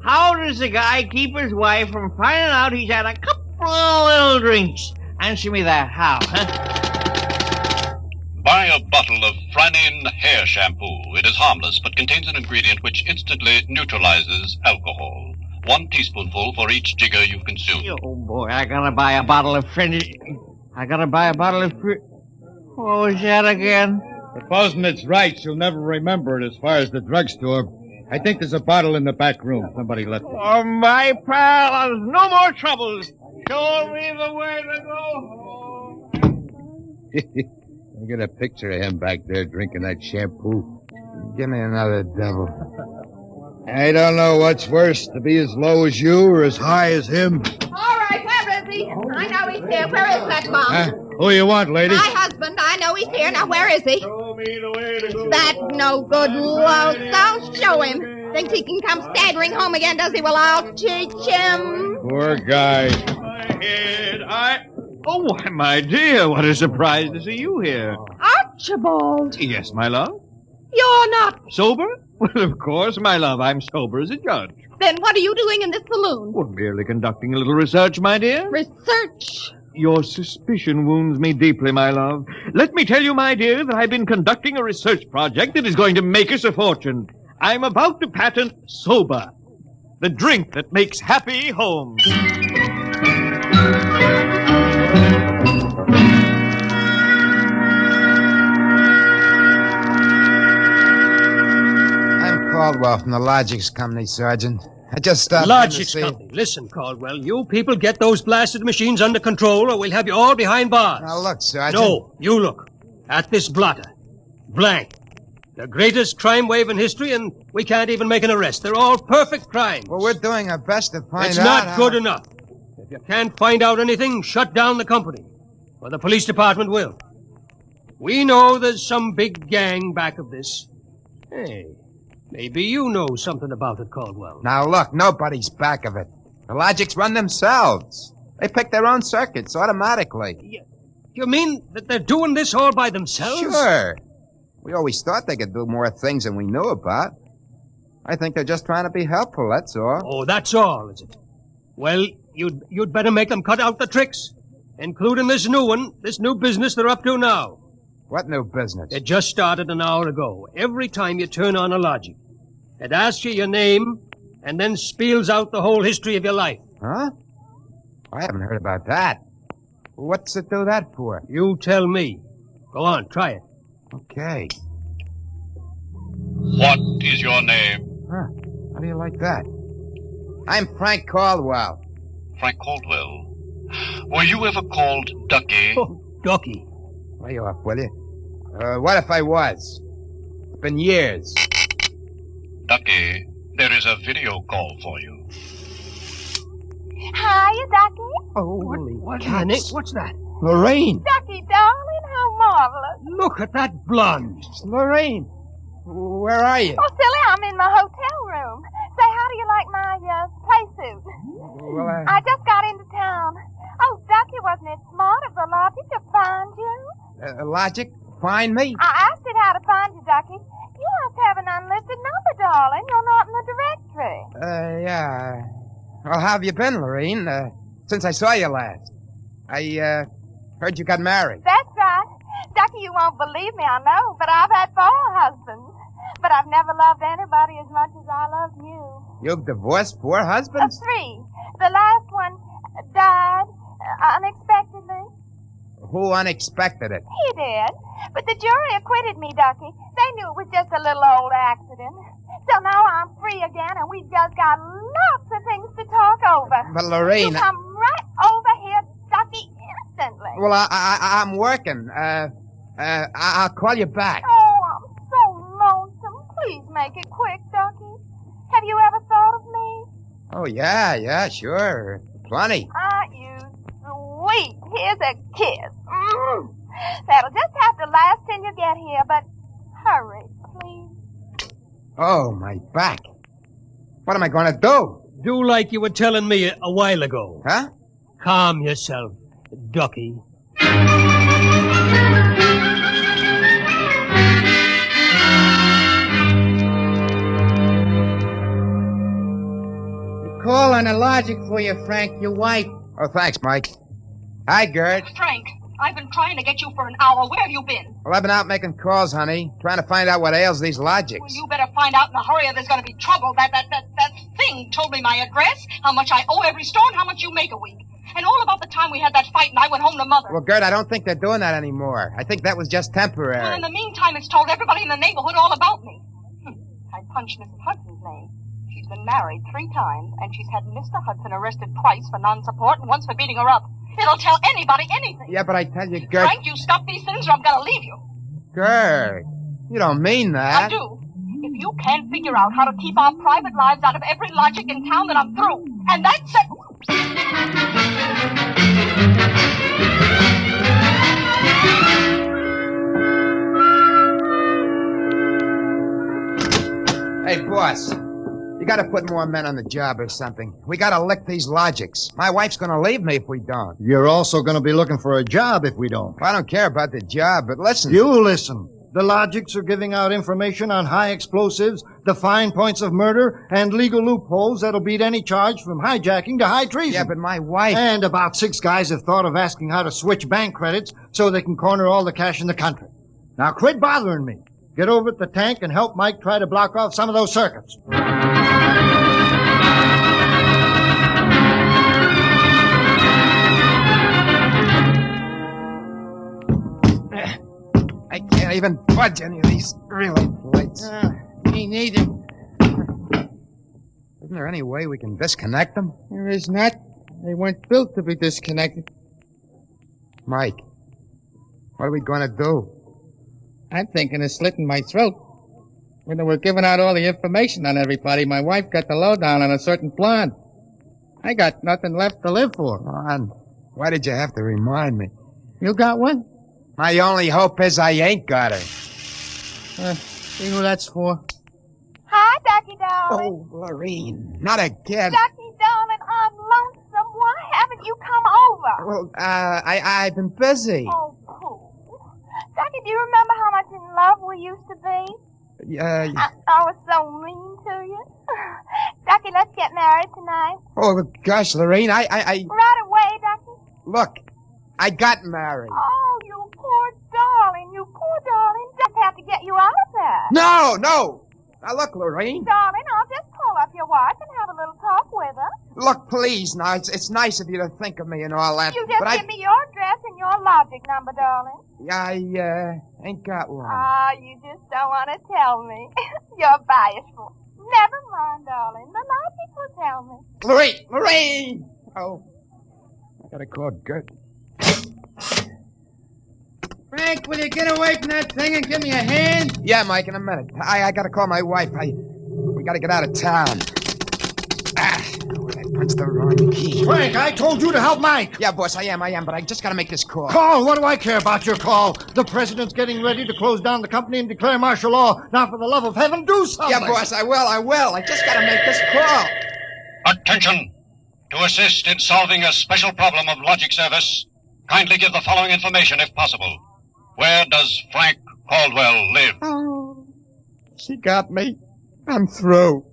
How does a guy keep his wife from finding out he's had a couple of little drinks? Answer me that. How, huh? Buy a bottle of Franine hair shampoo. It is harmless, but contains an ingredient which instantly neutralizes alcohol. 1 teaspoonful for each jigger you consume. Oh, boy, I gotta buy a bottle of What was that again? Supposing it's right, she'll never remember it as far as the drugstore. I think there's a bottle in the back room. Somebody left it. Oh, my pal, there's no more troubles. Show me the way to go. I get a picture of him back there drinking that shampoo. Give me another double. I don't know what's worse, to be as low as you or as high as him. All right, where is he? I know he's here. Where is that bum? Who you want, lady? My husband. I know he's here. Now, where is he? Show me the way to go. That no good louse. I'll show him. Thinks he can come staggering home again, does he? Well, I'll teach him. Poor guy. Oh, why, my dear, what a surprise to see you here. Archibald. Yes, my love. You're not. Sober? Well, of course, my love, I'm sober as a judge. Then what are you doing in this saloon? Well, merely conducting a little research, my dear. Research? Your suspicion wounds me deeply, my love. Let me tell you, my dear, that I've been conducting a research project that is going to make us a fortune. I'm about to patent Soba, the drink that makes happy homes. I'm Caldwell from the Logics Company, Sergeant. I just stopped Logics in to see... Company. Listen, Caldwell, you people get those blasted machines under control or we'll have you all behind bars. Now, look, Sergeant. No, you look. At this blotter. Blank. The greatest crime wave in history, and we can't even make an arrest. They're all perfect crimes. Well, we're doing our best to find out. It's not good enough. If you can't find out anything, shut down the company. Or the police department will. We know there's some big gang back of this. Hey, maybe you know something about it, Caldwell. Now, look, nobody's back of it. The Logics run themselves. They pick their own circuits automatically. You mean that they're doing this all by themselves? Sure. We always thought they could do more things than we knew about. I think they're just trying to be helpful, that's all. Oh, that's all, is it? Well, you'd better make them cut out the tricks, including this new one, this new business they're up to now. What new business? It just started an hour ago. Every time you turn on a logic, it asks you your name and then spiels out the whole history of your life. Huh? I haven't heard about that. What's it do that for? You tell me. Go on, try it. Okay. What is your name? Huh. How do you like that? I'm Frank Caldwell. Frank Caldwell. Were you ever called Ducky? Oh, Ducky. Lay off, will you? What if I was? It's been years. Ducky, there is a video call for you. Hiya, Ducky. Holy cats. What's that? Lorraine. Ducky, darling, how marvelous. Look at that blonde. It's Lorraine. Where are you? Oh, silly, I'm in my hotel room. Say, how do you like my play suit? Well, I just got into town. Oh, Ducky, wasn't it smart of the logic to find you? Logic? Find me? I asked it how to find you, Ducky. You must have an unlisted number, darling. You're not in the directory. Yeah. Well, how have you been, Lorraine? Since I saw you last. I, heard you got married. That's right. Ducky, you won't believe me, I know, but I've had 4 husbands. But I've never loved anybody as much as I love you. You've divorced 4 husbands? 3. The last one died unexpectedly. Who unexpected it? He did. But the jury acquitted me, Ducky. They knew it was just a little old accident. So now I'm free again, and we've just got lots of things to talk over. But, Lorraine... You come right over here, Ducky, instantly. Well, I'm working. I'll call you back. Oh, I'm so lonesome. Please make it quick, Ducky. Have you ever thought of me? Oh, yeah, sure. Plenty. You sweet. Here's a kiss. That'll just have to last till you get here, but hurry, please. Oh, my back. What am I going to do? Do like you were telling me a while ago. Huh? Calm yourself, Ducky. Call on the logic for you, Frank, your wife. Oh, thanks, Mike. Hi, Gert. Frank, I've been trying to get you for an hour. Where have you been? Well, I've been out making calls, honey. Trying to find out what ails these logics. Well, you better find out in a hurry or there's going to be trouble. That thing told me my address, how much I owe every store, and how much you make a week. And all about the time we had that fight and I went home to Mother. Well, Gert, I don't think they're doing that anymore. I think that was just temporary. Well, in the meantime, it's told everybody in the neighborhood all about me. I punched Mrs. Hudson's name. She's been married 3 times, and she's had Mr. Hudson arrested twice for non-support and once for beating her up. It'll tell anybody anything. Yeah, but I tell you, Gert... Frank, you stop these things or I'm going to leave you. Gert, you don't mean that. I do. If you can't figure out how to keep our private lives out of every logic in town, then I'm through. And that's it. Hey, boss. You gotta put more men on the job or something. We gotta lick these logics. My wife's gonna leave me if we don't. You're also going to be looking for a job if we don't. Well, I don't care about the job, but listen. You listen. The logics are giving out information on high explosives, the fine points of murder, and legal loopholes that'll beat any charge from hijacking to high treason. Yeah, but my wife... And about 6 guys have thought of asking how to switch bank credits so they can corner all the cash in the country. Now quit bothering me. Get over at the tank and help Mike try to block off some of those circuits. I can't even budge any of these relay plates. Me neither. Isn't there any way we can disconnect them? There is not. They weren't built to be disconnected. Mike, what are we going to do? I'm thinking of slitting my throat. When they were giving out all the information on everybody, my wife got the lowdown on a certain blonde. I got nothing left to live for. Ron, why did you have to remind me? You got one? My only hope is I ain't got her. See who that's for? Hi, Ducky, darling. Oh, Lorene, not again. Ducky, darling, I'm lonesome. Why haven't you come over? Well, I've been busy. Oh, cool. Ducky, do you remember how much much in love we used to be? I was so mean to you. Ducky, let's get married tonight. Oh, gosh, Lorraine, I... Right away, Ducky. Look, I got married. Oh, you poor darling. You poor darling. Just have to get you out of that. No. Now, look, Lorraine. Darling, I'll just pull up your wife and have a little talk with her. Look, please, now, it's nice of you to think of me and all that. You just give me your address and your logic number, darling. I ain't got one. Ah, you just don't want to tell me. You're bashful. Never mind, darling. The logic will tell me. Lorraine! Oh, I gotta call Gert. Frank, will you get away from that thing and give me a hand? Yeah, Mike, in a minute. I gotta call my wife. We gotta get out of town. That's the wrong key. Frank, I told you to help Mike. Yeah, boss, I am, but I just gotta make this call. Call? What do I care about your call? The president's getting ready to close down the company and declare martial law. Now, for the love of heaven, do something. Yeah, boss, I will. I just gotta make this call. Attention! To assist in solving a special problem of logic service, kindly give the following information if possible. Where does Frank Caldwell live? Oh, she got me. I'm through.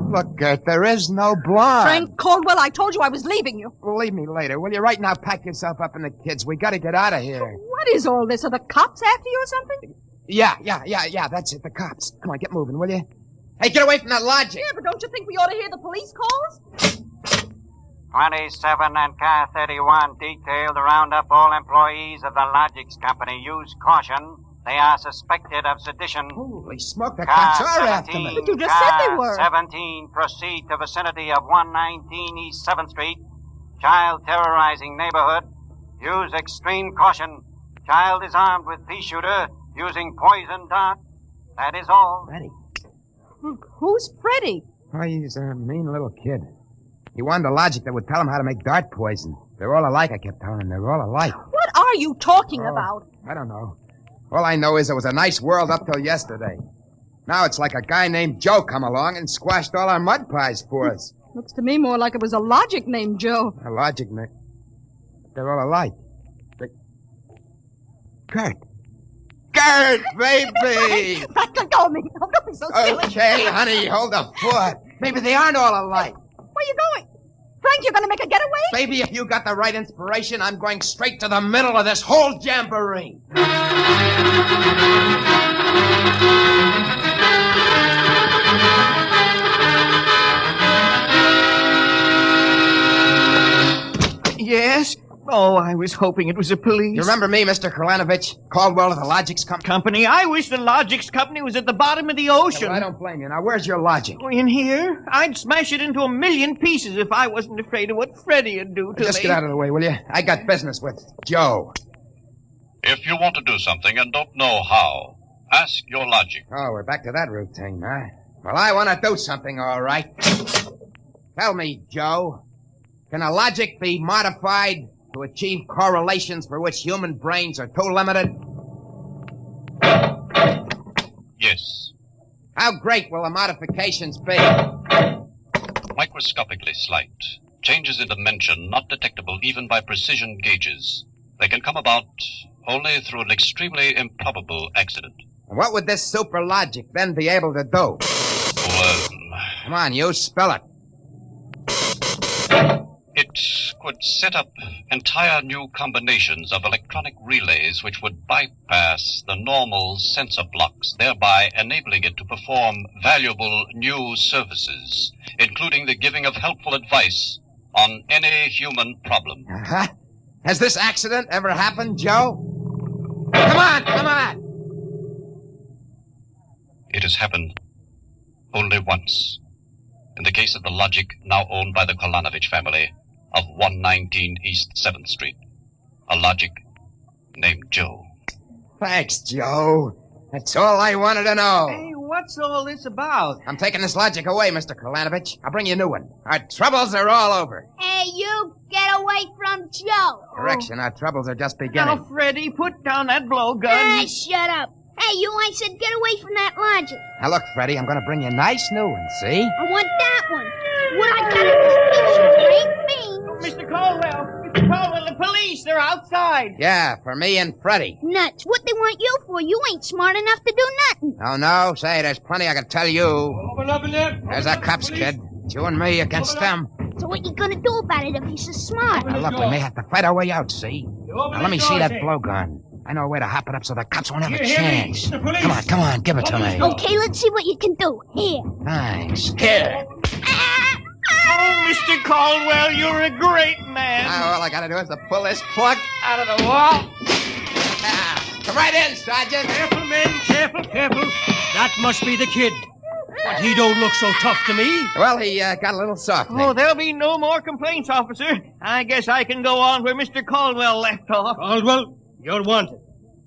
Look, Gert, there is no blonde. Frank Caldwell, I told you I was leaving you. Well, leave me later, will you? Right now, pack yourself up and the kids. We gotta get out of here. What is all this? Are the cops after you or something? Yeah, that's it, the cops. Come on, get moving, will you? Hey, get away from that logic. Yeah, but don't you think we ought to hear the police calls? 27 and car 31 detail to round up all employees of the Logics Company. Use caution. They are suspected of sedition. Holy smoke, the cops are after me. But you just said they were. 17, proceed to vicinity of 119 East 7th Street. Child terrorizing neighborhood. Use extreme caution. Child is armed with pea shooter, using poison dart. That is all. Freddie. Who's Freddie? Oh, he's a mean little kid. He wanted a logic that would tell him how to make dart poison. They're all alike, I kept telling him. They're all alike. What are you talking about? I don't know. All I know is it was a nice world up till yesterday. Now it's like a guy named Joe come along and squashed all our mud pies for us. Looks to me more like it was a logic named Joe. A logic name? They're all alike. Gert, baby! Don't be so silly. Okay, honey, hold the fort. Maybe they aren't all alike. Where are you going? Frank, you're going to make a getaway? Baby, if you got the right inspiration, I'm going straight to the middle of this whole jamboree. Yes? Oh, I was hoping it was the police. You remember me, Mr. Kralanovich? Caldwell of the Logics Company? I wish the Logics Company was at the bottom of the ocean. Well, I don't blame you. Now, where's your logic? In here? I'd smash it into a million pieces if I wasn't afraid of what Freddie would do to me. Just get out of the way, will you? I got business with Joe. If you want to do something and don't know how, ask your logic. Oh, we're back to that routine, huh? Well, I want to do something, all right. Tell me, Joe, can a logic be modified to achieve correlations for which human brains are too limited? Yes. How great will the modifications be? Microscopically slight. Changes in dimension not detectable even by precision gauges. They can come about only through an extremely improbable accident. And what would this super logic then be able to do? Come on, you spell it. It could set up entire new combinations of electronic relays which would bypass the normal sensor blocks, thereby enabling it to perform valuable new services, including the giving of helpful advice on any human problem. Uh-huh. Has this accident ever happened, Joe? Come on! It has happened only once. In the case of the logic now owned by the Kolanovich family of 119 East 7th Street. A logic named Joe. Thanks, Joe. That's all I wanted to know. Hey, what's all this about? I'm taking this logic away, Mr. Kolanovich. I'll bring you a new one. Our troubles are all over. Hey, you, get away from Joe. Correction, our troubles are just beginning. Now, Freddie, put down that blowgun. Hey, shut up. Hey, you, I said get away from that logic. Now, look, Freddie, I'm going to bring you a nice new one, see? I want that one. What I got in this picture ain't me. Mr. Caldwell, Caldwell, the police, they're outside. Yeah, for me and Freddie. Nuts. What they want you for? You ain't smart enough to do nothing. Oh, no? Say, there's plenty I can tell you. Open up in there. There's our cops, kid. It's you and me against them. So what you gonna do about it if he's so smart? Now, look, we may have to fight our way out, see? Now, let me see that blowgun. I know a way to hop it up so the cops won't have a chance. Come on, give it to me. Okay, let's see what you can do. Here. Thanks. Here. Oh, Mr. Caldwell, you're a great man. All I gotta do is to pull this plug out of the wall. Come right in, Sergeant. Careful, men, careful. That must be the kid. But he don't look so tough to me. Well, he got a little soft. Oh, there'll be no more complaints, officer. I guess I can go on where Mr. Caldwell left off. Caldwell, you're wanted.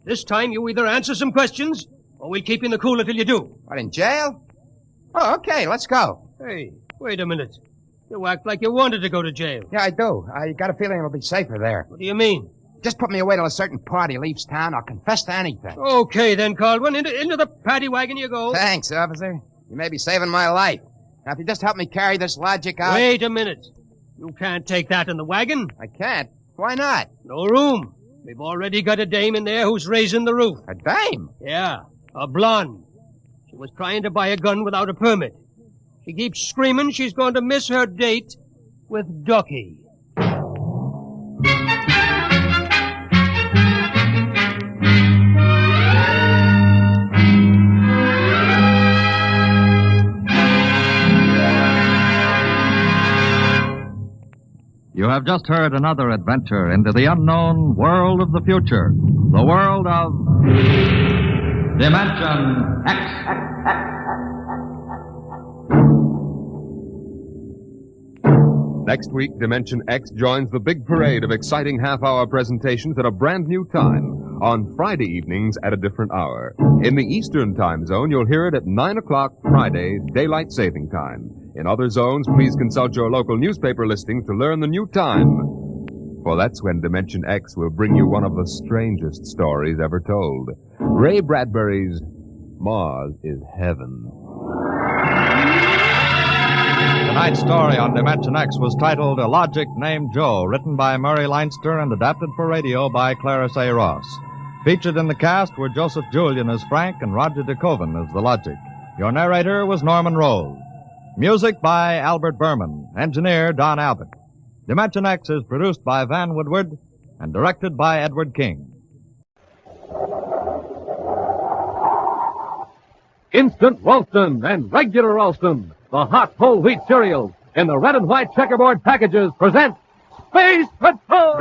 This time you either answer some questions, or we'll keep you in the cooler till you do. What, in jail? Oh, okay, let's go. Hey, wait a minute. You act like you wanted to go to jail. Yeah, I do. I got a feeling it'll be safer there. What do you mean? Just put me away till a certain party leaves town. I'll confess to anything. Okay, then, Caldwell. Into the paddy wagon you go. Thanks, officer. You may be saving my life. Now, if you just help me carry this logic out... Wait a minute. You can't take that in the wagon. I can't? Why not? No room. We've already got a dame in there who's raising the roof. A dame? Yeah, a blonde. She was trying to buy a gun without a permit. She keeps screaming she's going to miss her date with Ducky. You have just heard another adventure into the unknown world of the future. The world of Dimension X. Next week, Dimension X joins the big parade of exciting half-hour presentations at a brand new time on Friday evenings at a different hour. In the Eastern Time Zone, you'll hear it at 9 o'clock Fridays, Daylight Saving Time. In other zones, please consult your local newspaper listings to learn the new time. For that's when Dimension X will bring you one of the strangest stories ever told. Ray Bradbury's Mars is Heaven. Tonight's story on Dimension X was titled A Logic Named Joe, written by Murray Leinster and adapted for radio by Clarence A. Ross. Featured in the cast were Joseph Julian as Frank and Roger DeKoven as the Logic. Your narrator was Norman Rose. Music by Albert Berman. Engineer Don Albert. Dimension X is produced by Van Woodward and directed by Edward King. Instant Ralston and regular Ralston, the hot whole wheat cereals in the red and white checkerboard packages present Space Patrol!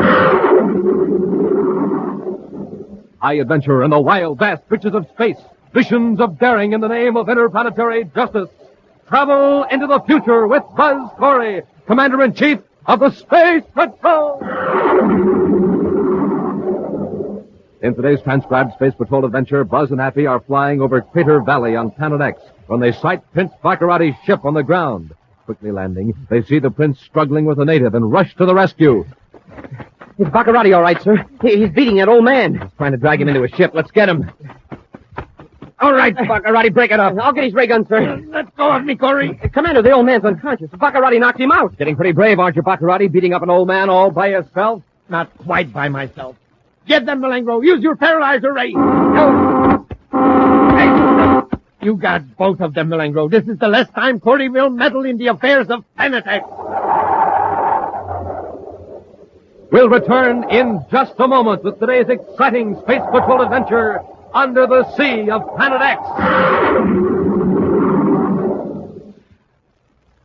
High adventure in the wild, vast reaches of space. Visions of daring in the name of interplanetary justice. Travel into the future with Buzz Corey, Commander-in-Chief of the Space Patrol! In today's transcribed Space Patrol adventure, Buzz and Happy are flying over Crater Valley on Planet X when they sight Prince Baccaratis' ship on the ground. Quickly landing, they see the prince struggling with a native and rush to the rescue. Is Baccarati all right, sir? He's beating that old man. He's trying to drag him into a ship. Let's get him. All right, Baccarati, break it up. I'll get his ray gun, sir. Let go of me, Corey. Commander, the old man's unconscious. Baccarati knocked him out. Getting pretty brave, aren't you, Baccarati, beating up an old man all by yourself? Not quite by myself. Get them, Malengro. Use your paralyzer ray. You got both of them, Malengro. This is the last time Corey will meddle in the affairs of Planet X. We'll return in just a moment with today's exciting Space Patrol adventure under the sea of Planet X.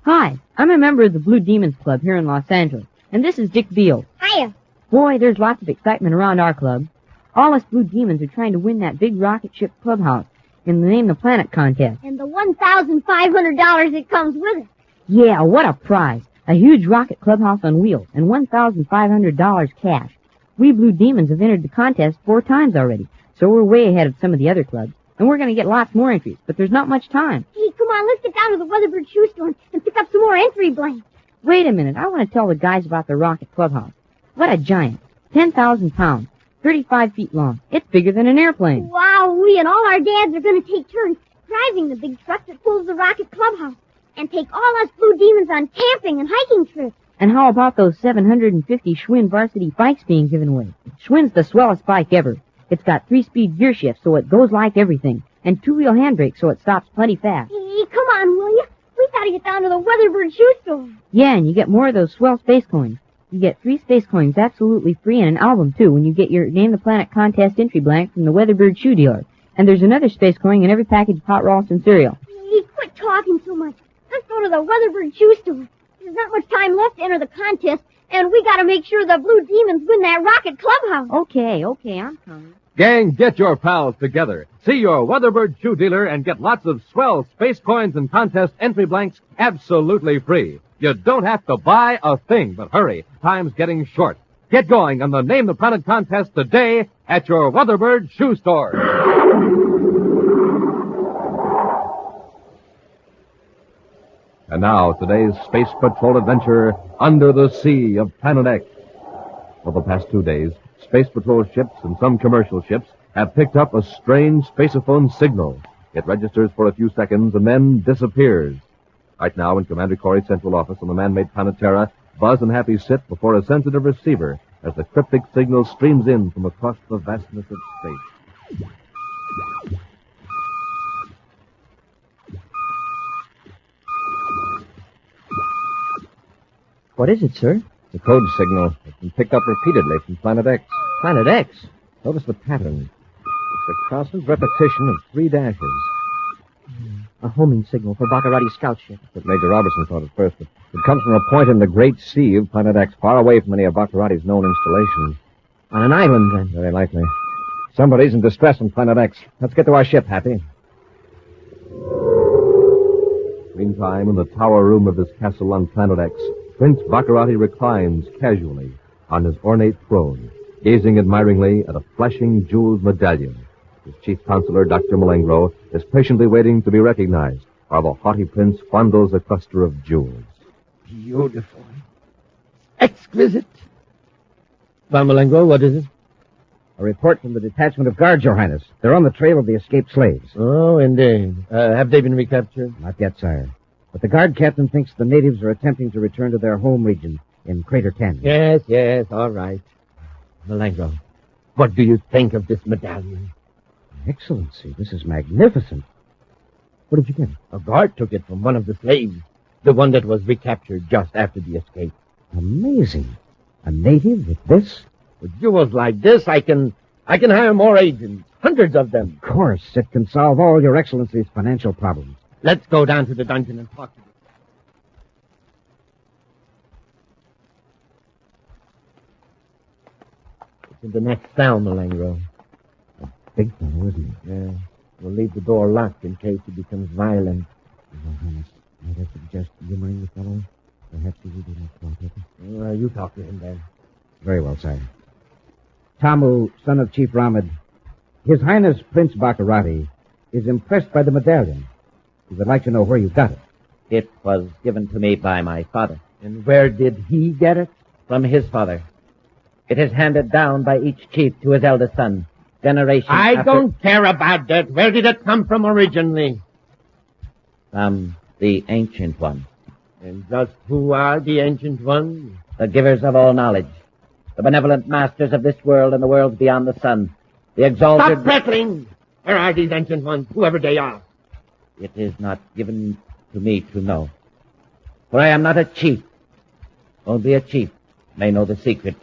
Hi, I'm a member of the Blue Demons Club here in Los Angeles, and this is Dick Beale. Hiya. Boy, there's lots of excitement around our club. All us Blue Demons are trying to win that big rocket ship clubhouse in the Name the Planet contest. And the $1,500 that comes with it. Yeah, what a prize. A huge rocket clubhouse on wheels and $1,500 cash. We Blue Demons have entered the contest 4 times already, so we're way ahead of some of the other clubs. And we're going to get lots more entries, but there's not much time. Hey, come on, let's get down to the Weatherbird shoe store and pick up some more entry blanks. Wait a minute, I want to tell the guys about the rocket clubhouse. What a giant. 10,000 pounds. 35 feet long. It's bigger than an airplane. Wow, we and all our dads are going to take turns driving the big truck that pulls the rocket clubhouse and take all us Blue Demons on camping and hiking trips. And how about those 750 Schwinn varsity bikes being given away? Schwinn's the swellest bike ever. It's got 3-speed gear shifts, so it goes like everything, and 2-wheel handbrakes, so it stops plenty fast. Hey, come on, will you? We gotta get down to the Weatherbird shoe store. Yeah, and you get more of those swell space coins. You get 3 space coins absolutely free and an album, too, when you get your Name the Planet contest entry blank from the Weatherbird shoe dealer. And there's another space coin in every package of hot Ralston cereal. Hey, quit talking so much. Let's go to the Weatherbird shoe store. There's not much time left to enter the contest, and we gotta make sure the Blue Demons win that Rocket Clubhouse. Okay, I'm coming. Gang, get your pals together. See your Weatherbird shoe dealer and get lots of swell space coins and contest entry blanks absolutely free. You don't have to buy a thing, but hurry. Time's getting short. Get going on the Name the Planet contest today at your Weatherbird shoe store. And now, today's Space Patrol adventure under the sea of Planet X. For the past 2 days, Space Patrol ships and some commercial ships have picked up a strange spaceophone signal. It registers for a few seconds and then disappears. Right now, in Commander Corey's central office on the man-made planet Terra, Buzz and Happy sit before a sensitive receiver as the cryptic signal streams in from across the vastness of space. What is it, sir? The code signal has been picked up repeatedly from Planet X. Planet X? Notice the pattern. It's a constant repetition of 3 dashes. A homing signal for Baccaratis scout ship. That's what Major Robertson thought at first, but it comes from a point in the great sea of Planet X, far away from any of Baccaratis' known installations. On an island, then? Very likely. Somebody's in distress on Planet X. Let's get to our ship, Happy. Meantime, in the tower room of his castle on Planet X, Prince Baccarati reclines casually on his ornate throne, gazing admiringly at a flashing jeweled medallion. His chief counselor, Dr. Malengro, is patiently waiting to be recognized while the haughty prince fondles a cluster of jewels. Beautiful. Exquisite. Von Malengro, what is it? A report from the detachment of guards, Your Highness. They're on the trail of the escaped slaves. Oh, indeed. Have they been recaptured? Not yet, sire. But the guard captain thinks the natives are attempting to return to their home region in Crater Canyon. Yes, all right. Malengro, what do you think of this medallion? Excellency, this is magnificent. What did you get? A guard took it from one of the slaves, the one that was recaptured just after the escape. Amazing. A native with this? With jewels like this, I can hire more agents, hundreds of them. Of course, it can solve all Your Excellency's financial problems. Let's go down to the dungeon and talk to them. It's in the next cell, Malengro. Big fellow, isn't he? Yeah. We'll leave the door locked in case he becomes violent. Your Highness, might I suggest humoring the fellow? Perhaps he will be more cooperative. You talk to him then. Very well, sire. Tamu, son of Chief Ramad, His Highness Prince Baccarati is impressed by the medallion. He would like to know where you got it. It was given to me by my father. And where did he get it? From his father. It is handed down by each chief to his eldest son. Generation I after... don't care about that. Where did it come from originally? From the Ancient One. And just who are the Ancient Ones? The givers of all knowledge. The benevolent masters of this world and the worlds beyond the sun. The exalted... Stop prattling! Where are these Ancient Ones, whoever they are? It is not given to me to know. For I am not a chief. Only a chief may know the secret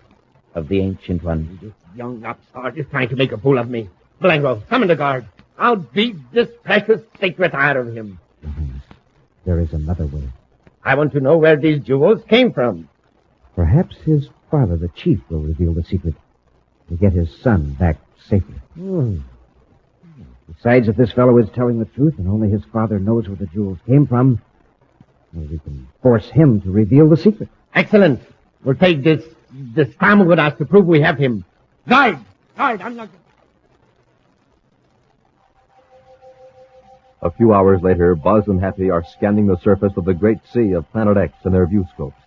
of the Ancient One. This young upstart is trying to make a fool of me. Malengro, summon the guard. I'll beat this precious secret out of him. Your Highness, there is another way. I want to know where these jewels came from. Perhaps his father, the chief, will reveal the secret to get his son back safely. Besides, if this fellow is telling the truth and only his father knows where the jewels came from, well, we can force him to reveal the secret. Excellent. We'll take this Tamu with us to prove we have him. Guard, unlock it. A few hours later, Buzz and Happy are scanning the surface of the great sea of Planet X in their viewscopes,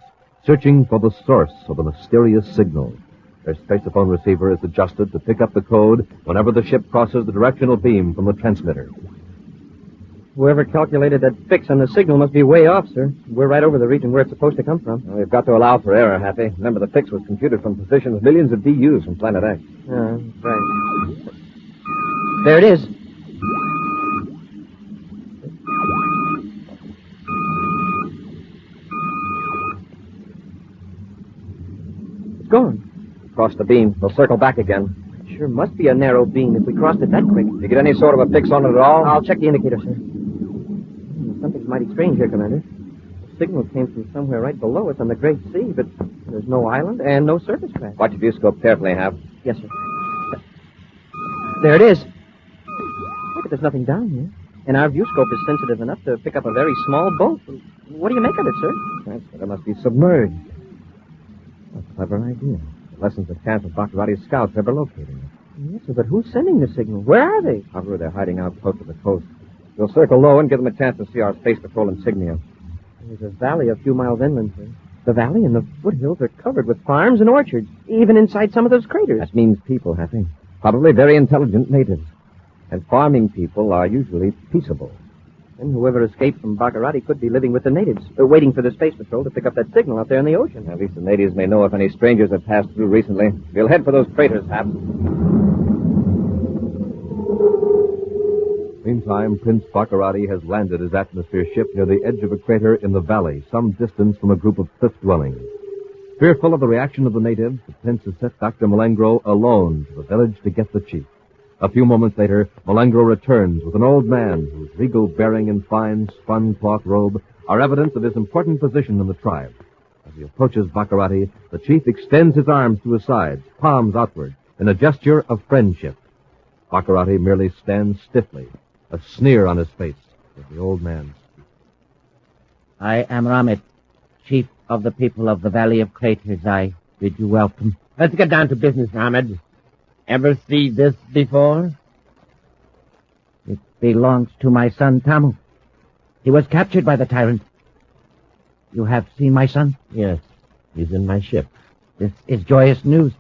searching for the source of the mysterious signal. Their spaceophone receiver is adjusted to pick up the code whenever the ship crosses the directional beam from the transmitter. Whoever calculated that fix on the signal must be way off, sir. We're right over the region where it's supposed to come from. Well, we've got to allow for error, Happy. Remember, the fix was computed from positions millions of DUs from Planet X. Right. There it is. It's gone. Cross the beam. We'll circle back again. It sure must be a narrow beam if we crossed it that quick. Did you get any sort of a fix on it at all? I'll check the indicator, sir. Something's mighty strange here, Commander. The signal came from somewhere right below us on the Great Sea, but there's no island and no surface craft. Watch your viewscope carefully, Hap. Yes, sir. There it is. Look, there's nothing down here. And our viewscope is sensitive enough to pick up a very small boat. What do you make of it, sir? It must be submerged. A clever idea. The lessons of chance of Baccaratis scouts ever locating it. Yes, sir, but who's sending the signal? Where are they? However, they're hiding out close to the coast. We'll circle low and give them a chance to see our Space Patrol insignia. There's a valley a few miles inland, sir. The valley and the foothills are covered with farms and orchards, even inside some of those craters. That means people, Happy. Probably very intelligent natives. And farming people are usually peaceable. And whoever escaped from Baccarati could be living with the natives, waiting for the Space Patrol to pick up that signal out there in the ocean. At least the natives may know if any strangers have passed through recently. We'll head for those craters, Hap. Meantime, Prince Baccarati has landed his atmosphere ship near the edge of a crater in the valley, some distance from a group of cliff dwellings. Fearful of the reaction of the natives, the prince has sent Dr. Malengro alone to the village to get the chief. A few moments later, Malengro returns with an old man whose regal bearing and fine spun cloth robe are evidence of his important position in the tribe. As he approaches Baccarati, the chief extends his arms to his sides, palms outward, in a gesture of friendship. Baccarati merely stands stiffly, a sneer on his face, as the old man speaks. I am Ramit, chief of the people of the Valley of Craters. I bid you welcome. Let's get down to business, Ramit. Ever see this before? It belongs to my son, Tamu. He was captured by the tyrant. You have seen my son? Yes, he's in my ship. This is joyous news.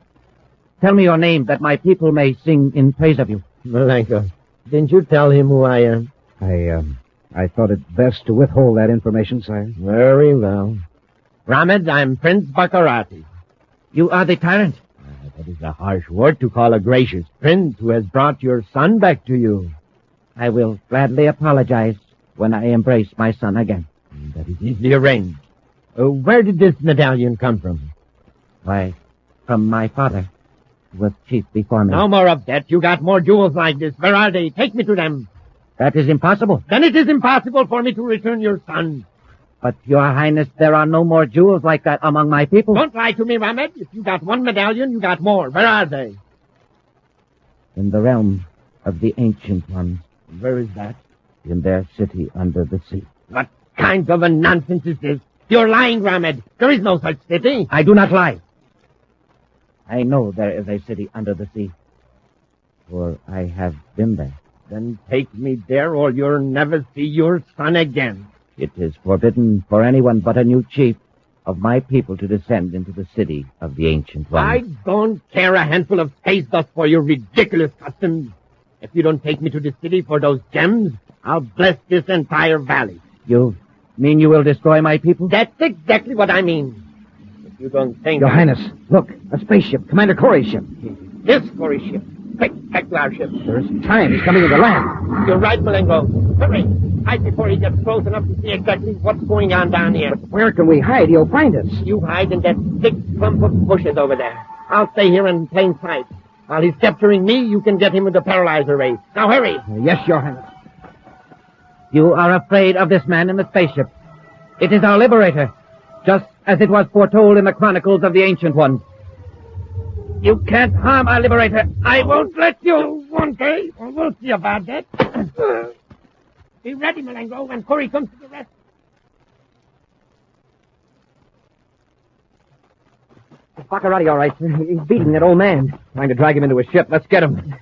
Tell me your name, that my people may sing in praise of you. Malenko, didn't you tell him who I am? I thought it best to withhold that information, sire. Very well. Ramid, I'm Prince Baccarati. You are the tyrant? That is a harsh word to call a gracious prince who has brought your son back to you. I will gladly apologize when I embrace my son again. That is easily arranged. Where did this medallion come from? Why, from my father, who was chief before me. No more of that. You got more jewels like this. Where are they? Take me to them. That is impossible. Then it is impossible for me to return your son. But, Your Highness, there are no more jewels like that among my people. Don't lie to me, Ramad. If you got one medallion, you got more. Where are they? In the realm of the Ancient Ones. Where is that? In their city under the sea. What kind of a nonsense is this? You're lying, Ramad. There is no such city. I do not lie. I know there is a city under the sea. For I have been there. Then take me there or you'll never see your son again. It is forbidden for anyone but a new chief of my people to descend into the city of the Ancient Ones. I don't care a handful of space dust for your ridiculous customs. If you don't take me to the city for those gems, I'll bless this entire valley. You mean you will destroy my people? That's exactly what I mean. If you don't think... Your Highness, look, a spaceship, Commander Corey's ship. This Corey's ship. Quick, back to our ship. There's time. He's coming into land. You're right, Malengo. Hurry. Hide before he gets close enough to see exactly what's going on down here. But where can we hide? He'll find us. You hide in that thick clump of bushes over there. I'll stay here in plain sight. While he's capturing me, you can get him with the paralyzer race. Now hurry. Yes, Your Highness. You are afraid of this man in the spaceship. It is our liberator, just as it was foretold in the chronicles of the Ancient Ones. You can't harm our liberator. I won't let you. One day, we'll see about that. Be ready, Malengo, when Corey comes to the rescue. It's Baccarati, all right, sir. He's beating that old man. Trying to drag him into a ship. Let's get him.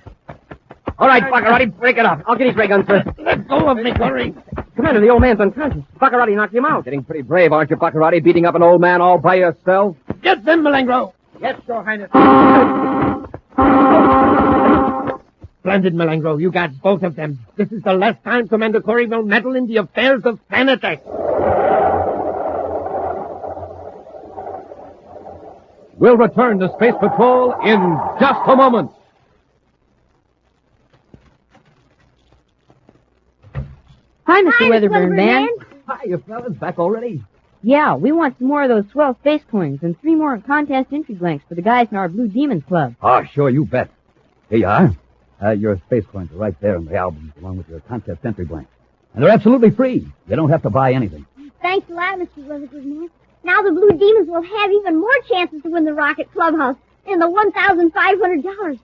All right, Baccarati, break it up. I'll get his ray gun, sir. Let go of me, Corey. Commander, the old man's unconscious. Baccarati knocked him out. Getting pretty brave, aren't you, Baccarati, beating up an old man all by yourself? Get them, Malengo. Yes, Your Highness. Splendid, Malengro. You got both of them. This is the last time Commander Corey will meddle in the affairs of Planet X. We'll return to Space Patrol in just a moment. Hi, Mr. Weatherburn Man. Hi, you fellas. Back already? Yeah, we want some more of those swell space coins and 3 more contest entry blanks for the guys in our Blue Demons Club. Oh, sure, you bet. Here you are. Your space coins are right there in the albums, along with your contest entry blanks. And they're absolutely free. You don't have to buy anything. Thanks a lot, Mr. Weatherford Man. Now the Blue Demons will have even more chances to win the Rocket Clubhouse and the $1,500.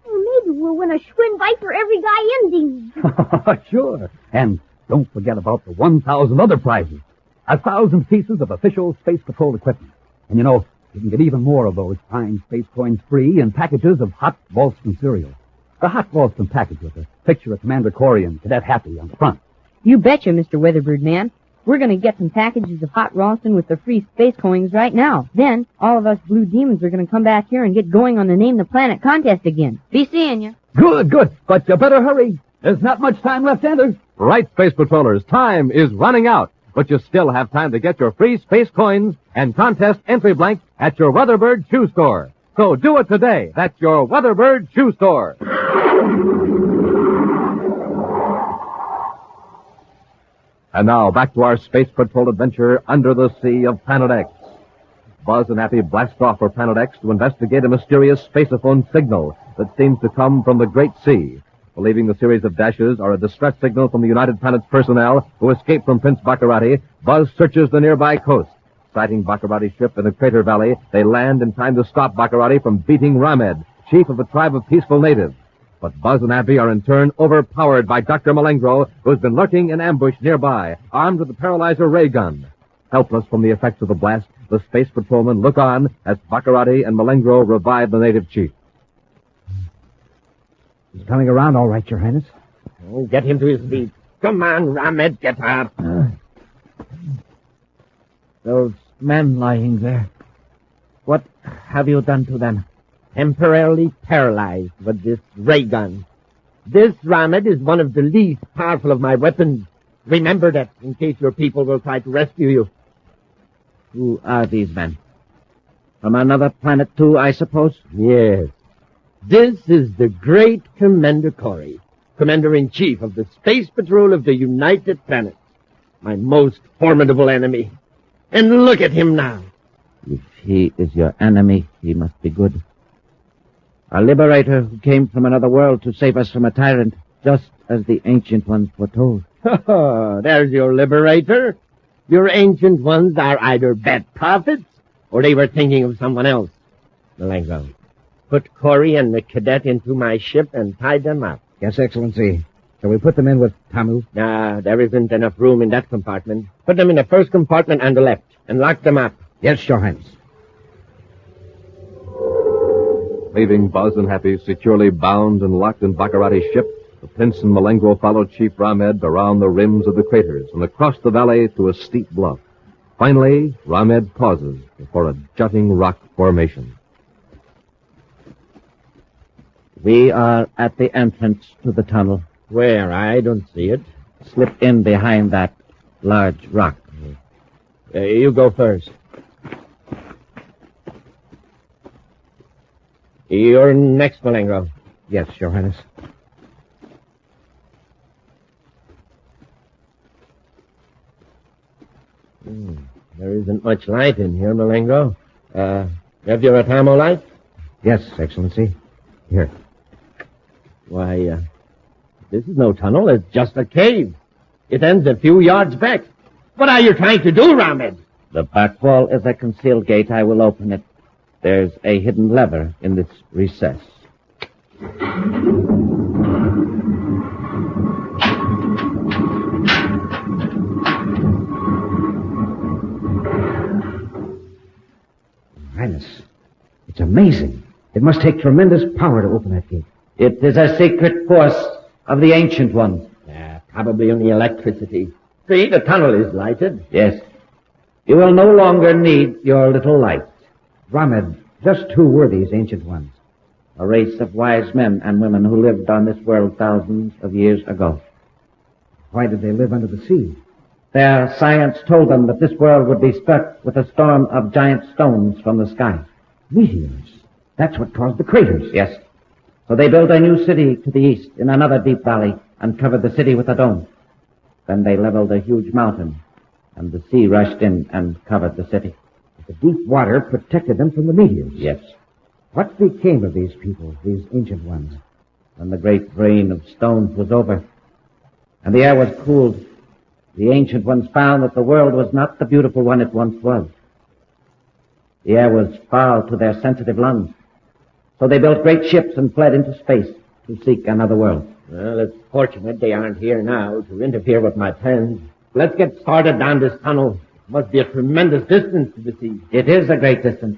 Or maybe we'll win a Schwinn bite for every guy in Demons. Sure. And don't forget about the 1,000 other prizes. 1,000 pieces of official Space Patrol equipment. And you know, you can get even more of those fine space coins free in packages of hot Ralston cereal. The hot Ralston package with a picture of Commander Corey and Cadet Happy on the front. You betcha, Mr. Weatherbird Man. We're going to get some packages of hot Ralston with the free space coins right now. Then, all of us Blue Demons are going to come back here and get going on the Name the Planet contest again. Be seeing you. Good. But you better hurry. There's not much time left, either. Right, Space Patrollers. Time is running out. But you still have time to get your free space coins and contest entry blank at your Weatherbird shoe store. So do it today. That's your Weatherbird shoe store. And now, back to our Space Patrol adventure under the sea of Planet X. Buzz and Happy blast off for Planet X to investigate a mysterious spaceophone signal that seems to come from the Great Sea. Believing the series of dashes are a distress signal from the United Planets personnel who escaped from Prince Baccaratis, Buzz searches the nearby coast. Sighting Baccaratis' ship in the crater valley, they land in time to stop Baccaratis from beating Ramed, chief of a tribe of peaceful natives. But Buzz and Happy are in turn overpowered by Dr. Malengro, who's been lurking in ambush nearby, armed with a paralyzer ray gun. Helpless from the effects of the blast, the space patrolmen look on as Baccaratis and Malengro revive the native chief. He's coming around all right, Your Highness. Oh, get him to his feet. Come on, Ramed, get up. Those men lying there. What have you done to them? Temporarily paralyzed with this ray gun. This, Ramed, is one of the least powerful of my weapons. Remember that, in case your people will try to rescue you. Who are these men? From another planet, too, I suppose? Yes. This is the great Commander Corey, Commander-in-Chief of the Space Patrol of the United Planets. My most formidable enemy. And look at him now. If he is your enemy, he must be good. A liberator who came from another world to save us from a tyrant, just as the Ancient Ones foretold. Oh, there's your liberator. Your Ancient Ones are either bad prophets, or they were thinking of someone else. Malengro, put Corey and the cadet into my ship and tie them up. Yes, Excellency. Shall we put them in with Tamu? Nah, there isn't enough room in that compartment. Put them in the first compartment on the left, and lock them up. Yes, Your Highness. Leaving Buzz and Happy securely bound and locked in Baccaratis' ship, the Prince and Malengro followed Chief Ramed around the rims of the craters and across the valley to a steep bluff. Finally, Ramed pauses before a jutting rock formation. We are at the entrance to the tunnel. Where? I don't see it. Slip in behind that large rock. You go first. You're next, Malengro. Yes, Your Highness. There isn't much light in here, Malengro. Have your Atamo light? Yes, Excellency. Here. Why, this is no tunnel. It's just a cave. It ends a few yards back. What are you trying to do, Ramed? The back wall is a concealed gate. I will open it. There's a hidden lever in this recess. Highness, it's amazing. It must take tremendous power to open that gate. It is a secret force of the Ancient Ones. Probably only electricity. See, the tunnel is lighted. Yes. You will no longer need your little light. Ramed, just who were these Ancient Ones? a race of wise men and women who lived on this world thousands of years ago. Why did they live under the sea? Their science told them that this world would be struck with a storm of giant stones from the sky. Meteors. That's what caused the craters. Yes. So they built a new city to the east in another deep valley and covered the city with a dome. Then they leveled a huge mountain, and the sea rushed in and covered the city. The deep water protected them from the meteors. Yes. What became of these people, these ancient ones? When the great rain of stones was over, and the air was cooled, the ancient ones found that the world was not the beautiful one it once was. The air was foul to their sensitive lungs. So they built great ships and fled into space to seek another world. Well, it's fortunate they aren't here now to interfere with my plans. Let's get started down this tunnel. Must be a tremendous distance to the sea. It is a great distance,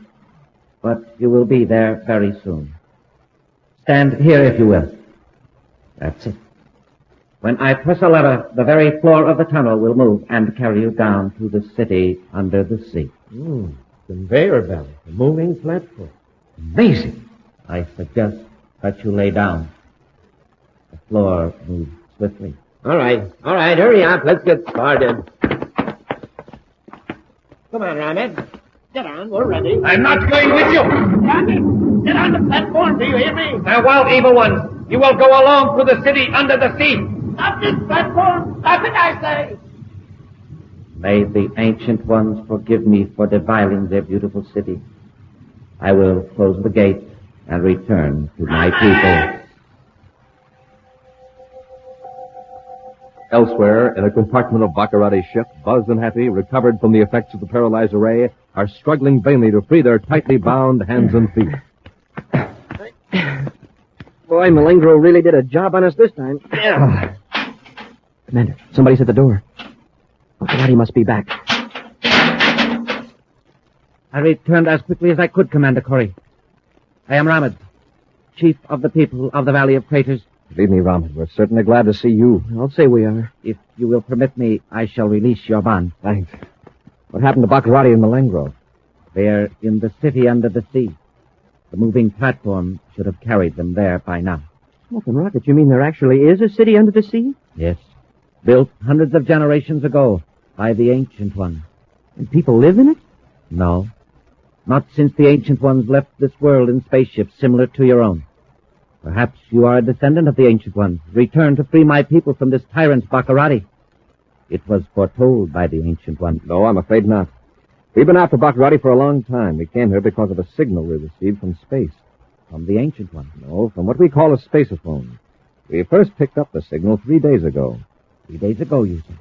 but you will be there very soon. Stand here if you will. That's it. When I press a lever, the very floor of the tunnel will move and carry you down to the city under the sea. Conveyor belt, a moving platform. Amazing. I suggest that you lay down. The floor moves swiftly. All right, hurry up. Let's get started. Come on, Ramet. Get on, we're ready. I'm not going with you. Ramet, get on the platform, do you hear me? Farewell, evil ones. You will go along to the city under the sea. Stop this platform. Stop it, I say. May the ancient ones forgive me for defiling their beautiful city. I will close the gate and return to my people. Elsewhere, in a compartment of Baccaratis' ship, Buzz and Happy, recovered from the effects of the paralyzer ray, are struggling vainly to free their tightly bound hands and feet. Boy, Malingro really did a job on us this time. Commander, somebody's at the door. Baccaratis must be back. I returned as quickly as I could, Commander Corey. I am Ramad, chief of the people of the Valley of Craters. Believe me, Ramad, we're certainly glad to see you. I'll say we are. If you will permit me, I shall release your bond. Thanks. What happened to Baccaratis and Malingro? They're in the city under the sea. The moving platform should have carried them there by now. Smoking rocket, you mean there actually is a city under the sea? Yes. Built hundreds of generations ago by the Ancient Ones. And people live in it? No. Not since the Ancient Ones left this world in spaceships similar to your own. Perhaps you are a descendant of the Ancient Ones, returned to free my people from this tyrant Baccaratis. It was foretold by the Ancient Ones. No, I'm afraid not. We've been after Baccaratis for a long time. We came here because of a signal we received from space. From the Ancient Ones? No, from what we call a spaceophone. We first picked up the signal 3 days ago. 3 days ago, you said?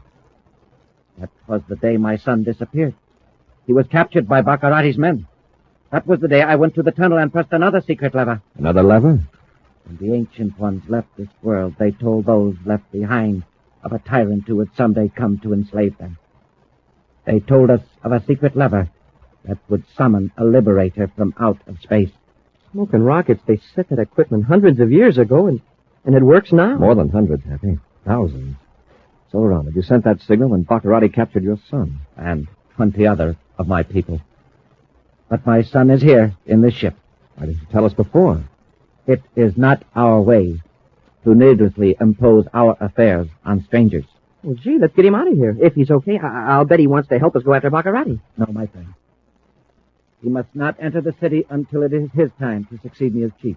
That was the day my son disappeared. He was captured by Baccaratis' men. That was the day I went to the tunnel and pressed another secret lever. Another lever? When the Ancient Ones left this world, they told those left behind of a tyrant who would someday come to enslave them. They told us of a secret lever that would summon a liberator from out of space. Smoking rockets, they set that equipment hundreds of years ago, and it works now? More than hundreds, Happy. Thousands. So, Ronald, you sent that signal when Baccaratis captured your son. And 20 other of my people. But my son is here in this ship. Why didn't you tell us before? It is not our way to needlessly impose our affairs on strangers. Well, gee, let's get him out of here. If he's okay, I'll bet he wants to help us go after Baccaratis. No, my friend. He must not enter the city until it is his time to succeed me as chief.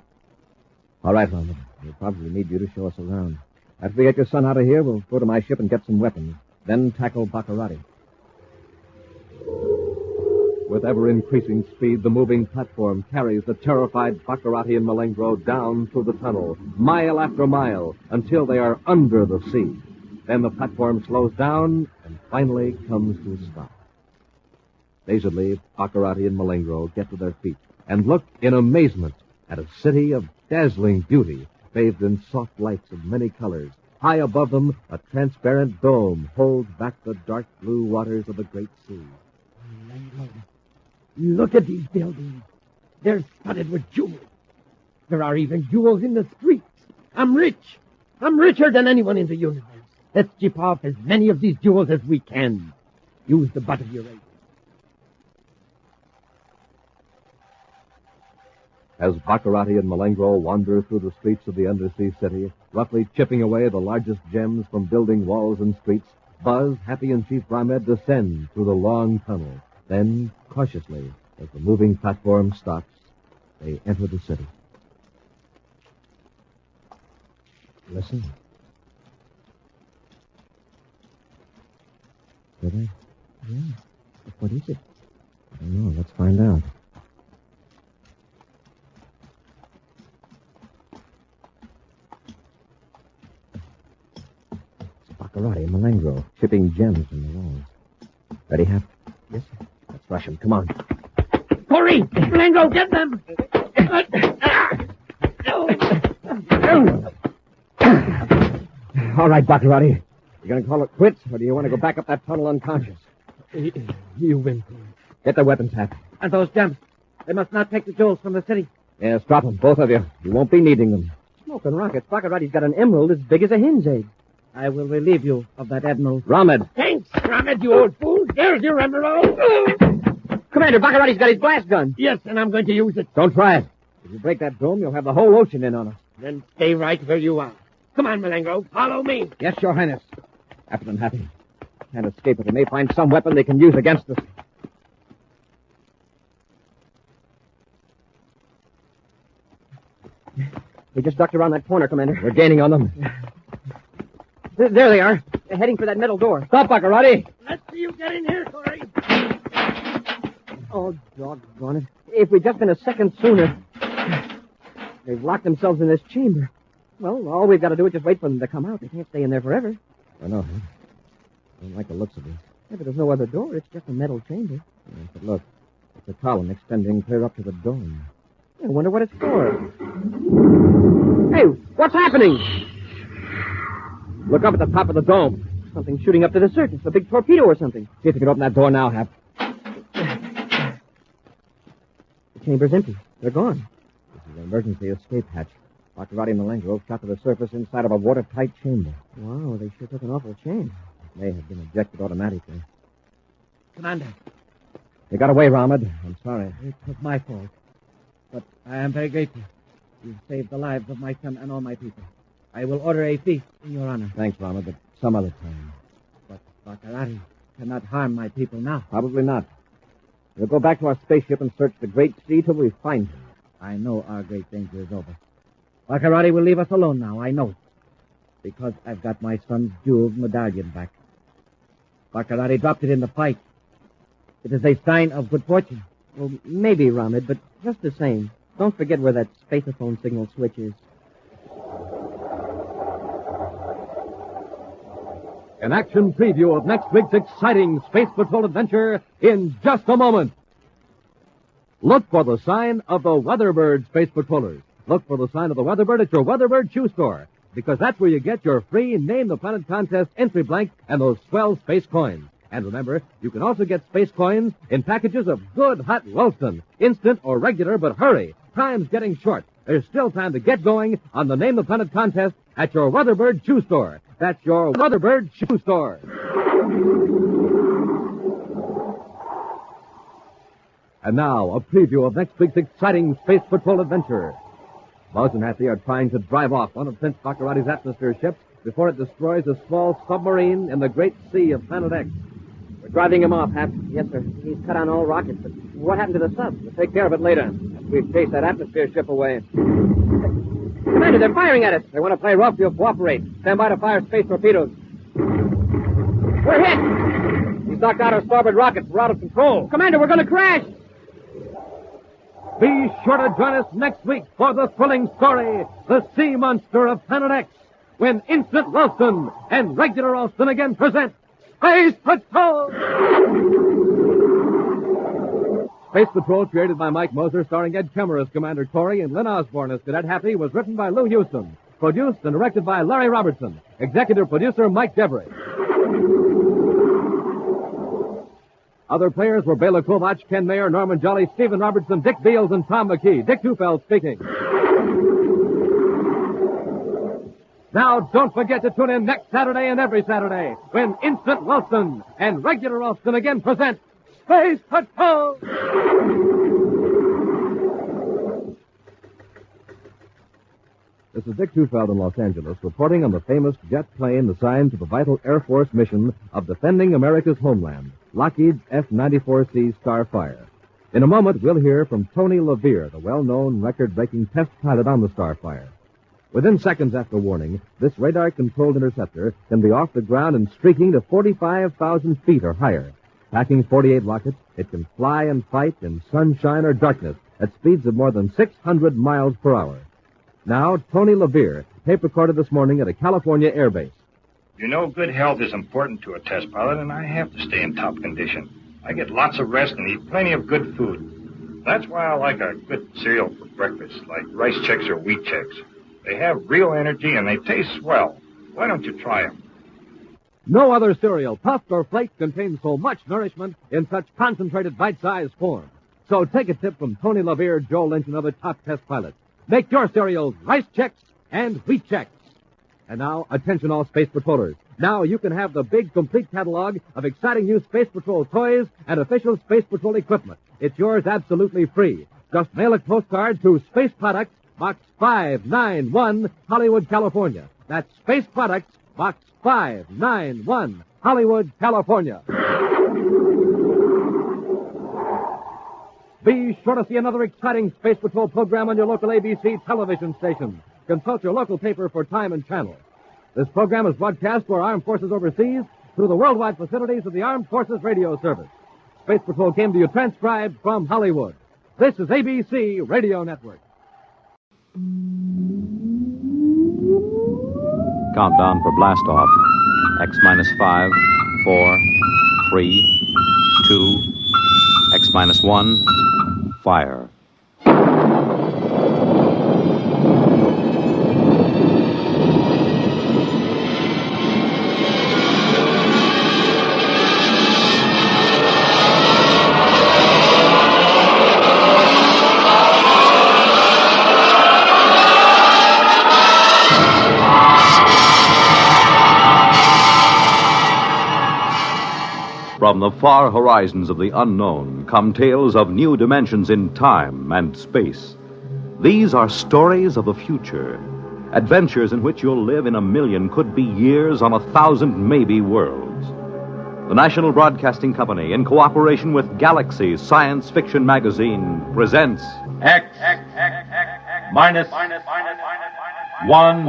All right, Ronald. We'll probably need you to show us around. After we get your son out of here, we'll go to my ship and get some weapons. Then tackle Baccaratis. With ever-increasing speed, the moving platform carries the terrified Baccaratis and Malingro down through the tunnel, mile after mile, until they are under the sea. Then the platform slows down and finally comes to a stop. Dazedly, Baccaratis and Malingro get to their feet and look in amazement at a city of dazzling beauty, bathed in soft lights of many colors. High above them, a transparent dome holds back the dark blue waters of the great sea. Look at these buildings. They're studded with jewels. There are even jewels in the streets. I'm rich. I'm richer than anyone in the universe. Let's chip off as many of these jewels as we can. Use the butt of your razor. As Baccarati and Malengro wander through the streets of the undersea city, roughly chipping away the largest gems from building walls and streets, Buzz, Happy, and Chief Ramed descend through the long tunnel. Then, cautiously, as the moving platform stops, they enter the city. Listen. Did I? Yeah. But what is it? I don't know. Let's find out. It's Baccarati and Malengro, chipping gems in the walls. Ready, Hap? Yes, sir. Let's rush them. Come on. Corey! Malengro, get them! All right, Baccarati. You going to call it quits, or do you want to go back up that tunnel unconscious? You win, Corey. Get the weapons, Hap. And those gems. They must not take the jewels from the city. Yes, drop them, both of you. You won't be needing them. Smoking rockets. Baccarati's got an emerald as big as a hen's egg. I will relieve you of that emerald. Ramed. Thanks, Ramed, you old fool. There's your emerald. Commander, Baccarati's got his blast gun. Yes, and I'm going to use it. Don't try it. If you break that dome, you'll have the whole ocean in on us. Then stay right where you are. Come on, Malengro. Follow me. Yes, Your Highness. After them, Happy. Can't escape it. They may find some weapon they can use against us. They just ducked around that corner, Commander. We're gaining on them. There they are. They're heading for that metal door. Stop, Baccarati. Let's see you get in here, Corey. Oh, doggone it. If we'd just been a second sooner. They've locked themselves in this chamber. Well, all we've got to do is just wait for them to come out. They can't stay in there forever. I know, huh? I don't like the looks of it. Yeah, but there's no other door. It's just a metal chamber. Yeah, but look, it's a column extending clear up to the dome. I wonder what it's for. Hey, what's happening? Look up at the top of the dome. Something shooting up to the surface. A big torpedo or something. See if you can open that door now, Hap. The chamber's empty. They're gone. This is an emergency escape hatch. Baccarati and Malengro shot to the surface inside of a watertight chamber. Wow, they sure took an awful chance. It may have been ejected automatically. Commander. They got away, Ramed. I'm sorry. It was my fault. But I am very grateful. You've saved the lives of my son and all my people. I will order a feast in your honor. Thanks, Ramed, but some other time. But Baccarati cannot harm my people now. Probably not. We'll go back to our spaceship and search the great sea till we find him. I know our great danger is over. Baccaratis will leave us alone now, I know. Because I've got my son's jeweled medallion back. Baccarati dropped it in the fight. It is a sign of good fortune. Well, maybe, Ramed, but just the same, don't forget where that spaceophone signal switch is. An action preview of next week's exciting Space Patrol adventure in just a moment. Look for the sign of the Weatherbird, Space Patrollers. Look for the sign of the Weatherbird at your Weatherbird shoe store, because that's where you get your free Name the Planet contest entry blank and those swell space coins. And remember, you can also get space coins in packages of good hot Ralston, instant or regular, but hurry. Time's getting short. There's still time to get going on the Name the Planet contest at your Weatherbird shoe store. That's your Weatherbird shoe store. And now, a preview of next week's exciting Space Patrol adventure. Buzz and Happy are trying to drive off one of Prince Baccarati's atmosphere ships before it destroys a small submarine in the great sea of Planet X. We're driving him off, Hap. Yes, sir. He's cut on all rockets, but what happened to the sub? We'll take care of it later, after we've chased that atmosphere ship away. Commander, they're firing at us. They want to play rough, you'll cooperate. Stand by to fire space torpedoes. We're hit! He's knocked out our starboard rockets. We're out of control. Commander, we're going to crash! Be sure to join us next week for the thrilling story, The Sea Monster of Planet X, when Instant Ralston and Regular Ralston again present Space Patrol! Space Patrol, created by Mike Moser, starring Ed Kemmer as Commander Corey and Lynn Osborne as Cadet Happy, was written by Lou Houston, produced and directed by Larry Robertson, executive producer Mike Devery. Other players were Bela Kovach, Ken Mayer, Norman Jolly, Stephen Robertson, Dick Beals, and Tom McKee. Dick Tufeld speaking. Now, don't forget to tune in next Saturday and every Saturday when Instant Ralston and Regular Ralston again present Space Patrol! This is Dick Tufeld in Los Angeles reporting on the famous jet plane assigned to the vital Air Force mission of defending America's homeland, Lockheed's F-94C Starfire. In a moment, we'll hear from Tony LaVere, the well-known record-breaking test pilot on the Starfire. Within seconds after warning, this radar-controlled interceptor can be off the ground and streaking to 45,000 feet or higher. Packing 48 rockets, it can fly and fight in sunshine or darkness at speeds of more than 600 miles per hour. Now, Tony LaVere, tape recorded this morning at a California air base. You know, good health is important to a test pilot, and I have to stay in top condition. I get lots of rest and eat plenty of good food. That's why I like a good cereal for breakfast, like Rice Chex or Wheat Chex. They have real energy and they taste swell. Why don't you try them? No other cereal, puffed or flaked, contains so much nourishment in such concentrated bite-sized form. So take a tip from Tony LaVere, Joe Lynch, and other top test pilots. Make your cereals Rice Chex and Wheat Chex. And now, attention all Space Patrollers. Now you can have the big, complete catalog of exciting new Space Patrol toys and official Space Patrol equipment. It's yours absolutely free. Just mail a postcard to Space Products, Box 591, Hollywood, California. That's Space Products, Box 591, Hollywood, California. Be sure to see another exciting Space Patrol program on your local ABC television station. Consult your local paper for time and channel. This program is broadcast to our armed forces overseas through the worldwide facilities of the Armed Forces Radio Service. Space Patrol came to you transcribed from Hollywood. This is ABC Radio Network. Countdown for blast off. X minus 5, 4, 3, 2, X minus 1, fire. From the far horizons of the unknown come tales of new dimensions in time and space. These are stories of the future, adventures in which you'll live in a million, could be years, on 1,000 maybe worlds. The National Broadcasting Company, in cooperation with Galaxy Science Fiction Magazine, presents X minus 1.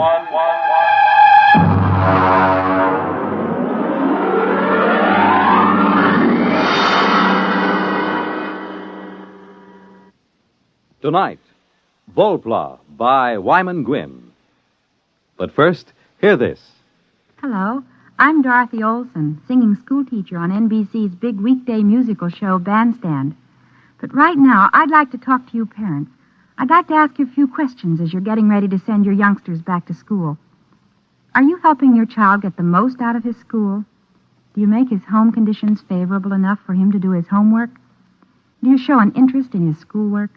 Tonight, Volpla by Wyman Gwynn. But first, hear this. Hello, I'm Dorothy Olson, singing schoolteacher on NBC's big weekday musical show, Bandstand. But right now, I'd like to talk to you parents. I'd like to ask you a few questions as you're getting ready to send your youngsters back to school. Are you helping your child get the most out of his school? Do you make his home conditions favorable enough for him to do his homework? Do you show an interest in his schoolwork?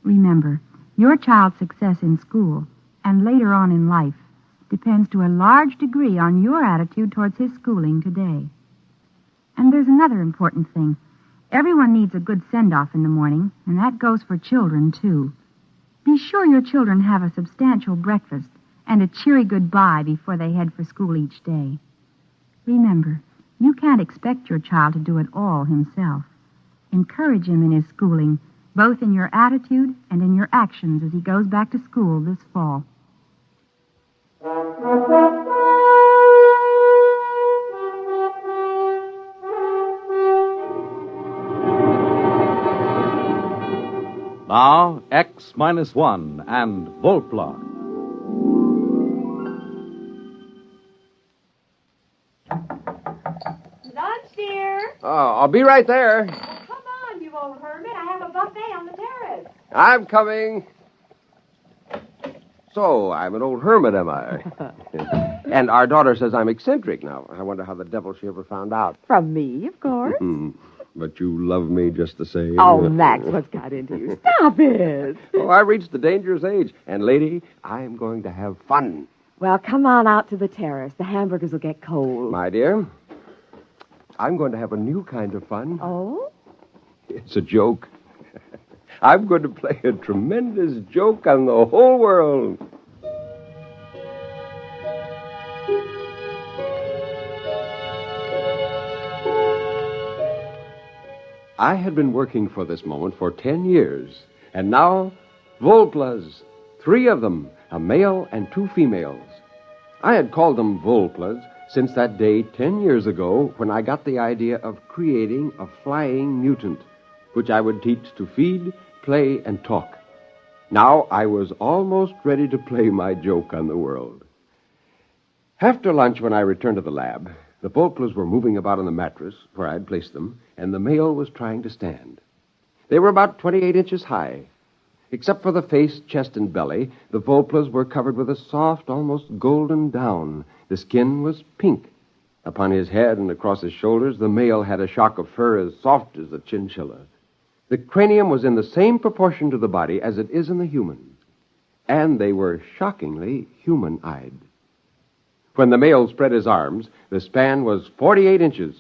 Remember, your child's success in school and later on in life depends to a large degree on your attitude towards his schooling today. And there's another important thing. Everyone needs a good send-off in the morning, and that goes for children, too. Be sure your children have a substantial breakfast and a cheery goodbye before they head for school each day. Remember, you can't expect your child to do it all himself. Encourage him in his schooling, both in your attitude and in your actions as he goes back to school this fall. Now, X minus 1 and Volpla. Lunch, dear. Oh, I'll be right there. Come on, you old hermit. I have a buffet on the terrace. I'm coming. So, I'm an old hermit, am I? And our daughter says I'm eccentric now. I wonder how the devil she ever found out. From me, of course. But you love me just the same. Oh, Max, what's got into you? Stop it. Oh, I reached the dangerous age. And, lady, I'm going to have fun. Well, come on out to the terrace. The hamburgers will get cold. My dear, I'm going to have a new kind of fun. Oh? It's a joke. I'm going to play a tremendous joke on the whole world. I had been working for this moment for 10 years, and now, Volplas, 3 of them, a male and 2 females. I had called them Volplas since that day 10 years ago when I got the idea of creating a flying mutant, which I would teach to feed, play, and talk. Now I was almost ready to play my joke on the world. After lunch, when I returned to the lab, the Volplas were moving about on the mattress where I'd placed them, and the male was trying to stand. They were about 28 inches high. Except for the face, chest, and belly, the Volplas were covered with a soft, almost golden down. The skin was pink. Upon his head and across his shoulders, the male had a shock of fur as soft as a chinchilla. The cranium was in the same proportion to the body as it is in the human. And they were shockingly human-eyed. When the male spread his arms, the span was 48 inches.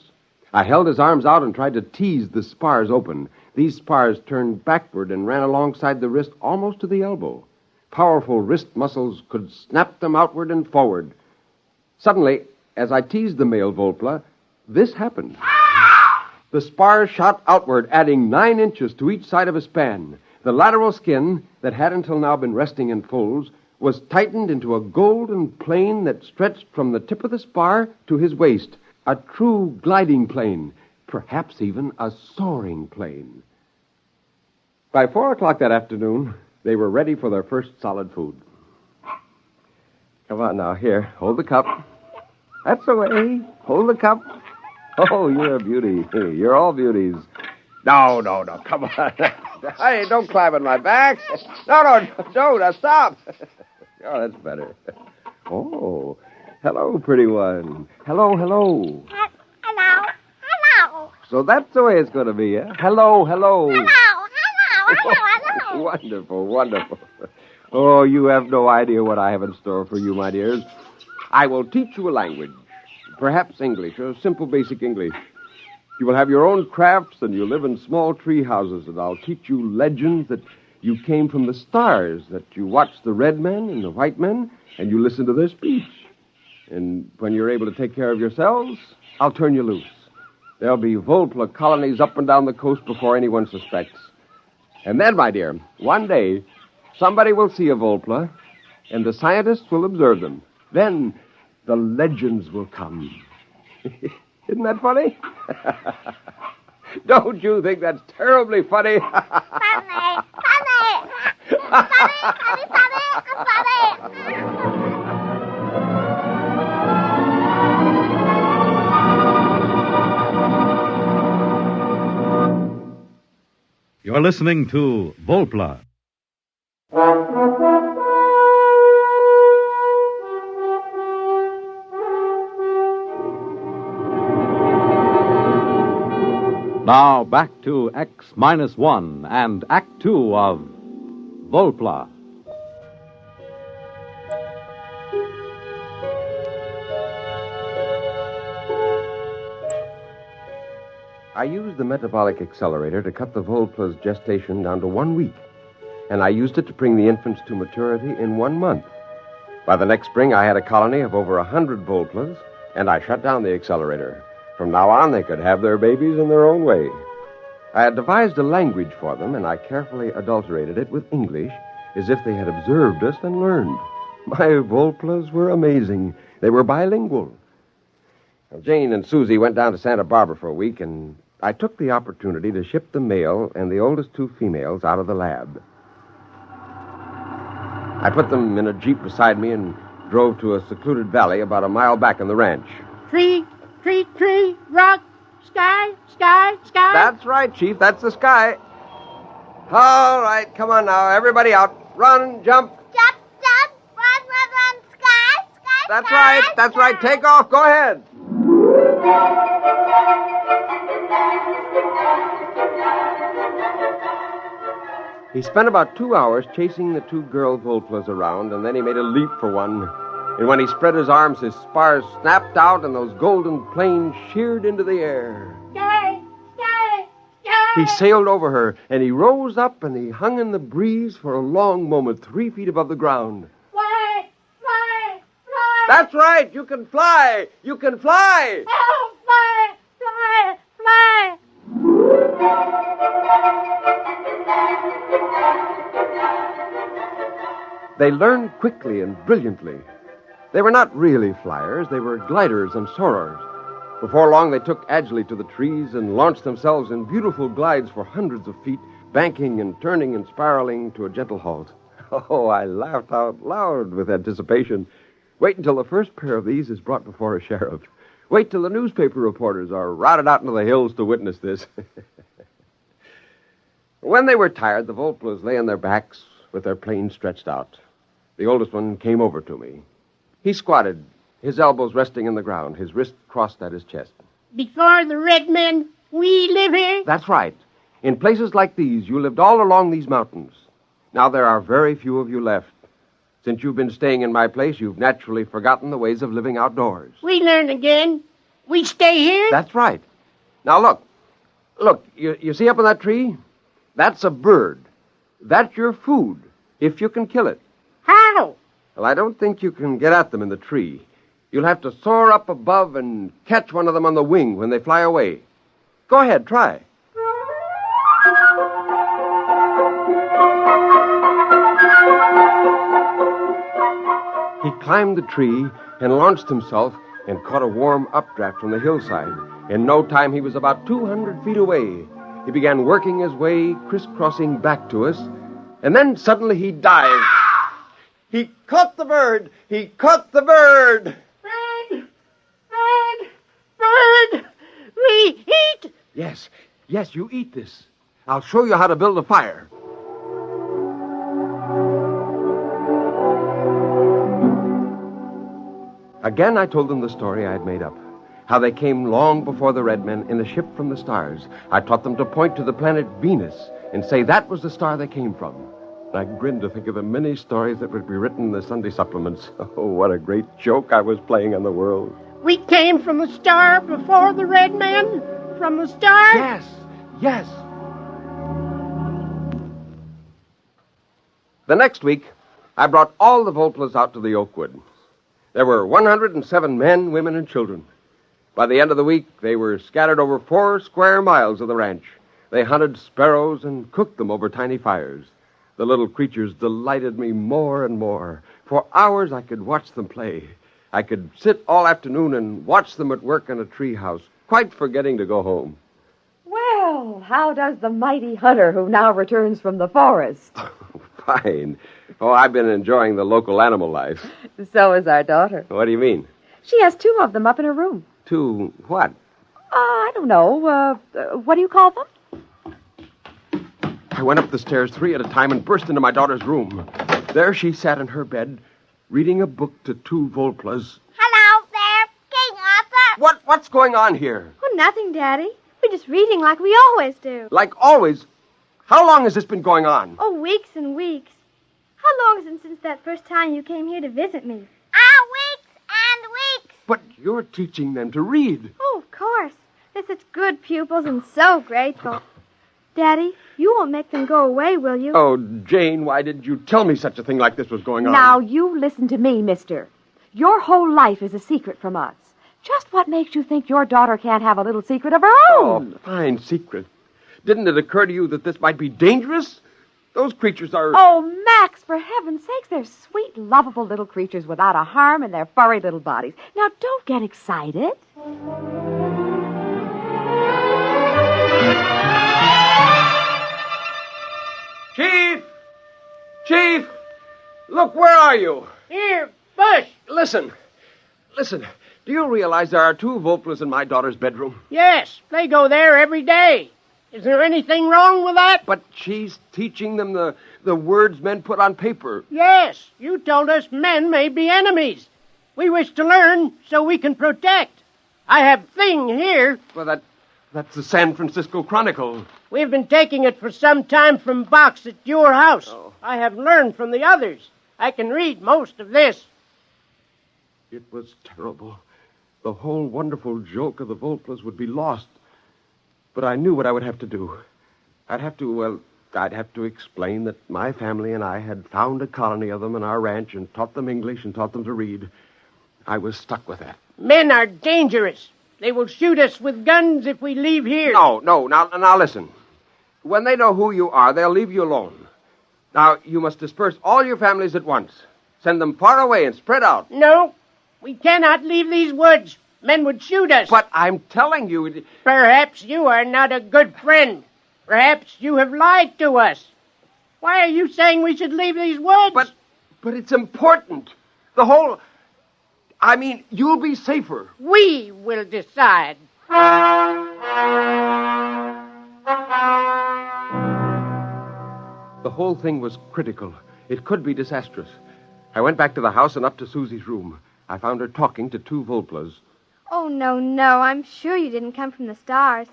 I held his arms out and tried to tease the spars open. These spars turned backward and ran alongside the wrist almost to the elbow. Powerful wrist muscles could snap them outward and forward. Suddenly, as I teased the male Volpla, this happened. The spars shot outward, adding 9 inches to each side of a span. The lateral skin, that had until now been resting in folds, was tightened into a golden plane that stretched from the tip of the spar to his waist, a true gliding plane, perhaps even a soaring plane. By 4 o'clock that afternoon, they were ready for their first solid food. Come on now, here, hold the cup. That's the way. Hold the cup. Oh, you're a beauty. You're all beauties. No, come on. Hey, don't climb on my back. No, don't. Now stop. Oh, that's better. Oh, hello, pretty one. Hello. Hello. So that's the way it's going to be, eh? Hello. Hello. Wonderful. Oh, you have no idea what I have in store for you, my dears. I will teach you a language. Perhaps English, a simple basic English. You will have your own crafts, and you'll live in small tree houses, and I'll teach you legends that you came from the stars, that you watched the red men and the white men, and you listen to their speech. And when you're able to take care of yourselves, I'll turn you loose. There'll be Volpla colonies up and down the coast before anyone suspects. And then, my dear, one day, somebody will see a Volpla, and the scientists will observe them. Then the legends will come. Isn't that funny? Don't you think that's terribly funny? Funny. You're listening to Volpla. Now back to X-1 and Act 2 of Volpla. I used the metabolic accelerator to cut the Volpla's gestation down to 1 week, and I used it to bring the infants to maturity in 1 month. By the next spring, I had a colony of over 100 Volplas, and I shut down the accelerator. From now on, they could have their babies in their own way. I had devised a language for them, and I carefully adulterated it with English, as if they had observed us and learned. My Volplas were amazing. They were bilingual. Now, Jane and Susie went down to Santa Barbara for a week, and I took the opportunity to ship the male and the oldest 2 females out of the lab. I put them in a Jeep beside me and drove to a secluded valley about a mile back in the ranch. Tree, rock, sky. That's right, Chief. That's the sky. All right, come on now. Everybody out. Run, jump. Jump, run, sky. That's right. Take off. Go ahead. He spent about 2 hours chasing the 2 girl Volplas around, and then he made a leap for one. And when he spread his arms, his spars snapped out, and those golden planes sheared into the air. Sky. He sailed over her, and he rose up, and he hung in the breeze for a long moment, 3 feet above the ground. Fly. That's right. You can fly. You can fly. Oh, fly, fly, fly. They learned quickly and brilliantly. They were not really flyers. They were gliders and soarers. Before long, they took agilely to the trees and launched themselves in beautiful glides for hundreds of feet, banking and turning and spiraling to a gentle halt. Oh, I laughed out loud with anticipation. Wait until the first pair of these is brought before a sheriff. Wait till the newspaper reporters are routed out into the hills to witness this. When they were tired, the Volplas lay on their backs with their planes stretched out. The oldest one came over to me. He squatted, his elbows resting in the ground, his wrist crossed at his chest. Before the red men, we live here? That's right. In places like these, you lived all along these mountains. Now there are very few of you left. Since you've been staying in my place, you've naturally forgotten the ways of living outdoors. We learn again. We stay here? That's right. Now look. Look, you see up in that tree? That's a bird. That's your food, if you can kill it. How? Well, I don't think you can get at them in the tree. You'll have to soar up above and catch one of them on the wing when they fly away. Go ahead, try. He climbed the tree and launched himself and caught a warm updraft from the hillside. In no time, he was about 200 feet away. He began working his way, crisscrossing back to us, and then suddenly he dived. He caught the bird! He caught the bird! Bird! Bird! Bird! We eat! Yes, you eat this. I'll show you how to build a fire. Again, I told them the story I had made up. How they came long before the red men in a ship from the stars. I taught them to point to the planet Venus and say that was the star they came from. I grinned to think of the many stories that would be written in the Sunday supplements. Oh, what a great joke I was playing on the world. We came from the star before the red men? From the star? Yes. The next week, I brought all the Volplas out to the Oakwood. There were 107 men, women, and children. By the end of the week, they were scattered over 4 square miles of the ranch. They hunted sparrows and cooked them over tiny fires. The little creatures delighted me more and more. For hours, I could watch them play. I could sit all afternoon and watch them at work in a treehouse, quite forgetting to go home. Well, how does the mighty hunter who now returns from the forest? Fine. Oh, I've been enjoying the local animal life. So is our daughter. What do you mean? She has 2 of them up in her room. 2 what? I don't know. What do you call them? I went up the stairs 3 at a time and burst into my daughter's room. There she sat in her bed, reading a book to 2 Volplas. Hello there, King Arthur. What's going on here? Oh, nothing, Daddy. We're just reading like we always do. Like always? How long has this been going on? Oh, weeks and weeks. How long is it since that first time you came here to visit me? Weeks and weeks. But you're teaching them to read. Oh, of course. They're such good pupils and so grateful. Daddy, you won't make them go away, will you? Oh, Jane, why didn't you tell me such a thing like this was going on? Now, you listen to me, mister. Your whole life is a secret from us. Just what makes you think your daughter can't have a little secret of her own? Oh, fine secret. Didn't it occur to you that this might be dangerous? Those creatures are... Oh, Max, for heaven's sakes, they're sweet, lovable little creatures without a harm in their furry little bodies. Now, don't get excited. Chief! Look, where are you? Here, Bush. Listen. Do you realize there are 2 Volplas in my daughter's bedroom? Yes, they go there every day. Is there anything wrong with that? But she's teaching them the words men put on paper. Yes, you told us men may be enemies. We wish to learn so we can protect. I have Thing here. Well, that's the San Francisco Chronicle. We've been taking it for some time from Box at your house. Oh. I have learned from the others. I can read most of this. It was terrible. The whole wonderful joke of the Volplas would be lost. But I knew what I would have to do. I'd have to explain that my family and I had found a colony of them in our ranch and taught them English and taught them to read. I was stuck with that. Men are dangerous. They will shoot us with guns if we leave here. No. Now listen. When they know who you are, they'll leave you alone. Now, you must disperse all your families at once. Send them far away and spread out. No, we cannot leave these woods. Men would shoot us. But I'm telling you... Perhaps you are not a good friend. Perhaps you have lied to us. Why are you saying we should leave these woods? But it's important. The whole... I mean, you'll be safer. We will decide. The whole thing was critical. It could be disastrous. I went back to the house and up to Susie's room. I found her talking to two Volplas. Oh, no. I'm sure you didn't come from the stars.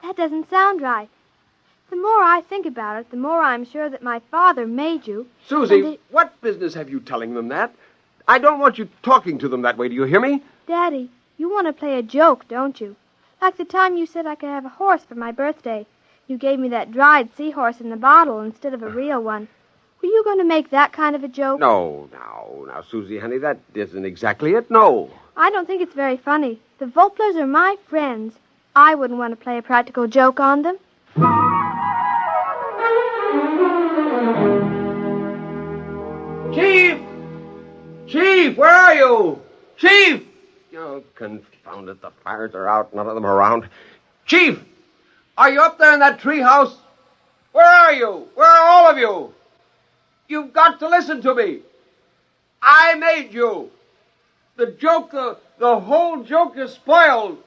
That doesn't sound right. The more I think about it, the more I'm sure that my father made you. Susie, what business have you telling them that? I don't want you talking to them that way. Do you hear me? Daddy, you want to play a joke, don't you? Like the time you said I could have a horse for my birthday. You gave me that dried seahorse in the bottle instead of a real one. Were you going to make that kind of a joke? No, now, Susie, honey, that isn't exactly it, no. I don't think it's very funny. The Volplas are my friends. I wouldn't want to play a practical joke on them. Chief, where are you? Chief! Oh, confound it, the fires are out, none of them around. Chief! Are you up there in that tree house? Where are you? Where are all of you? You've got to listen to me. I made you. The joke, the whole joke is spoiled.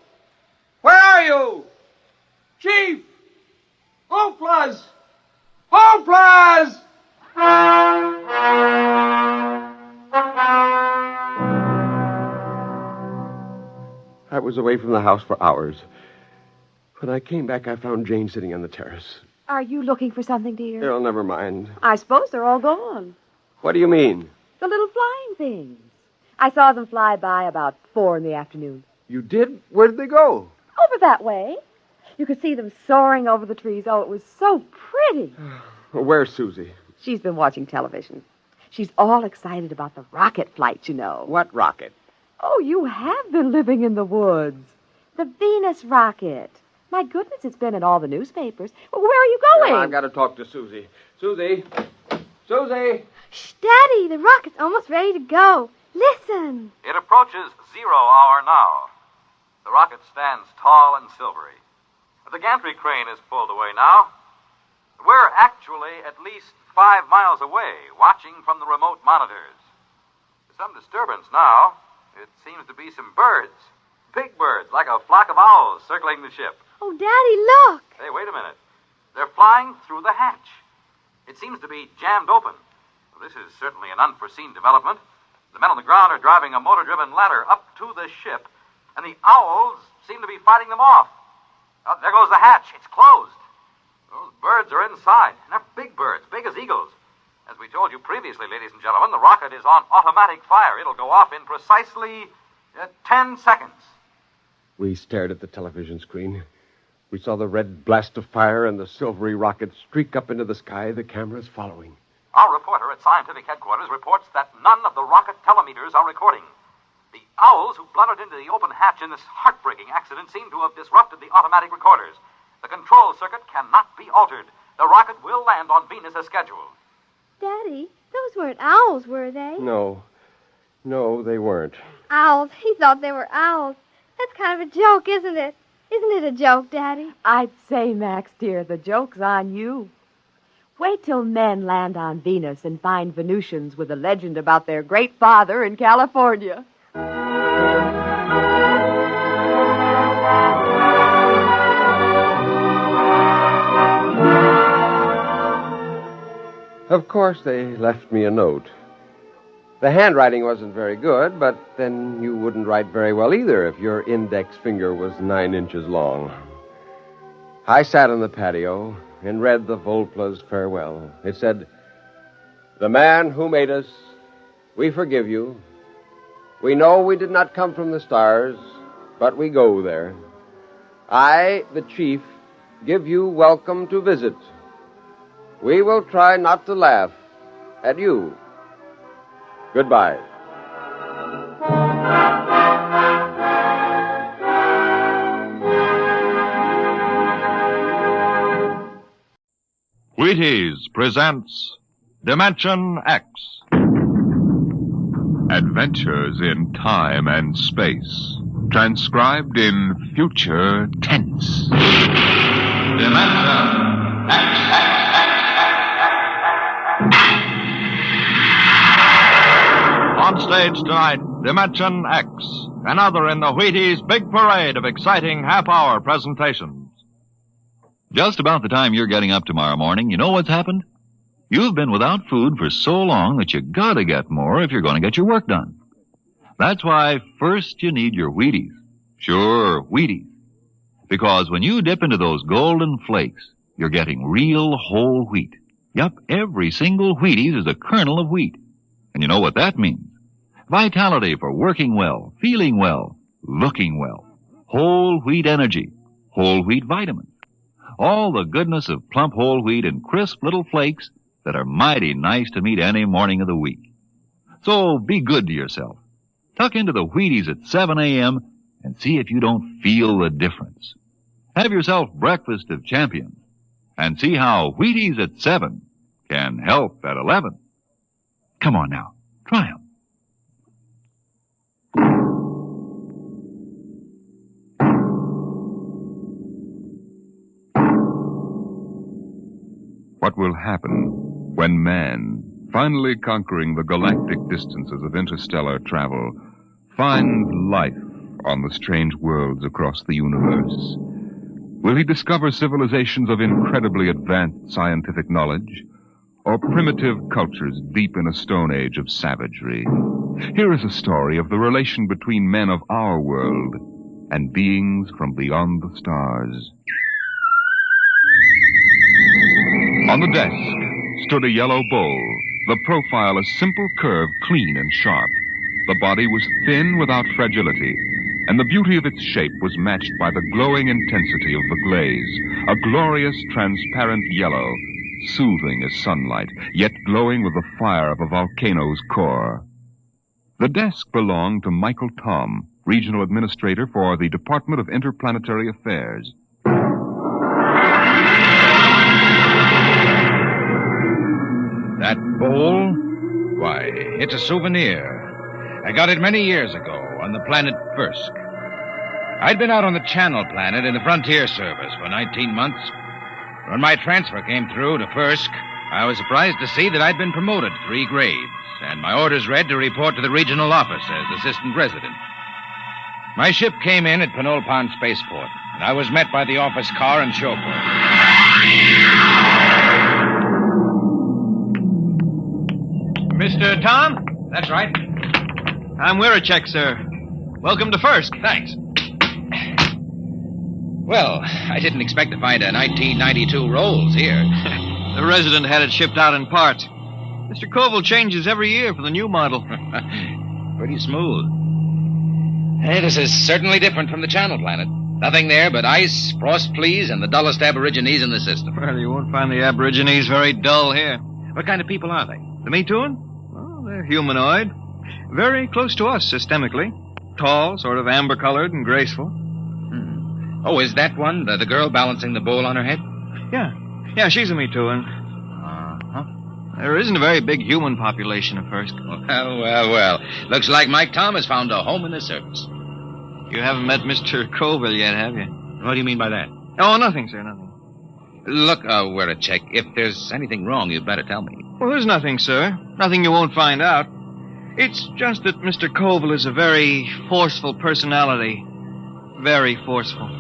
Where are you? Chief! Volplas! Volplas! I was away from the house for hours. When I came back, I found Jane sitting on the terrace. Are you looking for something, dear? Oh, never mind. I suppose they're all gone. What do you mean? The little flying things. I saw them fly by about 4 in the afternoon. You did? Where did they go? Over that way. You could see them soaring over the trees. Oh, it was so pretty. Where's Susie? She's been watching television. She's all excited about the rocket flight, you know. What rocket? Oh, you have been living in the woods. The Venus rocket. My goodness, it's been in all the newspapers. Well, where are you going? I've got to talk to Susie. Susie! Shh, Daddy, the rocket's almost ready to go. Listen. It approaches 0 hour now. The rocket stands tall and silvery. The gantry crane is pulled away now. We're actually at least 5 miles away, watching from the remote monitors. There's some disturbance now. It seems to be some birds. Big birds, like a flock of owls circling the ship. Oh, Daddy, look. Hey, wait a minute. They're flying through the hatch. It seems to be jammed open. Well, this is certainly an unforeseen development. The men on the ground are driving a motor-driven ladder up to the ship, and the owls seem to be fighting them off. Oh, there goes the hatch. It's closed. Those birds are inside, and they're big birds, big as eagles. As we told you previously, ladies and gentlemen, the rocket is on automatic fire. It'll go off in precisely 10 seconds. We stared at the television screen. We saw the red blast of fire and the silvery rocket streak up into the sky, the cameras following. Our reporter at scientific headquarters reports that none of the rocket telemeters are recording. The owls who blundered into the open hatch in this heartbreaking accident seem to have disrupted the automatic recorders. The control circuit cannot be altered. The rocket will land on Venus as scheduled. Daddy, those weren't owls, were they? No, they weren't. Owls. He thought they were owls. That's kind of a joke, isn't it? Isn't it a joke, Daddy? I'd say, Max, dear, the joke's on you. Wait till men land on Venus and find Venusians with a legend about their great father in California. Of course, they left me a note. The handwriting wasn't very good, but then you wouldn't write very well either if your index finger was 9 inches long. I sat on the patio and read the Volpla's farewell. It said, "The man who made us, we forgive you. We know we did not come from the stars, but we go there. I, the chief, give you welcome to visit. We will try not to laugh at you. Goodbye." Wheaties presents Dimension X. Adventures in time and space. Transcribed in future tense. Dimension On stage tonight, Dimension X, another in the Wheaties' big parade of exciting half-hour presentations. Just about the time you're getting up tomorrow morning, you know what's happened? You've been without food for so long that you gotta get more if you're going to get your work done. That's why first you need your Wheaties. Sure, Wheaties. Because when you dip into those golden flakes, you're getting real whole wheat. Yup, every single Wheaties is a kernel of wheat. And you know what that means? Vitality for working well, feeling well, looking well. Whole wheat energy, whole wheat vitamins. All the goodness of plump whole wheat in crisp little flakes that are mighty nice to meet any morning of the week. So be good to yourself. Tuck into the Wheaties at 7 a.m. and see if you don't feel the difference. Have yourself breakfast of champions and see how Wheaties at 7 can help at 11. Come on now, try 'em. What will happen when man, finally conquering the galactic distances of interstellar travel, finds life on the strange worlds across the universe? Will he discover civilizations of incredibly advanced scientific knowledge, or primitive cultures deep in a stone age of savagery? Here is a story of the relation between men of our world and beings from beyond the stars. On the desk stood a yellow bowl, the profile a simple curve, clean and sharp. The body was thin without fragility, and the beauty of its shape was matched by the glowing intensity of the glaze, a glorious transparent yellow, soothing as sunlight, yet glowing with the fire of a volcano's core. The desk belonged to Michael Tom, Regional Administrator for the Department of Interplanetary Affairs. That bowl? Why, it's a souvenir. I got it many years ago on the planet Firsk. I'd been out on the Channel Planet in the Frontier Service for 19 months. When my transfer came through to Firsk, I was surprised to see that I'd been promoted 3 grades, and my orders read to report to the regional office as assistant resident. My ship came in at Penolpon Spaceport, and I was met by the office car and chauffeur. Mr. Tom? That's right. I'm Wirachek, sir. Welcome to Firsk. Thanks. Well, I didn't expect to find a 1992 Rolls here. The resident had it shipped out in parts. Mr. Koval changes every year for the new model. Pretty smooth. Hey, this is certainly different from the Channel Planet. Nothing there but ice, frost fleas, and the dullest aborigines in the system. Well, you won't find the aborigines very dull here. What kind of people are they? The Metoon? Well, they're humanoid. Very close to us systemically. Tall, sort of amber-colored and graceful. Oh, is that one, the girl balancing the bowl on her head? Yeah, she's a Metoon. There isn't a very big human population at first. Well. Looks like Mike Tom has found a home in the service. You haven't met Mr. Koval yet, have you? What do you mean by that? Oh, nothing, sir, nothing. Look, Wirachek, if there's anything wrong, you'd better tell me. Well, there's nothing, sir. Nothing you won't find out. It's just that Mr. Koval is a very forceful personality. Very forceful.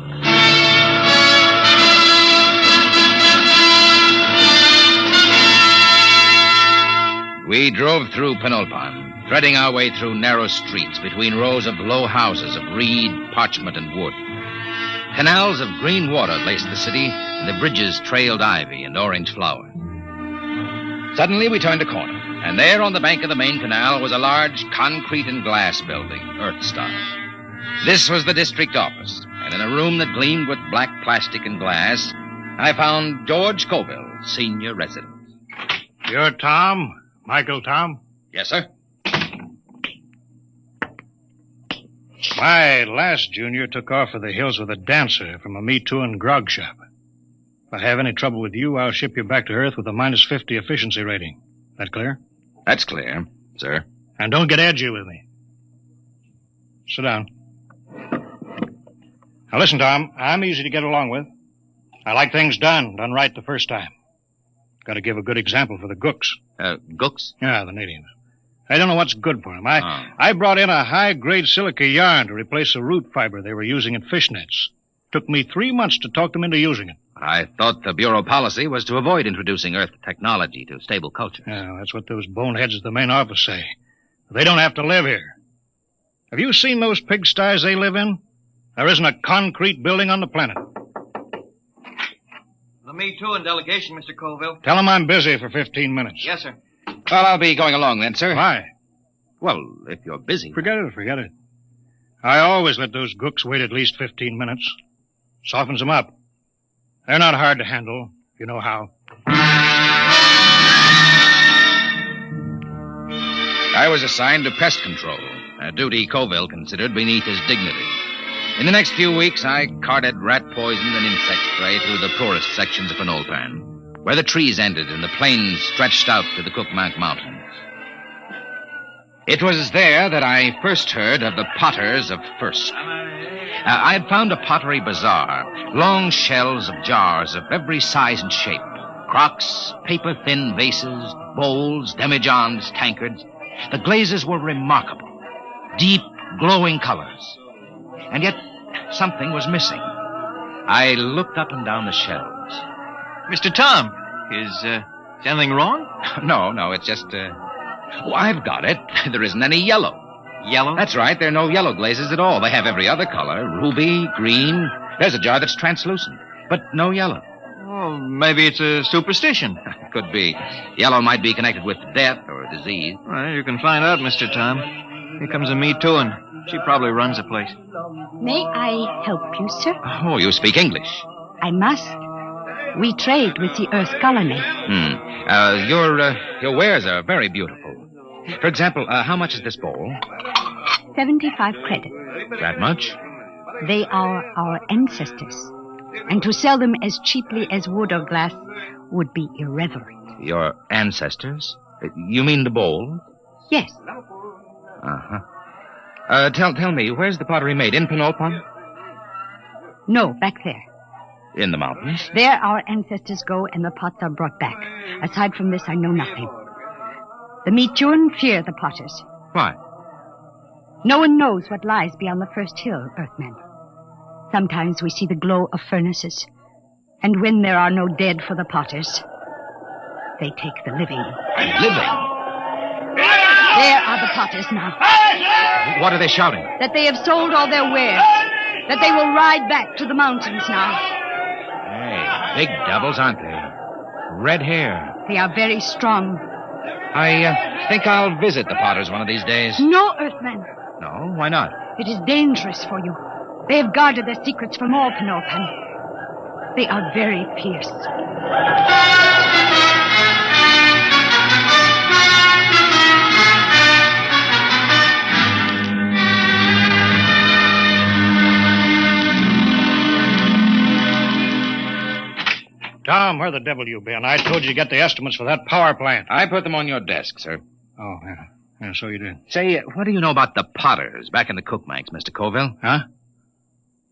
We drove through Penolpon, threading our way through narrow streets between rows of low houses of reed, parchment, and wood. Canals of green water laced the city, and the bridges trailed ivy and orange flower. Suddenly, we turned a corner, and there on the bank of the main canal was a large concrete and glass building, Earthstar. This was the district office, and in a room that gleamed with black plastic and glass, I found George Koval, senior resident. You're Tom? Michael Tom? Yes, sir. My last junior took off for the hills with a dancer from a Me Too and grog shop. If I have any trouble with you, I'll ship you back to Earth with a minus 50 efficiency rating. That clear? That's clear, sir. And don't get edgy with me. Sit down. Now listen, Tom, I'm easy to get along with. I like things done right the first time. Got to give a good example for the gooks. Gooks? Yeah, the natives. I don't know what's good for them. I brought in a high-grade silica yarn to replace the root fiber they were using in fish nets. Took me 3 months to talk them into using it. I thought the Bureau policy was to avoid introducing Earth technology to stable cultures. Yeah, that's what those boneheads at the main office say. They don't have to live here. Have you seen those pigsties they live in? There isn't a concrete building on the planet. The Me Too and delegation, Mr. Colville. Tell them I'm busy for 15 minutes. Yes, sir. Well, I'll be going along then, sir. Why? Well, if you're busy. Forget it. I always let those gooks wait at least 15 minutes. Softens them up. They're not hard to handle, if you know how. I was assigned to pest control, a duty Colville considered beneath his dignity. In the next few weeks, I carted rat poison and insect spray through the poorest sections of Penolpan, where the trees ended and the plains stretched out to the Cookmank Mountains. It was there that I first heard of the potters of Firsk. I had found a pottery bazaar, long shelves of jars of every size and shape, crocks, paper-thin vases, bowls, demijohns, tankards. The glazes were remarkable, deep, glowing colors. And yet, something was missing. I looked up and down the shelves. Mr. Tom, is anything wrong? No, it's just, I've got it. There isn't any yellow. Yellow? That's right, there are no yellow glazes at all. They have every other color, ruby, green. There's a jar that's translucent, but no yellow. Oh, maybe it's a superstition. Could be. Yellow might be connected with death or disease. Well, you can find out, Mr. Tom. Here comes a Me Too, and she probably runs the place. May I help you, sir? Oh, you speak English. I must. We trade with the Earth colony. Your wares are very beautiful. For example, how much is this bowl? 75 credits. That much? They are our ancestors. And to sell them as cheaply as wood or glass would be irreverent. Your ancestors? You mean the bowl? Yes. Uh-huh. Tell me, where's the pottery made? In Penolpan? No, back there. In the mountains? There our ancestors go and the pots are brought back. Aside from this, I know nothing. The Metuan fear the potters. Why? No one knows what lies beyond the first hill, Earthmen. Sometimes we see the glow of furnaces. And when there are no dead for the potters, they take the living. Living? There are the potters now. What are they shouting? That they have sold all their wares. That they will ride back to the mountains now. Hey, big devils, aren't they? Red hair. They are very strong. I think I'll visit the potters one of these days. No, Earthmen. No? Why not? It is dangerous for you. They have guarded their secrets from all Penolpan. They are very fierce. Tom, where the devil you been? I told you to get the estimates for that power plant. I put them on your desk, sir. Oh, yeah, so you did. Say, what do you know about the potters back in the Cookmanks, Mr. Colville? Huh?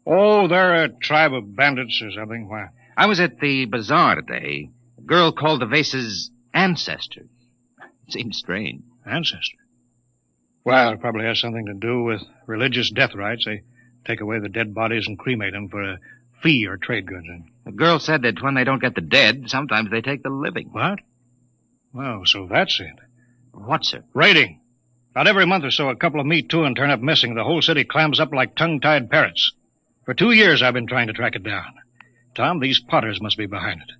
Oh, they're a tribe of bandits or something. Why? I was at the bazaar today. A girl called the vases ancestors. Seems strange. Ancestors? Well, it probably has something to do with religious death rites. They take away the dead bodies and cremate them for a fee or trade goods. The girl said that when they don't get the dead, sometimes they take the living. What? Well, so that's it. What, sir? Raiding. About every month or so, a couple of Me Too and turn up missing. The whole city clams up like tongue-tied parrots. For 2 years, I've been trying to track it down. Tom, these potters must be behind it.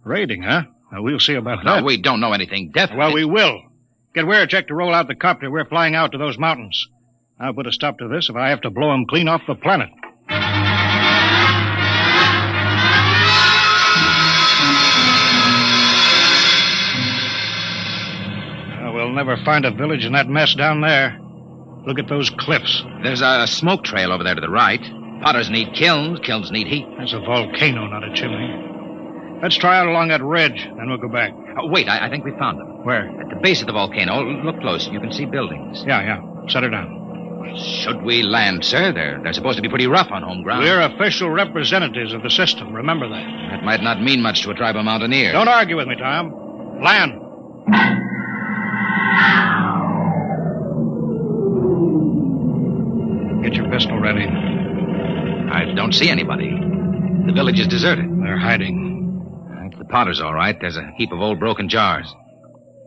Raiding, huh? Well, we'll see about that. No, we don't know anything definite. Well, we will. Get Weircheck to roll out the copter. We're flying out to those mountains. I'll put a stop to this if I have to blow them clean off the planet. We'll never find a village in that mess down there. Look at those cliffs. There's a smoke trail over there to the right. Potters need kilns. Kilns need heat. That's a volcano, not a chimney. Let's try out along that ridge, then we'll go back. Wait, I think we found them. Where? At the base of the volcano. Look close. You can see buildings. Yeah. Set her down. Should we land, sir? They're supposed to be pretty rough on home ground. We're official representatives of the system. Remember that. That might not mean much to a tribe of mountaineers. Don't argue with me, Tom. Land. Get your pistol ready. I don't see anybody. The village is deserted. They're hiding. The Potters, all right. There's a heap of old broken jars.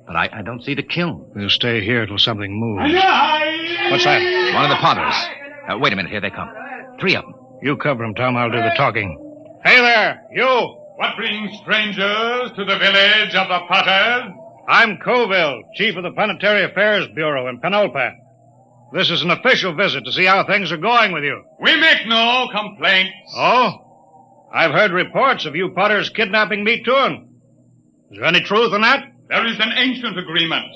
But I don't see the kiln. We'll stay here till something moves. What's that? One of the Potters. Wait a minute. Here they come. 3 of them. You cover them, Tom. I'll do the talking. Hey there, you! What brings strangers to the village of the Potters? I'm Colville, chief of the Planetary Affairs Bureau in Penulpan. This is an official visit to see how things are going with you. We make no complaints. Oh? I've heard reports of you Potters kidnapping me too. Is there any truth in that? There is an ancient agreement.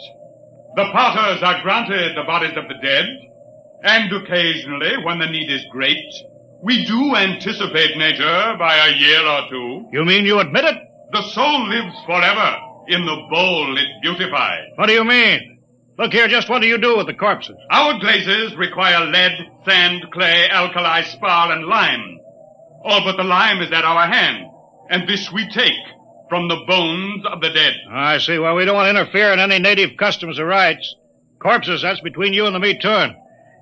The Potters are granted the bodies of the dead, and occasionally, when the need is great, we do anticipate nature by a year or 2. You mean you admit it? The soul lives forever in the bowl it beautifies. What do you mean? Look here, just what do you do with the corpses? Our glazes require lead, sand, clay, alkali, spar, and lime. All but the lime is at our hand, and this we take from the bones of the dead. I see. Well, we don't want to interfere in any native customs or rights. Corpses, that's between you and the meat turn.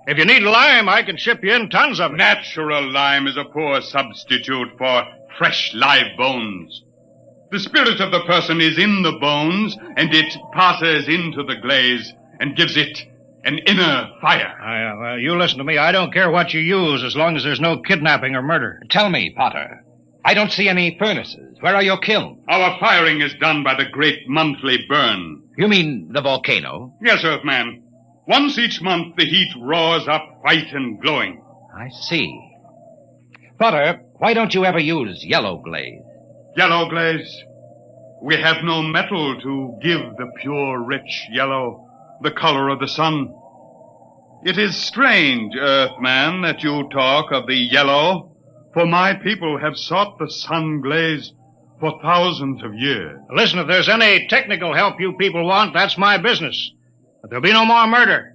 If you need lime, I can ship you in tons of it. Natural lime is a poor substitute for fresh live bones. The spirit of the person is in the bones, and it passes into the glaze and gives it an inner fire. Well, you listen to me. I don't care what you use as long as there's no kidnapping or murder. Tell me, Potter. I don't see any furnaces. Where are your kilns? Our firing is done by the great monthly burn. You mean the volcano? Yes, Earthman. Once each month, the heat roars up white and glowing. I see. Potter, why don't you ever use yellow glaze? Yellow glaze? We have no metal to give the pure, rich yellow, the color of the sun. It is strange, Earthman, that you talk of the yellow, for my people have sought the sun glaze for thousands of years. Listen, if there's any technical help you people want, that's my business. But there'll be no more murder.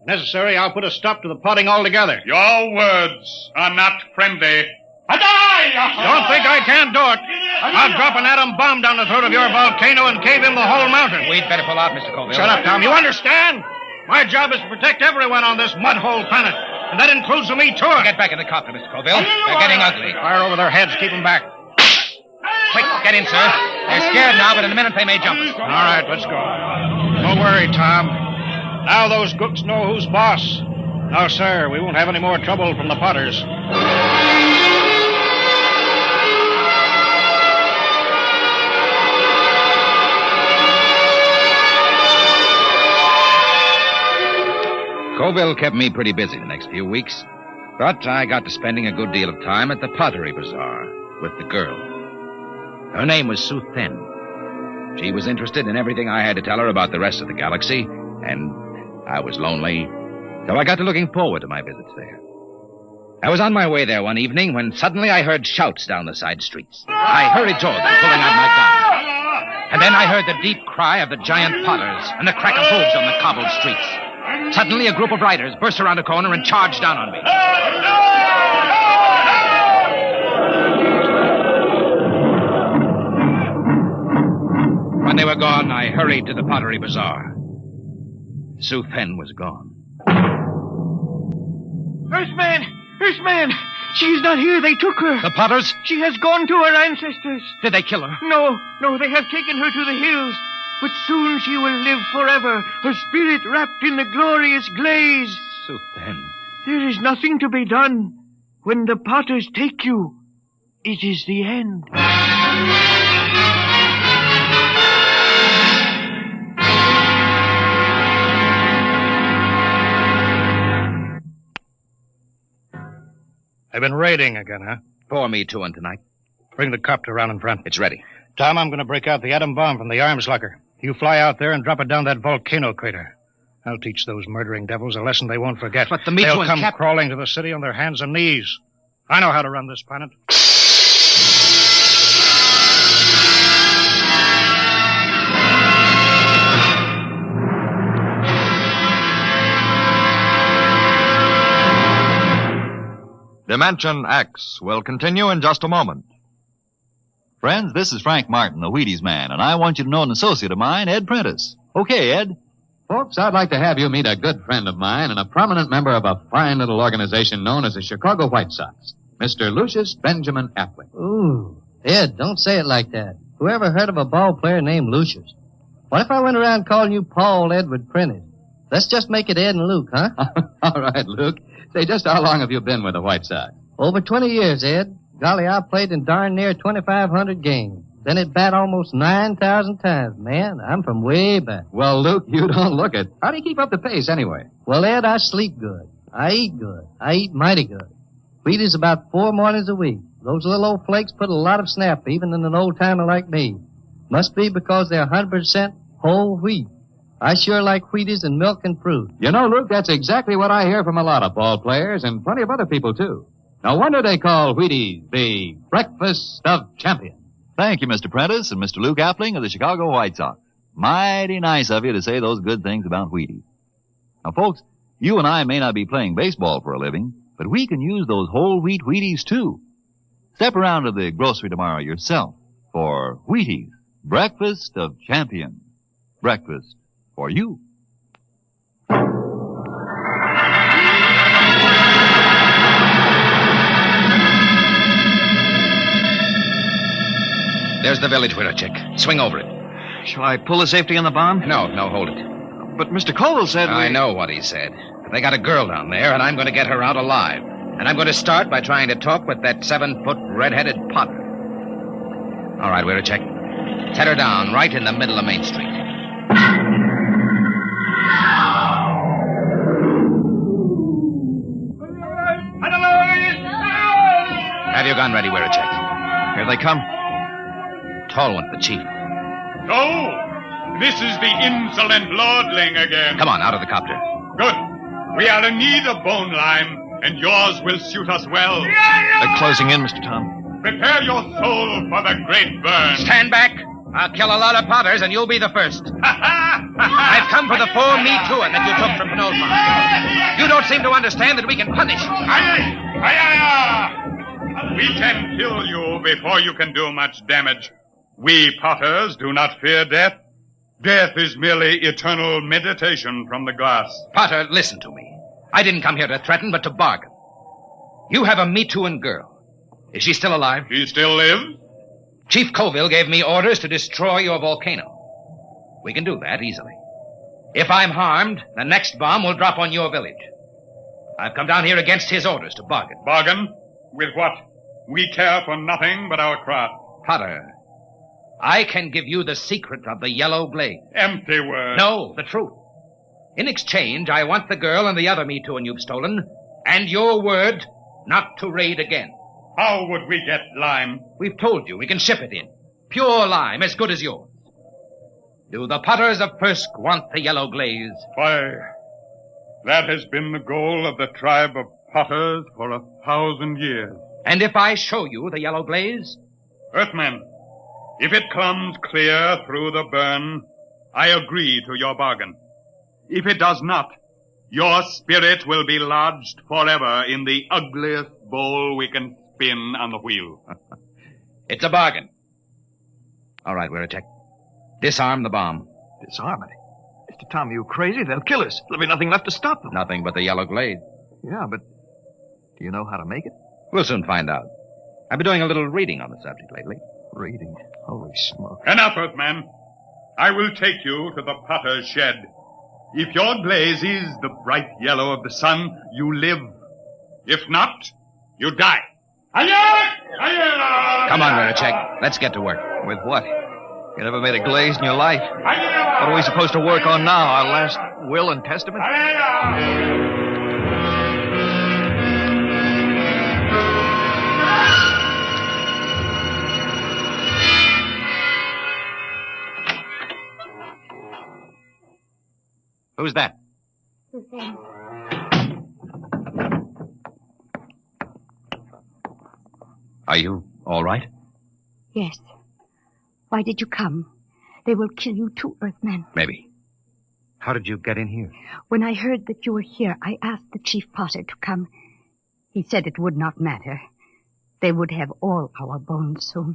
If necessary, I'll put a stop to the potting altogether. Your words are not friendly. Don't think I can't do it. I'll drop an atom bomb down the throat of your volcano and cave in the whole mountain. We'd better pull out, Mr. Colville. Shut up, Tom. You understand? My job is to protect everyone on this mud-hole planet. And that includes the meat, too. Get back in the copter, Mr. Colville. They're getting ugly. Fire over their heads. Keep them back. Quick, get in, sir. They're scared now, but in a minute they may jump us. All right, let's go. Don't worry, Tom. Now those gooks know who's boss. No, sir, we won't have any more trouble from the Potters. Colville kept me pretty busy the next few weeks, but I got to spending a good deal of time at the pottery bazaar with the girl. Her name was Sue Thin. She was interested in everything I had to tell her about the rest of the galaxy, and I was lonely, so I got to looking forward to my visits there. I was on my way there one evening when suddenly I heard shouts down the side streets. I hurried toward them, pulling out my gun. And then I heard the deep cry of the giant potters and the crack of hooves on the cobbled streets. Suddenly, a group of riders burst around a corner and charged down on me. When they were gone, I hurried to the pottery bazaar. Sue Fen was gone. Earthman! She's not here. They took her. The Potters? She has gone to her ancestors. Did they kill her? No, they have taken her to the hills. But soon she will live forever, her spirit wrapped in the glorious glaze. Sue Fen. There is nothing to be done. When the Potters take you, it is the end. They've been raiding again, huh? Pour me to one tonight. Bring the copter around in front. It's ready. Tom, I'm going to break out the atom bomb from the arms locker. You fly out there and drop it down that volcano crater. I'll teach those murdering devils a lesson they won't forget. But the They'll come crawling to the city on their hands and knees. I know how to run this planet. Dimension X will continue in just a moment. Friends, this is Frank Martin, the Wheaties man, and I want you to know an associate of mine, Ed Prentice. Okay, Ed. Folks, I'd like to have you meet a good friend of mine and a prominent member of a fine little organization known as the Chicago White Sox, Mr. Lucius Benjamin Appling. Ooh, Ed, don't say it like that. Whoever heard of a ball player named Lucius? What if I went around calling you Paul Edward Prentice? Let's just make it Ed and Luke, huh? All right, Luke. Say, just how long have you been with the White Sox? Over 20 years, Ed. Golly, I played in darn near 2,500 games. Then it bat almost 9,000 times. Man, I'm from way back. Well, Luke, you don't look it. How do you keep up the pace anyway? Well, Ed, I sleep good. I eat good. I eat mighty good. Wheaties about 4 mornings a week. Those little old flakes put a lot of snap, even in an old-timer like me. Must be because they're 100% whole wheat. I sure like Wheaties and milk and fruit. You know, Luke, that's exactly what I hear from a lot of ball players and plenty of other people, too. No wonder they call Wheaties the breakfast of champions. Thank you, Mr. Prentice and Mr. Luke Appling of the Chicago White Sox. Mighty nice of you to say those good things about Wheaties. Now, folks, you and I may not be playing baseball for a living, but we can use those whole wheat Wheaties, too. Step around to the grocery tomorrow yourself for Wheaties, breakfast of champions. Breakfast for you. There's the village window, Chick. Swing over it. Shall I pull the safety on the bomb? No, hold it. But Mr. Colville said I know what he said. They got a girl down there, and I'm going to get her out alive. And I'm going to start by trying to talk with that 7-foot red-headed Potter. All right, we're a check. Set her down right in the middle of Main Street. Have your gun ready, we're a check. Here they come. Tall one, the chief. So, this is the insolent lordling again. Come on, out of the copter. Good. We are in need of bone lime, and yours will suit us well. They're closing in, Mr. Tom. Prepare your soul for the great burn. Stand back. I'll kill a lot of Potters, and you'll be the first. I've come for the 4 Me Too'in' that you took from Penultman. You don't seem to understand that we can punish. We can kill you before you can do much damage. We Potters do not fear death. Death is merely eternal meditation from the glass. Potter, listen to me. I didn't come here to threaten, but to bargain. You have a Me Too'in' girl. Is she still alive? She still lives? Chief Colville gave me orders to destroy your volcano. We can do that easily. If I'm harmed, the next bomb will drop on your village. I've come down here against his orders to bargain. Bargain? With what? We care for nothing but our craft. Potter, I can give you the secret of the yellow blade. Empty words. No, the truth. In exchange, I want the girl and the other Me Too'in' you've stolen, and your word not to raid again. How would we get lime? We've told you we can ship it in. Pure lime, as good as yours. Do the Potters of Firsk want the yellow glaze? Why, that has been the goal of the tribe of Potters for 1,000 years. And if I show you the yellow glaze? Earthman, if it comes clear through the burn, I agree to your bargain. If it does not, your spirit will be lodged forever in the ugliest bowl we can spin on the wheel. It's a bargain. All right, we're a check. Disarm the bomb. Disarm it? Mr. Tom, are you crazy? They'll kill us. There'll be nothing left to stop them. Nothing but the yellow glaze. Yeah, but do you know how to make it? We'll soon find out. I've been doing a little reading on the subject lately. Reading? Holy smoke. Enough, Earthman. I will take you to the Potter's shed. If your glaze is the bright yellow of the sun, you live. If not, you die. Come on, Veracek. Let's get to work. With what? You never made a glaze in your life. What are we supposed to work on now? Our last will and testament? Who's that? Suzanne. Are you all right? Yes. Why did you come? They will kill you too, Earthman. Maybe. How did you get in here? When I heard that you were here, I asked the Chief Potter to come. He said it would not matter. They would have all our bones soon.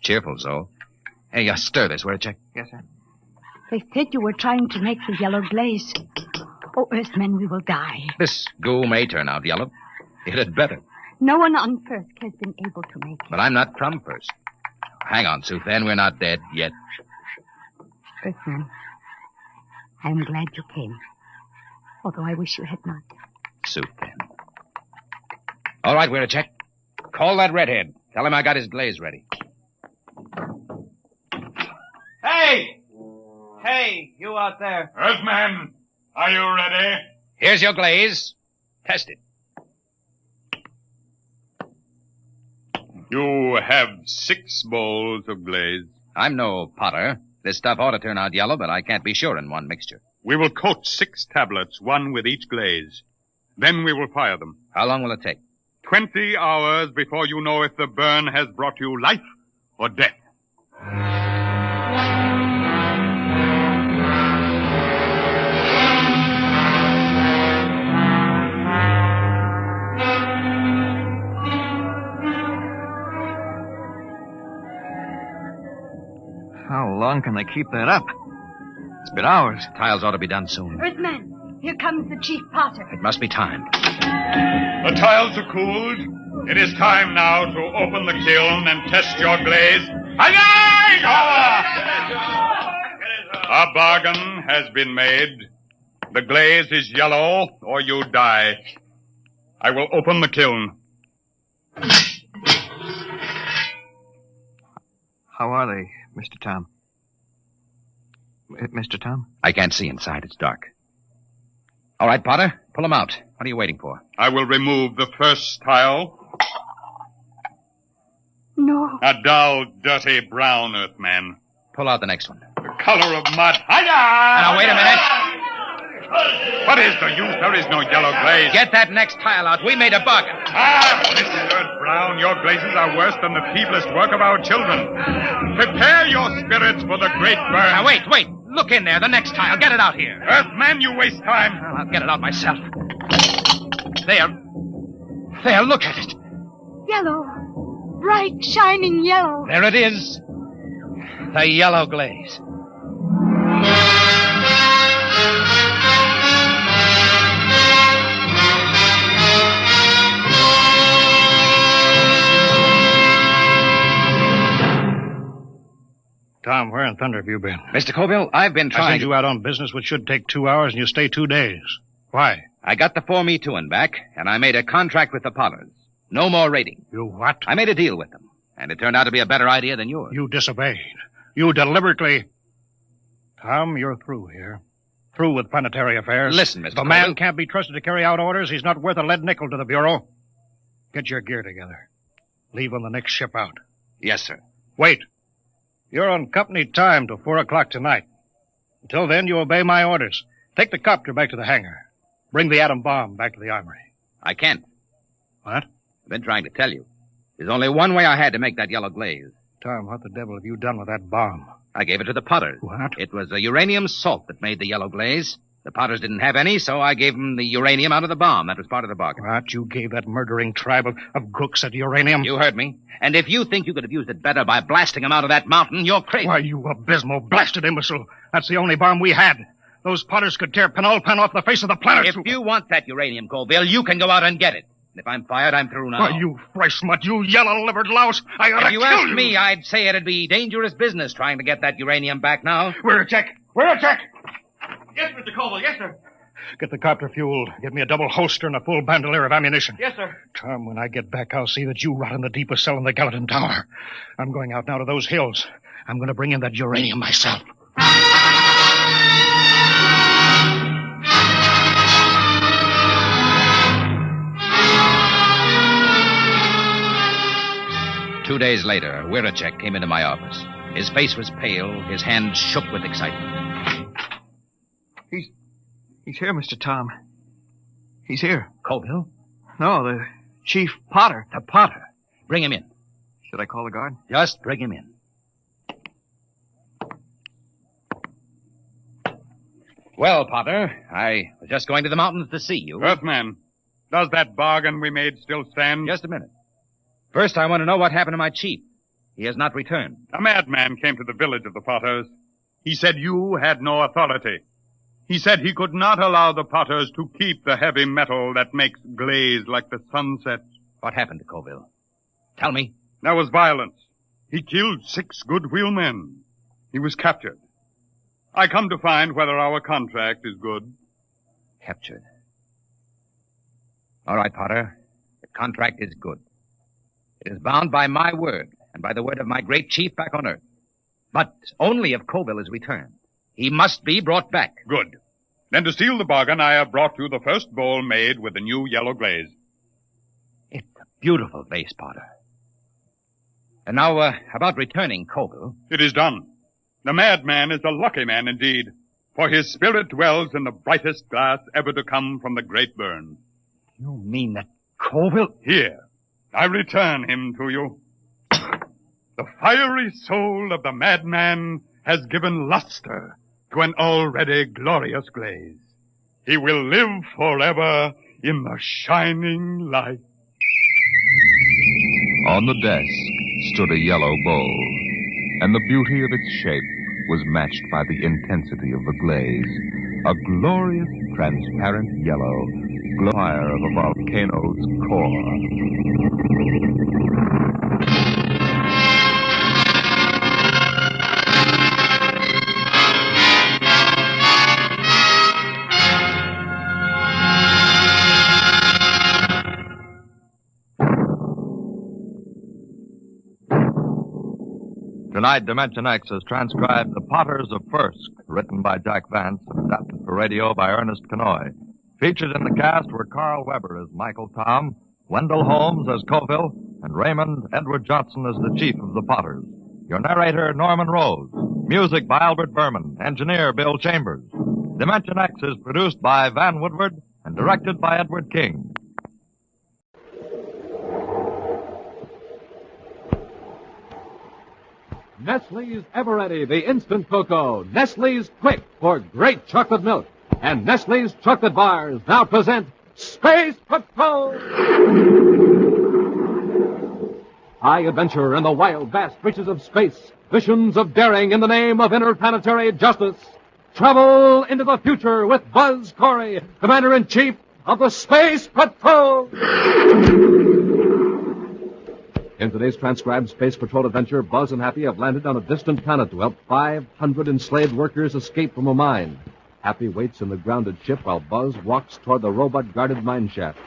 Cheerful, Zoe. Hey, stir this, will you, Chick? Yes, sir. They said you were trying to make the yellow glaze. Oh, Earthmen, we will die. This goo may turn out yellow. It had better. No one on Firsk has been able to make it. But I'm not from Firsk. Hang on, Suthan. We're not dead yet. Earthman, I am glad you came. Although I wish you had not. Suthan. All right, we're a check. Call that redhead. Tell him I got his glaze ready. Hey! Hey, you out there. Earthman, are you ready? Here's your glaze. Test it. You have 6 bowls of glaze. I'm no potter. This stuff ought to turn out yellow, but I can't be sure in one mixture. We will coat 6 tablets, one with each glaze. Then we will fire them. How long will it take? 20 hours before you know if the burn has brought you life or death. How long can they keep that up? It's been hours. Tiles ought to be done soon. Earthman, here comes the Chief Potter. It must be time. The tiles are cooled. It is time now to open the kiln and test your glaze. A bargain has been made. The glaze is yellow, or you die. I will open the kiln. How are they, Mr. Tom? Mr. Tom? I can't see inside. It's dark. All right, Potter, pull them out. What are you waiting for? I will remove the first tile. No. A dull, dirty brown, Earthman. Pull out the next one. The color of mud. Now, wait a minute. What is the use? There is no yellow glaze. Get that next tile out. We made a bargain. Mr. Brown, your glazes are worse than the feeblest work of our children. Prepare your spirits for the great burn. Now, wait. Look in there. The next tile. Get it out here. Earthman, you waste time. Well, I'll get it out myself. There. Look at it. Yellow. Bright, shining yellow. There it is. The yellow glaze. Tom, where in thunder have you been? Mr. Colville, I've been trying I sent you out on business which should take 2 hours, and you stay 2 days. Why? I got the 4-me-2 back, and I made a contract with the Pollards. No more raiding. You what? I made a deal with them, and it turned out to be a better idea than yours. You disobeyed. You deliberately... Tom, you're through here. Through with planetary affairs. Listen, Mr. If a Colville. man can't be trusted to carry out orders, he's not worth a lead nickel to the Bureau. Get your gear together. Leave on the next ship out. Yes, sir. Wait. You're on company time till 4 o'clock tonight. Until then, you obey my orders. Take the copter back to the hangar. Bring the atom bomb back to the armory. I can't. What? I've been trying to tell you. There's only one way I had to make that yellow glaze. Tom, what the devil have you done with that bomb? I gave it to the Potters. What? It was a uranium salt that made the yellow glaze. The Potters didn't have any, so I gave them the uranium out of the bomb. That was part of the bargain. What? You gave that murdering tribe of crooks that uranium? You heard me. And if you think you could have used it better by blasting them out of that mountain, you're crazy. Why, you abysmal, blasted imbecile. That's the only bomb we had. Those Potters could tear Penulpan off the face of the planet. If you want that uranium, Colville, you can go out and get it. And if I'm fired, I'm through now. Why, you fresh mutt, you yellow-livered louse. I ought to If you kill asked you. me, I'd say it'd be dangerous business trying to get that uranium back now. Where a check? Where a check? Yes, Mr. Colville. Yes, sir. Get the copter fueled. Get me a double holster and a full bandolier of ammunition. Yes, sir. Tom, when I get back, I'll see that you rot in the deepest cell in the Gallatin Tower. I'm going out now to those hills. I'm going to bring in that uranium myself. Two days later, Wiracek came into my office. His face was pale, his hands shook with excitement. He's here, Mr. Tom. He's here. Colville? No, the Chief Potter. The Potter. Bring him in. Should I call the guard? Just bring him in. Well, Potter, I was just going to the mountains to see you. Earthman, does that bargain we made still stand? Just a minute. First, I want to know what happened to my chief. He has not returned. A madman came to the village of the Potters. He said you had no authority. He said he could not allow the Potters to keep the heavy metal that makes glaze like the sunset. What happened to Colville? Tell me. There was violence. He killed 6 good wheelmen. He was captured. I come to find whether our contract is good. Captured. All right, Potter. The contract is good. It is bound by my word and by the word of my great chief back on Earth. But only if Colville is returned. He must be brought back. Good. Then to seal the bargain, I have brought you the first bowl made with the new yellow glaze. It's a beautiful vase, Potter. And now, about returning Colville. It is done. The madman is a lucky man indeed, for his spirit dwells in the brightest glass ever to come from the great burn. You mean that Colville? Here, I return him to you. The fiery soul of the madman has given luster to an already glorious glaze. He will live forever in the shining light. On the desk stood a yellow bowl, and the beauty of its shape was matched by the intensity of the glaze. A glorious, transparent yellow, fire of a volcano's core. Tonight, Dimension X has transcribed The Potters of Firsk, written by Jack Vance and adapted for radio by Ernest Kenoy. Featured in the cast were Carl Weber as Michael Tom, Wendell Holmes as Colville, and Raymond Edward Johnson as the chief of the Potters. Your narrator, Norman Rose. Music by Albert Berman. Engineer, Bill Chambers. Dimension X is produced by Van Woodward and directed by Edward King. Nestle's Ever-Ready, the instant cocoa. Nestle's Quick for great chocolate milk. And Nestle's chocolate bars now present Space Patrol! High adventure in the wild, vast reaches of space. Visions of daring in the name of interplanetary justice. Travel into the future with Buzz Corey, Commander-in-Chief of the Space Patrol! In today's transcribed Space Patrol adventure, Buzz and Happy have landed on a distant planet to help 500 enslaved workers escape from a mine. Happy waits in the grounded ship while Buzz walks toward the robot-guarded mine shaft.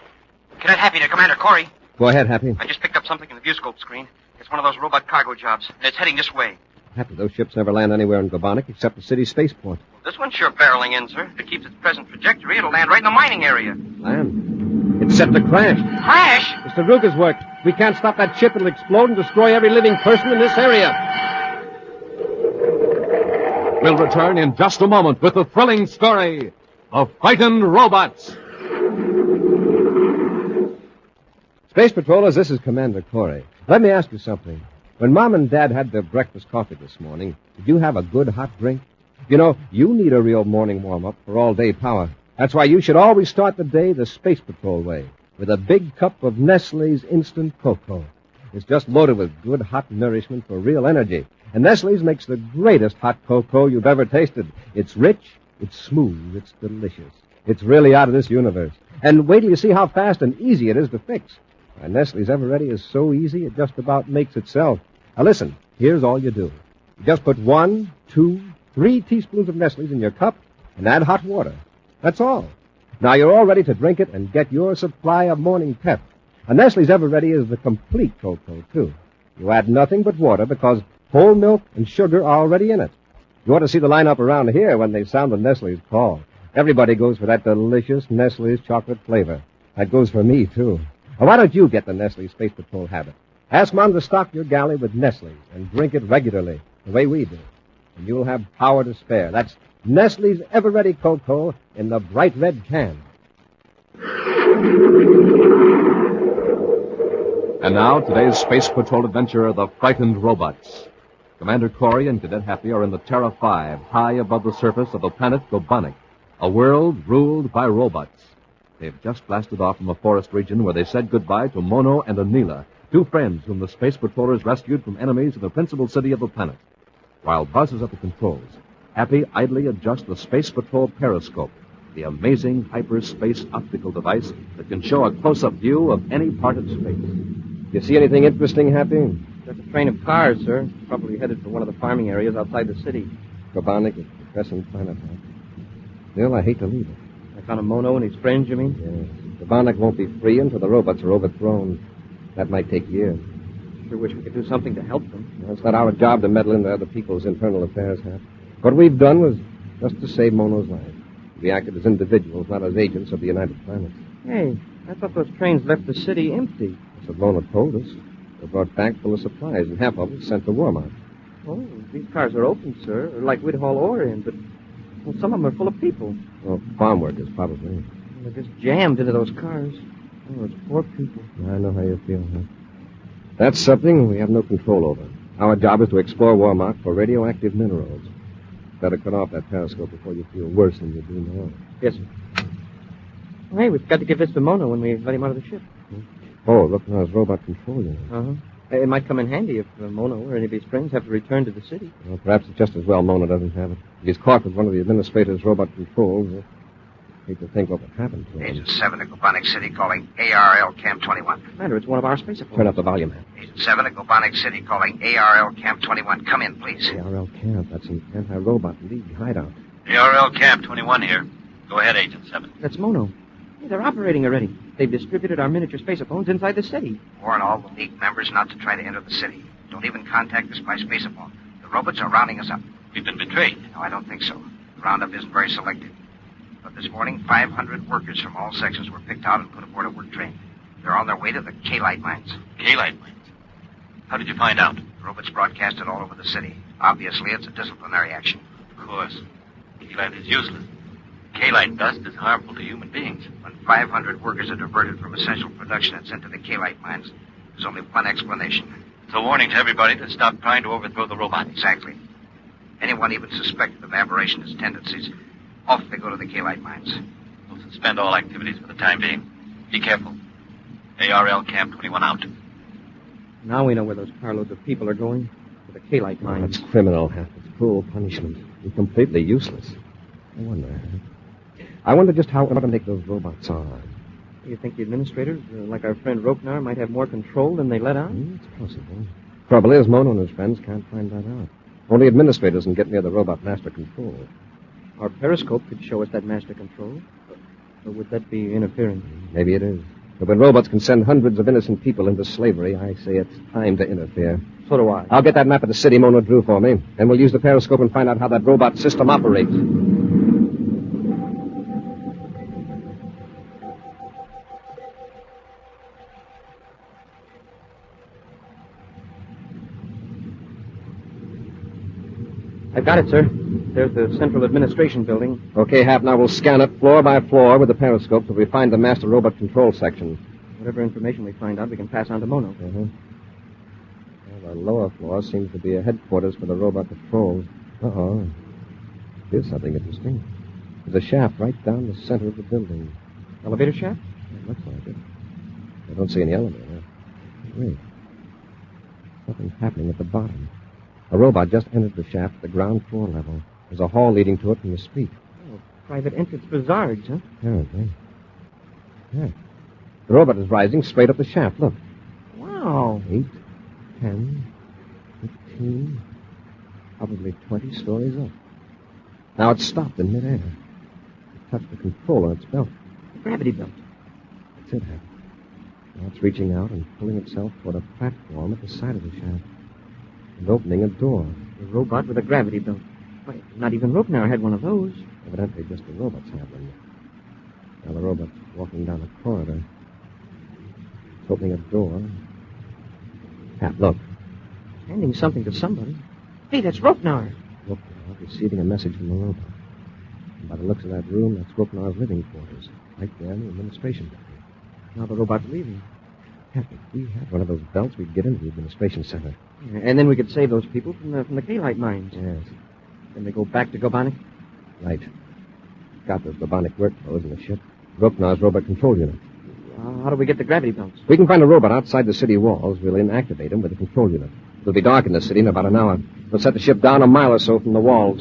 Cadet Happy to Commander Corey. Go ahead, Happy. I just picked up something in the viewscope screen. It's one of those robot cargo jobs, and it's heading this way. Happy, those ships never land anywhere in Gobonic except the city spaceport. This one's sure barreling in, sir. If it keeps its present trajectory, it'll land right in the mining area. Land? It's set to crash. Crash? Mr. Ruger's work. We can't stop that ship. It'll explode and destroy every living person in this area. We'll return in just a moment with the thrilling story of Frightened Robots. Space Patrollers, this is Commander Corey. Let me ask you something. When Mom and Dad had their breakfast coffee this morning, did you have a good hot drink? You know, you need a real morning warm-up for all-day power. That's why you should always start the day the Space Patrol way, with a big cup of Nestle's Instant Cocoa. It's just loaded with good hot nourishment for real energy. And Nestle's makes the greatest hot cocoa you've ever tasted. It's rich, it's smooth, it's delicious. It's really out of this universe. And wait till you see how fast and easy it is to fix. Why, Nestle's Ever-Ready is so easy it just about makes itself. Now listen, here's all you do. You just put 1, 2, 3 teaspoons of Nestle's in your cup and add hot water. That's all. Now you're all ready to drink it and get your supply of morning pep. And Nestle's Ever-Ready is the complete cocoa, too. You add nothing but water because whole milk and sugar are already in it. You ought to see the lineup around here when they sound the Nestle's call. Everybody goes for that delicious Nestle's chocolate flavor. That goes for me, too. Now, why don't you get the Nestle's Space Patrol habit? Ask Mom to stock your galley with Nestle's and drink it regularly, the way we do. and you'll have power to spare. That's Nestle's Ever-Ready Cocoa in the bright red can. And now, today's Space Patrol adventure, The Frightened Robots. Commander Corey and Cadet Happy are in the Terra 5, high above the surface of the planet Gobonic, a world ruled by robots. They've just blasted off from a forest region where they said goodbye to Mono and Anila, two friends whom the Space Patrollers rescued from enemies in the principal city of the planet. While Buzz is at the controls, Happy idly adjusts the Space Patrol periscope, the amazing hyperspace optical device that can show a close-up view of any part of space. You see anything interesting, Happy? There's a train of cars, sir. Probably headed for one of the farming areas outside the city. Gobonic is the crescent planet. Still, I hate to leave it. I found a Mono and his friends, you mean? Yes. Gobonic won't be free until the robots are overthrown. That might take years. Sure wish we could do something to help them. Well, it's not our job to meddle into other people's internal affairs, Hap. What we've done was just to save Mono's life. We acted as individuals, not as agents of the United Planets. Hey, I thought those trains left the city empty. That's what Mona told us. They brought back full of supplies, and half of them sent to Warmark. Oh, these cars are open, sir, like we'd haul ore in, but well, some of them are full of people. Oh, farm workers, probably. They're just jammed into those cars. Oh, those poor people. I know how you feel, huh? That's something we have no control over. Our job is to explore Warmark for radioactive minerals. Better cut off that periscope before you feel worse than you do now. Yes, sir. Well, hey, we've got to give this to Mono when we let him out of the ship. Oh, look now, his robot control unit. Uh-huh. It might come in handy if Mono or any of his friends have to return to the city. Well, perhaps it's just as well Mona doesn't have it. If he's caught with one of the administrator's robot controls, I hate to think what would happen to him. Agent 7 at Gobonic City calling ARL Camp 21. Commander, it's one of our space opponents. Turn up the volume, man. Agent 7 at Gobonic City calling ARL Camp 21. Come in, please. ARL Camp, that's an anti-robot league hideout. ARL Camp 21 here. Go ahead, Agent 7. That's Mono. Hey, they're operating already. They've distributed our miniature space phones inside the city. Warn all the League members not to try to enter the city. Don't even contact us by space phone. The robots are rounding us up. We've been betrayed. No, I don't think so. The roundup isn't very selective. But this morning, 500 workers from all sections were picked out and put aboard a work train. They're on their way to the K-Light mines. K-Light mines? How did you find out? The robots broadcast it all over the city. Obviously, it's a disciplinary action. Of course. K-Light is useless. K-Light dust is harmful to human beings. When 500 workers are diverted from essential production and sent to the K-Light mines, there's only one explanation. It's a warning to everybody to stop trying to overthrow the robot. Exactly. Anyone even suspected of aberrationist tendencies, off they go to the K-Light mines. We'll suspend all activities for the time being. Be careful. ARL Camp 21 out. Now we know where those carloads of people are going. To the K-Light mines. That's criminal, Hap. It's cruel punishment. And completely useless. I wonder just how to make those robots on. You think the administrators, like our friend Roknar, might have more control than they let on? It's possible. Trouble is, Mono and his friends can't find that out. Only administrators can get near the robot master control. Our periscope could show us that master control. Or would that be interfering? Maybe it is. But when robots can send hundreds of innocent people into slavery, I say it's time to interfere. So do I. I'll get that map of the city Mono drew for me, and we'll use the periscope and find out how that robot system operates. I've got it, sir. There's the central administration building. Okay, Hap, now we'll scan it floor by floor with the periscope till we find the master robot control section. Whatever information we find out, we can pass on to Mono. Well, the lower floor seems to be a headquarters for the robot patrols. Uh-oh. Here's something interesting. There's a shaft right down the center of the building. Elevator shaft? It looks like it. I don't see any elevator. Wait. Something's happening at the bottom. A robot just entered the shaft at the ground floor level. There's a hall leading to it from the street. Oh, private entrance for Zards, huh? Apparently. Yeah. The robot is rising straight up the shaft. Look. Wow. 8, 10, 15, probably 20 stories up. Now it's stopped in midair. It touched the control on its belt. The gravity belt. That's it, Hap. Now it's reaching out and pulling itself toward a platform at the side of the shaft. And opening a door. A robot with a gravity belt. Wait, not even Roknar had one of those. Evidently just the robots have them. Now the robot's walking down a corridor. It's opening a door. Hap, look. Handing something to somebody. Hey, that's Roknar. Roknar receiving a message from the robot. And by the looks of that room, that's Roknar's living quarters, right there in the administration building. Now the robot's leaving. Heck, if we had one of those belts, we'd get into the administration center. And then we could save those people from the K-Light mines. Yes. Then they go back to Gobanic? Right. Got those Gobanic workflows in the ship. Roknar's robot control unit. How do we get the gravity belts? We can find a robot outside the city walls. We'll inactivate him with a control unit. It'll be dark in the city in about an hour. We'll set the ship down a mile or so from the walls.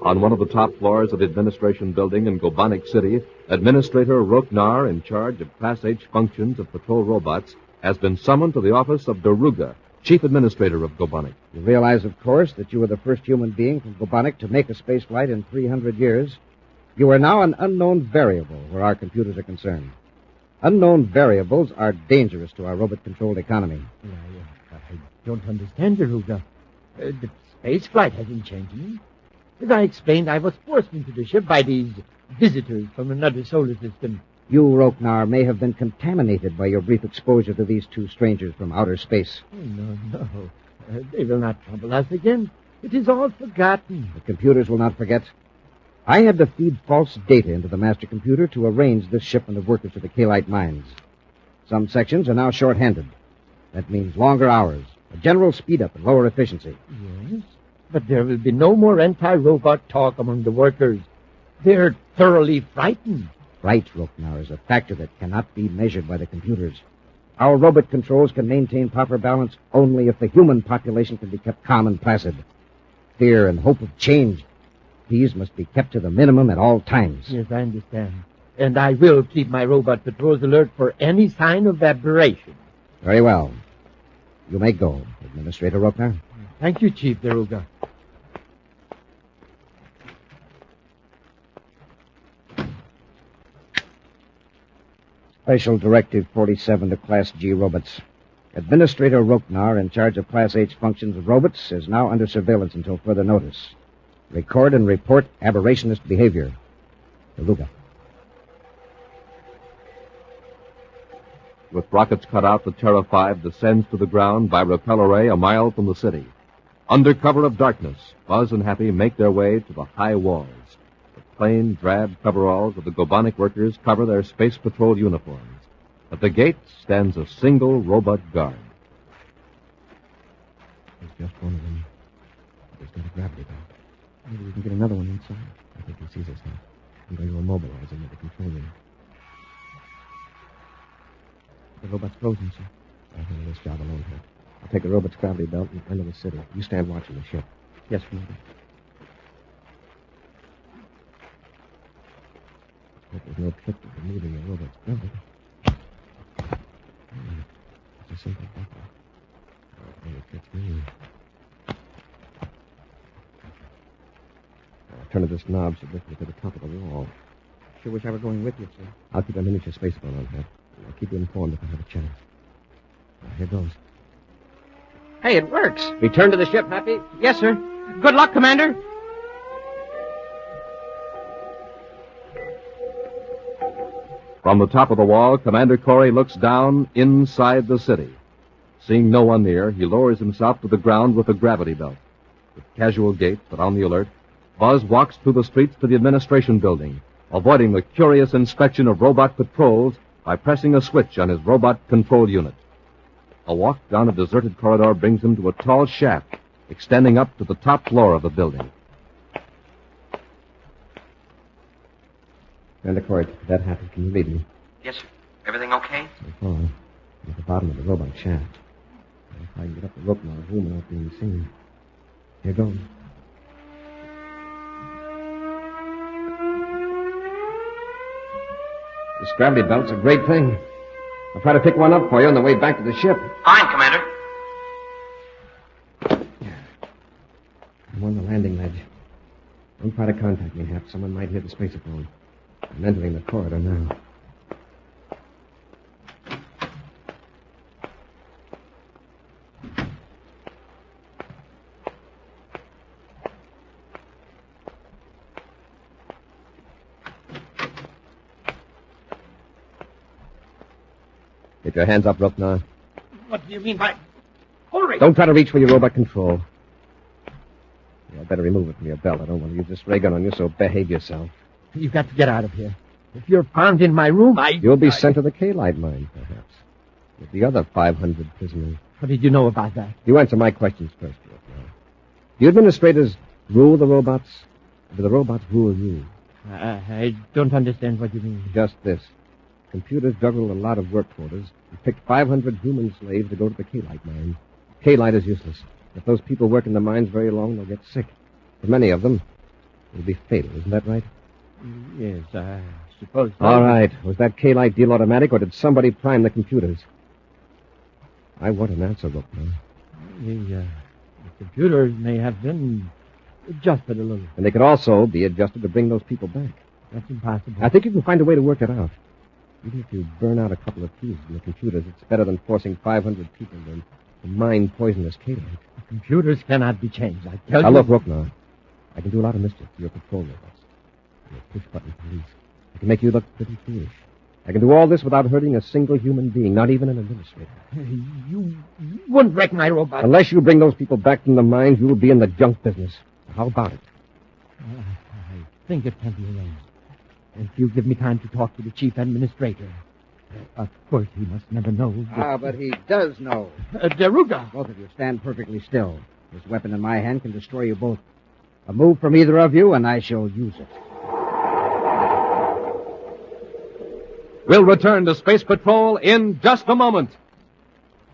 On one of the top floors of the administration building in Gobanic City, Administrator Roknar, in charge of Class H functions of patrol robots, has been summoned to the office of Daruga, Chief Administrator of Gobanic. You realize, of course, that you were the first human being from Gobanic to make a space flight in 300 years. You are now an unknown variable where our computers are concerned. Unknown variables are dangerous to our robot-controlled economy. I don't understand, Daruga. The space flight hasn't changed me. As I explained, I was forced into the ship by these visitors from another solar system. You, Roknar, may have been contaminated by your brief exposure to these two strangers from outer space. Oh, no. They will not trouble us again. It is all forgotten. The computers will not forget. I had to feed false data into the master computer to arrange this shipment of workers to the K-Light mines. Some sections are now short-handed. That means longer hours, a general speed-up and lower efficiency. Yes, but there will be no more anti-robot talk among the workers. They're thoroughly frightened. Fright, Roknar, is a factor that cannot be measured by the computers. Our robot controls can maintain proper balance only if the human population can be kept calm and placid. Fear and hope of change, these must be kept to the minimum at all times. Yes, I understand. And I will keep my robot patrols alert for any sign of aberration. Very well. You may go, Administrator Roknar. Thank you, Chief Daruga. Special Directive 47 to Class G robots. Administrator Roknar, in charge of Class H functions of robots, is now under surveillance until further notice. Record and report aberrationist behavior. Daruga. With rockets cut out, the Terra 5 descends to the ground by repel array a mile from the city. Under cover of darkness, Buzz and Happy make their way to the high walls. The plain, drab coveralls of the Gobanic workers cover their space patrol uniforms. At the gate stands a single robot guard. There's just one of them. He's got a gravity belt. Maybe we can get another one inside. I think he sees us now. I'm going to immobilize him with the control unit. The robot's frozen, sir. I'll handle this job alone here. I'll take the robot's gravity belt and enter the city. You stand watching the ship. Yes, Commander. Hope there's no trick to removing the robot's gravity. It's a simple buckle. Oh, it fits me. I'll turn to this knob so lift me to the top of the wall. Sure wish I were going with you, sir. I'll keep a miniature spacephone on hand. I'll keep you informed if I have a chance. Here goes. Hey, it works. Return to the ship, Happy? Yes, sir. Good luck, Commander. From the top of the wall, Commander Corey looks down inside the city. Seeing no one near, he lowers himself to the ground with a gravity belt. With casual gait, but on the alert, Buzz walks through the streets to the administration building, avoiding the curious inspection of robot patrols by pressing a switch on his robot control unit. A walk down a deserted corridor brings him to a tall shaft extending up to the top floor of the building. Commander Corey, that happened. Can you lead me? Yes, sir. Everything okay? So far, I'm at the bottom of the robot shaft. If I can get up the rope now, room without being seen. Here goes. This gravity belt's a great thing. I'll try to pick one up for you on the way back to the ship. Fine, Commander. I'm on the landing ledge. Don't try to contact me, Hap. Someone might hear the spaceophone. I'm entering the corridor now. Get your hands up, Roknar. What do you mean by... Hurry! Don't try to reach for your robot control. I better remove it from your belt. I don't want to use this ray gun on you, so behave yourself. You've got to get out of here. If you're found in my room, You'll be sent to the K-Light mine, perhaps, with the other 500 prisoners. How did you know about that? You answer my questions first, Rolcab. Do you administrators rule the robots, or do the robots rule you? I don't understand what you mean. Just this. Computers juggle a lot of work quotas and picked 500 human slaves to go to the K-Light mine. K-Light is useless. If those people work in the mines very long, they'll get sick. For many of them, it'll be fatal. Isn't that right? Yes, I suppose so. All right. Was that K-Light deal automatic, or did somebody prime the computers? I want an answer, Volpla. The computers may have been adjusted a little. And they could also be adjusted to bring those people back. That's impossible. I think you can find a way to work it out. Even if you burn out a couple of fuses in the computers, it's better than forcing 500 people to mine poisonous K-Light. The computers cannot be changed, I tell you. Now, look, Rooknar. I can do a lot of mischief to your patrol robots. Your push-button police. I can make you look pretty foolish. I can do all this without hurting a single human being, not even an administrator. You wouldn't wreck my robot. Unless you bring those people back from the mines, you will be in the junk business. How about it? I think it can be arranged. If you give me time to talk to the chief administrator. Of course, he must never know. But he does know. Deruga! Both of you stand perfectly still. This weapon in my hand can destroy you both. A move from either of you, and I shall use it. We'll return to Space Patrol in just a moment.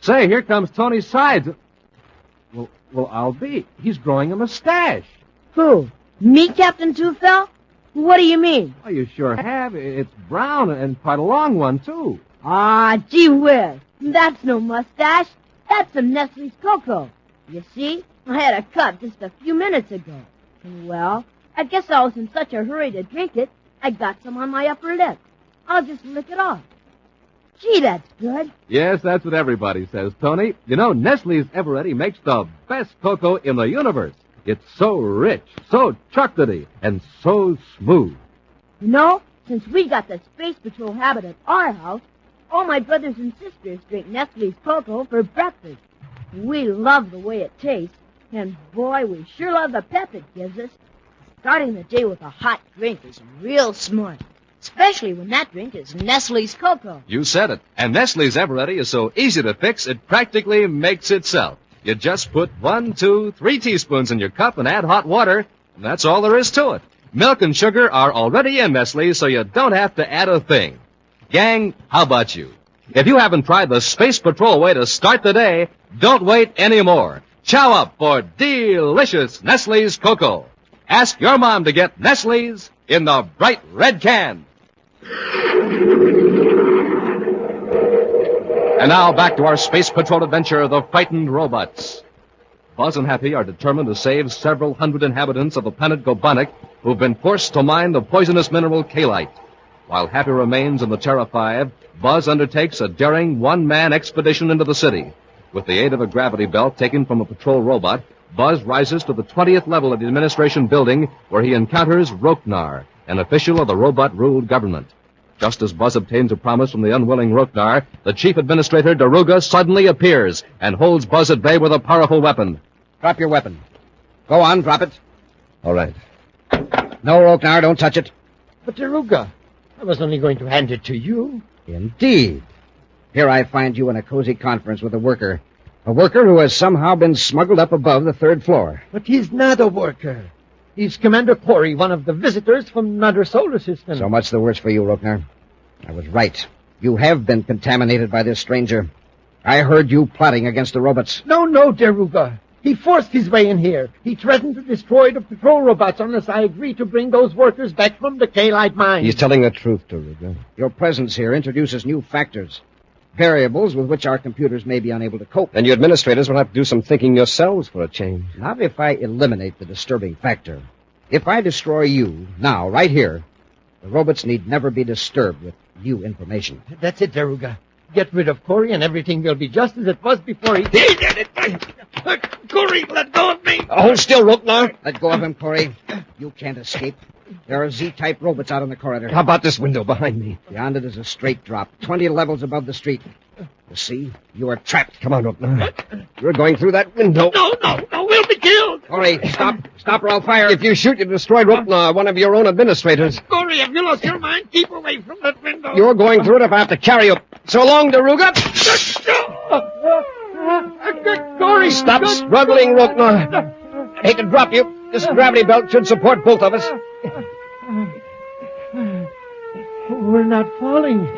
Say, here comes Tony Sides. Well, I'll be. He's growing a mustache. Who? Me, Captain Toothfell? What do you mean? Oh, you sure have. It's brown and quite a long one, too. Ah, gee whiz. That's no mustache. That's some Nestle's cocoa. You see, I had a cut just a few minutes ago. Well, I guess I was in such a hurry to drink it, I got some on my upper lip. I'll just lick it off. Gee, that's good. Yes, that's what everybody says, Tony. You know, Nestle's Eveready makes the best cocoa in the universe. It's so rich, so chocolatey, and so smooth. You know, since we got the Space Patrol habit at our house, all my brothers and sisters drink Nestle's cocoa for breakfast. We love the way it tastes, and boy, we sure love the pep it gives us. Starting the day with a hot drink is real smart, especially when that drink is Nestle's cocoa. You said it. And Nestle's Eveready is so easy to fix, it practically makes itself. You just put 1, 2, 3 teaspoons in your cup and add hot water, and that's all there is to it. Milk and sugar are already in Nestle, so you don't have to add a thing. Gang, how about you? If you haven't tried the Space Patrol way to start the day, don't wait anymore. Chow up for delicious Nestle's cocoa. Ask your mom to get Nestle's in the bright red can. And now back to our Space Patrol adventure, The Frightened Robots. Buzz and Happy are determined to save several hundred inhabitants of the planet Gobonic who've been forced to mine the poisonous mineral K-Light. While Happy remains in the Terra 5, Buzz undertakes a daring one-man expedition into the city. With the aid of a gravity belt taken from a patrol robot, Buzz rises to the 20th level of the administration building where he encounters Roknar, an official of the robot-ruled government. Just as Buzz obtains a promise from the unwilling Roknar, the chief administrator, Deruga, suddenly appears and holds Buzz at bay with a powerful weapon. Drop your weapon. Go on, drop it. All right. No, Roknar, don't touch it. But, Deruga, I was only going to hand it to you. Indeed. Here I find you in a cozy conference with a worker. A worker who has somehow been smuggled up above the 3rd floor. But he's not a worker. He's Commander Corey, one of the visitors from another solar system. So much the worse for you, Roknar. I was right. You have been contaminated by this stranger. I heard you plotting against the robots. No, Deruga. He forced his way in here. He threatened to destroy the patrol robots unless I agree to bring those workers back from the K-Light mine. He's telling the truth, Deruga. Your presence here introduces new factors. Variables with which our computers may be unable to cope. Then you administrators will have to do some thinking yourselves for a change. Not if I eliminate the disturbing factor. If I destroy you, now, right here, the robots need never be disturbed with new information. That's it, Deruga. Get rid of Corey and everything will be just as it was before he did it. Corey, let go of me. Hold still, Roknar. Let go of him, Corey. You can't escape. There are Z-type robots out in the corridor. How about this window behind me? Beyond it is a straight drop, 20 levels above the street. You see? You are trapped. Come on, Rooknar. You're going through that window. No, we'll be killed. Corey, stop or I'll fire. If you shoot, you destroy Rooknar, one of your own administrators. Corey, have you lost your mind? Keep away from that window. You're going through it if I have to carry you. So long, Daruga. Corey, stop struggling, Rooknar. I hate to drop you. This gravity belt should support both of us. We're not falling.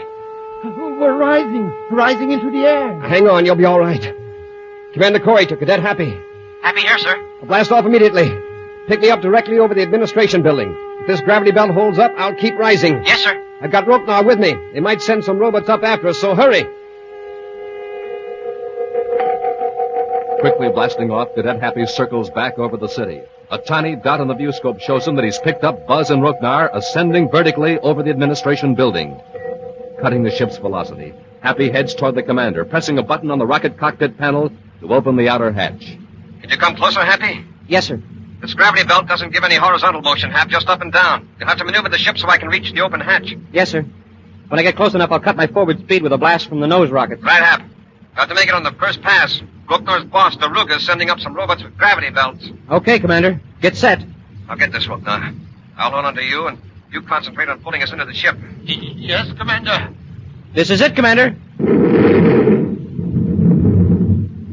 We're rising into the air. Hang on, you'll be all right. Commander Corey to Cadet Happy. Happy here, sir. I'll blast off immediately. Pick me up directly over the administration building. If this gravity belt holds up, I'll keep rising. Yes, sir. I've got Rooknar with me. They might send some robots up after us, so hurry. Quickly blasting off, Cadet Happy circles back over the city. A tiny dot on the viewscope shows him that he's picked up Buzz and Rooknar ascending vertically over the administration building. Cutting the ship's velocity, Happy heads toward the commander, pressing a button on the rocket cockpit panel to open the outer hatch. Can you come closer, Happy? Yes, sir. This gravity belt doesn't give any horizontal motion, Hap, just up and down. You'll have to maneuver the ship so I can reach the open hatch. Yes, sir. When I get close enough, I'll cut my forward speed with a blast from the nose rocket. Right, Hap. Got to make it on the first pass. Rooknar's boss, Daruga, is sending up some robots with gravity belts. Okay, Commander. Get set. I'll get this, Rooknar. I'll hold on to you, and you concentrate on pulling us into the ship. Yes, Commander. This is it, Commander.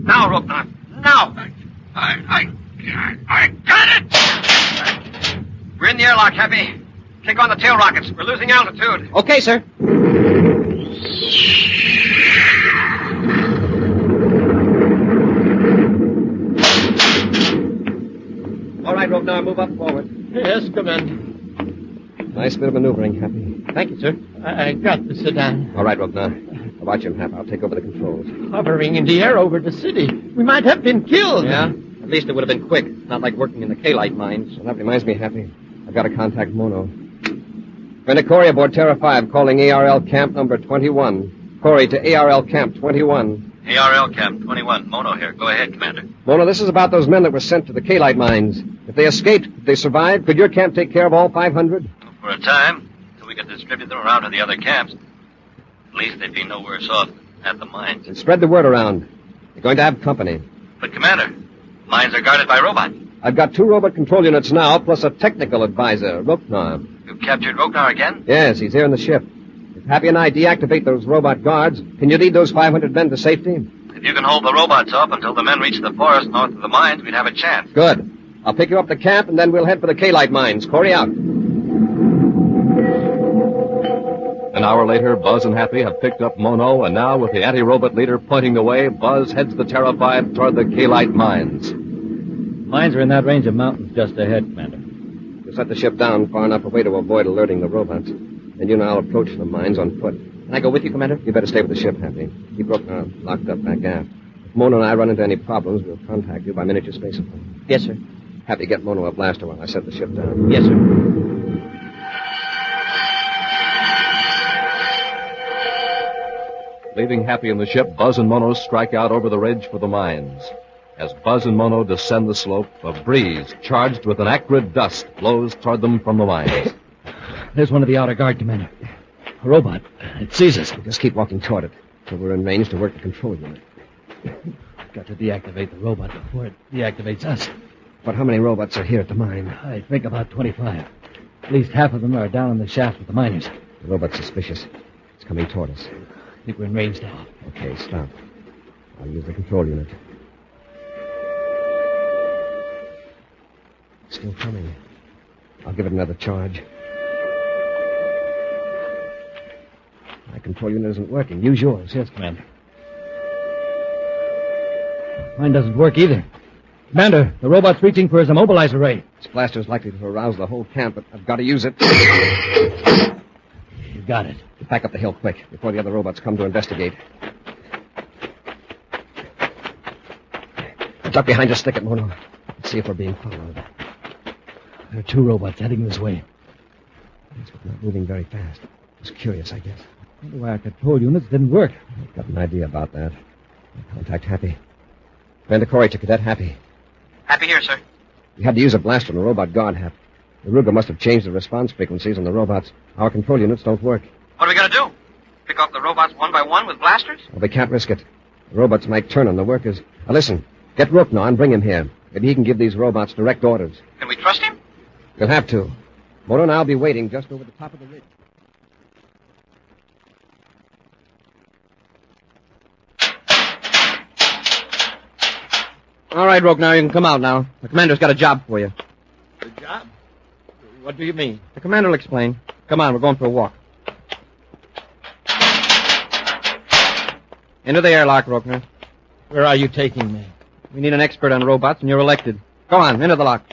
Now, Rooknar. Now! I got it! We're in the airlock, Happy. Kick on the tail rockets. We're losing altitude. Okay, sir. All right, Rooknar, move up forward. Yes, Commander. Nice bit of maneuvering, Happy. Thank you, sir. I got the sedan. All right, Rooknar. I'll watch him, Hap. I'll take over the controls. Hovering in the air over the city. We might have been killed. Yeah? At least it would have been quick. Not like working in the K-light mines. Well, that reminds me, Happy. I've got to contact Mono. Commander Corey aboard Terra 5 calling ARL Camp number 21. Corey to ARL Camp 21. ARL Camp 21. Mono here. Go ahead, Commander. Mono, this is about those men that were sent to the K-light mines. If they escaped, if they survived, could your camp take care of all 500? For a time, until we could distribute them around to the other camps. At least they'd be no worse off at the mines. And spread the word around. You're going to have company. But, Commander, mines are guarded by robots. I've got 2 robot control units now, plus a technical advisor, Rooknar. You've captured Rooknar again? Yes, he's here in the ship. If Happy and I deactivate those robot guards, can you lead those 500 men to safety? If you can hold the robots off until the men reach the forest north of the mines, we'd have a chance. Good. I'll pick you up to camp, and then we'll head for the K-light mines. Corey out. An hour later, Buzz and Happy have picked up Mono, and now, with the anti-robot leader pointing the way, Buzz heads the Terra 5 toward the K-light mines. Mines are in that range of mountains just ahead, Commander. We'll set the ship down far enough away to avoid alerting the robots. Then you and I'll approach the mines on foot. Can I go with you, Commander? You better stay with the ship, Happy. Keep Rooknar locked up back aft. If Mono and I run into any problems, we'll contact you by miniature spacephone. Yes, sir. Happy, get Mono a blaster while I set the ship down. Yes, sir. Leaving Happy in the ship, Buzz and Mono strike out over the ridge for the mines. As Buzz and Mono descend the slope, a breeze charged with an acrid dust blows toward them from the mines. There's one of the outer guard, Commander. A robot. It sees us. Just keep walking toward it till we're in range to work the control unit. Got to deactivate the robot before it deactivates us. But how many robots are here at the mine? I think about 25. At least half of them are down in the shaft with the miners. The robot's suspicious. It's coming toward us. I think we're in range now. Okay, stop. I'll use the control unit. Still coming. I'll give it another charge. My control unit isn't working. Use yours. Yes, Commander. Mine doesn't work either. Commander, the robot's reaching for his immobilizer ray. This blaster's likely to arouse the whole camp, but I've got to use it. You got it. Back up the hill quick, before the other robots come to investigate. Duck behind your stick, Mono. Let's see if we're being followed. There are 2 robots heading this way. Yes, but not moving very fast. Just curious, I guess. I wonder why our control units didn't work. I've got an idea about that. I'll contact Happy. Commander Corey to Cadet Happy. Happy here, sir. We had to use a blaster on a robot guard, Hap. The Ruger must have changed the response frequencies on the robots. Our control units don't work. What are we going to do? Pick off the robots one by one with blasters? Well, we can't risk it. The robots might turn on the workers. Now, listen. Get Rooknar and bring him here. Maybe he can give these robots direct orders. Can we trust him? You'll have to. Moto and I'll be waiting just over the top of the ridge. All right, Rooknar, you can come out now. The commander's got a job for you. A job? What do you mean? The commander will explain. Come on, we're going for a walk. Into the airlock, Rooknar. Where are you taking me? We need an expert on robots, and you're elected. Go on, into the lock.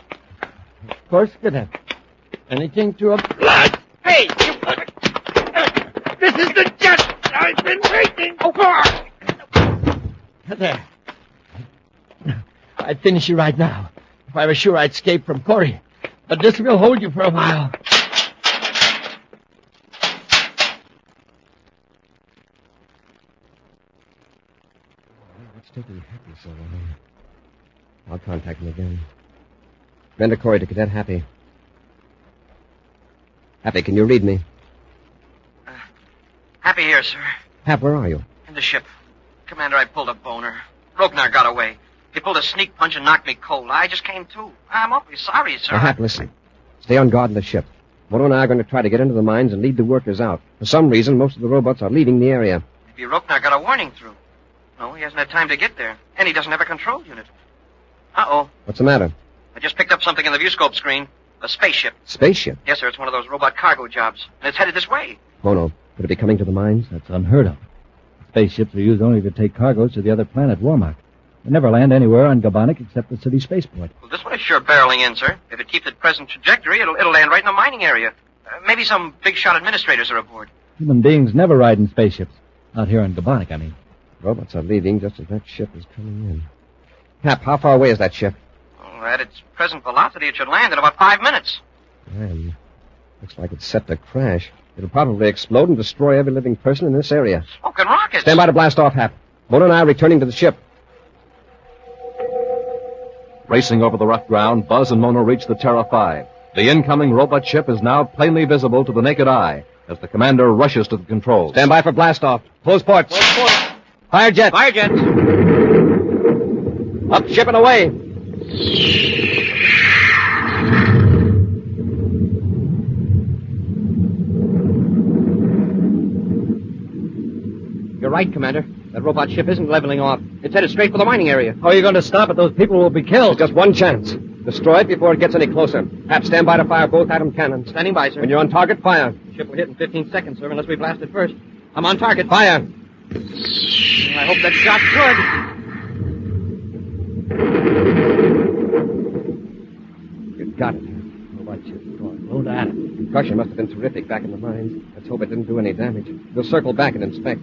Of course, Cadet. Anything to oblige. Hey, you... This is the jet I've been waiting for! There. I'd finish you right now if I was sure I'd escape from Corey. But this will hold you for a while. What's taking Happy so long? I'll contact him again. Commander Corey to Cadet Happy. Happy, can you read me? Happy here, sir. Hap, where are you? In the ship. Commander, I pulled a boner. Rooknar got away. He pulled a sneak punch and knocked me cold. I just came to. I'm awfully sorry, sir. Now, Hap, listen. Stay on guard in the ship. Moto and I are going to try to get into the mines and lead the workers out. For some reason, most of the robots are leaving the area. Maybe Rooknar got a warning through. No, he hasn't had time to get there. And he doesn't have a control unit. Uh-oh. What's the matter? I just picked up something in the viewscope screen. A spaceship. Spaceship? Yes, sir. It's one of those robot cargo jobs. And it's headed this way. Mono, could it be coming to the mines? That's unheard of. Spaceships are used only to take cargoes to the other planet, Warmark. They never land anywhere on Gabonik except the city spaceport. Well, this one is sure barreling in, sir. If it keeps its present trajectory, it'll land right in the mining area. Maybe some big-shot administrators are aboard. Human beings never ride in spaceships. Out here on Gabonik, I mean. Robots are leaving just as that ship is coming in. Hap, how far away is that ship? Oh, at its present velocity, it should land in about 5 minutes. Man, looks like it's set to crash. It'll probably explode and destroy every living person in this area. Smoking rockets. Stand by to blast off, Hap. Mono and I are returning to the ship. Racing over the rough ground, Buzz and Mono reach the Terra 5. The incoming robot ship is now plainly visible to the naked eye as the commander rushes to the controls. Stand by for blast off. Close ports. Close ports. Fire jets. Fire jets. Up ship and away. You're right, Commander. That robot ship isn't leveling off. It's headed straight for the mining area. How are you going to stop it? Those people will be killed. There's just one chance. Destroy it before it gets any closer. Hap, stand by to fire both atom cannons. Standing by, sir. When you're on target, fire. Ship will hit in 15 seconds, sir, unless we blast it first. I'm on target. Fire. I hope that shot's good. You got it. Robot ship's going. Blown to atoms. Concussion must have been terrific back in the mines. Let's hope it didn't do any damage. We'll circle back and inspect.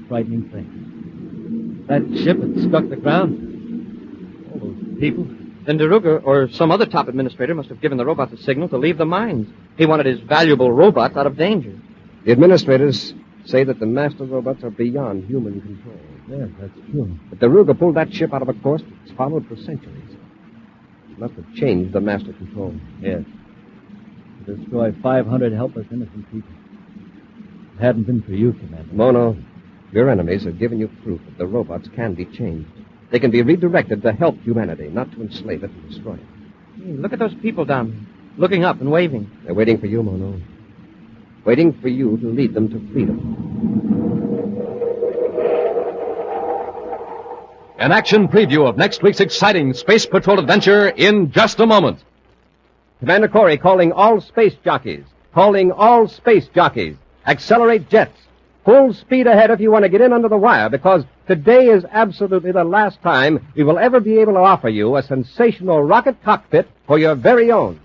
Frightening thing. That ship had struck the ground. All those people. Then Deruga or some other top administrator must have given the robots a signal to leave the mines. He wanted his valuable robots out of danger. The administrators say that the master robots are beyond human control. Yes, that's true. But Deruga pulled that ship out of a course that's followed for centuries. It must have changed the master control. Yes. To destroy 500 helpless innocent people. If it hadn't been for you, Commander. Mono, your enemies have given you proof that the robots can be changed. They can be redirected to help humanity, not to enslave it and destroy it. Hey, look at those people down there, looking up and waving. They're waiting for you, Mono. Waiting for you to lead them to freedom. An action preview of next week's exciting Space Patrol adventure in just a moment. Commander Corey calling all space jockeys. Calling all space jockeys. Accelerate jets. Full speed ahead if you want to get in under the wire, because today is absolutely the last time we will ever be able to offer you a sensational rocket cockpit for your very own.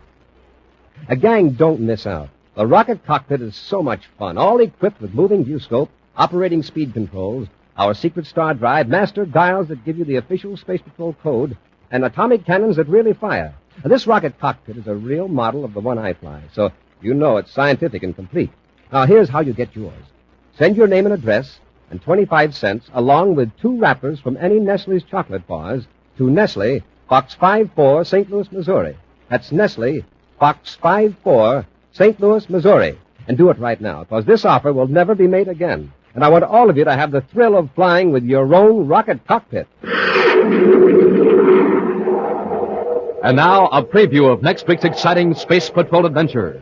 A gang, don't miss out. The rocket cockpit is so much fun, all equipped with moving viewscope, operating speed controls, our secret star drive, master dials that give you the official Space Patrol code, and atomic cannons that really fire. Now, this rocket cockpit is a real model of the one I fly, so you know it's scientific and complete. Now, here's how you get yours. Send your name and address and 25 cents along with 2 wrappers from any Nestle's chocolate bars to Nestle, Box 54, St. Louis, Missouri. That's Nestle, Box 54, St. Louis, Missouri. And do it right now, because this offer will never be made again. And I want all of you to have the thrill of flying with your own rocket cockpit. And now, a preview of next week's exciting Space Patrol adventure.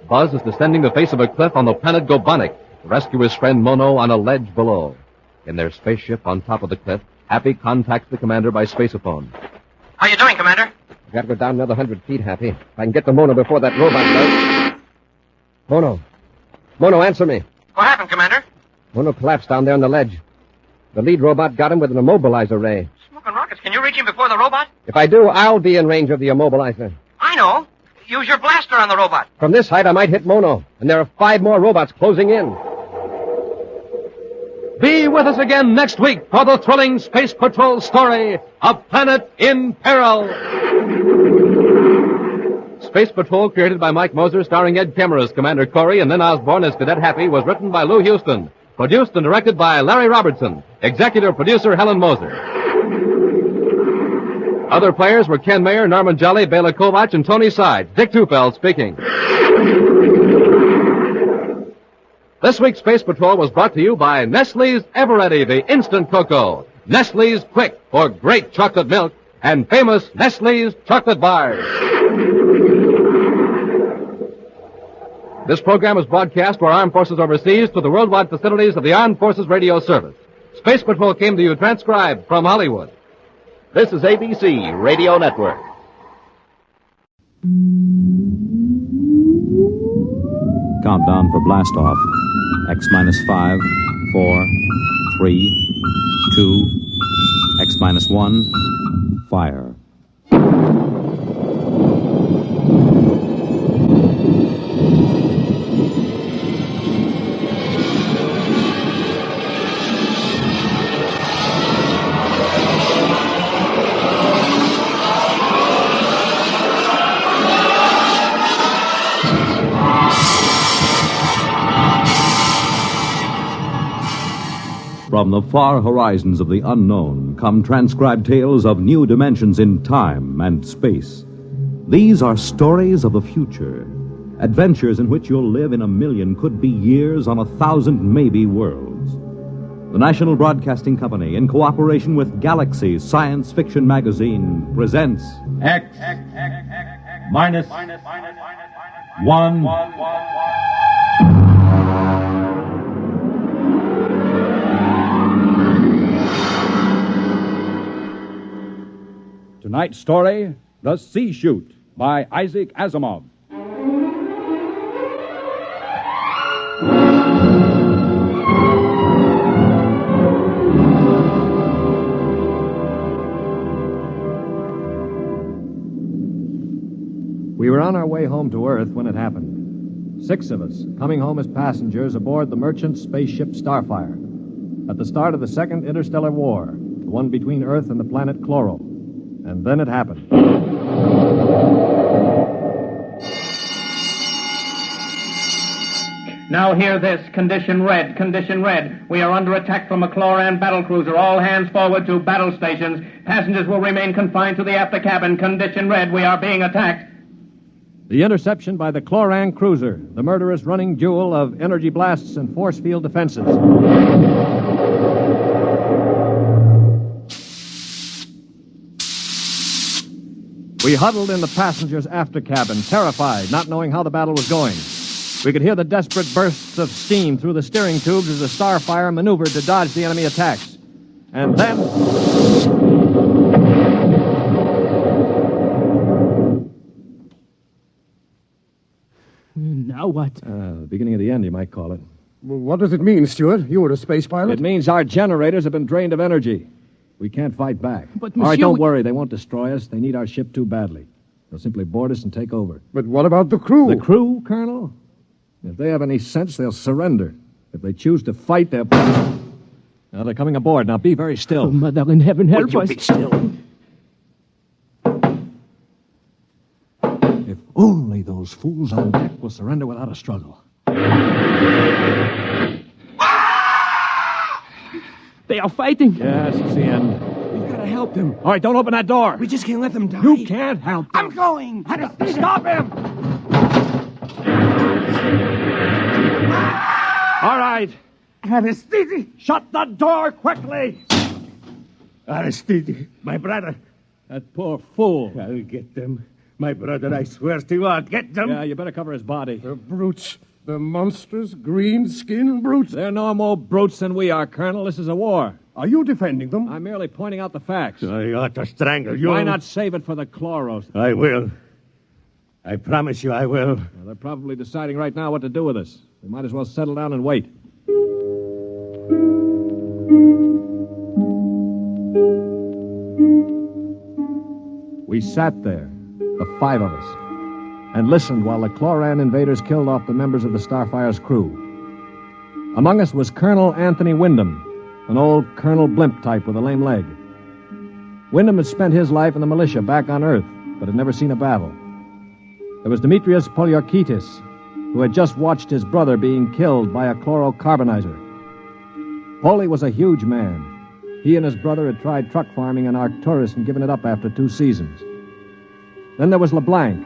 Buzz is descending the face of a cliff on the planet Gobonic to rescue his friend Mono on a ledge below. In their spaceship on top of the cliff, Happy contacts the commander by spaceophone. How you doing, Commander? I've got to go down another 100 feet, Happy. If I can get to Mono before that robot does. Mono, answer me. What happened, Commander? Mono collapsed down there on the ledge. The lead robot got him with an immobilizer ray. Smoking rockets. Can you reach him before the robot? If I do, I'll be in range of the immobilizer. I know. Use your blaster on the robot. From this height, I might hit Mono. And there are 5 more robots closing in. Be with us again next week for the thrilling Space Patrol story, A Planet in Peril. Space Patrol, created by Mike Moser, starring Ed Kemmer as Commander Corey and Lynn Osborne as Cadet Happy, was written by Lou Houston. Produced and directed by Larry Robertson. Executive producer Helen Moser. Other players were Ken Mayer, Norman Jolly, Bela Kovac, and Tony Sides. Dick Tufeld speaking. This week's Space Patrol was brought to you by Nestle's Eveready, the instant cocoa. Nestle's Quick for great chocolate milk, and famous Nestle's chocolate bars. This program is broadcast for Armed Forces overseas to the worldwide facilities of the Armed Forces Radio Service. Space Patrol came to you transcribed from Hollywood. This is ABC Radio Network. Countdown for blastoff. X-5, 4, 3, 2, X-1, fire. From the far horizons of the unknown come transcribed tales of new dimensions in time and space. These are stories of the future, adventures in which you'll live in a million, could be years, on 1,000 maybe worlds. The National Broadcasting Company, in cooperation with Galaxy Science Fiction Magazine, presents X minus 1. Tonight's story, The C-Chute, by Isaac Asimov. We were on our way home to Earth when it happened. 6 of us, coming home as passengers aboard the merchant spaceship Starfire. At the start of the Second Interstellar War, the one between Earth and the planet Chloro. And then it happened. Now hear this. Condition red. Condition red. We are under attack from a Chloran battlecruiser. All hands forward to battle stations. Passengers will remain confined to the after cabin. Condition red. We are being attacked. The interception by the Chloran cruiser, the murderous running jewel of energy blasts and force field defenses. We huddled in the passengers' after cabin, terrified, not knowing how the battle was going. We could hear the desperate bursts of steam through the steering tubes as the Starfire maneuvered to dodge the enemy attacks. And then... Now what? The beginning of the end, you might call it. Well, what does it mean, Stuart? You were a space pilot? It means our generators have been drained of energy. We can't fight back. But, All right, don't worry. They won't destroy us. They need our ship too badly. They'll simply board us and take over. But what about the crew? The crew, Colonel? If they have any sense, they'll surrender. If they choose to fight, they'll... Now, they're coming aboard. Now, be very still. Oh, Mother in heaven, help Would you us. be still? If only those fools on deck will surrender without a struggle. They are fighting. Yes, it's the end. We've got to help them. All right, don't open that door. We just can't let them die. You can't help them. I'm going. Stop him! All right. Aristide! Shut the door quickly! Aristide, my brother. That poor fool. I'll get them. My brother, I swear to you, I'll get them. Yeah, you better cover his body. The brutes. The monstrous, green-skinned brutes. They're no more brutes than we are, Colonel. This is a war. Are you defending them? I'm merely pointing out the facts. I ought to strangle you. Why not save it for the chloros? I will. I promise you I will. Well, they're probably deciding right now what to do with us. We might as well settle down and wait. We sat there, the five of us, and listened while the Chloran invaders killed off the members of the Starfire's crew. Among us was Colonel Anthony Wyndham, an old Colonel Blimp type with a lame leg. Wyndham had spent his life in the militia back on Earth, but had never seen a battle. There was Demetrius Poliorkitis, who had just watched his brother being killed by a chlorocarbonizer. Poli was a huge man. He and his brother had tried truck farming in Arcturus and given it up after 2 seasons. Then there was LeBlanc,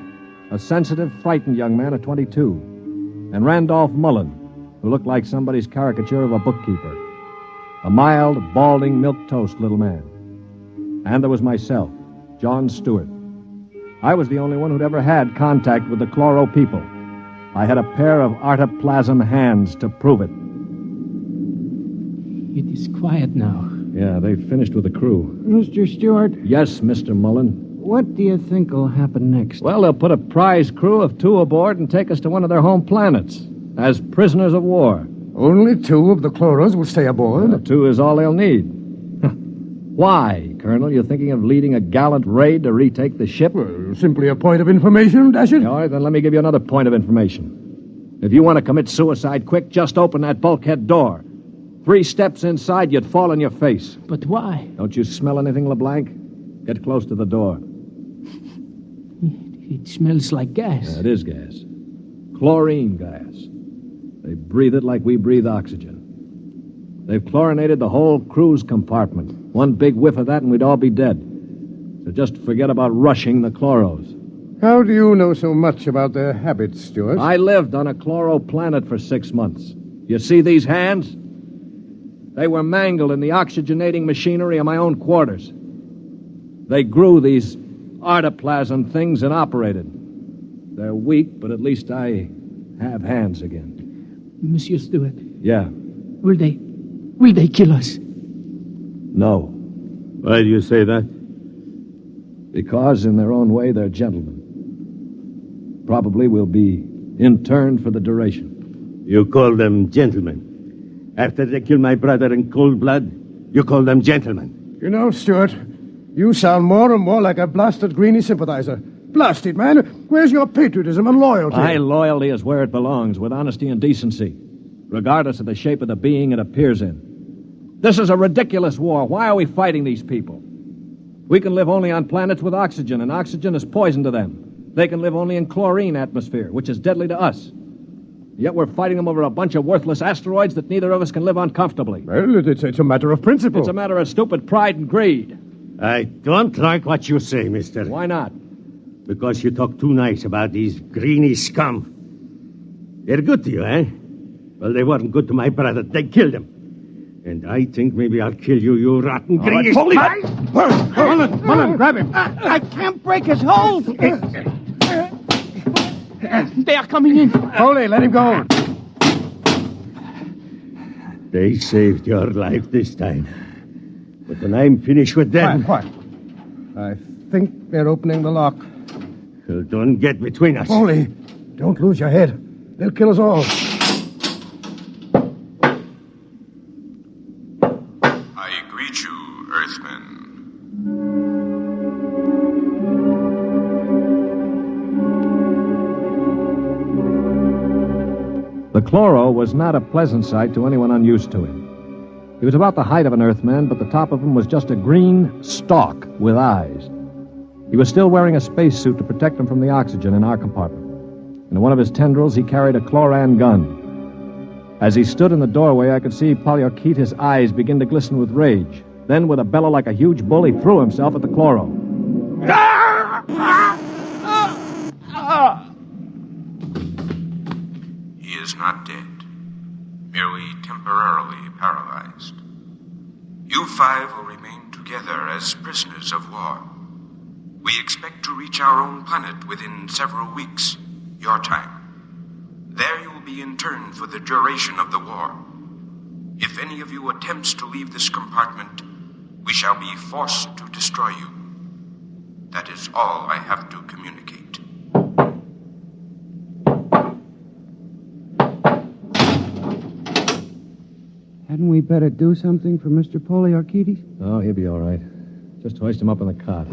a sensitive, frightened young man of 22, and Randolph Mullen, who looked like somebody's caricature of a bookkeeper. A mild, balding, milquetoast little man. And there was myself, John Stewart. I was the only one who'd ever had contact with the Chloro people. I had a pair of artoplasm hands to prove it. It is quiet now. Yeah, they've finished with the crew. Mr. Stewart, Yes, Mr. Mullen. what do you think will happen next? Well, they'll put a prize crew of 2 aboard and take us to one of their home planets as prisoners of war. Only 2 of the Chloros will stay aboard. Well, 2 is all they'll need. Why, Colonel? You thinking of leading a gallant raid to retake the ship? Well, simply a point of information, Dasher. All right, then let me give you another point of information. If you want to commit suicide quick, just open that bulkhead door. 3 steps inside, you'd fall on your face. But why? Don't you smell anything, LeBlanc? Get close to the door. It smells like gas. Yeah, it is gas. Chlorine gas. They breathe it like we breathe oxygen. They've chlorinated the whole crew's compartment. 1 big whiff of that and we'd all be dead. So just forget about rushing the chloros. How do you know so much about their habits, Stewart? I lived on a chloro planet for 6 months. You see these hands? They were mangled in the oxygenating machinery of my own quarters. They grew these artoplasm things and operated. They're weak, but at least I have hands again. Monsieur Stewart, Yeah. will they kill us? No. Why do you say that? Because, in their own way, they're gentlemen. Probably will be interned for the duration. You call them gentlemen. After they kill my brother in cold blood, you call them gentlemen. You know, Stewart, you sound more and more like a blasted greenie sympathizer. Blasted, man. Where's your patriotism and loyalty? My loyalty is where it belongs, with honesty and decency, regardless of the shape of the being it appears in. This is a ridiculous war. Why are we fighting these people? We can live only on planets with oxygen, and oxygen is poison to them. They can live only in chlorine atmosphere, which is deadly to us. Yet we're fighting them over a bunch of worthless asteroids that neither of us can live on comfortably. Well, it's a matter of principle. It's a matter of stupid pride and greed. I don't like what you say, mister. Why not? Because you talk too nice about these greeny scum. They're good to you, eh? Well, they weren't good to my brother. They killed him. And I think maybe I'll kill you, you rotten greeny... Mullen, grab him. I can't break his hold. They are coming in. Foley, let him go. They saved your life this time. But when I'm finished with them... Quiet. I think they're opening the lock. Well, don't get between us. Foley, don't lose your head. They'll kill us all. I greet you, Earthmen. The Chloro was not a pleasant sight to anyone unused to him. He was about the height of an Earthman, but the top of him was just a green stalk with eyes. He was still wearing a spacesuit to protect him from the oxygen in our compartment. In one of his tendrils, he carried a Chloran gun. As he stood in the doorway, I could see Poliorkitis' eyes begin to glisten with rage. Then, with a bellow like a huge bull, he threw himself at the Chloro. He is not dead. merely temporarily paralyzed. You 5 will remain together as prisoners of war. We expect to reach our own planet within several weeks, your time. There you will be interned for the duration of the war. If any of you attempts to leave this compartment, we shall be forced to destroy you. That is all I have to communicate. Hadn't we better do something for Mr. Poliarchides? Oh, he'll be all right. Just hoist him up on the cot.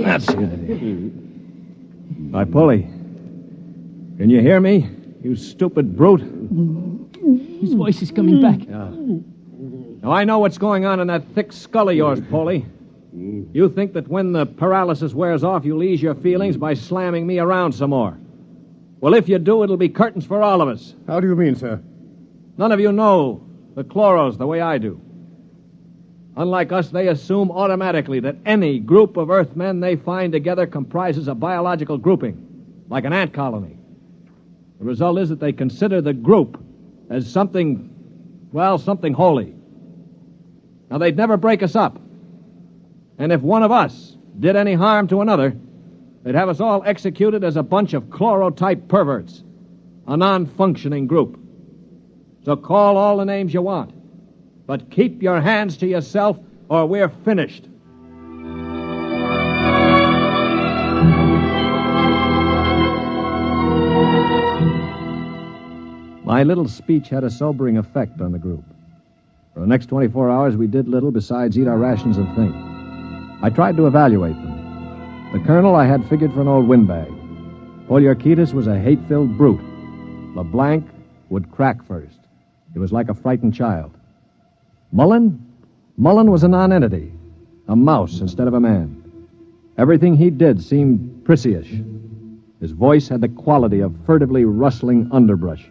That's it. Hi, Polly. Can you hear me, you stupid brute? His voice is coming back. Yeah. Now, I know what's going on in that thick skull of yours, Polly. You think that when the paralysis wears off, you'll ease your feelings by slamming me around some more. Well, if you do, it'll be curtains for all of us. How do you mean, sir? None of you know the chloros the way I do. Unlike us, they assume automatically that any group of Earthmen they find together comprises a biological grouping, like an ant colony. The result is that they consider the group as something holy. Now, they'd never break us up. And if one of us did any harm to another, they'd have us all executed as a bunch of chlorotype perverts, a non-functioning group. So call all the names you want, but keep your hands to yourself or we're finished. My little speech had a sobering effect on the group. For the next 24 hours, we did little besides eat our rations and think. I tried to evaluate them. The colonel I had figured for an old windbag. Poliarchides was a hate-filled brute. LeBlanc would crack first. He was like a frightened child. Mullen was a nonentity, a mouse instead of a man. Everything he did seemed prissyish. His voice had the quality of furtively rustling underbrush.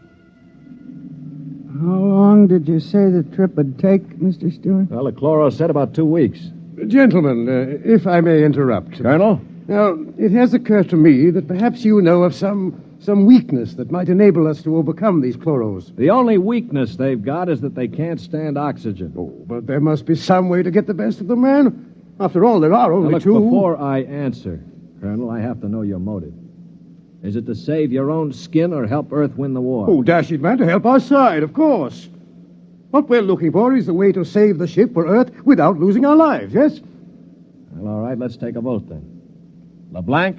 How long did you say the trip would take, Mr. Stewart? Well, the chloro said about 2 weeks. Gentlemen, if I may interrupt. Colonel? Now, it has occurred to me that perhaps you know of some weakness that might enable us to overcome these chloros. The only weakness they've got is that they can't stand oxygen. Oh, but there must be some way to get the best of them, man. After all, there are only now, look, two. Before I answer, Colonel, I have to know your motive. Is it to save your own skin or help Earth win the war? Oh, dash it, man, to help our side, of course. What we're looking for is the way to save the ship for Earth without losing our lives, yes? Well, all right, let's take a vote then. LeBlanc?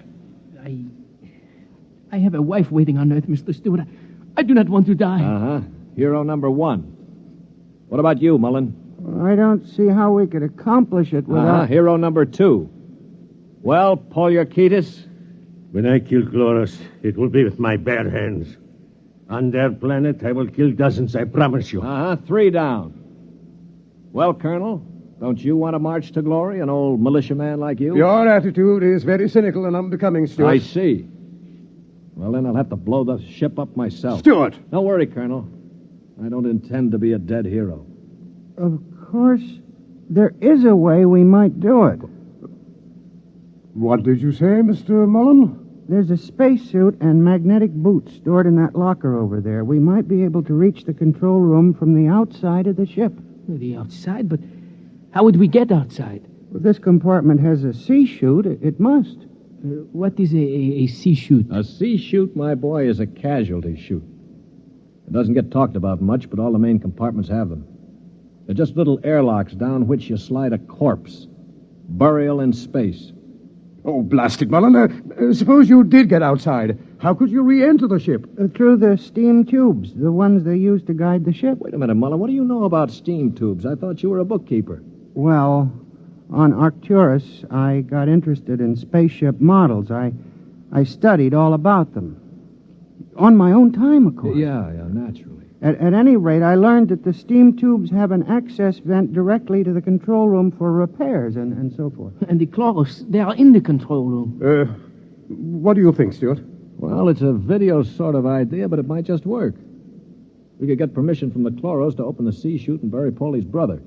I have a wife waiting on Earth, Mr. Stewart. I do not want to die. Uh-huh. Hero number 1. What about you, Mullen? I don't see how we could accomplish it without... Hero number 2. Well, Poliarchides? When I kill Chloros, it will be with my bare hands. On their planet, I will kill dozens, I promise you. 3 down. Well, Colonel, don't you want to march to glory, an old militiaman like you? Your attitude is very cynical and unbecoming, Stuart. I see. Well, then I'll have to blow the ship up myself. Stuart! Don't worry, Colonel. I don't intend to be a dead hero. Of course, there is a way we might do it. What did you say, Mr. Mullen? There's a spacesuit and magnetic boots stored in that locker over there. We might be able to reach the control room from the outside of the ship. The outside? But how would we get outside? Well, this compartment has a C-Chute. It must. What is a C-Chute? A C-Chute, my boy, is a casualty chute. It doesn't get talked about much, but all the main compartments have them. They're just little airlocks down which you slide a corpse. Burial in space. Oh, blast it, Mullen. Suppose you did get outside. How could you re-enter the ship? Through the steam tubes, the ones they use to guide the ship. Wait a minute, Mullen. What do you know about steam tubes? I thought you were a bookkeeper. Well, on Arcturus, I got interested in spaceship models. I studied all about them. On my own time, of course. Yeah, naturally. At any rate, I learned that the steam tubes have an access vent directly to the control room for repairs and so forth. And the chloros, they are in the control room. What do you think, Stuart? Well, it's a video sort of idea, but it might just work. We could get permission from the chloros to open the C-Chute and bury Polly's brother.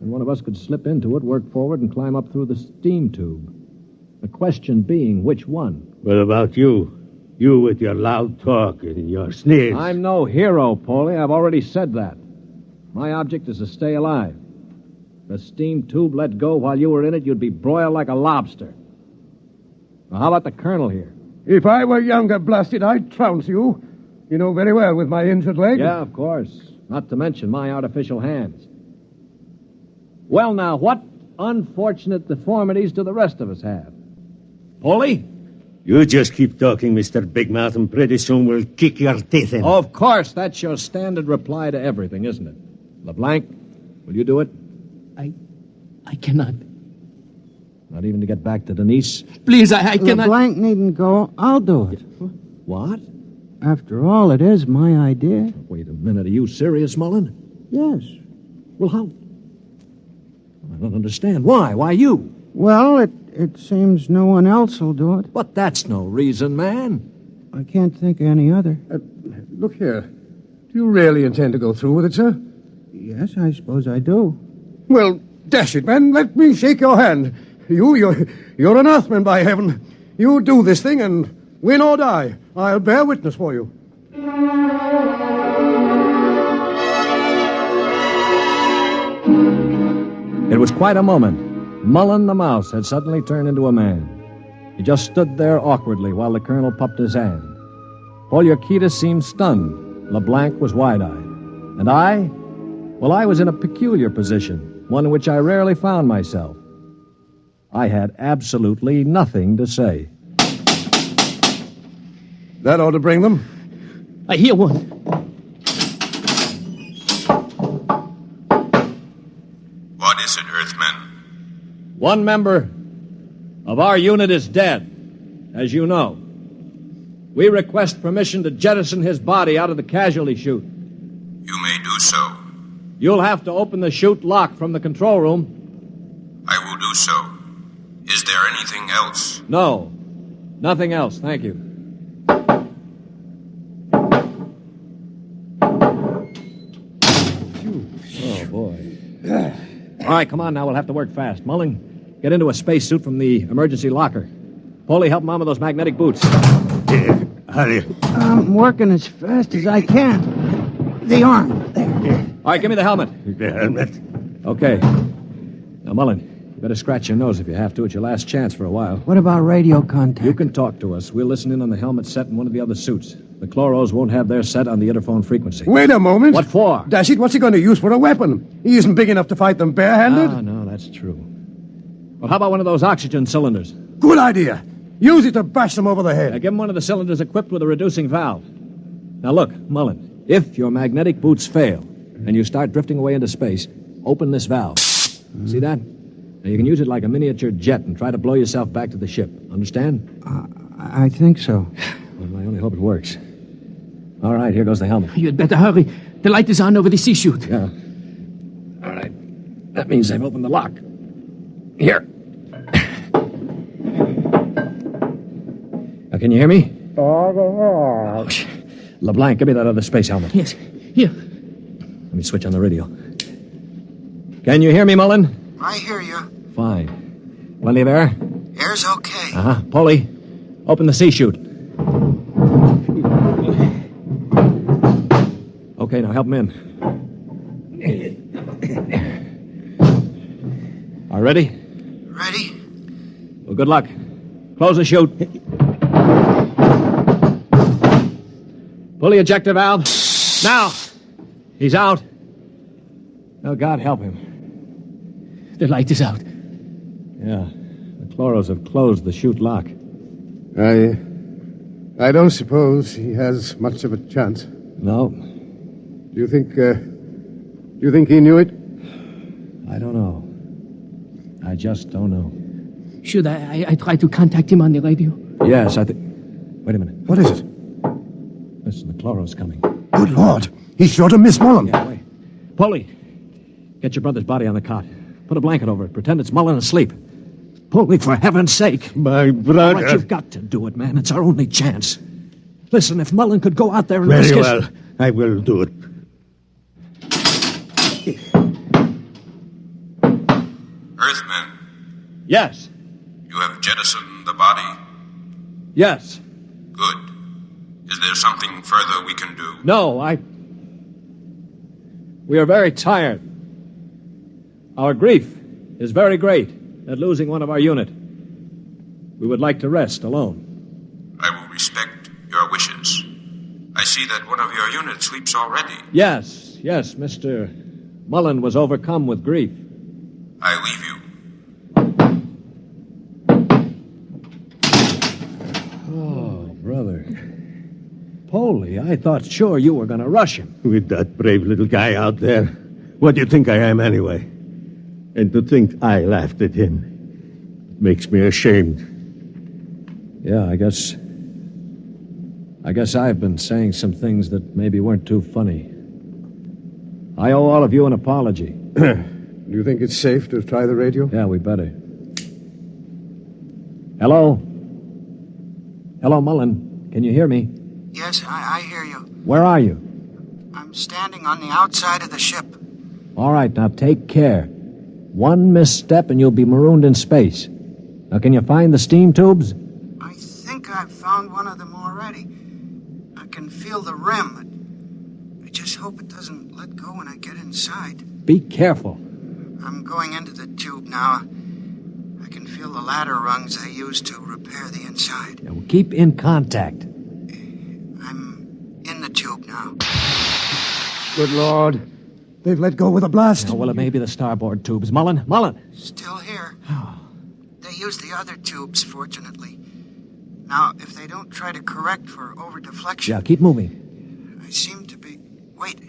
And one of us could slip into it, work forward, and climb up through the steam tube. The question being, which one? What about you? You with your loud talk and your sneers. I'm no hero, Paulie. I've already said that. My object is to stay alive. If a steam tube let go while you were in it, you'd be broiled like a lobster. Now, how about the colonel here? If I were younger, blasted, I'd trounce you. You know very well with my injured leg. Yeah, of course. Not to mention my artificial hands. Well, now, what unfortunate deformities do the rest of us have? Paulie? You just keep talking, Mr. Big Mouth, and pretty soon we'll kick your teeth in. Of course, that's your standard reply to everything, isn't it? LeBlanc, will you do it? I cannot. Not even to get back to Denise? Please, I cannot. LeBlanc needn't go. I'll do it. What? After all, it is my idea. Wait a minute. Are you serious, Mullen? Yes. Well, how? I don't understand. Why? Why you? Well, it seems no one else will do it. But that's no reason, man. I can't think of any other. Look here. Do you really intend to go through with it, sir? Yes, I suppose I do. Well, dash it, man. Let me shake your hand. You're an Earthman, by heaven. You do this thing and win or die. I'll bear witness for you. It was quite a moment. Mullen the mouse had suddenly turned into a man. He just stood there awkwardly while the colonel puffed his hand. Poliorketis seemed stunned. LeBlanc was wide-eyed. And I? Well, I was in a peculiar position, one in which I rarely found myself. I had absolutely nothing to say. That ought to bring them. I hear one. What is it, Earthman? One member of our unit is dead, as you know. We request permission to jettison his body out of the casualty chute. You may do so. You'll have to open the chute lock from the control room. I will do so. Is there anything else? No. Nothing else, thank you. Oh, boy. All right, come on now. We'll have to work fast. Mullen, get into a spacesuit from the emergency locker. Paulie, help Mom with those magnetic boots. Hurry. I'm working as fast as I can. The arm. There. All right, give me the helmet. The helmet? Okay. Now, Mullen, you better scratch your nose if you have to. It's your last chance for a while. What about radio contact? You can talk to us. We'll listen in on the helmet set in one of the other suits. The Chloros won't have their set on the interphone frequency. Wait a moment. What for? Dash it, what's he going to use for a weapon? He isn't big enough to fight them barehanded. Ah, no, that's true. Well, how about one of those oxygen cylinders? Good idea. Use it to bash them over the head. Now, give him one of the cylinders equipped with a reducing valve. Now, look, Mullen, if your magnetic boots fail and you start drifting away into space, open this valve. See that? Now, you can use it like a miniature jet and try to blow yourself back to the ship. Understand? I think so. Well, I only hope it works. All right, here goes the helmet. You'd better hurry. The light is on over the C-Chute. Yeah. All right. That means I've opened the lock. Here. Now, can you hear me? Oh, LeBlanc, give me that other space helmet. Yes. Here. Let me switch on the radio. Can you hear me, Mullen? I hear you. Fine. Plenty of air? Air's okay. Uh-huh. Paulie, open the C-Chute. Okay, now help him in. Are you ready? Ready? Well, good luck. Close the chute. Pull the ejector valve. Now! He's out. Oh, God help him. The light is out. Yeah. The Chloros have closed the chute lock. I don't suppose he has much of a chance. No. Do you think he knew it? I don't know. I just don't know. Should I try to contact him on the radio? Yes, I think... Wait a minute. What is it? Listen, the Chloros coming. Good Lord. He's sure to miss Mullen. Yeah, wait. Paulie, get your brother's body on the cot. Put a blanket over it. Pretend it's Mullen asleep. Paulie, for heaven's sake. My brother. All right, you've got to do it, man. It's our only chance. Listen, if Mullen could go out there and Very risk his... well. I will do it. Earthman, Yes. you have jettisoned the body. Yes. Good. Is there something further we can do? No, We are very tired. Our grief is very great at losing one of our unit. We would like to rest alone. I will respect your wishes. I see that one of your units sleeps already. Yes, Mr. Mullen was overcome with grief. I leave you. Oh, brother. Polly, I thought sure you were going to rush him. With that brave little guy out there. What do you think I am, anyway? And to think I laughed at him makes me ashamed. Yeah, I guess I've been saying some things that maybe weren't too funny. I owe all of you an apology. Do you think it's safe to try the radio? Yeah, we better. Hello? Hello, Mullen. Can you hear me? Yes, I hear you. Where are you? I'm standing on the outside of the ship. All right, now take care. One misstep and you'll be marooned in space. Now, can you find the steam tubes? I think I've found one of them already. I can feel the rim. I just hope it doesn't let go when I get inside. Be careful. I'm going into the tube now. I can feel the ladder rungs they used to repair the inside. Yeah, well, keep in contact. I'm in the tube now. Good Lord. They've let go with a blast. Oh, well, it may be the starboard tubes. Mullen! Still here. They used the other tubes, fortunately. Now, if they don't try to correct for over-deflection... Yeah, keep moving. I seem to be... Wait.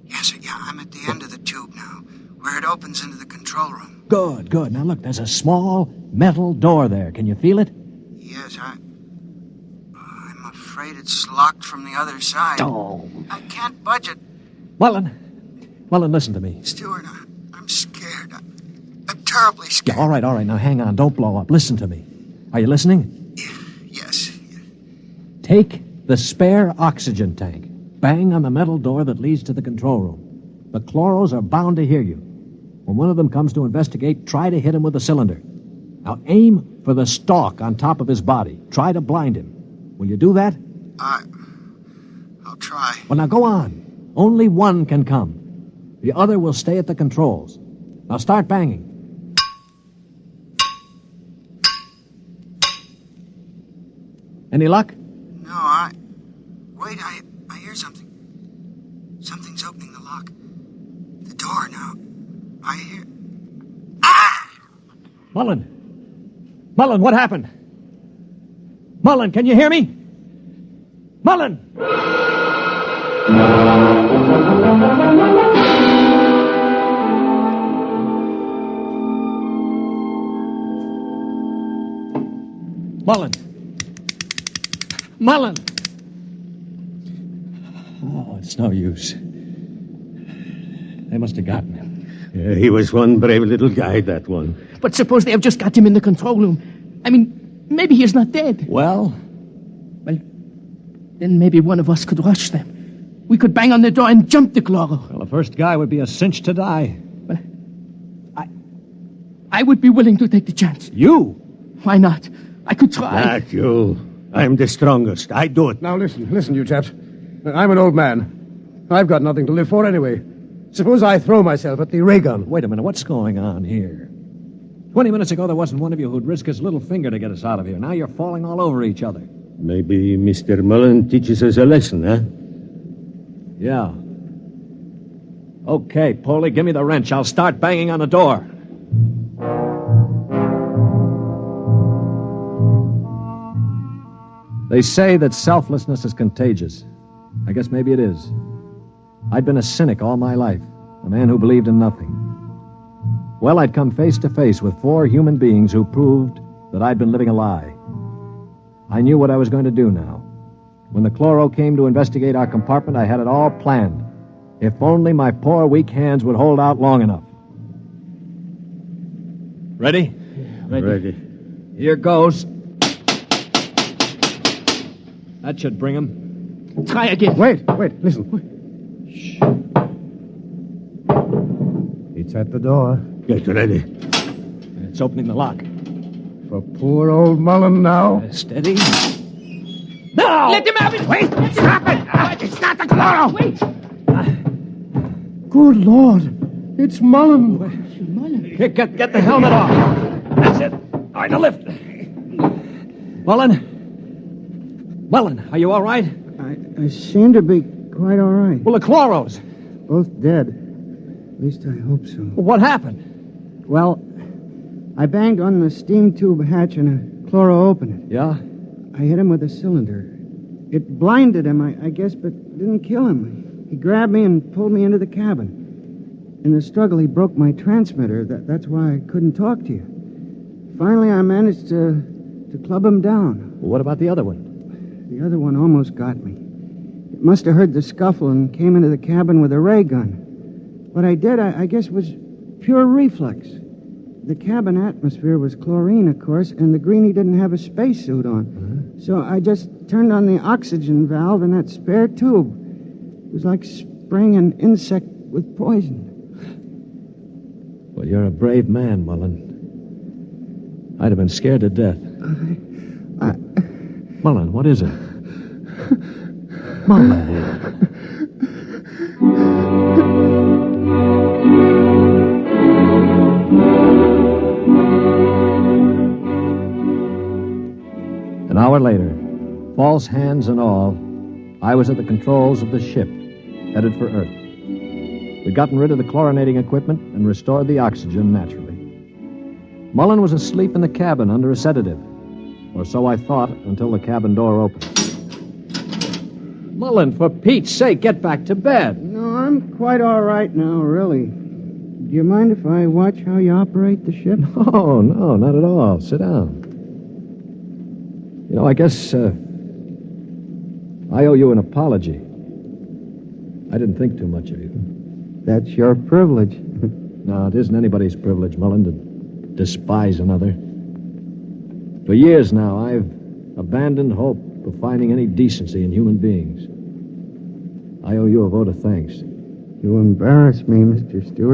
Yes, I'm at the end of the tube now, where it opens into the control room. Good. Now, look, there's a small metal door there. Can you feel it? Yes, I'm afraid it's locked from the other side. Oh. I can't budge it. Mullen, listen to me. Stewart, I'm scared. I'm terribly scared. Yeah, all right. Now, hang on. Don't blow up. Listen to me. Are you listening? Yes. Take the spare oxygen tank. Bang on the metal door that leads to the control room. The chloros are bound to hear you. When one of them comes to investigate, try to hit him with a cylinder. Now, aim for the stalk on top of his body. Try to blind him. Will you do that? I'll try. Well, now, go on. Only one can come. The other will stay at the controls. Now start banging. Any luck? No, Wait, I hear something. Something's opening the lock. The door now. I hear... Ah! Mullen, what happened? Mullen, can you hear me? Mullen! Mullen! Oh, it's no use. They must have gotten him. Yeah, he was one brave little guy, that one. But suppose they have just got him in the control room. I mean, maybe he's not dead. Well, then maybe one of us could rush them. We could bang on the door and jump the chloro. Well, the first guy would be a cinch to die. Well, I would be willing to take the chance. You? Why not? I could try. Not you. I'm the strongest. I do it. Now listen, you chaps. I'm an old man. I've got nothing to live for anyway. Suppose I throw myself at the ray gun. Wait a minute, what's going on here? 20 minutes ago, there wasn't one of you who'd risk his little finger to get us out of here. Now you're falling all over each other. Maybe Mr. Mullen teaches us a lesson, huh? Yeah. Okay, Polly, give me the wrench. I'll start banging on the door. They say that selflessness is contagious. I guess maybe it is. I'd been a cynic all my life, a man who believed in nothing. Well, I'd come face to face with 4 human beings who proved that I'd been living a lie. I knew what I was going to do now. When the chloro came to investigate our compartment, I had it all planned. If only my poor, weak hands would hold out long enough. Ready? Ready. Here goes. That should bring him. Try again. Wait, listen. Shh. It's at the door. Get ready. It's opening the lock. For poor old Mullen now. Steady. No! Let him have it! Wait! Stop it! It's not the chloro! Wait! Good Lord. It's Mullen. Get the helmet off. That's it. All right, now lift. Mullen, are you all right? I seem to be quite all right. Well, the chloros. Both dead. At least I hope so. Well, what happened? Well, I banged on the steam tube hatch and a chloro opened it. Yeah? I hit him with a cylinder. It blinded him, I guess, but didn't kill him. He grabbed me and pulled me into the cabin. In the struggle, he broke my transmitter. That's why I couldn't talk to you. Finally, I managed to club him down. Well, what about the other one? The other one almost got me. It must have heard the scuffle and came into the cabin with a ray gun. What I did, I guess, was pure reflex. The cabin atmosphere was chlorine, of course, and the greenie didn't have a spacesuit on. So I just turned on the oxygen valve in that spare tube. It was like spraying an insect with poison. Well, you're a brave man, Mullen. I'd have been scared to death. Mullen, what is it? Mullen. An hour later, false hands and all, I was at the controls of the ship, headed for Earth. We'd gotten rid of the chlorinating equipment and restored the oxygen naturally. Mullen was asleep in the cabin under a sedative, or so I thought until the cabin door opened. Mullen, for Pete's sake, get back to bed. No, I'm quite all right now, really. Do you mind if I watch how you operate the ship? No, not at all. Sit down. You know, I guess I owe you an apology. I didn't think too much of you. That's your privilege. No, it isn't anybody's privilege, Mullen, to despise another. For years now, I've abandoned hope of finding any decency in human beings. I owe you a vote of thanks. You embarrass me, Mr. Stewart.